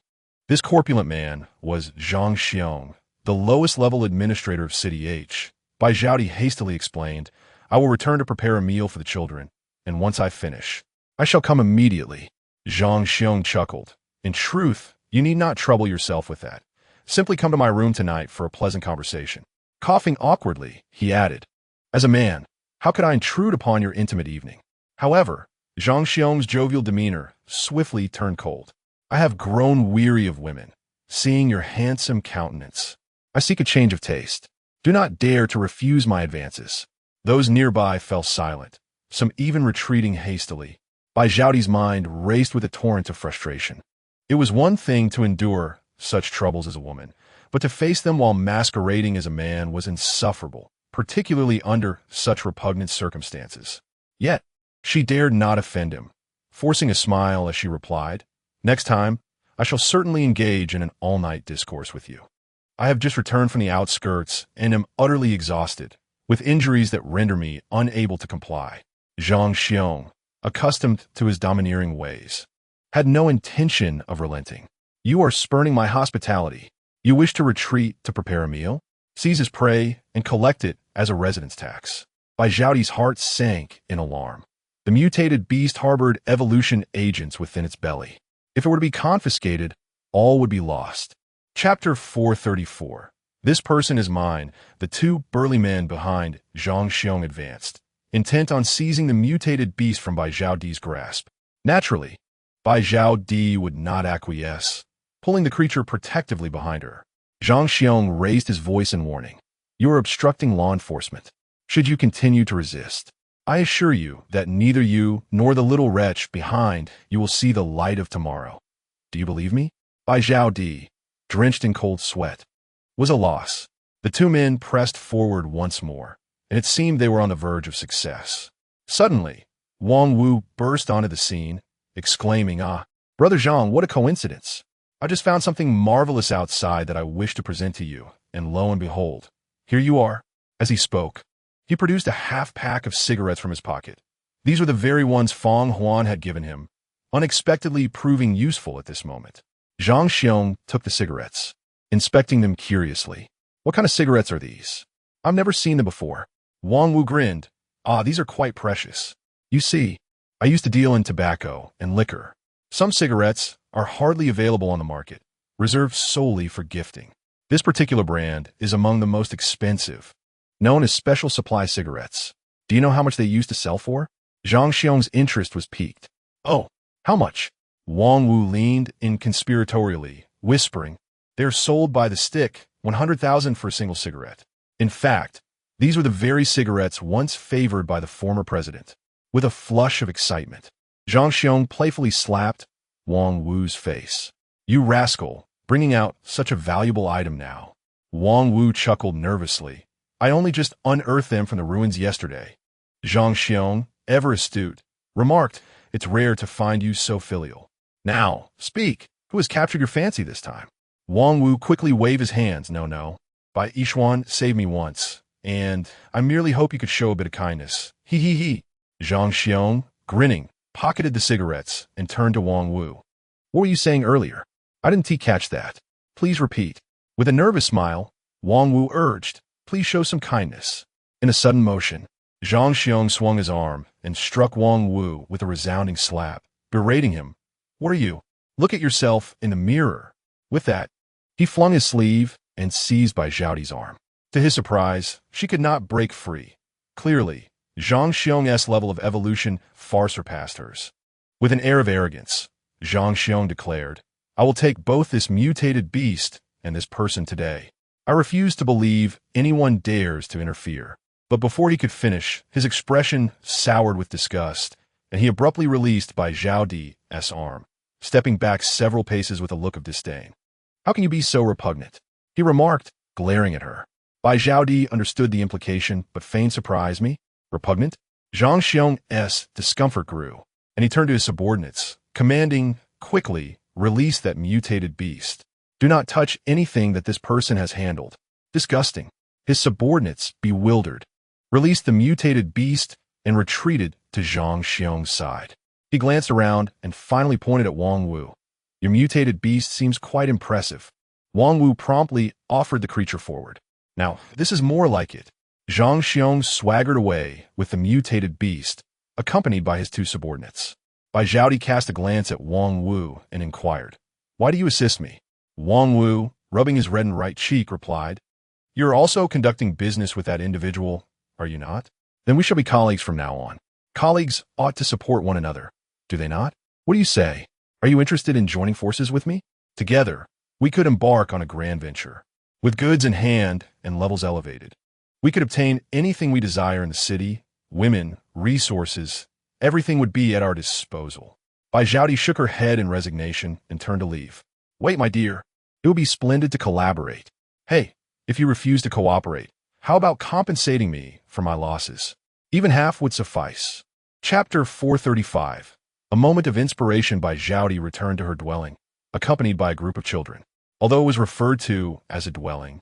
This corpulent man was Zhang Xiong, the lowest-level administrator of City H. Bai Zhaodi hastily explained, "I will return to prepare a meal for the children, and once I finish, I shall come immediately." Zhang Xiong chuckled. "In truth, you need not trouble yourself with that. Simply come to my room tonight for a pleasant conversation." Coughing awkwardly, he added, "As a man, how could I intrude upon your intimate evening?" However, Zhang Xiong's jovial demeanor swiftly turned cold. "I have grown weary of women, seeing your handsome countenance. I seek a change of taste. Do not dare to refuse my advances." Those nearby fell silent, some even retreating hastily. Bai Zhaodi's mind raced with a torrent of frustration. It was one thing to endure such troubles as a woman, but to face them while masquerading as a man was insufferable, particularly under such repugnant circumstances. Yet, she dared not offend him, forcing a smile as she replied, "Next time, I shall certainly engage in an all-night discourse with you. I have just returned from the outskirts and am utterly exhausted, with injuries that render me unable to comply." Zhang Xiong, accustomed to his domineering ways, had no intention of relenting. "You are spurning my hospitality. You wish to retreat to prepare a meal, seize his prey, and collect it as a residence tax." Bai Zhaodi's heart sank in alarm. The mutated beast harbored evolution agents within its belly. If it were to be confiscated, all would be lost. Chapter 434. "This person is mine." The 2 burly men behind Zhang Xiong advanced, intent on seizing the mutated beast from Bai Zhaodi's grasp. Naturally, Bai Zhaodi would not acquiesce, pulling the creature protectively behind her. Zhang Xiong raised his voice in warning. "You are obstructing law enforcement. Should you continue to resist, I assure you that neither you nor the little wretch behind you will see the light of tomorrow. Do you believe me?" Bai Zhaodi, drenched in cold sweat, was a loss. The 2 men pressed forward once more, and it seemed they were on the verge of success. Suddenly, Wang Wu burst onto the scene, exclaiming, "Ah, Brother Zhang, what a coincidence! I just found something marvelous outside that I wish to present to you, and lo and behold, here you are." As he spoke, he produced a half-pack of cigarettes from his pocket. These were the very ones Feng Huan had given him, unexpectedly proving useful at this moment. Zhang Xiong took the cigarettes, inspecting them curiously. "What kind of cigarettes are these? I've never seen them before." Wang Wu grinned. "Ah, these are quite precious. You see, I used to deal in tobacco and liquor. Some cigarettes are hardly available on the market, reserved solely for gifting. This particular brand is among the most expensive, known as special supply cigarettes. Do you know how much they used to sell for?" Zhang Xiong's interest was piqued. "Oh, how much?" Wang Wu leaned in conspiratorially, whispering, "They are sold by the stick, 100,000 for a single cigarette. In fact, these were the very cigarettes once favored by the former president." With a flush of excitement, Zhang Xiong playfully slapped Wang Wu's face. "You rascal, bringing out such a valuable item now." Wang Wu chuckled nervously. "I only just unearthed them from the ruins yesterday." Zhang Xiong, ever astute, remarked, "It's rare to find you so filial. Now, speak. Who has captured your fancy this time?" Wang Wu quickly waved his hands. "No. Bai Yishuan saved me once, and I merely hope you could show a bit of kindness. He. Zhang Xiong, grinning, pocketed the cigarettes and turned to Wang Wu. "What were you saying earlier? I didn't catch that. Please repeat." With a nervous smile, Wang Wu urged, "Please show some kindness." In a sudden motion, Zhang Xiong swung his arm and struck Wang Wu with a resounding slap, berating him. "What are you? Look at yourself in the mirror." With that, he flung his sleeve and seized Bai Zhaodi's arm. To his surprise, she could not break free. Clearly, Zhang Xiong's level of evolution far surpassed hers. With an air of arrogance, Zhang Xiong declared, "I will take both this mutated beast and this person today. I refuse to believe anyone dares to interfere." But before he could finish, his expression soured with disgust, and he abruptly released Bai Zhaodi's arm, stepping back several paces with a look of disdain. "How can you be so repugnant?" he remarked, glaring at her. Bai Zhaodi understood the implication, but feigned surprise. "Me? Repugnant?" Zhang Xiong's discomfort grew, and he turned to his subordinates, commanding, "Quickly, release that mutated beast. Do not touch anything that this person has handled." Disgusting. His subordinates, bewildered, released the mutated beast and retreated to Zhang Xiong's side. He glanced around and finally pointed at Wang Wu. "Your mutated beast seems quite impressive." Wang Wu promptly offered the creature forward. "Now, this is more like it." Zhang Xiong swaggered away with the mutated beast, accompanied by his two subordinates. Bai Zhaodi cast a glance at Wang Wu and inquired, "Why do you assist me?" Wang Wu, rubbing his reddened right cheek, replied, "You're also conducting business with that individual, are you not? Then we shall be colleagues from now on. Colleagues ought to support one another, do they not? What do you say? Are you interested in joining forces with me? Together, we could embark on a grand venture. With goods in hand and levels elevated, we could obtain anything we desire in the city, women, resources, everything would be at our disposal." Bai Zhaodi shook her head in resignation and turned to leave. "Wait, my dear. It would be splendid to collaborate. Hey, if you refuse to cooperate, how about compensating me for my losses? Even half would suffice." Chapter 435. A moment of inspiration. Bai Zhaodi returned to her dwelling, accompanied by a group of children. Although it was referred to as a dwelling,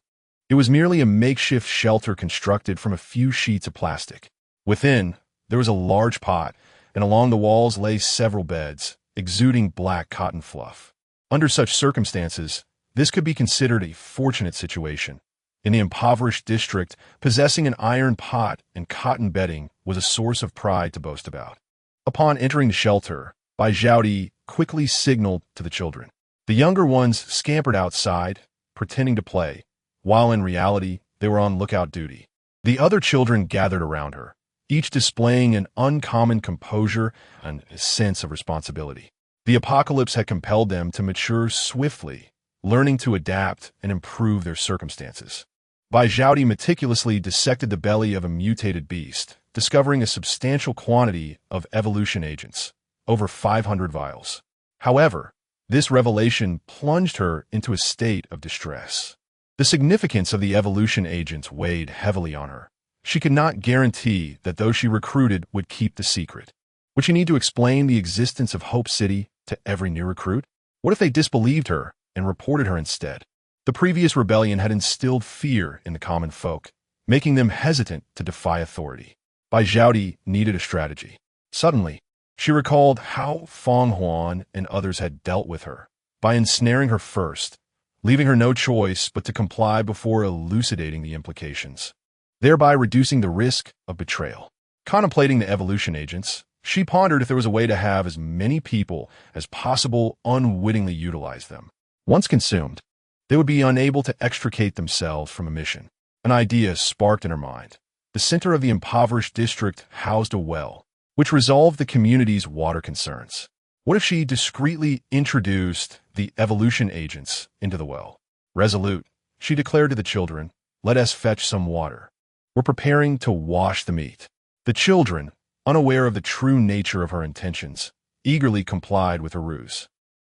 it was merely a makeshift shelter constructed from a few sheets of plastic. Within, there was a large pot, and along the walls lay several beds, exuding black cotton fluff. Under such circumstances, this could be considered a fortunate situation. In the impoverished district, possessing an iron pot and cotton bedding was a source of pride to boast about. Upon entering the shelter, Bai Zhaodi quickly signaled to the children. The younger ones scampered outside, pretending to play, while in reality, they were on lookout duty. The other children gathered around her, each displaying an uncommon composure and a sense of responsibility. The apocalypse had compelled them to mature swiftly, learning to adapt and improve their circumstances. Bai Zhaodi meticulously dissected the belly of a mutated beast, discovering a substantial quantity of evolution agents, over 500 vials. However, this revelation plunged her into a state of distress. The significance of the evolution agents weighed heavily on her. She could not guarantee that those she recruited would keep the secret. Would she need to explain the existence of Hope City to every new recruit? What if they disbelieved her and reported her instead? The previous rebellion had instilled fear in the common folk, making them hesitant to defy authority. Bai Zhaodi needed a strategy. Suddenly, she recalled how Feng Huan and others had dealt with her, by ensnaring her first, leaving her no choice but to comply before elucidating the implications, thereby reducing the risk of betrayal. Contemplating the evolution agents, she pondered if there was a way to have as many people as possible unwittingly utilize them. Once consumed, they would be unable to extricate themselves from a mission. An idea sparked in her mind. The center of the impoverished district housed a well, which resolved the community's water concerns. What if she discreetly introduced the evolution agents into the well? Resolute, she declared to the children, "Let us fetch some water. We're preparing to wash the meat." The children, unaware of the true nature of her intentions, eagerly complied with her ruse.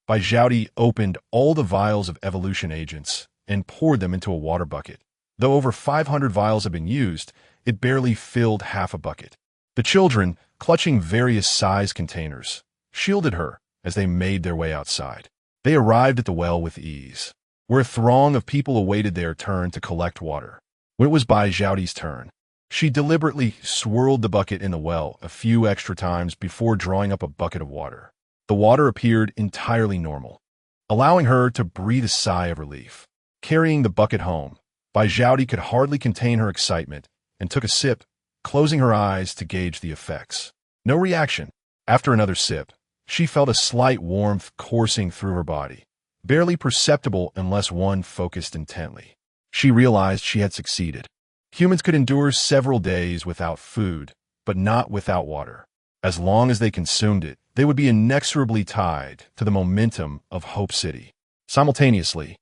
Bai Zhaodi opened all the vials of evolution agents and poured them into a water bucket. Though over 500 vials had been used, it barely filled half a bucket. The children, clutching various size containers, shielded her as they made their way outside. They arrived at the well with ease, where a throng of people awaited their turn to collect water. When it was Bai Zhaodi's turn, she deliberately swirled the bucket in the well a few extra times before drawing up a bucket of water. The water appeared entirely normal, allowing her to breathe a sigh of relief. Carrying the bucket home, Bai Zhaodi could hardly contain her excitement and took a sip, closing her eyes to gauge the effects. No reaction. After another sip, she felt a slight warmth coursing through her body, barely perceptible unless one focused intently. She realized she had succeeded. Humans could endure several days without food, but not without water. As long as they consumed it, they would be inexorably tied to the momentum of Hope City. Simultaneously,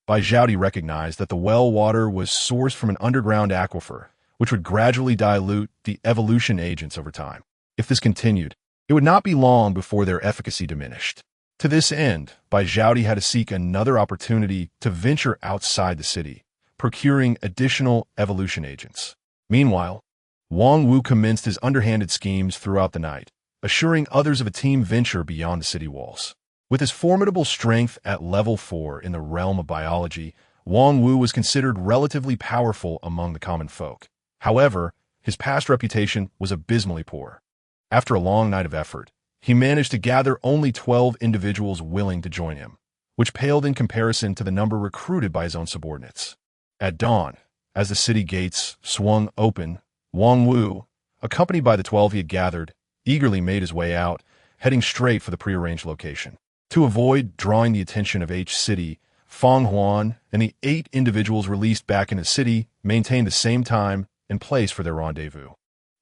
Bai Zhaodi recognized that the well water was sourced from an underground aquifer, which would gradually dilute the evolution agents over time. If this continued, it would not be long before their efficacy diminished. To this end, Bai Zhaodi had to seek another opportunity to venture outside the city, procuring additional evolution agents. Meanwhile, Wang Wu commenced his underhanded schemes throughout the night, assuring others of a team venture beyond the city walls. With his formidable strength at level 4 in the realm of biology, Wang Wu was considered relatively powerful among the common folk. However, his past reputation was abysmally poor. After a long night of effort, he managed to gather only 12 individuals willing to join him, which paled in comparison to the number recruited by his own subordinates. At dawn, as the city gates swung open, Wang Wu, accompanied by the 12 he had gathered, eagerly made his way out, heading straight for the prearranged location. To avoid drawing the attention of H City, Feng Huan and the 8 individuals released back in the city maintained the same time and place for their rendezvous.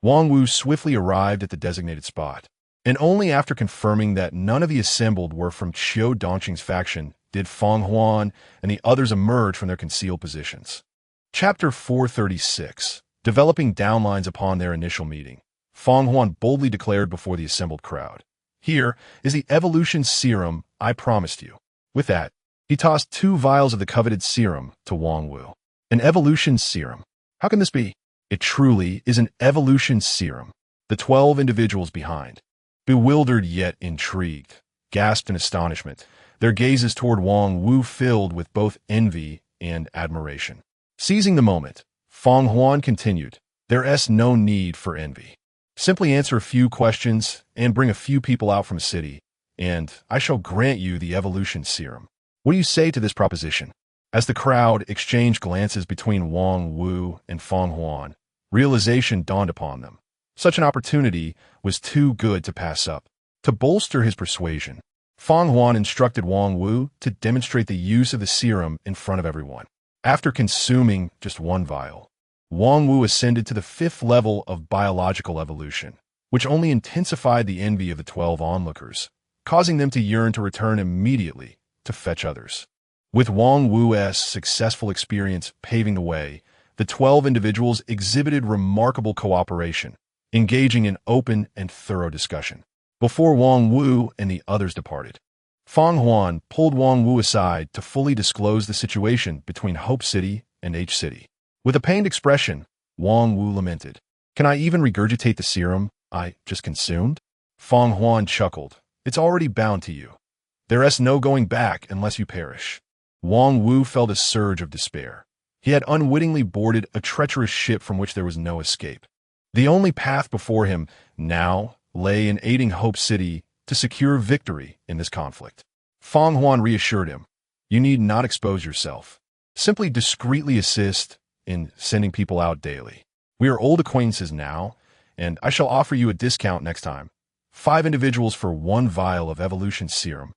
Wang Wu swiftly arrived at the designated spot, and only after confirming that none of the assembled were from Qiu Dongqing's faction did Feng Huan and the others emerge from their concealed positions. Chapter 436. Developing downlines upon their initial meeting, Feng Huan boldly declared before the assembled crowd, "Here is the evolution serum I promised you." With that, he tossed 2 vials of the coveted serum to Wang Wu. An evolution serum. How can this be? It truly is an evolution serum. The 12 individuals behind, bewildered yet intrigued, gasped in astonishment, their gazes toward Wang Wu filled with both envy and admiration. Seizing the moment, Feng Huan continued, "There's no need for envy. Simply answer a few questions and bring a few people out from the city, and I shall grant you the evolution serum. What do you say to this proposition?" As the crowd exchanged glances between Wang Wu and Feng Huan, realization dawned upon them. Such an opportunity was too good to pass up. To bolster his persuasion, Feng Huan instructed Wang Wu to demonstrate the use of the serum in front of everyone. After consuming just 1 vial, Wang Wu ascended to the 5th level of biological evolution, which only intensified the envy of the 12 onlookers, causing them to yearn to return immediately to fetch others. With Wang Wu's successful experience paving the way, the 12 individuals exhibited remarkable cooperation, engaging in open and thorough discussion. Before Wang Wu and the others departed, Feng Huan pulled Wang Wu aside to fully disclose the situation between Hope City and H City. With a pained expression, Wang Wu lamented, "Can I even regurgitate the serum I just consumed?" Feng Huan chuckled, "It's already bound to you. There's no going back unless you perish." Wang Wu felt a surge of despair. He had unwittingly boarded a treacherous ship from which there was no escape. The only path before him now lay in aiding Hope City to secure victory in this conflict. Feng Huan reassured him, "You need not expose yourself. Simply discreetly assist in sending people out daily. We are old acquaintances now, and I shall offer you a discount next time. 5 individuals for 1 vial of evolution serum.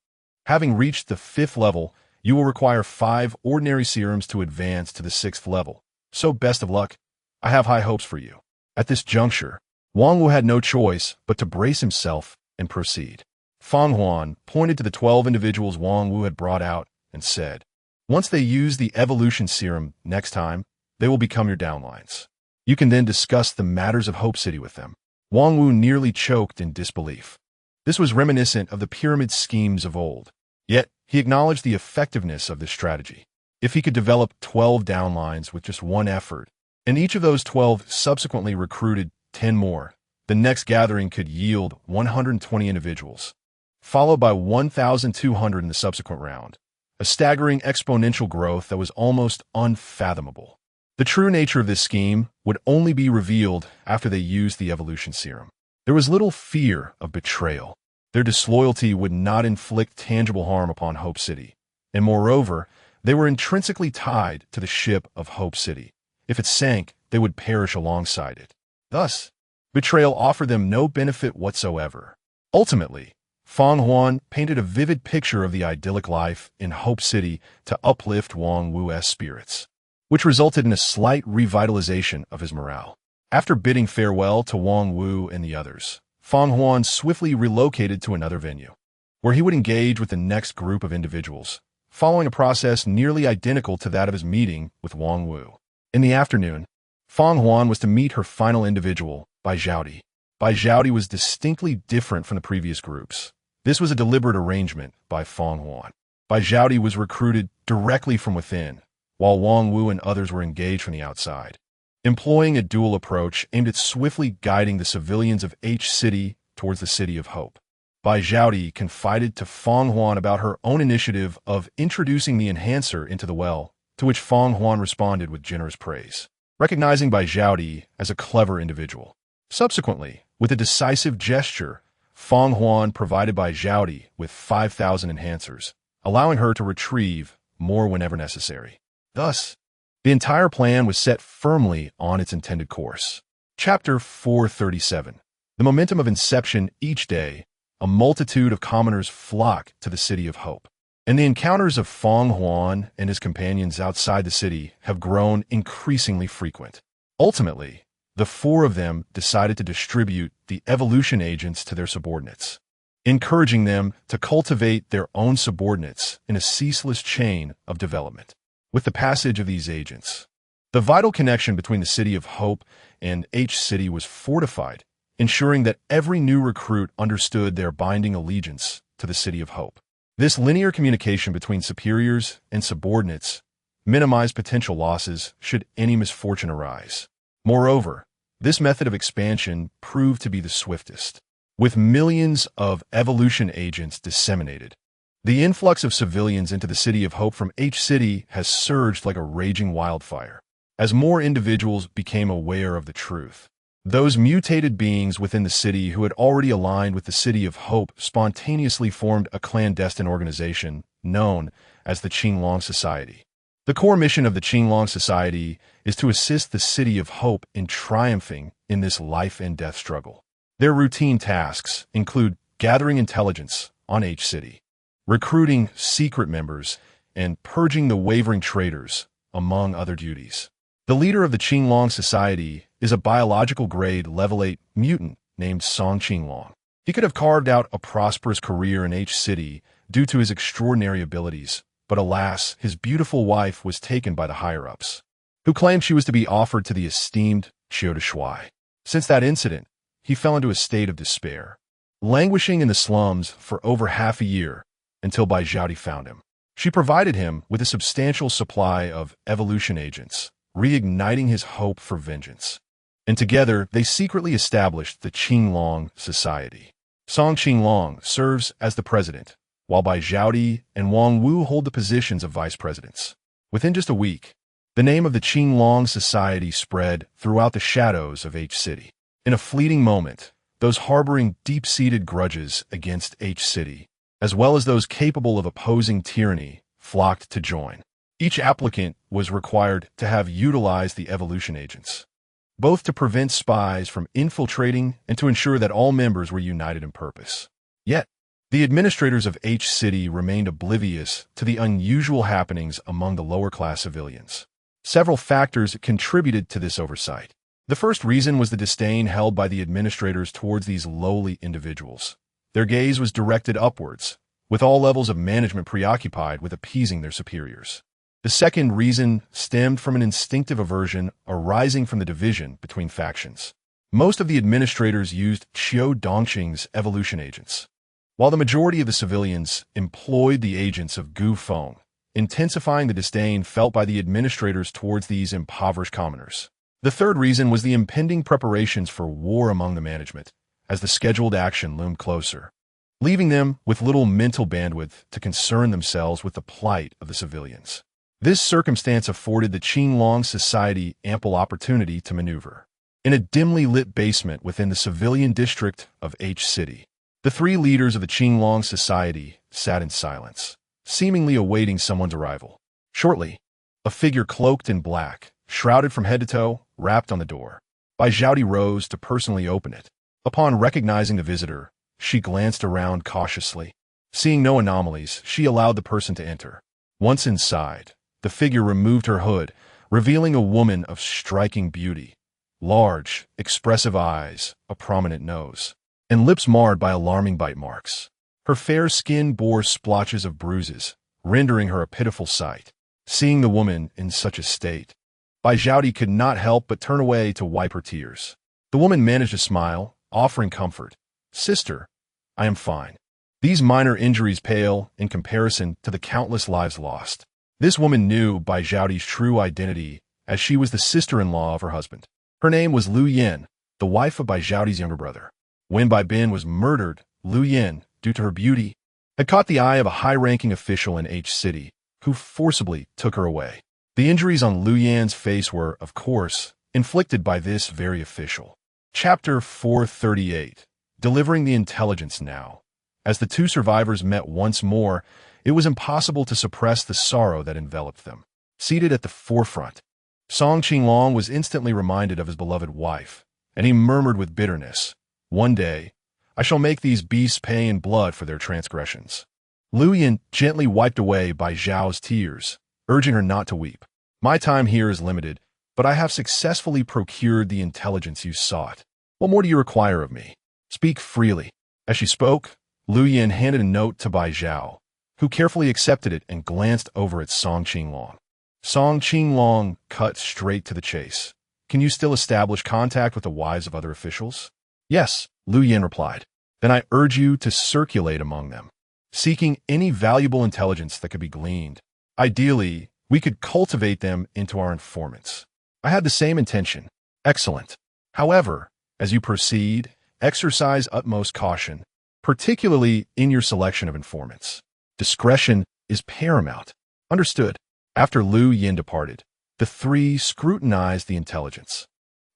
Having reached the 5th level, you will require 5 ordinary serums to advance to the 6th level. So best of luck. I have high hopes for you." At this juncture, Wang Wu had no choice but to brace himself and proceed. Feng Huan pointed to the 12 individuals Wang Wu had brought out and said, "Once they use the evolution serum next time, they will become your downlines. You can then discuss the matters of Hope City with them." Wang Wu nearly choked in disbelief. This was reminiscent of the pyramid schemes of old. Yet, he acknowledged the effectiveness of this strategy. If he could develop 12 downlines with just 1 effort, and each of those 12 subsequently recruited 10 more, the next gathering could yield 120 individuals, followed by 1,200 in the subsequent round, a staggering exponential growth that was almost unfathomable. The true nature of this scheme would only be revealed after they used the evolution serum. There was little fear of betrayal. Their disloyalty would not inflict tangible harm upon Hope City, and moreover, they were intrinsically tied to the ship of Hope City. If it sank, they would perish alongside it. Thus, betrayal offered them no benefit whatsoever. Ultimately, Feng Huan painted a vivid picture of the idyllic life in Hope City to uplift Wang Wu's spirits, which resulted in a slight revitalization of his morale. After bidding farewell to Wang Wu and the others, Feng Huan swiftly relocated to another venue, where he would engage with the next group of individuals, following a process nearly identical to that of his meeting with Wang Wu. In the afternoon, Feng Huan was to meet her final individual, Bai Zhaodi. Bai Zhaodi was distinctly different from the previous groups. This was a deliberate arrangement by Feng Huan. Bai Zhaodi was recruited directly from within, while Wang Wu and others were engaged from the outside, employing a dual approach aimed at swiftly guiding the civilians of H City towards the City of Hope. Bai Zhaodi confided to Feng Huan about her own initiative of introducing the enhancer into the well, to which Feng Huan responded with generous praise, recognizing Bai Zhaodi as a clever individual. Subsequently, with a decisive gesture, Feng Huan provided Bai Zhaodi with 5,000 enhancers, allowing her to retrieve more whenever necessary. Thus, the entire plan was set firmly on its intended course. Chapter 437. The momentum of inception. Each day, a multitude of commoners flock to the City of Hope, and the encounters of Feng Huan and his companions outside the city have grown increasingly frequent. Ultimately, the four of them decided to distribute the evolution agents to their subordinates, encouraging them to cultivate their own subordinates in a ceaseless chain of development. With the passage of these agents, the vital connection between the City of Hope and H City was fortified, ensuring that every new recruit understood their binding allegiance to the City of Hope. This linear communication between superiors and subordinates minimized potential losses should any misfortune arise. Moreover, this method of expansion proved to be the swiftest. With millions of evolution agents disseminated, the influx of civilians into the City of Hope from H City has surged like a raging wildfire. As more individuals became aware of the truth, those mutated beings within the city who had already aligned with the City of Hope spontaneously formed a clandestine organization known as the Qinglong Society. The core mission of the Qinglong Society is to assist the City of Hope in triumphing in this life and death struggle. Their routine tasks include gathering intelligence on H City, recruiting secret members, and purging the wavering traitors, among other duties. The leader of the Qinglong Society is a biological-grade level 8 mutant named Song Qinglong. He could have carved out a prosperous career in H City due to his extraordinary abilities, but alas, his beautiful wife was taken by the higher-ups, who claimed she was to be offered to the esteemed Qiu de Shuai. Since that incident, he fell into a state of despair, languishing in the slums for over half a year until Bai Zhaodi found him. She provided him with a substantial supply of evolution agents, reigniting his hope for vengeance. And together, they secretly established the Qinglong Society. Song Qinglong serves as the president, while Bai Zhaodi and Wang Wu hold the positions of vice presidents. Within just a week, the name of the Qinglong Society spread throughout the shadows of H City. In a fleeting moment, those harboring deep-seated grudges against H City, as well as those capable of opposing tyranny, flocked to join. Each applicant was required to have utilized the evolution agents, both to prevent spies from infiltrating and to ensure that all members were united in purpose. Yet, the administrators of H City remained oblivious to the unusual happenings among the lower-class civilians. Several factors contributed to this oversight. The first reason was the disdain held by the administrators towards these lowly individuals. Their gaze was directed upwards, with all levels of management preoccupied with appeasing their superiors. The second reason stemmed from an instinctive aversion arising from the division between factions. Most of the administrators used Qiu Dongqing's evolution agents, while the majority of the civilians employed the agents of Gu Feng, intensifying the disdain felt by the administrators towards these impoverished commoners. The third reason was the impending preparations for war among the management, as the scheduled action loomed closer, leaving them with little mental bandwidth to concern themselves with the plight of the civilians. This circumstance afforded the Qinglong Society ample opportunity to maneuver. In a dimly lit basement within the civilian district of H City, the three leaders of the Qinglong Society sat in silence, seemingly awaiting someone's arrival. Shortly, a figure cloaked in black, shrouded from head to toe, rapped on the door. Bai Zhaodi rose to personally open it. Upon recognizing the visitor, she glanced around cautiously. Seeing no anomalies, she allowed the person to enter. Once inside, the figure removed her hood, revealing a woman of striking beauty. Large, expressive eyes, a prominent nose, and lips marred by alarming bite marks. Her fair skin bore splotches of bruises, rendering her a pitiful sight. Seeing the woman in such a state, Bai Zhaodi could not help but turn away to wipe her tears. The woman managed to smile, offering comfort. "Sister, I am fine. These minor injuries pale in comparison to the countless lives lost." This woman knew Bai Zhaodi's true identity, as she was the sister-in-law of her husband. Her name was Lu Yin, the wife of Bai Zhaodi's younger brother. When Bai Bin was murdered, Lu Yin, due to her beauty, had caught the eye of a high-ranking official in H City, who forcibly took her away. The injuries on Lu Yan's face were, of course, inflicted by this very official. Chapter 438. Delivering the intelligence now. As the two survivors met once more, it was impossible to suppress the sorrow that enveloped them. Seated at the forefront, Song Qinglong was instantly reminded of his beloved wife, and he murmured with bitterness, "One day, I shall make these beasts pay in blood for their transgressions." Lu Yin gently wiped away Bai Zhao's tears, urging her not to weep. "My time here is limited, but I have successfully procured the intelligence you sought. What more do you require of me? Speak freely." As she spoke, Lu Yin handed a note to Bai Zhao, who carefully accepted it and glanced over at Song Qinglong. Song Qinglong cut straight to the chase. "Can you still establish contact with the wives of other officials?" "Yes," Lu Yin replied. "Then I urge you to circulate among them, seeking any valuable intelligence that could be gleaned. Ideally, we could cultivate them into our informants." "I had the same intention." "Excellent. However, as you proceed, exercise utmost caution, particularly in your selection of informants. Discretion is paramount." "Understood." After Lu Yin departed, the three scrutinized the intelligence.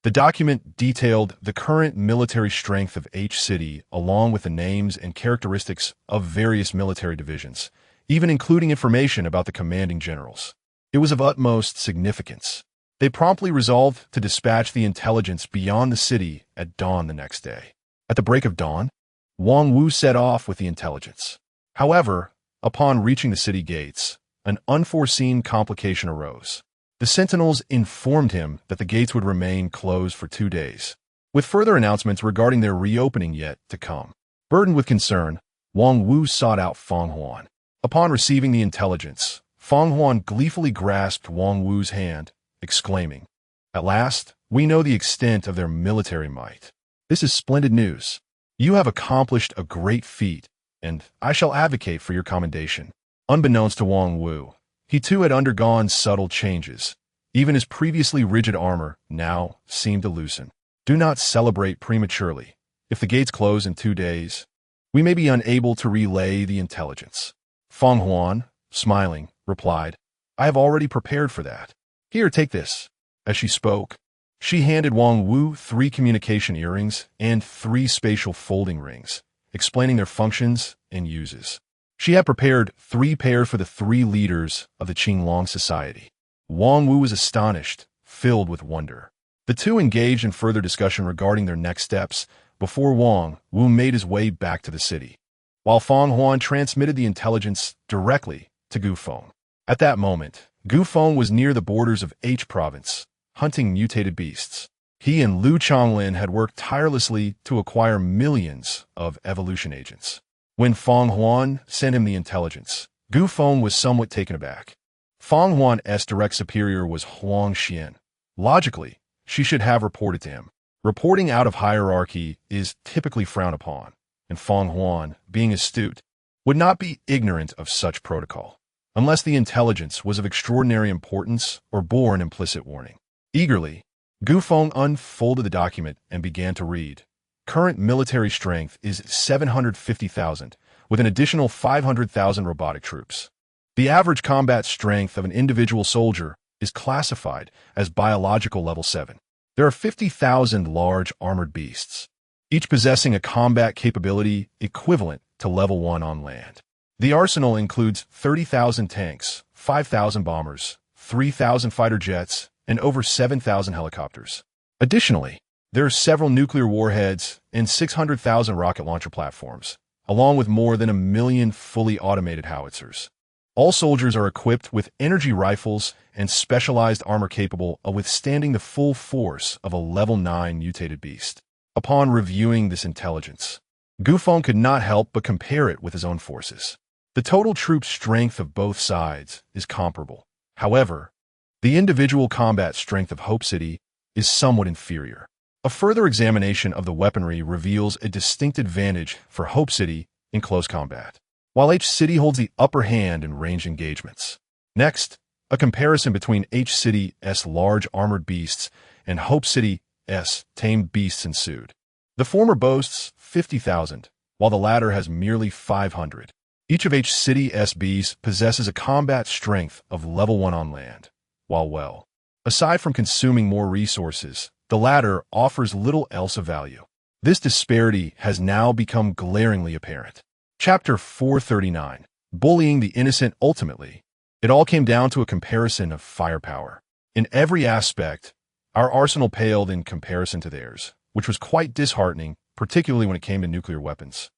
The document detailed the current military strength of H City along with the names and characteristics of various military divisions, even including information about the commanding generals. It was of utmost significance. They promptly resolved to dispatch the intelligence beyond the city at dawn the next day. At the break of dawn, Wang Wu set off with the intelligence. However, upon reaching the city gates, an unforeseen complication arose. The sentinels informed him that the gates would remain closed for 2 days, with further announcements regarding their reopening yet to come. Burdened with concern, Wang Wu sought out Feng Huan. Upon receiving the intelligence, Feng Huan gleefully grasped Wang Wu's hand, exclaiming, "At last, we know the extent of their military might. This is splendid news. You have accomplished a great feat, and I shall advocate for your commendation." Unbeknownst to Wang Wu, he too had undergone subtle changes. Even his previously rigid armor now seemed to loosen. "Do not celebrate prematurely. If the gates close in 2 days, we may be unable to relay the intelligence." Feng Huan, smiling, replied, "I have already prepared for that. Here, take this." As she spoke, she handed Wang Wu 3 communication earrings and 3 spatial folding rings, explaining their functions and uses. She had prepared 3 pairs for the 3 leaders of the Qinglong Society. Wang Wu was astonished, filled with wonder. The two engaged in further discussion regarding their next steps before Wang Wu made his way back to the city, while Feng Huan transmitted the intelligence directly to Gufeng. At that moment, Gufeng was near the borders of H Province, hunting mutated beasts. He and Liu Chonglin had worked tirelessly to acquire millions of evolution agents. When Feng Huan sent him the intelligence, Gufeng was somewhat taken aback. Feng Huan's direct superior was Huang Xian. Logically, she should have reported to him. Reporting out of hierarchy is typically frowned upon, and Feng Huan, being astute, would not be ignorant of such protocol, unless the intelligence was of extraordinary importance or bore an implicit warning. Eagerly, Gufeng unfolded the document and began to read. Current military strength is 750,000, with an additional 500,000 robotic troops. The average combat strength of an individual soldier is classified as biological level 7. There are 50,000 large armored beasts, each possessing a combat capability equivalent to level 1 on land. The arsenal includes 30,000 tanks, 5,000 bombers, 3,000 fighter jets, and over 7,000 helicopters. Additionally, there are several nuclear warheads and 600,000 rocket launcher platforms, along with more than 1 million fully automated howitzers. All soldiers are equipped with energy rifles and specialized armor capable of withstanding the full force of a level 9 mutated beast. Upon reviewing this intelligence, Gu Feng could not help but compare it with his own forces. The total troop strength of both sides is comparable. However, the individual combat strength of Hope City is somewhat inferior. A further examination of the weaponry reveals a distinct advantage for Hope City in close combat, while H City holds the upper hand in ranged engagements. Next, a comparison between H City's large armored beasts and Hope City's tamed beasts ensued. The former boasts 50,000, while the latter has merely 500. Each of H City's beasts possesses a combat strength of level 1 on land, while aside from consuming more resources, the latter offers little else of value. This disparity has now become glaringly apparent. Chapter 439. Bullying the Innocent. Ultimately, it all came down to a comparison of firepower. In every aspect, our arsenal paled in comparison to theirs, which was quite disheartening, particularly when it came to nuclear weapons.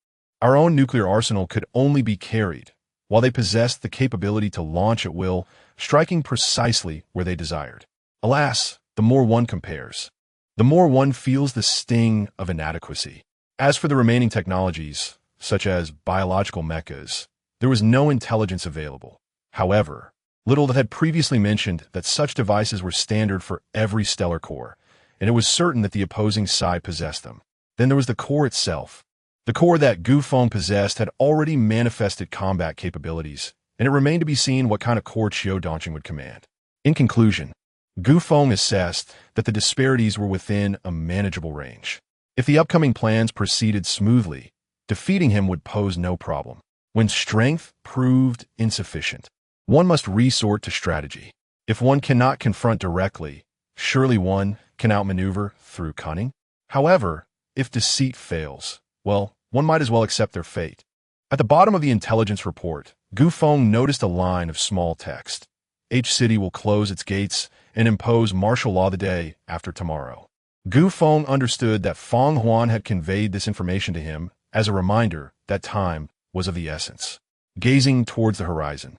Our own nuclear arsenal could only be carried, while they possessed the capability to launch at will, striking precisely where they desired. Alas, the more one compares, the more one feels the sting of inadequacy. As for the remaining technologies, such as biological mechas, there was no intelligence available. However, Little had previously mentioned that such devices were standard for every stellar core, and it was certain that the opposing side possessed them. Then there was the core itself. The core that Gu Feng possessed had already manifested combat capabilities, and it remained to be seen what kind of core Qiu Dongqing would command. In conclusion, Gu Feng assessed that the disparities were within a manageable range. If the upcoming plans proceeded smoothly, defeating him would pose no problem. When strength proved insufficient, one must resort to strategy. If one cannot confront directly, surely one can outmaneuver through cunning. However, if deceit fails, well, one might as well accept their fate. At the bottom of the intelligence report, Gu Feng noticed a line of small text. H City will close its gates and impose martial law the day after tomorrow. Gu Feng understood that Feng Huan had conveyed this information to him as a reminder that time was of the essence. Gazing towards the horizon,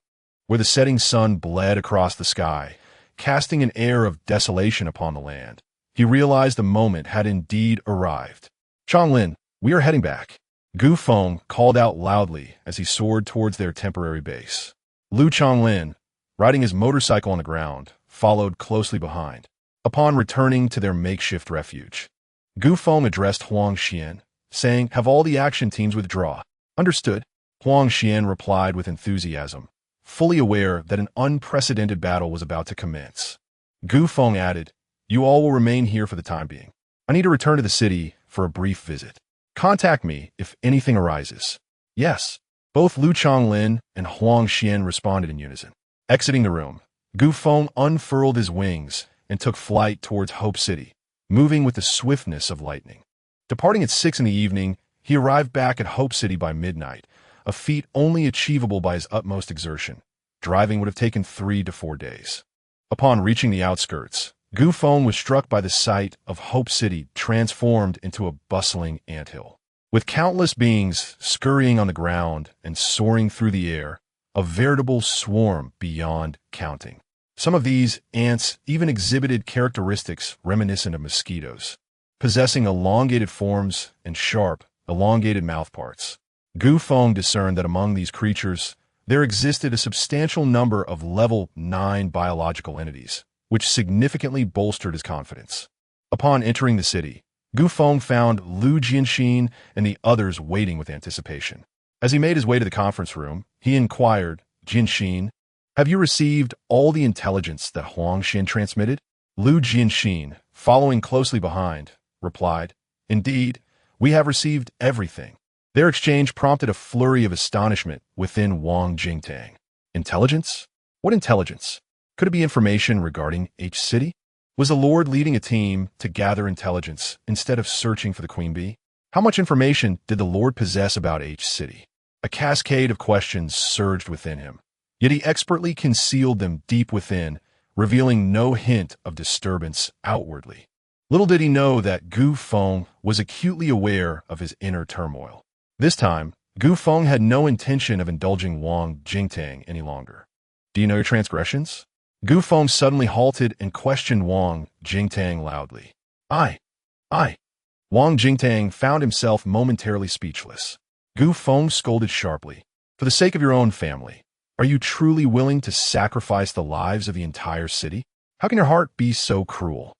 where the setting sun bled across the sky, casting an air of desolation upon the land, he realized the moment had indeed arrived. Changlin, we are heading back. Gu Feng called out loudly as he soared towards their temporary base. Lu Changlin, riding his motorcycle on the ground, followed closely behind. Upon returning to their makeshift refuge, Gu Feng addressed Huang Xian, saying, "Have all the action teams withdraw." "Understood," Huang Xian replied with enthusiasm, fully aware that an unprecedented battle was about to commence. Gu Feng added, "You all will remain here for the time being. I need to return to the city for a brief visit. Contact me if anything arises." "Yes." Both Lu Changlin and Huang Xian responded in unison. Exiting the room, Gu Feng unfurled his wings and took flight towards Hope City, moving with the swiftness of lightning. Departing at 6 in the evening, he arrived back at Hope City by midnight, a feat only achievable by his utmost exertion. Driving would have taken 3 to 4 days. Upon reaching the outskirts, Gu Feng was struck by the sight of Hope City transformed into a bustling anthill. With countless beings scurrying on the ground and soaring through the air, a veritable swarm beyond counting. Some of these ants even exhibited characteristics reminiscent of mosquitoes, possessing elongated forms and sharp, elongated mouthparts. Gu Feng discerned that among these creatures, there existed a substantial number of level 9 biological entities, which significantly bolstered his confidence. Upon entering the city, Gu Feng found Lu Jianxin and the others waiting with anticipation. As he made his way to the conference room, he inquired, "Jianxin, have you received all the intelligence that Huang Xian transmitted?" Lu Jianxin, following closely behind, replied, "Indeed, we have received everything." Their exchange prompted a flurry of astonishment within Wang Jingtang. Intelligence? What intelligence? Could it be information regarding H City? Was the Lord leading a team to gather intelligence instead of searching for the Queen Bee? How much information did the Lord possess about H City? A cascade of questions surged within him, yet he expertly concealed them deep within, revealing no hint of disturbance outwardly. Little did he know that Gu Feng was acutely aware of his inner turmoil. This time, Gu Feng had no intention of indulging Wang Jingtang any longer. "Do you know your transgressions?" Gu Feng suddenly halted and questioned Wang Jingtang loudly. I. Wang Jingtang found himself momentarily speechless. Gu Feng scolded sharply. For the sake of your own family, are you truly willing to sacrifice the lives of the entire city? How can your heart be so cruel?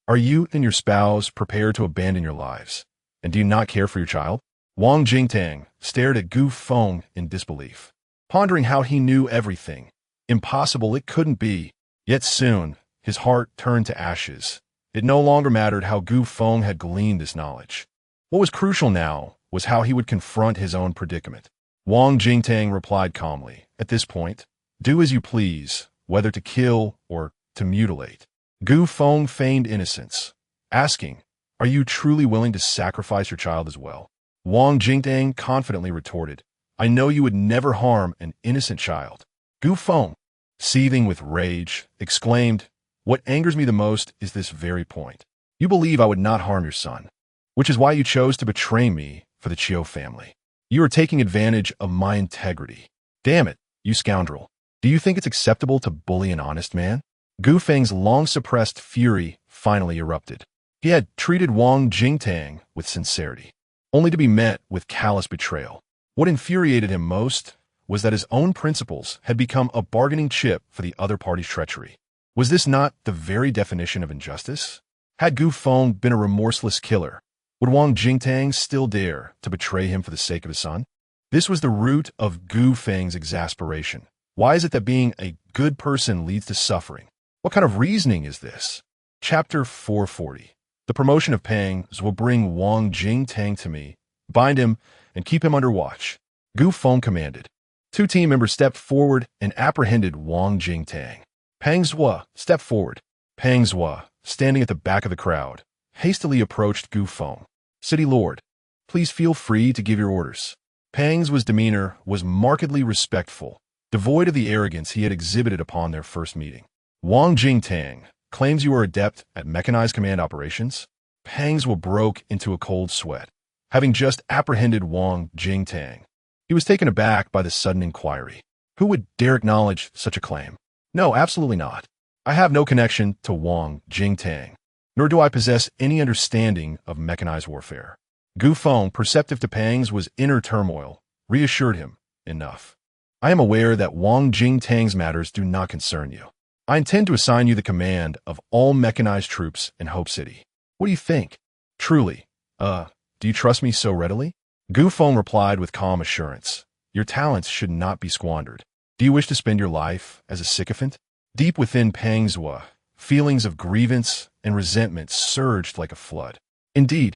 Are you and your spouse prepared to abandon your lives? And do you not care for your child? Wang Jingtang stared at Gu Feng in disbelief, pondering how he knew everything. Impossible it couldn't be. Yet soon, his heart turned to ashes. It no longer mattered how Gu Feng had gleaned this knowledge. What was crucial now was how he would confront his own predicament. Wang Jingtang replied calmly, at this point, do as you please, whether to kill or to mutilate. Gu Feng feigned innocence, asking, are you truly willing to sacrifice your child as well? Wang Jingtang confidently retorted, I know you would never harm an innocent child. Gu Feng, seething with rage, exclaimed, what angers me the most is this very point. You believe I would not harm your son, which is why you chose to betray me for the Qiu family. You are taking advantage of my integrity. Damn it, you scoundrel. Do you think it's acceptable to bully an honest man? Gu Feng's long-suppressed fury finally erupted. He had treated Wang Jingtang with sincerity, only to be met with callous betrayal. What infuriated him most was that his own principles had become a bargaining chip for the other party's treachery. Was this not the very definition of injustice? Had Gu Feng been a remorseless killer, would Wang Jingtang still dare to betray him for the sake of his son? This was the root of Gu Feng's exasperation. Why is it that being a good person leads to suffering? What kind of reasoning is this? Chapter 440. The promotion of Pangs will bring Wang Jingtang to me, bind him, and keep him under watch. Gu Feng commanded. Two team members stepped forward and apprehended Wang Jingtang. Pang Zhua stepped forward. Pang Zhua, standing at the back of the crowd, hastily approached Gu Feng. City Lord, please feel free to give your orders. Pang's demeanor was markedly respectful, devoid of the arrogance he had exhibited upon their first meeting. Wang Jingtang claims you are adept at mechanized command operations. Pang Zhua broke into a cold sweat, having just apprehended Wang Jingtang. He was taken aback by the sudden inquiry. Who would dare acknowledge such a claim? No, absolutely not. I have no connection to Wang Jingtang, nor do I possess any understanding of mechanized warfare. Gu Feng, perceptive to Pang's inner turmoil, reassured him, enough. I am aware that Wang Jingtang's matters do not concern you. I intend to assign you the command of all mechanized troops in Hope City. What do you think? Truly, do you trust me so readily? Gu Feng replied with calm assurance. Your talents should not be squandered. Do you wish to spend your life as a sycophant? Deep within Pang Zhua, feelings of grievance and resentment surged like a flood. Indeed,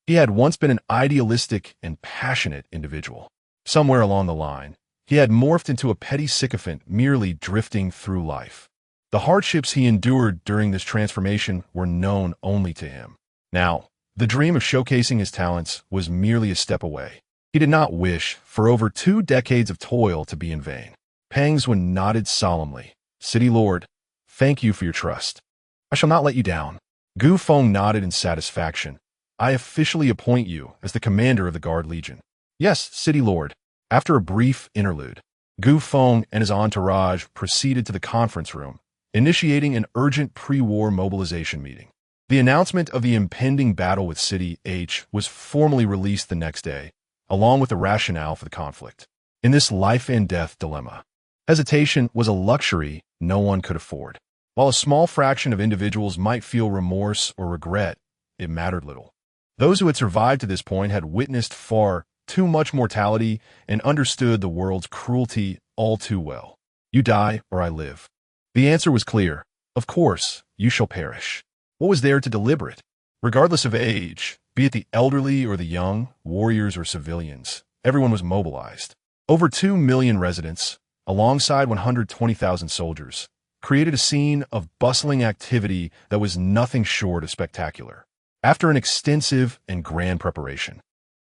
he had once been an idealistic and passionate individual. Somewhere along the line, he had morphed into a petty sycophant merely drifting through life. The hardships he endured during this transformation were known only to him. Now, the dream of showcasing his talents was merely a step away. He did not wish for over 2 decades of toil to be in vain. Pang Zhua nodded solemnly. City Lord, thank you for your trust. I shall not let you down. Gu Feng nodded in satisfaction. I officially appoint you as the commander of the Guard Legion. Yes, City Lord. After a brief interlude, Gu Feng and his entourage proceeded to the conference room, initiating an urgent pre-war mobilization meeting. The announcement of the impending battle with City H was formally released the next day, along with the rationale for the conflict. In this life-and-death dilemma, hesitation was a luxury no one could afford. While a small fraction of individuals might feel remorse or regret, it mattered little. Those who had survived to this point had witnessed far too much mortality and understood the world's cruelty all too well. You die or I live. The answer was clear. Of course, you shall perish. What was there to deliberate? Regardless of age, be it the elderly or the young, warriors or civilians, everyone was mobilized. Over 2 million residents, alongside 120,000 soldiers, created a scene of bustling activity that was nothing short of spectacular. After an extensive and grand preparation,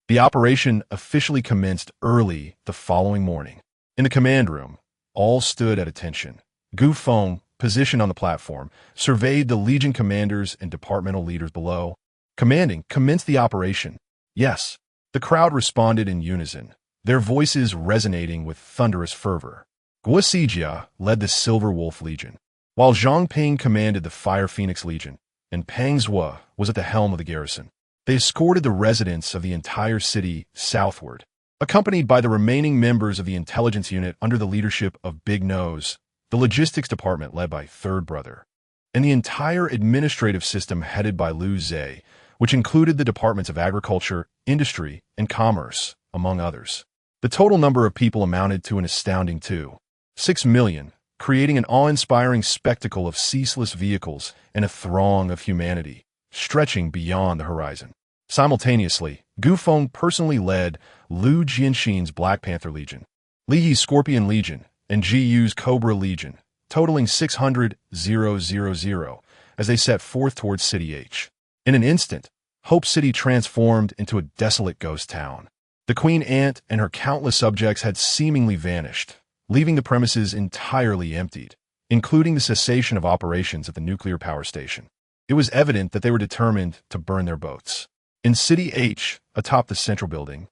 the operation officially commenced early the following morning. In the command room, all stood at attention. Gu Feng, positioned on the platform, surveyed the Legion commanders and departmental leaders below. Commanding, commenced the operation. Yes, the crowd responded in unison, their voices resonating with thunderous fervor. Guo Sijia led the Silver Wolf Legion, while Zhang Ping commanded the Fire Phoenix Legion, and Pang Zhua was at the helm of the garrison. They escorted the residents of the entire city southward, accompanied by the remaining members of the intelligence unit under the leadership of Big Nose, the logistics department led by Third Brother, and the entire administrative system headed by Liu Zhe, which included the departments of agriculture, industry, and commerce, among others. The total number of people amounted to an astounding 6 million, creating an awe-inspiring spectacle of ceaseless vehicles and a throng of humanity, stretching beyond the horizon. Simultaneously, Gu Feng personally led Liu Jianxin's Black Panther Legion, Li Yi's Scorpion Legion, and Ji Yu's Cobra Legion, totaling 600,000, as they set forth towards City H. In an instant, Hope City transformed into a desolate ghost town. The Queen Ant and her countless subjects had seemingly vanished, leaving the premises entirely emptied, including the cessation of operations at the nuclear power station. It was evident that they were determined to burn their boats. In City H, atop the central building,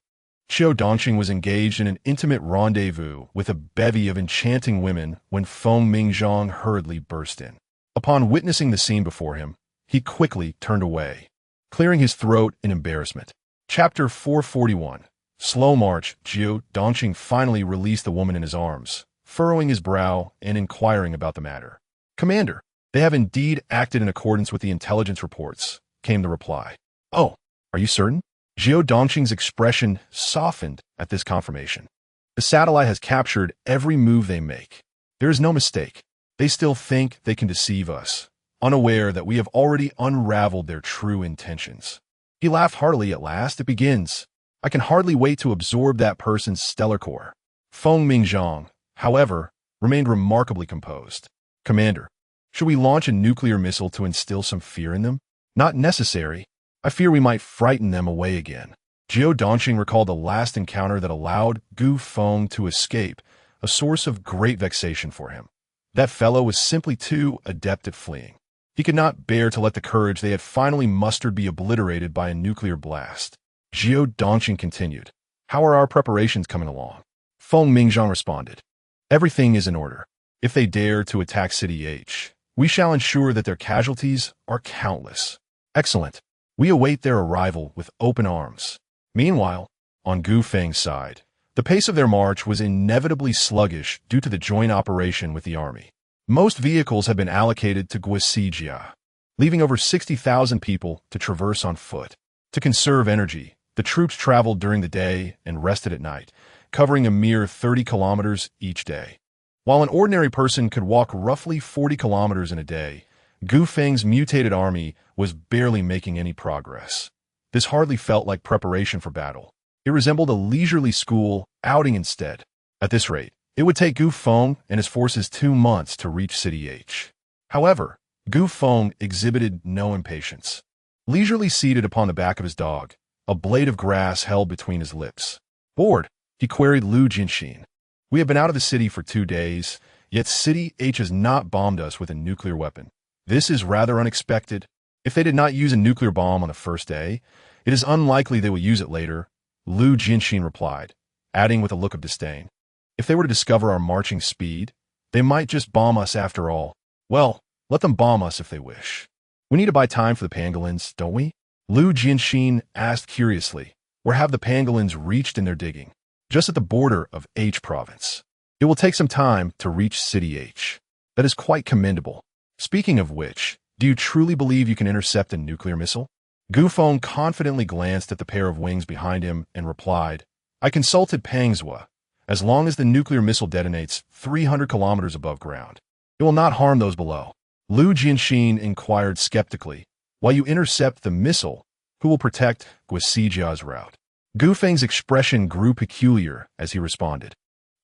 Qiu Dongqing was engaged in an intimate rendezvous with a bevy of enchanting women when Feng Mingzhang hurriedly burst in. Upon witnessing the scene before him, he quickly turned away, clearing his throat in embarrassment. Chapter 441. Slow March. Qiu Dongqing finally released the woman in his arms, furrowing his brow and inquiring about the matter. "Commander, they have indeed acted in accordance with the intelligence reports," came the reply. "Oh, are you certain?" Qiu Dongqing's expression softened at this confirmation. "The satellite has captured every move they make. There is no mistake. They still think they can deceive us, unaware that we have already unraveled their true intentions." He laughed heartily at last. "It begins. I can hardly wait to absorb that person's stellar core." Feng Mingzhang, however, remained remarkably composed. "Commander, should we launch a nuclear missile to instill some fear in them?" "Not necessary. I fear we might frighten them away again." Qiu Dongqing recalled the last encounter that allowed Gu Feng to escape, a source of great vexation for him. That fellow was simply too adept at fleeing. He could not bear to let the courage they had finally mustered be obliterated by a nuclear blast. Qiu Dongqing continued. "How are our preparations coming along?" Feng Mingzhang responded. "Everything is in order. If they dare to attack City H, we shall ensure that their casualties are countless." "Excellent. We await their arrival with open arms." Meanwhile, on Gu Feng's side, the pace of their march was inevitably sluggish due to the joint operation with the army. Most vehicles had been allocated to Guisijia, leaving over 60,000 people to traverse on foot. To conserve energy, the troops traveled during the day and rested at night, covering a mere 30 kilometers each day. While an ordinary person could walk roughly 40 kilometers in a day, Gu Feng's mutated army was barely making any progress. This hardly felt like preparation for battle. It resembled a leisurely school outing instead. At this rate, it would take Gu Feng and his forces 2 months to reach City H. However, Gu Feng exhibited no impatience. Leisurely seated upon the back of his dog, a blade of grass held between his lips. "Bored?" he queried Liu Jianxin. "We have been out of the city for 2 days, yet City H has not bombed us with a nuclear weapon. This is rather unexpected. If they did not use a nuclear bomb on the first day, it is unlikely they will use it later," Liu Jianxin replied, adding with a look of disdain. "If they were to discover our marching speed, they might just bomb us after all. Well, let them bomb us if they wish. We need to buy time for the pangolins, don't we?" Liu Jianxin asked curiously. "Where have the pangolins reached in their digging?" "Just at the border of H province. It will take some time to reach City H." "That is quite commendable. Speaking of which, do you truly believe you can intercept a nuclear missile?" Gu Feng confidently glanced at the pair of wings behind him and replied, "I consulted Pangzhou. As long as the nuclear missile detonates 300 kilometers above ground, it will not harm those below." Liu Jianxin inquired skeptically, "While you intercept the missile, who will protect Guisijia's route?" Gu Feng's expression grew peculiar as he responded,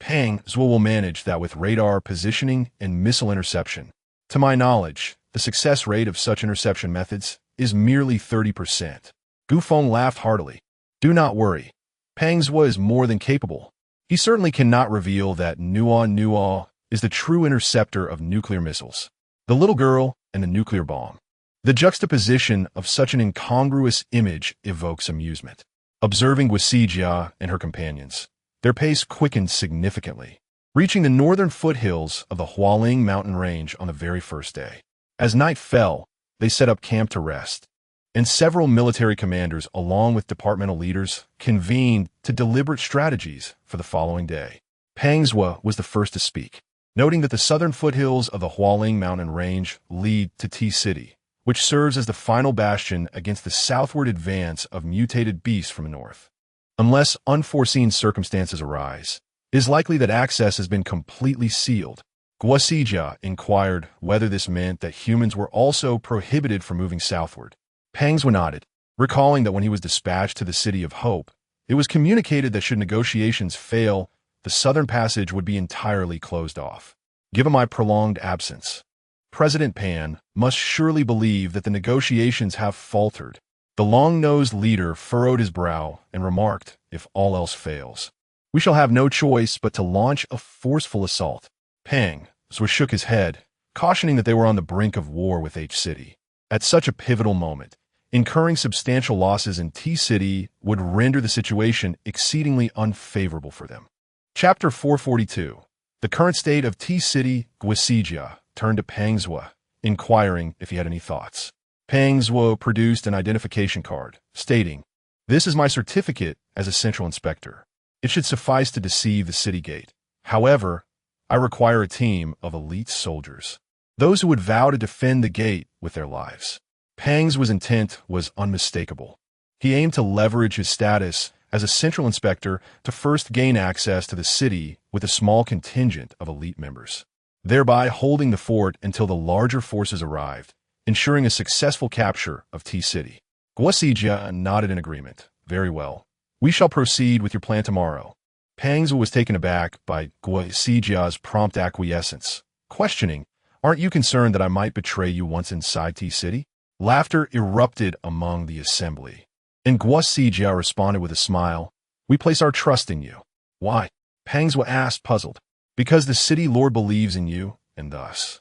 "Pangzhou will manage that with radar positioning and missile interception. To my knowledge, the success rate of such interception methods is merely 30%. Gu Feng laughed heartily. "Do not worry. Pangzhou is more than capable. He certainly cannot reveal that Nua is the true interceptor of nuclear missiles. The little girl and the nuclear bomb." The juxtaposition of such an incongruous image evokes amusement. Observing Guisijia and her companions, their pace quickened significantly, reaching the northern foothills of the Hualing mountain range on the very first day. As night fell, they set up camp to rest. and several military commanders, along with departmental leaders, convened to deliberate strategies for the following day. Peng Zhuo was the first to speak, noting that the southern foothills of the Hualing mountain range lead to T-City, which serves as the final bastion against the southward advance of mutated beasts from the north. Unless unforeseen circumstances arise, it is likely that access has been completely sealed. Guosijia inquired whether this meant that humans were also prohibited from moving southward. Peng Zhuo nodded, recalling that when he was dispatched to the City of Hope, it was communicated that should negotiations fail, the southern passage would be entirely closed off. Given my prolonged absence, President Pan must surely believe that the negotiations have faltered. The long-nosed leader furrowed his brow and remarked, if all else fails, we shall have no choice but to launch a forceful assault. Peng Zhuo shook his head, cautioning that they were on the brink of war with H-City. At such a pivotal moment, incurring substantial losses in T-City would render the situation exceedingly unfavorable for them. Chapter 442. The current state of T-City. Guosijia turned to Peng Zhuo, inquiring if he had any thoughts. Peng Zhuo produced an identification card, stating, "This is my certificate as a central inspector. It should suffice to deceive the city gate. However, I require a team of elite soldiers, those who would vow to defend the gate with their lives." Peng Zhuo's intent was unmistakable. He aimed to leverage his status as a central inspector to first gain access to the city with a small contingent of elite members, thereby holding the fort until the larger forces arrived, ensuring a successful capture of T-City. Guosijia nodded in agreement. "Very well. We shall proceed with your plan tomorrow." Peng Zhuo was taken aback by Guosijia's prompt acquiescence, questioning, "Aren't you concerned that I might betray you once inside T-City?" Laughter erupted among the assembly, and Guosijia responded with a smile, "We place our trust in you." "Why?" Peng Zhuo asked, puzzled. "Because the city lord believes in you, and thus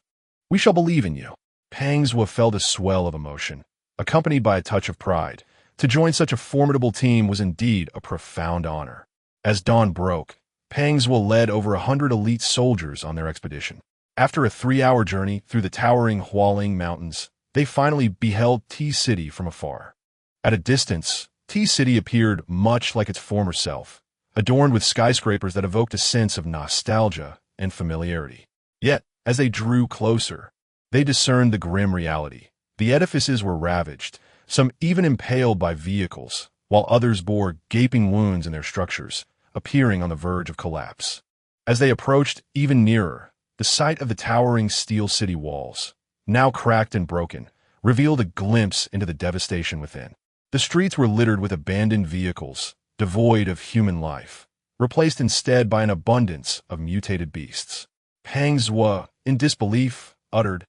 we shall believe in you." Peng Zhuo felt a swell of emotion, accompanied by a touch of pride. To join such a formidable team was indeed a profound honor. As dawn broke, Peng Zhuo led over 100 elite soldiers on their expedition. After a 3-hour journey through the towering Hualing Mountains, they finally beheld T-City from afar. At a distance, T-City appeared much like its former self, adorned with skyscrapers that evoked a sense of nostalgia and familiarity. Yet, as they drew closer, they discerned the grim reality. The edifices were ravaged, some even impaled by vehicles, while others bore gaping wounds in their structures, appearing on the verge of collapse. As they approached even nearer, the sight of the towering steel city walls, now cracked and broken, revealed a glimpse into the devastation within. The streets were littered with abandoned vehicles, devoid of human life, replaced instead by an abundance of mutated beasts. Peng Zhuo, in disbelief, uttered,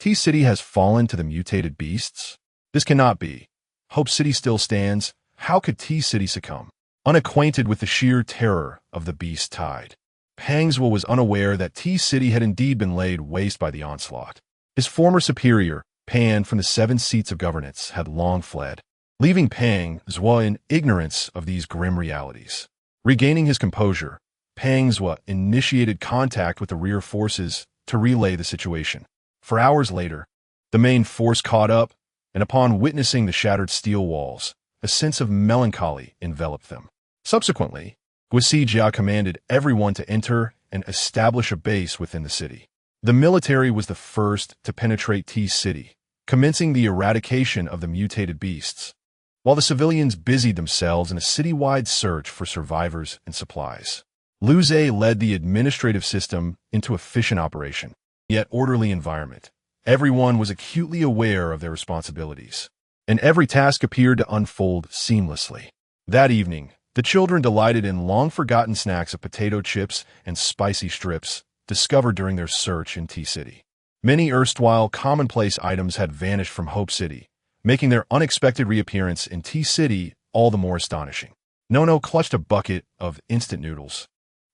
"T-City has fallen to the mutated beasts? This cannot be. Hope City still stands. How could T-City succumb?" Unacquainted with the sheer terror of the beast tide, Peng Zhuo was unaware that T-City had indeed been laid waste by the onslaught. His former superior, Pan from the 7 seats of governance, had long fled, leaving Peng Zhuo in ignorance of these grim realities. Regaining his composure, Peng Zhuo initiated contact with the rear forces to relay the situation. For hours later, the main force caught up, and upon witnessing the shattered steel walls, a sense of melancholy enveloped them. Subsequently, Guosijia commanded everyone to enter and establish a base within the city. The military was the first to penetrate T-City, commencing the eradication of the mutated beasts, while the civilians busied themselves in a citywide search for survivors and supplies. Liu Zhe led the administrative system into efficient operation, yet orderly environment. Everyone was acutely aware of their responsibilities, and every task appeared to unfold seamlessly. That evening, the children delighted in long-forgotten snacks of potato chips and spicy strips, discovered during their search in T-City. Many erstwhile commonplace items had vanished from Hope City, making their unexpected reappearance in T-City all the more astonishing. Nono clutched a bucket of instant noodles,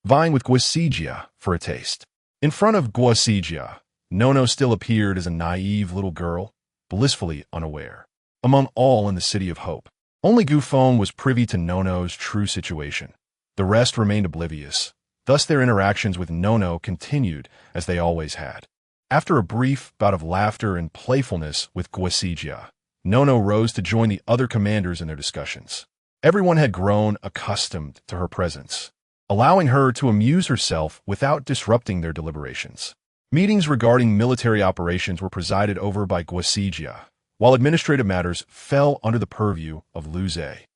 vying with Guosijia for a taste. In front of Guosijia, Nono still appeared as a naive little girl, blissfully unaware. Among all in the City of Hope, only Gu Feng was privy to Nono's true situation. The rest remained oblivious. Thus their interactions with Nono continued as they always had. After a brief bout of laughter and playfulness with Guosijia, Nono rose to join the other commanders in their discussions. Everyone had grown accustomed to her presence, allowing her to amuse herself without disrupting their deliberations. Meetings regarding military operations were presided over by Guasijia, while administrative matters fell under the purview of Luze.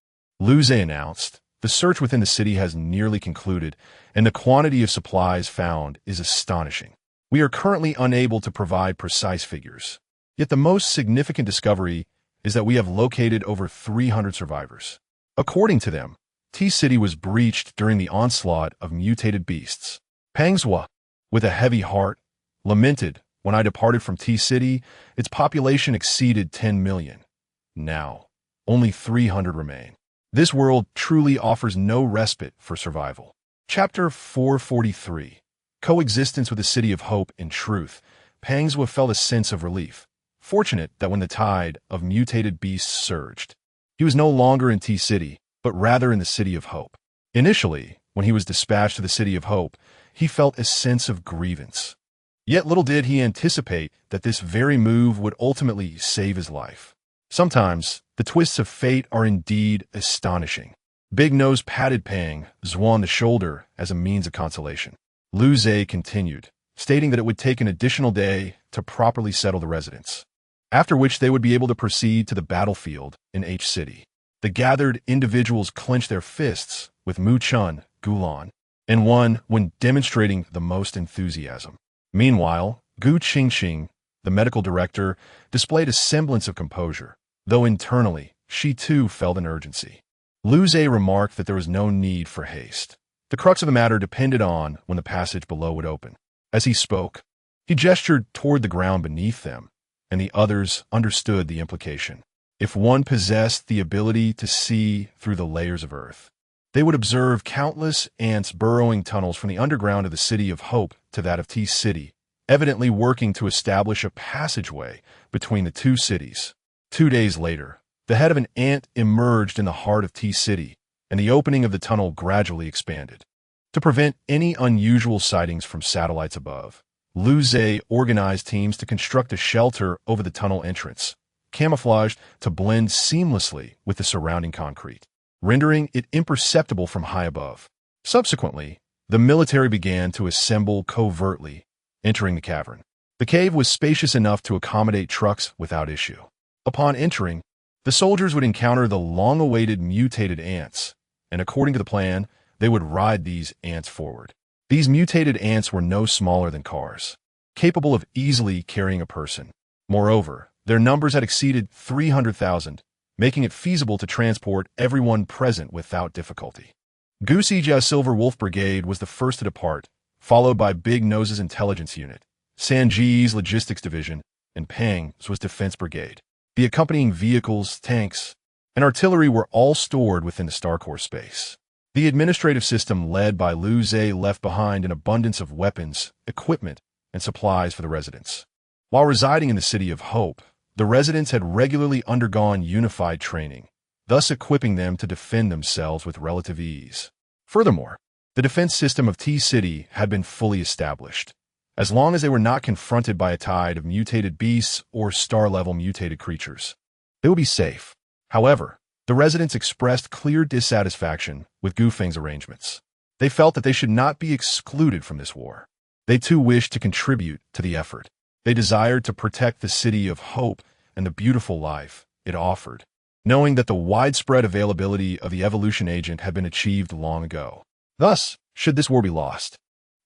Luze announced, "The search within the city has nearly concluded, and the quantity of supplies found is astonishing. We are currently unable to provide precise figures. Yet the most significant discovery is that we have located over 300 survivors. According to them, T-City was breached during the onslaught of mutated beasts. Pangswa, with a heavy heart, lamented, when I departed from T-City, its population exceeded 10 million. Now, only 300 remain. This world truly offers no respite for survival." Chapter 443. Coexistence with the City of Hope and Truth. Pangswa felt a sense of relief, fortunate that when the tide of mutated beasts surged, he was no longer in T-City, but rather in the City of Hope. Initially, when he was dispatched to the City of Hope, he felt a sense of grievance. Yet little did he anticipate that this very move would ultimately save his life. Sometimes, the twists of fate are indeed astonishing. Big Nose patted Pang Zhuo on the shoulder as a means of consolation. Lu Zhe continued, stating that it would take an additional day to properly settle the residents, after which they would be able to proceed to the battlefield in H City. The gathered individuals clenched their fists, with Mu Chun, Gulan, and one when demonstrating the most enthusiasm. Meanwhile, Gu Qingqing, the medical director, displayed a semblance of composure, though internally, she too felt an urgency. Lu Zhe remarked that there was no need for haste. The crux of the matter depended on when the passage below would open. As he spoke, he gestured toward the ground beneath them, and the others understood the implication. If one possessed the ability to see through the layers of earth, they would observe countless ants burrowing tunnels from the underground of the City of Hope to that of T-City, evidently working to establish a passageway between the two cities. 2 days later, the head of an ant emerged in the heart of T-City, and the opening of the tunnel gradually expanded. To prevent any unusual sightings from satellites above, Lu Zhe organized teams to construct a shelter over the tunnel entrance, camouflaged to blend seamlessly with the surrounding concrete, rendering it imperceptible from high above. Subsequently, the military began to assemble covertly, entering the cavern. The cave was spacious enough to accommodate trucks without issue. Upon entering, the soldiers would encounter the long-awaited mutated ants, and according to the plan, they would ride these ants forward. These mutated ants were no smaller than cars, capable of easily carrying a person. Moreover, their numbers had exceeded 300,000, making it feasible to transport everyone present without difficulty. Gusijia's Silver Wolf Brigade was the first to depart, followed by Big Nose's Intelligence Unit, Sanji's Logistics Division, and Pang's Defense Brigade. The accompanying vehicles, tanks, and artillery were all stored within the Starcore space. The administrative system led by Lu Zhe left behind an abundance of weapons, equipment, and supplies for the residents. While residing in the City of Hope, the residents had regularly undergone unified training, thus equipping them to defend themselves with relative ease. Furthermore, the defense system of T-City had been fully established, as long as they were not confronted by a tide of mutated beasts or star-level mutated creatures. They would be safe. However, the residents expressed clear dissatisfaction with Gu Feng's arrangements. They felt that they should not be excluded from this war. They too wished to contribute to the effort. They desired to protect the City of Hope and the beautiful life it offered, knowing that the widespread availability of the evolution agent had been achieved long ago. Thus, should this war be lost,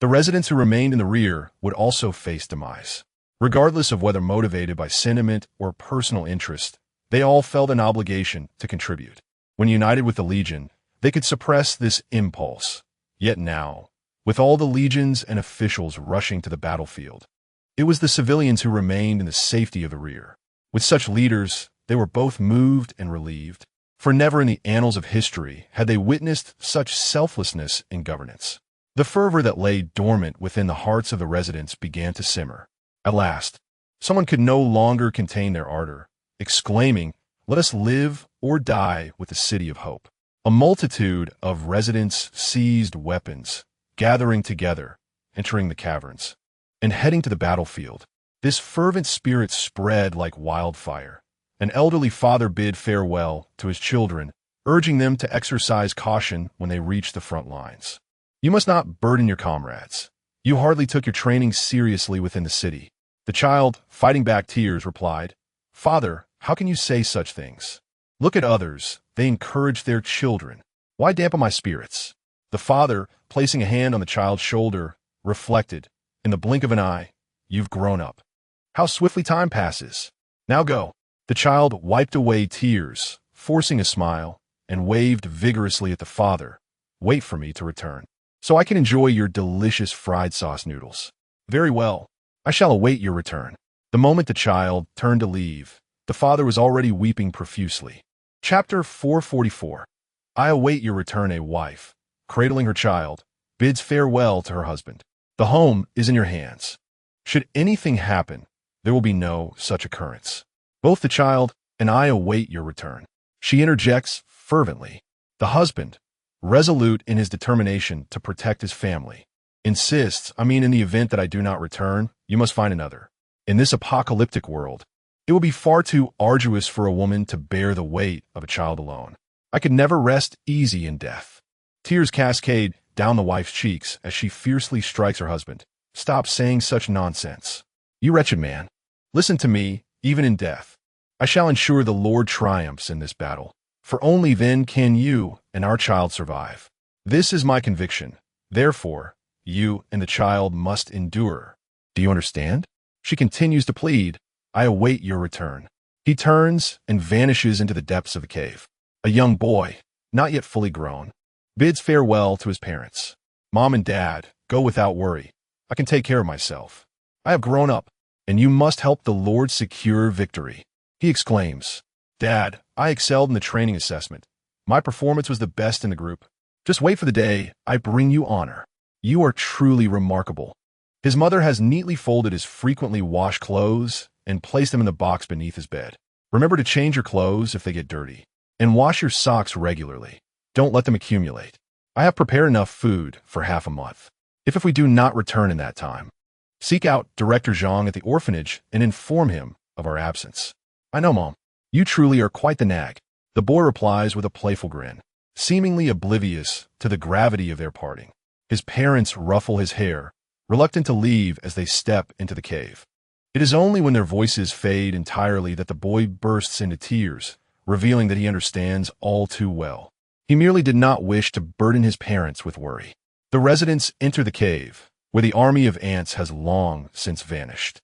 the residents who remained in the rear would also face demise. Regardless of whether motivated by sentiment or personal interest, they all felt an obligation to contribute. When united with the Legion, they could suppress this impulse. Yet now, with all the legions and officials rushing to the battlefield, it was the civilians who remained in the safety of the rear. With such leaders, they were both moved and relieved, for never in the annals of history had they witnessed such selflessness in governance. The fervor that lay dormant within the hearts of the residents began to simmer. At last, someone could no longer contain their ardor, exclaiming, "Let us live or die with the City of Hope." A multitude of residents seized weapons, gathering together, entering the caverns, and heading to the battlefield. This fervent spirit spread like wildfire, An elderly father bid farewell to his children, urging them to exercise caution when they reach the front lines. You must not burden your comrades. You hardly took your training seriously within the city. The child, fighting back tears, replied, "Father, how can you say such things? Look at others. They encourage their children. Why dampen my spirits?" The father, placing a hand on the child's shoulder, reflected, "In the blink of an eye, you've grown up. How swiftly time passes. Now go." The child wiped away tears, forcing a smile, and waved vigorously at the father. "Wait for me to return, so I can enjoy your delicious fried sauce noodles." "Very well. I shall await your return." The moment the child turned to leave, the father was already weeping profusely. Chapter 444. I await your return. A wife, cradling her child, bids farewell to her husband. The home is in your hands. Should anything happen, there will be no such occurrence. Both the child and I await your return. She interjects fervently. The husband, resolute in his determination to protect his family, insists, in the event that I do not return, you must find another. In this apocalyptic world, it will be far too arduous for a woman to bear the weight of a child alone. I could never rest easy in death. Tears cascade down the wife's cheeks as she fiercely strikes her husband. Stop saying such nonsense. You wretched man. Listen to me, even in death. I shall ensure the Lord triumphs in this battle, for only then can you and our child survive. This is my conviction. Therefore, you and the child must endure. Do you understand? She continues to plead. I await your return. He turns and vanishes into the depths of the cave. A young boy, not yet fully grown, bids farewell to his parents. Mom and Dad, go without worry. I can take care of myself. I have grown up, and you must help the Lord secure victory. He exclaims, Dad, I excelled in the training assessment. My performance was the best in the group. Just wait for the day I bring you honor. You are truly remarkable. His mother has neatly folded his frequently washed clothes and placed them in the box beneath his bed. Remember to change your clothes if they get dirty, and wash your socks regularly. Don't let them accumulate. I have prepared enough food for half a month. If we do not return in that time, seek out Director Zhang at the orphanage and inform him of our absence. I know, Mom. You truly are quite the nag. The boy replies with a playful grin, seemingly oblivious to the gravity of their parting. His parents ruffle his hair, reluctant to leave as they step into the cave. It is only when their voices fade entirely that the boy bursts into tears, revealing that he understands all too well. He merely did not wish to burden his parents with worry. The residents enter the cave, where the army of ants has long since vanished.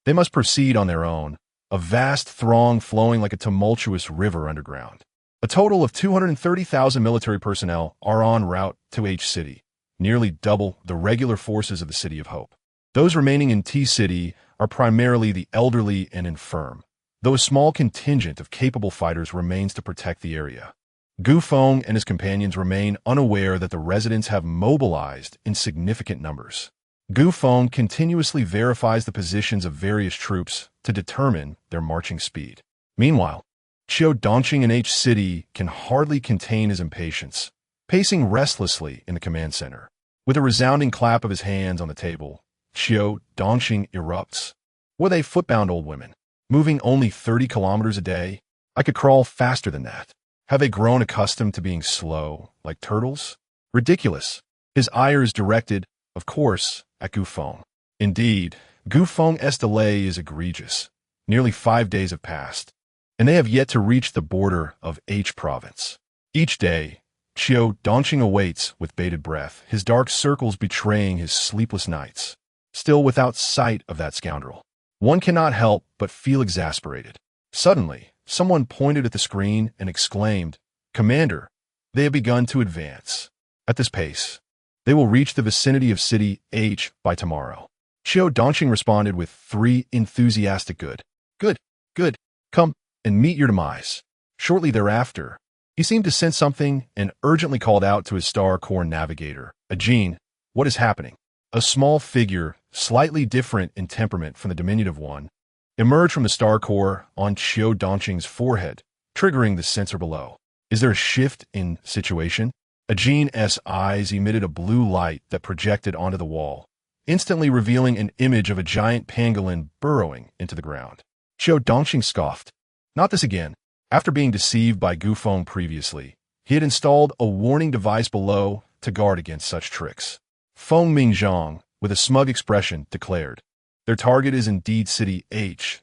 They must proceed on their own, a vast throng flowing like a tumultuous river underground. A total of 230,000 military personnel are en route to H City, nearly double the regular forces of the City of Hope. Those remaining in T City are primarily the elderly and infirm, though a small contingent of capable fighters remains to protect the area. Gu Feng and his companions remain unaware that the residents have mobilized in significant numbers. Gu Feng continuously verifies the positions of various troops to determine their marching speed. Meanwhile, Qiu Dongqing in H City can hardly contain his impatience, pacing restlessly in the command center. With a resounding clap of his hands on the table, Qiu Dongqing erupts. Were they footbound old women, moving only 30 kilometers a day? I could crawl faster than that. Have they grown accustomed to being slow, like turtles? Ridiculous. His ire is directed, of course, at Gu Feng. Indeed, Gu Feng's delay is egregious. Nearly 5 days have passed, and they have yet to reach the border of H province. Each day, Qiu Dongqing awaits with bated breath, his dark circles betraying his sleepless nights. Still without sight of that scoundrel, one cannot help but feel exasperated. Suddenly, someone pointed at the screen and exclaimed, Commander, they have begun to advance. At this pace, they will reach the vicinity of City H by tomorrow. Qiu Dongqing responded with 3 enthusiastic good, come and meet your demise. Shortly thereafter, he seemed to sense something and urgently called out to his Star Corps navigator, Ajin, what is happening? A small figure, slightly different in temperament from the diminutive one, emerged from the Star Corps on Qiu Dongqing's forehead, triggering the sensor below. Is there a shift in situation? Ajin's eyes emitted a blue light that projected onto the wall, instantly revealing an image of a giant pangolin burrowing into the ground. Qiu Dongqing scoffed. Not this again. After being deceived by Gu Feng previously, he had installed a warning device below to guard against such tricks. Feng Mingzhang, with a smug expression, declared, "Their target is indeed City H.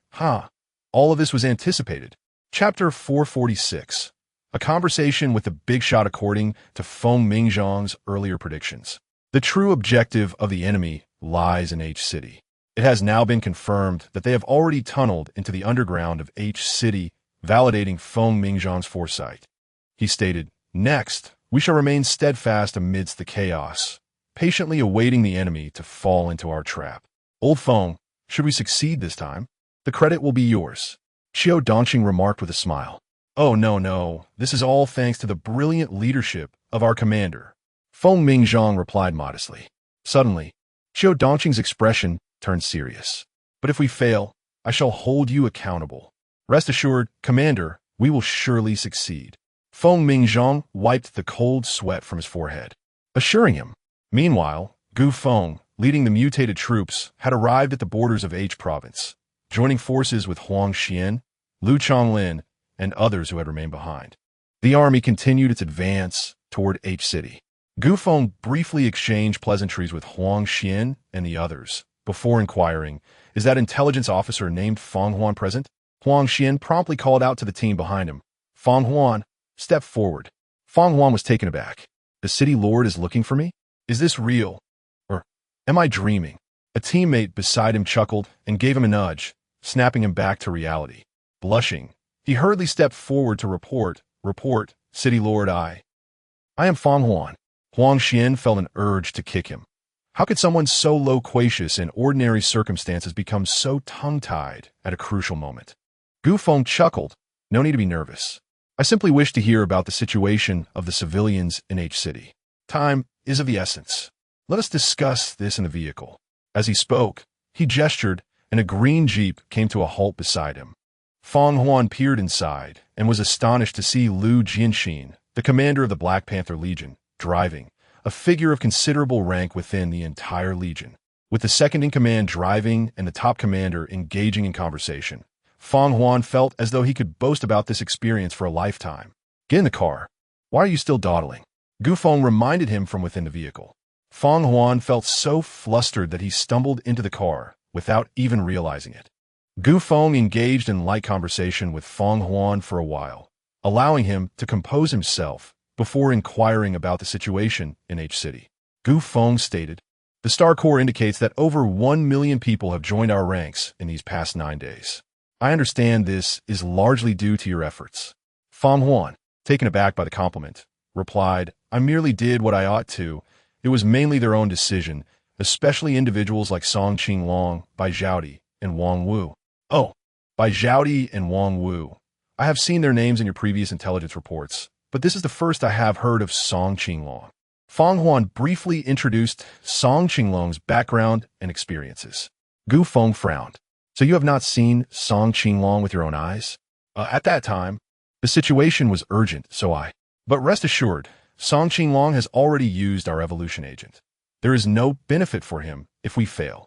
All of this was anticipated." Chapter 446. A conversation with the big shot according to Feng Mingzhang's earlier predictions. The true objective of the enemy lies in H City. It has now been confirmed that they have already tunneled into the underground of H City, validating Feng Mingzhang's foresight. He stated, "Next, we shall remain steadfast amidst the chaos, patiently awaiting the enemy to fall into our trap. Old Feng, should we succeed this time, the credit will be yours," Qiu Dongqing remarked with a smile. "Oh, no, this is all thanks to the brilliant leadership of our commander," Feng Mingzhang replied modestly. Suddenly, Qiu Dongqing's expression turned serious. "But if we fail, I shall hold you accountable. Rest assured, Commander, we will surely succeed." Feng Mingzhang wiped the cold sweat from his forehead, assuring him. Meanwhile, Gu Feng, leading the mutated troops, had arrived at the borders of H province, joining forces with Huang Xian, Lu Chonglin, and others who had remained behind. The army continued its advance toward H City. Gu Feng briefly exchanged pleasantries with Huang Xian and the others, before inquiring, "Is that intelligence officer named Feng Huan present?" Huang Xian promptly called out to the team behind him, "Feng Huan, step forward." Feng Huan was taken aback. "The city lord is looking for me? Is this real? Or am I dreaming?" A teammate beside him chuckled and gave him a nudge, snapping him back to reality. Blushing, he hurriedly stepped forward to report, "City Lord, I am Feng Huan." Huang Xian felt an urge to kick him. How could someone so loquacious in ordinary circumstances become so tongue-tied at a crucial moment? Gu Feng chuckled. "No need to be nervous. I simply wish to hear about the situation of the civilians in H City. Time is of the essence. Let us discuss this in the vehicle." As he spoke, he gestured, and a green jeep came to a halt beside him. Feng Huan peered inside and was astonished to see Lu Jianxin, the commander of the Black Panther Legion, driving, a figure of considerable rank within the entire legion. With the second-in-command driving and the top commander engaging in conversation, Feng Huan felt as though he could boast about this experience for a lifetime. "Get in the car. Why are you still dawdling?" Gu Feng reminded him from within the vehicle. Feng Huan felt so flustered that he stumbled into the car without even realizing it. Gu Feng engaged in light conversation with Feng Huan for a while, allowing him to compose himself before inquiring about the situation in H City. Gu Feng stated, "The Star Corps indicates that over 1 million people have joined our ranks in these past 9 days. I understand this is largely due to your efforts." Feng Huan, taken aback by the compliment, replied, "I merely did what I ought to. It was mainly their own decision, especially individuals like Song Qinglong, Bai Zhaodi, and Wang Wu." "Oh, Bai Zhaodi and Wang Wu. I have seen their names in your previous intelligence reports, but this is the first I have heard of Song Qinglong." Feng Huan briefly introduced Song Qinglong's background and experiences. Gu Feng frowned. "So you have not seen Song Qinglong with your own eyes?" At that time, the situation was urgent, so I... But rest assured, Song Qinglong has already used our evolution agent. There is no benefit for him if we fail."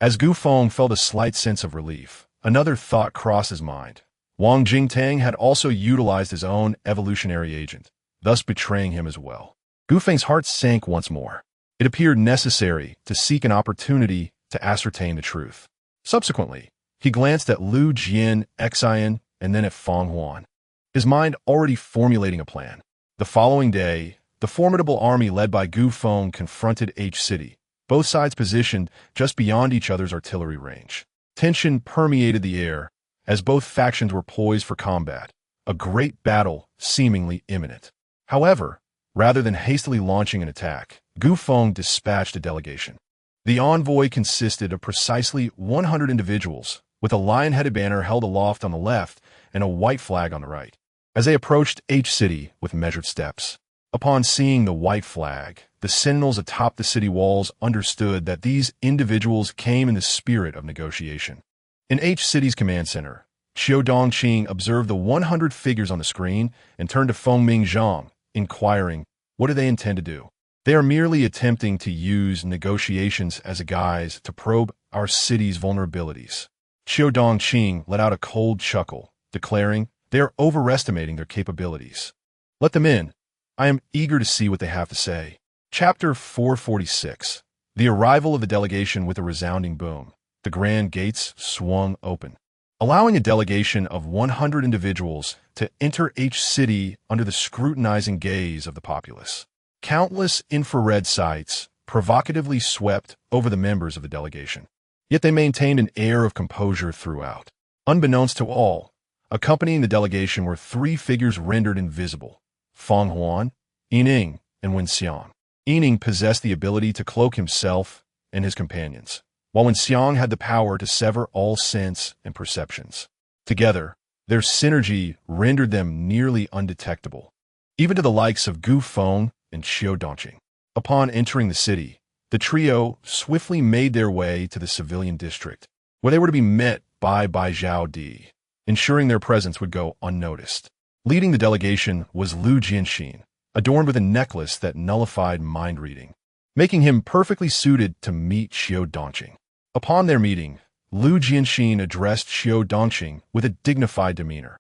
As Gu Feng felt a slight sense of relief, another thought crossed his mind. Wang Jingtang had also utilized his own evolutionary agent, thus betraying him as well. Gu Feng's heart sank once more. It appeared necessary to seek an opportunity to ascertain the truth. Subsequently, he glanced at Lu Jian, Xian, and then at Feng Huan, his mind already formulating a plan. The following day, the formidable army led by Gu Feng confronted H City, both sides positioned just beyond each other's artillery range. Tension permeated the air as both factions were poised for combat, a great battle seemingly imminent. However, rather than hastily launching an attack, Gu Feng dispatched a delegation. The envoy consisted of precisely 100 individuals, with a lion-headed banner held aloft on the left and a white flag on the right. As they approached H City with measured steps, upon seeing the white flag, the sentinels atop the city walls understood that these individuals came in the spirit of negotiation. In H City's command center, Qiu Dongqing observed the 100 figures on the screen and turned to Feng Mingzhang, inquiring, "What do they intend to do?" "They are merely attempting to use negotiations as a guise to probe our city's vulnerabilities." Qiu Dongqing let out a cold chuckle, declaring they are overestimating their capabilities. Let them in. I am eager to see what they have to say. Chapter 446. The arrival of the delegation with a resounding boom. The grand gates swung open, allowing a delegation of 100 individuals to enter H City under the scrutinizing gaze of the populace. Countless infrared sights provocatively swept over the members of the delegation. Yet they maintained an air of composure throughout. Unbeknownst to all, accompanying the delegation were three figures rendered invisible: Feng Huan, Yining, and Wen Xiang. Yining possessed the ability to cloak himself and his companions, while Wen Xiang had the power to sever all sense and perceptions. Together, their synergy rendered them nearly undetectable, even to the likes of Gu Feng and Xiao Dongqing. Upon entering the city, the trio swiftly made their way to the civilian district, where they were to be met by Zhao Di, ensuring their presence would go unnoticed. Leading the delegation was Lu Jianxin, adorned with a necklace that nullified mind reading, making him perfectly suited to meet Xiao Dongqing. Upon their meeting, Lu Jianxin addressed Xiao Dongqing with a dignified demeanor.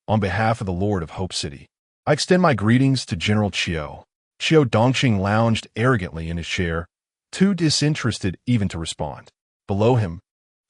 On behalf of the Lord of Hope City, I extend my greetings to General Xiao. Xiao Dongqing lounged arrogantly in his chair, too disinterested even to respond. Below him,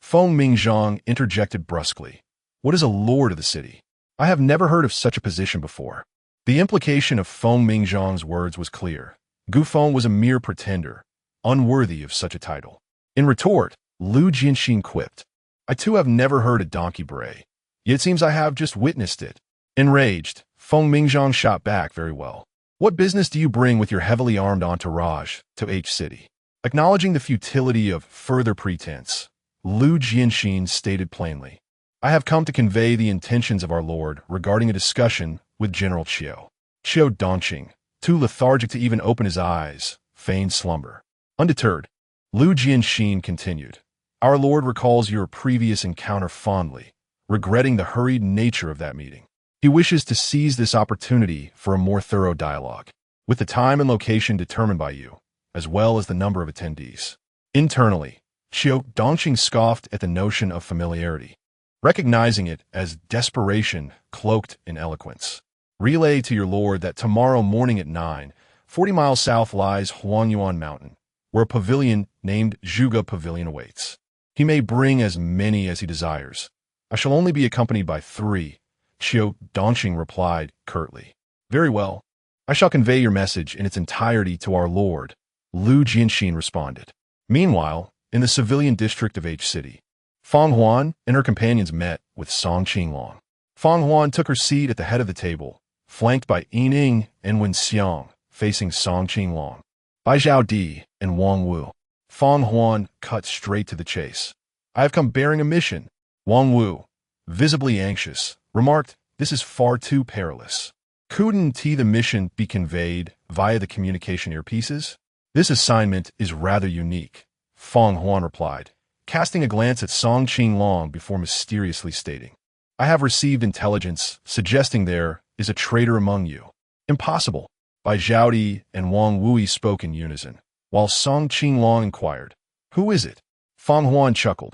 Feng Mingzhang interjected brusquely. What is a lord of the city? I have never heard of such a position before. The implication of Feng Mingzhang's words was clear. Gu Feng was a mere pretender, unworthy of such a title. In retort, Lu Jianxin quipped, I too have never heard a donkey bray, yet it seems I have just witnessed it. Enraged, Feng Mingzhang shot back very well. What business do you bring with your heavily armed entourage to H City? Acknowledging the futility of further pretense, Lu Jianxin stated plainly, I have come to convey the intentions of our lord regarding a discussion with General Xiao. Xiao Dongqing, too lethargic to even open his eyes, feigned slumber. Undeterred, Lu Jianxin continued, Our lord recalls your previous encounter fondly, regretting the hurried nature of that meeting. He wishes to seize this opportunity for a more thorough dialogue, with the time and location determined by you, as well as the number of attendees. Internally, Xiao Dongqing scoffed at the notion of familiarity, recognizing it as desperation cloaked in eloquence. Relay to your lord that tomorrow morning at 9, 40 miles south lies Huangyuan Mountain, where a pavilion named Zhuge Pavilion awaits. He may bring as many as he desires. I shall only be accompanied by 3, Xiao Dongqing replied curtly. Very well. I shall convey your message in its entirety to our lord, Lu Jianxin responded. Meanwhile, in the civilian district of H City, Feng Huan and her companions met with Song Qinglong. Feng Huan took her seat at the head of the table, flanked by Yining and Wen Xiang, facing Song Qinglong. By Zhao Di and Wang Wu, Feng Huan cut straight to the chase. I have come bearing a mission. Wang Wu, visibly anxious, remarked, This is far too perilous. Couldn't the mission be conveyed via the communication earpieces? This assignment is rather unique, Feng Huan replied, casting a glance at Song Qinglong before mysteriously stating, I have received intelligence suggesting there is a traitor among you. Impossible. By Zhao Di and Wang Wui spoke in unison, while Song Qinglong inquired, Who is it? Feng Huan chuckled.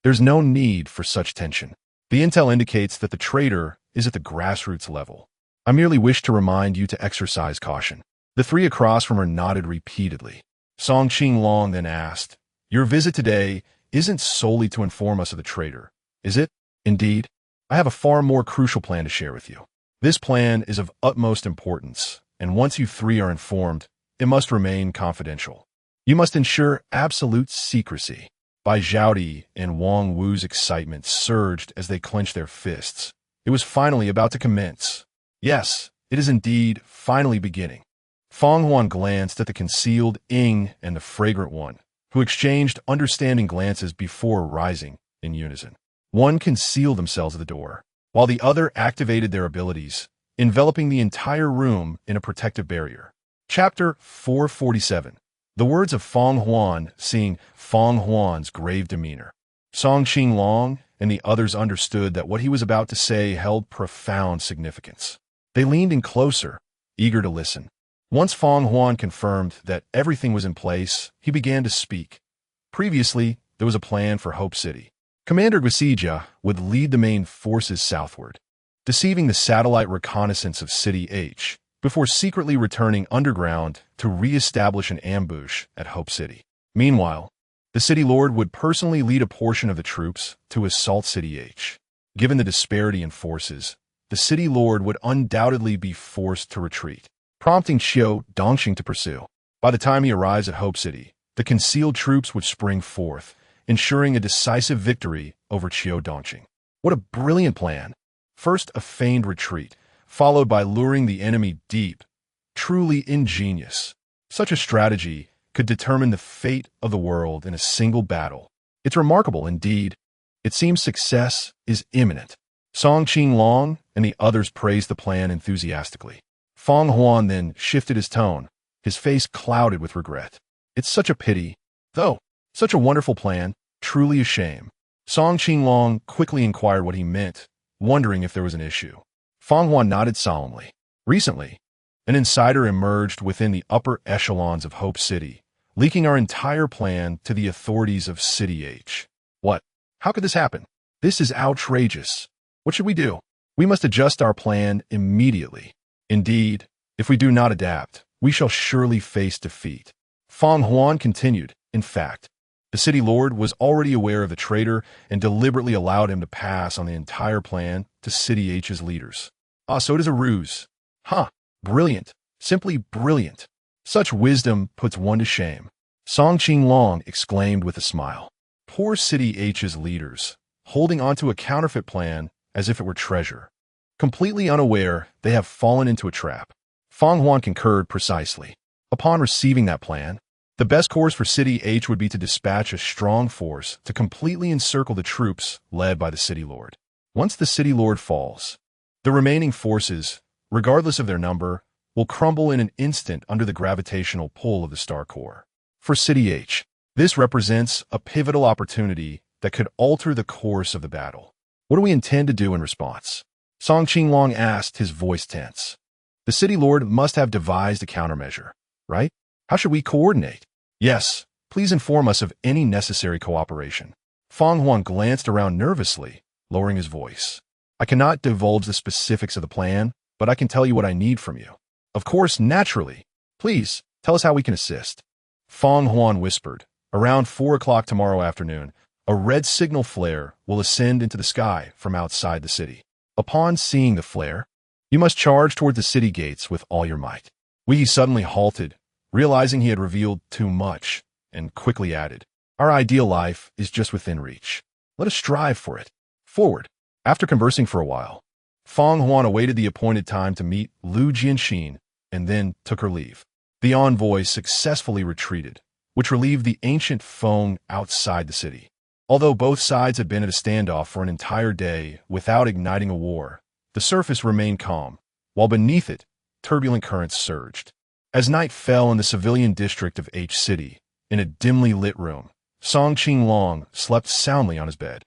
There's no need for such tension. The intel indicates that the traitor is at the grassroots level. I merely wish to remind you to exercise caution. The three across from her nodded repeatedly. Song Qinglong then asked, Your visit today isn't solely to inform us of the traitor, is it? Indeed, I have a far more crucial plan to share with you. This plan is of utmost importance, and once you 3 are informed, it must remain confidential. You must ensure absolute secrecy. By Zhao Di and Wang Wu's excitement surged as they clenched their fists. It was finally about to commence. Yes, it is indeed finally beginning. Feng Huan glanced at the concealed Ying and the fragrant one, who exchanged understanding glances before rising in unison. One concealed themselves at the door, while the other activated their abilities, enveloping the entire room in a protective barrier. Chapter 447. The words of Feng Huan, seeing Feng Huan's grave demeanor. Song Qinglong and the others understood that what he was about to say held profound significance. They leaned in closer, eager to listen. Once Feng Huan confirmed that everything was in place, he began to speak. Previously, there was a plan for Hope City. Commander Guisija would lead the main forces southward, deceiving the satellite reconnaissance of City H, before secretly returning underground to re-establish an ambush at Hope City. Meanwhile, the City Lord would personally lead a portion of the troops to assault City H. Given the disparity in forces, the City Lord would undoubtedly be forced to retreat, prompting Qiu Dongxing to pursue. By the time he arrives at Hope City, the concealed troops would spring forth, ensuring a decisive victory over Qiu Dongxing. What a brilliant plan! First, a feigned retreat, followed by luring the enemy deep. Truly ingenious. Such a strategy could determine the fate of the world in a single battle. It's remarkable indeed. It seems success is imminent. Song Qinglong and the others praised the plan enthusiastically. Feng Huan then shifted his tone, his face clouded with regret. It's such a pity, though. Such a wonderful plan, truly a shame. Song Qinglong quickly inquired what he meant, wondering if there was an issue. Feng Huan nodded solemnly. Recently, an insider emerged within the upper echelons of Hope City, leaking our entire plan to the authorities of City H. What? How could this happen? This is outrageous. What should we do? We must adjust our plan immediately. Indeed, if we do not adapt, we shall surely face defeat. Feng Huan continued. In fact, the City Lord was already aware of the traitor and deliberately allowed him to pass on the entire plan to City H's leaders. Ah, so it is a ruse. Huh. Brilliant. Simply brilliant. Such wisdom puts one to shame. Song Qinglong exclaimed with a smile. Poor City H's leaders, holding onto a counterfeit plan as if it were treasure. Completely unaware, they have fallen into a trap. Feng Huan concurred precisely. Upon receiving that plan, the best course for City H would be to dispatch a strong force to completely encircle the troops led by the City Lord. Once the City Lord falls, the remaining forces, regardless of their number, will crumble in an instant under the gravitational pull of the Star Core. For City H, this represents a pivotal opportunity that could alter the course of the battle. What do we intend to do in response? Song Qinglong asked, his voice tense. The City Lord must have devised a countermeasure, right? How should we coordinate? Yes, please inform us of any necessary cooperation. Feng Huan glanced around nervously, lowering his voice. I cannot divulge the specifics of the plan, but I can tell you what I need from you. Of course, naturally. Please, tell us how we can assist. Feng Huan whispered. Around 4 o'clock tomorrow afternoon, a red signal flare will ascend into the sky from outside the city. Upon seeing the flare, you must charge toward the city gates with all your might. He suddenly halted, realizing he had revealed too much, and quickly added, Our ideal life is just within reach. Let us strive for it. Forward. After conversing for a while, Feng Huan awaited the appointed time to meet Lu Jianxin and then took her leave. The envoy successfully retreated, which relieved the ancient Feng outside the city. Although both sides had been at a standoff for an entire day without igniting a war, the surface remained calm, while beneath it, turbulent currents surged. As night fell in the civilian district of H City, in a dimly lit room, Song Qinglong slept soundly on his bed,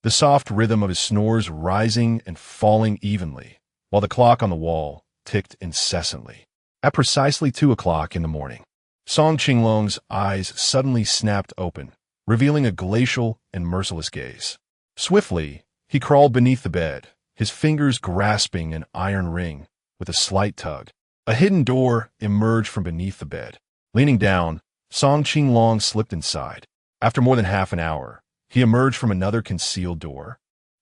the soft rhythm of his snores rising and falling evenly, while the clock on the wall ticked incessantly. At precisely 2 o'clock in the morning, Song Qinglong's eyes suddenly snapped open, revealing a glacial and merciless gaze. Swiftly, he crawled beneath the bed, his fingers grasping an iron ring with a slight tug. A hidden door emerged from beneath the bed. Leaning down, Song Qinglong slipped inside. After more than half an hour, he emerged from another concealed door,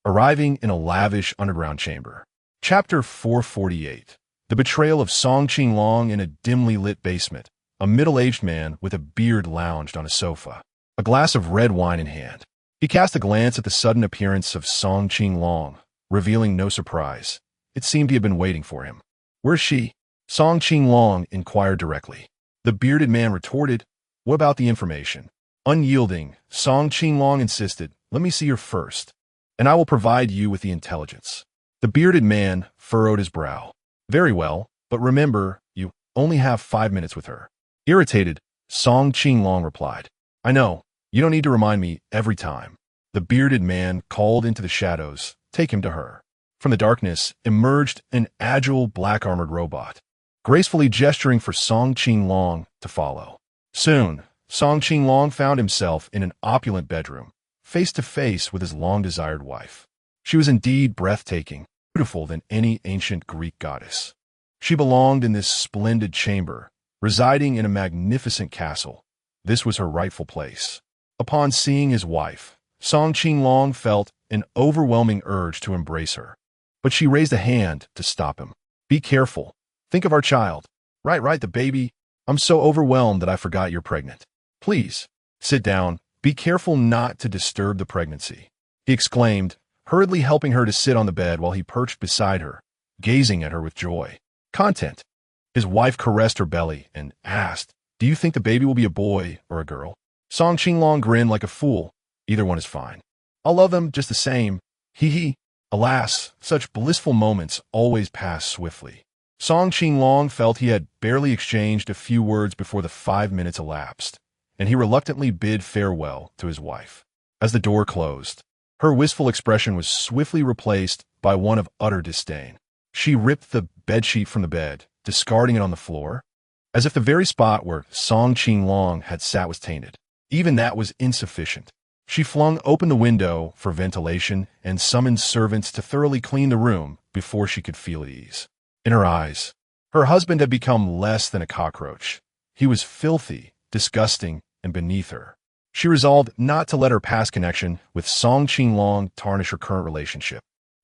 arriving in a lavish underground chamber. Chapter 448. The betrayal of Song Qinglong in a dimly lit basement. A middle-aged man with a beard lounged on a sofa, a glass of red wine in hand. He cast a glance at the sudden appearance of Song Qinglong, revealing no surprise. It seemed he had been waiting for him. Where's she? Song Qinglong inquired directly. The bearded man retorted, What about the information? Unyielding, Song Qinglong insisted, Let me see her first, and I will provide you with the intelligence. The bearded man furrowed his brow. Very well, but remember, you only have 5 minutes with her. Irritated, Song Qinglong replied, I know, you don't need to remind me every time. The bearded man called into the shadows, Take him to her. From the darkness emerged an agile black-armored robot, gracefully gesturing for Song Qinglong to follow. Soon, Song Qinglong found himself in an opulent bedroom, face to face with his long-desired wife. She was indeed breathtaking, beautiful than any ancient Greek goddess. She belonged in this splendid chamber, residing in a magnificent castle. This was her rightful place. Upon seeing his wife, Song Qinglong felt an overwhelming urge to embrace her. But she raised a hand to stop him. Be careful. Think of our child. Right, the baby. I'm so overwhelmed that I forgot you're pregnant. Please, sit down. Be careful not to disturb the pregnancy, he exclaimed, hurriedly helping her to sit on the bed while he perched beside her, gazing at her with joy. Content. His wife caressed her belly and asked, do you think the baby will be a boy or a girl? Song Qinglong grinned like a fool. Either one is fine. I'll love them just the same. Hee. Alas, such blissful moments always pass swiftly. Song Qinglong felt he had barely exchanged a few words before the 5 minutes elapsed, and he reluctantly bid farewell to his wife. As the door closed, her wistful expression was swiftly replaced by one of utter disdain. She ripped the bedsheet from the bed, discarding it on the floor, as if the very spot where Song Qinglong had sat was tainted. Even that was insufficient. She flung open the window for ventilation and summoned servants to thoroughly clean the room before she could feel at ease. In her eyes, her husband had become less than a cockroach. He was filthy, disgusting, and beneath her. She resolved not to let her past connection with Song Qinglong tarnish her current relationship.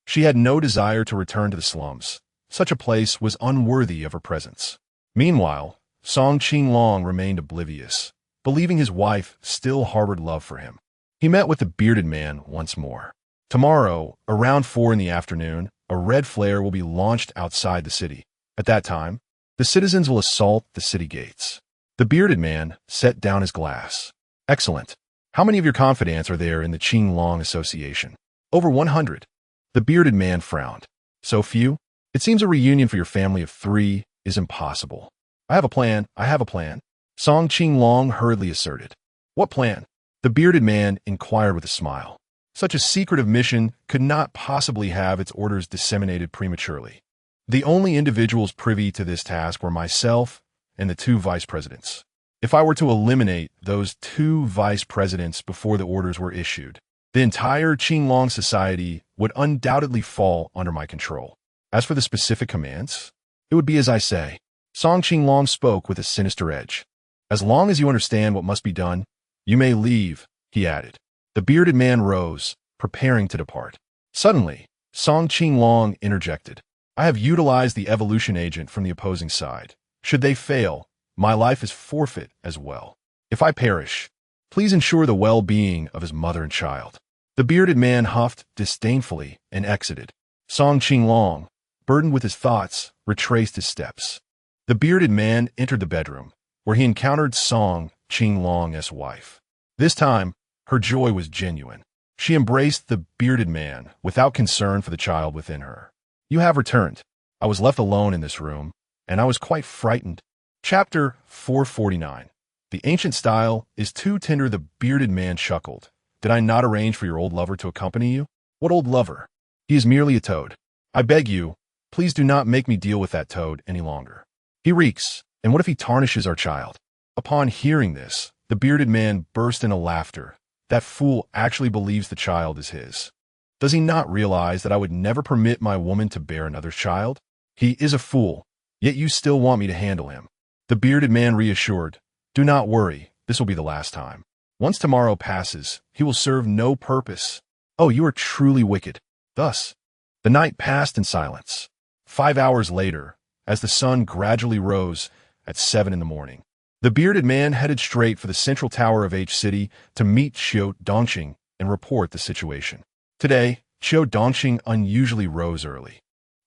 She had no desire to return to the slums. Such a place was unworthy of her presence. Meanwhile, Song Qinglong remained oblivious, believing his wife still harbored love for him. He met with the bearded man once more. Tomorrow, around 4 in the afternoon, a red flare will be launched outside the city. At that time, the citizens will assault the city gates. The bearded man set down his glass. Excellent. How many of your confidants are there in the Qinglong Association? Over 100. The bearded man frowned. So few? It seems a reunion for your family of 3 is impossible. I have a plan. Song Qinglong hurriedly asserted. What plan? The bearded man inquired with a smile. Such a secretive mission could not possibly have its orders disseminated prematurely. The only individuals privy to this task were myself and the 2 vice presidents. If I were to eliminate those 2 vice presidents before the orders were issued, the entire Qinglong society would undoubtedly fall under my control. As for the specific commands, it would be as I say. Song Qinglong spoke with a sinister edge. As long as you understand what must be done, you may leave, he added. The bearded man rose, preparing to depart. Suddenly, Song Qinglong interjected. I have utilized the evolution agent from the opposing side. Should they fail, my life is forfeit as well. If I perish, please ensure the well-being of his mother and child. The bearded man huffed disdainfully and exited. Song Qinglong, burdened with his thoughts, retraced his steps. The bearded man entered the bedroom, where he encountered Song Qinglong's wife. This time, her joy was genuine. She embraced the bearded man without concern for the child within her. You have returned. I was left alone in this room, and I was quite frightened. Chapter 449. The ancient style is too tender. The bearded man chuckled. Did I not arrange for your old lover to accompany you? What old lover? He is merely a toad. I beg you, please do not make me deal with that toad any longer. He reeks, and what if he tarnishes our child? Upon hearing this, the bearded man burst into laughter. That fool actually believes the child is his. Does he not realize that I would never permit my woman to bear another's child? He is a fool, yet you still want me to handle him. The bearded man reassured. Do not worry, this will be the last time. Once tomorrow passes, he will serve no purpose. Oh, you are truly wicked. Thus, the night passed in silence. 5 hours later, as the sun gradually rose at 7 in the morning, the bearded man headed straight for the central tower of H City to meet Qiu Dongqing and report the situation. Today, Qiu Dongqing unusually rose early.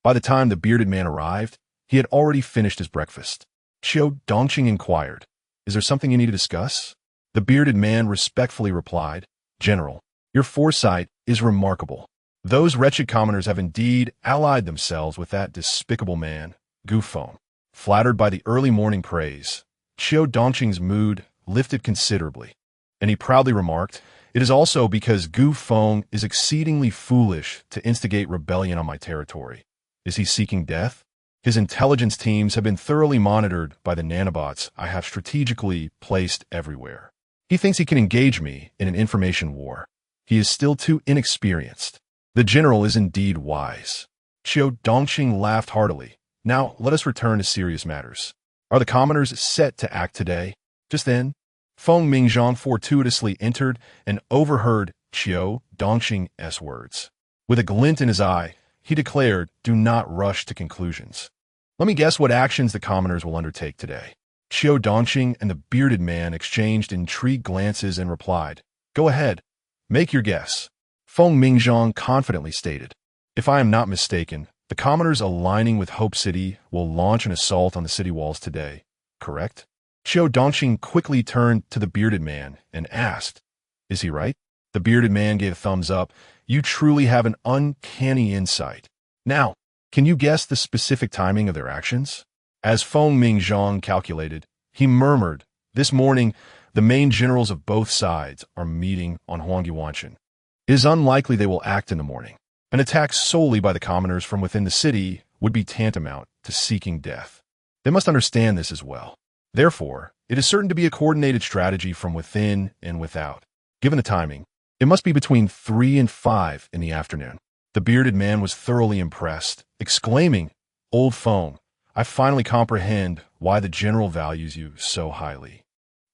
By the time the bearded man arrived, he had already finished his breakfast. Qiu Dongqing inquired, Is there something you need to discuss? The bearded man respectfully replied, General, your foresight is remarkable. Those wretched commoners have indeed allied themselves with that despicable man, Feng. Flattered by the early morning praise, Qiu Dongqing's mood lifted considerably, and he proudly remarked, It is also because Feng is exceedingly foolish to instigate rebellion on my territory. Is he seeking death? His intelligence teams have been thoroughly monitored by the nanobots I have strategically placed everywhere. He thinks he can engage me in an information war. He is still too inexperienced. The general is indeed wise. Qiu Dongqing laughed heartily. Now, let us return to serious matters. Are the commoners set to act today? Just then, Feng Mingzhang fortuitously entered and overheard Qiu Dongqing's words. With a glint in his eye, he declared, "Do not rush to conclusions. Let me guess what actions the commoners will undertake today." Qiu Dongqing and the bearded man exchanged intrigued glances and replied, "Go ahead, make your guess." Feng Mingzhang confidently stated, "If I am not mistaken, the commoners aligning with Hope City will launch an assault on the city walls today, correct?" Qiu Dongqing quickly turned to the bearded man and asked, "Is he right?" The bearded man gave a thumbs up. "You truly have an uncanny insight. Now, can you guess the specific timing of their actions?" As Feng Mingzhang calculated, he murmured, "This morning, the main generals of both sides are meeting on Huangyuanshan. It is unlikely they will act in the morning. An attack solely by the commoners from within the city would be tantamount to seeking death. They must understand this as well. Therefore, it is certain to be a coordinated strategy from within and without. Given the timing, it must be between 3 and 5 in the afternoon." The bearded man was thoroughly impressed, exclaiming, "Old Feng, I finally comprehend why the general values you so highly.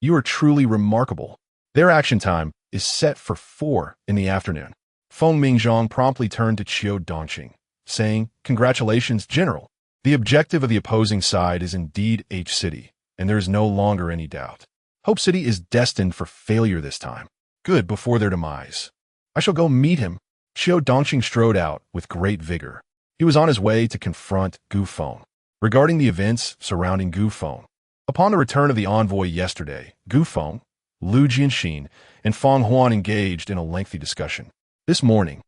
You are truly remarkable." Their action time is set for 4 in the afternoon. Feng Mingzhang promptly turned to Qiu Dongqing, saying, "Congratulations, General. The objective of the opposing side is indeed H City, and there is no longer any doubt. Hope City is destined for failure this time. Good before their demise. I shall go meet him." Qiu Dongqing strode out with great vigor. He was on his way to confront Gu Feng regarding the events surrounding Gu Feng. Upon the return of the envoy yesterday, Gu Feng, Lu Jianxin, and Feng Huan engaged in a lengthy discussion. This morning,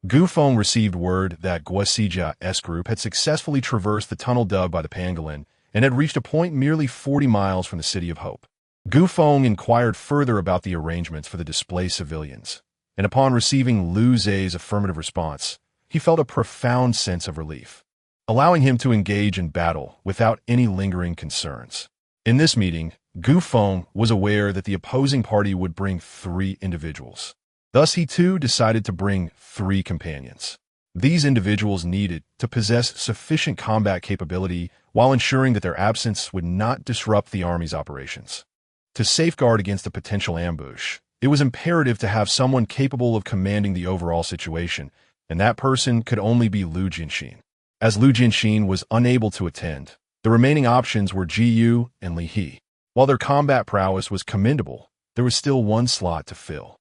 Gu Feng received word that Guosijia's group had successfully traversed the tunnel dug by the pangolin and had reached a point merely 40 miles from the City of Hope. Gu Feng inquired further about the arrangements for the displaced civilians, and upon receiving Lu Zhe's affirmative response, he felt a profound sense of relief, allowing him to engage in battle without any lingering concerns. In this meeting, Gu Feng was aware that the opposing party would bring 3 individuals. Thus, he too decided to bring 3 companions. These individuals needed to possess sufficient combat capability while ensuring that their absence would not disrupt the army's operations. To safeguard against a potential ambush, it was imperative to have someone capable of commanding the overall situation, and that person could only be Lu Jianxin. As Lu Jianxin was unable to attend, the remaining options were Ji Yu and Li He. While their combat prowess was commendable, there was still one slot to fill,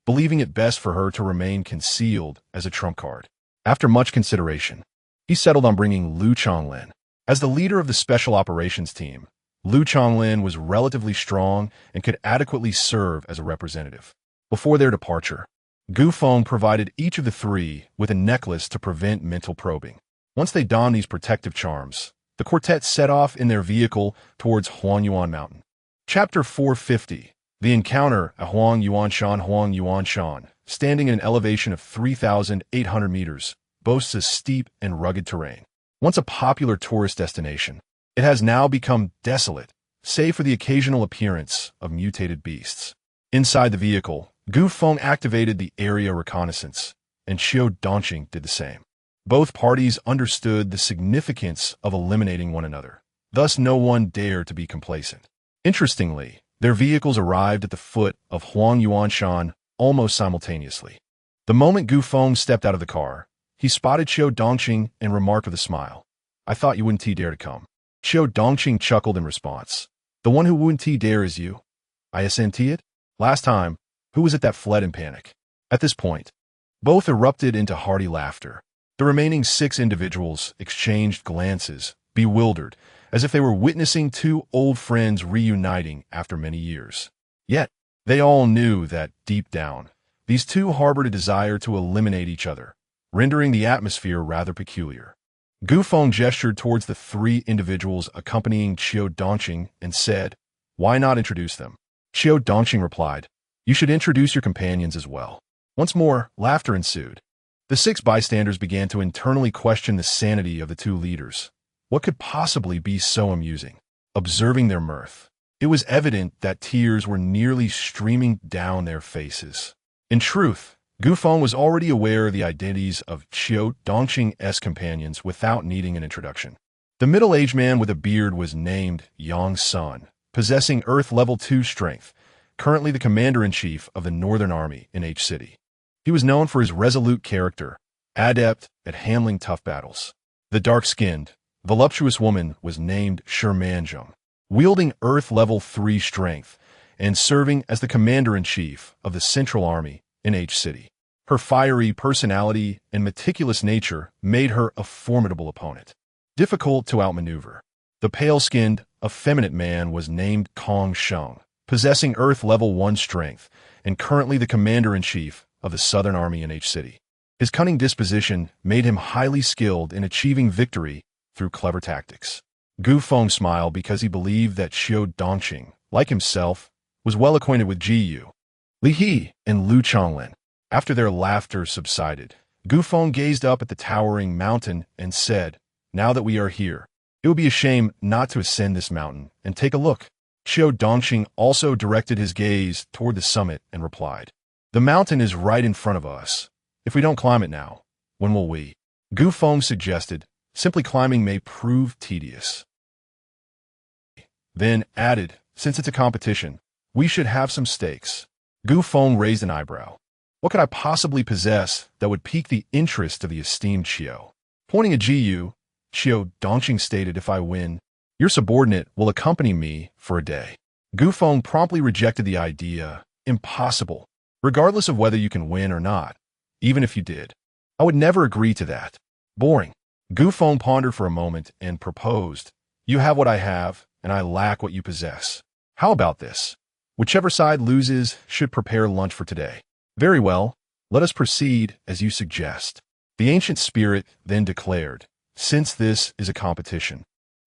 believing it best for her to remain concealed as a trump card. After much consideration, he settled on bringing Lu Chonglin. As the leader of the Special Operations Team, Lu Chonglin was relatively strong and could adequately serve as a representative. Before their departure, Gu Feng provided each of the 3 with a necklace to prevent mental probing. Once they donned these protective charms, the quartet set off in their vehicle towards Huangyuan Mountain. Chapter 450. The encounter at Huangyuanshan, standing at an elevation of 3,800 meters, boasts a steep and rugged terrain. Once a popular tourist destination, it has now become desolate, save for the occasional appearance of mutated beasts. Inside the vehicle, Gu Feng activated the area reconnaissance, and Qiu Dongqing did the same. Both parties understood the significance of eliminating one another. Thus, no one dared to be complacent. Interestingly, their vehicles arrived at the foot of Huangyuanshan almost simultaneously. The moment Gu Feng stepped out of the car, he spotted Qiu Dongqing and remarked with a smile, "I thought you wouldn't dare to come." Qiu Dongqing chuckled in response. "The one who wouldn't dare is you. I assent it? Last time, who was it that fled in panic?" At this point, both erupted into hearty laughter. The remaining 6 individuals exchanged glances, bewildered, as if they were witnessing 2 old friends reuniting after many years. Yet, they all knew that, deep down, these 2 harbored a desire to eliminate each other, rendering the atmosphere rather peculiar. Gu Feng gestured towards the 3 individuals accompanying Qiu Dongqing and said, "Why not introduce them?" Qiu Dongqing replied, "You should introduce your companions as well." Once more, laughter ensued. The 6 bystanders began to internally question the sanity of the 2 leaders. What could possibly be so amusing? Observing their mirth, it was evident that tears were nearly streaming down their faces. In truth, Gu Feng was already aware of the identities of Qiu Dongqing's companions without needing an introduction. The middle-aged man with a beard was named Yang Sun, possessing Earth Level 2 strength, currently the commander-in-chief of the Northern Army in H City. He was known for his resolute character, adept at handling tough battles. The dark-skinned, voluptuous woman was named Shermanjung, wielding Earth Level 3 strength and serving as the commander-in-chief of the Central Army in H City. Her fiery personality and meticulous nature made her a formidable opponent, difficult to outmaneuver. The pale-skinned, effeminate man was named Kong Sheng, possessing Earth Level 1 strength and currently the commander-in-chief of the Southern Army in H City. His cunning disposition made him highly skilled in achieving victory through clever tactics. Gu Feng smiled because he believed that Qiu Dongqing, like himself, was well acquainted with Ji Yu, Li He, and Lu Chonglin. After their laughter subsided, Gu Feng gazed up at the towering mountain and said, "Now that we are here, it would be a shame not to ascend this mountain and take a look." Qiu Dongqing also directed his gaze toward the summit and replied, "The mountain is right in front of us. If we don't climb it now, when will we?" Gu Feng suggested, "Simply climbing may prove tedious." Then added, "Since it's a competition, we should have some stakes." Gu Feng raised an eyebrow. What could I possibly possess that would pique the interest of the esteemed Qiu? Pointing at Ji Yu, Qiu Dongqing stated, "If I win, your subordinate will accompany me for a day." Gu Feng promptly rejected the idea. "Impossible. Regardless of whether you can win or not, even if you did, I would never agree to that. Boring." Gu Feng pondered for a moment and proposed, "You have what I have, and I lack what you possess. How about this? Whichever side loses should prepare lunch for today." "Very well, let us proceed as you suggest." The ancient spirit then declared, "Since this is a competition,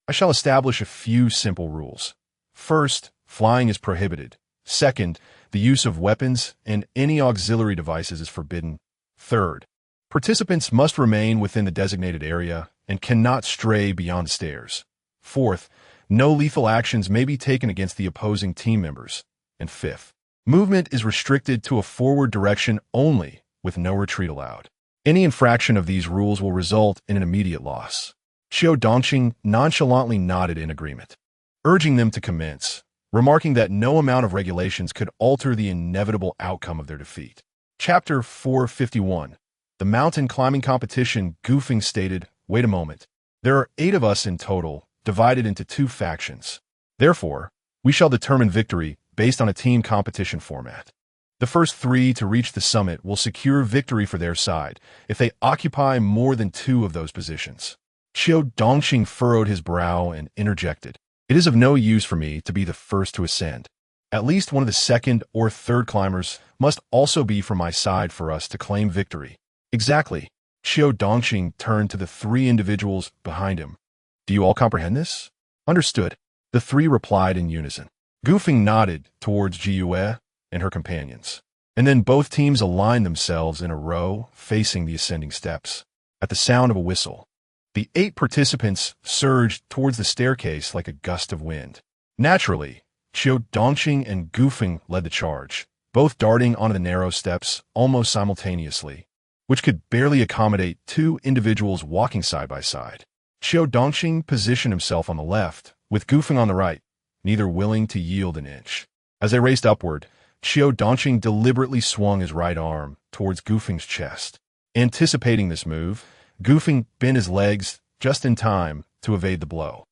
I shall establish a few simple rules. First, flying is prohibited. Second, the use of weapons and any auxiliary devices is forbidden. Third, participants must remain within the designated area and cannot stray beyond the stairs. Fourth, no lethal actions may be taken against the opposing team members. And fifth, movement is restricted to a forward direction only, with no retreat allowed. Any infraction of these rules will result in an immediate loss." Qiu Dongqing nonchalantly nodded in agreement, urging them to commence, remarking that no amount of regulations could alter the inevitable outcome of their defeat. Chapter 451. The Mountain Climbing Competition. Gu Feng stated, "Wait a moment. There are 8 of us in total, divided into 2 factions. Therefore, we shall determine victory based on a team competition format. The first 3 to reach the summit will secure victory for their side if they occupy more than 2 of those positions." Qiu Dongqing furrowed his brow and interjected, "It is of no use for me to be the first to ascend. At least one of the second or third climbers must also be from my side for us to claim victory." "Exactly." Qiu Dongqing turned to the 3 individuals behind him. "Do you all comprehend this?" "Understood." The 3 replied in unison. Gu Feng nodded towards Ji Yue and her companions, and then both teams aligned themselves in a row facing the ascending steps. At the sound of a whistle, the 8 participants surged towards the staircase like a gust of wind. Naturally, Qiu Dongqing and Gu Feng led the charge, both darting onto the narrow steps almost simultaneously, which could barely accommodate 2 individuals walking side by side. Qiu Dongqing positioned himself on the left, with Gu Feng on the right, neither willing to yield an inch. As they raced upward, Qiu Dongqing deliberately swung his right arm towards Gu Feng's chest. Anticipating this move, Gu Feng bent his legs just in time to evade the blow,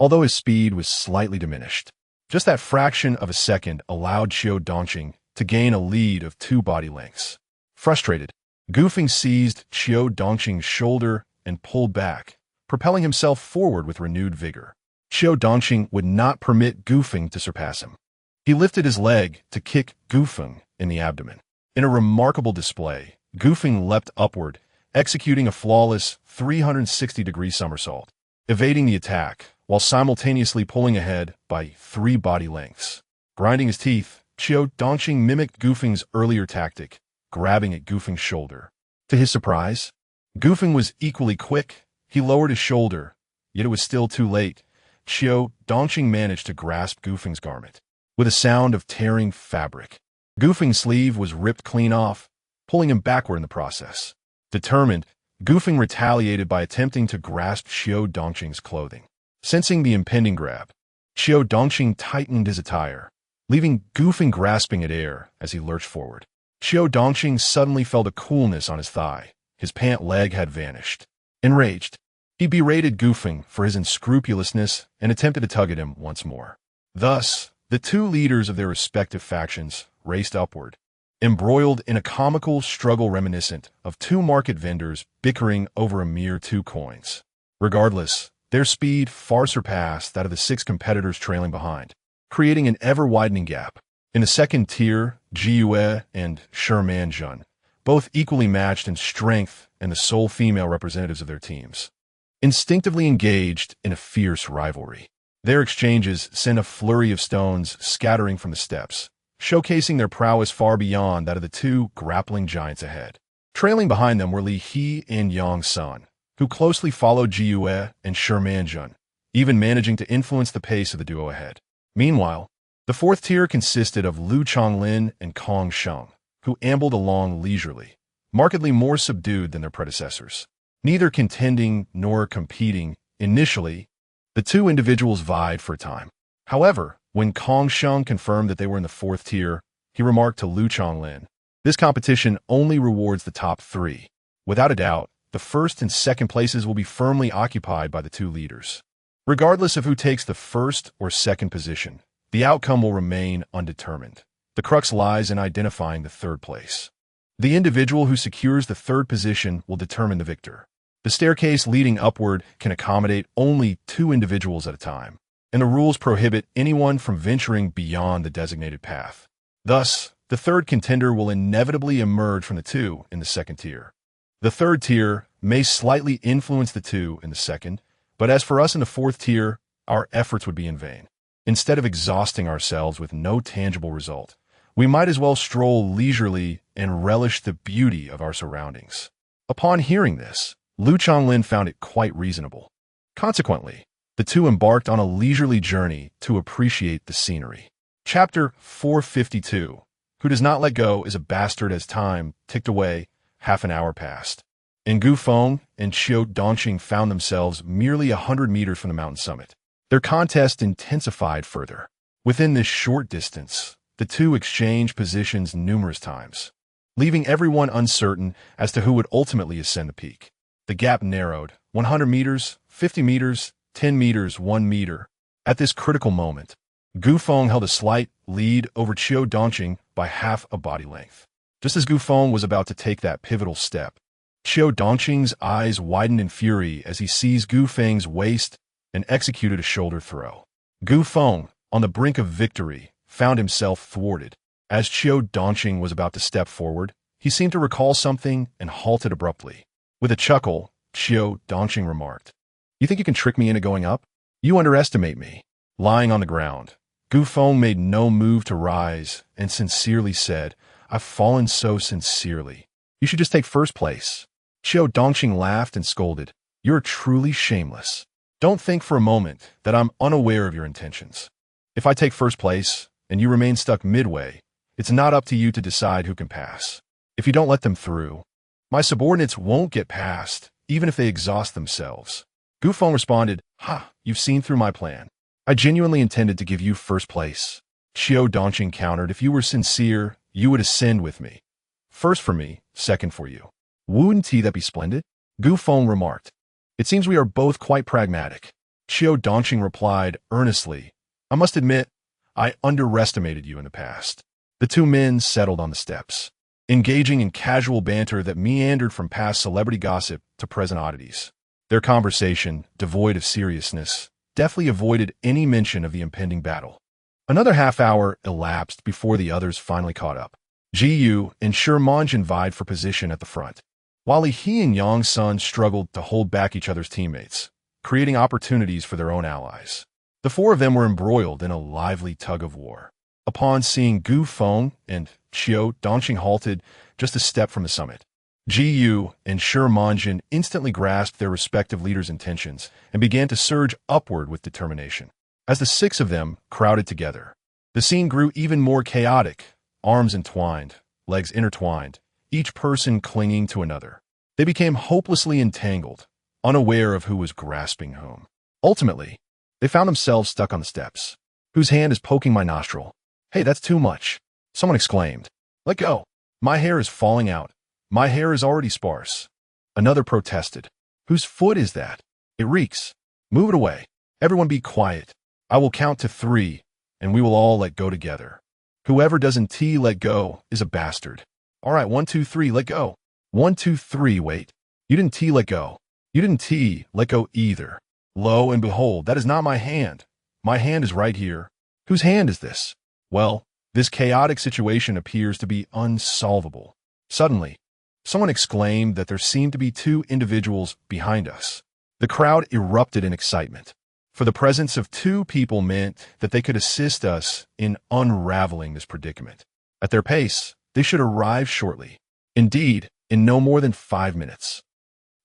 although his speed was slightly diminished. Just that fraction of a second allowed Qiu Dongqing to gain a lead of 2 body lengths. Frustrated, Gu Feng seized Qiu Dongqing's shoulder and pulled back, propelling himself forward with renewed vigor. Qiu Dongqing would not permit Gu Feng to surpass him. He lifted his leg to kick Gu Feng in the abdomen. In a remarkable display, Gu Feng leapt upward, executing a flawless 360-degree somersault, evading the attack while simultaneously pulling ahead by 3 body lengths. Grinding his teeth, Qiu Dongqing mimicked Gu Feng's earlier tactic, grabbing at Gu Feng's shoulder. To his surprise, Gu Feng was equally quick. He lowered his shoulder, yet it was still too late. Qiu Dongqing managed to grasp Gu Feng's garment. With a sound of tearing fabric, Gu Feng's sleeve was ripped clean off, pulling him backward in the process. Determined, Gu Feng retaliated by attempting to grasp Xiao Dongqing's clothing. Sensing the impending grab, Xiao Dongqing tightened his attire, leaving Gu Feng grasping at air as he lurched forward. Xiao Dongqing suddenly felt a coolness on his thigh. His pant leg had vanished. Enraged, he berated Gu Feng for his unscrupulousness and attempted to tug at him once more. Thus, the two leaders of their respective factions raced upward, embroiled in a comical struggle reminiscent of two market vendors bickering over a mere 2 coins. Regardless, their speed far surpassed that of the 6 competitors trailing behind, creating an ever-widening gap. In the second tier, Jiyue and Shermanjun, both equally matched in strength and the sole female representatives of their teams, instinctively engaged in a fierce rivalry. Their exchanges sent a flurry of stones scattering from the steps, showcasing their prowess far beyond that of the 2 grappling giants ahead. Trailing behind them were Li He and Yang Sun, who closely followed Jiyue and Shermanjun, even managing to influence the pace of the duo ahead. Meanwhile, the 4th tier consisted of Lu Chonglin and Kong Sheng, who ambled along leisurely, markedly more subdued than their predecessors. Neither contending nor competing initially, the 2 individuals vied for a time. However, when Kong Sheng confirmed that they were in the 4th tier, he remarked to Lu Chonglin, "This competition only rewards the top 3. Without a doubt, the 1st and 2nd places will be firmly occupied by the 2 leaders. Regardless of who takes the 1st or 2nd position, the outcome will remain undetermined. The crux lies in identifying the 3rd place. The individual who secures the 3rd position will determine the victor. The staircase leading upward can accommodate only 2 individuals at a time, and the rules prohibit anyone from venturing beyond the designated path. Thus, the 3rd contender will inevitably emerge from the 2 in the 2nd tier. The 3rd tier may slightly influence the 2 in the 2nd, but as for us in the 4th tier, our efforts would be in vain. Instead of exhausting ourselves with no tangible result, we might as well stroll leisurely and relish the beauty of our surroundings." Upon hearing this, Lu Chonglin found it quite reasonable. Consequently, the 2 embarked on a leisurely journey to appreciate the scenery. Chapter 452. Who does not let go is a bastard. As time ticked away, half an hour passed, and Gu Feng and Xiao Dongqing found themselves merely 100 meters from the mountain summit. Their contest intensified further. Within this short distance, the 2 exchanged positions numerous times, leaving everyone uncertain as to who would ultimately ascend the peak. The gap narrowed, 100 meters, 50 meters, 10 meters, 1 meter. At this critical moment, Gu Feng held a slight lead over Xiao Dongqing by half a body length. Just as Gu Feng was about to take that pivotal step, Xiao Dongqing's eyes widened in fury as he seized Gu Feng's waist and executed a shoulder throw. Gu Feng, on the brink of victory, found himself thwarted. As Xiao Dongqing was about to step forward, he seemed to recall something and halted abruptly. With a chuckle, Xiao Dongqing remarked, "You think you can trick me into going up? You underestimate me." Lying on the ground, Gu Feng made no move to rise and sincerely said, "I've fallen so sincerely. You should just take 1st place." Xiao Dongqing laughed and scolded, "You're truly shameless. Don't think for a moment that I'm unaware of your intentions. If I take 1st place and you remain stuck midway, it's not up to you to decide who can pass. If you don't let them through, my subordinates won't get past, even if they exhaust themselves." Gu Feng responded, "Ha, you've seen through my plan. I genuinely intended to give you 1st place." Xiao Dongqing countered, "If you were sincere, you would ascend with me. 1st for me, 2nd for you." "Wouldn't that be splendid?" Gu Feng remarked. "It seems we are both quite pragmatic." Xiao Dongqing replied earnestly, "I must admit, I underestimated you in the past." The 2 men settled on the steps, engaging in casual banter that meandered from past celebrity gossip to present oddities. Their conversation, devoid of seriousness, deftly avoided any mention of the impending battle. Another half hour elapsed before the others finally caught up. Ji Yu and Shermanjun vied for position at the front, while he and Yang Sun struggled to hold back each other's teammates, creating opportunities for their own allies. The 4 of them were embroiled in a lively tug-of-war. Upon seeing Gu Feng and Xiao Dongqing halted just a step from the summit, Ji Yu and Shermanjun instantly grasped their respective leaders' intentions and began to surge upward with determination. As the 6 of them crowded together, the scene grew even more chaotic, arms entwined, legs intertwined, each person clinging to another. They became hopelessly entangled, unaware of who was grasping whom. Ultimately, they found themselves stuck on the steps. Whose hand is poking my nostril? Hey, that's too much. Someone exclaimed. Let go. My hair is falling out. My hair is already sparse. Another protested. Whose foot is that? It reeks. Move it away. Everyone be quiet. I will count to 3, and we will all let go together. Whoever doesn't let go is a bastard. All right, 1, 2, 3, let go. 1, 2, 3, wait. You didn't let go. You didn't let go either. Lo and behold, that is not my hand. My hand is right here. Whose hand is this? Well, this chaotic situation appears to be unsolvable. Suddenly, someone exclaimed that there seemed to be 2 individuals behind us. The crowd erupted in excitement, for the presence of 2 people meant that they could assist us in unraveling this predicament. At their pace, they should arrive shortly. Indeed, in no more than 5 minutes.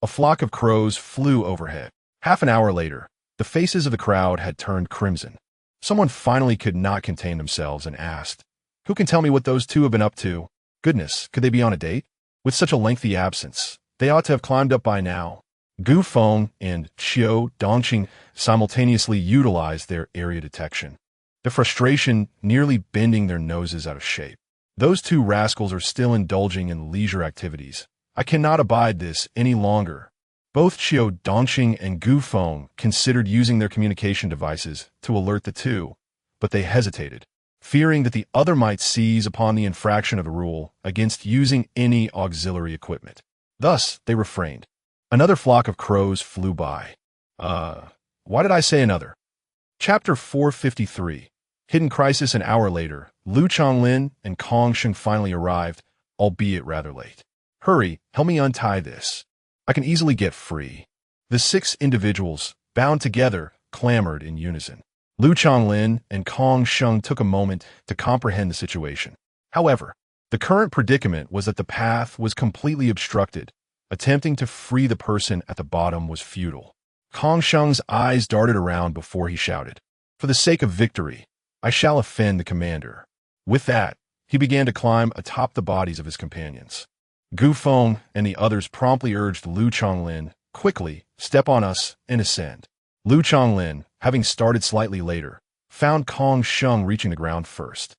A flock of crows flew overhead. Half an hour later, the faces of the crowd had turned crimson. Someone finally could not contain themselves and asked, Who can tell me what those 2 have been up to? Goodness, could they be on a date? With such a lengthy absence, they ought to have climbed up by now. Feng and Dongqing simultaneously utilized their area detection, the frustration nearly bending their noses out of shape. Those 2 rascals are still indulging in leisure activities. I cannot abide this any longer. Both Dongqing and Feng considered using their communication devices to alert the 2, but they hesitated, fearing that the other might seize upon the infraction of the rule against using any auxiliary equipment. Thus, they refrained. Another flock of crows flew by. Why did I say another? Chapter 453. Hidden Crisis. An hour later, Lu Chonglin and Kong Sheng finally arrived, albeit rather late. Hurry, help me untie this. I can easily get free. The 6 individuals, bound together, clamored in unison. Lu Chonglin and Kong Sheng took a moment to comprehend the situation. However, the current predicament was that the path was completely obstructed. Attempting to free the person at the bottom was futile. Kong Sheng's eyes darted around before he shouted, For the sake of victory, I shall offend the commander. With that, he began to climb atop the bodies of his companions. Feng and the others promptly urged Lu Chonglin, Quickly, step on us and ascend. Lu Chonglin, having started slightly later, found Kong Sheng reaching the ground first.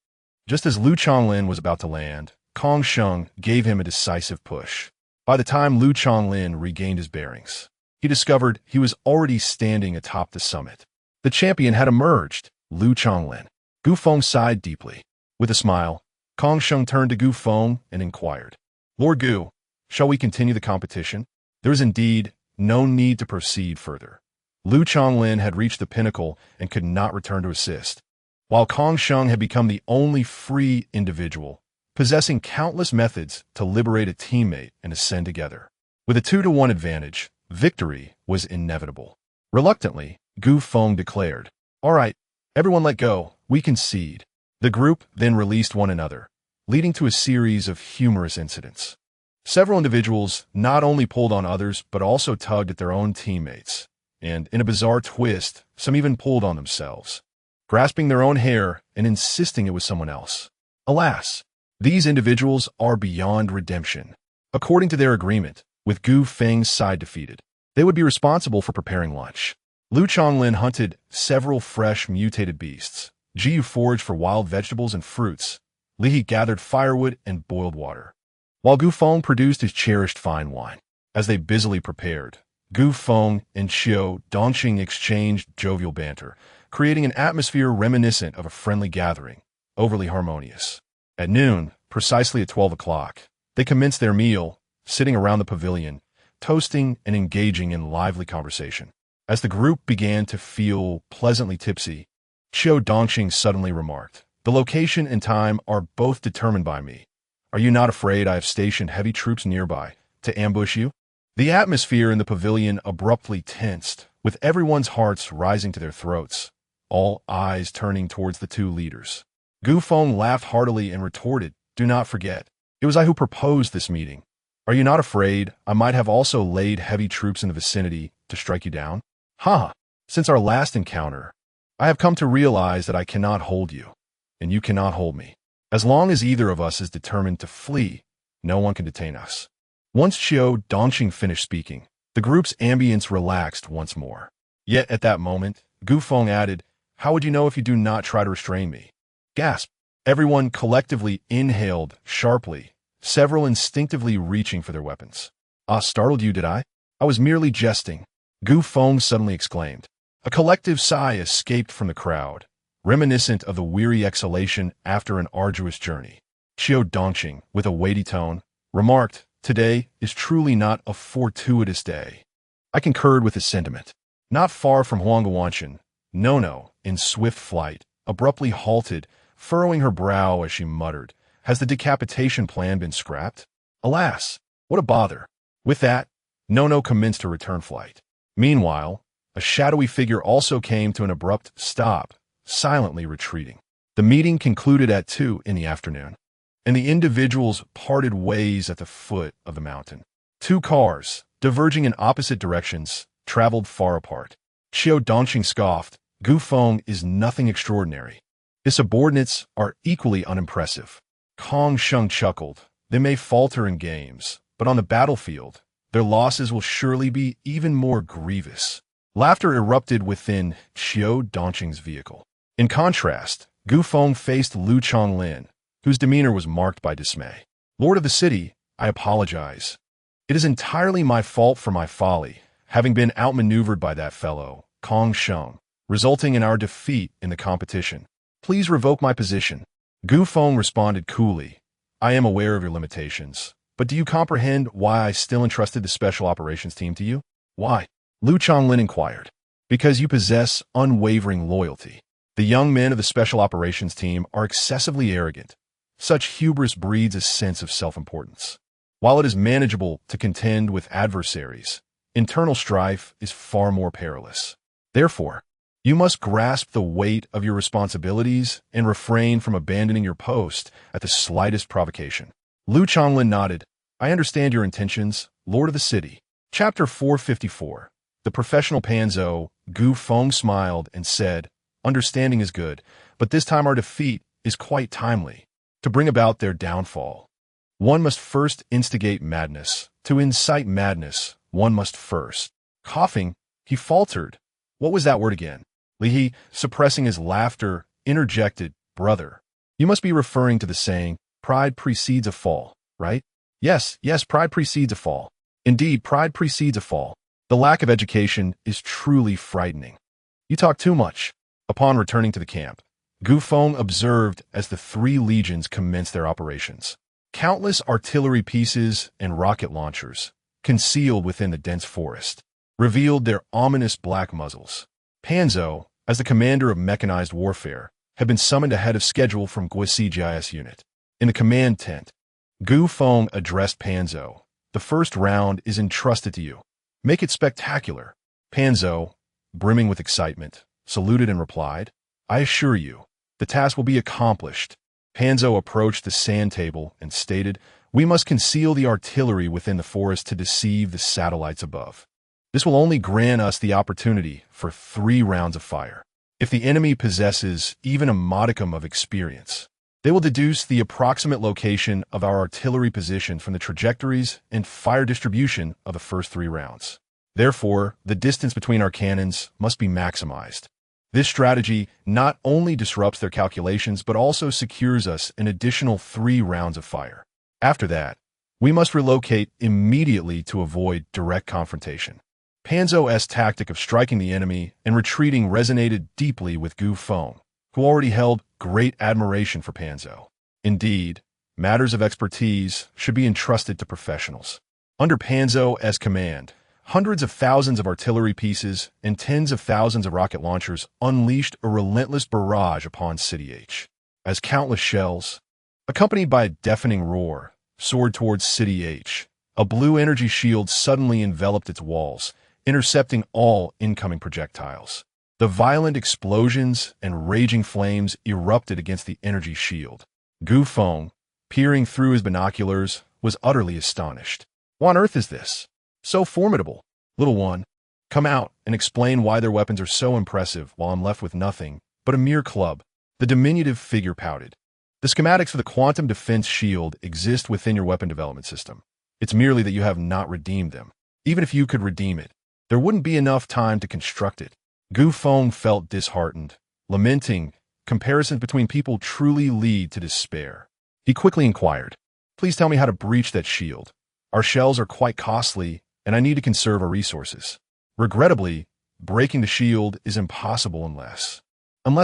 Just as Lu Chonglin was about to land, Kong Sheng gave him a decisive push. By the time Lu Chonglin regained his bearings, he discovered he was already standing atop the summit. The champion had emerged. Lu Chonglin. Feng sighed deeply. With a smile, Kong Sheng turned to Feng and inquired, Lord Gu, shall we continue the competition? There is indeed no need to proceed further. Lu Chonglin had reached the pinnacle and could not return to assist, while Kong Sheng had become the only free individual, possessing countless methods to liberate a teammate and ascend together. With a 2-to-1 advantage, victory was inevitable. Reluctantly, Feng declared, All right, everyone let go, we concede. The group then released one another, leading to a series of humorous incidents. Several individuals not only pulled on others, but also tugged at their own teammates, and in a bizarre twist, some even pulled on themselves, grasping their own hair and insisting it was someone else. Alas, these individuals are beyond redemption. According to their agreement, with Feng's side defeated, they would be responsible for preparing lunch. Lu Chonglin hunted several fresh mutated beasts. Jiu foraged for wild vegetables and fruits. Li gathered firewood and boiled water, while Feng produced his cherished fine wine. As they busily prepared, Feng and Dongqing exchanged jovial banter, creating an atmosphere reminiscent of a friendly gathering, overly harmonious. At noon, precisely at 12 o'clock, they commenced their meal, sitting around the pavilion, toasting and engaging in lively conversation. As the group began to feel pleasantly tipsy, Dongqing suddenly remarked, The location and time are both determined by me. Are you not afraid I have stationed heavy troops nearby to ambush you? The atmosphere in the pavilion abruptly tensed, with everyone's hearts rising to their throats, all eyes turning towards the 2 leaders. Feng laughed heartily and retorted, Do not forget, it was I who proposed this meeting. Are you not afraid I might have also laid heavy troops in the vicinity to strike you down? Ha! Since our last encounter, I have come to realize that I cannot hold you, and you cannot hold me. As long as either of us is determined to flee, No one can detain us. Once Xiao Dongqing finished speaking, the group's ambience relaxed once more. Yet at that moment, Gu Feng added, "How would you know if you do not try to restrain me?" Gasp. Everyone collectively inhaled sharply, several instinctively reaching for their weapons. "Ah, startled you, did I? I was merely jesting," Gu Feng suddenly exclaimed. A collective sigh escaped from the crowd, reminiscent of the weary exhalation after an arduous journey. Xiao Dongqing, with a weighty tone, remarked, "Today is truly not a fortuitous day." I concurred with his sentiment. Not far from Huangguanshan, Nono, in swift flight, abruptly halted, furrowing her brow as she muttered, "Has the decapitation plan been scrapped? Alas, what a bother." With that, Nono commenced her return flight. Meanwhile, a shadowy figure also came to an abrupt stop, silently retreating. The meeting concluded at 2 in the afternoon, and the individuals parted ways at the foot of the mountain. Two cars, diverging in opposite directions, traveled far apart. Xiao Dongqing scoffed, "Gu Feng is nothing extraordinary. His subordinates are equally unimpressive." Kong Sheng chuckled, "They may falter in games, but on the battlefield, their losses will surely be even more grievous." Laughter erupted within Xiao Dongqing's vehicle. In contrast, Gu Feng faced Lu Chonglin, whose demeanor was marked by dismay. "Lord of the city, I apologize. It is entirely my fault for my folly, having been outmaneuvered by that fellow, Kong Sheng, resulting in our defeat in the competition. Please revoke my position." Gu Feng responded coolly, "I am aware of your limitations, but do you comprehend why I still entrusted the Special Operations Team to you?" "Why?" Lu Chonglin inquired. "Because you possess unwavering loyalty. The young men of the Special Operations Team are excessively arrogant. Such hubris breeds a sense of self-importance. While it is manageable to contend with adversaries, internal strife is far more perilous. Therefore, you must grasp the weight of your responsibilities and refrain from abandoning your post at the slightest provocation." Lu Chonglin nodded. "I understand your intentions, Lord of the City." Chapter 454. The Professional Panzo. Gu Feng smiled and said, "Understanding is good, but this time our defeat is quite timely. To bring about their downfall, one must first instigate madness. To incite madness, one must first—" Coughing, he faltered. "What was that word again?" Li He, suppressing his laughter, interjected, "Brother, you must be referring to the saying, 'Pride precedes a fall,' right?" Yes, pride precedes a fall. Indeed, pride precedes a fall. The lack of education is truly frightening." "You talk too much." Upon returning to the camp, Gu Feng observed as the three legions commenced their operations. Countless artillery pieces and rocket launchers, concealed within the dense forest, revealed their ominous black muzzles. Panzo, as the commander of mechanized warfare, had been summoned ahead of schedule from Guisi GIS unit. In the command tent, Gu Feng addressed Panzo. "The first round is entrusted to you. Make it spectacular." Panzo, brimming with excitement, saluted and replied, "I assure you, the task will be accomplished." Panzo approached the sand table and stated, "We must conceal the artillery within the forest to deceive the satellites above. This will only grant us the opportunity for 3 rounds of fire. If the enemy possesses even a modicum of experience, they will deduce the approximate location of our artillery position from the trajectories and fire distribution of the first 3 rounds. Therefore, the distance between our cannons must be maximized. This strategy not only disrupts their calculations but also secures us an additional 3 rounds of fire. After that, we must relocate immediately to avoid direct confrontation." Panzo's tactic of striking the enemy and retreating resonated deeply with Gu Feng, who already held great admiration for Panzo. Indeed, matters of expertise should be entrusted to professionals. Under Panzo's command, hundreds of thousands of artillery pieces and tens of thousands of rocket launchers unleashed a relentless barrage upon City H. As countless shells, accompanied by a deafening roar, soared towards City H, a blue energy shield suddenly enveloped its walls, intercepting all incoming projectiles. The violent explosions and raging flames erupted against the energy shield. Gu Feng, peering through his binoculars, was utterly astonished. "What on earth is this? So formidable. Little one, come out and explain why their weapons are so impressive while I'm left with nothing but a mere club." The diminutive figure pouted. The schematics for the quantum defense shield exist within your weapon development system. It's merely that you have not redeemed them. Even if you could redeem it, there wouldn't be enough time to construct it. Feng felt disheartened, lamenting, comparisons between people truly lead to despair. He quickly inquired, "Please tell me how to breach that shield. Our shells are quite costly, and I need to conserve our resources." Regrettably, breaking the shield is impossible unless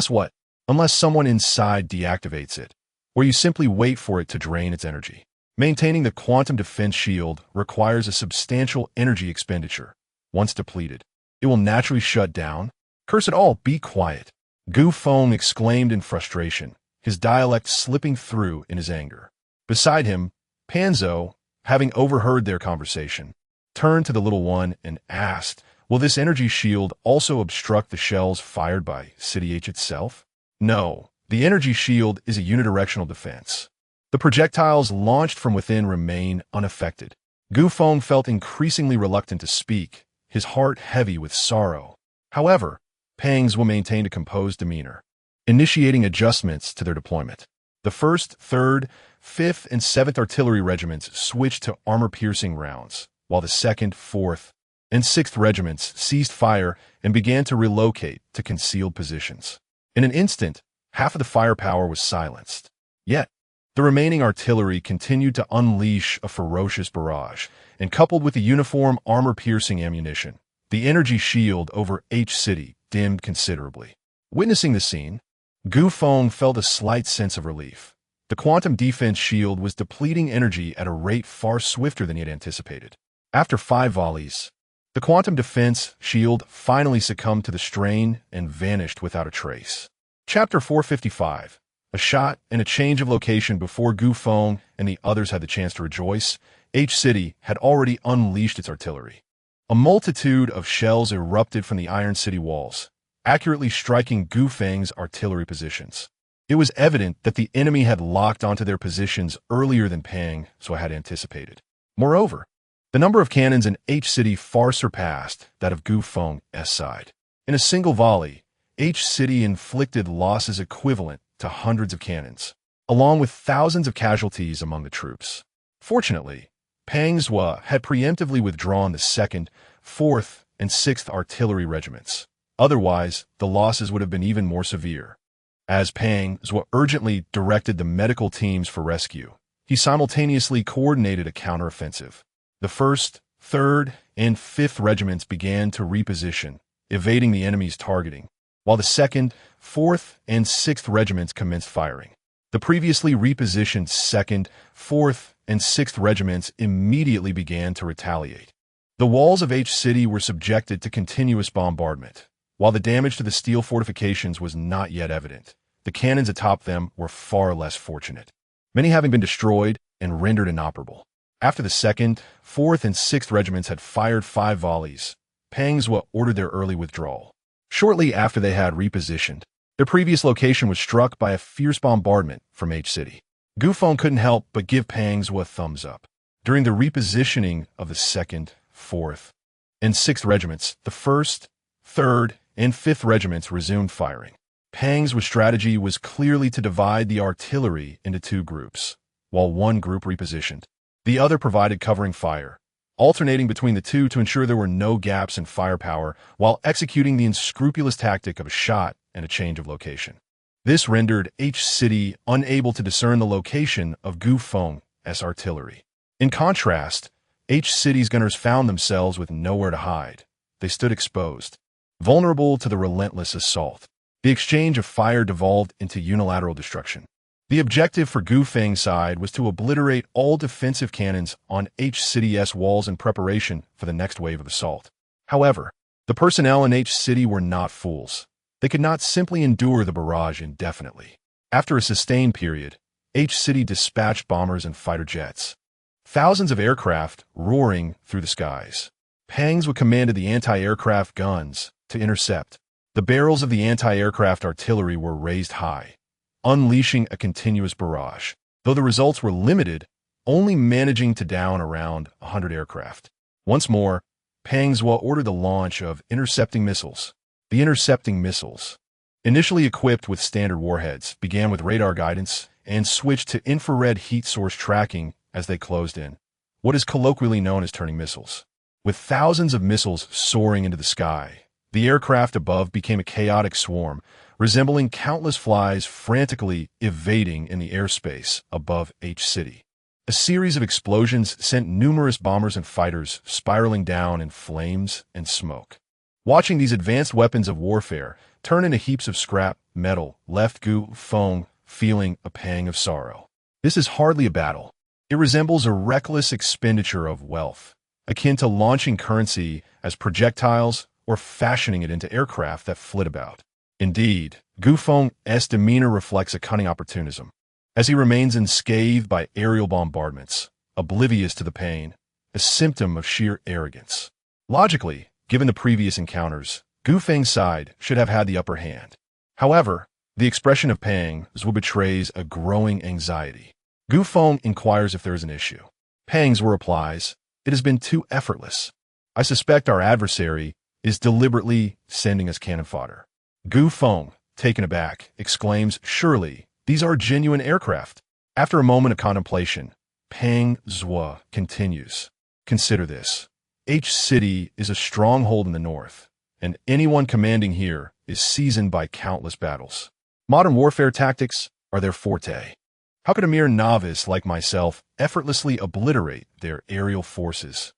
what? Unless someone inside deactivates it, or you simply wait for it to drain its energy. Maintaining the quantum defense shield requires a substantial energy expenditure. Once depleted, it will naturally shut down. "Curse it all, be quiet," Feng exclaimed in frustration, his dialect slipping through in his anger. Beside him, Panzo, having overheard their conversation, turned to the little one and asked, "Will this energy shield also obstruct the shells fired by City H itself?" "No, the energy shield is a unidirectional defense. The projectiles launched from within remain unaffected." Feng felt increasingly reluctant to speak, his heart heavy with sorrow. However, Pangs maintained a composed demeanor, initiating adjustments to their deployment. The 1st, 3rd, 5th, and 7th Artillery Regiments switched to armor-piercing rounds, while the 2nd, 4th, and 6th Regiments ceased fire and began to relocate to concealed positions. In an instant, half of the firepower was silenced. Yet, the remaining artillery continued to unleash a ferocious barrage, and coupled with the uniform armor-piercing ammunition, the energy shield over H City dimmed considerably. Witnessing the scene, Feng felt a slight sense of relief. The quantum defense shield was depleting energy at a rate far swifter than he had anticipated. After 5 volleys, the quantum defense shield finally succumbed to the strain and vanished without a trace. Chapter 455. A shot and a change of location before Feng and the others had the chance to rejoice. H City had already unleashed its artillery. A multitude of shells erupted from the Iron City walls, accurately striking Feng's artillery positions. It was evident that the enemy had locked onto their positions earlier than Pang had anticipated. Moreover, the number of cannons in H City far surpassed that of Feng's side. In a single volley, H City inflicted losses equivalent to hundreds of cannons, along with thousands of casualties among the troops. Fortunately, Pangswa had preemptively withdrawn the 2nd, 4th, and 6th Artillery Regiments. Otherwise, the losses would have been even more severe. As Pangswa urgently directed the medical teams for rescue, he simultaneously coordinated a counteroffensive. The 1st, 3rd, and 5th Regiments began to reposition, evading the enemy's targeting, while the 2nd, 4th, and 6th Regiments commenced firing. The previously repositioned 2nd, 4th, and 6th Regiments immediately began to retaliate. The walls of H City were subjected to continuous bombardment. While the damage to the steel fortifications was not yet evident, the cannons atop them were far less fortunate, many having been destroyed and rendered inoperable. After the 2nd, 4th, and 6th Regiments had fired 5 volleys, Pangswa ordered their early withdrawal. Shortly after they had repositioned, their previous location was struck by a fierce bombardment from H City. Feng couldn't help but give Pangswa a thumbs up. During the repositioning of the 2nd, 4th, and 6th Regiments, the 1st, 3rd, and 5th Regiments resumed firing. Pangswa's strategy was clearly to divide the artillery into 2 groups. While one group repositioned, the other provided covering fire, alternating between the two to ensure there were no gaps in firepower while executing the unscrupulous tactic of a shot and a change of location. This rendered H City unable to discern the location of Feng's artillery. In contrast, H City's gunners found themselves with nowhere to hide. They stood exposed, vulnerable to the relentless assault. The exchange of fire devolved into unilateral destruction. The objective for Feng's side was to obliterate all defensive cannons on H City's walls in preparation for the next wave of assault. However, the personnel in H City were not fools. They could not simply endure the barrage indefinitely. After a sustained period, H City dispatched bombers and fighter jets, thousands of aircraft roaring through the skies. Pangswa commanded the anti-aircraft guns to intercept. The barrels of the anti-aircraft artillery were raised high, unleashing a continuous barrage, though the results were limited, only managing to down around 100 aircraft. Once more, Pangswa ordered the launch of intercepting missiles. The intercepting missiles, initially equipped with standard warheads, began with radar guidance and switched to infrared heat source tracking as they closed in, what is colloquially known as turning missiles. With thousands of missiles soaring into the sky, the aircraft above became a chaotic swarm, resembling countless flies frantically evading in the airspace above H City. A series of explosions sent numerous bombers and fighters spiraling down in flames and smoke. Watching these advanced weapons of warfare turn into heaps of scrap metal left Feng feeling a pang of sorrow. This is hardly a battle. It resembles a reckless expenditure of wealth, akin to launching currency as projectiles or fashioning it into aircraft that flit about. Indeed, Feng's demeanor reflects a cunning opportunism, as he remains unscathed by aerial bombardments, oblivious to the pain, a symptom of sheer arrogance. Logically, given the previous encounters, Feng's side should have had the upper hand. However, the expression of pangs betrays a growing anxiety. Feng inquires if there is an issue. Pangs replies, "It has been too effortless. I suspect our adversary is deliberately sending us cannon fodder." Feng, taken aback, exclaims, "Surely, these are genuine aircraft." After a moment of contemplation, Pang Zhua continues, "Consider this. H City is a stronghold in the north, and anyone commanding here is seasoned by countless battles. Modern warfare tactics are their forte. How could a mere novice like myself effortlessly obliterate their aerial forces?"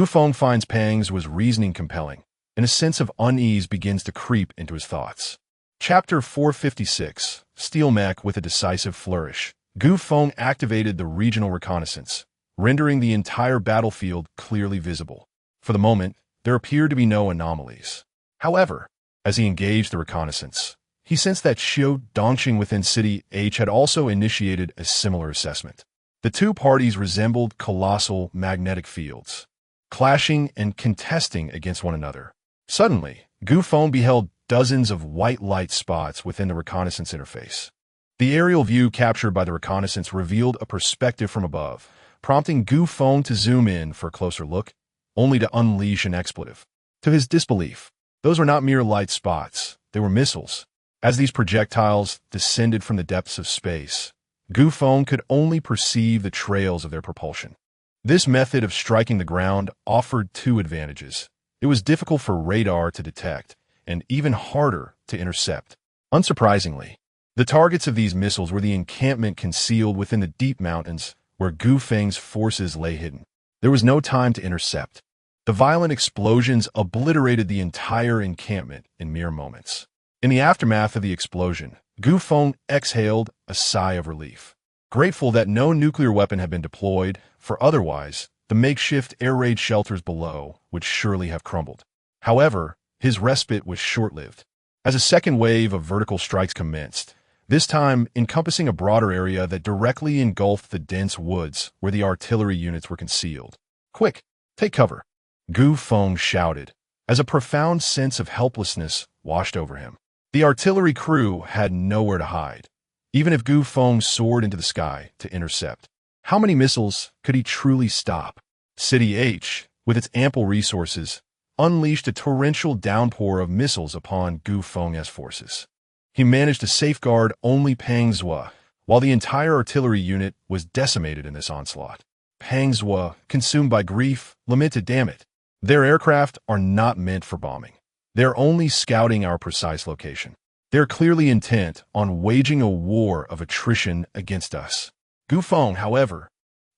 Feng finds Pang's reasoning compelling, and a sense of unease begins to creep into his thoughts. Chapter 456, Steel Mech with a decisive flourish. Feng activated the regional reconnaissance, rendering the entire battlefield clearly visible. For the moment, there appeared to be no anomalies. However, as he engaged the reconnaissance, he sensed that Xiu Dongqing within City H had also initiated a similar assessment. The two parties resembled colossal magnetic fields, clashing and contesting against one another. Suddenly, Feng beheld dozens of white light spots within the reconnaissance interface. The aerial view captured by the reconnaissance revealed a perspective from above, prompting Feng to zoom in for a closer look, only to unleash an expletive. To his disbelief, those were not mere light spots, they were missiles. As these projectiles descended from the depths of space, Feng could only perceive the trails of their propulsion. This method of striking the ground offered two advantages. It was difficult for radar to detect, and even harder to intercept. Unsurprisingly, the targets of these missiles were the encampment concealed within the deep mountains where Feng's forces lay hidden. There was no time to intercept. The violent explosions obliterated the entire encampment in mere moments. In the aftermath of the explosion, Feng exhaled a sigh of relief, grateful that no nuclear weapon had been deployed, for otherwise, the makeshift air raid shelters below would surely have crumbled. However, his respite was short-lived. As a second wave of vertical strikes commenced, this time encompassing a broader area that directly engulfed the dense woods where the artillery units were concealed. "Quick, take cover," Feng shouted, as a profound sense of helplessness washed over him. The artillery crew had nowhere to hide, even if Feng soared into the sky to intercept. How many missiles could he truly stop? City H, with its ample resources, unleashed a torrential downpour of missiles upon Feng's forces. He managed to safeguard only Pang Zhua, while the entire artillery unit was decimated in this onslaught. Pang Zhua, consumed by grief, lamented, "Damn it. Their aircraft are not meant for bombing. They're only scouting our precise location. They're clearly intent on waging a war of attrition against us." Feng, however,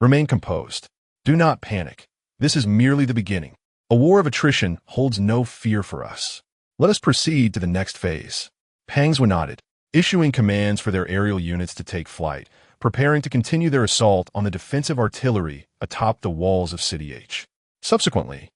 remained composed. "Do not panic. This is merely the beginning. A war of attrition holds no fear for us. Let us proceed to the next phase." Pang Zhua nodded, issuing commands for their aerial units to take flight, preparing to continue their assault on the defensive artillery atop the walls of City H. Subsequently,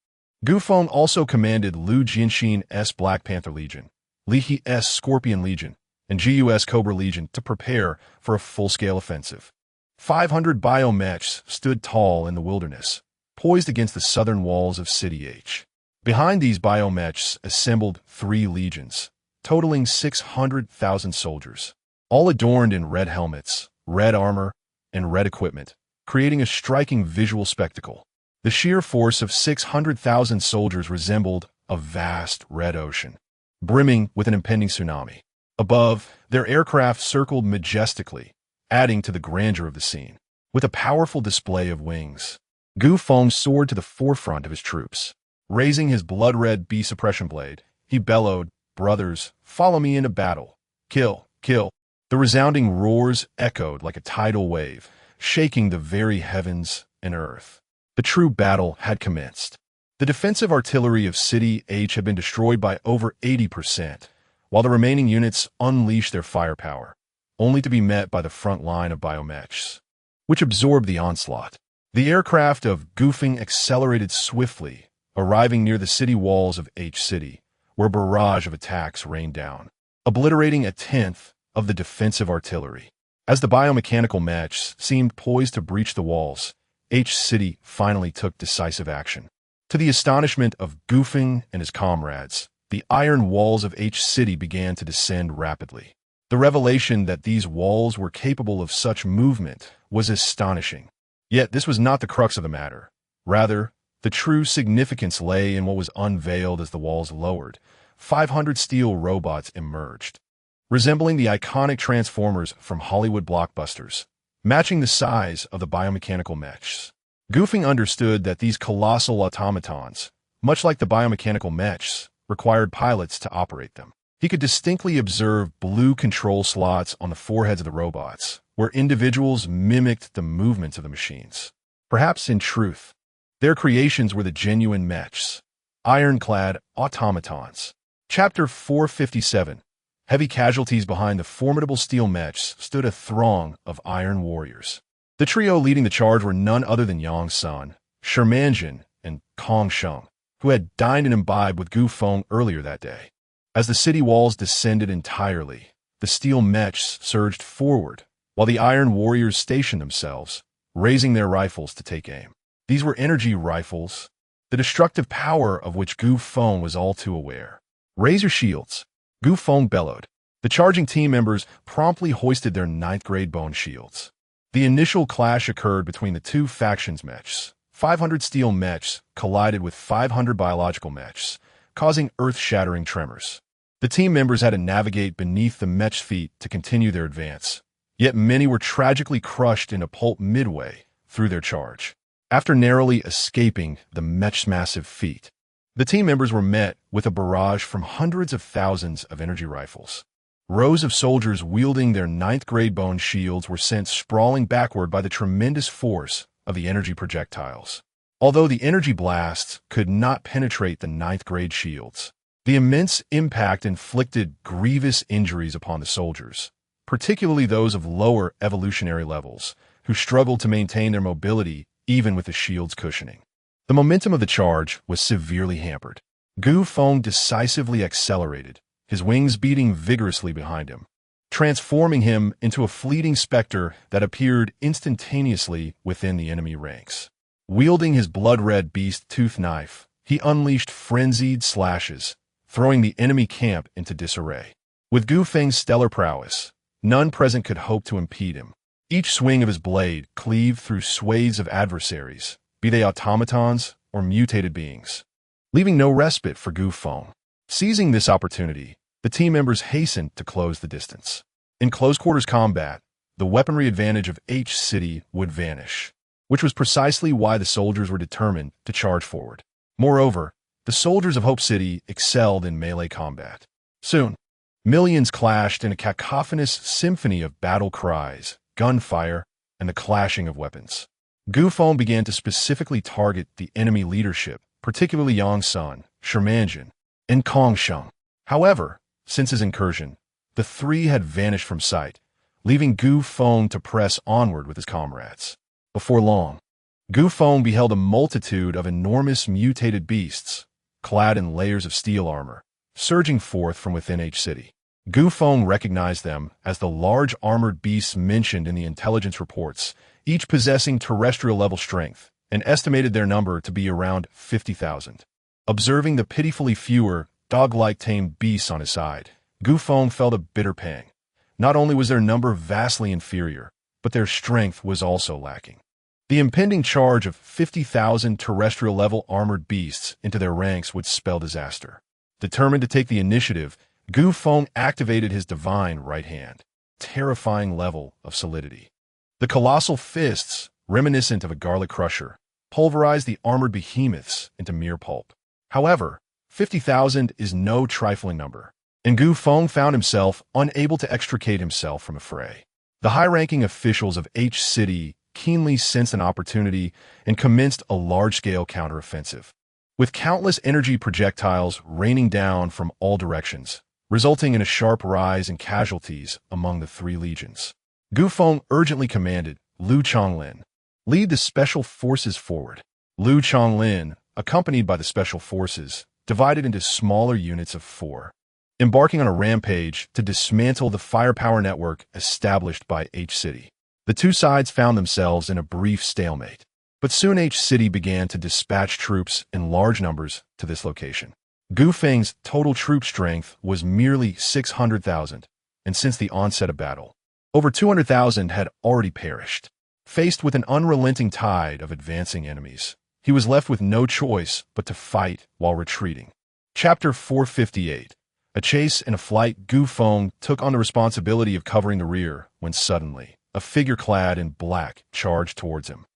Feng also commanded Lu Jianxin's Black Panther Legion, Li He's Scorpion Legion, and Gu's Cobra Legion to prepare for a full-scale offensive. 500 biomechs stood tall in the wilderness, poised against the southern walls of City H. Behind these biomechs assembled 3 legions, totaling 600,000 soldiers, all adorned in red helmets, red armor, and red equipment, creating a striking visual spectacle. The sheer force of 600,000 soldiers resembled a vast red ocean, brimming with an impending tsunami. Above, their aircraft circled majestically, adding to the grandeur of the scene. With a powerful display of wings, Gu Feng soared to the forefront of his troops. Raising his blood-red bee suppression blade, he bellowed, "Brothers, follow me into battle. Kill, kill." The resounding roars echoed like a tidal wave, shaking the very heavens and earth. The true battle had commenced. The defensive artillery of City H had been destroyed by over 80%, while the remaining units unleashed their firepower, only to be met by the front line of biomechs, which absorbed the onslaught. The aircraft of Gu Feng accelerated swiftly, arriving near the city walls of H City, where a barrage of attacks rained down, obliterating a tenth of the defensive artillery. As the biomechanical mechs seemed poised to breach the walls, H City finally took decisive action. To the astonishment of Gu Feng and his comrades, the iron walls of H City began to descend rapidly. The revelation that these walls were capable of such movement was astonishing. Yet this was not the crux of the matter. Rather, the true significance lay in what was unveiled as the walls lowered. 500 steel robots emerged, resembling the iconic Transformers from Hollywood blockbusters, matching the size of the biomechanical mechs. Gu Feng understood that these colossal automatons, much like the biomechanical mechs, required pilots to operate them. He could distinctly observe blue control slots on the foreheads of the robots, where individuals mimicked the movements of the machines. Perhaps in truth, their creations were the genuine mechs, ironclad automatons. Chapter 457. Heavy casualties behind the formidable steel mechs stood a throng of iron warriors. The trio leading the charge were none other than Yang San, Shermanjin, and Kong Sheng, who had dined and imbibed with Gu Feng earlier that day. As the city walls descended entirely, the steel mechs surged forward, while the iron warriors stationed themselves, raising their rifles to take aim. These were energy rifles, the destructive power of which Gu Feng was all too aware. "Raise your shields," Gu Feng bellowed. The charging team members promptly hoisted their 9th-grade bone shields. The initial clash occurred between the two factions' mechs. 500 steel mechs collided with 500 biological mechs, causing earth-shattering tremors. The team members had to navigate beneath the mechs' feet to continue their advance, yet many were tragically crushed into pulp midway through their charge. After narrowly escaping the mechs' massive feet, the team members were met with a barrage from hundreds of thousands of energy rifles. Rows of soldiers wielding their 9th-grade bone shields were sent sprawling backward by the tremendous force of the energy projectiles. Although the energy blasts could not penetrate the 9th-grade shields, the immense impact inflicted grievous injuries upon the soldiers, particularly those of lower evolutionary levels, who struggled to maintain their mobility even with the shield's cushioning. The momentum of the charge was severely hampered. Gu Feng decisively accelerated, his wings beating vigorously behind him, transforming him into a fleeting specter that appeared instantaneously within the enemy ranks. Wielding his blood-red beast-tooth knife, he unleashed frenzied slashes, throwing the enemy camp into disarray. With Gu Feng's stellar prowess, none present could hope to impede him. Each swing of his blade cleaved through swathes of adversaries, be they automatons or mutated beings, leaving no respite for Gu Feng. Seizing this opportunity, the team members hastened to close the distance. In close-quarters combat, the weaponry advantage of H City would vanish, which was precisely why the soldiers were determined to charge forward. Moreover, the soldiers of Hope City excelled in melee combat. Soon, millions clashed in a cacophonous symphony of battle cries, gunfire, and the clashing of weapons. Gu Feng began to specifically target the enemy leadership, particularly Yang San, Shermanjin, and Kong Sheng. However, since his incursion, the three had vanished from sight, leaving Gu Feng to press onward with his comrades. Before long, Gu Feng beheld a multitude of enormous mutated beasts, clad in layers of steel armor, surging forth from within H City. Gu Feng recognized them as the large armored beasts mentioned in the intelligence reports, each possessing terrestrial-level strength, and estimated their number to be around 50,000. Observing the pitifully fewer, dog-like tamed beasts on his side, Gu Feng felt a bitter pang. Not only was their number vastly inferior, but their strength was also lacking. The impending charge of 50,000 terrestrial-level armored beasts into their ranks would spell disaster. Determined to take the initiative, Gu Feng activated his divine right hand. terrifying level of solidity. The colossal fists, reminiscent of a garlic crusher, pulverized the armored behemoths into mere pulp. However, 50,000 is no trifling number, and Gu Feng found himself unable to extricate himself from a fray. The high-ranking officials of H City keenly sensed an opportunity and commenced a large-scale counteroffensive, with countless energy projectiles raining down from all directions, resulting in a sharp rise in casualties among the three legions. Gu Feng urgently commanded Liu Chonglin, "Lead the special forces forward." Liu Chonglin, accompanied by the special forces, divided into smaller units of 4, embarking on a rampage to dismantle the firepower network established by H City. The two sides found themselves in a brief stalemate, but soon H City began to dispatch troops in large numbers to this location. Gu Feng's total troop strength was merely 600,000, and since the onset of battle, over 200,000 had already perished. Faced with an unrelenting tide of advancing enemies, he was left with no choice but to fight while retreating. Chapter 458. A chase and a flight. Gu Feng took on the responsibility of covering the rear when suddenly a figure clad in black charged towards him.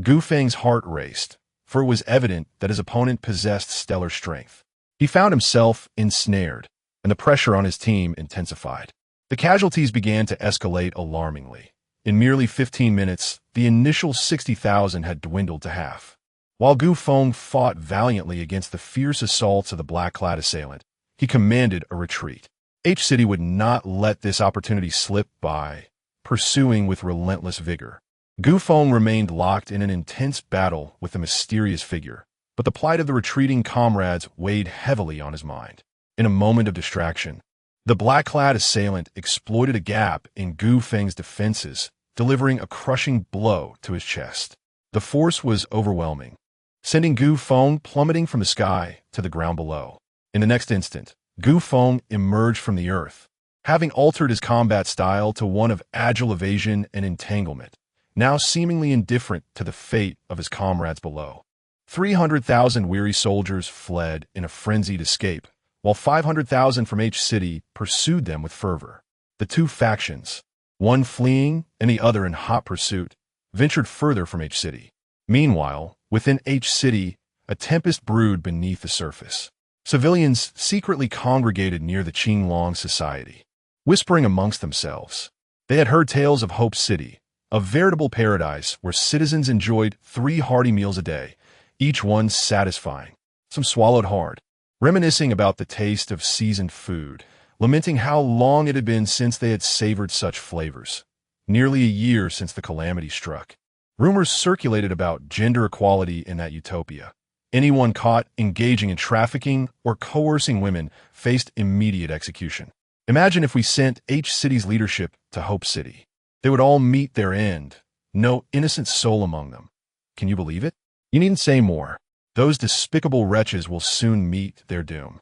Gu Feng's heart raced, for it was evident that his opponent possessed stellar strength. He found himself ensnared, and the pressure on his team intensified. The casualties began to escalate alarmingly. In merely 15 minutes, the initial 60,000 had dwindled to half. While Gu Feng fought valiantly against the fierce assaults of the black-clad assailant, he commanded a retreat. H City would not let this opportunity slip by, pursuing with relentless vigor. Gu Feng remained locked in an intense battle with the mysterious figure, but the plight of the retreating comrades weighed heavily on his mind. In a moment of distraction, the black-clad assailant exploited a gap in Gu Feng's defenses, delivering a crushing blow to his chest. The force was overwhelming, sending Gu Feng plummeting from the sky to the ground below. In the next instant, Gu Feng emerged from the earth, having altered his combat style to one of agile evasion and entanglement, now seemingly indifferent to the fate of his comrades below. 300,000 weary soldiers fled in a frenzied escape, while 500,000 from H City pursued them with fervor. The two factions, one fleeing and the other in hot pursuit, ventured further from H City. Meanwhile, within H City, a tempest brewed beneath the surface. Civilians secretly congregated near the Qinglong Society, whispering amongst themselves. They had heard tales of Hope City, a veritable paradise where citizens enjoyed 3 hearty meals a day, each one satisfying. Some swallowed hard, reminiscing about the taste of seasoned food, lamenting how long it had been since they had savored such flavors. Nearly a year since the calamity struck. Rumors circulated about gender equality in that utopia. Anyone caught engaging in trafficking or coercing women faced immediate execution. Imagine if we sent H City's leadership to Hope City. They would all meet their end, no innocent soul among them. Can you believe it? You needn't say more. Those despicable wretches will soon meet their doom.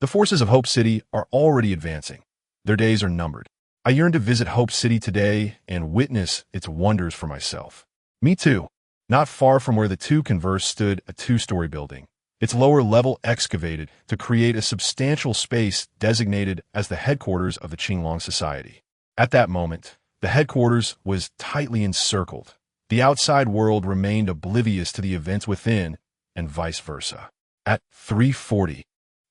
The forces of Hope City are already advancing. Their days are numbered. I yearn to visit Hope City today and witness its wonders for myself. Me too. Not far from where the two conversed stood a 2-story building, its lower level excavated to create a substantial space designated as the headquarters of the Qinglong Society. At that moment, the headquarters was tightly encircled. The outside world remained oblivious to the events within, and vice versa. At 3:40,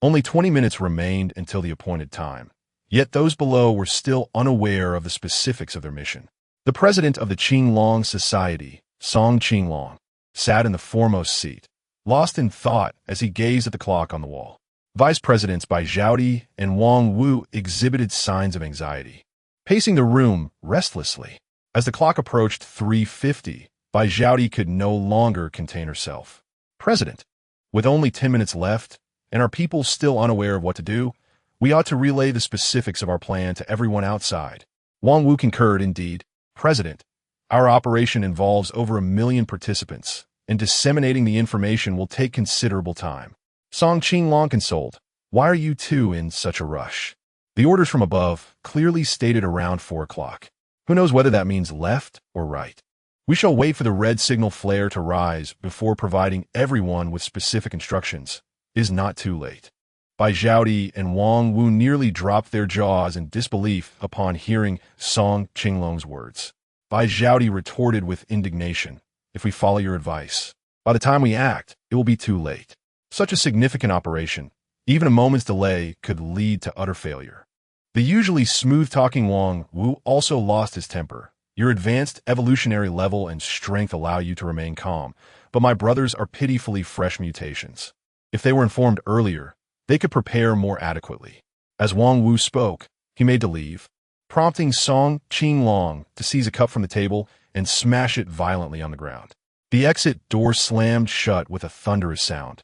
only 20 minutes remained until the appointed time. Yet those below were still unaware of the specifics of their mission. The president of the Qinglong Society, Song Qinglong, sat in the foremost seat, lost in thought as he gazed at the clock on the wall. Vice Presidents Bai Zhaodi and Wang Wu exhibited signs of anxiety, pacing the room restlessly. As the clock approached 3:50, Bai Zhaodi could no longer contain herself. President, with only 10 minutes left, and our people still unaware of what to do, we ought to relay the specifics of our plan to everyone outside. Wang Wu concurred, indeed. President, our operation involves over 1 million participants, and disseminating the information will take considerable time. Song Qinglong consoled. Why are you two in such a rush? The orders from above clearly stated around 4 o'clock. Who knows whether that means left or right? We shall wait for the red signal flare to rise before providing everyone with specific instructions. It is not too late. Bai Zhaodi and Wang Wu nearly dropped their jaws in disbelief upon hearing Song Qinglong's words. Bai Zhaodi retorted with indignation. If we follow your advice, by the time we act, it will be too late. Such a significant operation, even a moment's delay, could lead to utter failure. The usually smooth-talking Wang Wu also lost his temper. Your advanced evolutionary level and strength allow you to remain calm, but my brothers are pitifully fresh mutations. If they were informed earlier, they could prepare more adequately. As Wang Wu spoke, he made to leave, prompting Song Qinglong to seize a cup from the table and smash it violently on the ground. The exit door slammed shut with a thunderous sound,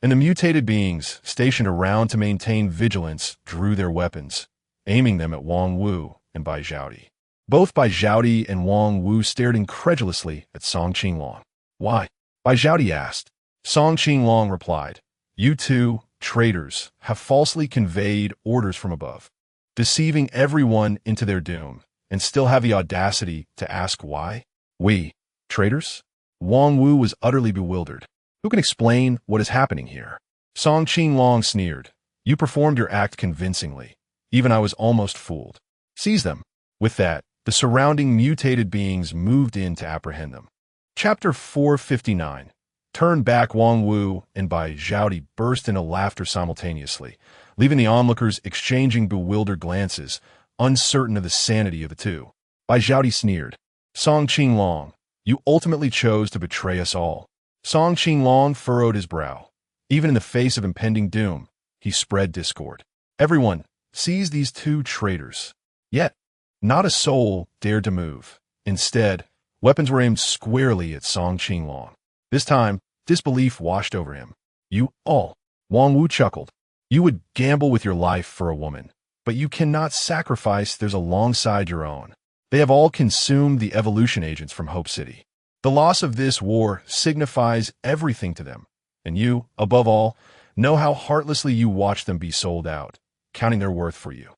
and the mutated beings stationed around to maintain vigilance drew their weapons, aiming them at Wang Wu and Bai Zhaodi. Both Bai Zhaodi and Wang Wu stared incredulously at Song Qinglong. Why? Bai Zhaodi asked. Song Qinglong replied, You two, traitors, have falsely conveyed orders from above, deceiving everyone into their doom, and still have the audacity to ask why? We, traitors? Wang Wu was utterly bewildered. Who can explain what is happening here? Song Qinglong sneered. You performed your act convincingly. Even I was almost fooled. Seize them. With that, the surrounding mutated beings moved in to apprehend them. Chapter 459. Turn back. Wang Wu and Bai Zhaodi burst into laughter simultaneously, leaving the onlookers exchanging bewildered glances, uncertain of the sanity of the two. Bai Zhaodi sneered. Song Qinglong, you ultimately chose to betray us all. Song Qinglong furrowed his brow. Even in the face of impending doom, he spread discord. Everyone, seize these two traitors. Yet, not a soul dared to move. Instead, weapons were aimed squarely at Song Qinglong. This time, disbelief washed over him. You all, Wang Wu chuckled. You would gamble with your life for a woman, but you cannot sacrifice theirs alongside your own. They have all consumed the evolution agents from Hope City. The loss of this war signifies everything to them, and you, above all, know how heartlessly you watch them be sold out, counting their worth for you.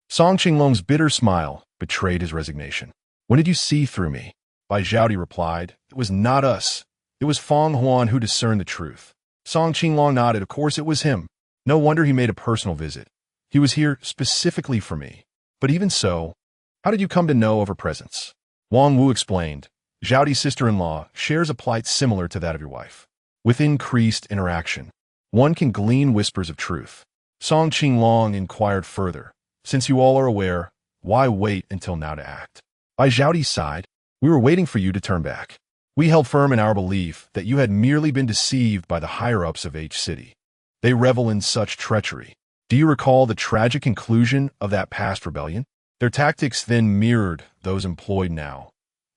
Song Qinglong's bitter smile betrayed his resignation. When did you see through me? Bai Zhaodi replied, It was not us. It was Feng Huan who discerned the truth. Song Qinglong nodded. Of course it was him. No wonder he made a personal visit. He was here specifically for me. But even so, how did you come to know of her presence? Wang Wu explained. Zhaodi's sister-in-law shares a plight similar to that of your wife. With increased interaction, one can glean whispers of truth. Song Qinglong inquired further. Since you all are aware, why wait until now to act? Bai Zhaodi sighed. We were waiting for you to turn back. We held firm in our belief that you had merely been deceived by the higher-ups of H City. They revel in such treachery. Do you recall the tragic conclusion of that past rebellion? Their tactics then mirrored those employed now,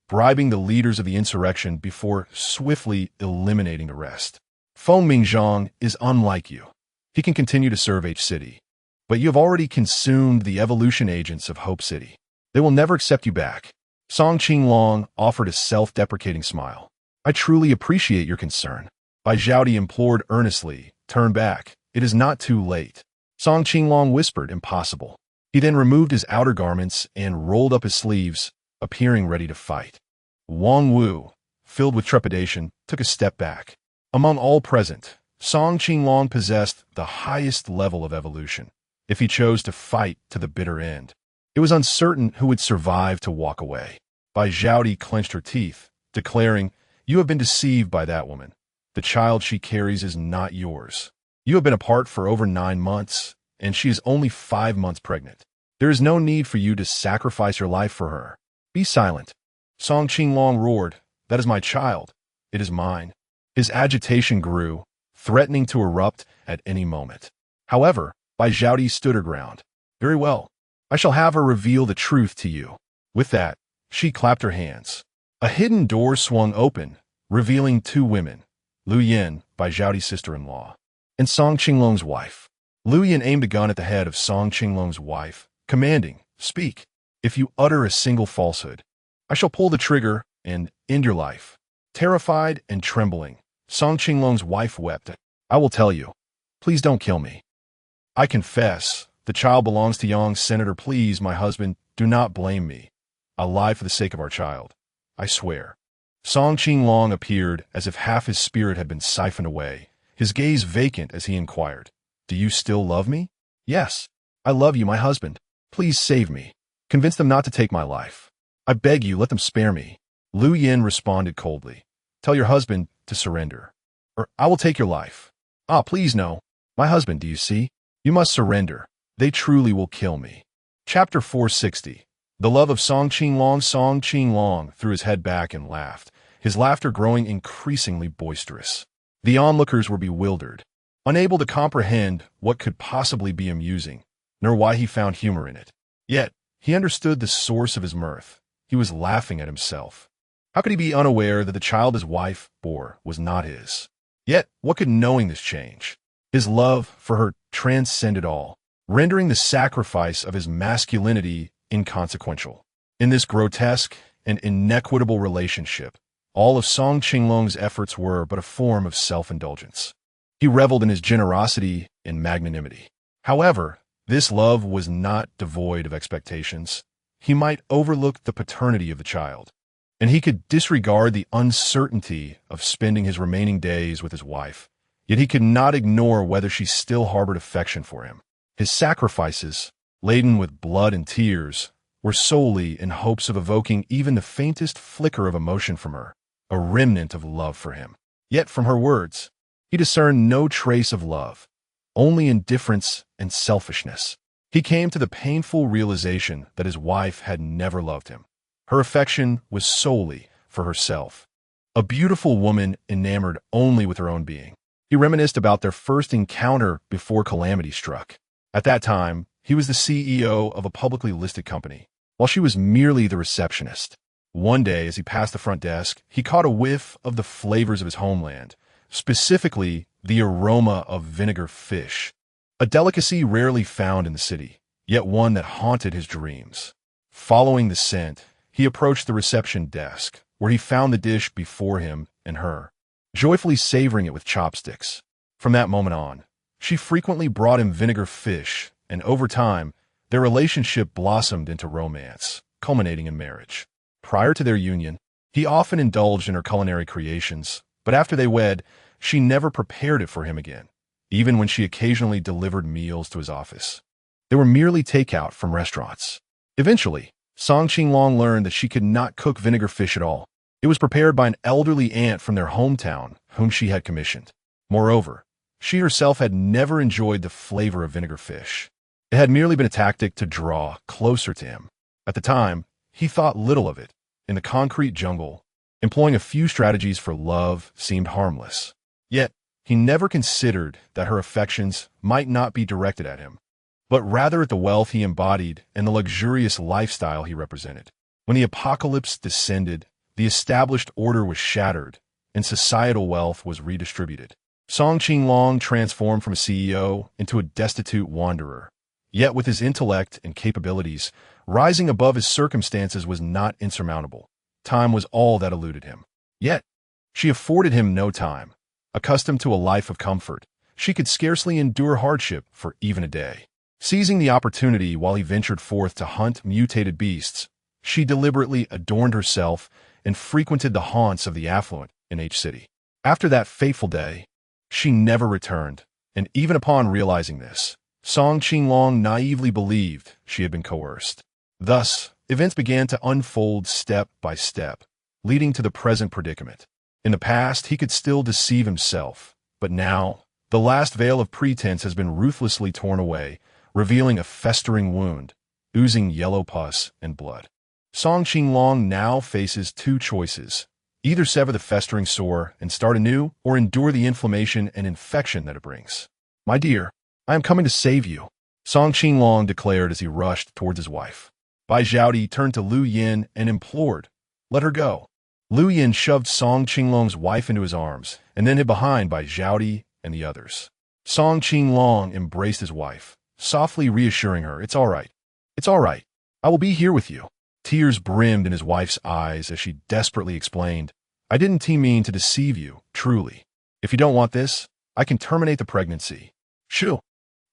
bribing the leaders of the insurrection before swiftly eliminating the rest. Feng Mingzhang is unlike you. He can continue to serve H City, but you have already consumed the evolution agents of Hope City. They will never accept you back. Song Qinglong offered a self-deprecating smile. I truly appreciate your concern. Bai Zhaodi implored earnestly, Turn back. It is not too late. Song Qinglong whispered, Impossible. He then removed his outer garments and rolled up his sleeves, appearing ready to fight. Wang Wu, filled with trepidation, took a step back. Among all present, Song Qinglong possessed the highest level of evolution. If he chose to fight to the bitter end, it was uncertain who would survive to walk away. Bai Zhaodi clenched her teeth, declaring, You have been deceived by that woman. The child she carries is not yours. You have been apart for over 9 months, and she is only 5 months pregnant. There is no need for you to sacrifice your life for her. Be silent. Song Qinglong roared, That is my child. It is mine. His agitation grew, threatening to erupt at any moment. However, Bai Zhaodi stood her ground. Very well. I shall have her reveal the truth to you. With that, she clapped her hands. A hidden door swung open, revealing 2 women, Lu Yin, Bai Zhaodi's sister-in-law, and Song Qinglong's wife. Lu Yin aimed a gun at the head of Song Qinglong's wife, commanding, Speak. If you utter a single falsehood, I shall pull the trigger and end your life. Terrified and trembling, Song Qinglong's wife wept. I will tell you. Please don't kill me. I confess. The child belongs to young Senator. Please, my husband, do not blame me. I'll lie for the sake of our child. I swear. Song Qinglong appeared as if half his spirit had been siphoned away, his gaze vacant as he inquired. Do you still love me? Yes. I love you, my husband. Please save me. Convince them not to take my life. I beg you, let them spare me. Lu Yin responded coldly. Tell your husband to surrender, or I will take your life. Ah, please no. My husband, do you see? You must surrender. They truly will kill me. Chapter 460. The love of Song Qinglong threw his head back and laughed, his laughter growing increasingly boisterous. The onlookers were bewildered, unable to comprehend what could possibly be amusing, nor why he found humor in it. Yet, he understood the source of his mirth. He was laughing at himself. How could he be unaware that the child his wife bore was not his? Yet, what could knowing this change? His love for her transcended all, rendering the sacrifice of his masculinity inconsequential. In this grotesque and inequitable relationship, all of Song Qinglong's efforts were but a form of self-indulgence. He reveled in his generosity and magnanimity. However, this love was not devoid of expectations. He might overlook the paternity of the child, and he could disregard the uncertainty of spending his remaining days with his wife, yet he could not ignore whether she still harbored affection for him. His sacrifices, laden with blood and tears, were solely in hopes of evoking even the faintest flicker of emotion from her, a remnant of love for him. Yet from her words, he discerned no trace of love, only indifference and selfishness. He came to the painful realization that his wife had never loved him. Her affection was solely for herself, a beautiful woman enamored only with her own being. He reminisced about their first encounter before calamity struck. At that time, he was the CEO of a publicly listed company, while she was merely the receptionist. One day, as he passed the front desk, he caught a whiff of the flavors of his homeland, specifically the aroma of vinegar fish, a delicacy rarely found in the city, yet one that haunted his dreams. Following the scent, he approached the reception desk, where he found the dish before him and her, joyfully savoring it with chopsticks. From that moment on, she frequently brought him vinegar fish, and over time, their relationship blossomed into romance, culminating in marriage. Prior to their union, he often indulged in her culinary creations, but after they wed, she never prepared it for him again, even when she occasionally delivered meals to his office. They were merely takeout from restaurants. Eventually, Song Qinglong learned that she could not cook vinegar fish at all. It was prepared by an elderly aunt from their hometown, whom she had commissioned. Moreover, she herself had never enjoyed the flavor of vinegar fish. It had merely been a tactic to draw closer to him. At the time, he thought little of it. In the concrete jungle, employing a few strategies for love seemed harmless. Yet, he never considered that her affections might not be directed at him, but rather at the wealth he embodied and the luxurious lifestyle he represented. When the apocalypse descended, the established order was shattered, and societal wealth was redistributed. Song Qinglong transformed from a CEO into a destitute wanderer. Yet with his intellect and capabilities, rising above his circumstances was not insurmountable. Time was all that eluded him. Yet, she afforded him no time. Accustomed to a life of comfort, she could scarcely endure hardship for even a day. Seizing the opportunity while he ventured forth to hunt mutated beasts, she deliberately adorned herself and frequented the haunts of the affluent in H City. After that fateful day, she never returned, and even upon realizing this, Song Qinglong naively believed she had been coerced. Thus, events began to unfold step by step, leading to the present predicament. In the past, he could still deceive himself, but now, the last veil of pretense has been ruthlessly torn away, revealing a festering wound, oozing yellow pus and blood. Song Qinglong now faces two choices: either sever the festering sore and start anew, or endure the inflammation and infection that it brings. My dear, I am coming to save you, Song Qinglong declared as he rushed towards his wife. Bai Zhaodi turned to Lu Yin and implored, "Let her go." Lu Yin shoved Song Qinglong's wife into his arms and then hid behind Bai Zhaodi and the others. Song Qinglong embraced his wife, softly reassuring her, "It's all right. It's all right. I will be here with you." Tears brimmed in his wife's eyes as she desperately explained, "I didn't mean to deceive you, truly. If you don't want this, I can terminate the pregnancy." "Shoo.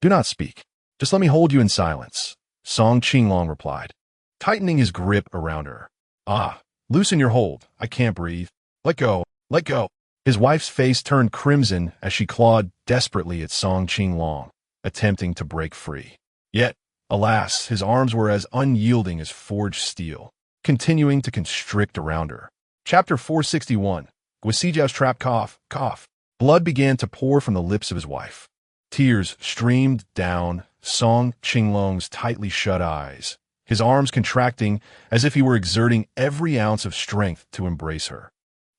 Do not speak. Just let me hold you in silence," Song Qinglong replied, tightening his grip around her. "Ah, loosen your hold. I can't breathe. Let go. Let go." His wife's face turned crimson as she clawed desperately at Song Qinglong, attempting to break free. Yet, alas, his arms were as unyielding as forged steel, continuing to constrict around her. Chapter 461. Guasijiao's trap cough. Blood began to pour from the lips of his wife. Tears streamed down Song Qinglong's tightly shut eyes, his arms contracting as if he were exerting every ounce of strength to embrace her.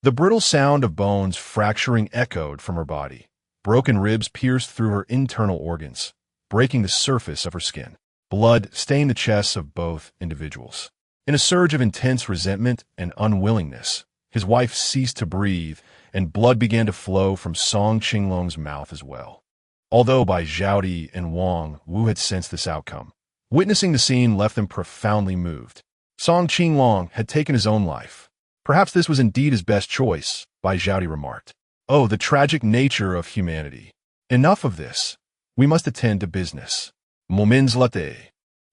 The brittle sound of bones fracturing echoed from her body. Broken ribs pierced through her internal organs, breaking the surface of her skin. Blood stained the chests of both individuals. In a surge of intense resentment and unwillingness, his wife ceased to breathe, and blood began to flow from Song Qinglong's mouth as well. Although Bai Zhaodi and Wang Wu had sensed this outcome, witnessing the scene left them profoundly moved. Song Qinglong had taken his own life. Perhaps this was indeed his best choice, Bai Zhaodi remarked. Oh, the tragic nature of humanity. Enough of this. We must attend to business. Moments later.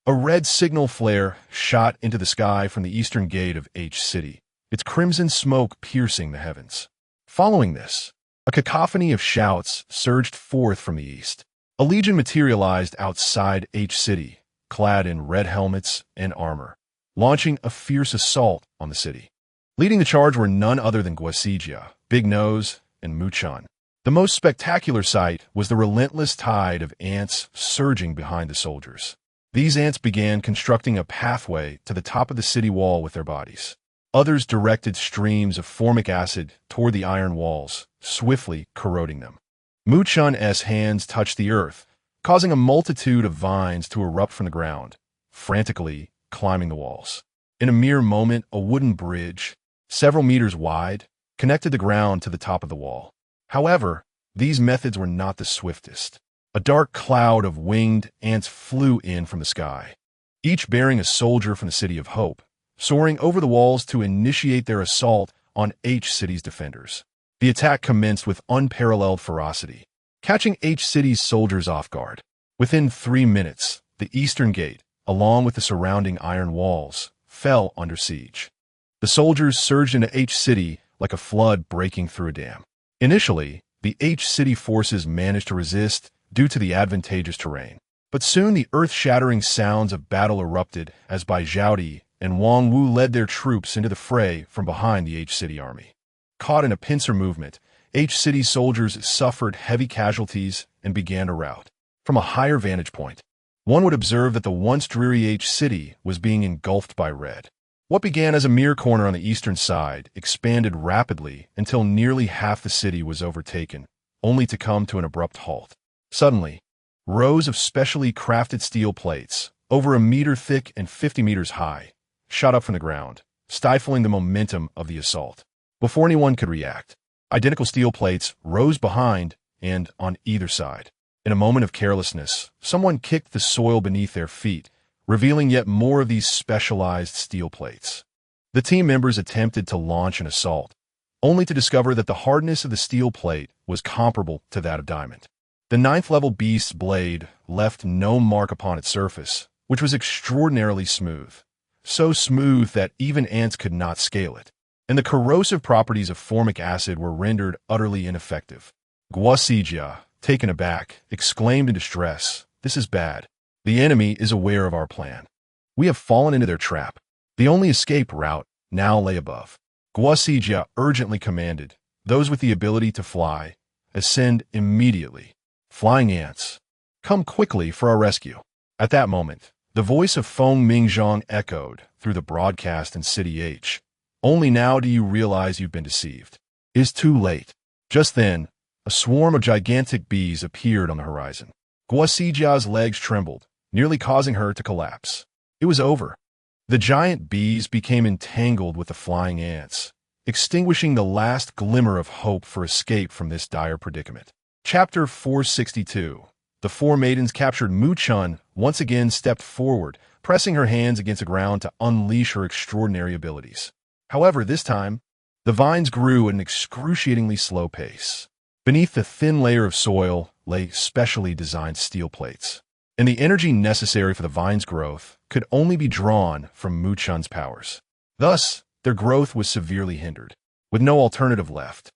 A red signal flare shot into the sky from the eastern gate of H City, its crimson smoke piercing the heavens. Following this, a cacophony of shouts surged forth from the east. A legion materialized outside H City, clad in red helmets and armor, launching a fierce assault on the city. Leading the charge were none other than Guasijia, Big Nose, and Muchan. The most spectacular sight was the relentless tide of ants surging behind the soldiers. These ants began constructing a pathway to the top of the city wall with their bodies. Others directed streams of formic acid toward the iron walls, swiftly corroding them. Muchan's hands touched the earth, causing a multitude of vines to erupt from the ground, frantically climbing the walls. In a mere moment, a wooden bridge, several meters wide, connected the ground to the top of the wall. However, these methods were not the swiftest. A dark cloud of winged ants flew in from the sky, each bearing a soldier from the City of Hope, soaring over the walls to initiate their assault on H City's defenders. The attack commenced with unparalleled ferocity, catching H City's soldiers off guard. Within 3 minutes, the eastern gate, along with the surrounding iron walls, fell under siege. The soldiers surged into H City like a flood breaking through a dam. Initially, the H City forces managed to resist due to the advantageous terrain. But soon the earth-shattering sounds of battle erupted as Bai Zhaodi and Wang Wu led their troops into the fray from behind the H City army. Caught in a pincer movement, H City soldiers suffered heavy casualties and began to rout. From a higher vantage point, one would observe that the once dreary H City was being engulfed by red. What began as a mere corner on the eastern side expanded rapidly until nearly half the city was overtaken, only to come to an abrupt halt. Suddenly, rows of specially crafted steel plates, over a meter thick and 50 meters high, shot up from the ground, stifling the momentum of the assault. Before anyone could react, identical steel plates rose behind and on either side. In a moment of carelessness, someone kicked the soil beneath their feet, revealing yet more of these specialized steel plates. The team members attempted to launch an assault, only to discover that the hardness of the steel plate was comparable to that of diamond. The 9th-level beast's blade left no mark upon its surface, which was extraordinarily smooth, so smooth that even ants could not scale it, and the corrosive properties of formic acid were rendered utterly ineffective. Guasijia, taken aback, exclaimed in distress, "This is bad. The enemy is aware of our plan. We have fallen into their trap. The only escape route now lay above." Guasijia urgently commanded those with the ability to fly, ascend immediately. "Flying ants, come quickly for our rescue." At that moment, the voice of Feng Mingzhong echoed through the broadcast in City H. "Only now do you realize you've been deceived. It is too late." Just then, a swarm of gigantic bees appeared on the horizon. Guasijia's legs trembled, nearly causing her to collapse. It was over. The giant bees became entangled with the flying ants, extinguishing the last glimmer of hope for escape from this dire predicament. Chapter 462. The four maidens captured Muchan once again stepped forward, pressing her hands against the ground to unleash her extraordinary abilities. However, this time, the vines grew at an excruciatingly slow pace. Beneath the thin layer of soil lay specially designed steel plates, and the energy necessary for the vine's growth could only be drawn from Muchan's powers. Thus, their growth was severely hindered. With no alternative left,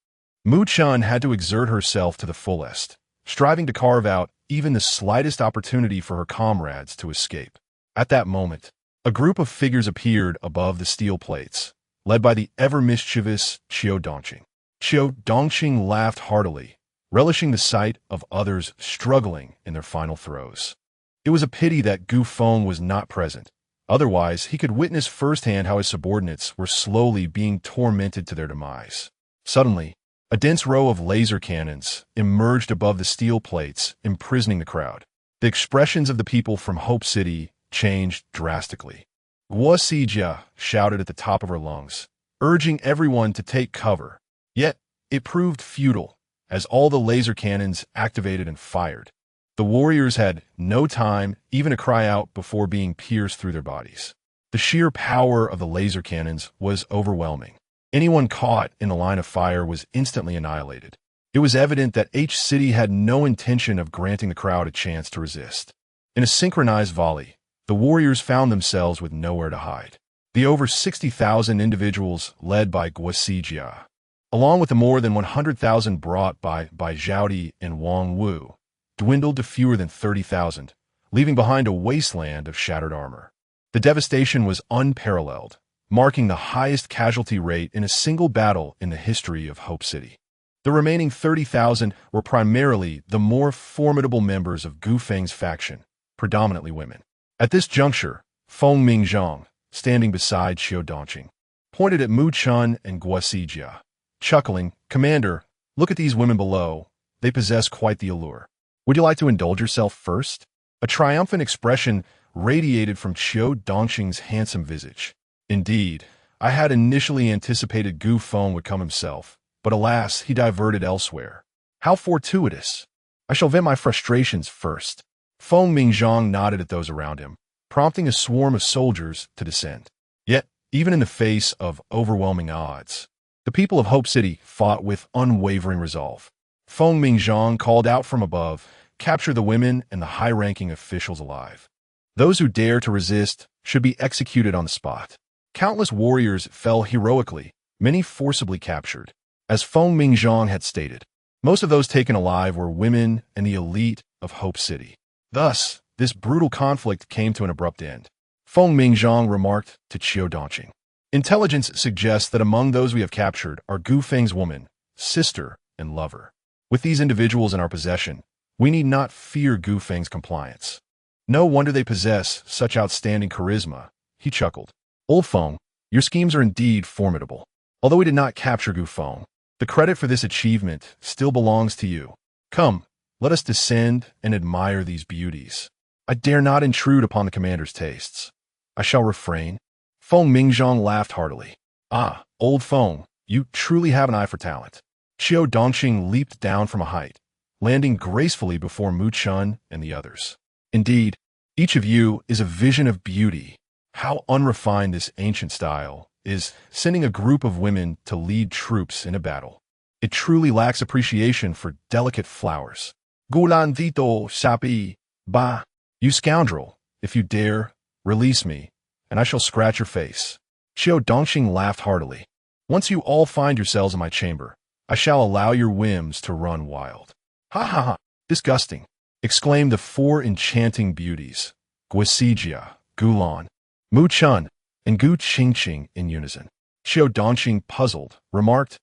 Muchan had to exert herself to the fullest, striving to carve out even the slightest opportunity for her comrades to escape. At that moment, a group of figures appeared above the steel plates, led by the ever-mischievous Qiu Dongqing. Qiu Dongqing laughed heartily, relishing the sight of others struggling in their final throes. It was a pity that Gu Feng was not present. Otherwise, he could witness firsthand how his subordinates were slowly being tormented to their demise. Suddenly, a dense row of laser cannons emerged above the steel plates, imprisoning the crowd. The expressions of the people from Hope City changed drastically. Guo Sijia shouted at the top of her lungs, urging everyone to take cover. Yet, it proved futile, as all the laser cannons activated and fired. The warriors had no time even to cry out before being pierced through their bodies. The sheer power of the laser cannons was overwhelming. Anyone caught in the line of fire was instantly annihilated. It was evident that H City had no intention of granting the crowd a chance to resist. In a synchronized volley, the warriors found themselves with nowhere to hide. The over 60,000 individuals led by Guo Sijia, along with the more than 100,000 brought by Zhao and Wang Wu, dwindled to fewer than 30,000, leaving behind a wasteland of shattered armor. The devastation was unparalleled, marking the highest casualty rate in a single battle in the history of Hope City. The remaining 30,000 were primarily the more formidable members of Gu Feng's faction, predominantly women. At this juncture, Feng Mingzhang, standing beside Qiu Dongqing, pointed at Mu Chun and Guo Sijia, chuckling, "Commander, look at these women below. They possess quite the allure. Would you like to indulge yourself first?" A triumphant expression radiated from Qiu Dongqing's handsome visage. Indeed, I had initially anticipated Gu Feng would come himself, but alas, he diverted elsewhere. How fortuitous! I shall vent my frustrations first. Feng Mingzhang nodded at those around him, prompting a swarm of soldiers to descend. Yet, even in the face of overwhelming odds, the people of Hope City fought with unwavering resolve. Feng Mingzhang called out from above, "Capture the women and the high-ranking officials alive. Those who dare to resist should be executed on the spot." Countless warriors fell heroically, many forcibly captured. As Feng Mingzhang had stated, most of those taken alive were women and the elite of Hope City. Thus, this brutal conflict came to an abrupt end. Feng Mingzhang remarked to Qiu Dongqing, "Intelligence suggests that among those we have captured are Gu Feng's woman, sister, and lover. With these individuals in our possession, we need not fear Gu Feng's compliance. No wonder they possess such outstanding charisma." He chuckled. "Old Feng, your schemes are indeed formidable. Although we did not capture Gu Feng, the credit for this achievement still belongs to you. Come, let us descend and admire these beauties. I dare not intrude upon the commander's tastes. I shall refrain." Feng Mingzhang laughed heartily. "Ah, old Feng, you truly have an eye for talent." Qiu Dongqing leaped down from a height, landing gracefully before Mu Chun and the others. "Indeed, each of you is a vision of beauty. How unrefined this ancient style is, sending a group of women to lead troops in a battle. It truly lacks appreciation for delicate flowers. Gulan Vito Sapi, Ba, you scoundrel, if you dare, release me, and I shall scratch your face." Qiu Dongqing laughed heartily. "Once you all find yourselves in my chamber, I shall allow your whims to run wild." "Ha ha ha, disgusting," exclaimed the four enchanting beauties, Guo Sijia, Gulan, Mu Chun, and Gu Qingqing in unison. Qiu Dongqing, puzzled, remarked,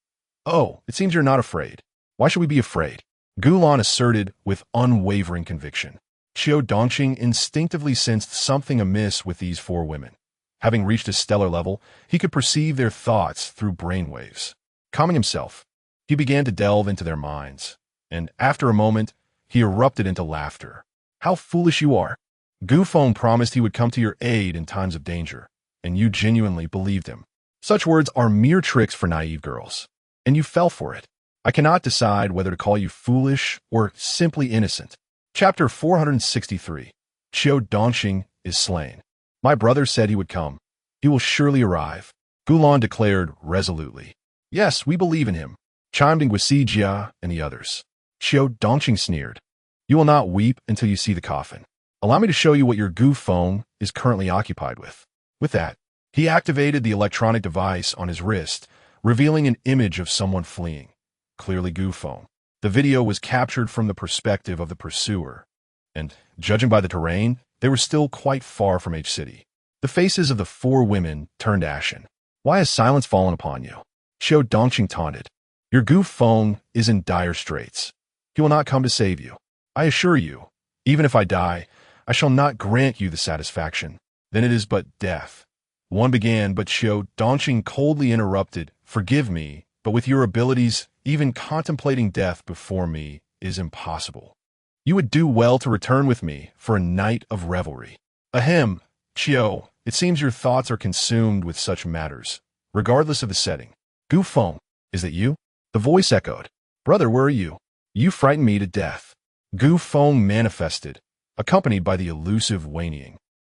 "Oh, it seems you're not afraid. Why should we be afraid?" Gulan asserted with unwavering conviction. Qiu Dongqing instinctively sensed something amiss with these four women. Having reached a stellar level, he could perceive their thoughts through brainwaves. Calming himself, he began to delve into their minds, and after a moment, he erupted into laughter. "How foolish you are! Gu Feng promised he would come to your aid in times of danger, and you genuinely believed him. Such words are mere tricks for naive girls, and you fell for it. I cannot decide whether to call you foolish or simply innocent." Chapter 463. Qiu Dongqing is slain. "My brother said he would come. He will surely arrive," Gulan declared resolutely. "Yes, we believe in him," chimed in Guo Sijia and the others. Qiu Dongqing sneered. "You will not weep until you see the coffin. Allow me to show you what your Gu Feng is currently occupied with." With that, he activated the electronic device on his wrist, revealing an image of someone fleeing. Clearly Gu Feng. The video was captured from the perspective of the pursuer, and, judging by the terrain, they were still quite far from H City. The faces of the four women turned ashen. Why has silence fallen upon you? Xiao Dongqing taunted. Your Gu Feng is in dire straits. He will not come to save you. I assure you, even if I die, I shall not grant you the satisfaction. Then it is but death. One began, but Xiao Dongqing coldly interrupted. Forgive me, but with your abilities, even contemplating death before me is impossible. You would do well to return with me for a night of revelry. Ahem, Xiao, it seems your thoughts are consumed with such matters, regardless of the setting. Gu Feng, is that you? The voice echoed. Brother, where are you? You frighten me to death. Gu Feng manifested, accompanied by the elusive Wei Ning,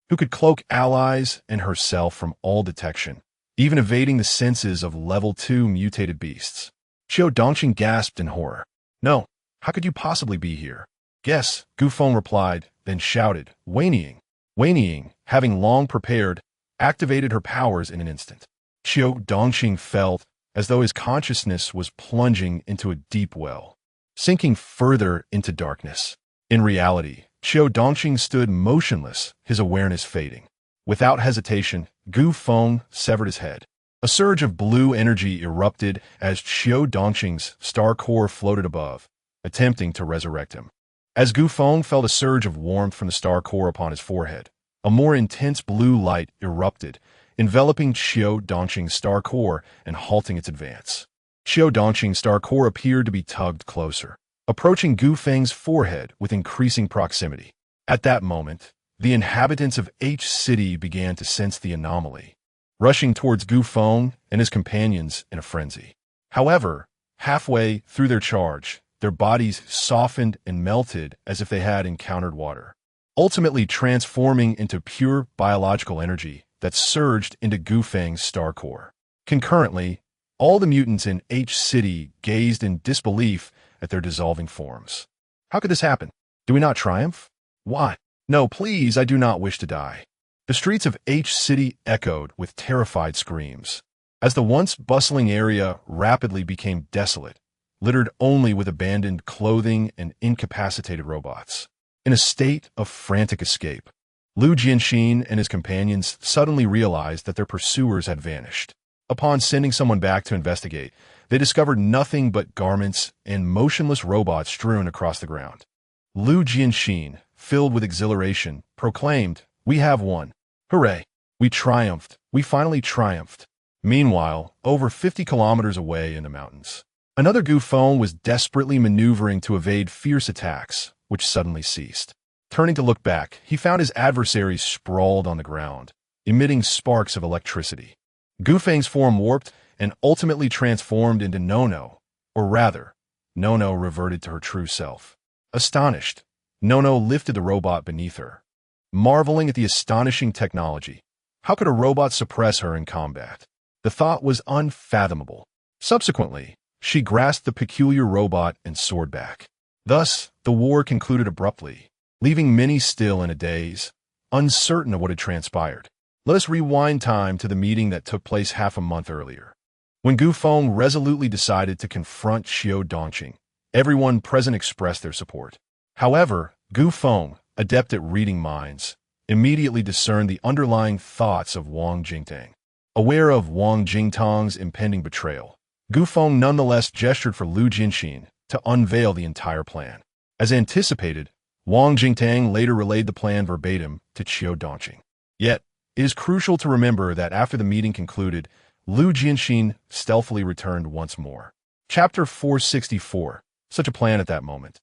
who could cloak allies and herself from all detection, even evading the senses of level 2 mutated beasts. Xiao Dongqing gasped in horror. No, how could you possibly be here? Guess, Gu Feng replied, then shouted, Wei Ning. Wei Ning, having long prepared, activated her powers in an instant. Xiao Dongqing felt as though his consciousness was plunging into a deep well, sinking further into darkness. In reality, Xiao Dongqing stood motionless, his awareness fading. Without hesitation, Gu Feng severed his head. A surge of blue energy erupted as Xiao Dongqing's star core floated above, attempting to resurrect him. As Gu Feng felt a surge of warmth from the star core upon his forehead, a more intense blue light erupted, enveloping Xiao Dongqing's star core and halting its advance. Xiao Dongqing's star core appeared to be tugged closer, approaching Gu Feng's forehead with increasing proximity. At that moment, the inhabitants of H City began to sense the anomaly, rushing towards Gu Feng and his companions in a frenzy. However, halfway through their charge, their bodies softened and melted as if they had encountered water, ultimately transforming into pure biological energy that surged into Gu Feng's star core. Concurrently, all the mutants in H City gazed in disbelief at their dissolving forms. How could this happen? Do we not triumph? Why? No, please, I do not wish to die. The streets of H City echoed with terrified screams, as the once bustling area rapidly became desolate, littered only with abandoned clothing and incapacitated robots. In a state of frantic escape, Lu Jianxin and his companions suddenly realized that their pursuers had vanished. Upon sending someone back to investigate, they discovered nothing but garments and motionless robots strewn across the ground. Lu Jianxin, filled with exhilaration, proclaimed, We have won. Hooray! We triumphed. We finally triumphed. Meanwhile, over 50 kilometers away in the mountains, another Gu Feng was desperately maneuvering to evade fierce attacks, which suddenly ceased. Turning to look back, he found his adversaries sprawled on the ground, emitting sparks of electricity. Gu Feng's form warped and ultimately transformed into Nono, or rather, Nono reverted to her true self. Astonished, Nono lifted the robot beneath her, marveling at the astonishing technology. How could a robot suppress her in combat? The thought was unfathomable. Subsequently, she grasped the peculiar robot and soared back. Thus, the war concluded abruptly, leaving many still in a daze, uncertain of what had transpired. Let us rewind time to the meeting that took place half a month earlier. When Gu Feng resolutely decided to confront Xiao Dongqing, everyone present expressed their support. However, Gu Feng, adept at reading minds, immediately discerned the underlying thoughts of Wang Jingtang. Aware of Wang Jingtang's impending betrayal, Gu Feng nonetheless gestured for Lu Jianxin to unveil the entire plan. As anticipated, Wang Jingtang later relayed the plan verbatim to Xiao Dongqing. Yet, it is crucial to remember that after the meeting concluded, Lu Jianxin stealthily returned once more. Chapter 464. Such a plan at that moment.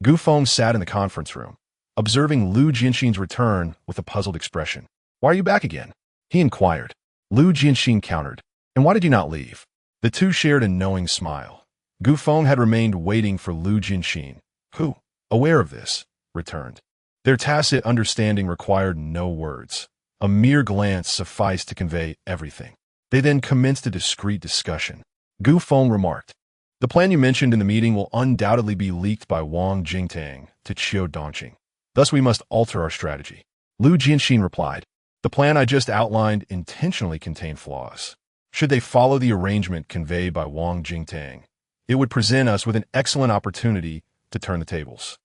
Gu Feng sat in the conference room, observing Lu Jianxin's return with a puzzled expression. Why are you back again? He inquired. Lu Jianxin countered. And why did you not leave? The two shared a knowing smile. Gu Feng had remained waiting for Lu Jianxin, who, aware of this, returned. Their tacit understanding required no words. A mere glance sufficed to convey everything. They then commenced a discreet discussion. Gu Feng remarked, The plan you mentioned in the meeting will undoubtedly be leaked by Wang Jingtang to Xiao Dongqing. Thus we must alter our strategy. Lu Jianxin replied, The plan I just outlined intentionally contained flaws. Should they follow the arrangement conveyed by Wang Jingtang, it would present us with an excellent opportunity to turn the tables.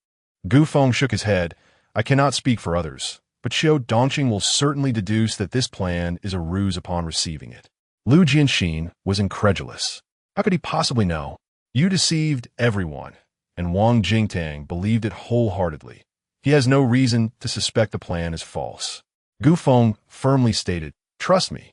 Gu Feng shook his head, I cannot speak for others, but Xiao Dongqing will certainly deduce that this plan is a ruse upon receiving it. Lu Jianxin was incredulous. How could he possibly know? You deceived everyone, and Wang Jingtang believed it wholeheartedly. He has no reason to suspect the plan is false. Gu Feng firmly stated, trust me.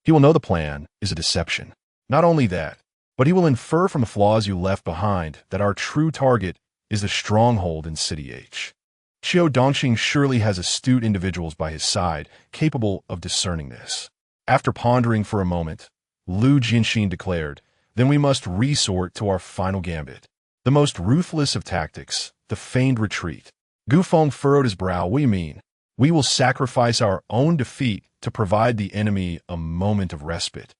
He will know the plan is a deception. Not only that, but he will infer from the flaws you left behind that our true target is the stronghold in City H. Xiao Dongqing surely has astute individuals by his side, capable of discerning this. After pondering for a moment, Lu Jianxin declared, then we must resort to our final gambit. The most ruthless of tactics, the feigned retreat. Gu Feng furrowed his brow. What do you mean? We will sacrifice our own defeat to provide the enemy a moment of respite,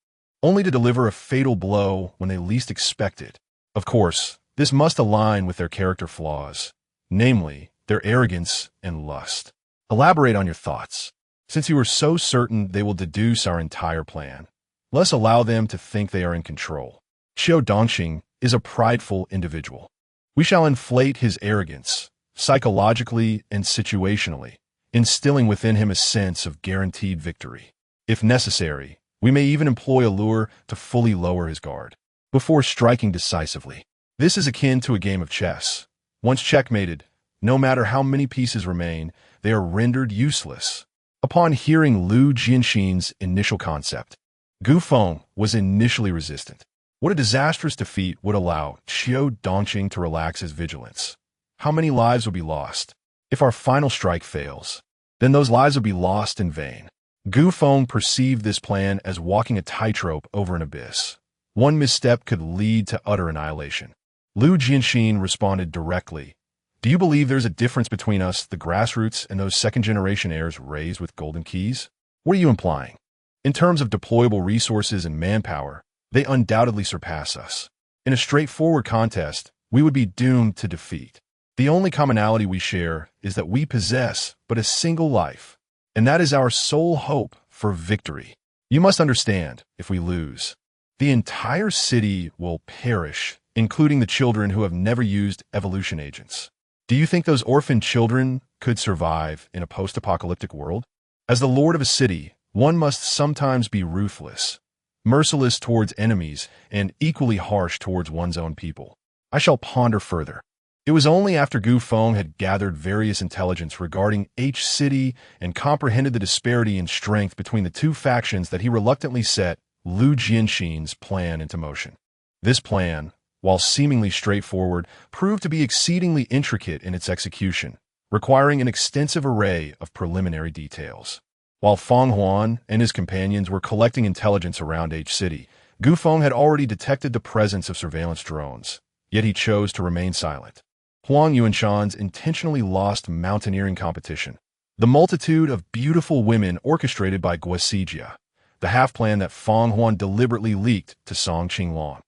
only to deliver a fatal blow when they least expect it. Of course, this must align with their character flaws, namely, their arrogance and lust. Elaborate on your thoughts. Since you are so certain they will deduce our entire plan, let's allow them to think they are in control. Xiao Dongqing is a prideful individual. We shall inflate his arrogance, psychologically and situationally, instilling within him a sense of guaranteed victory. If necessary, we may even employ a lure to fully lower his guard before striking decisively. This is akin to a game of chess. Once checkmated, no matter how many pieces remain, they are rendered useless. Upon hearing Lu Jianxin's initial concept, Gu Feng was initially resistant. What a disastrous defeat would allow Xiao Dongqing to relax his vigilance. How many lives would be lost? If our final strike fails, then those lives would be lost in vain. Gu Feng perceived this plan as walking a tightrope over an abyss. One misstep could lead to utter annihilation. Lu Jianxin responded directly. Do you believe there's a difference between us, the grassroots, and those second-generation heirs raised with golden keys? What are you implying? In terms of deployable resources and manpower, they undoubtedly surpass us. In a straightforward contest, we would be doomed to defeat. The only commonality we share is that we possess but a single life, and that is our sole hope for victory. You must understand, if we lose, the entire city will perish, including the children who have never used evolution agents. Do you think those orphaned children could survive in a post-apocalyptic world? As the lord of a city, one must sometimes be ruthless, merciless towards enemies, and equally harsh towards one's own people. I shall ponder further. It was only after Gu Feng had gathered various intelligence regarding H City and comprehended the disparity in strength between the two factions that he reluctantly set Lu Jianxin's plan into motion. This plan, while seemingly straightforward, proved to be exceedingly intricate in its execution, requiring an extensive array of preliminary details. While Feng Huan and his companions were collecting intelligence around H City, Gu Feng had already detected the presence of surveillance drones, yet he chose to remain silent. Huang Yuanshan's intentionally lost mountaineering competition, the multitude of beautiful women orchestrated by Guosijia, the half-plan that Feng Huan deliberately leaked to Song Qinglong,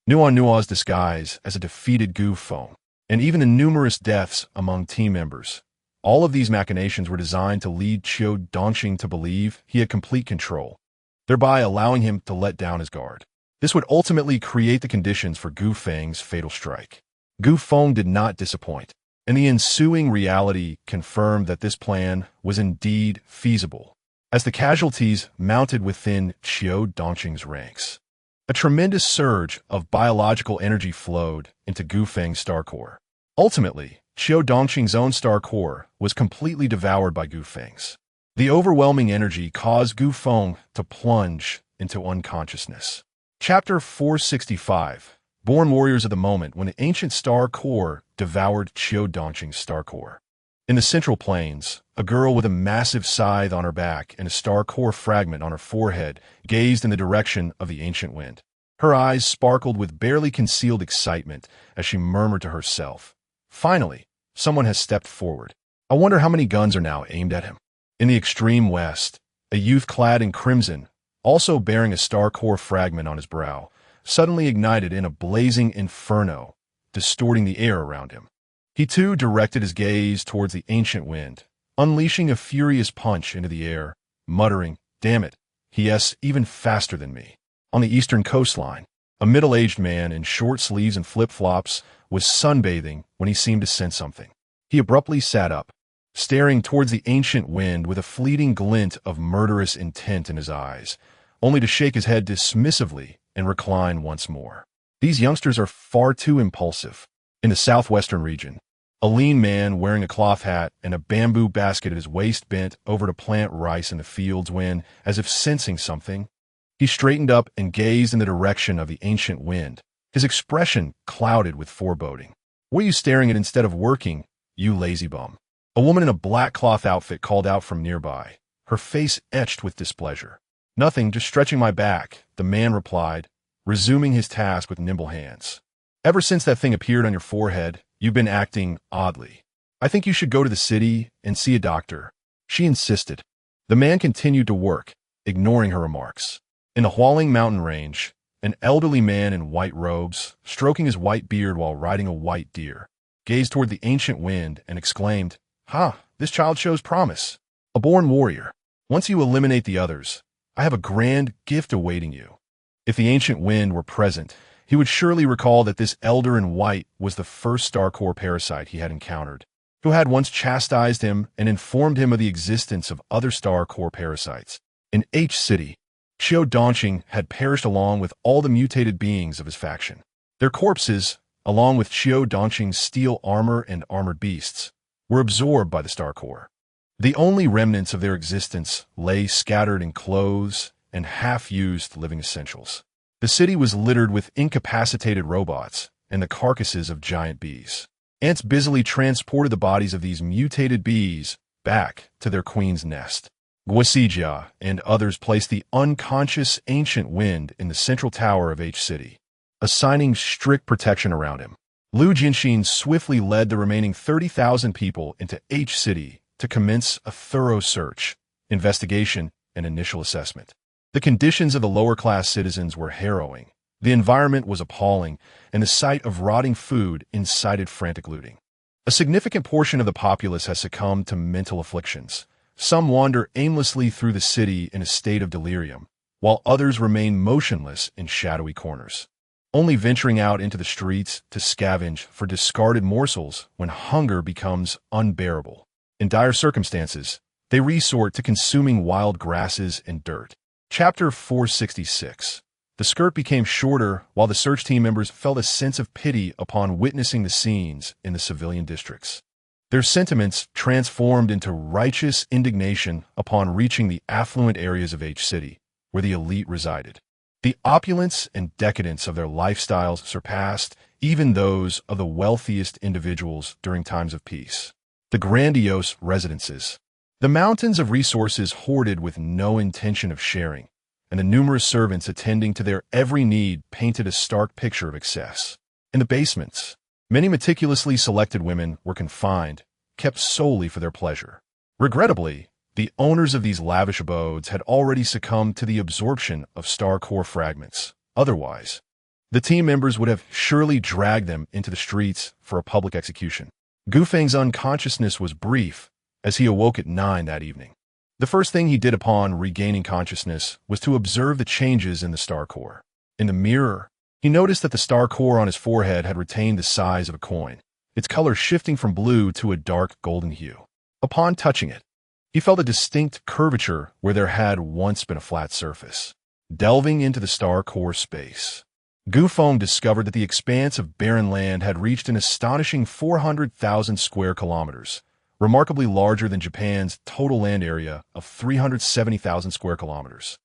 Nuan Nua's disguise as a defeated Gu Feng, and even the numerous deaths among team members. All of these machinations were designed to lead Xiao Dongqing to believe he had complete control, thereby allowing him to let down his guard. This would ultimately create the conditions for Gu Feng's fatal strike. Gu Feng did not disappoint, and the ensuing reality confirmed that this plan was indeed feasible, as the casualties mounted within Xiao Dongqing's ranks. A tremendous surge of biological energy flowed into Gu Feng's star core. Ultimately, Xiao Dongqing's own star core was completely devoured by Gu Feng's. The overwhelming energy caused Gu Feng to plunge into unconsciousness. Chapter 465, Born Warriors of the Moment when the ancient star core devoured Xiao Dongqing's star core. In the central plains, a girl with a massive scythe on her back and a star core fragment on her forehead gazed in the direction of the ancient wind. Her eyes sparkled with barely concealed excitement as she murmured to herself, "Finally, someone has stepped forward. I wonder how many guns are now aimed at him." In the extreme west, a youth clad in crimson, also bearing a star core fragment on his brow, suddenly ignited in a blazing inferno, distorting the air around him. He too directed his gaze towards the ancient wind, unleashing a furious punch into the air, muttering, "Damn it, he's even faster than me." On the eastern coastline, a middle-aged man in short sleeves and flip-flops was sunbathing when he seemed to sense something. He abruptly sat up, staring towards the ancient wind with a fleeting glint of murderous intent in his eyes, only to shake his head dismissively and recline once more. These youngsters are far too impulsive. In the southwestern region, a lean man wearing a cloth hat and a bamboo basket at his waist bent over to plant rice in the fields when, as if sensing something, he straightened up and gazed in the direction of the ancient wind, his expression clouded with foreboding. "What are you staring at instead of working, you lazy bum?" A woman in a black cloth outfit called out from nearby, her face etched with displeasure. "Nothing, just stretching my back," the man replied, resuming his task with nimble hands. "Ever since that thing appeared on your forehead, you've been acting oddly. I think you should go to the city and see a doctor," she insisted. The man continued to work, ignoring her remarks. In the Hualing mountain range, an elderly man in white robes, stroking his white beard while riding a white deer, gazed toward the ancient wind and exclaimed, "Ha, this child shows promise. A born warrior. Once you eliminate the others, I have a grand gift awaiting you." If the ancient wind were present, he would surely recall that this elder in white was the first Star Core parasite he had encountered, who had once chastised him and informed him of the existence of other Star Core parasites. In H City, Xiao Dongqing had perished along with all the mutated beings of his faction. Their corpses, along with Xiao Dongqing's steel armor and armored beasts, were absorbed by the Star Core. The only remnants of their existence lay scattered in clothes and half-used living essentials. The city was littered with incapacitated robots and the carcasses of giant bees. Ants busily transported the bodies of these mutated bees back to their queen's nest. Guosijia and others placed the unconscious ancient wind in the central tower of H City, assigning strict protection around him. Lu Jianxin swiftly led the remaining 30,000 people into H City to commence a thorough search, investigation, and initial assessment. The conditions of the lower-class citizens were harrowing, the environment was appalling, and the sight of rotting food incited frantic looting. A significant portion of the populace has succumbed to mental afflictions. Some wander aimlessly through the city in a state of delirium, while others remain motionless in shadowy corners, only venturing out into the streets to scavenge for discarded morsels when hunger becomes unbearable. In dire circumstances, they resort to consuming wild grasses and dirt. Chapter 466. The skirt became shorter while the search team members felt a sense of pity upon witnessing the scenes in the civilian districts. Their sentiments transformed into righteous indignation upon reaching the affluent areas of H City, where the elite resided. The opulence and decadence of their lifestyles surpassed even those of the wealthiest individuals during times of peace. The grandiose residences, the mountains of resources hoarded with no intention of sharing, and the numerous servants attending to their every need painted a stark picture of excess. In the basements, many meticulously selected women were confined, kept solely for their pleasure. Regrettably, the owners of these lavish abodes had already succumbed to the absorption of Star Core fragments. Otherwise, the team members would have surely dragged them into the streets for a public execution. Gu Feng's unconsciousness was brief as he awoke at 9 that evening. The first thing he did upon regaining consciousness was to observe the changes in the Star Core. In the mirror, he noticed that the Star Core on his forehead had retained the size of a coin, its color shifting from blue to a dark golden hue. Upon touching it, he felt a distinct curvature where there had once been a flat surface. Delving into the Star Core space, Gu Feng discovered that the expanse of barren land had reached an astonishing 400,000 square kilometers, remarkably larger than Japan's total land area of 370,000 square kilometers.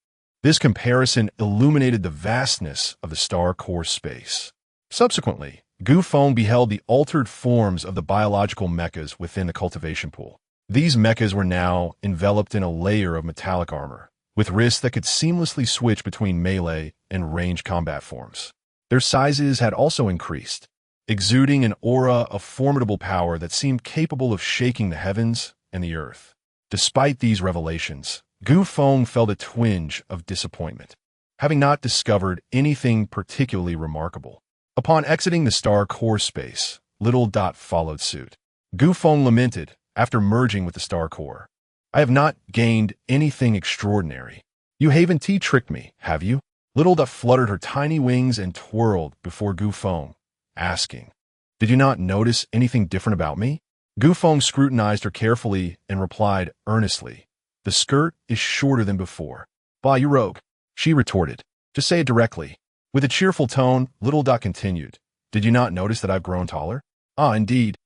This comparison illuminated the vastness of the Star Core space. Subsequently, Gu Feng beheld the altered forms of the biological mechas within the cultivation pool. These mechas were now enveloped in a layer of metallic armor, with wrists that could seamlessly switch between melee and ranged combat forms. Their sizes had also increased, exuding an aura of formidable power that seemed capable of shaking the heavens and the earth. Despite these revelations, Gu Feng felt a twinge of disappointment, having not discovered anything particularly remarkable. Upon exiting the Star Core space, Little Dot followed suit. Gu Feng lamented after merging with the Star Core. "I have not gained anything extraordinary. You haven't tricked me, have you?" Little Dot fluttered her tiny wings and twirled before Gu Feng, asking, "Did you not notice anything different about me?" Gu Feng scrutinized her carefully and replied earnestly, "The skirt is shorter than before." "Bah, you rogue," she retorted. "Just say it directly." With a cheerful tone, Little Dot continued, "Did you not notice that I've grown taller?" "Ah, indeed."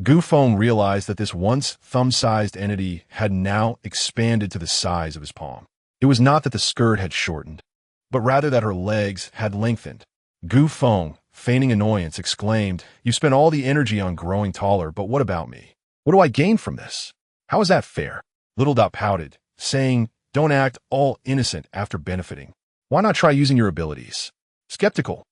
Gu Feng realized that this once thumb-sized entity had now expanded to the size of his palm. It was not that the skirt had shortened, but rather that her legs had lengthened. Gu Feng, feigning annoyance, exclaimed, "You spent all the energy on growing taller, but what about me? What do I gain from this? How is that fair?" Little Dot pouted, saying, "Don't act all innocent after benefiting. Why not try using your abilities?" Skeptical,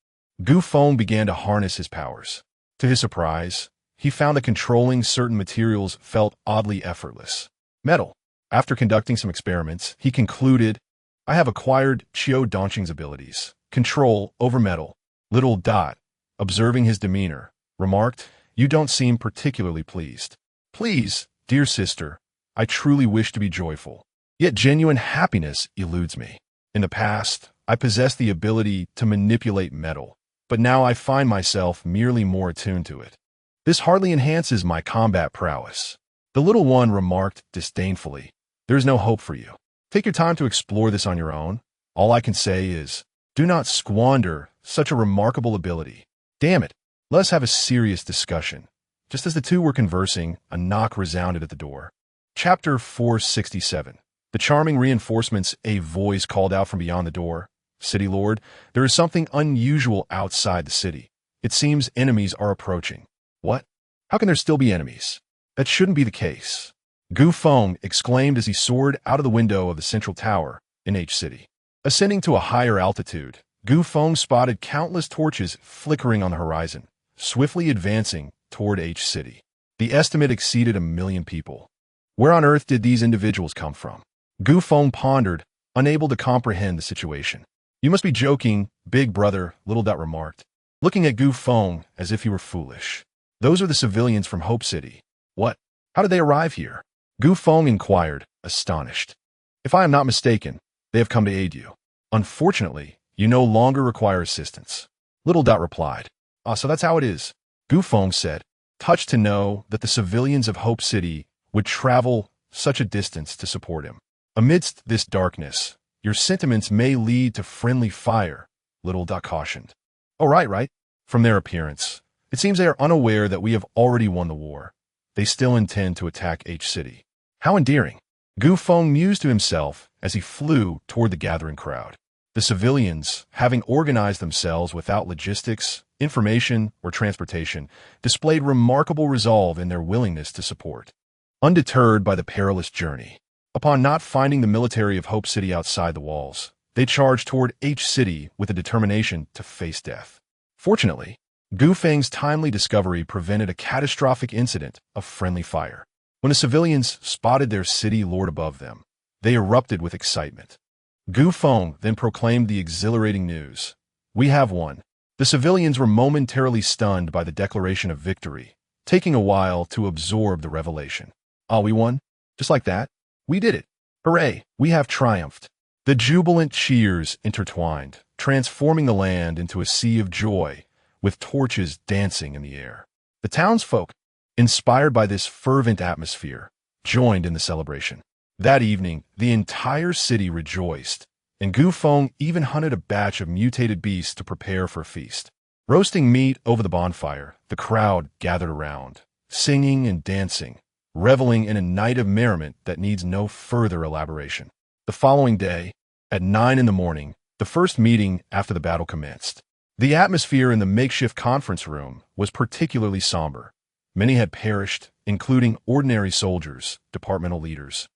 Gu Feng began to harness his powers. To his surprise, he found that controlling certain materials felt oddly effortless. Metal. After conducting some experiments, he concluded, "I have acquired Qiu Dongqing's abilities. Control over metal." Little Dot, observing his demeanor, remarked, "You don't seem particularly pleased." "Please, dear sister, I truly wish to be joyful. Yet genuine happiness eludes me. In the past, I possessed the ability to manipulate metal, but now I find myself merely more attuned to it. This hardly enhances my combat prowess." The little one remarked disdainfully, "There is no hope for you. Take your time to explore this on your own. All I can say is, do not squander such a remarkable ability. Damn it, let us have a serious discussion." Just as the two were conversing, a knock resounded at the door. Chapter 467. The charming reinforcements. A voice called out from beyond the door. "City Lord, there is something unusual outside the city. It seems enemies are approaching." "What? How can there still be enemies? That shouldn't be the case." Gu Feng exclaimed as he soared out of the window of the central tower in H City. Ascending to a higher altitude, Gu Feng spotted countless torches flickering on the horizon, swiftly advancing toward H City. The estimate exceeded 1,000,000 people. Where on earth did these individuals come from? Gu Feng pondered, unable to comprehend the situation. "You must be joking, big brother," Little Dot remarked, looking at Gu Feng as if he were foolish. "Those are the civilians from Hope City." "What? How did they arrive here?" Gu Feng inquired, astonished. "If I am not mistaken, they have come to aid you. Unfortunately, you no longer require assistance." Little Dot replied. "Ah, so that's how it is," Gu Feng said, touched to know that the civilians of Hope City would travel such a distance to support him. "Amidst this darkness, your sentiments may lead to friendly fire," Little Dot cautioned. "Oh, right. From their appearance, it seems they are unaware that we have already won the war. They still intend to attack H City." How endearing. Gu Feng mused to himself as he flew toward the gathering crowd. The civilians, having organized themselves without logistics, information, or transportation, displayed remarkable resolve in their willingness to support. Undeterred by the perilous journey, upon not finding the military of Hope City outside the walls, they charged toward H City with a determination to face death. Fortunately, Gu Feng's timely discovery prevented a catastrophic incident of friendly fire. When the civilians spotted their city lord above them, they erupted with excitement. Gu Feng then proclaimed the exhilarating news. "We have won." The civilians were momentarily stunned by the declaration of victory, taking a while to absorb the revelation. "Ah, we won? Just like that? We did it. Hooray, we have triumphed." The jubilant cheers intertwined, transforming the land into a sea of joy, with torches dancing in the air. The townsfolk, inspired by this fervent atmosphere, joined in the celebration. That evening, the entire city rejoiced, and Gu Feng even hunted a batch of mutated beasts to prepare for a feast. Roasting meat over the bonfire, the crowd gathered around, singing and dancing, reveling in a night of merriment that needs no further elaboration. The following day, at 9 in the morning, the first meeting after the battle commenced. The atmosphere in the makeshift conference room was particularly somber. Many had perished, including ordinary soldiers, departmental leaders,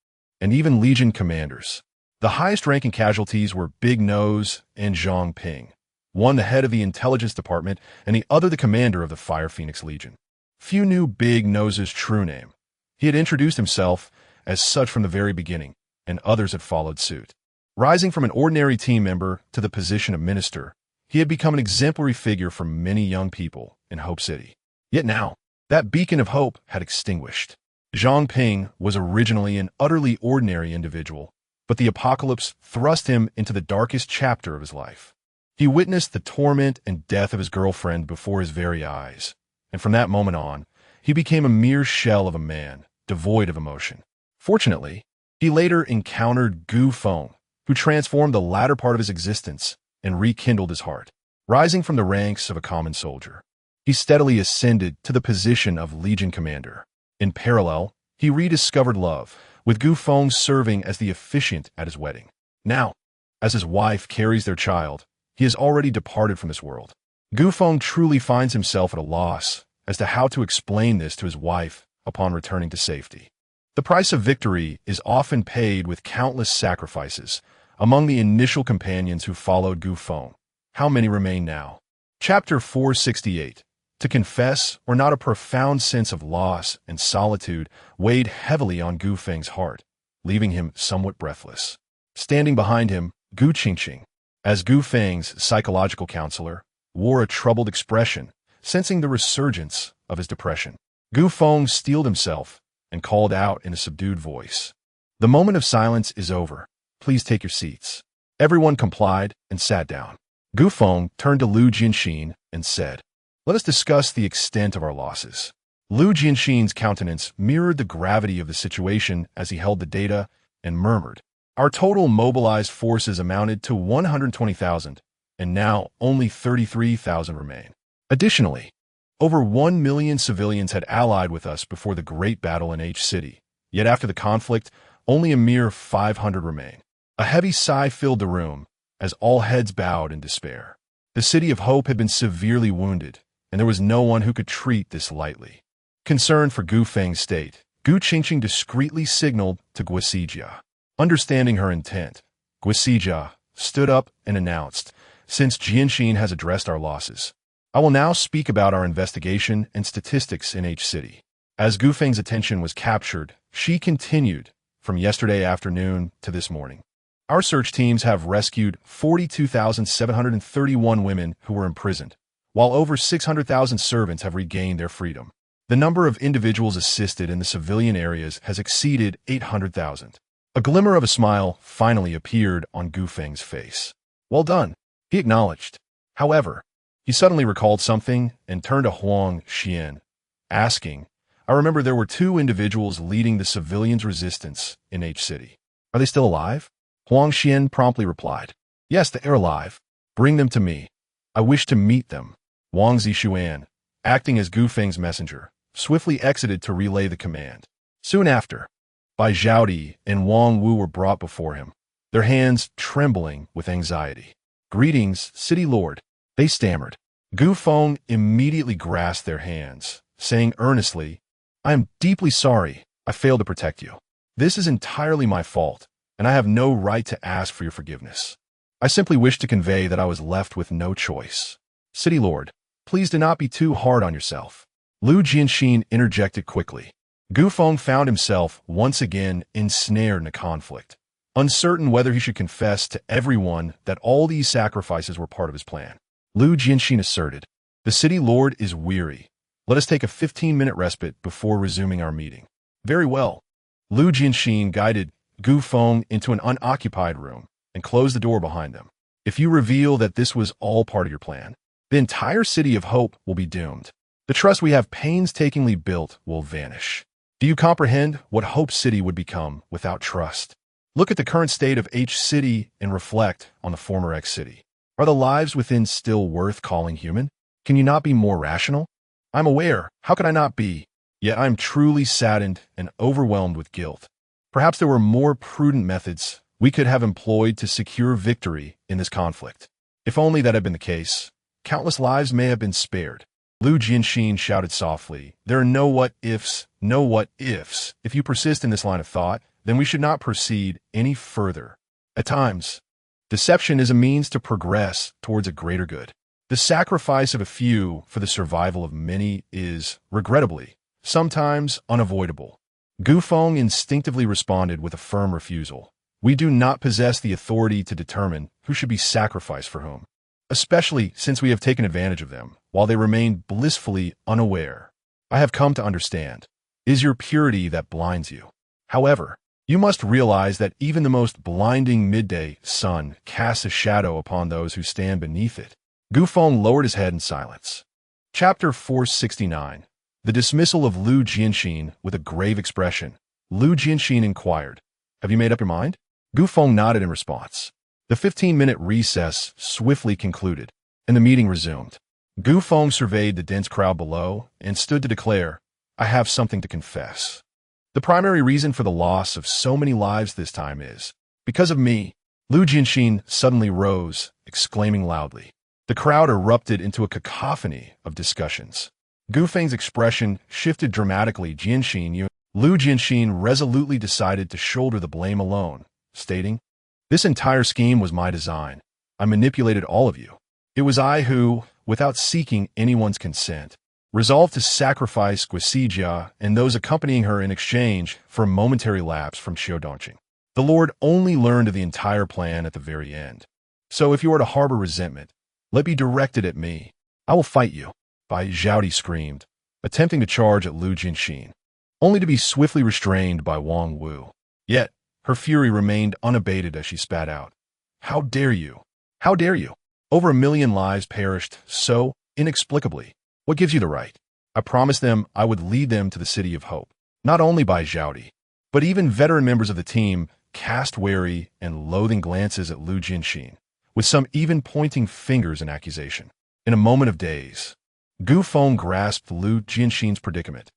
and even legion commanders. The highest-ranking casualties were Big Nose and Zhang Ping, one the head of the intelligence department and the other the commander of the Fire Phoenix Legion. Few knew Big Nose's true name. He had introduced himself as such from the very beginning, and others had followed suit. Rising from an ordinary team member to the position of minister, he had become an exemplary figure for many young people in Hope City. Yet now, that beacon of hope had extinguished. Zhang Ping was originally an utterly ordinary individual, but the apocalypse thrust him into the darkest chapter of his life. He witnessed the torment and death of his girlfriend before his very eyes, and from that moment on, he became a mere shell of a man, devoid of emotion. Fortunately, he later encountered Feng, who transformed the latter part of his existence and rekindled his heart. Rising from the ranks of a common soldier, he steadily ascended to the position of Legion Commander. In parallel, he rediscovered love, with Feng serving as the officiant at his wedding. Now, as his wife carries their child, he has already departed from this world. Feng truly finds himself at a loss as to how to explain this to his wife upon returning to safety. The price of victory is often paid with countless sacrifices. Among the initial companions who followed Feng, how many remain now? Chapter 468. To confess or not, a profound sense of loss and solitude weighed heavily on Feng's heart, leaving him somewhat breathless. Standing behind him, Qingqing, as Feng's psychological counselor, wore a troubled expression, sensing the resurgence of his depression. Feng steeled himself and called out in a subdued voice, "The moment of silence is over. Please take your seats." Everyone complied and sat down. Feng turned to Qingqing and said, "Let us discuss the extent of our losses." Qingqing's countenance mirrored the gravity of the situation as he held the data and murmured, "Our total mobilized forces amounted to 120,000, and now only 33,000 remain. Additionally, over 1 million civilians had allied with us before the Great Battle in H City, yet after the conflict, only a mere 500 remain." A heavy sigh filled the room as all heads bowed in despair. The City of Hope had been severely wounded, and there was no one who could treat this lightly. Concerned for Feng's state, Qingqing discreetly signaled to Guisijia. Understanding her intent, Guisijia stood up and announced, "Since Qingqing has addressed our losses, I will now speak about our investigation and statistics in H City." As Feng's attention was captured, she continued, "From yesterday afternoon to this morning, our search teams have rescued 42,731 women who were imprisoned, while over 600,000 servants have regained their freedom. The number of individuals assisted in the civilian areas has exceeded 800,000. A glimmer of a smile finally appeared on Feng's face. "Well done," he acknowledged. However, he suddenly recalled something and turned to Huang Xian, asking, "I remember there were 2 individuals leading the civilians' resistance in H City. Are they still alive?" Huang Xian promptly replied, "Yes, they are alive. Bring them to me. I wish to meet them." Wang Zixuan, acting as Feng's messenger, swiftly exited to relay the command. Soon after, Bai Zhaodi and Wang Wu were brought before him, their hands trembling with anxiety. "Greetings, City Lord," they stammered. Feng immediately grasped their hands, saying earnestly, "I am deeply sorry I failed to protect you. This is entirely my fault, and I have no right to ask for your forgiveness. I simply wish to convey that I was left with no choice." "City Lord, please do not be too hard on yourself," Qingqing interjected quickly. Feng found himself once again ensnared in a conflict, uncertain whether he should confess to everyone that all these sacrifices were part of his plan. Qingqing asserted, "The City Lord is weary. Let us take a 15-minute respite before resuming our meeting." "Very well." Qingqing guided Feng into an unoccupied room and closed the door behind them. "If you reveal that this was all part of your plan, the entire City of Hope will be doomed. The trust we have painstakingly built will vanish. Do you comprehend what Hope City would become without trust? Look at the current state of H City and reflect on the former X City. Are the lives within still worth calling human? Can you not be more rational? I'm aware, how could I not be? Yet I am truly saddened and overwhelmed with guilt. Perhaps there were more prudent methods we could have employed to secure victory in this conflict. If only that had been the case, countless lives may have been spared." Qingqing shouted softly, "There are no what-ifs, no what-ifs. If you persist in this line of thought, then we should not proceed any further. At times, deception is a means to progress towards a greater good. The sacrifice of a few for the survival of many is, regrettably, sometimes unavoidable." Feng instinctively responded with a firm refusal. "We do not possess the authority to determine who should be sacrificed for whom, especially since we have taken advantage of them, while they remain blissfully unaware. I have come to understand. It is your purity that blinds you. However, you must realize that even the most blinding midday sun casts a shadow upon those who stand beneath it." Feng lowered his head in silence. Chapter 469. The dismissal of Lu Jianxin with a grave expression. Lu Jianxin inquired, "Have you made up your mind?" Gu Feng nodded in response. The 15-minute recess swiftly concluded, and the meeting resumed. Gu Feng surveyed the dense crowd below and stood to declare, "I have something to confess. The primary reason for the loss of so many lives this time is because of me." Lu Jianxin suddenly rose, exclaiming loudly. The crowd erupted into a cacophony of discussions. Gu Feng's expression shifted dramatically. Lu Jianxin resolutely decided to shoulder the blame alone, stating, "This entire scheme was my design. I manipulated all of you. It was I who, without seeking anyone's consent, resolved to sacrifice Guisijia and those accompanying her in exchange for a momentary lapse from Xiaodongqing. The Lord only learned of the entire plan at the very end. So if you are to harbor resentment, let be directed at me. I will fight you." Bai Zhaodi screamed, attempting to charge at Lu Jianxin, only to be swiftly restrained by Wang Wu. Yet, her fury remained unabated as she spat out, "How dare you? How dare you? Over 1 million lives perished so inexplicably. What gives you the right?" I promised them I would lead them to the City of Hope. Not only Bai Zhaodi, but even veteran members of the team cast wary and loathing glances at Lu Jianxin, with some even pointing fingers in accusation. In a moment of daze, Gu Feng grasped Lu Jianxin's predicament.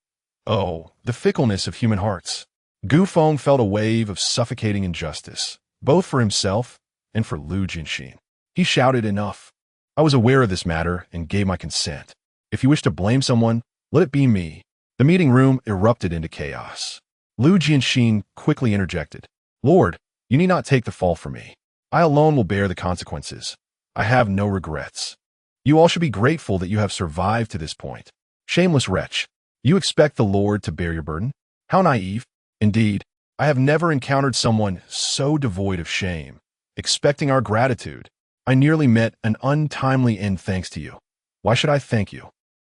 Oh, the fickleness of human hearts. Gu Feng felt a wave of suffocating injustice, both for himself and for Lu Jianxin. He shouted, "Enough. I was aware of this matter and gave my consent. If you wish to blame someone, let it be me." The meeting room erupted into chaos. Lu Jianxin quickly interjected, "Lord, you need not take the fall for me. I alone will bear the consequences. I have no regrets. You all should be grateful that you have survived to this point. Shameless wretch, you expect the Lord to bear your burden? How naive. Indeed, I have never encountered someone so devoid of shame. Expecting our gratitude, I nearly met an untimely end thanks to you. Why should I thank you?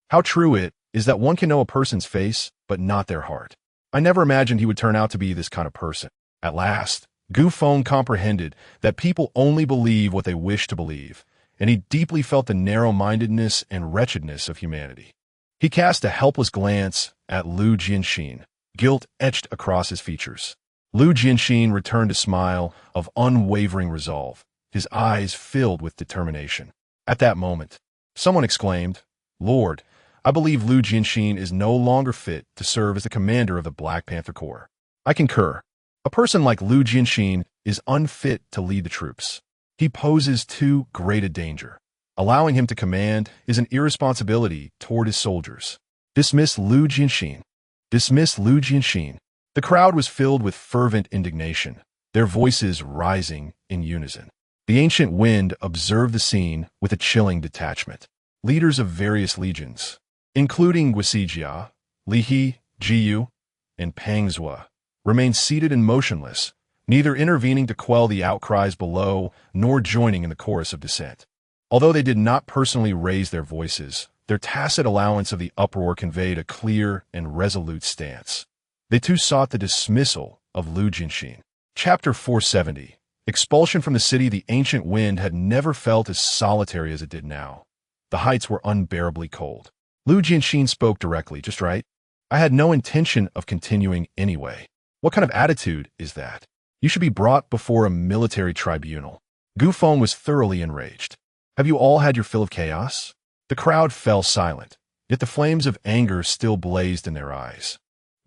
How true it is that one can know a person's face, but not their heart. I never imagined he would turn out to be this kind of person." At last, Gu Feng comprehended that people only believe what they wish to believe, and he deeply felt the narrow-mindedness and wretchedness of humanity. He cast a helpless glance at Lu Jianxin, guilt etched across his features. Lu Jianxin returned a smile of unwavering resolve, his eyes filled with determination. At that moment, someone exclaimed, "Lord, I believe Lu Jianxin is no longer fit to serve as the commander of the Black Panther Corps." I concur. A person like Lu Jianxin is unfit to lead the troops. He poses too great a danger. Allowing him to command is an irresponsibility toward his soldiers. Dismiss Lu Jianxin. Dismiss Lu Jianxin. The crowd was filled with fervent indignation, their voices rising in unison. The ancient wind observed the scene with a chilling detachment. Leaders of various legions, including Guisijia, Lihi, Jiyu, and Pangzhua, remained seated and motionless, neither intervening to quell the outcries below nor joining in the chorus of dissent. Although they did not personally raise their voices, their tacit allowance of the uproar conveyed a clear and resolute stance. They too sought the dismissal of Lu Jianxin. Chapter 470. Expulsion from the city. The ancient wind had never felt as solitary as it did now. The heights were unbearably cold. Lu Jianxin spoke directly, "Just right. I had no intention of continuing anyway." "What kind of attitude is that? You should be brought before a military tribunal." Gu Feng was thoroughly enraged. "Have you all had your fill of chaos?" The crowd fell silent, yet the flames of anger still blazed in their eyes.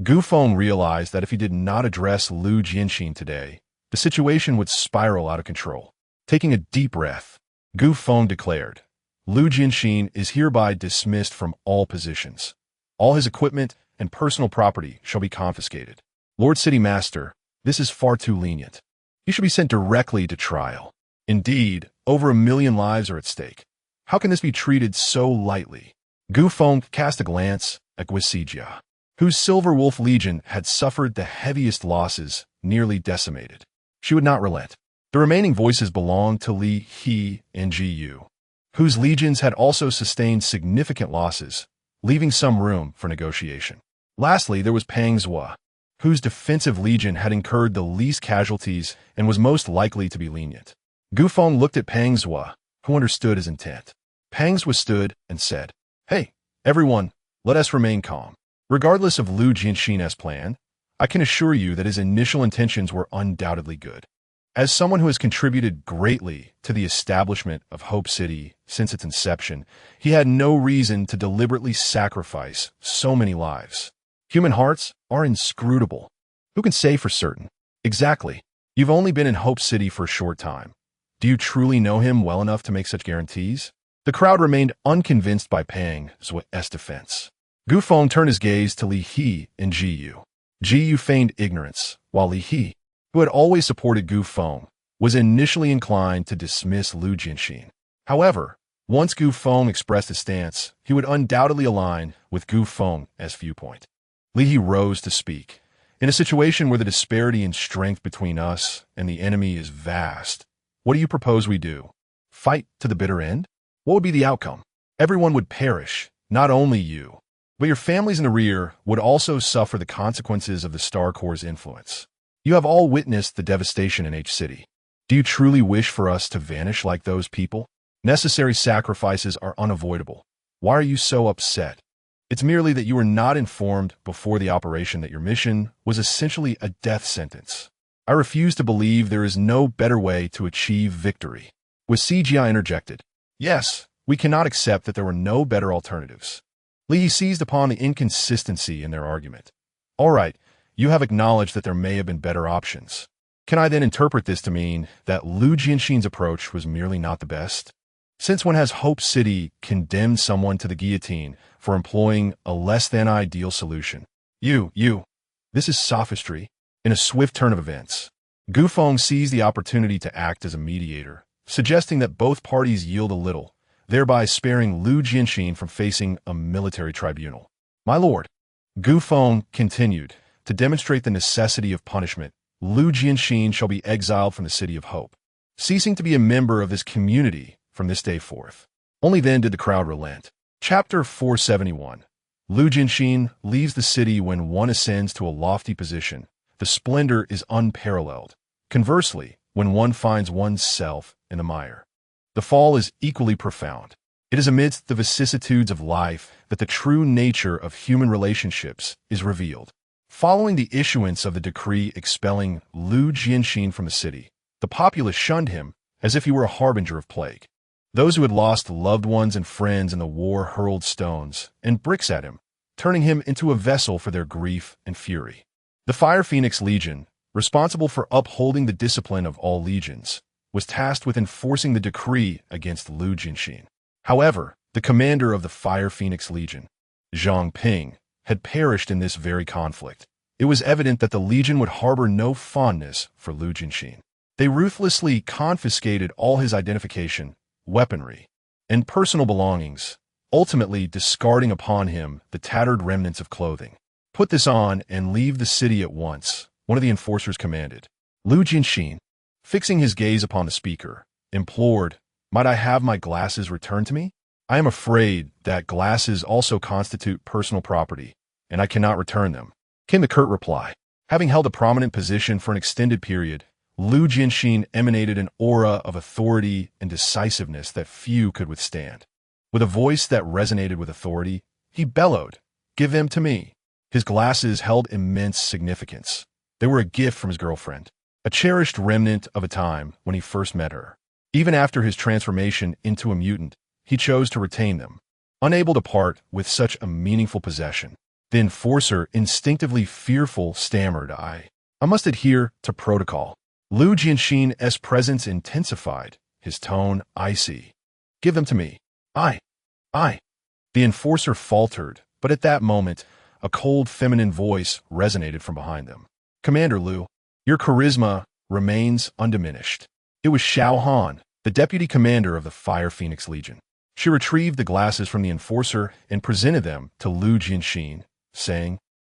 Gu Feng realized that if he did not address Lu Jianxin today, the situation would spiral out of control. Taking a deep breath, Gu Feng declared, "Lu Jianxin is hereby dismissed from all positions. All his equipment and personal property shall be confiscated. Lord City Master, this is far too lenient. He should be sent directly to trial. Indeed, over 1 million lives are at stake. How can this be treated so lightly?" Gu Feng cast a glance at Guisijia, whose Silver Wolf Legion had suffered the heaviest losses, nearly decimated. She would not relent. The remaining voices belonged to Li He and Ji Yu, whose legions had also sustained significant losses, leaving some room for negotiation. Lastly, there was Pangzhua, whose defensive legion had incurred the least casualties and was most likely to be lenient. Gu Feng looked at Pangzhua, who understood his intent. Pangzhua stood and said, "Hey, everyone, Let us remain calm. Regardless of Lu Jianxin's plan, I can assure you that his initial intentions were undoubtedly good. As someone who has contributed greatly to the establishment of Hope City since its inception, he had no reason to deliberately sacrifice so many lives. Human hearts are inscrutable. Who can say for certain? Exactly. You've only been in Hope City for a short time. Do you truly know him well enough to make such guarantees? The crowd remained unconvinced by Peng's defense. Gu Feng turned his gaze to Li He and Ji Yu. Ji Yu feigned ignorance, while Li He, who had always supported Gu Feng, was initially inclined to dismiss Lu Jianxin. However, once Gu Feng expressed his stance, he would undoubtedly align with Gu Feng's viewpoint. Li He rose to speak. In a situation where the disparity in strength between us and the enemy is vast, what do you propose we do? Fight to the bitter end? What would be the outcome? Everyone would perish, not only you, but your families in the rear would also suffer the consequences of the Star Corps' influence. You have all witnessed the devastation in H City. Do you truly wish for us to vanish like those people? Necessary sacrifices are unavoidable. Why are you so upset? It's merely that you were not informed before the operation that your mission was essentially a death sentence. I refuse to believe there is no better way to achieve victory. With CGI interjected. Yes, we cannot accept that there were no better alternatives. Li seized upon the inconsistency in their argument. All right, you have acknowledged that there may have been better options. Can I then interpret this to mean that Lu Jianxin's approach was merely not the best? Since when has Hope City condemned someone to the guillotine for employing a less-than-ideal solution? This is sophistry. In a swift turn of events, Gu Feng seized the opportunity to act as a mediator, suggesting that both parties yield a little, thereby sparing Lu Jianxin from facing a military tribunal. My lord, Gu Feng continued, to demonstrate the necessity of punishment, Lu Jianxin shall be exiled from the City of Hope, ceasing to be a member of this community from this day forth. Only then did the crowd relent. Chapter 471. Lu Jianxin leaves the city when one ascends to a lofty position. The splendor is unparalleled. Conversely, when one finds one's self in the mire, the fall is equally profound. It is amidst the vicissitudes of life that the true nature of human relationships is revealed. Following the issuance of the decree expelling Lu Jianxin from the city, the populace shunned him as if he were a harbinger of plague. Those who had lost loved ones and friends in the war hurled stones and bricks at him, turning him into a vessel for their grief and fury. The Fire Phoenix Legion, responsible for upholding the discipline of all legions, was tasked with enforcing the decree against Lu Jianxin. However, the commander of the Fire Phoenix Legion, Zhang Ping, had perished in this very conflict. It was evident that the Legion would harbor no fondness for Lu Jianxin. They ruthlessly confiscated all his identification, weaponry, and personal belongings, ultimately discarding upon him the tattered remnants of clothing. Put this on and leave the city at once, one of the enforcers commanded. Lu Jianxin, fixing his gaze upon the speaker, implored, Might I have my glasses returned to me? I am afraid that glasses also constitute personal property, and I cannot return them, came the curt reply. Having held a prominent position for an extended period, Lu Jianxin emanated an aura of authority and decisiveness that few could withstand. With a voice that resonated with authority, he bellowed, Give them to me. His glasses held immense significance. They were a gift from his girlfriend, a cherished remnant of a time when he first met her. Even after his transformation into a mutant, he chose to retain them. Unable to part with such a meaningful possession, the enforcer, instinctively fearful, stammered, I must adhere to protocol. Lu Jianxin's presence intensified, his tone icy. Give them to me. I. The enforcer faltered, but at that moment, a cold feminine voice resonated from behind them. Commander Lu, your charisma remains undiminished. It was Xiao Han, the deputy commander of the Fire Phoenix Legion. She retrieved the glasses from the enforcer and presented them to Lu Jianxin, saying,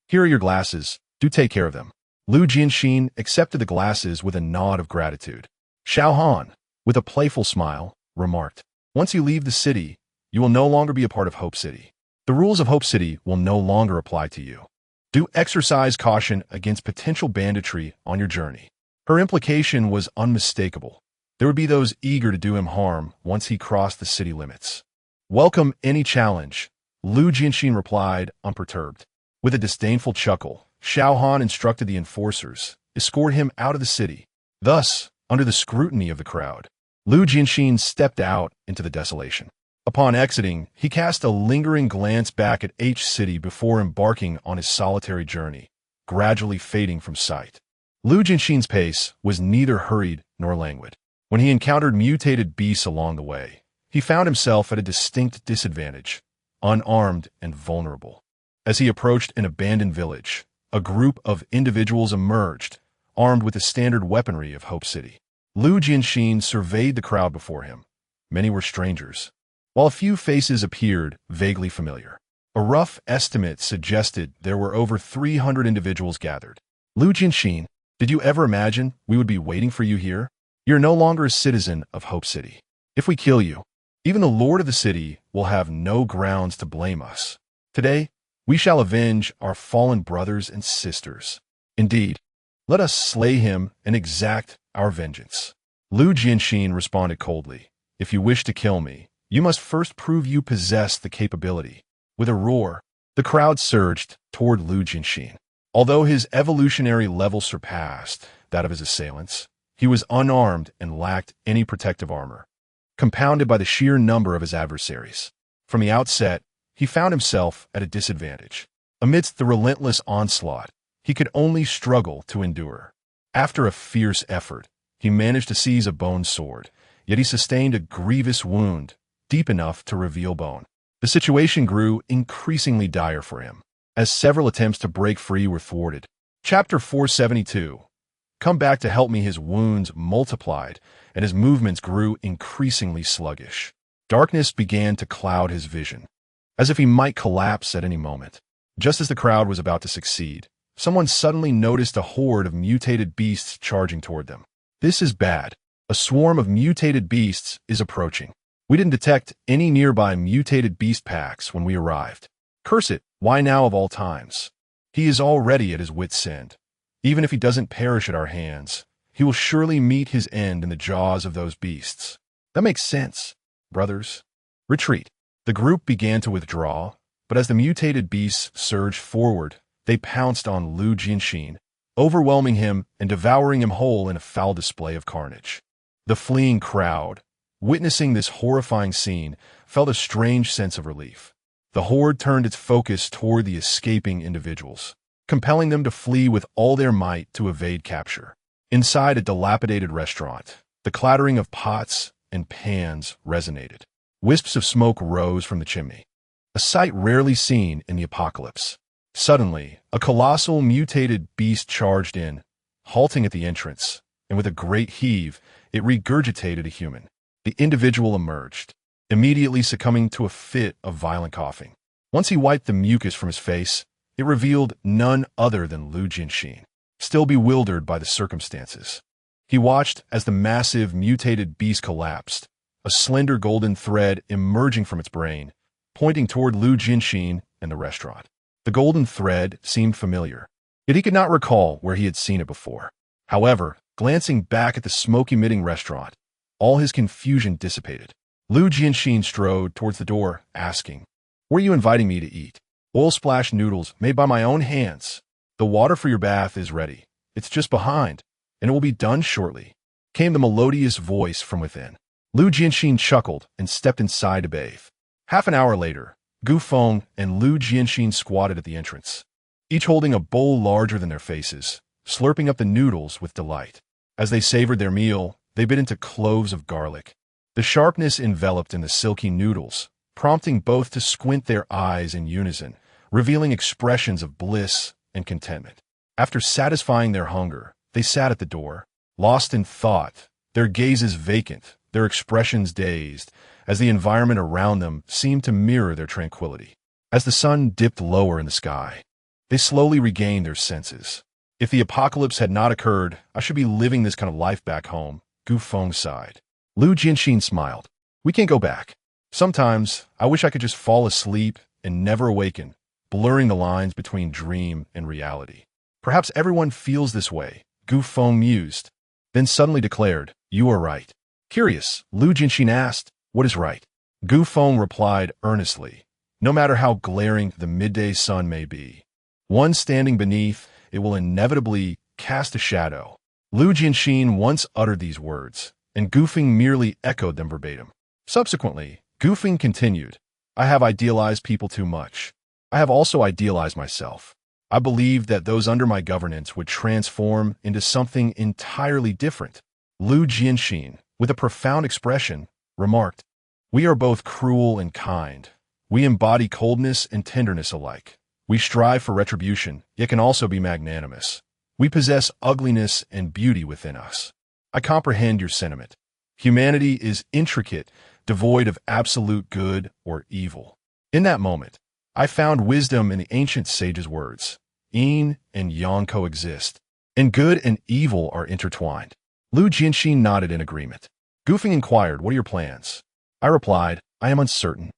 Here are your glasses. Do take care of them. Lu Jianxin accepted the glasses with a nod of gratitude. Xiao Han, with a playful smile, remarked, Once you leave the city, you will no longer be a part of Hope City. The rules of Hope City will no longer apply to you. Do exercise caution against potential banditry on your journey. Her implication was unmistakable. There would be those eager to do him harm once he crossed the city limits. Welcome any challenge, Lu Jianxin replied, unperturbed. With a disdainful chuckle, Xiao Han instructed the enforcers, escort him out of the city. Thus, under the scrutiny of the crowd, Lu Jianxin stepped out into the desolation. Upon exiting, he cast a lingering glance back at H City before embarking on his solitary journey, gradually fading from sight. Lu Jianxin's pace was neither hurried nor languid. When he encountered mutated beasts along the way, he found himself at a distinct disadvantage, unarmed and vulnerable. As he approached an abandoned village, a group of individuals emerged, armed with the standard weaponry of Hope City. Lu Jianxin surveyed the crowd before him. Many were strangers, while a few faces appeared vaguely familiar. A rough estimate suggested there were over 300 individuals gathered. Lu Jianxin, did you ever imagine we would be waiting for you here? You're no longer a citizen of Hope City. If we kill you, even the Lord of the city will have no grounds to blame us. Today, we shall avenge our fallen brothers and sisters. Indeed, let us slay him and exact our vengeance. Lu Jianxin responded coldly. If you wish to kill me, you must first prove you possess the capability. With a roar, the crowd surged toward Lu Jianxin. Although his evolutionary level surpassed that of his assailants, he was unarmed and lacked any protective armor, compounded by the sheer number of his adversaries. From the outset, he found himself at a disadvantage. Amidst the relentless onslaught, he could only struggle to endure. After a fierce effort, he managed to seize a bone sword, yet he sustained a grievous wound, deep enough to reveal bone. The situation grew increasingly dire for him, as several attempts to break free were thwarted. Chapter 472. Come back to help me. His wounds multiplied, and his movements grew increasingly sluggish. Darkness began to cloud his vision, as if he might collapse at any moment. Just as the crowd was about to succeed, someone suddenly noticed a horde of mutated beasts charging toward them. This is bad. A swarm of mutated beasts is approaching. We didn't detect any nearby mutated beast packs when we arrived. Curse it, why now of all times? He is already at his wit's end. Even if he doesn't perish at our hands, he will surely meet his end in the jaws of those beasts. That makes sense, brothers. Retreat. The group began to withdraw, but as the mutated beasts surged forward, they pounced on Lu Jianxin, overwhelming him and devouring him whole in a foul display of carnage. The fleeing crowd, witnessing this horrifying scene, felt a strange sense of relief. The horde turned its focus toward the escaping individuals, compelling them to flee with all their might to evade capture. Inside a dilapidated restaurant, the clattering of pots and pans resonated. Wisps of smoke rose from the chimney, a sight rarely seen in the apocalypse. Suddenly, a colossal mutated beast charged in, halting at the entrance, and with a great heave, it regurgitated a human. The individual emerged, immediately succumbing to a fit of violent coughing. Once he wiped the mucus from his face, it revealed none other than Lu Jianxin, still bewildered by the circumstances. He watched as the massive mutated beast collapsed, a slender golden thread emerging from its brain, pointing toward Lu Jianxin and the restaurant. The golden thread seemed familiar, yet he could not recall where he had seen it before. However, glancing back at the smoke-emitting restaurant, all his confusion dissipated. Lu Jianxin strode towards the door, asking, "Were you inviting me to eat? Oil-splashed noodles made by my own hands. The water for your bath is ready. It's just behind, and it will be done shortly," came the melodious voice from within. Lu Jianxin chuckled and stepped inside to bathe. Half an hour later, Feng and Lu Jianxin squatted at the entrance, each holding a bowl larger than their faces, slurping up the noodles with delight. As they savored their meal, they bit into cloves of garlic. The sharpness enveloped in the silky noodles, prompting both to squint their eyes in unison, revealing expressions of bliss and contentment. After satisfying their hunger, they sat at the door, lost in thought, their gazes vacant, their expressions dazed, as the environment around them seemed to mirror their tranquility. As the sun dipped lower in the sky, they slowly regained their senses. If the apocalypse had not occurred, I should be living this kind of life back home, Feng sighed. Lu Jianxin smiled. We can't go back. Sometimes, I wish I could just fall asleep and never awaken, blurring the lines between dream and reality. Perhaps everyone feels this way, Feng mused, then suddenly declared, "You are right." Curious, Lu Jianxin asked, "What is right?" Feng replied earnestly, no matter how glaring the midday sun may be. One standing beneath, it will inevitably cast a shadow. Lu Jianxin once uttered these words, and Gu Feng merely echoed them verbatim. Subsequently, Gu Feng continued, I have idealized people too much. I have also idealized myself. I believed that those under my governance would transform into something entirely different. Lu Jianxin, with a profound expression, remarked, We are both cruel and kind. We embody coldness and tenderness alike. We strive for retribution, yet can also be magnanimous. We possess ugliness and beauty within us. I comprehend your sentiment. Humanity is intricate, devoid of absolute good or evil. In that moment, I found wisdom in the ancient sage's words. Yin and yang coexist, and good and evil are intertwined. Lu Jianxin nodded in agreement. Gu Feng inquired, What are your plans? I replied, I am uncertain.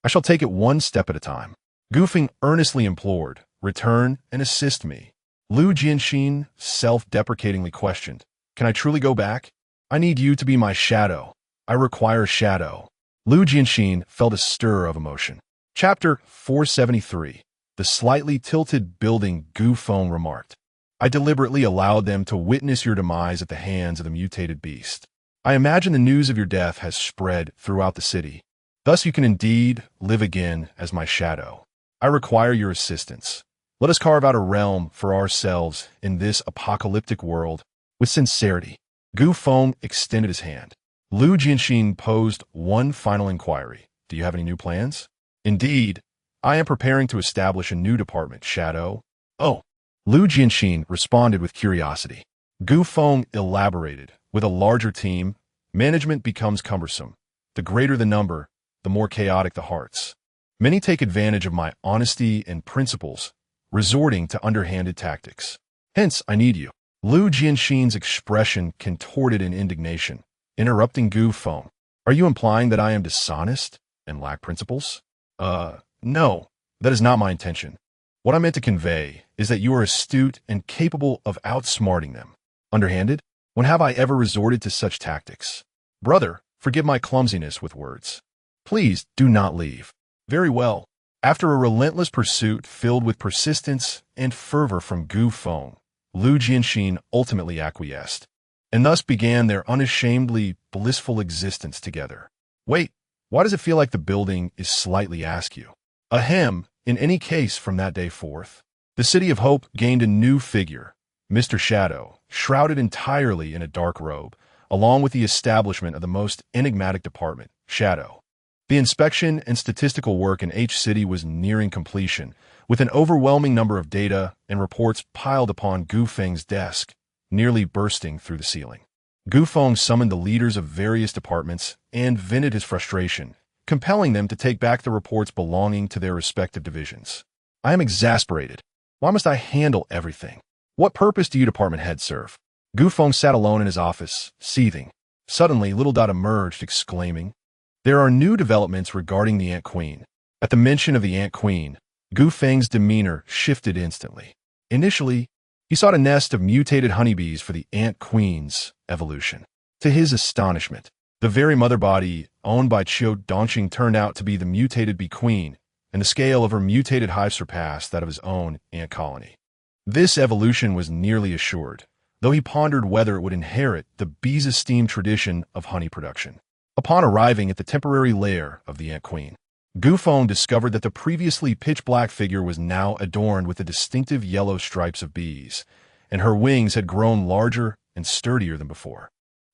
I shall take it one step at a time. Gu Feng earnestly implored, Return and assist me. Lu Jianxin self-deprecatingly questioned, Can I truly go back? I need you to be my shadow. I require shadow. Lu Jianxin felt a stir of emotion. Chapter 473. The slightly tilted building. Gu Feng remarked, I deliberately allowed them to witness your demise at the hands of the mutated beast. I imagine the news of your death has spread throughout the city. Thus you can indeed live again as my shadow. I require your assistance. Let us carve out a realm for ourselves in this apocalyptic world with sincerity. Gu Feng extended his hand. Lu Jianxin posed one final inquiry. Do you have any new plans? Indeed, I am preparing to establish a new department, Shadow. Oh, Lu Jianxin responded with curiosity. Gu Feng elaborated. With a larger team, management becomes cumbersome. The greater the number, the more chaotic the hearts. Many take advantage of my honesty and principles, resorting to underhanded tactics. Hence, I need you. Lu Jianxin's expression contorted in indignation, interrupting Gu Feng. Are you implying that I am dishonest and lack principles? No, that is not my intention. What I meant to convey is that you are astute and capable of outsmarting them. Underhanded? When have I ever resorted to such tactics? Brother, forgive my clumsiness with words. Please do not leave. Very well. After a relentless pursuit filled with persistence and fervor from Gu Feng, Lu Jianxin ultimately acquiesced, and thus began their unashamedly blissful existence together. Wait, why does it feel like the building is slightly askew? Ahem, in any case from that day forth, the City of Hope gained a new figure, Mr. Shadow, shrouded entirely in a dark robe, along with the establishment of the most enigmatic department, Shadow. The inspection and statistical work in H City was nearing completion, with an overwhelming number of data and reports piled upon Gu Feng's desk, nearly bursting through the ceiling. Gu Feng summoned the leaders of various departments and vented his frustration, compelling them to take back the reports belonging to their respective divisions. I am exasperated. Why must I handle everything? What purpose do you department heads serve? Gu Feng sat alone in his office, seething. Suddenly, Little Dot emerged, exclaiming, There are new developments regarding the Ant Queen. At the mention of the Ant Queen, Gu Feng's demeanor shifted instantly. Initially, he sought a nest of mutated honeybees for the Ant Queen's evolution. To his astonishment, the very mother body owned by Qiu Dongxing turned out to be the mutated bee queen, and the scale of her mutated hive surpassed that of his own ant colony. This evolution was nearly assured, though he pondered whether it would inherit the bee's esteemed tradition of honey production. Upon arriving at the temporary lair of the Ant Queen, Gu Feng discovered that the previously pitch-black figure was now adorned with the distinctive yellow stripes of bees, and her wings had grown larger and sturdier than before.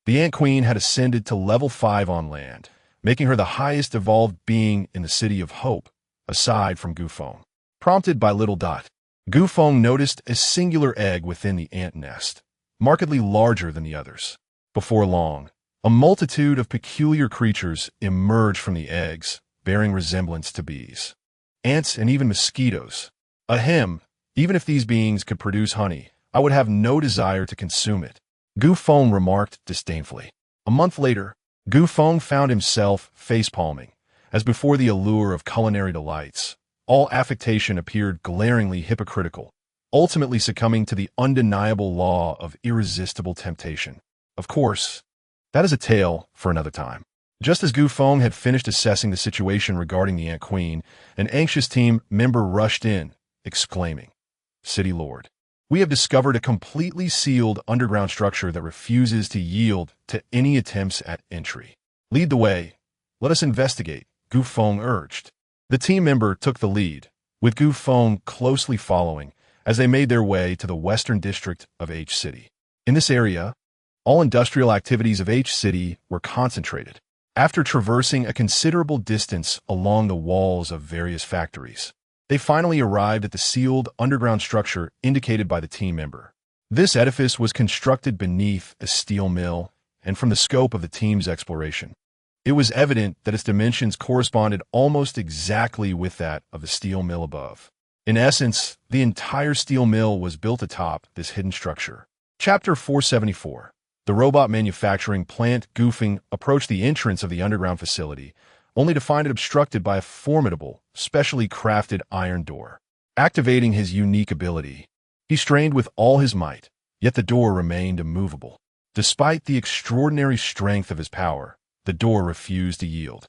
The Ant Queen had ascended to level 5 on land, making her the highest evolved being in the City of Hope, aside from Gu Feng. Prompted by Little Dot, Gu Feng noticed a singular egg within the ant nest, markedly larger than the others. Before long, a multitude of peculiar creatures emerged from the eggs, bearing resemblance to bees. Ants and even mosquitoes. Ahem, even if these beings could produce honey, I would have no desire to consume it, Gu Feng remarked disdainfully. A month later, Gu Feng found himself face-palming, as before the allure of culinary delights. All affectation appeared glaringly hypocritical, ultimately succumbing to the undeniable law of irresistible temptation. Of course, that is a tale for another time. Just as Gu Feng had finished assessing the situation regarding the Ant Queen, an anxious team member rushed in, exclaiming, "City Lord, we have discovered a completely sealed underground structure that refuses to yield to any attempts at entry. Lead the way. Let us investigate," Gu Feng urged. The team member took the lead, with Gu Feng closely following as they made their way to the western district of H City. In this area, all industrial activities of H City were concentrated. After traversing a considerable distance along the walls of various factories, they finally arrived at the sealed underground structure indicated by the team member. This edifice was constructed beneath a steel mill, and from the scope of the team's exploration, it was evident that its dimensions corresponded almost exactly with that of the steel mill above. In essence, the entire steel mill was built atop this hidden structure. Chapter 474. The robot manufacturing plant Gu Feng approached the entrance of the underground facility, only to find it obstructed by a formidable, specially crafted iron door. Activating his unique ability, he strained with all his might, yet the door remained immovable. Despite the extraordinary strength of his power, the door refused to yield.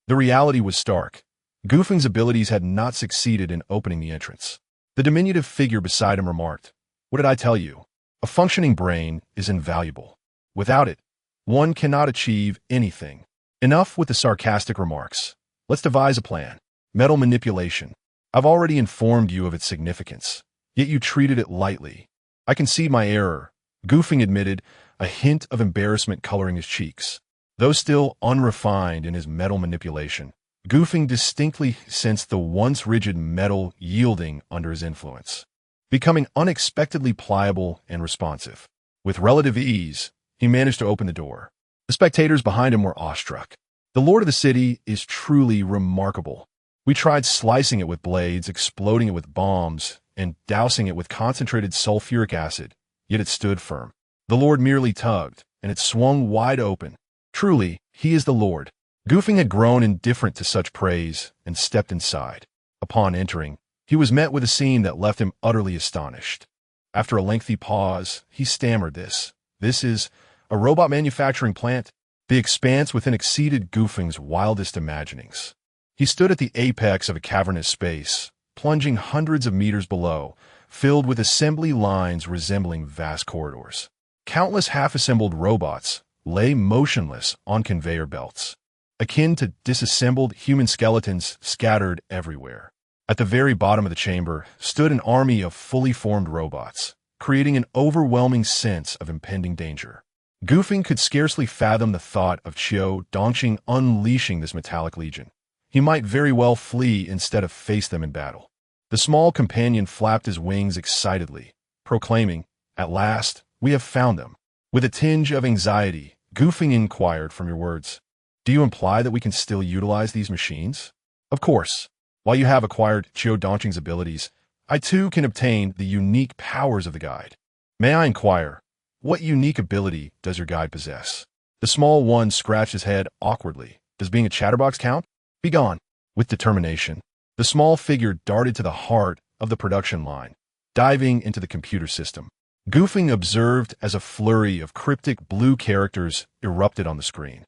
The reality was stark. Gu Feng's abilities had not succeeded in opening the entrance. The diminutive figure beside him remarked, "What did I tell you? A functioning brain is invaluable. Without it, one cannot achieve anything." Enough with the sarcastic remarks. Let's devise a plan. Metal manipulation. I've already informed you of its significance, yet you treated it lightly. I concede my error, Gu Feng admitted, a hint of embarrassment coloring his cheeks. Though still unrefined in his metal manipulation, Gu Feng distinctly sensed the once rigid metal yielding under his influence, becoming unexpectedly pliable and responsive. With relative ease, he managed to open the door. The spectators behind him were awestruck. The Lord of the City is truly remarkable. We tried slicing it with blades, exploding it with bombs, and dousing it with concentrated sulfuric acid, yet it stood firm. The Lord merely tugged, and it swung wide open. Truly, he is the Lord. Gu Feng had grown indifferent to such praise and stepped inside. Upon entering, he was met with a scene that left him utterly astonished. After a lengthy pause, he stammered this. "This is a robot manufacturing plant?" The expanse within exceeded Gu Feng's wildest imaginings. He stood at the apex of a cavernous space, plunging hundreds of meters below, filled with assembly lines resembling vast corridors. Countless half-assembled robots lay motionless on conveyor belts, akin to disassembled human skeletons scattered everywhere. At the very bottom of the chamber stood an army of fully formed robots, creating an overwhelming sense of impending danger. Gu Feng could scarcely fathom the thought of Qiu Dongqing unleashing this metallic legion. He might very well flee instead of face them in battle. The small companion flapped his wings excitedly, proclaiming, "At last, we have found them." With a tinge of anxiety, Gu Feng inquired from your words, "Do you imply that we can still utilize these machines?" "Of course. While you have acquired Qiu Dongqing's abilities, I too can obtain the unique powers of the guide. May I inquire, what unique ability does your guide possess?" The small one scratched his head awkwardly. "Does being a chatterbox count? Begone." With determination, the small figure darted to the heart of the production line, diving into the computer system. Gu Feng observed as a flurry of cryptic blue characters erupted on the screen,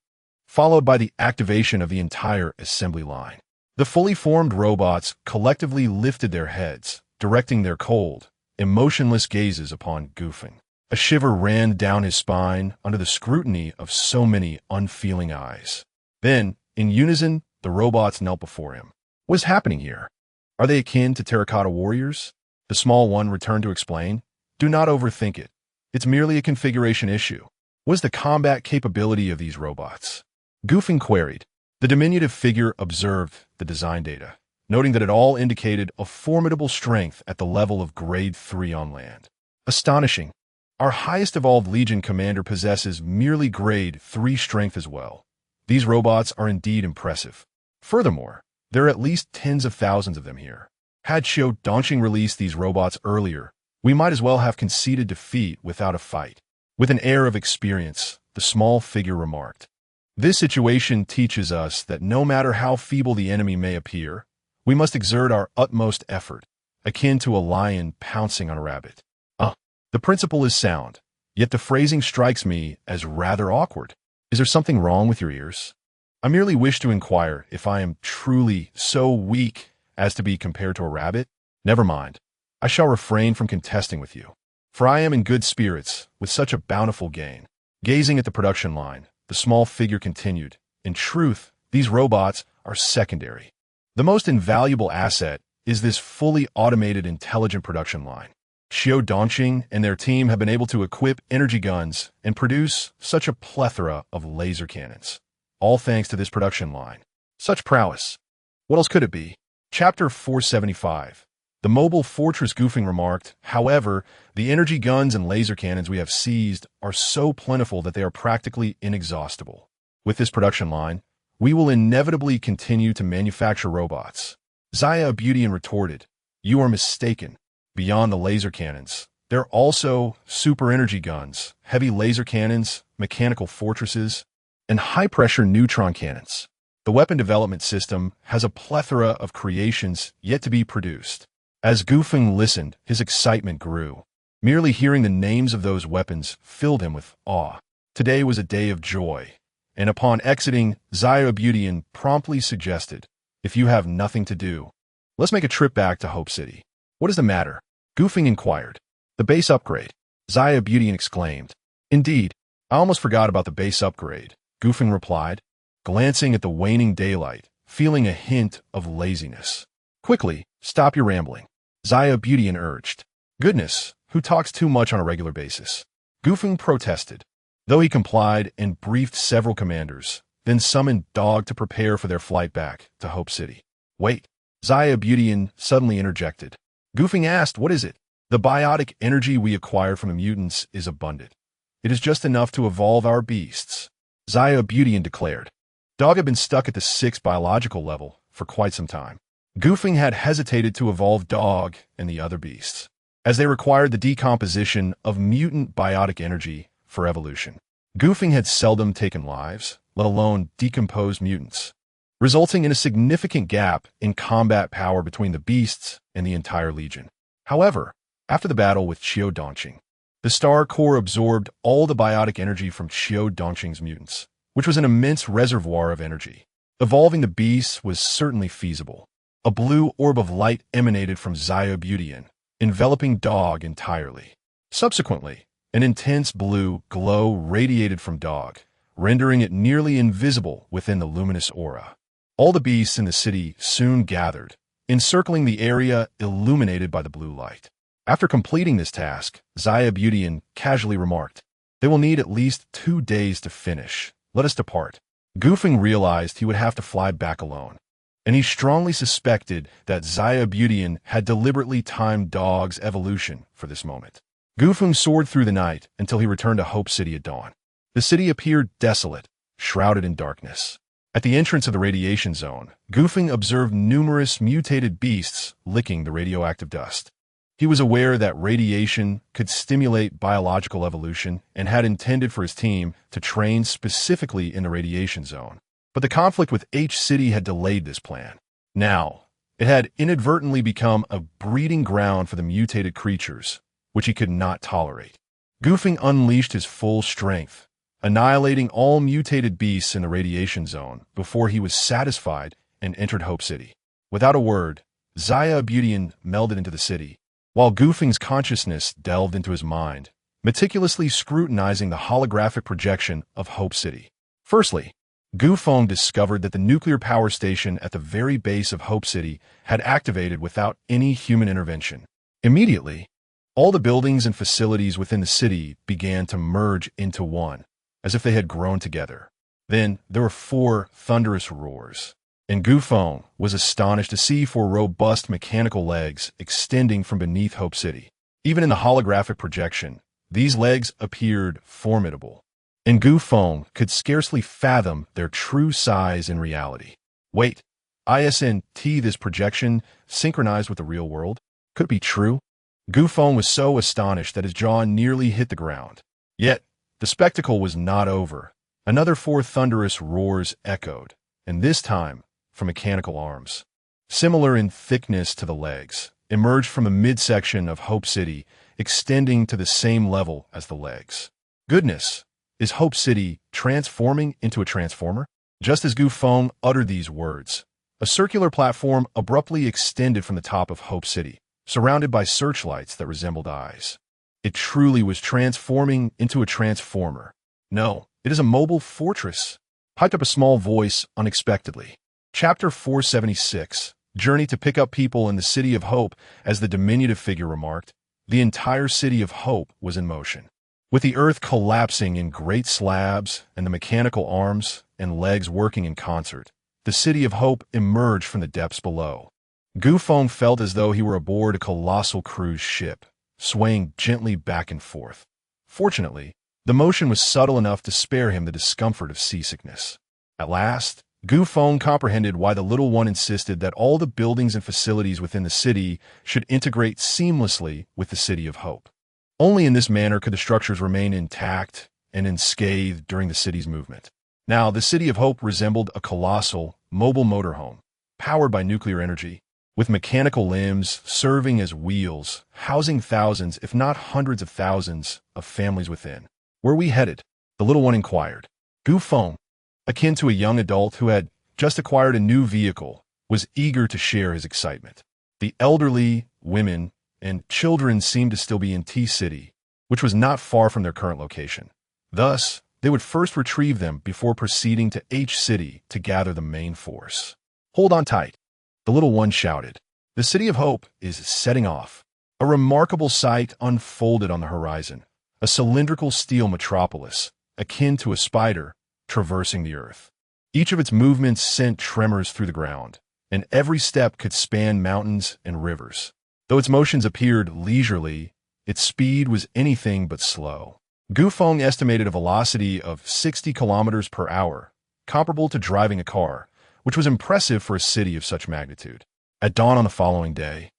followed by the activation of the entire assembly line. The fully formed robots collectively lifted their heads, directing their cold, emotionless gazes upon Gu Feng. A shiver ran down his spine under the scrutiny of so many unfeeling eyes. Then, in unison, the robots knelt before him. "What is happening here? Are they akin to terracotta warriors?" The small one returned to explain. "Do not overthink it. It's merely a configuration issue." "What is the combat capability of these robots?" Gu Feng queried. The diminutive figure observed the design data, noting that it all indicated a formidable strength at the level of Grade 3 on land. "Astonishing. Our highest evolved Legion commander possesses merely Grade 3 strength as well. These robots are indeed impressive. Furthermore, there are at least tens of thousands of them here. Had Qiu Dongqing released these robots earlier, we might as well have conceded defeat without a fight." With an air of experience, the small figure remarked, "This situation teaches us that no matter how feeble the enemy may appear, we must exert our utmost effort, akin to a lion pouncing on a rabbit." The principle is sound, yet the phrasing strikes me as rather awkward. Is there something wrong with your ears? I merely wish to inquire if I am truly so weak as to be compared to a rabbit. Never mind. I shall refrain from contesting with you, for I am in good spirits with such a bountiful gain. Gazing at the production line, the small figure continued, in truth, these robots are secondary. The most invaluable asset is this fully automated intelligent production line. Xiao Dongqing and their team have been able to equip energy guns and produce such a plethora of laser cannons. All thanks to this production line. Such prowess. What else could it be? Chapter 475. The mobile fortress. Goofing remarked, however, the energy guns and laser cannons we have seized are so plentiful that they are practically inexhaustible. With this production line, we will inevitably continue to manufacture robots. Zaya Beauty retorted, you are mistaken. Beyond the laser cannons, there are also super energy guns, heavy laser cannons, mechanical fortresses, and high-pressure neutron cannons. The weapon development system has a plethora of creations yet to be produced. As Goofing listened, his excitement grew. Merely hearing the names of those weapons filled him with awe. Today was a day of joy, and upon exiting, Zaya Beauty promptly suggested, if you have nothing to do, let's make a trip back to Hope City. What is the matter? Goofing inquired. The base upgrade. Zaya Beauty exclaimed. Indeed, I almost forgot about the base upgrade, Goofing replied, glancing at the waning daylight, feeling a hint of laziness. Quickly, stop your rambling, Zaya Beauty urged. Goodness, who talks too much on a regular basis? Goofing protested, though he complied and briefed several commanders, then summoned Dog to prepare for their flight back to Hope City. Wait, Zaya Beauty suddenly interjected. Goofing asked, what is it? The biotic energy we acquired from the mutants is abundant. It is just enough to evolve our beasts, Zaya Beauty declared. Dog had been stuck at the 6th biological level for quite some time. Goofing had hesitated to evolve Dog and the other beasts, as they required the decomposition of mutant biotic energy for evolution. Goofing had seldom taken lives, let alone decomposed mutants, resulting in a significant gap in combat power between the beasts and the entire legion. However, after the battle with Xiao Dongqing, the Star Core absorbed all the biotic energy from Xiao Dongqing's mutants, which was an immense reservoir of energy. Evolving the beasts was certainly feasible. A blue orb of light emanated from Zaya Beauty, enveloping Dog entirely. Subsequently, an intense blue glow radiated from Dog, rendering it nearly invisible within the luminous aura. All the beasts in the city soon gathered, encircling the area illuminated by the blue light. After completing this task, Zaya Beauty casually remarked, they will need at least 2 days to finish. Let us depart. Goofing realized he would have to fly back alone, and he strongly suspected that Zaya Beauty had deliberately timed Dog's evolution for this moment. Goofing soared through the night until he returned to Hope City at dawn. The city appeared desolate, shrouded in darkness. At the entrance of the radiation zone, Goofing observed numerous mutated beasts licking the radioactive dust. He was aware that radiation could stimulate biological evolution and had intended for his team to train specifically in the radiation zone. But the conflict with H-City had delayed this plan. Now, it had inadvertently become a breeding ground for the mutated creatures, which he could not tolerate. Goofing unleashed his full strength, annihilating all mutated beasts in the radiation zone before he was satisfied and entered Hope City. Without a word, Zaya Beauty melded into the city, while Goofing's consciousness delved into his mind, meticulously scrutinizing the holographic projection of Hope City. Firstly, Goofing discovered that the nuclear power station at the very base of Hope City had activated without any human intervention. Immediately, all the buildings and facilities within the city began to merge into one, as if they had grown together. Then there were 4 thunderous roars, and Goofing was astonished to see 4 robust mechanical legs extending from beneath Hope City. Even in the holographic projection, these legs appeared formidable, and Goofing could scarcely fathom their true size in reality. Wait, isn't this projection synchronized with the real world? Could it be true? Goofing was so astonished that his jaw nearly hit the ground. Yet, the spectacle was not over. Another 4 thunderous roars echoed, and this time from mechanical arms, similar in thickness to the legs, emerged from the midsection of Hope City, extending to the same level as the legs. Goodness, is Hope City transforming into a transformer? Just as Gu Feng uttered these words, a circular platform abruptly extended from the top of Hope City, surrounded by searchlights that resembled eyes. It truly was transforming into a transformer. No, it is a mobile fortress, piped up a small voice unexpectedly. Chapter 476, Journey to Pick Up People in the City of Hope. As the diminutive figure remarked, the entire City of Hope was in motion. With the earth collapsing in great slabs and the mechanical arms and legs working in concert, the City of Hope emerged from the depths below. Gu Feng felt as though he were aboard a colossal cruise ship, swaying gently back and forth. Fortunately, the motion was subtle enough to spare him the discomfort of seasickness. At last, Gu Feng comprehended why the little one insisted that all the buildings and facilities within the city should integrate seamlessly with the City of Hope. Only in this manner could the structures remain intact and unscathed during the city's movement. Now, the City of Hope resembled a colossal, mobile motorhome, powered by nuclear energy, with mechanical limbs serving as wheels, housing thousands, if not hundreds of thousands, of families within. Where are we headed? The little one inquired. Gu Feng, akin to a young adult who had just acquired a new vehicle, was eager to share his excitement. The elderly, women, and children seemed to still be in T-City, which was not far from their current location. Thus, they would first retrieve them before proceeding to H-City to gather the main force. Hold on tight, the little one shouted. The City of Hope is setting off. A remarkable sight unfolded on the horizon, a cylindrical steel metropolis, akin to a spider, traversing the earth. Each of its movements sent tremors through the ground, and every step could span mountains and rivers. Though its motions appeared leisurely, its speed was anything but slow. Gu Feng estimated a velocity of 60 kilometers per hour, comparable to driving a car, which was impressive for a city of such magnitude. At dawn on the following day,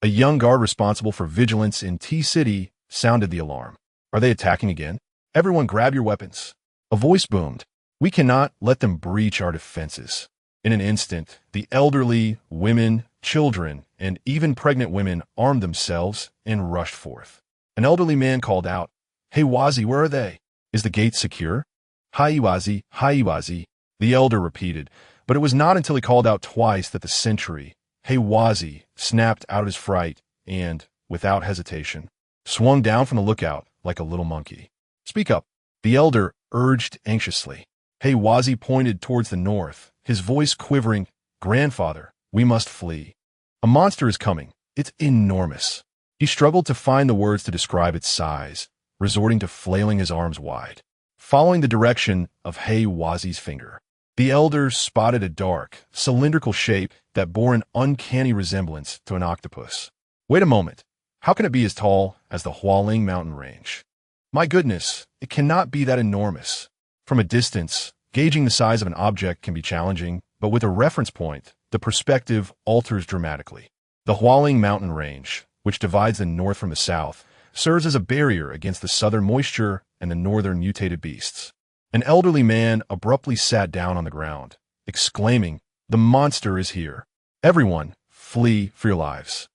a young guard responsible for vigilance in T-City sounded the alarm. Are they attacking again? Everyone grab your weapons. A voice boomed. We cannot let them breach our defenses. In an instant, the elderly, women, children, and even pregnant women armed themselves and rushed forth. An elderly man called out, Hey Wazi, where are they? Is the gate secure? Hi Wazi, the elder repeated, but it was not until he called out twice that the sentry, Hey Wazi, snapped out his fright and, without hesitation, swung down from the lookout like a little monkey. Speak up, the elder urged anxiously. Hey Wazi pointed towards the north, his voice quivering. Grandfather, we must flee. A monster is coming. It's enormous. He struggled to find the words to describe its size, resorting to flailing his arms wide. Following the direction of Hey Wazi's finger, the elder spotted a dark, cylindrical shape that bore an uncanny resemblance to an octopus. Wait a moment. How can it be as tall as the Hualing mountain range? My goodness, it cannot be that enormous. From a distance, gauging the size of an object can be challenging, but with a reference point, the perspective alters dramatically. The Hualing mountain range, which divides the north from the south, serves as a barrier against the southern moisture and the northern mutated beasts. An elderly man abruptly sat down on the ground, exclaiming, The monster is here. Everyone, flee for your lives.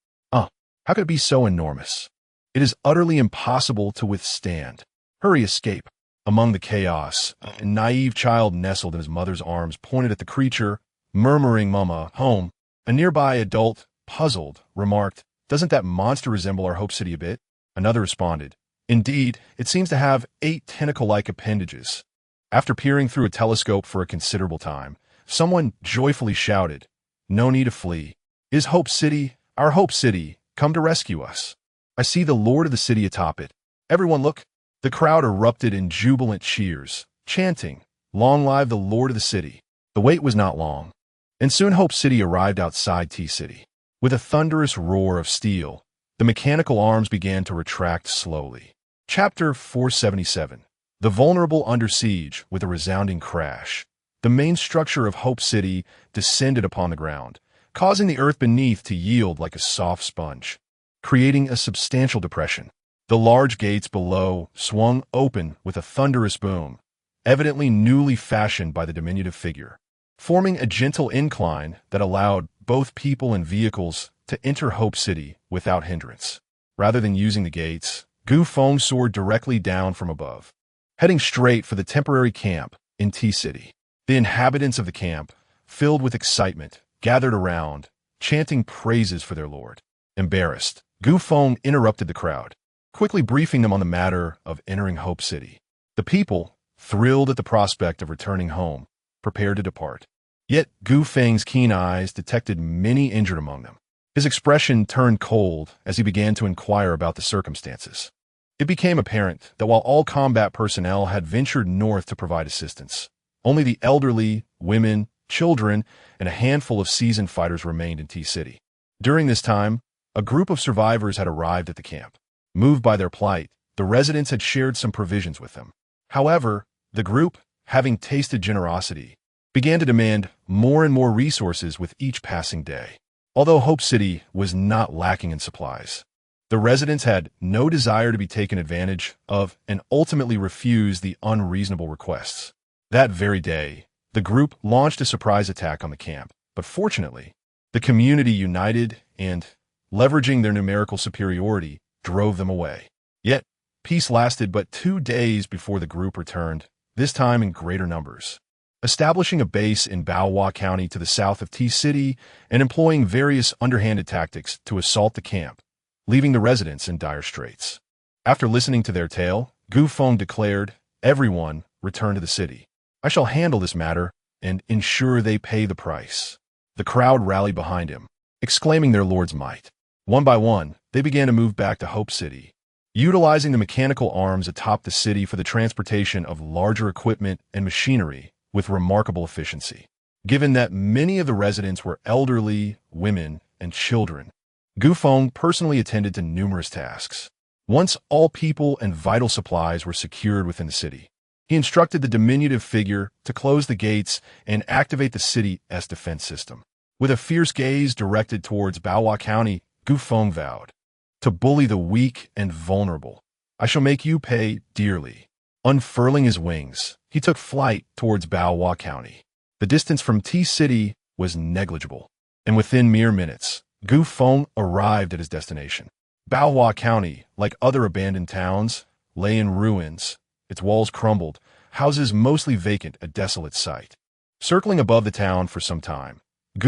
How could it be so enormous? It is utterly impossible to withstand. Hurry, escape. Among the chaos, a naive child nestled in his mother's arms pointed at the creature, murmuring, Mama, home. A nearby adult, puzzled, remarked, Doesn't that monster resemble our Hope City a bit? Another responded, Indeed, it seems to have 8 tentacle-like appendages. After peering through a telescope for a considerable time, someone joyfully shouted, No need to flee. Is Hope City, our Hope City, come to rescue us? I see the Lord of the city atop it. Everyone look. The crowd erupted in jubilant cheers, chanting, Long live the Lord of the city. The wait was not long, and soon Hope City arrived outside T-City. With a thunderous roar of steel, the mechanical arms began to retract slowly. Chapter 477. The vulnerable under siege. With a resounding crash, the main structure of Hope City descended upon the ground, causing the earth beneath to yield like a soft sponge, creating a substantial depression. The large gates below swung open with a thunderous boom, evidently newly fashioned by the diminutive figure, forming a gentle incline that allowed both people and vehicles to enter Hope City without hindrance. Rather than using the gates, Gu Feng soared directly down from above, heading straight for the temporary camp in T-City. The The inhabitants of the camp, filled with excitement, gathered around, chanting praises for their lord. Embarrassed, Feng interrupted the crowd, quickly briefing them on the matter of entering Hope City. The people, thrilled at the prospect of returning home, prepared to depart. Yet Feng's keen eyes detected many injured among them. His expression turned cold as he began to inquire about the circumstances. It became apparent that while all combat personnel had ventured north to provide assistance, only the elderly, women, children, and a handful of seasoned fighters remained in T-City. During this time, a group of survivors had arrived at the camp. Moved by their plight, the residents had shared some provisions with them. However, the group, having tasted generosity, began to demand more and more resources with each passing day. Although Hope City was not lacking in supplies, the residents had no desire to be taken advantage of and ultimately refused the unreasonable requests. That very day, the group launched a surprise attack on the camp, but fortunately, the community united and, leveraging their numerical superiority, drove them away. Yet, peace lasted but 2 days before the group returned, this time in greater numbers. Establishing a base in Baohua County to the south of T-City and employing various underhanded tactics to assault the camp, leaving the residents in dire straits. After listening to their tale, Feng declared, "Everyone, return to the city. I shall handle this matter and ensure they pay the price." The crowd rallied behind him, exclaiming their lord's might. One by one, they began to move back to Hope City, utilizing the mechanical arms atop the city for the transportation of larger equipment and machinery with remarkable efficiency. Given that many of the residents were elderly, women, and children, Feng personally attended to numerous tasks. Once all people and vital supplies were secured within the city, he instructed the diminutive figure to close the gates and activate the city's defense system. With a fierce gaze directed towards Baohua County, Feng vowed, "To bully the weak and vulnerable, I shall make you pay dearly." Unfurling his wings, he took flight towards Baohua County. The distance from T-City was negligible, and within mere minutes, Feng arrived at his destination. Baohua County, like other abandoned towns, lay in ruins, its walls crumbled, houses mostly vacant, a desolate sight. Circling above the town for some time,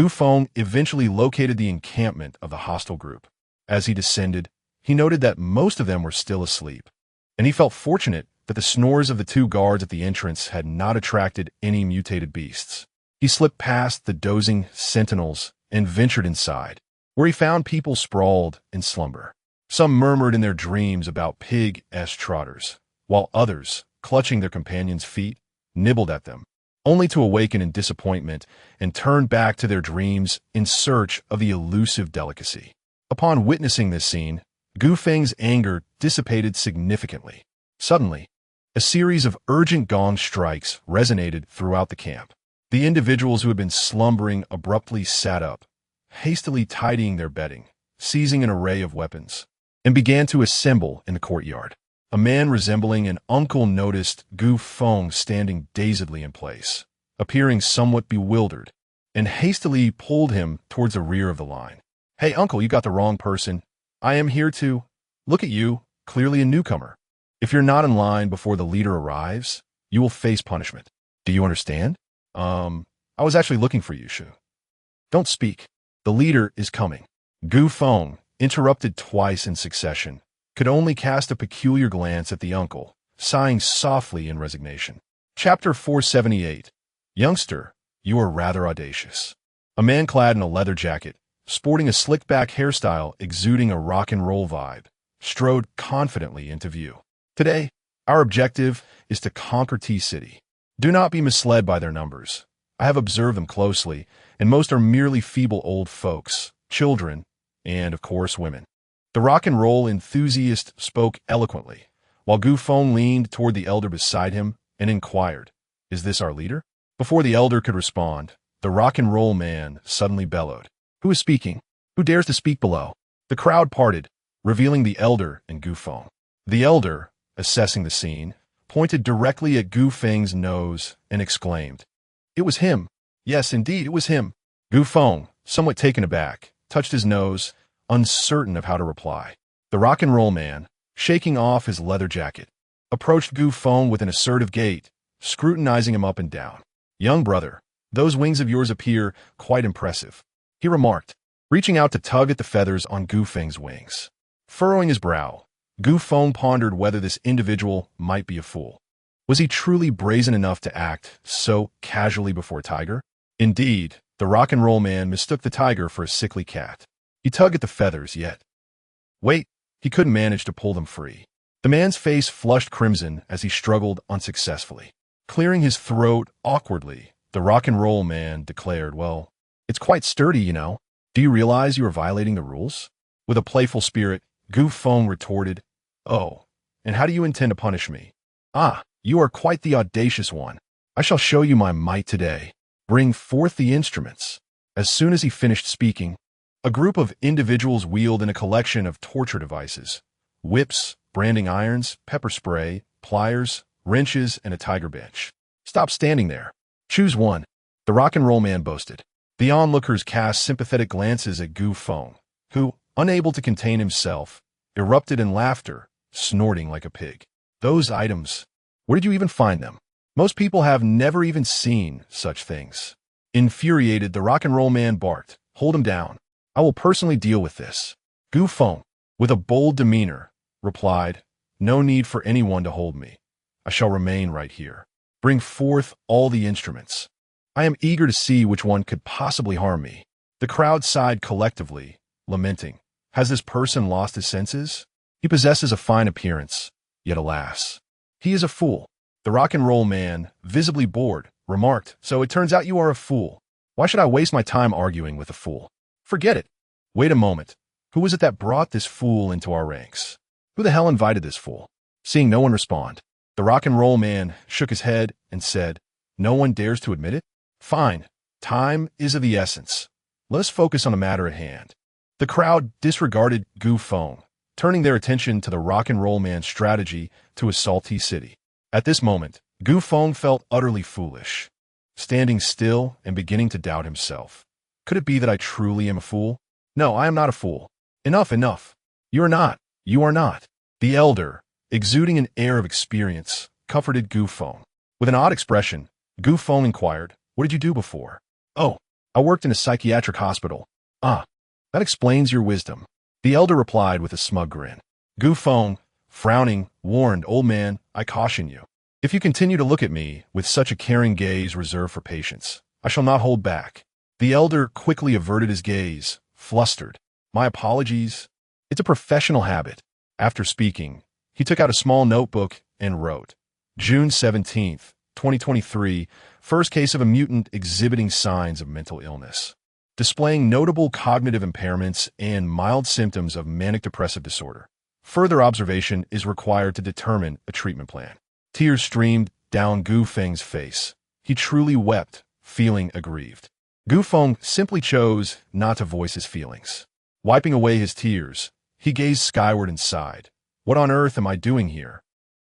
Feng eventually located the encampment of the hostile group. As he descended, he noted that most of them were still asleep, and he felt fortunate that the snores of the 2 guards at the entrance had not attracted any mutated beasts. He slipped past the dozing sentinels and ventured inside, where he found people sprawled in slumber. Some murmured in their dreams about pig-esque trotters, while others, clutching their companions' feet, nibbled at them, only to awaken in disappointment and turn back to their dreams in search of the elusive delicacy. Upon witnessing this scene, Feng's anger dissipated significantly. Suddenly, a series of urgent gong strikes resonated throughout the camp. The individuals who had been slumbering abruptly sat up, hastily tidying their bedding, seizing an array of weapons, and began to assemble in the courtyard. A man resembling an uncle noticed Feng standing dazedly in place, appearing somewhat bewildered, and hastily pulled him towards the rear of the line. "Hey, uncle, you got the wrong person. I am here to... Look at you, clearly a newcomer. If you're not in line before the leader arrives, you will face punishment. Do you understand?" I was actually looking for you, Shu." "Don't speak. The leader is coming." Feng, interrupted twice in succession, could only cast a peculiar glance at the uncle, sighing softly in resignation. Chapter 478. Youngster, you are rather audacious. A man clad in a leather jacket, sporting a slick-back hairstyle exuding a rock-and-roll vibe, strode confidently into view. "Today, our objective is to conquer T-City. Do not be misled by their numbers. I have observed them closely, and most are merely feeble old folks, children, and, of course, women." The rock-and-roll enthusiast spoke eloquently, while Feng leaned toward the elder beside him and inquired, "Is this our leader?" Before the elder could respond, the rock-and-roll man suddenly bellowed, "Who is speaking? Who dares to speak below?" The crowd parted, revealing the elder and Feng. The elder, assessing the scene, pointed directly at Feng's nose and exclaimed, "It was him. Yes, indeed, it was him." Feng, somewhat taken aback, touched his nose, uncertain of how to reply. The rock-and-roll man, shaking off his leather jacket, approached Feng with an assertive gait, scrutinizing him up and down. Young brother, those wings of yours appear quite impressive, he remarked, reaching out to tug at the feathers on Gu Feng's wings. Furrowing his brow, Gu Feng pondered whether this individual might be a fool. Was he truly brazen enough to act so casually before Tiger? Indeed, the rock and roll man mistook the tiger for a sickly cat. He tugged at the feathers, yet wait, he couldn't manage to pull them free. The man's face flushed crimson as he struggled unsuccessfully. Clearing his throat awkwardly, the rock and roll man declared, well, it's quite sturdy, you know. Do you realize you are violating the rules? With a playful spirit, Gu Feng retorted, oh, and how do you intend to punish me? Ah, you are quite the audacious one. I shall show you my might today. Bring forth the instruments. As soon as he finished speaking, a group of individuals wheeled in a collection of torture devices: whips, branding irons, pepper spray, pliers, wrenches, and a tiger bench. Stop standing there. Choose one, the rock and roll man boasted. The onlookers cast sympathetic glances at Gu Feng, who, unable to contain himself, erupted in laughter, snorting like a pig. Those items, where did you even find them? Most people have never even seen such things. Infuriated, the rock and roll man barked, hold him down. I will personally deal with this. Gu Feng, with a bold demeanor, replied, no need for anyone to hold me. I shall remain right here. Bring forth all the instruments. I am eager to see which one could possibly harm me. The crowd sighed collectively, lamenting. Has this person lost his senses? He possesses a fine appearance, yet alas, he is a fool. The rock and roll man, visibly bored, remarked, so it turns out you are a fool. Why should I waste my time arguing with a fool? Forget it. Wait a moment. Who was it that brought this fool into our ranks? Who the hell invited this fool? Seeing no one respond, the rock and roll man shook his head and said, no one dares to admit it? Fine. Time is of the essence. Let us focus on the matter at hand. The crowd disregarded Gu Feng, turning their attention to the rock and roll man's strategy to assault T City. At this moment, Gu Feng felt utterly foolish, standing still and beginning to doubt himself. Could it be that I truly am a fool? No, I am not a fool. Enough, enough. You are not. You are not. The elder, exuding an air of experience, comforted Gu Feng. With an odd expression, Gu Feng inquired, what did you do before? Oh, I worked in a psychiatric hospital. Ah, that explains your wisdom. The elder replied with a smug grin. Gu Feng, frowning, warned, old man, I caution you. If you continue to look at me with such a caring gaze reserved for patients, I shall not hold back. The elder quickly averted his gaze, flustered. My apologies. It's a professional habit. After speaking, he took out a small notebook and wrote, June 17th, 2023, first case of a mutant exhibiting signs of mental illness, displaying notable cognitive impairments and mild symptoms of manic depressive disorder. Further observation is required to determine a treatment plan. Tears streamed down Gu Feng's face. He truly wept, feeling aggrieved. Gu Feng simply chose not to voice his feelings. Wiping away his tears, he gazed skyward and sighed. What on earth am I doing here?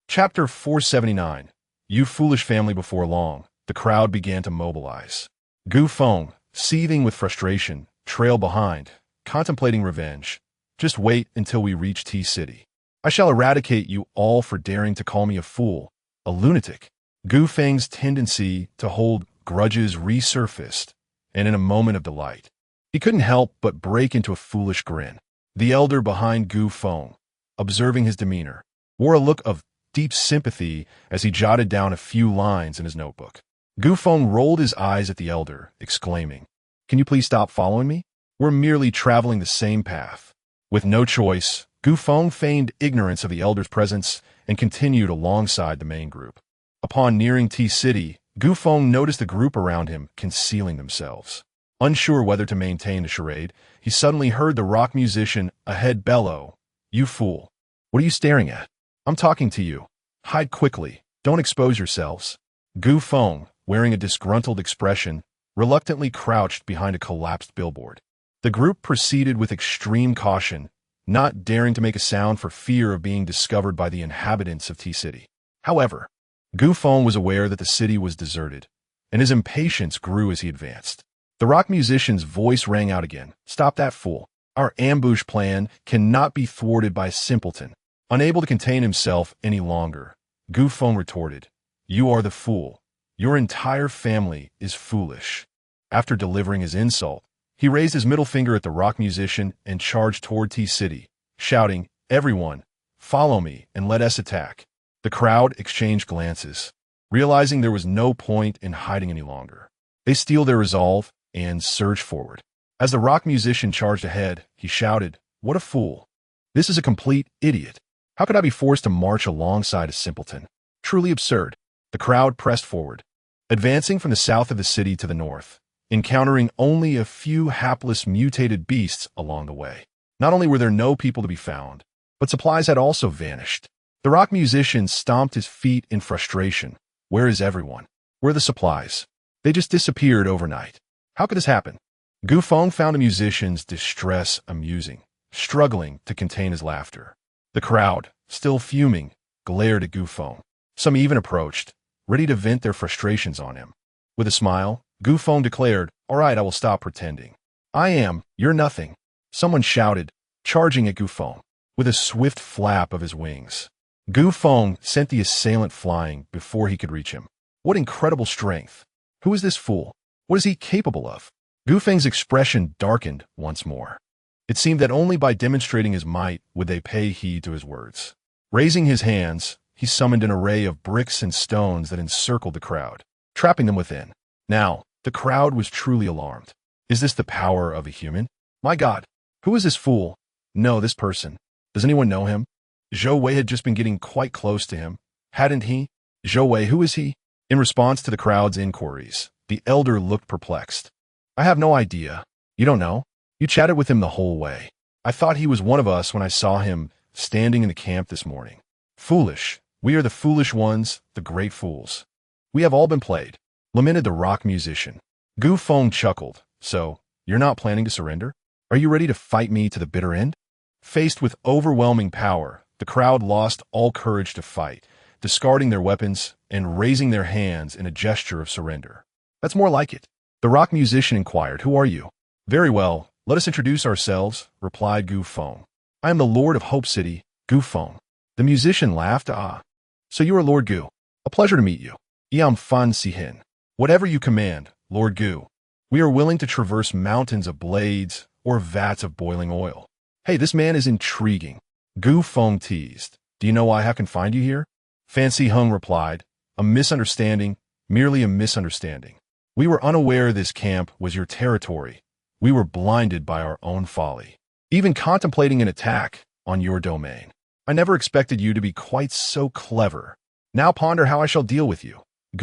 Chapter 479. You foolish family. Before long, the crowd began to mobilize. Gu Feng, seething with frustration, trailed behind, contemplating revenge. Just wait until we reach T City. I shall eradicate you all for daring to call me a fool, a lunatic. Gu Feng's tendency to hold grudges resurfaced, and in a moment of delight, he couldn't help but break into a foolish grin. The elder behind Gu Feng, observing his demeanor, wore a look of deep sympathy as he jotted down a few lines in his notebook. Gu Feng rolled his eyes at the elder, exclaiming, Can you please stop following me? We're merely traveling the same path. With no choice, Gu Feng feigned ignorance of the elder's presence and continued alongside the main group. Upon nearing T City, Gu Feng noticed the group around him concealing themselves. Unsure whether to maintain the charade, he suddenly heard the rock musician ahead bellow, You fool! What are you staring at? I'm talking to you. Hide quickly. Don't expose yourselves. Gu Feng, wearing a disgruntled expression, reluctantly crouched behind a collapsed billboard. The group proceeded with extreme caution, not daring to make a sound for fear of being discovered by the inhabitants of T City. However, Gu Feng was aware that the city was deserted, and his impatience grew as he advanced. The rock musician's voice rang out again. Stop that fool. Our ambush plan cannot be thwarted by a simpleton. Unable to contain himself any longer, Gu Feng retorted, You are the fool. Your entire family is foolish." After delivering his insult, he raised his middle finger at the rock musician and charged toward T-City, shouting, "Everyone, follow me and let us attack." The crowd exchanged glances, realizing there was no point in hiding any longer. They steeled their resolve and surged forward. As the rock musician charged ahead, he shouted, "What a fool! This is a complete idiot. How could I be forced to march alongside a simpleton? Truly absurd." The crowd pressed forward, advancing from the south of the city to the north, encountering only a few hapless mutated beasts along the way. Not only were there no people to be found, but supplies had also vanished. The rock musician stomped his feet in frustration. Where is everyone? Where are the supplies? They just disappeared overnight. How could this happen? Feng found the musician's distress amusing, struggling to contain his laughter. The crowd, still fuming, glared at Feng. Some even approached, ready to vent their frustrations on him. With a smile, Feng declared, "All right, I will stop pretending. You're nothing." Someone shouted, charging at Feng. With a swift flap of his wings, Feng sent the assailant flying before he could reach him. What incredible strength! Who is this fool? What is he capable of? Feng's expression darkened once more. It seemed that only by demonstrating his might would they pay heed to his words. Raising his hands, he summoned an array of bricks and stones that encircled the crowd, trapping them within. Now, the crowd was truly alarmed. Is this the power of a human? My God, who is this fool? No, this person. Does anyone know him? Zhou Wei had just been getting quite close to him, hadn't he? Zhou Wei, who is he? In response to the crowd's inquiries, the elder looked perplexed. I have no idea. You don't know? You chatted with him the whole way. I thought he was one of us when I saw him standing in the camp this morning. Foolish. We are the foolish ones, the great fools. We have all been played, lamented the rock musician. Feng chuckled. So, you're not planning to surrender? Are you ready to fight me to the bitter end? Faced with overwhelming power, the crowd lost all courage to fight, discarding their weapons and raising their hands in a gesture of surrender. That's more like it. The rock musician inquired, "Who are you?" "Very well, let us introduce ourselves," replied Feng. "I am the Lord of Hope City, Feng." The musician laughed. "Ah, so you are Lord Gu. A pleasure to meet you. Iam Fan Si Hin. Whatever you command, Lord Gu. We are willing to traverse mountains of blades or vats of boiling oil." "Hey, this man is intriguing," Feng teased. "Do you know why I can find you here?" Fan Si Hung replied, "A misunderstanding, merely a misunderstanding. We were unaware this camp was your territory. We were blinded by our own folly, even contemplating an attack on your domain. I never expected you to be quite so clever. Now ponder how I shall deal with you,"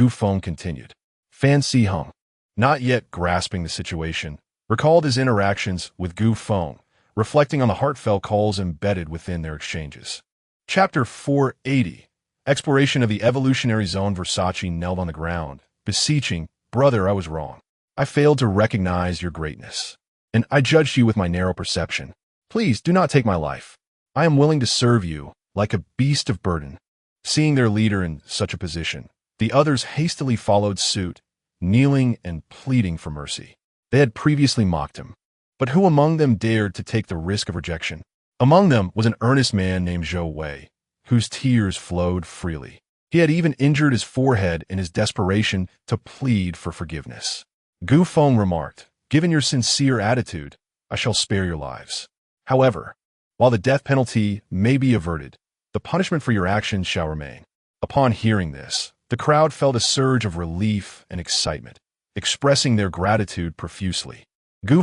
Feng continued. Fan Si Hung, not yet grasping the situation, recalled his interactions with Feng, reflecting on the heartfelt calls embedded within their exchanges. Chapter 480. Exploration of the evolutionary zone. Versace knelt on the ground, beseeching, "Brother, I was wrong. I failed to recognize your greatness, and I judged you with my narrow perception. Please do not take my life. I am willing to serve you like a beast of burden." Seeing their leader in such a position, the others hastily followed suit, kneeling and pleading for mercy. They had previously mocked him, but who among them dared to take the risk of rejection? Among them was an earnest man named Zhou Wei, whose tears flowed freely. He had even injured his forehead in his desperation to plead for forgiveness. Feng remarked, "Given your sincere attitude, I shall spare your lives. However, while the death penalty may be averted, the punishment for your actions shall remain." Upon hearing this, the crowd felt a surge of relief and excitement, expressing their gratitude profusely.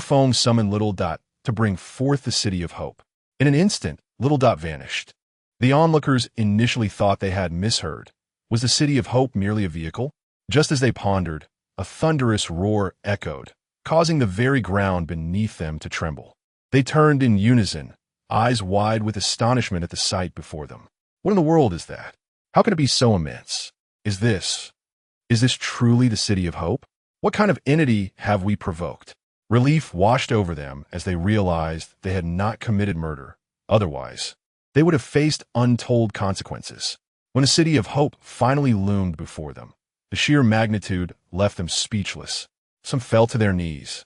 Feng summoned Little Dot to bring forth the City of Hope. In an instant, Little Dot vanished. The onlookers initially thought they had misheard. Was the City of Hope merely a vehicle? Just as they pondered, a thunderous roar echoed, causing the very ground beneath them to tremble. They turned in unison, eyes wide with astonishment at the sight before them. What in the world is that? How can it be so immense? Is this truly the City of Hope? What kind of entity have we provoked? Relief washed over them as they realized they had not committed murder. Otherwise, they would have faced untold consequences. When a City of Hope finally loomed before them, the sheer magnitude left them speechless. Some fell to their knees,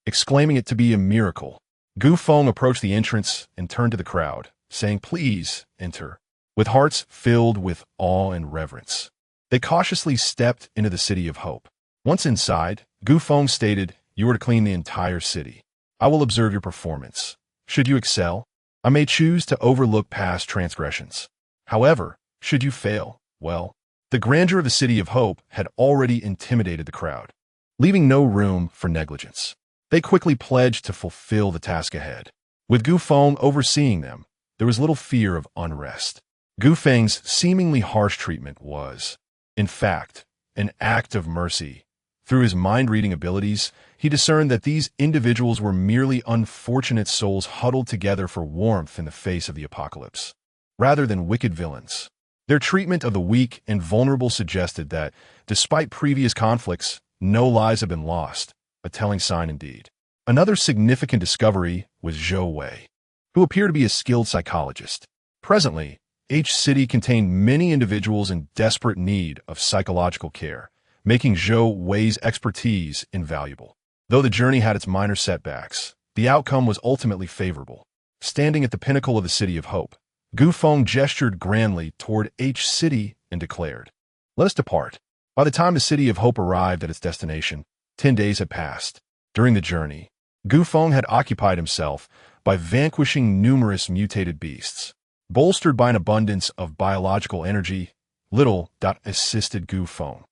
exclaiming it to be a miracle. Feng approached the entrance and turned to the crowd, saying, "Please enter," with hearts filled with awe and reverence. They cautiously stepped into the City of Hope. Once inside, Feng stated, "You are to clean the entire city. I will observe your performance. Should you excel, I may choose to overlook past transgressions. However, should you fail, well, the grandeur of the City of Hope had already intimidated the crowd, leaving no room for negligence. They quickly pledged to fulfill the task ahead. With Feng overseeing them, there was little fear of unrest. Feng's seemingly harsh treatment was, in fact, an act of mercy. Through his mind-reading abilities, he discerned that these individuals were merely unfortunate souls huddled together for warmth in the face of the apocalypse, rather than wicked villains. Their treatment of the weak and vulnerable suggested that, despite previous conflicts, no lives have been lost, a telling sign indeed. Another significant discovery was Zhou Wei, who appeared to be a skilled psychologist. Presently, H City contained many individuals in desperate need of psychological care, making Zhou Wei's expertise invaluable. Though the journey had its minor setbacks, the outcome was ultimately favorable. Standing at the pinnacle of the City of Hope, Feng gestured grandly toward H City and declared, "Let us depart." By the time the City of Hope arrived at its destination, 10 days had passed. During the journey, Feng had occupied himself by vanquishing numerous mutated beasts. Bolstered by an abundance of biological energy, little assisted Feng.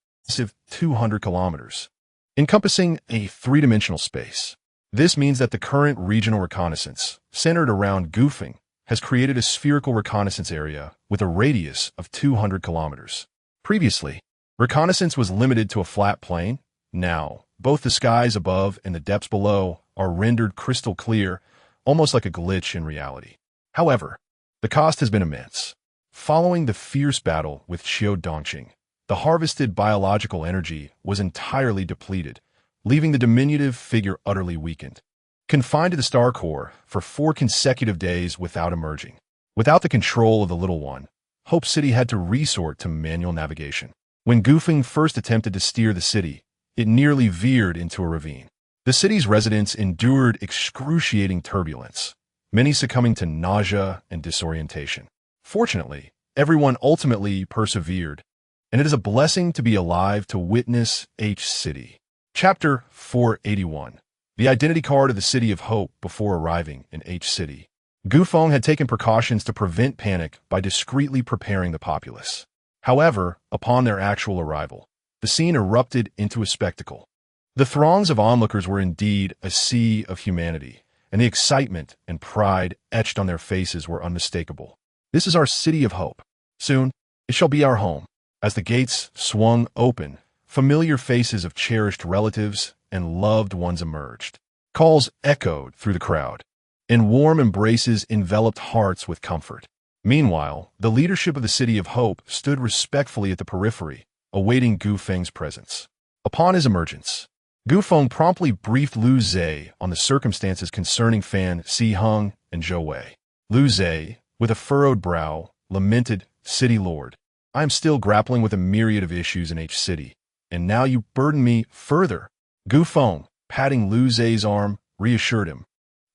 200 kilometers, encompassing a three-dimensional space. This means that the current regional reconnaissance, centered around Feng, has created a spherical reconnaissance area with a radius of 200 kilometers. Previously, reconnaissance was limited to a flat plain. Now, both the skies above and the depths below are rendered crystal clear, almost like a glitch in reality. However, the cost has been immense. Following the fierce battle with Qiu Dongqing, the harvested biological energy was entirely depleted, leaving the diminutive figure utterly weakened. Confined to the star core for 4 consecutive days without emerging. Without the control of the little one, Hope City had to resort to manual navigation. When Feng first attempted to steer the city, it nearly veered into a ravine. The city's residents endured excruciating turbulence, many succumbing to nausea and disorientation. Fortunately, everyone ultimately persevered, and it is a blessing to be alive to witness H City. Chapter 481. The identity card of the City of Hope before arriving in H City. Feng had taken precautions to prevent panic by discreetly preparing the populace. However, upon their actual arrival, the scene erupted into a spectacle. The throngs of onlookers were indeed a sea of humanity, and the excitement and pride etched on their faces were unmistakable. This is our City of Hope. Soon, it shall be our home. As the gates swung open, familiar faces of cherished relatives and loved ones emerged. Calls echoed through the crowd, and warm embraces enveloped hearts with comfort. Meanwhile, the leadership of the City of Hope stood respectfully at the periphery, awaiting Feng's presence. Upon his emergence, Feng promptly briefed Lu Zhe on the circumstances concerning Fan Si-hung and Zhou Wei. Lu Zhe, with a furrowed brow, lamented, "City Lord, I am still grappling with a myriad of issues in H City, and now you burden me further." Feng, patting Lu Zhe's arm, reassured him.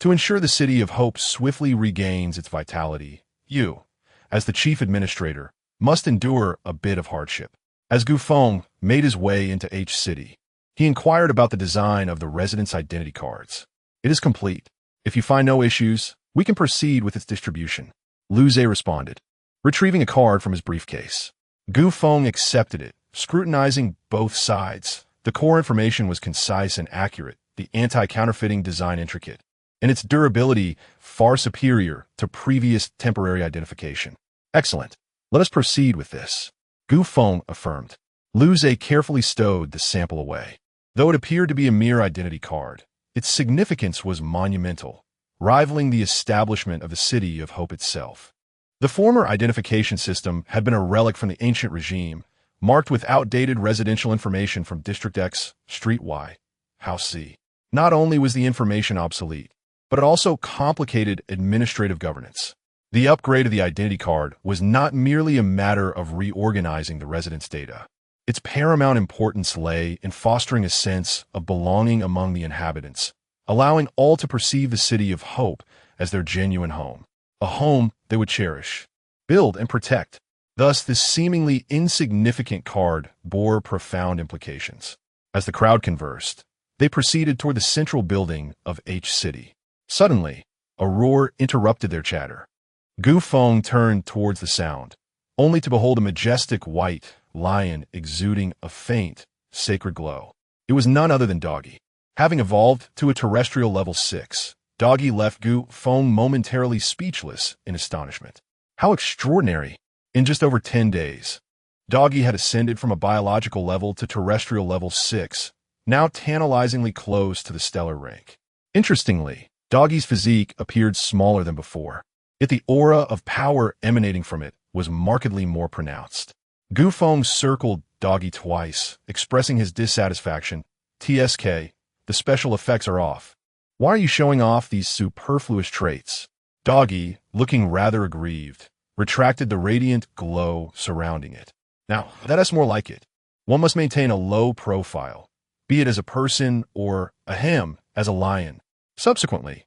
"To ensure the City of Hope swiftly regains its vitality, you, as the chief administrator, must endure a bit of hardship." As Feng made his way into H City, he inquired about the design of the residents' identity cards. "It is complete. If you find no issues, we can proceed with its distribution," Lu Zhe responded, retrieving a card from his briefcase. Feng accepted it, scrutinizing both sides. The core information was concise and accurate, the anti-counterfeiting design intricate, and its durability far superior to previous temporary identification. "Excellent. Let us proceed with this," Feng affirmed. Lu Zhe carefully stowed the sample away. Though it appeared to be a mere identity card, its significance was monumental, rivaling the establishment of the City of Hope itself. The former identification system had been a relic from the ancient regime, marked with outdated residential information from District X, Street Y, House C. Not only was the information obsolete, but it also complicated administrative governance. The upgrade of the identity card was not merely a matter of reorganizing the residents' data. Its paramount importance lay in fostering a sense of belonging among the inhabitants, allowing all to perceive the City of Hope as their genuine home, a home they would cherish, build, and protect. Thus, this seemingly insignificant card bore profound implications. As the crowd conversed, they proceeded toward the central building of H City. Suddenly, a roar interrupted their chatter. Feng turned towards the sound, only to behold a majestic white lion exuding a faint, sacred glow. It was none other than Doggy. Having evolved to a terrestrial level 6, Doggy left Feng momentarily speechless in astonishment. How extraordinary! In just over 10 days, Doggy had ascended from a biological level to terrestrial level 6, now tantalizingly close to the stellar rank. Interestingly, Doggy's physique appeared smaller than before, yet the aura of power emanating from it was markedly more pronounced. Feng circled Doggy twice, expressing his dissatisfaction. TSK, the special effects are off. Why are you showing off these superfluous traits? Doggy, looking rather aggrieved, retracted the radiant glow surrounding it. Now, that's more like it. One must maintain a low profile, be it as a person or as a lion. Subsequently,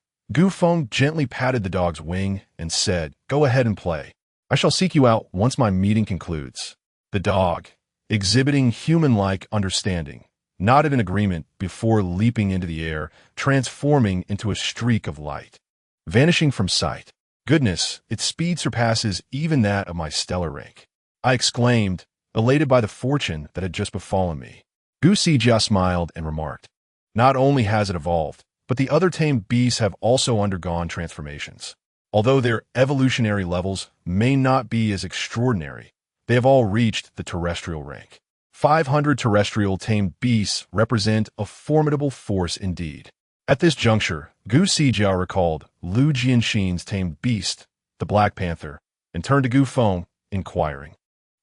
Feng gently patted the dog's wing and said, "Go ahead and play. I shall seek you out once my meeting concludes." The dog, exhibiting human-like understanding, nodded in agreement before leaping into the air, transforming into a streak of light, vanishing from sight. Goodness, its speed surpasses even that of my stellar rank, I exclaimed, elated by the fortune that had just befallen me. Sijia smiled and remarked, "Not only has it evolved, but the other tame beasts have also undergone transformations. Although their evolutionary levels may not be as extraordinary, they have all reached the terrestrial rank. 500 terrestrial tamed beasts represent a formidable force indeed." At this juncture, Sijia recalled Lu Jianxin's tamed beast, the Black Panther, and turned to Feng, inquiring,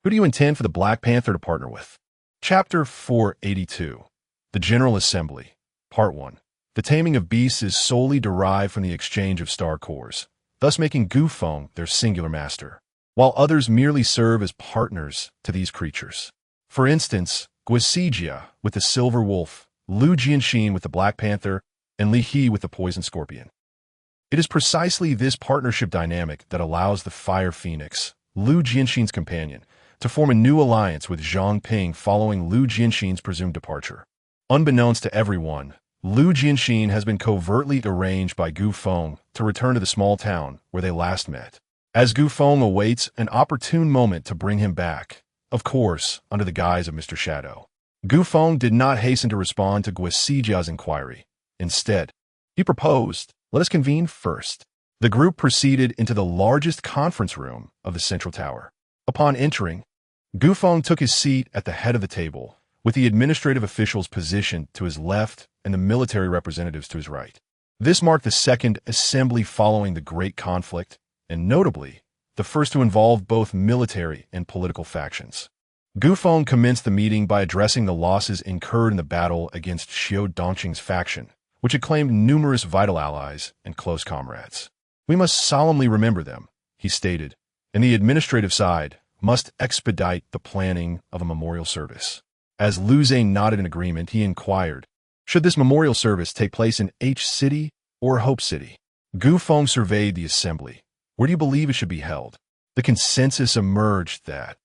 "Who do you intend for the Black Panther to partner with?" Chapter 482. The General Assembly, Part 1. The taming of beasts is solely derived from the exchange of star cores, thus making Feng their singular master, while others merely serve as partners to these creatures. For instance, Sijia with the Silver Wolf, Lu Jianxin with the Black Panther, and Li He with the Poison Scorpion. It is precisely this partnership dynamic that allows the Fire Phoenix, Lu Jianxin's companion, to form a new alliance with Zhang Ping following Lu Jianxin's presumed departure. Unbeknownst to everyone, Lu Jianxin has been covertly arranged by Feng to return to the small town where they last met, as Feng awaits an opportune moment to bring him back, of course, under the guise of Mr. Shadow. Feng did not hasten to respond to Sijia's inquiry. Instead, he proposed, "Let us convene first." The group proceeded into the largest conference room of the central tower. Upon entering, Feng took his seat at the head of the table, with the administrative officials positioned to his left and the military representatives to his right. This marked the second assembly following the Great Conflict, and notably, the first to involve both military and political factions. Feng commenced the meeting by addressing the losses incurred in the battle against Xiao Dongqing's faction, which had claimed numerous vital allies and close comrades. "We must solemnly remember them," he stated, "and the administrative side must expedite the planning of a memorial service." As Lu Zhe nodded in agreement, he inquired, "Should this memorial service take place in H City or Hope City?" Feng surveyed the assembly. "Where do you believe it should be held?" The consensus emerged that,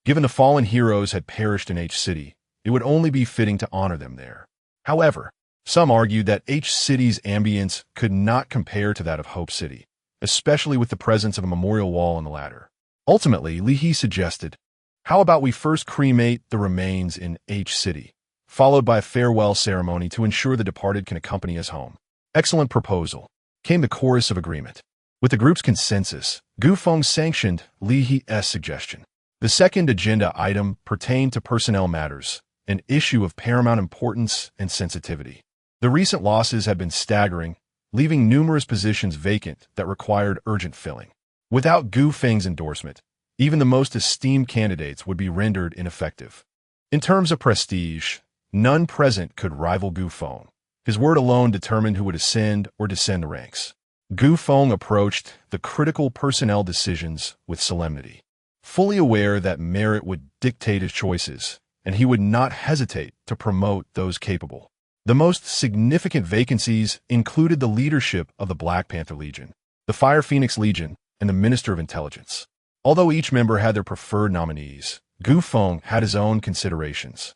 given the fallen heroes had perished in H City, it would only be fitting to honor them there. However, some argued that H City's ambience could not compare to that of Hope City, especially with the presence of a memorial wall in the latter. Ultimately, Li He suggested, "How about we first cremate the remains in H City, followed by a farewell ceremony to ensure the departed can accompany us home?" "Excellent proposal," came the chorus of agreement. With the group's consensus, Feng sanctioned Li He's suggestion. The second agenda item pertained to personnel matters, an issue of paramount importance and sensitivity. The recent losses had been staggering, leaving numerous positions vacant that required urgent filling. Without Feng's endorsement, even the most esteemed candidates would be rendered ineffective. In terms of prestige, none present could rival Feng. His word alone determined who would ascend or descend the ranks. Feng approached the critical personnel decisions with solemnity, fully aware that merit would dictate his choices, and he would not hesitate to promote those capable. The most significant vacancies included the leadership of the Black Panther Legion, the Fire Phoenix Legion, and the Minister of Intelligence. Although each member had their preferred nominees, Gu Feng had his own considerations.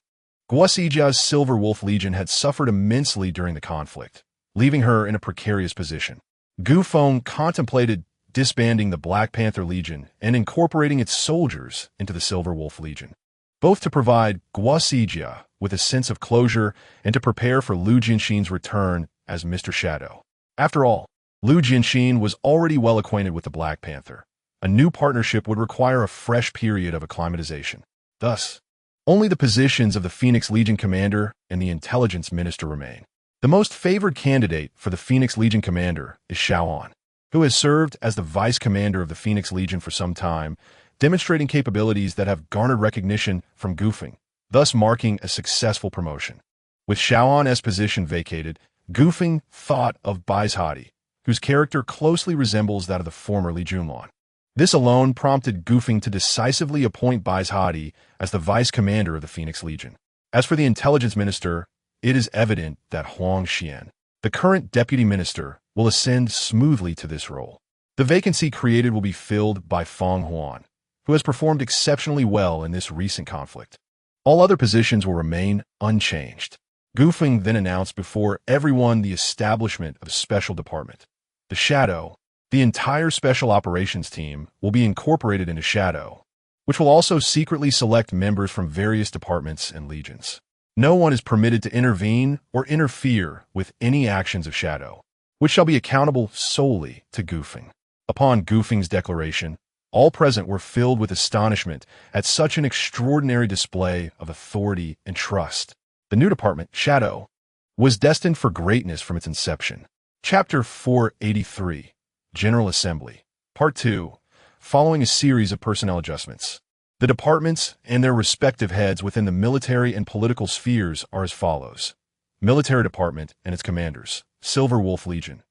Guosijia's Silver Wolf Legion had suffered immensely during the conflict, leaving her in a precarious position. Gu Feng contemplated disbanding the Black Panther Legion and incorporating its soldiers into the Silver Wolf Legion, both to provide Guosijia with a sense of closure and to prepare for Lu Jianxin's return as Mr. Shadow. After all, Lu Jianxin was already well acquainted with the Black Panther. A new partnership would require a fresh period of acclimatization. Thus, only the positions of the Phoenix Legion commander and the intelligence minister remain. The most favored candidate for the Phoenix Legion commander is Xiaoan, who has served as the vice commander of the Phoenix Legion for some time, demonstrating capabilities that have garnered recognition from Gu Feng, thus marking a successful promotion. With Xiaoan's position vacated, Gu Feng thought of Baizhadi, whose character closely resembles that of the former Li Junlan. This alone prompted Gu Feng to decisively appoint Baizhadi as the vice commander of the Phoenix Legion. As for the intelligence minister, it is evident that Huang Xian, the current deputy minister, will ascend smoothly to this role. The vacancy created will be filled by Feng Huan, who has performed exceptionally well in this recent conflict. All other positions will remain unchanged. Gu Feng then announced before everyone the establishment of a special department. The Shadow. The entire Special Operations team will be incorporated into Shadow, which will also secretly select members from various departments and legions. No one is permitted to intervene or interfere with any actions of Shadow, which shall be accountable solely to Gu Feng. Upon Gu Feng's declaration, all present were filled with astonishment at such an extraordinary display of authority and trust. The new department, Shadow, was destined for greatness from its inception. Chapter 483. General Assembly. Part 2. Following a series of personnel adjustments. The departments and their respective heads within the military and political spheres are as follows. Military Department and its commanders. Silver Wolf Legion.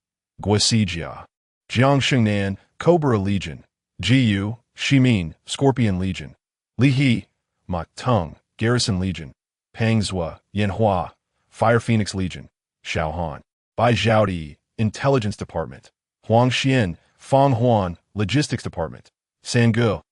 Guosijia. Jiangshengnan, Cobra Legion. Jiyu, Shimin, Scorpion Legion. Lihe, Ma Tung, Garrison Legion. Pangzhua, Yanhua, Fire Phoenix Legion. Shaohan. Bai Zhaodi, Intelligence Department. Huang Xian, Feng Huan, Logistics Department. Sangu,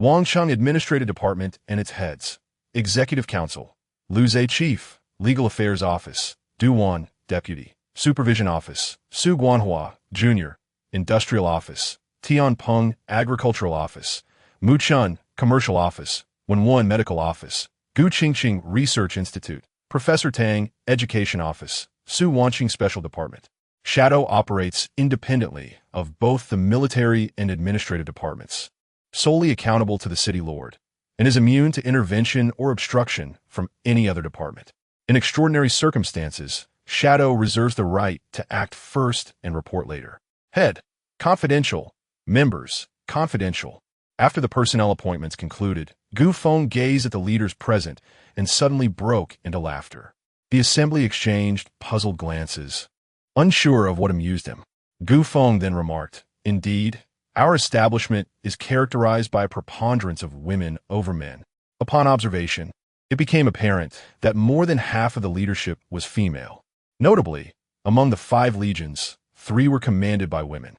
Wangcheng Administrative Department and its heads. Executive Council. Luzhe Chief, Legal Affairs Office. Duwan, Deputy. Supervision Office. Su Guanhua, Junior. Industrial Office. Tianpeng, Agricultural Office. Muchun, Commercial Office. Wenwan, Medical Office. Gu Qingqing Research Institute. Professor Tang, Education Office. Su Wanqing Special Department. Shadow operates independently of both the military and administrative departments, solely accountable to the city lord, and is immune to intervention or obstruction from any other department. In extraordinary circumstances, Shadow reserves the right to act first and report later. Head. Confidential. Members. Confidential. After the personnel appointments concluded, Gu Feng gazed at the leaders present and suddenly broke into laughter. The assembly exchanged puzzled glances, unsure of what amused him. Gu Feng then remarked, "Indeed, our establishment is characterized by a preponderance of women over men." Upon observation, it became apparent that more than half of the leadership was female. Notably, among the 5 legions, 3 were commanded by women.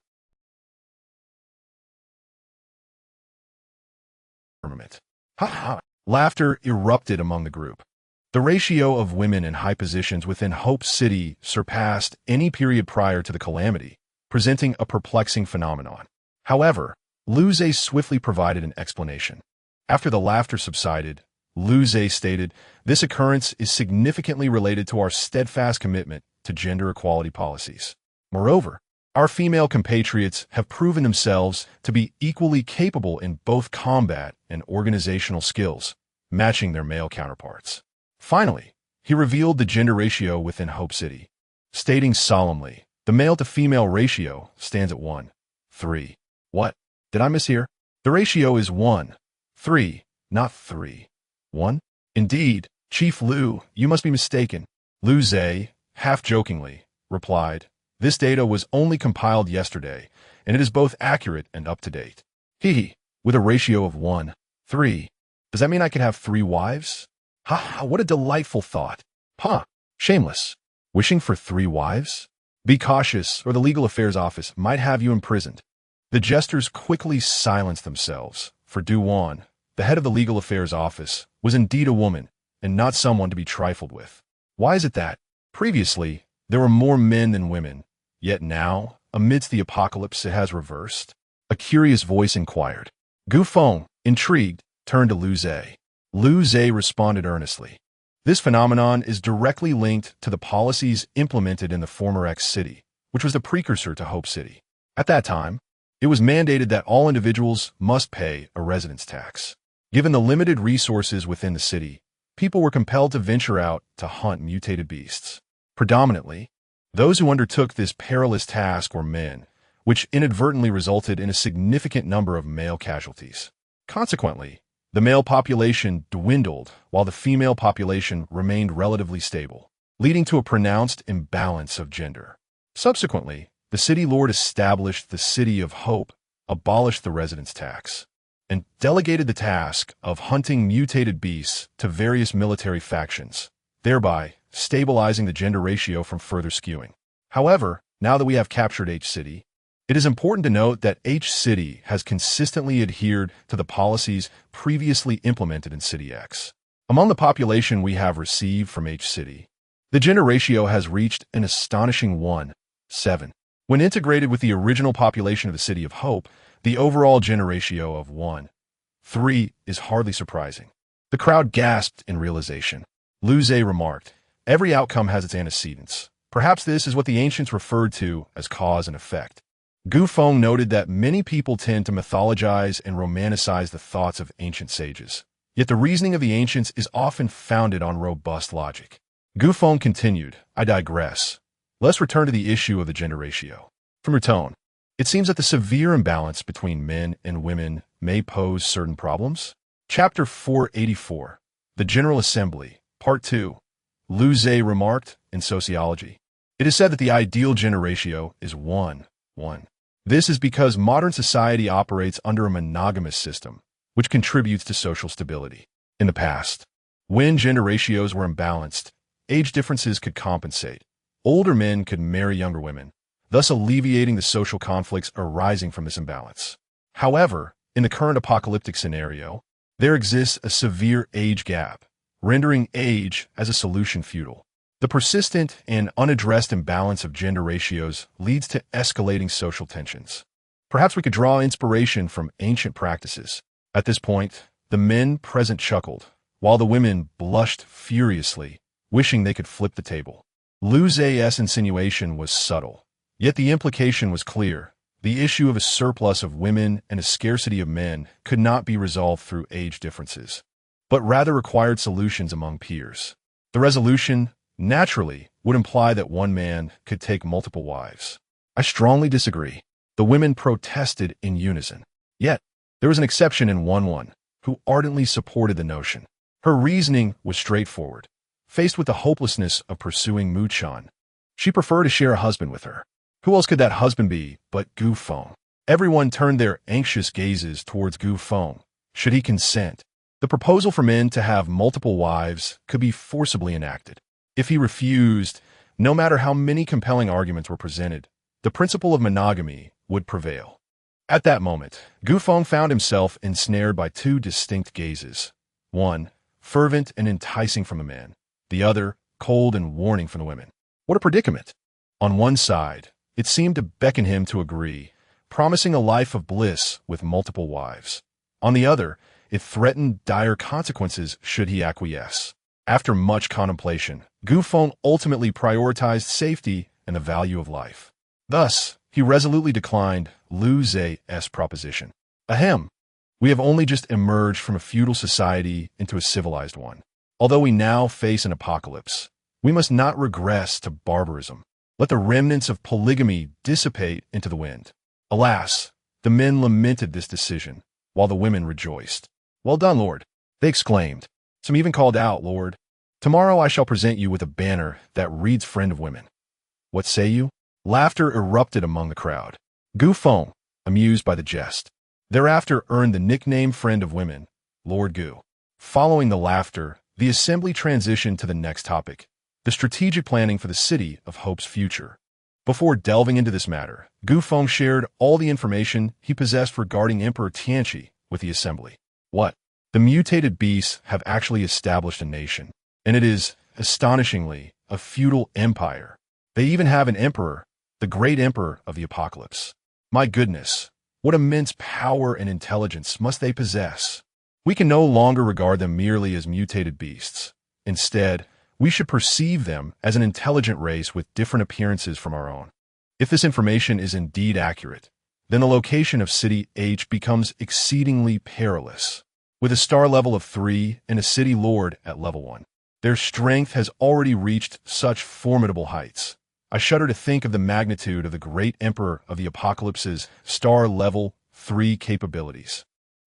Ha ha! Laughter erupted among the group. The ratio of women in high positions within Hope City surpassed any period prior to the calamity, presenting a perplexing phenomenon. However, Luzhe swiftly provided an explanation. After the laughter subsided, Luzhe stated, "This occurrence is significantly related to our steadfast commitment to gender equality policies. Moreover, our female compatriots have proven themselves to be equally capable in both combat and organizational skills, matching their male counterparts." Finally, he revealed the gender ratio within Hope City, stating solemnly, "The male-to-female ratio stands at 1:3. What? Did I mishear? The ratio is 1:3, not 3:1. Indeed, Chief Lu, you must be mistaken." Lu Zhe, half-jokingly, replied, "This data was only compiled yesterday, and it is both accurate and up-to-date." Hee, with a ratio of 1:3. Does that mean I could have 3 wives? Ha ha, what a delightful thought. Ha, shameless. Wishing for 3 wives? Be cautious, or the Legal Affairs Office might have you imprisoned. The jesters quickly silenced themselves, for Du Wan, the head of the legal affairs office, was indeed a woman, and not someone to be trifled with. Why is it that, previously, there were more men than women, yet now, amidst the apocalypse, it has reversed? A curious voice inquired. Gu Feng, intrigued, turned to Lu Zhe. Lu Zhe responded earnestly. This phenomenon is directly linked to the policies implemented in the former X city, which was the precursor to Hope City. At that time, it was mandated that all individuals must pay a residence tax. Given the limited resources within the city, people were compelled to venture out to hunt mutated beasts. Predominantly, those who undertook this perilous task were men, which inadvertently resulted in a significant number of male casualties. Consequently, the male population dwindled while the female population remained relatively stable, leading to a pronounced imbalance of gender. Subsequently, the city lord established the City of Hope, abolished the residence tax, and delegated the task of hunting mutated beasts to various military factions, thereby stabilizing the gender ratio from further skewing. However, now that we have captured H City, it is important to note that H City has consistently adhered to the policies previously implemented in City X. Among the population we have received from H City, the gender ratio has reached an astonishing 1:7. When integrated with the original population of the City of Hope, the overall gender ratio of 1:3 is hardly surprising. The crowd gasped in realization. Lu Zhe remarked, "Every outcome has its antecedents. Perhaps this is what the ancients referred to as cause and effect." Gu Feng noted that many people tend to mythologize and romanticize the thoughts of ancient sages. Yet the reasoning of the ancients is often founded on robust logic. Gu Feng continued, "I digress. Let's return to the issue of the gender ratio. From your tone, it seems that the severe imbalance between men and women may pose certain problems." Chapter 484, The General Assembly, Part 2. Lu Zhe remarked, in sociology, "It is said that the ideal gender ratio is 1:1. This is because modern society operates under a monogamous system, which contributes to social stability. In the past, when gender ratios were imbalanced, age differences could compensate. Older men could marry younger women, thus alleviating the social conflicts arising from this imbalance. However, in the current apocalyptic scenario, there exists a severe age gap, rendering age as a solution futile. The persistent and unaddressed imbalance of gender ratios leads to escalating social tensions. Perhaps we could draw inspiration from ancient practices. At this point, the men present chuckled, while the women blushed furiously, wishing they could flip the table. Lu Zhe's insinuation was subtle, yet the implication was clear. The issue of a surplus of women and a scarcity of men could not be resolved through age differences, but rather required solutions among peers. The resolution, naturally, would imply that one man could take multiple wives. I strongly disagree. The women protested in unison. Yet, there was an exception in 1:1, who ardently supported the notion. Her reasoning was straightforward. Faced with the hopelessness of pursuing mutation, she preferred to share a husband with her. Who else could that husband be but Gu Feng? Everyone turned their anxious gazes towards Gu Feng. Should he consent? The proposal for men to have multiple wives could be forcibly enacted. If he refused, no matter how many compelling arguments were presented, the principle of monogamy would prevail. At that moment, Gu Feng found himself ensnared by two distinct gazes. One, fervent and enticing from the men. The other, cold and warning from the women. What a predicament! On one side, it seemed to beckon him to agree, promising a life of bliss with multiple wives. On the other, it threatened dire consequences should he acquiesce. After much contemplation, Gu Feng ultimately prioritized safety and the value of life. Thus, he resolutely declined Lu Zhe's proposition. Ahem, we have only just emerged from a feudal society into a civilized one. Although we now face an apocalypse, we must not regress to barbarism. Let the remnants of polygamy dissipate into the wind. Alas, the men lamented this decision, while the women rejoiced. Well done, Lord, they exclaimed. Some even called out, Lord, tomorrow I shall present you with a banner that reads Friend of Women. What say you? Laughter erupted among the crowd. Gu Feng, amused by the jest, thereafter earned the nickname Friend of Women, Lord Gu. Following the laughter, the assembly transitioned to the next topic, the strategic planning for the City of Hope's future. Before delving into this matter, Gu Feng shared all the information he possessed regarding Emperor Tianqi with the assembly. What? The mutated beasts have actually established a nation, and it is, astonishingly, a feudal empire. They even have an emperor, the great emperor of the apocalypse. My goodness, what immense power and intelligence must they possess? We can no longer regard them merely as mutated beasts. Instead, we should perceive them as an intelligent race with different appearances from our own. If this information is indeed accurate, then the location of City H becomes exceedingly perilous. With a star level of 3 and a city lord at level 1, their strength has already reached such formidable heights. I shudder to think of the magnitude of the great emperor of the apocalypse's star level 3 capabilities.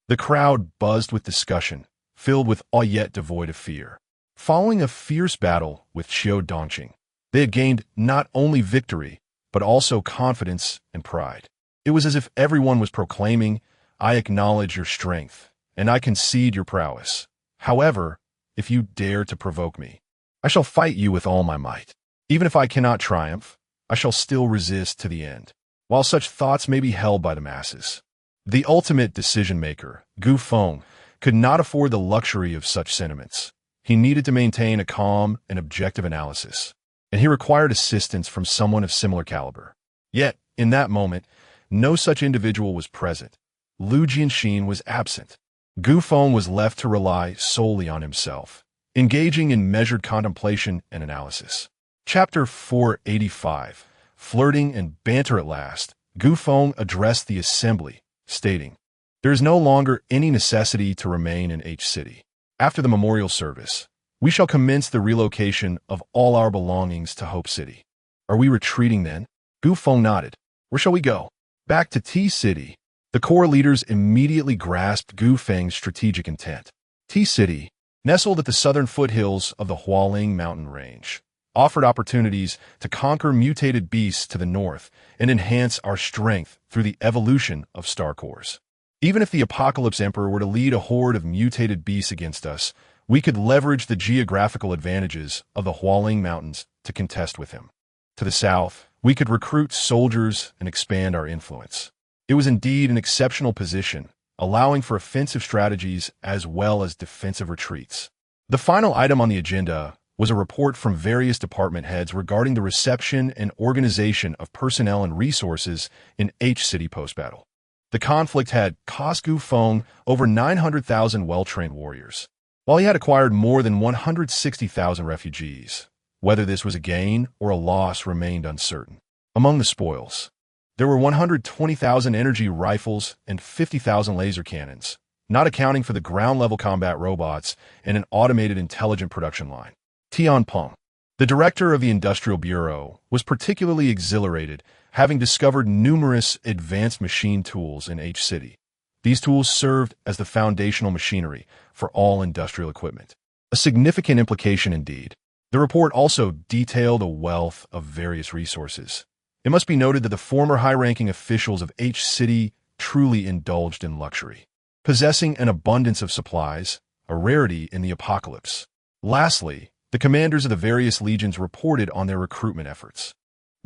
The crowd buzzed with discussion, filled with awe yet devoid of fear. Following a fierce battle with Qiu Dongqing, they had gained not only victory, but also confidence and pride. It was as if everyone was proclaiming, "I acknowledge your strength, and I concede your prowess. However, if you dare to provoke me, I shall fight you with all my might. Even if I cannot triumph, I shall still resist to the end." While such thoughts may be held by the masses, the ultimate decision-maker, Feng, could not afford the luxury of such sentiments. He needed to maintain a calm and objective analysis, and he required assistance from someone of similar caliber. Yet, in that moment, no such individual was present. Lu Jianxin was absent. Feng was left to rely solely on himself, engaging in measured contemplation and analysis. Chapter 485, Flirting and Banter at Last, Feng addressed the assembly, stating, "There is no longer any necessity to remain in H City. After the memorial service, we shall commence the relocation of all our belongings to Hope City." "Are we retreating then?" Feng nodded. "Where shall we go?" "Back to T City." The core leaders immediately grasped Feng's strategic intent. T City, nestled at the southern foothills of the Hualing mountain range, offered opportunities to conquer mutated beasts to the north and enhance our strength through the evolution of star cores. Even if the Apocalypse Emperor were to lead a horde of mutated beasts against us, we could leverage the geographical advantages of the Hualing Mountains to contest with him. To the south, we could recruit soldiers and expand our influence. It was indeed an exceptional position, allowing for offensive strategies as well as defensive retreats. The final item on the agenda was a report from various department heads regarding the reception and organization of personnel and resources in H City post-battle. The conflict had cost Feng over 900,000 well-trained warriors, while he had acquired more than 160,000 refugees. Whether this was a gain or a loss remained uncertain. Among the spoils, there were 120,000 energy rifles and 50,000 laser cannons, not accounting for the ground-level combat robots and an automated intelligent production line. Tian Peng, the director of the Industrial Bureau, was particularly exhilarated, having discovered numerous advanced machine tools in H City. These tools served as the foundational machinery for all industrial equipment. A significant implication indeed. The report also detailed a wealth of various resources. It must be noted that the former high-ranking officials of H City truly indulged in luxury, possessing an abundance of supplies, a rarity in the apocalypse. Lastly, the commanders of the various legions reported on their recruitment efforts.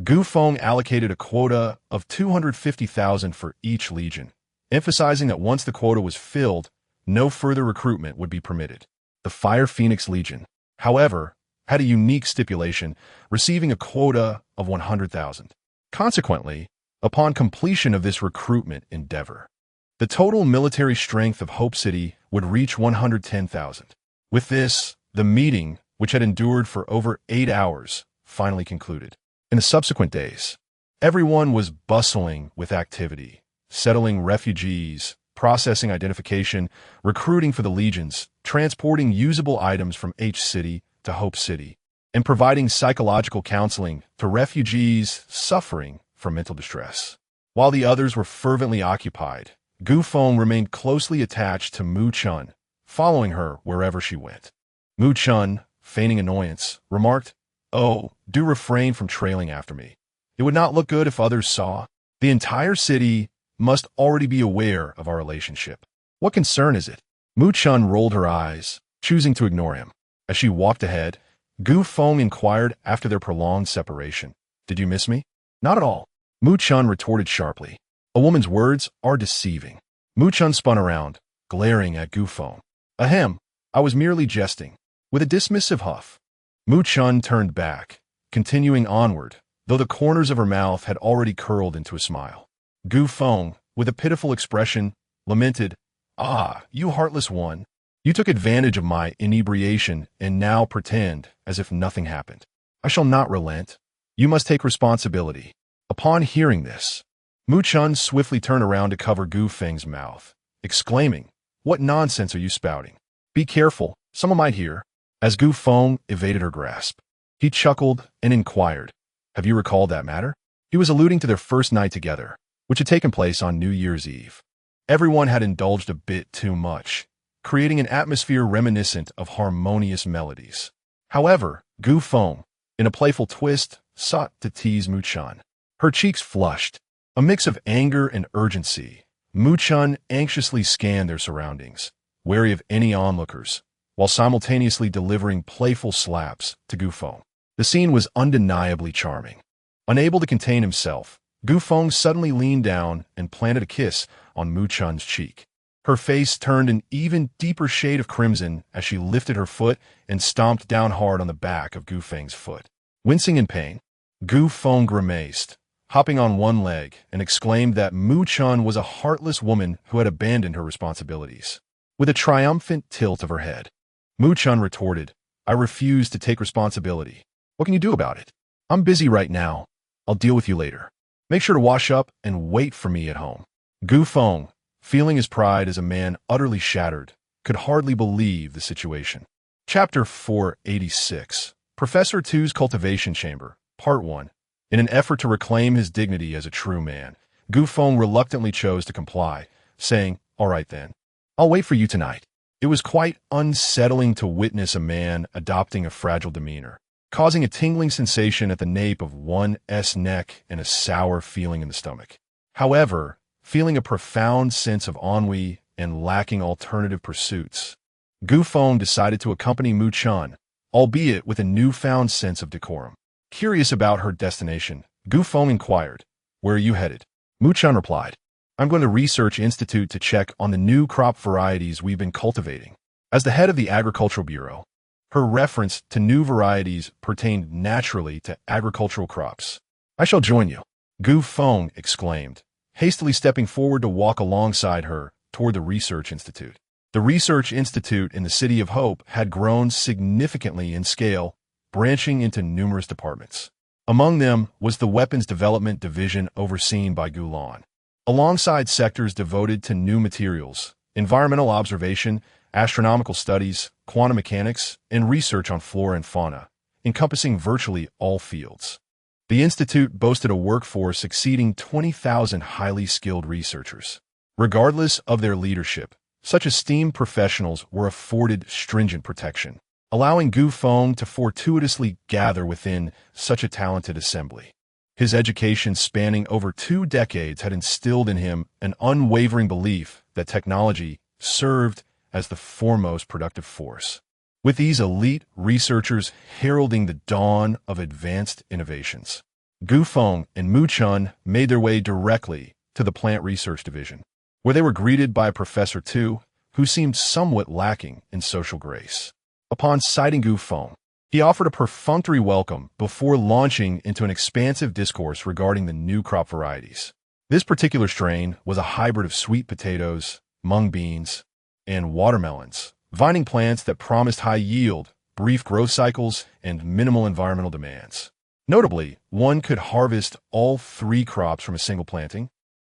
Feng allocated a quota of 250,000 for each legion, emphasizing that once the quota was filled, no further recruitment would be permitted. The Fire Phoenix Legion, however, had a unique stipulation, receiving a quota of 100,000. Consequently, upon completion of this recruitment endeavor, the total military strength of Hope City would reach 110,000. With this, the meeting, which had endured for over 8 hours, finally concluded. In the subsequent days, everyone was bustling with activity, settling refugees, processing identification, recruiting for the legions, transporting usable items from H City to Hope City, and providing psychological counseling to refugees suffering from mental distress. While the others were fervently occupied, Feng remained closely attached to Mu Chun, following her wherever she went. Mu Chun, feigning annoyance, remarked, "Oh, do refrain from trailing after me. It would not look good if others saw. The entire city must already be aware of our relationship. What concern is it?" Mu Chun rolled her eyes, choosing to ignore him. As she walked ahead, Feng inquired after their prolonged separation. "Did you miss me?" "Not at all," Mu Chun retorted sharply. "A woman's words are deceiving." Mu Chun spun around, glaring at Gu Feng. Ahem, I was merely jesting. With a dismissive huff, Mu Chun turned back, continuing onward, though the corners of her mouth had already curled into a smile. Gu Feng, with a pitiful expression, lamented, "Ah, you heartless one. You took advantage of my inebriation and now pretend as if nothing happened. I shall not relent. You must take responsibility." Upon hearing this, Mu Chun swiftly turned around to cover Gu Feng's mouth, exclaiming, "What nonsense are you spouting? Be careful, someone might hear." As Gu Feng evaded her grasp, he chuckled and inquired, "Have you recalled that matter?" He was alluding to their first night together, which had taken place on New Year's Eve. Everyone had indulged a bit too much, creating an atmosphere reminiscent of harmonious melodies. However, Gu Feng, in a playful twist, sought to tease Mu Chun. Her cheeks flushed, a mix of anger and urgency. Mu Chun anxiously scanned their surroundings, wary of any onlookers, while simultaneously delivering playful slaps to Gu Feng. The scene was undeniably charming. Unable to contain himself, Gu Feng suddenly leaned down and planted a kiss on Mu Chun's cheek. Her face turned an even deeper shade of crimson as she lifted her foot and stomped down hard on the back of Gu Feng's foot. Wincing in pain, Gu Feng grimaced, hopping on one leg, and exclaimed that Mu Chun was a heartless woman who had abandoned her responsibilities. With a triumphant tilt of her head, Mu Chun retorted, "I refuse to take responsibility. What can you do about it? I'm busy right now. I'll deal with you later. Make sure to wash up and wait for me at home." Gu Feng, feeling his pride as a man utterly shattered, could hardly believe the situation. Chapter 486, Professor Tu's Cultivation Chamber, Part 1. In an effort to reclaim his dignity as a true man, Gu Feng reluctantly chose to comply, saying, "All right then. I'll wait for you tonight." It was quite unsettling to witness a man adopting a fragile demeanor, causing a tingling sensation at the nape of one's neck and a sour feeling in the stomach. However, feeling a profound sense of ennui and lacking alternative pursuits, Gu Feng decided to accompany Mu Chun, albeit with a newfound sense of decorum. Curious about her destination, Gu Feng inquired, "Where are you headed?" Mu Chun replied, "I'm going to Research Institute to check on the new crop varieties we've been cultivating." As the head of the Agricultural Bureau, her reference to new varieties pertained naturally to agricultural crops. "I shall join you," Gu Feng exclaimed, hastily stepping forward to walk alongside her toward the Research Institute. The Research Institute in the City of Hope had grown significantly in scale, branching into numerous departments. Among them was the Weapons Development Division overseen by Gulan, alongside sectors devoted to new materials, environmental observation, astronomical studies, quantum mechanics, and research on flora and fauna, encompassing virtually all fields. The institute boasted a workforce exceeding 20,000 highly skilled researchers. Regardless of their leadership, such esteemed professionals were afforded stringent protection, allowing Gu Feng to fortuitously gather within such a talented assembly. His education spanning over 2 decades had instilled in him an unwavering belief that technology served as the foremost productive force, with these elite researchers heralding the dawn of advanced innovations. Gu Feng and Mu Chun made their way directly to the Plant Research Division, where they were greeted by Professor Tu, who seemed somewhat lacking in social grace. Upon sighting Gu Feng, he offered a perfunctory welcome before launching into an expansive discourse regarding the new crop varieties. This particular strain was a hybrid of sweet potatoes, mung beans, and watermelons, vining plants that promised high yield, brief growth cycles, and minimal environmental demands. Notably, one could harvest all 3 crops from a single planting,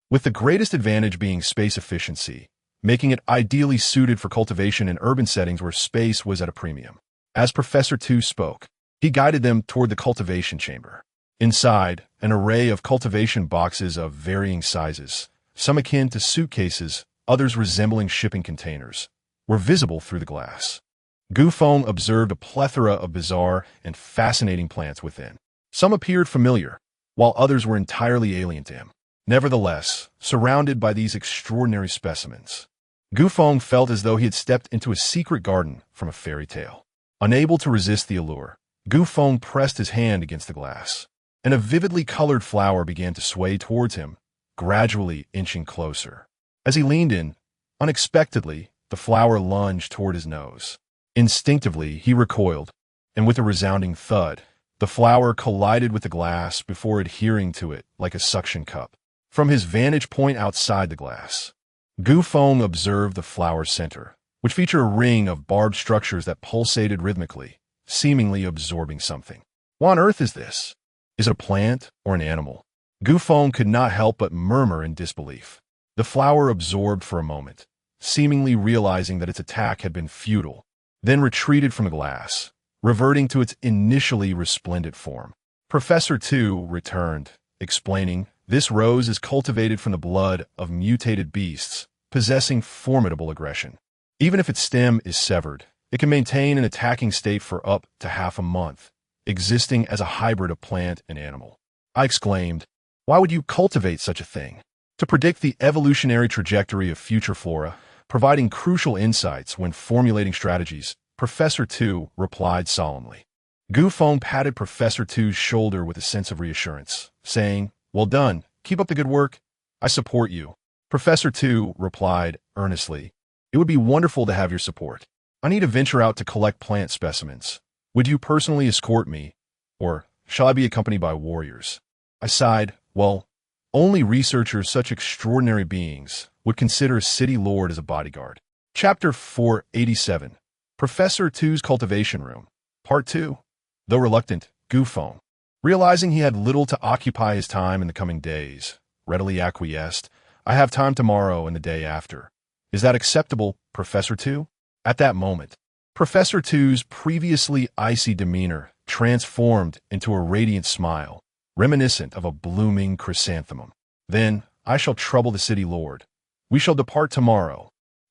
with the greatest advantage being space efficiency, making it ideally suited for cultivation in urban settings where space was at a premium. As Professor Tu spoke, he guided them toward the cultivation chamber. Inside, an array of cultivation boxes of varying sizes, some akin to suitcases, others resembling shipping containers, were visible through the glass. Gu Feng observed a plethora of bizarre and fascinating plants within. Some appeared familiar, while others were entirely alien to him. Nevertheless, surrounded by these extraordinary specimens, Gu Feng felt as though he had stepped into a secret garden from a fairy tale. Unable to resist the allure, Gu Feng pressed his hand against the glass, and a vividly colored flower began to sway towards him, gradually inching closer. As he leaned in, Unexpectedly, the flower lunged toward his nose. Instinctively, he recoiled, and with a resounding thud, the flower collided with the glass before adhering to it like a suction cup. From his vantage point outside the glass, Feng observed the flower's center, which featured a ring of barbed structures that pulsated rhythmically, seemingly absorbing something. What on earth is this? Is it a plant or an animal? Feng could not help but murmur in disbelief. The flower absorbed for a moment, seemingly realizing that its attack had been futile, then retreated from the glass, reverting to its initially resplendent form. Professor Tu returned, explaining, "This rose is cultivated from the blood of mutated beasts, possessing formidable aggression. Even if its stem is severed, it can maintain an attacking state for up to half a month, existing as a hybrid of plant and animal." I exclaimed, "Why would you cultivate such a thing?" "To predict the evolutionary trajectory of future flora, providing crucial insights when formulating strategies," Professor Tu replied solemnly. Feng patted Professor Tu's shoulder with a sense of reassurance, saying, "Well done, keep up the good work. I support you." Professor Tu replied earnestly, "It would be wonderful to have your support. I need to venture out to collect plant specimens. Would you personally escort me, or shall I be accompanied by warriors?" I sighed, "Well, only researchers such extraordinary beings would consider a city lord as a bodyguard." Chapter 487, Professor Tu's Cultivation Room, Part 2. Though reluctant, Feng, realizing he had little to occupy his time in the coming days, readily acquiesced. "I have time tomorrow and the day after. Is that acceptable, Professor Tu?" At that moment, Professor Tu's previously icy demeanor transformed into a radiant smile, reminiscent of a blooming chrysanthemum. "Then I shall trouble the city lord. We shall depart tomorrow."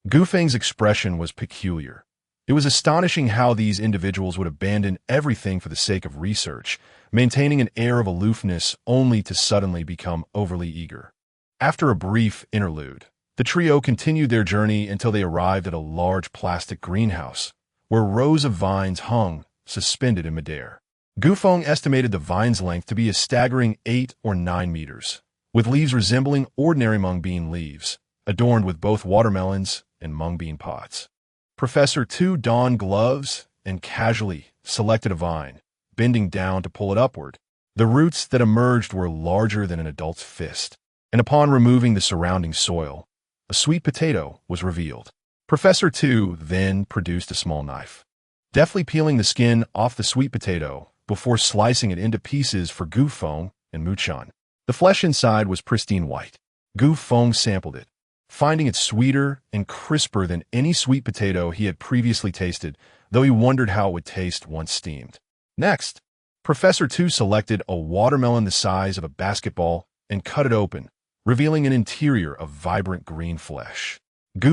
Feng's expression was peculiar. It was astonishing how these individuals would abandon everything for the sake of research, maintaining an air of aloofness only to suddenly become overly eager. After a brief interlude, the trio continued their journey until they arrived at a large plastic greenhouse, where rows of vines hung, suspended in midair. Feng estimated the vine's length to be a staggering 8 or 9 meters, with leaves resembling ordinary mung bean leaves, adorned with both watermelons and mung bean pods. Professor Tu donned gloves and casually selected a vine, bending down to pull it upward. The roots that emerged were larger than an adult's fist, and upon removing the surrounding soil, a sweet potato was revealed. Professor Tu then produced a small knife, deftly peeling the skin off the sweet potato before slicing it into pieces for Feng and Muchan. The flesh inside was pristine white. Feng sampled it, finding it sweeter and crisper than any sweet potato he had previously tasted, though he wondered how it would taste once steamed. Next, Professor Tu selected a watermelon the size of a basketball and cut it open, revealing an interior of vibrant green flesh.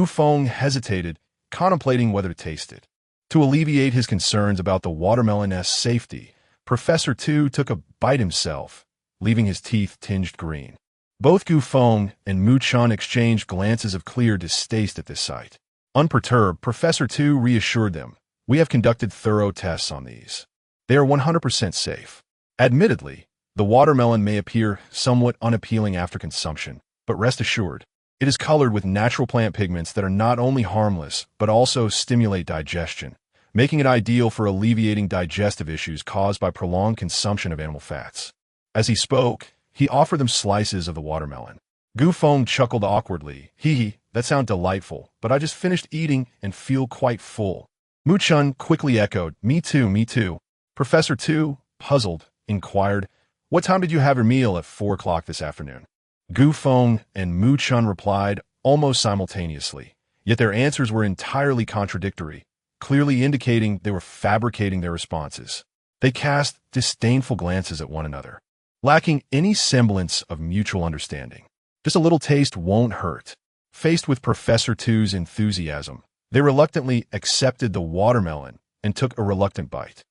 Feng hesitated, contemplating whether to taste it. To alleviate his concerns about the watermelon's safety, Professor Tu took a bite himself, leaving his teeth tinged green. Both Feng and Muchan exchanged glances of clear distaste at this sight. Unperturbed, Professor Tu reassured them, "We have conducted thorough tests on these. They are 100% safe. Admittedly, the watermelon may appear somewhat unappealing after consumption, but rest assured, it is colored with natural plant pigments that are not only harmless, but also stimulate digestion, making it ideal for alleviating digestive issues caused by prolonged consumption of animal fats." As he spoke, he offered them slices of the watermelon. Feng chuckled awkwardly. "Hee, that sounds delightful, but I just finished eating and feel quite full." Muchan quickly echoed, me too. Professor Tu, puzzled, inquired, "What time did you have your meal at 4 o'clock this afternoon?" Feng and Muchan replied almost simultaneously, yet their answers were entirely contradictory, clearly indicating they were fabricating their responses. They cast disdainful glances at one another, lacking any semblance of mutual understanding. Just a little taste won't hurt. Faced with Professor Tu's enthusiasm, they reluctantly accepted the watermelon and took a reluctant bite.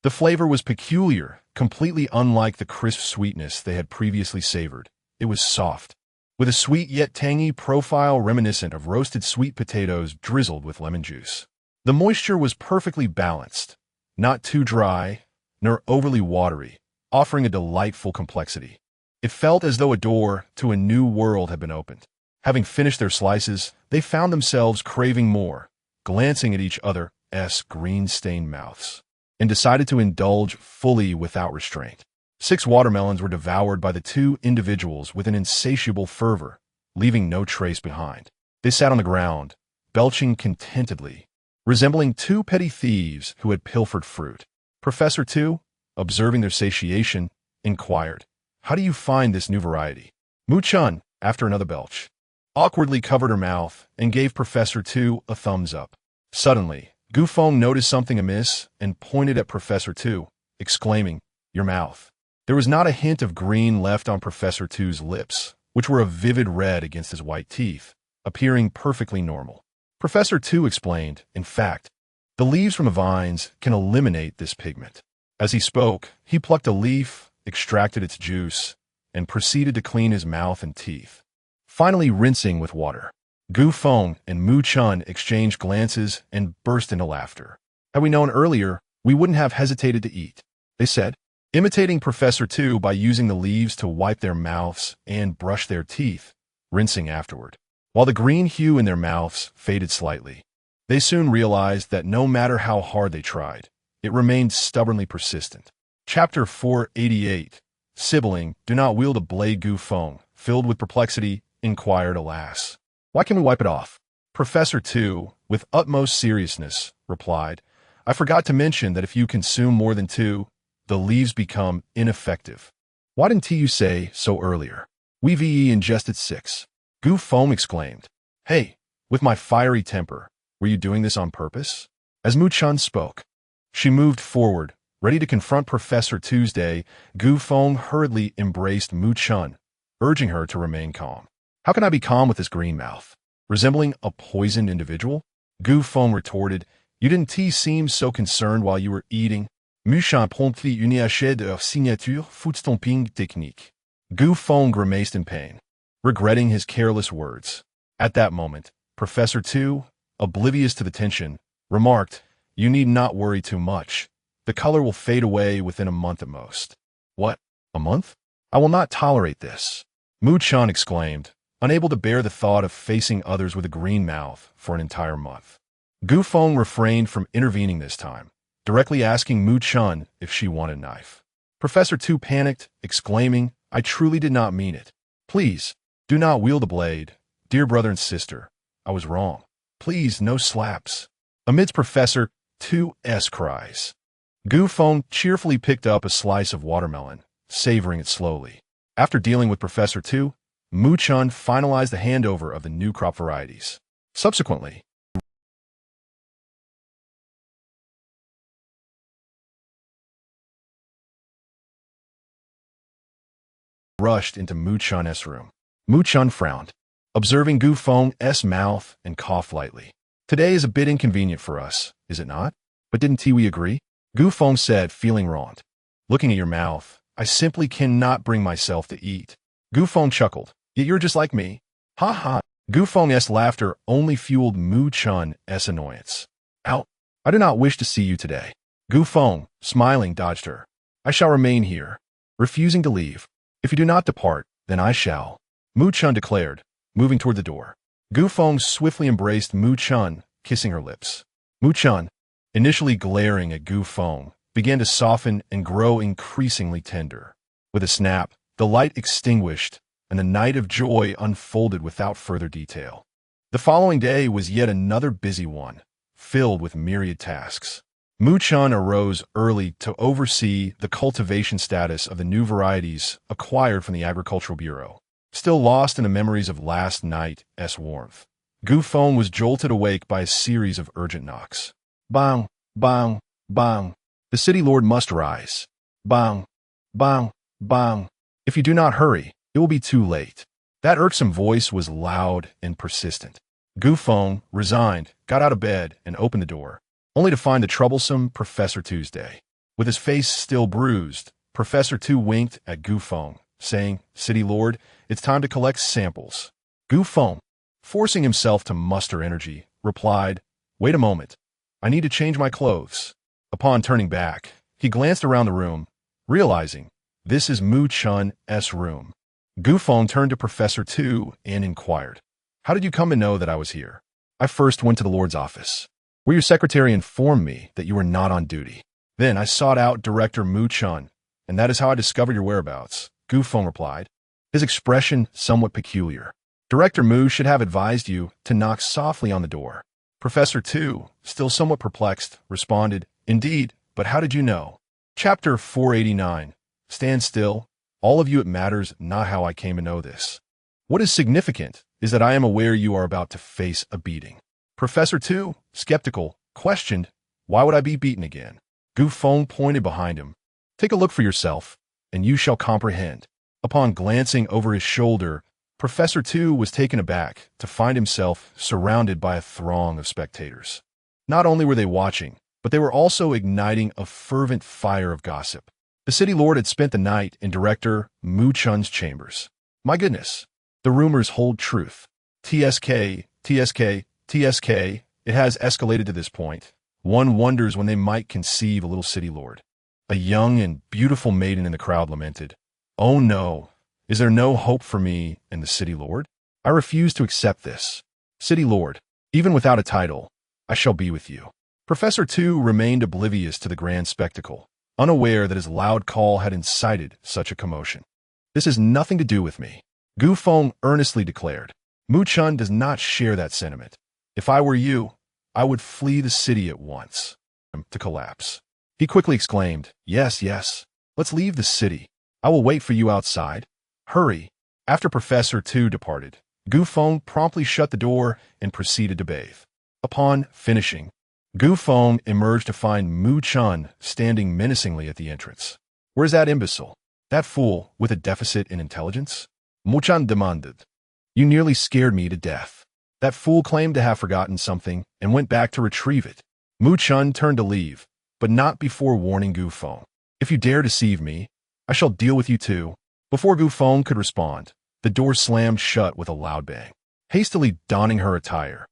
The flavor was peculiar, completely unlike the crisp sweetness they had previously savored. It was soft, with a sweet yet tangy profile reminiscent of roasted sweet potatoes drizzled with lemon juice. The moisture was perfectly balanced, not too dry, nor overly watery, offering a delightful complexity. It felt as though a door to a new world had been opened. Having finished their slices, they found themselves craving more, glancing at each other's green-stained mouths, and decided to indulge fully without restraint. 6 watermelons were devoured by the 2 individuals with an insatiable fervor, leaving no trace behind. They sat on the ground, belching contentedly, resembling 2 petty thieves who had pilfered fruit. Professor Tu, observing their satiation, inquired, "How do you find this new variety?" Mu-chun, after another belch, awkwardly covered her mouth and gave Professor Tu a thumbs up. Suddenly, Gu Feng noticed something amiss and pointed at Professor Tu, exclaiming, "Your mouth." There was not a hint of green left on Professor Tu's lips, which were a vivid red against his white teeth, appearing perfectly normal. Professor Tu explained, in fact, the leaves from the vines can eliminate this pigment. As he spoke, he plucked a leaf, extracted its juice, and proceeded to clean his mouth and teeth, finally rinsing with water. Gu Feng and Mu Chun exchanged glances and burst into laughter. "Had we known earlier, we wouldn't have hesitated to eat," they said, imitating Professor Tu by using the leaves to wipe their mouths and brush their teeth, rinsing afterward. While the green hue in their mouths faded slightly, they soon realized that no matter how hard they tried, it remained stubbornly persistent. Chapter 488. Sibling, do not wield a blade. Gu Feng, filled with perplexity, inquired, "Alas, why can we wipe it off?" Professor Tu, with utmost seriousness, replied, "I forgot to mention that if you consume more than 2, the leaves become ineffective." "Why didn't you say so earlier? We've ingested 6. Gu Feng exclaimed. "Hey, with my fiery temper, were you doing this on purpose?" As Mu Chun spoke, she moved forward, ready to confront Professor Tuesday. Gu Feng hurriedly embraced Mu Chun, urging her to remain calm. "How can I be calm with this green mouth? Resembling a poisoned individual?" Gu Feng retorted, "You didn't seem so concerned while you were eating." Mu Chun promptly une achet de signature food stomping technique. Gu Feng grimaced in pain, regretting his careless words. At that moment, Professor Tu, oblivious to the tension, remarked, "You need not worry too much. The color will fade away within a month at most." "What? A month? I will not tolerate this," Mu Chun exclaimed, unable to bear the thought of facing others with a green mouth for an entire month. Gu Feng refrained from intervening this time, directly asking Mu Chun if she wanted a knife. Professor Tu panicked, exclaiming, "I truly did not mean it. Please, do not wield a blade. Dear brother and sister, I was wrong. Please, no slaps." Amidst Professor Tu's cries, Gu Feng cheerfully picked up a slice of watermelon, savoring it slowly. After dealing with Professor Tu, Mu Chun finalized the handover of the new crop varieties. Subsequently, rushed into Mu Chun's room. Mu Chun frowned, observing Gu Feng's mouth, and coughed lightly. "Today is a bit inconvenient for us, is it not? But didn't we agree?" Gu Feng said, feeling wronged. "Looking at your mouth, I simply cannot bring myself to eat." Gu Feng chuckled. "Yet you're just like me." "Ha ha." Gu Feng's laughter only fueled Mu Chun's annoyance. "Out. I do not wish to see you today." Gu Feng, smiling, dodged her. "I shall remain here, refusing to leave. If you do not depart, then I shall," Mu Chun declared, moving toward the door. Gu Feng swiftly embraced Mu Chun, kissing her lips. Mu Chun, initially glaring at Gu Feng, began to soften and grow increasingly tender. With a snap, the light extinguished, and a night of joy unfolded without further detail. The following day was yet another busy one, filled with myriad tasks. Mu Chun arose early to oversee the cultivation status of the new varieties acquired from the Agricultural Bureau. Still lost in the memories of last night's warmth, Gu Feng was jolted awake by a series of urgent knocks. Bang, bang, bang. The city lord must rise. Bang, bang, bang. If you do not hurry, it will be too late. That irksome voice was loud and persistent. Gu Feng, resigned, got out of bed and opened the door, only to find the troublesome Professor Tuesday. With his face still bruised, Professor Tu winked at Gu Feng, saying, "City Lord, it's time to collect samples." Gu Feng, forcing himself to muster energy, replied, "Wait a moment. I need to change my clothes." Upon turning back, he glanced around the room, realizing this is Mu Chun's room. Gu Feng turned to Professor Tu and inquired, How did you come to know that I was here? I first went to the Lord's office, where your secretary informed me that you were not on duty. Then I sought out Director Mu Chun, and that is how I discovered your whereabouts, Gu Feng replied, his expression somewhat peculiar. Director Mu should have advised you to knock softly on the door. Professor Tu, still somewhat perplexed, responded, Indeed, but how did you know? Chapter 489. Stand still. All of you, it matters not how I came to know this. What is significant is that I am aware you are about to face a beating. Professor Tu, skeptical, questioned, Why would I be beaten again? Gu Feng pointed behind him. Take a look for yourself, and you shall comprehend. Upon glancing over his shoulder, Professor Tu was taken aback to find himself surrounded by a throng of spectators. Not only were they watching, but they were also igniting a fervent fire of gossip. The city lord had spent the night in Director Mu Chun's chambers. My goodness, the rumors hold truth. TSK, TSK, TSK, it has escalated to this point. One wonders when they might conceive a little city lord. A young and beautiful maiden in the crowd lamented, Oh no, is there no hope for me and the city lord? I refuse to accept this. City lord, even without a title, I shall be with you. Professor Tu remained oblivious to the grand spectacle, unaware that his loud call had incited such a commotion. This has nothing to do with me, Gu Feng earnestly declared. Mu Chun does not share that sentiment. If I were you, I would flee the city at once. To collapse. He quickly exclaimed, Yes, yes, let's leave the city. I will wait for you outside. Hurry. After Professor Tu departed, Gu Feng promptly shut the door and proceeded to bathe. Upon finishing, Gu Feng emerged to find Mu Chun standing menacingly at the entrance. Where's that imbecile? That fool with a deficit in intelligence? Mu Chun demanded. You nearly scared me to death. That fool claimed to have forgotten something and went back to retrieve it. Mu Chun turned to leave, but not before warning Gu Feng. If you dare deceive me, I shall deal with you too. Before Gu Feng could respond, the door slammed shut with a loud bang. Hastily donning her attire,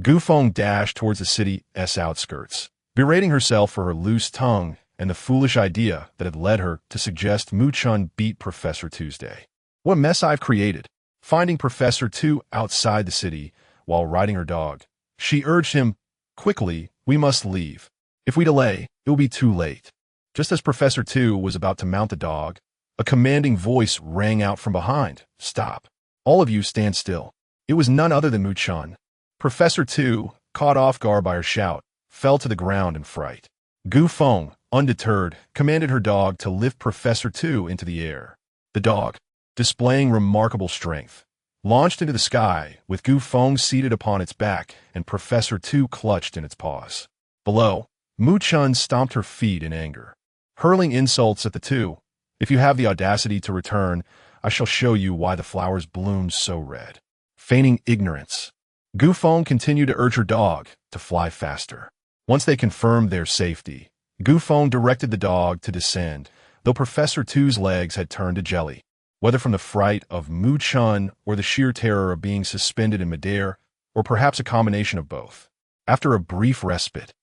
Gu Feng dashed towards the city's outskirts, berating herself for her loose tongue and the foolish idea that had led her to suggest Mu Chun beat Professor Tuesday. What a mess I've created. Finding Professor Tu outside the city while riding her dog, she urged him, Quickly, we must leave. If we delay, it will be too late. Just as Professor Tu was about to mount the dog, a commanding voice rang out from behind. Stop. All of you stand still. It was none other than Mu Chun. Professor Tu, caught off guard by her shout, fell to the ground in fright. Gu Feng, undeterred, commanded her dog to lift Professor Tu into the air. The dog, displaying remarkable strength, launched into the sky with Gu Feng seated upon its back and Professor Tu clutched in its paws. Below, Mu Chun stomped her feet in anger, hurling insults at the two. If you have the audacity to return, I shall show you why the flowers bloom so red. Feigning ignorance, Gu Feng continued to urge her dog to fly faster. Once they confirmed their safety, Gu Feng directed the dog to descend, though Professor Tu's legs had turned to jelly. Whether from the fright of Mu Chun or the sheer terror of being suspended in midair, or perhaps a combination of both. After a brief respite,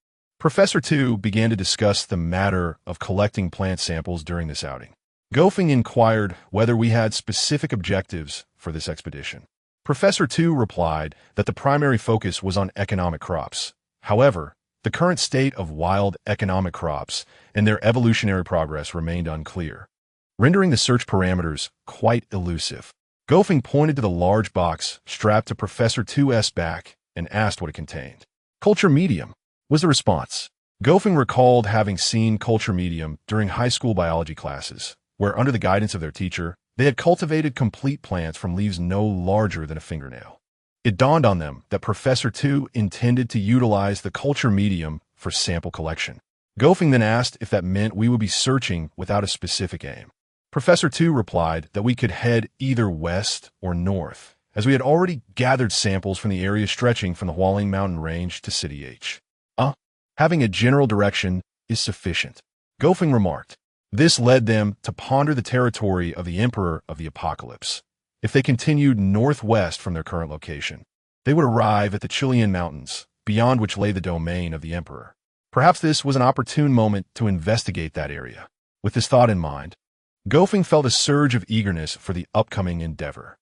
Professor Tu began to discuss the matter of collecting plant samples during this outing. Gu Feng inquired whether we had specific objectives for this expedition. Professor Tu replied that the primary focus was on economic crops. However, the current state of wild economic crops and their evolutionary progress remained unclear, rendering the search parameters quite elusive. Gu Feng pointed to the large box strapped to Professor Tu's back and asked what it contained. Culture medium, was the response. Gu Feng recalled having seen culture medium during high school biology classes, where under the guidance of their teacher, they had cultivated complete plants from leaves no larger than a fingernail. It dawned on them that Professor Tu intended to utilize the culture medium for sample collection. Gu Feng then asked if that meant we would be searching without a specific aim. Professor Tu replied that we could head either west or north, as we had already gathered samples from the area stretching from the Hualing Mountain Range to City H. Having a general direction is sufficient, Gu Feng remarked. This led them to ponder the territory of the Emperor of the Apocalypse. If they continued northwest from their current location, they would arrive at the Chilean Mountains, beyond which lay the domain of the Emperor. Perhaps this was an opportune moment to investigate that area. With this thought in mind, Gu Feng felt a surge of eagerness for the upcoming endeavor.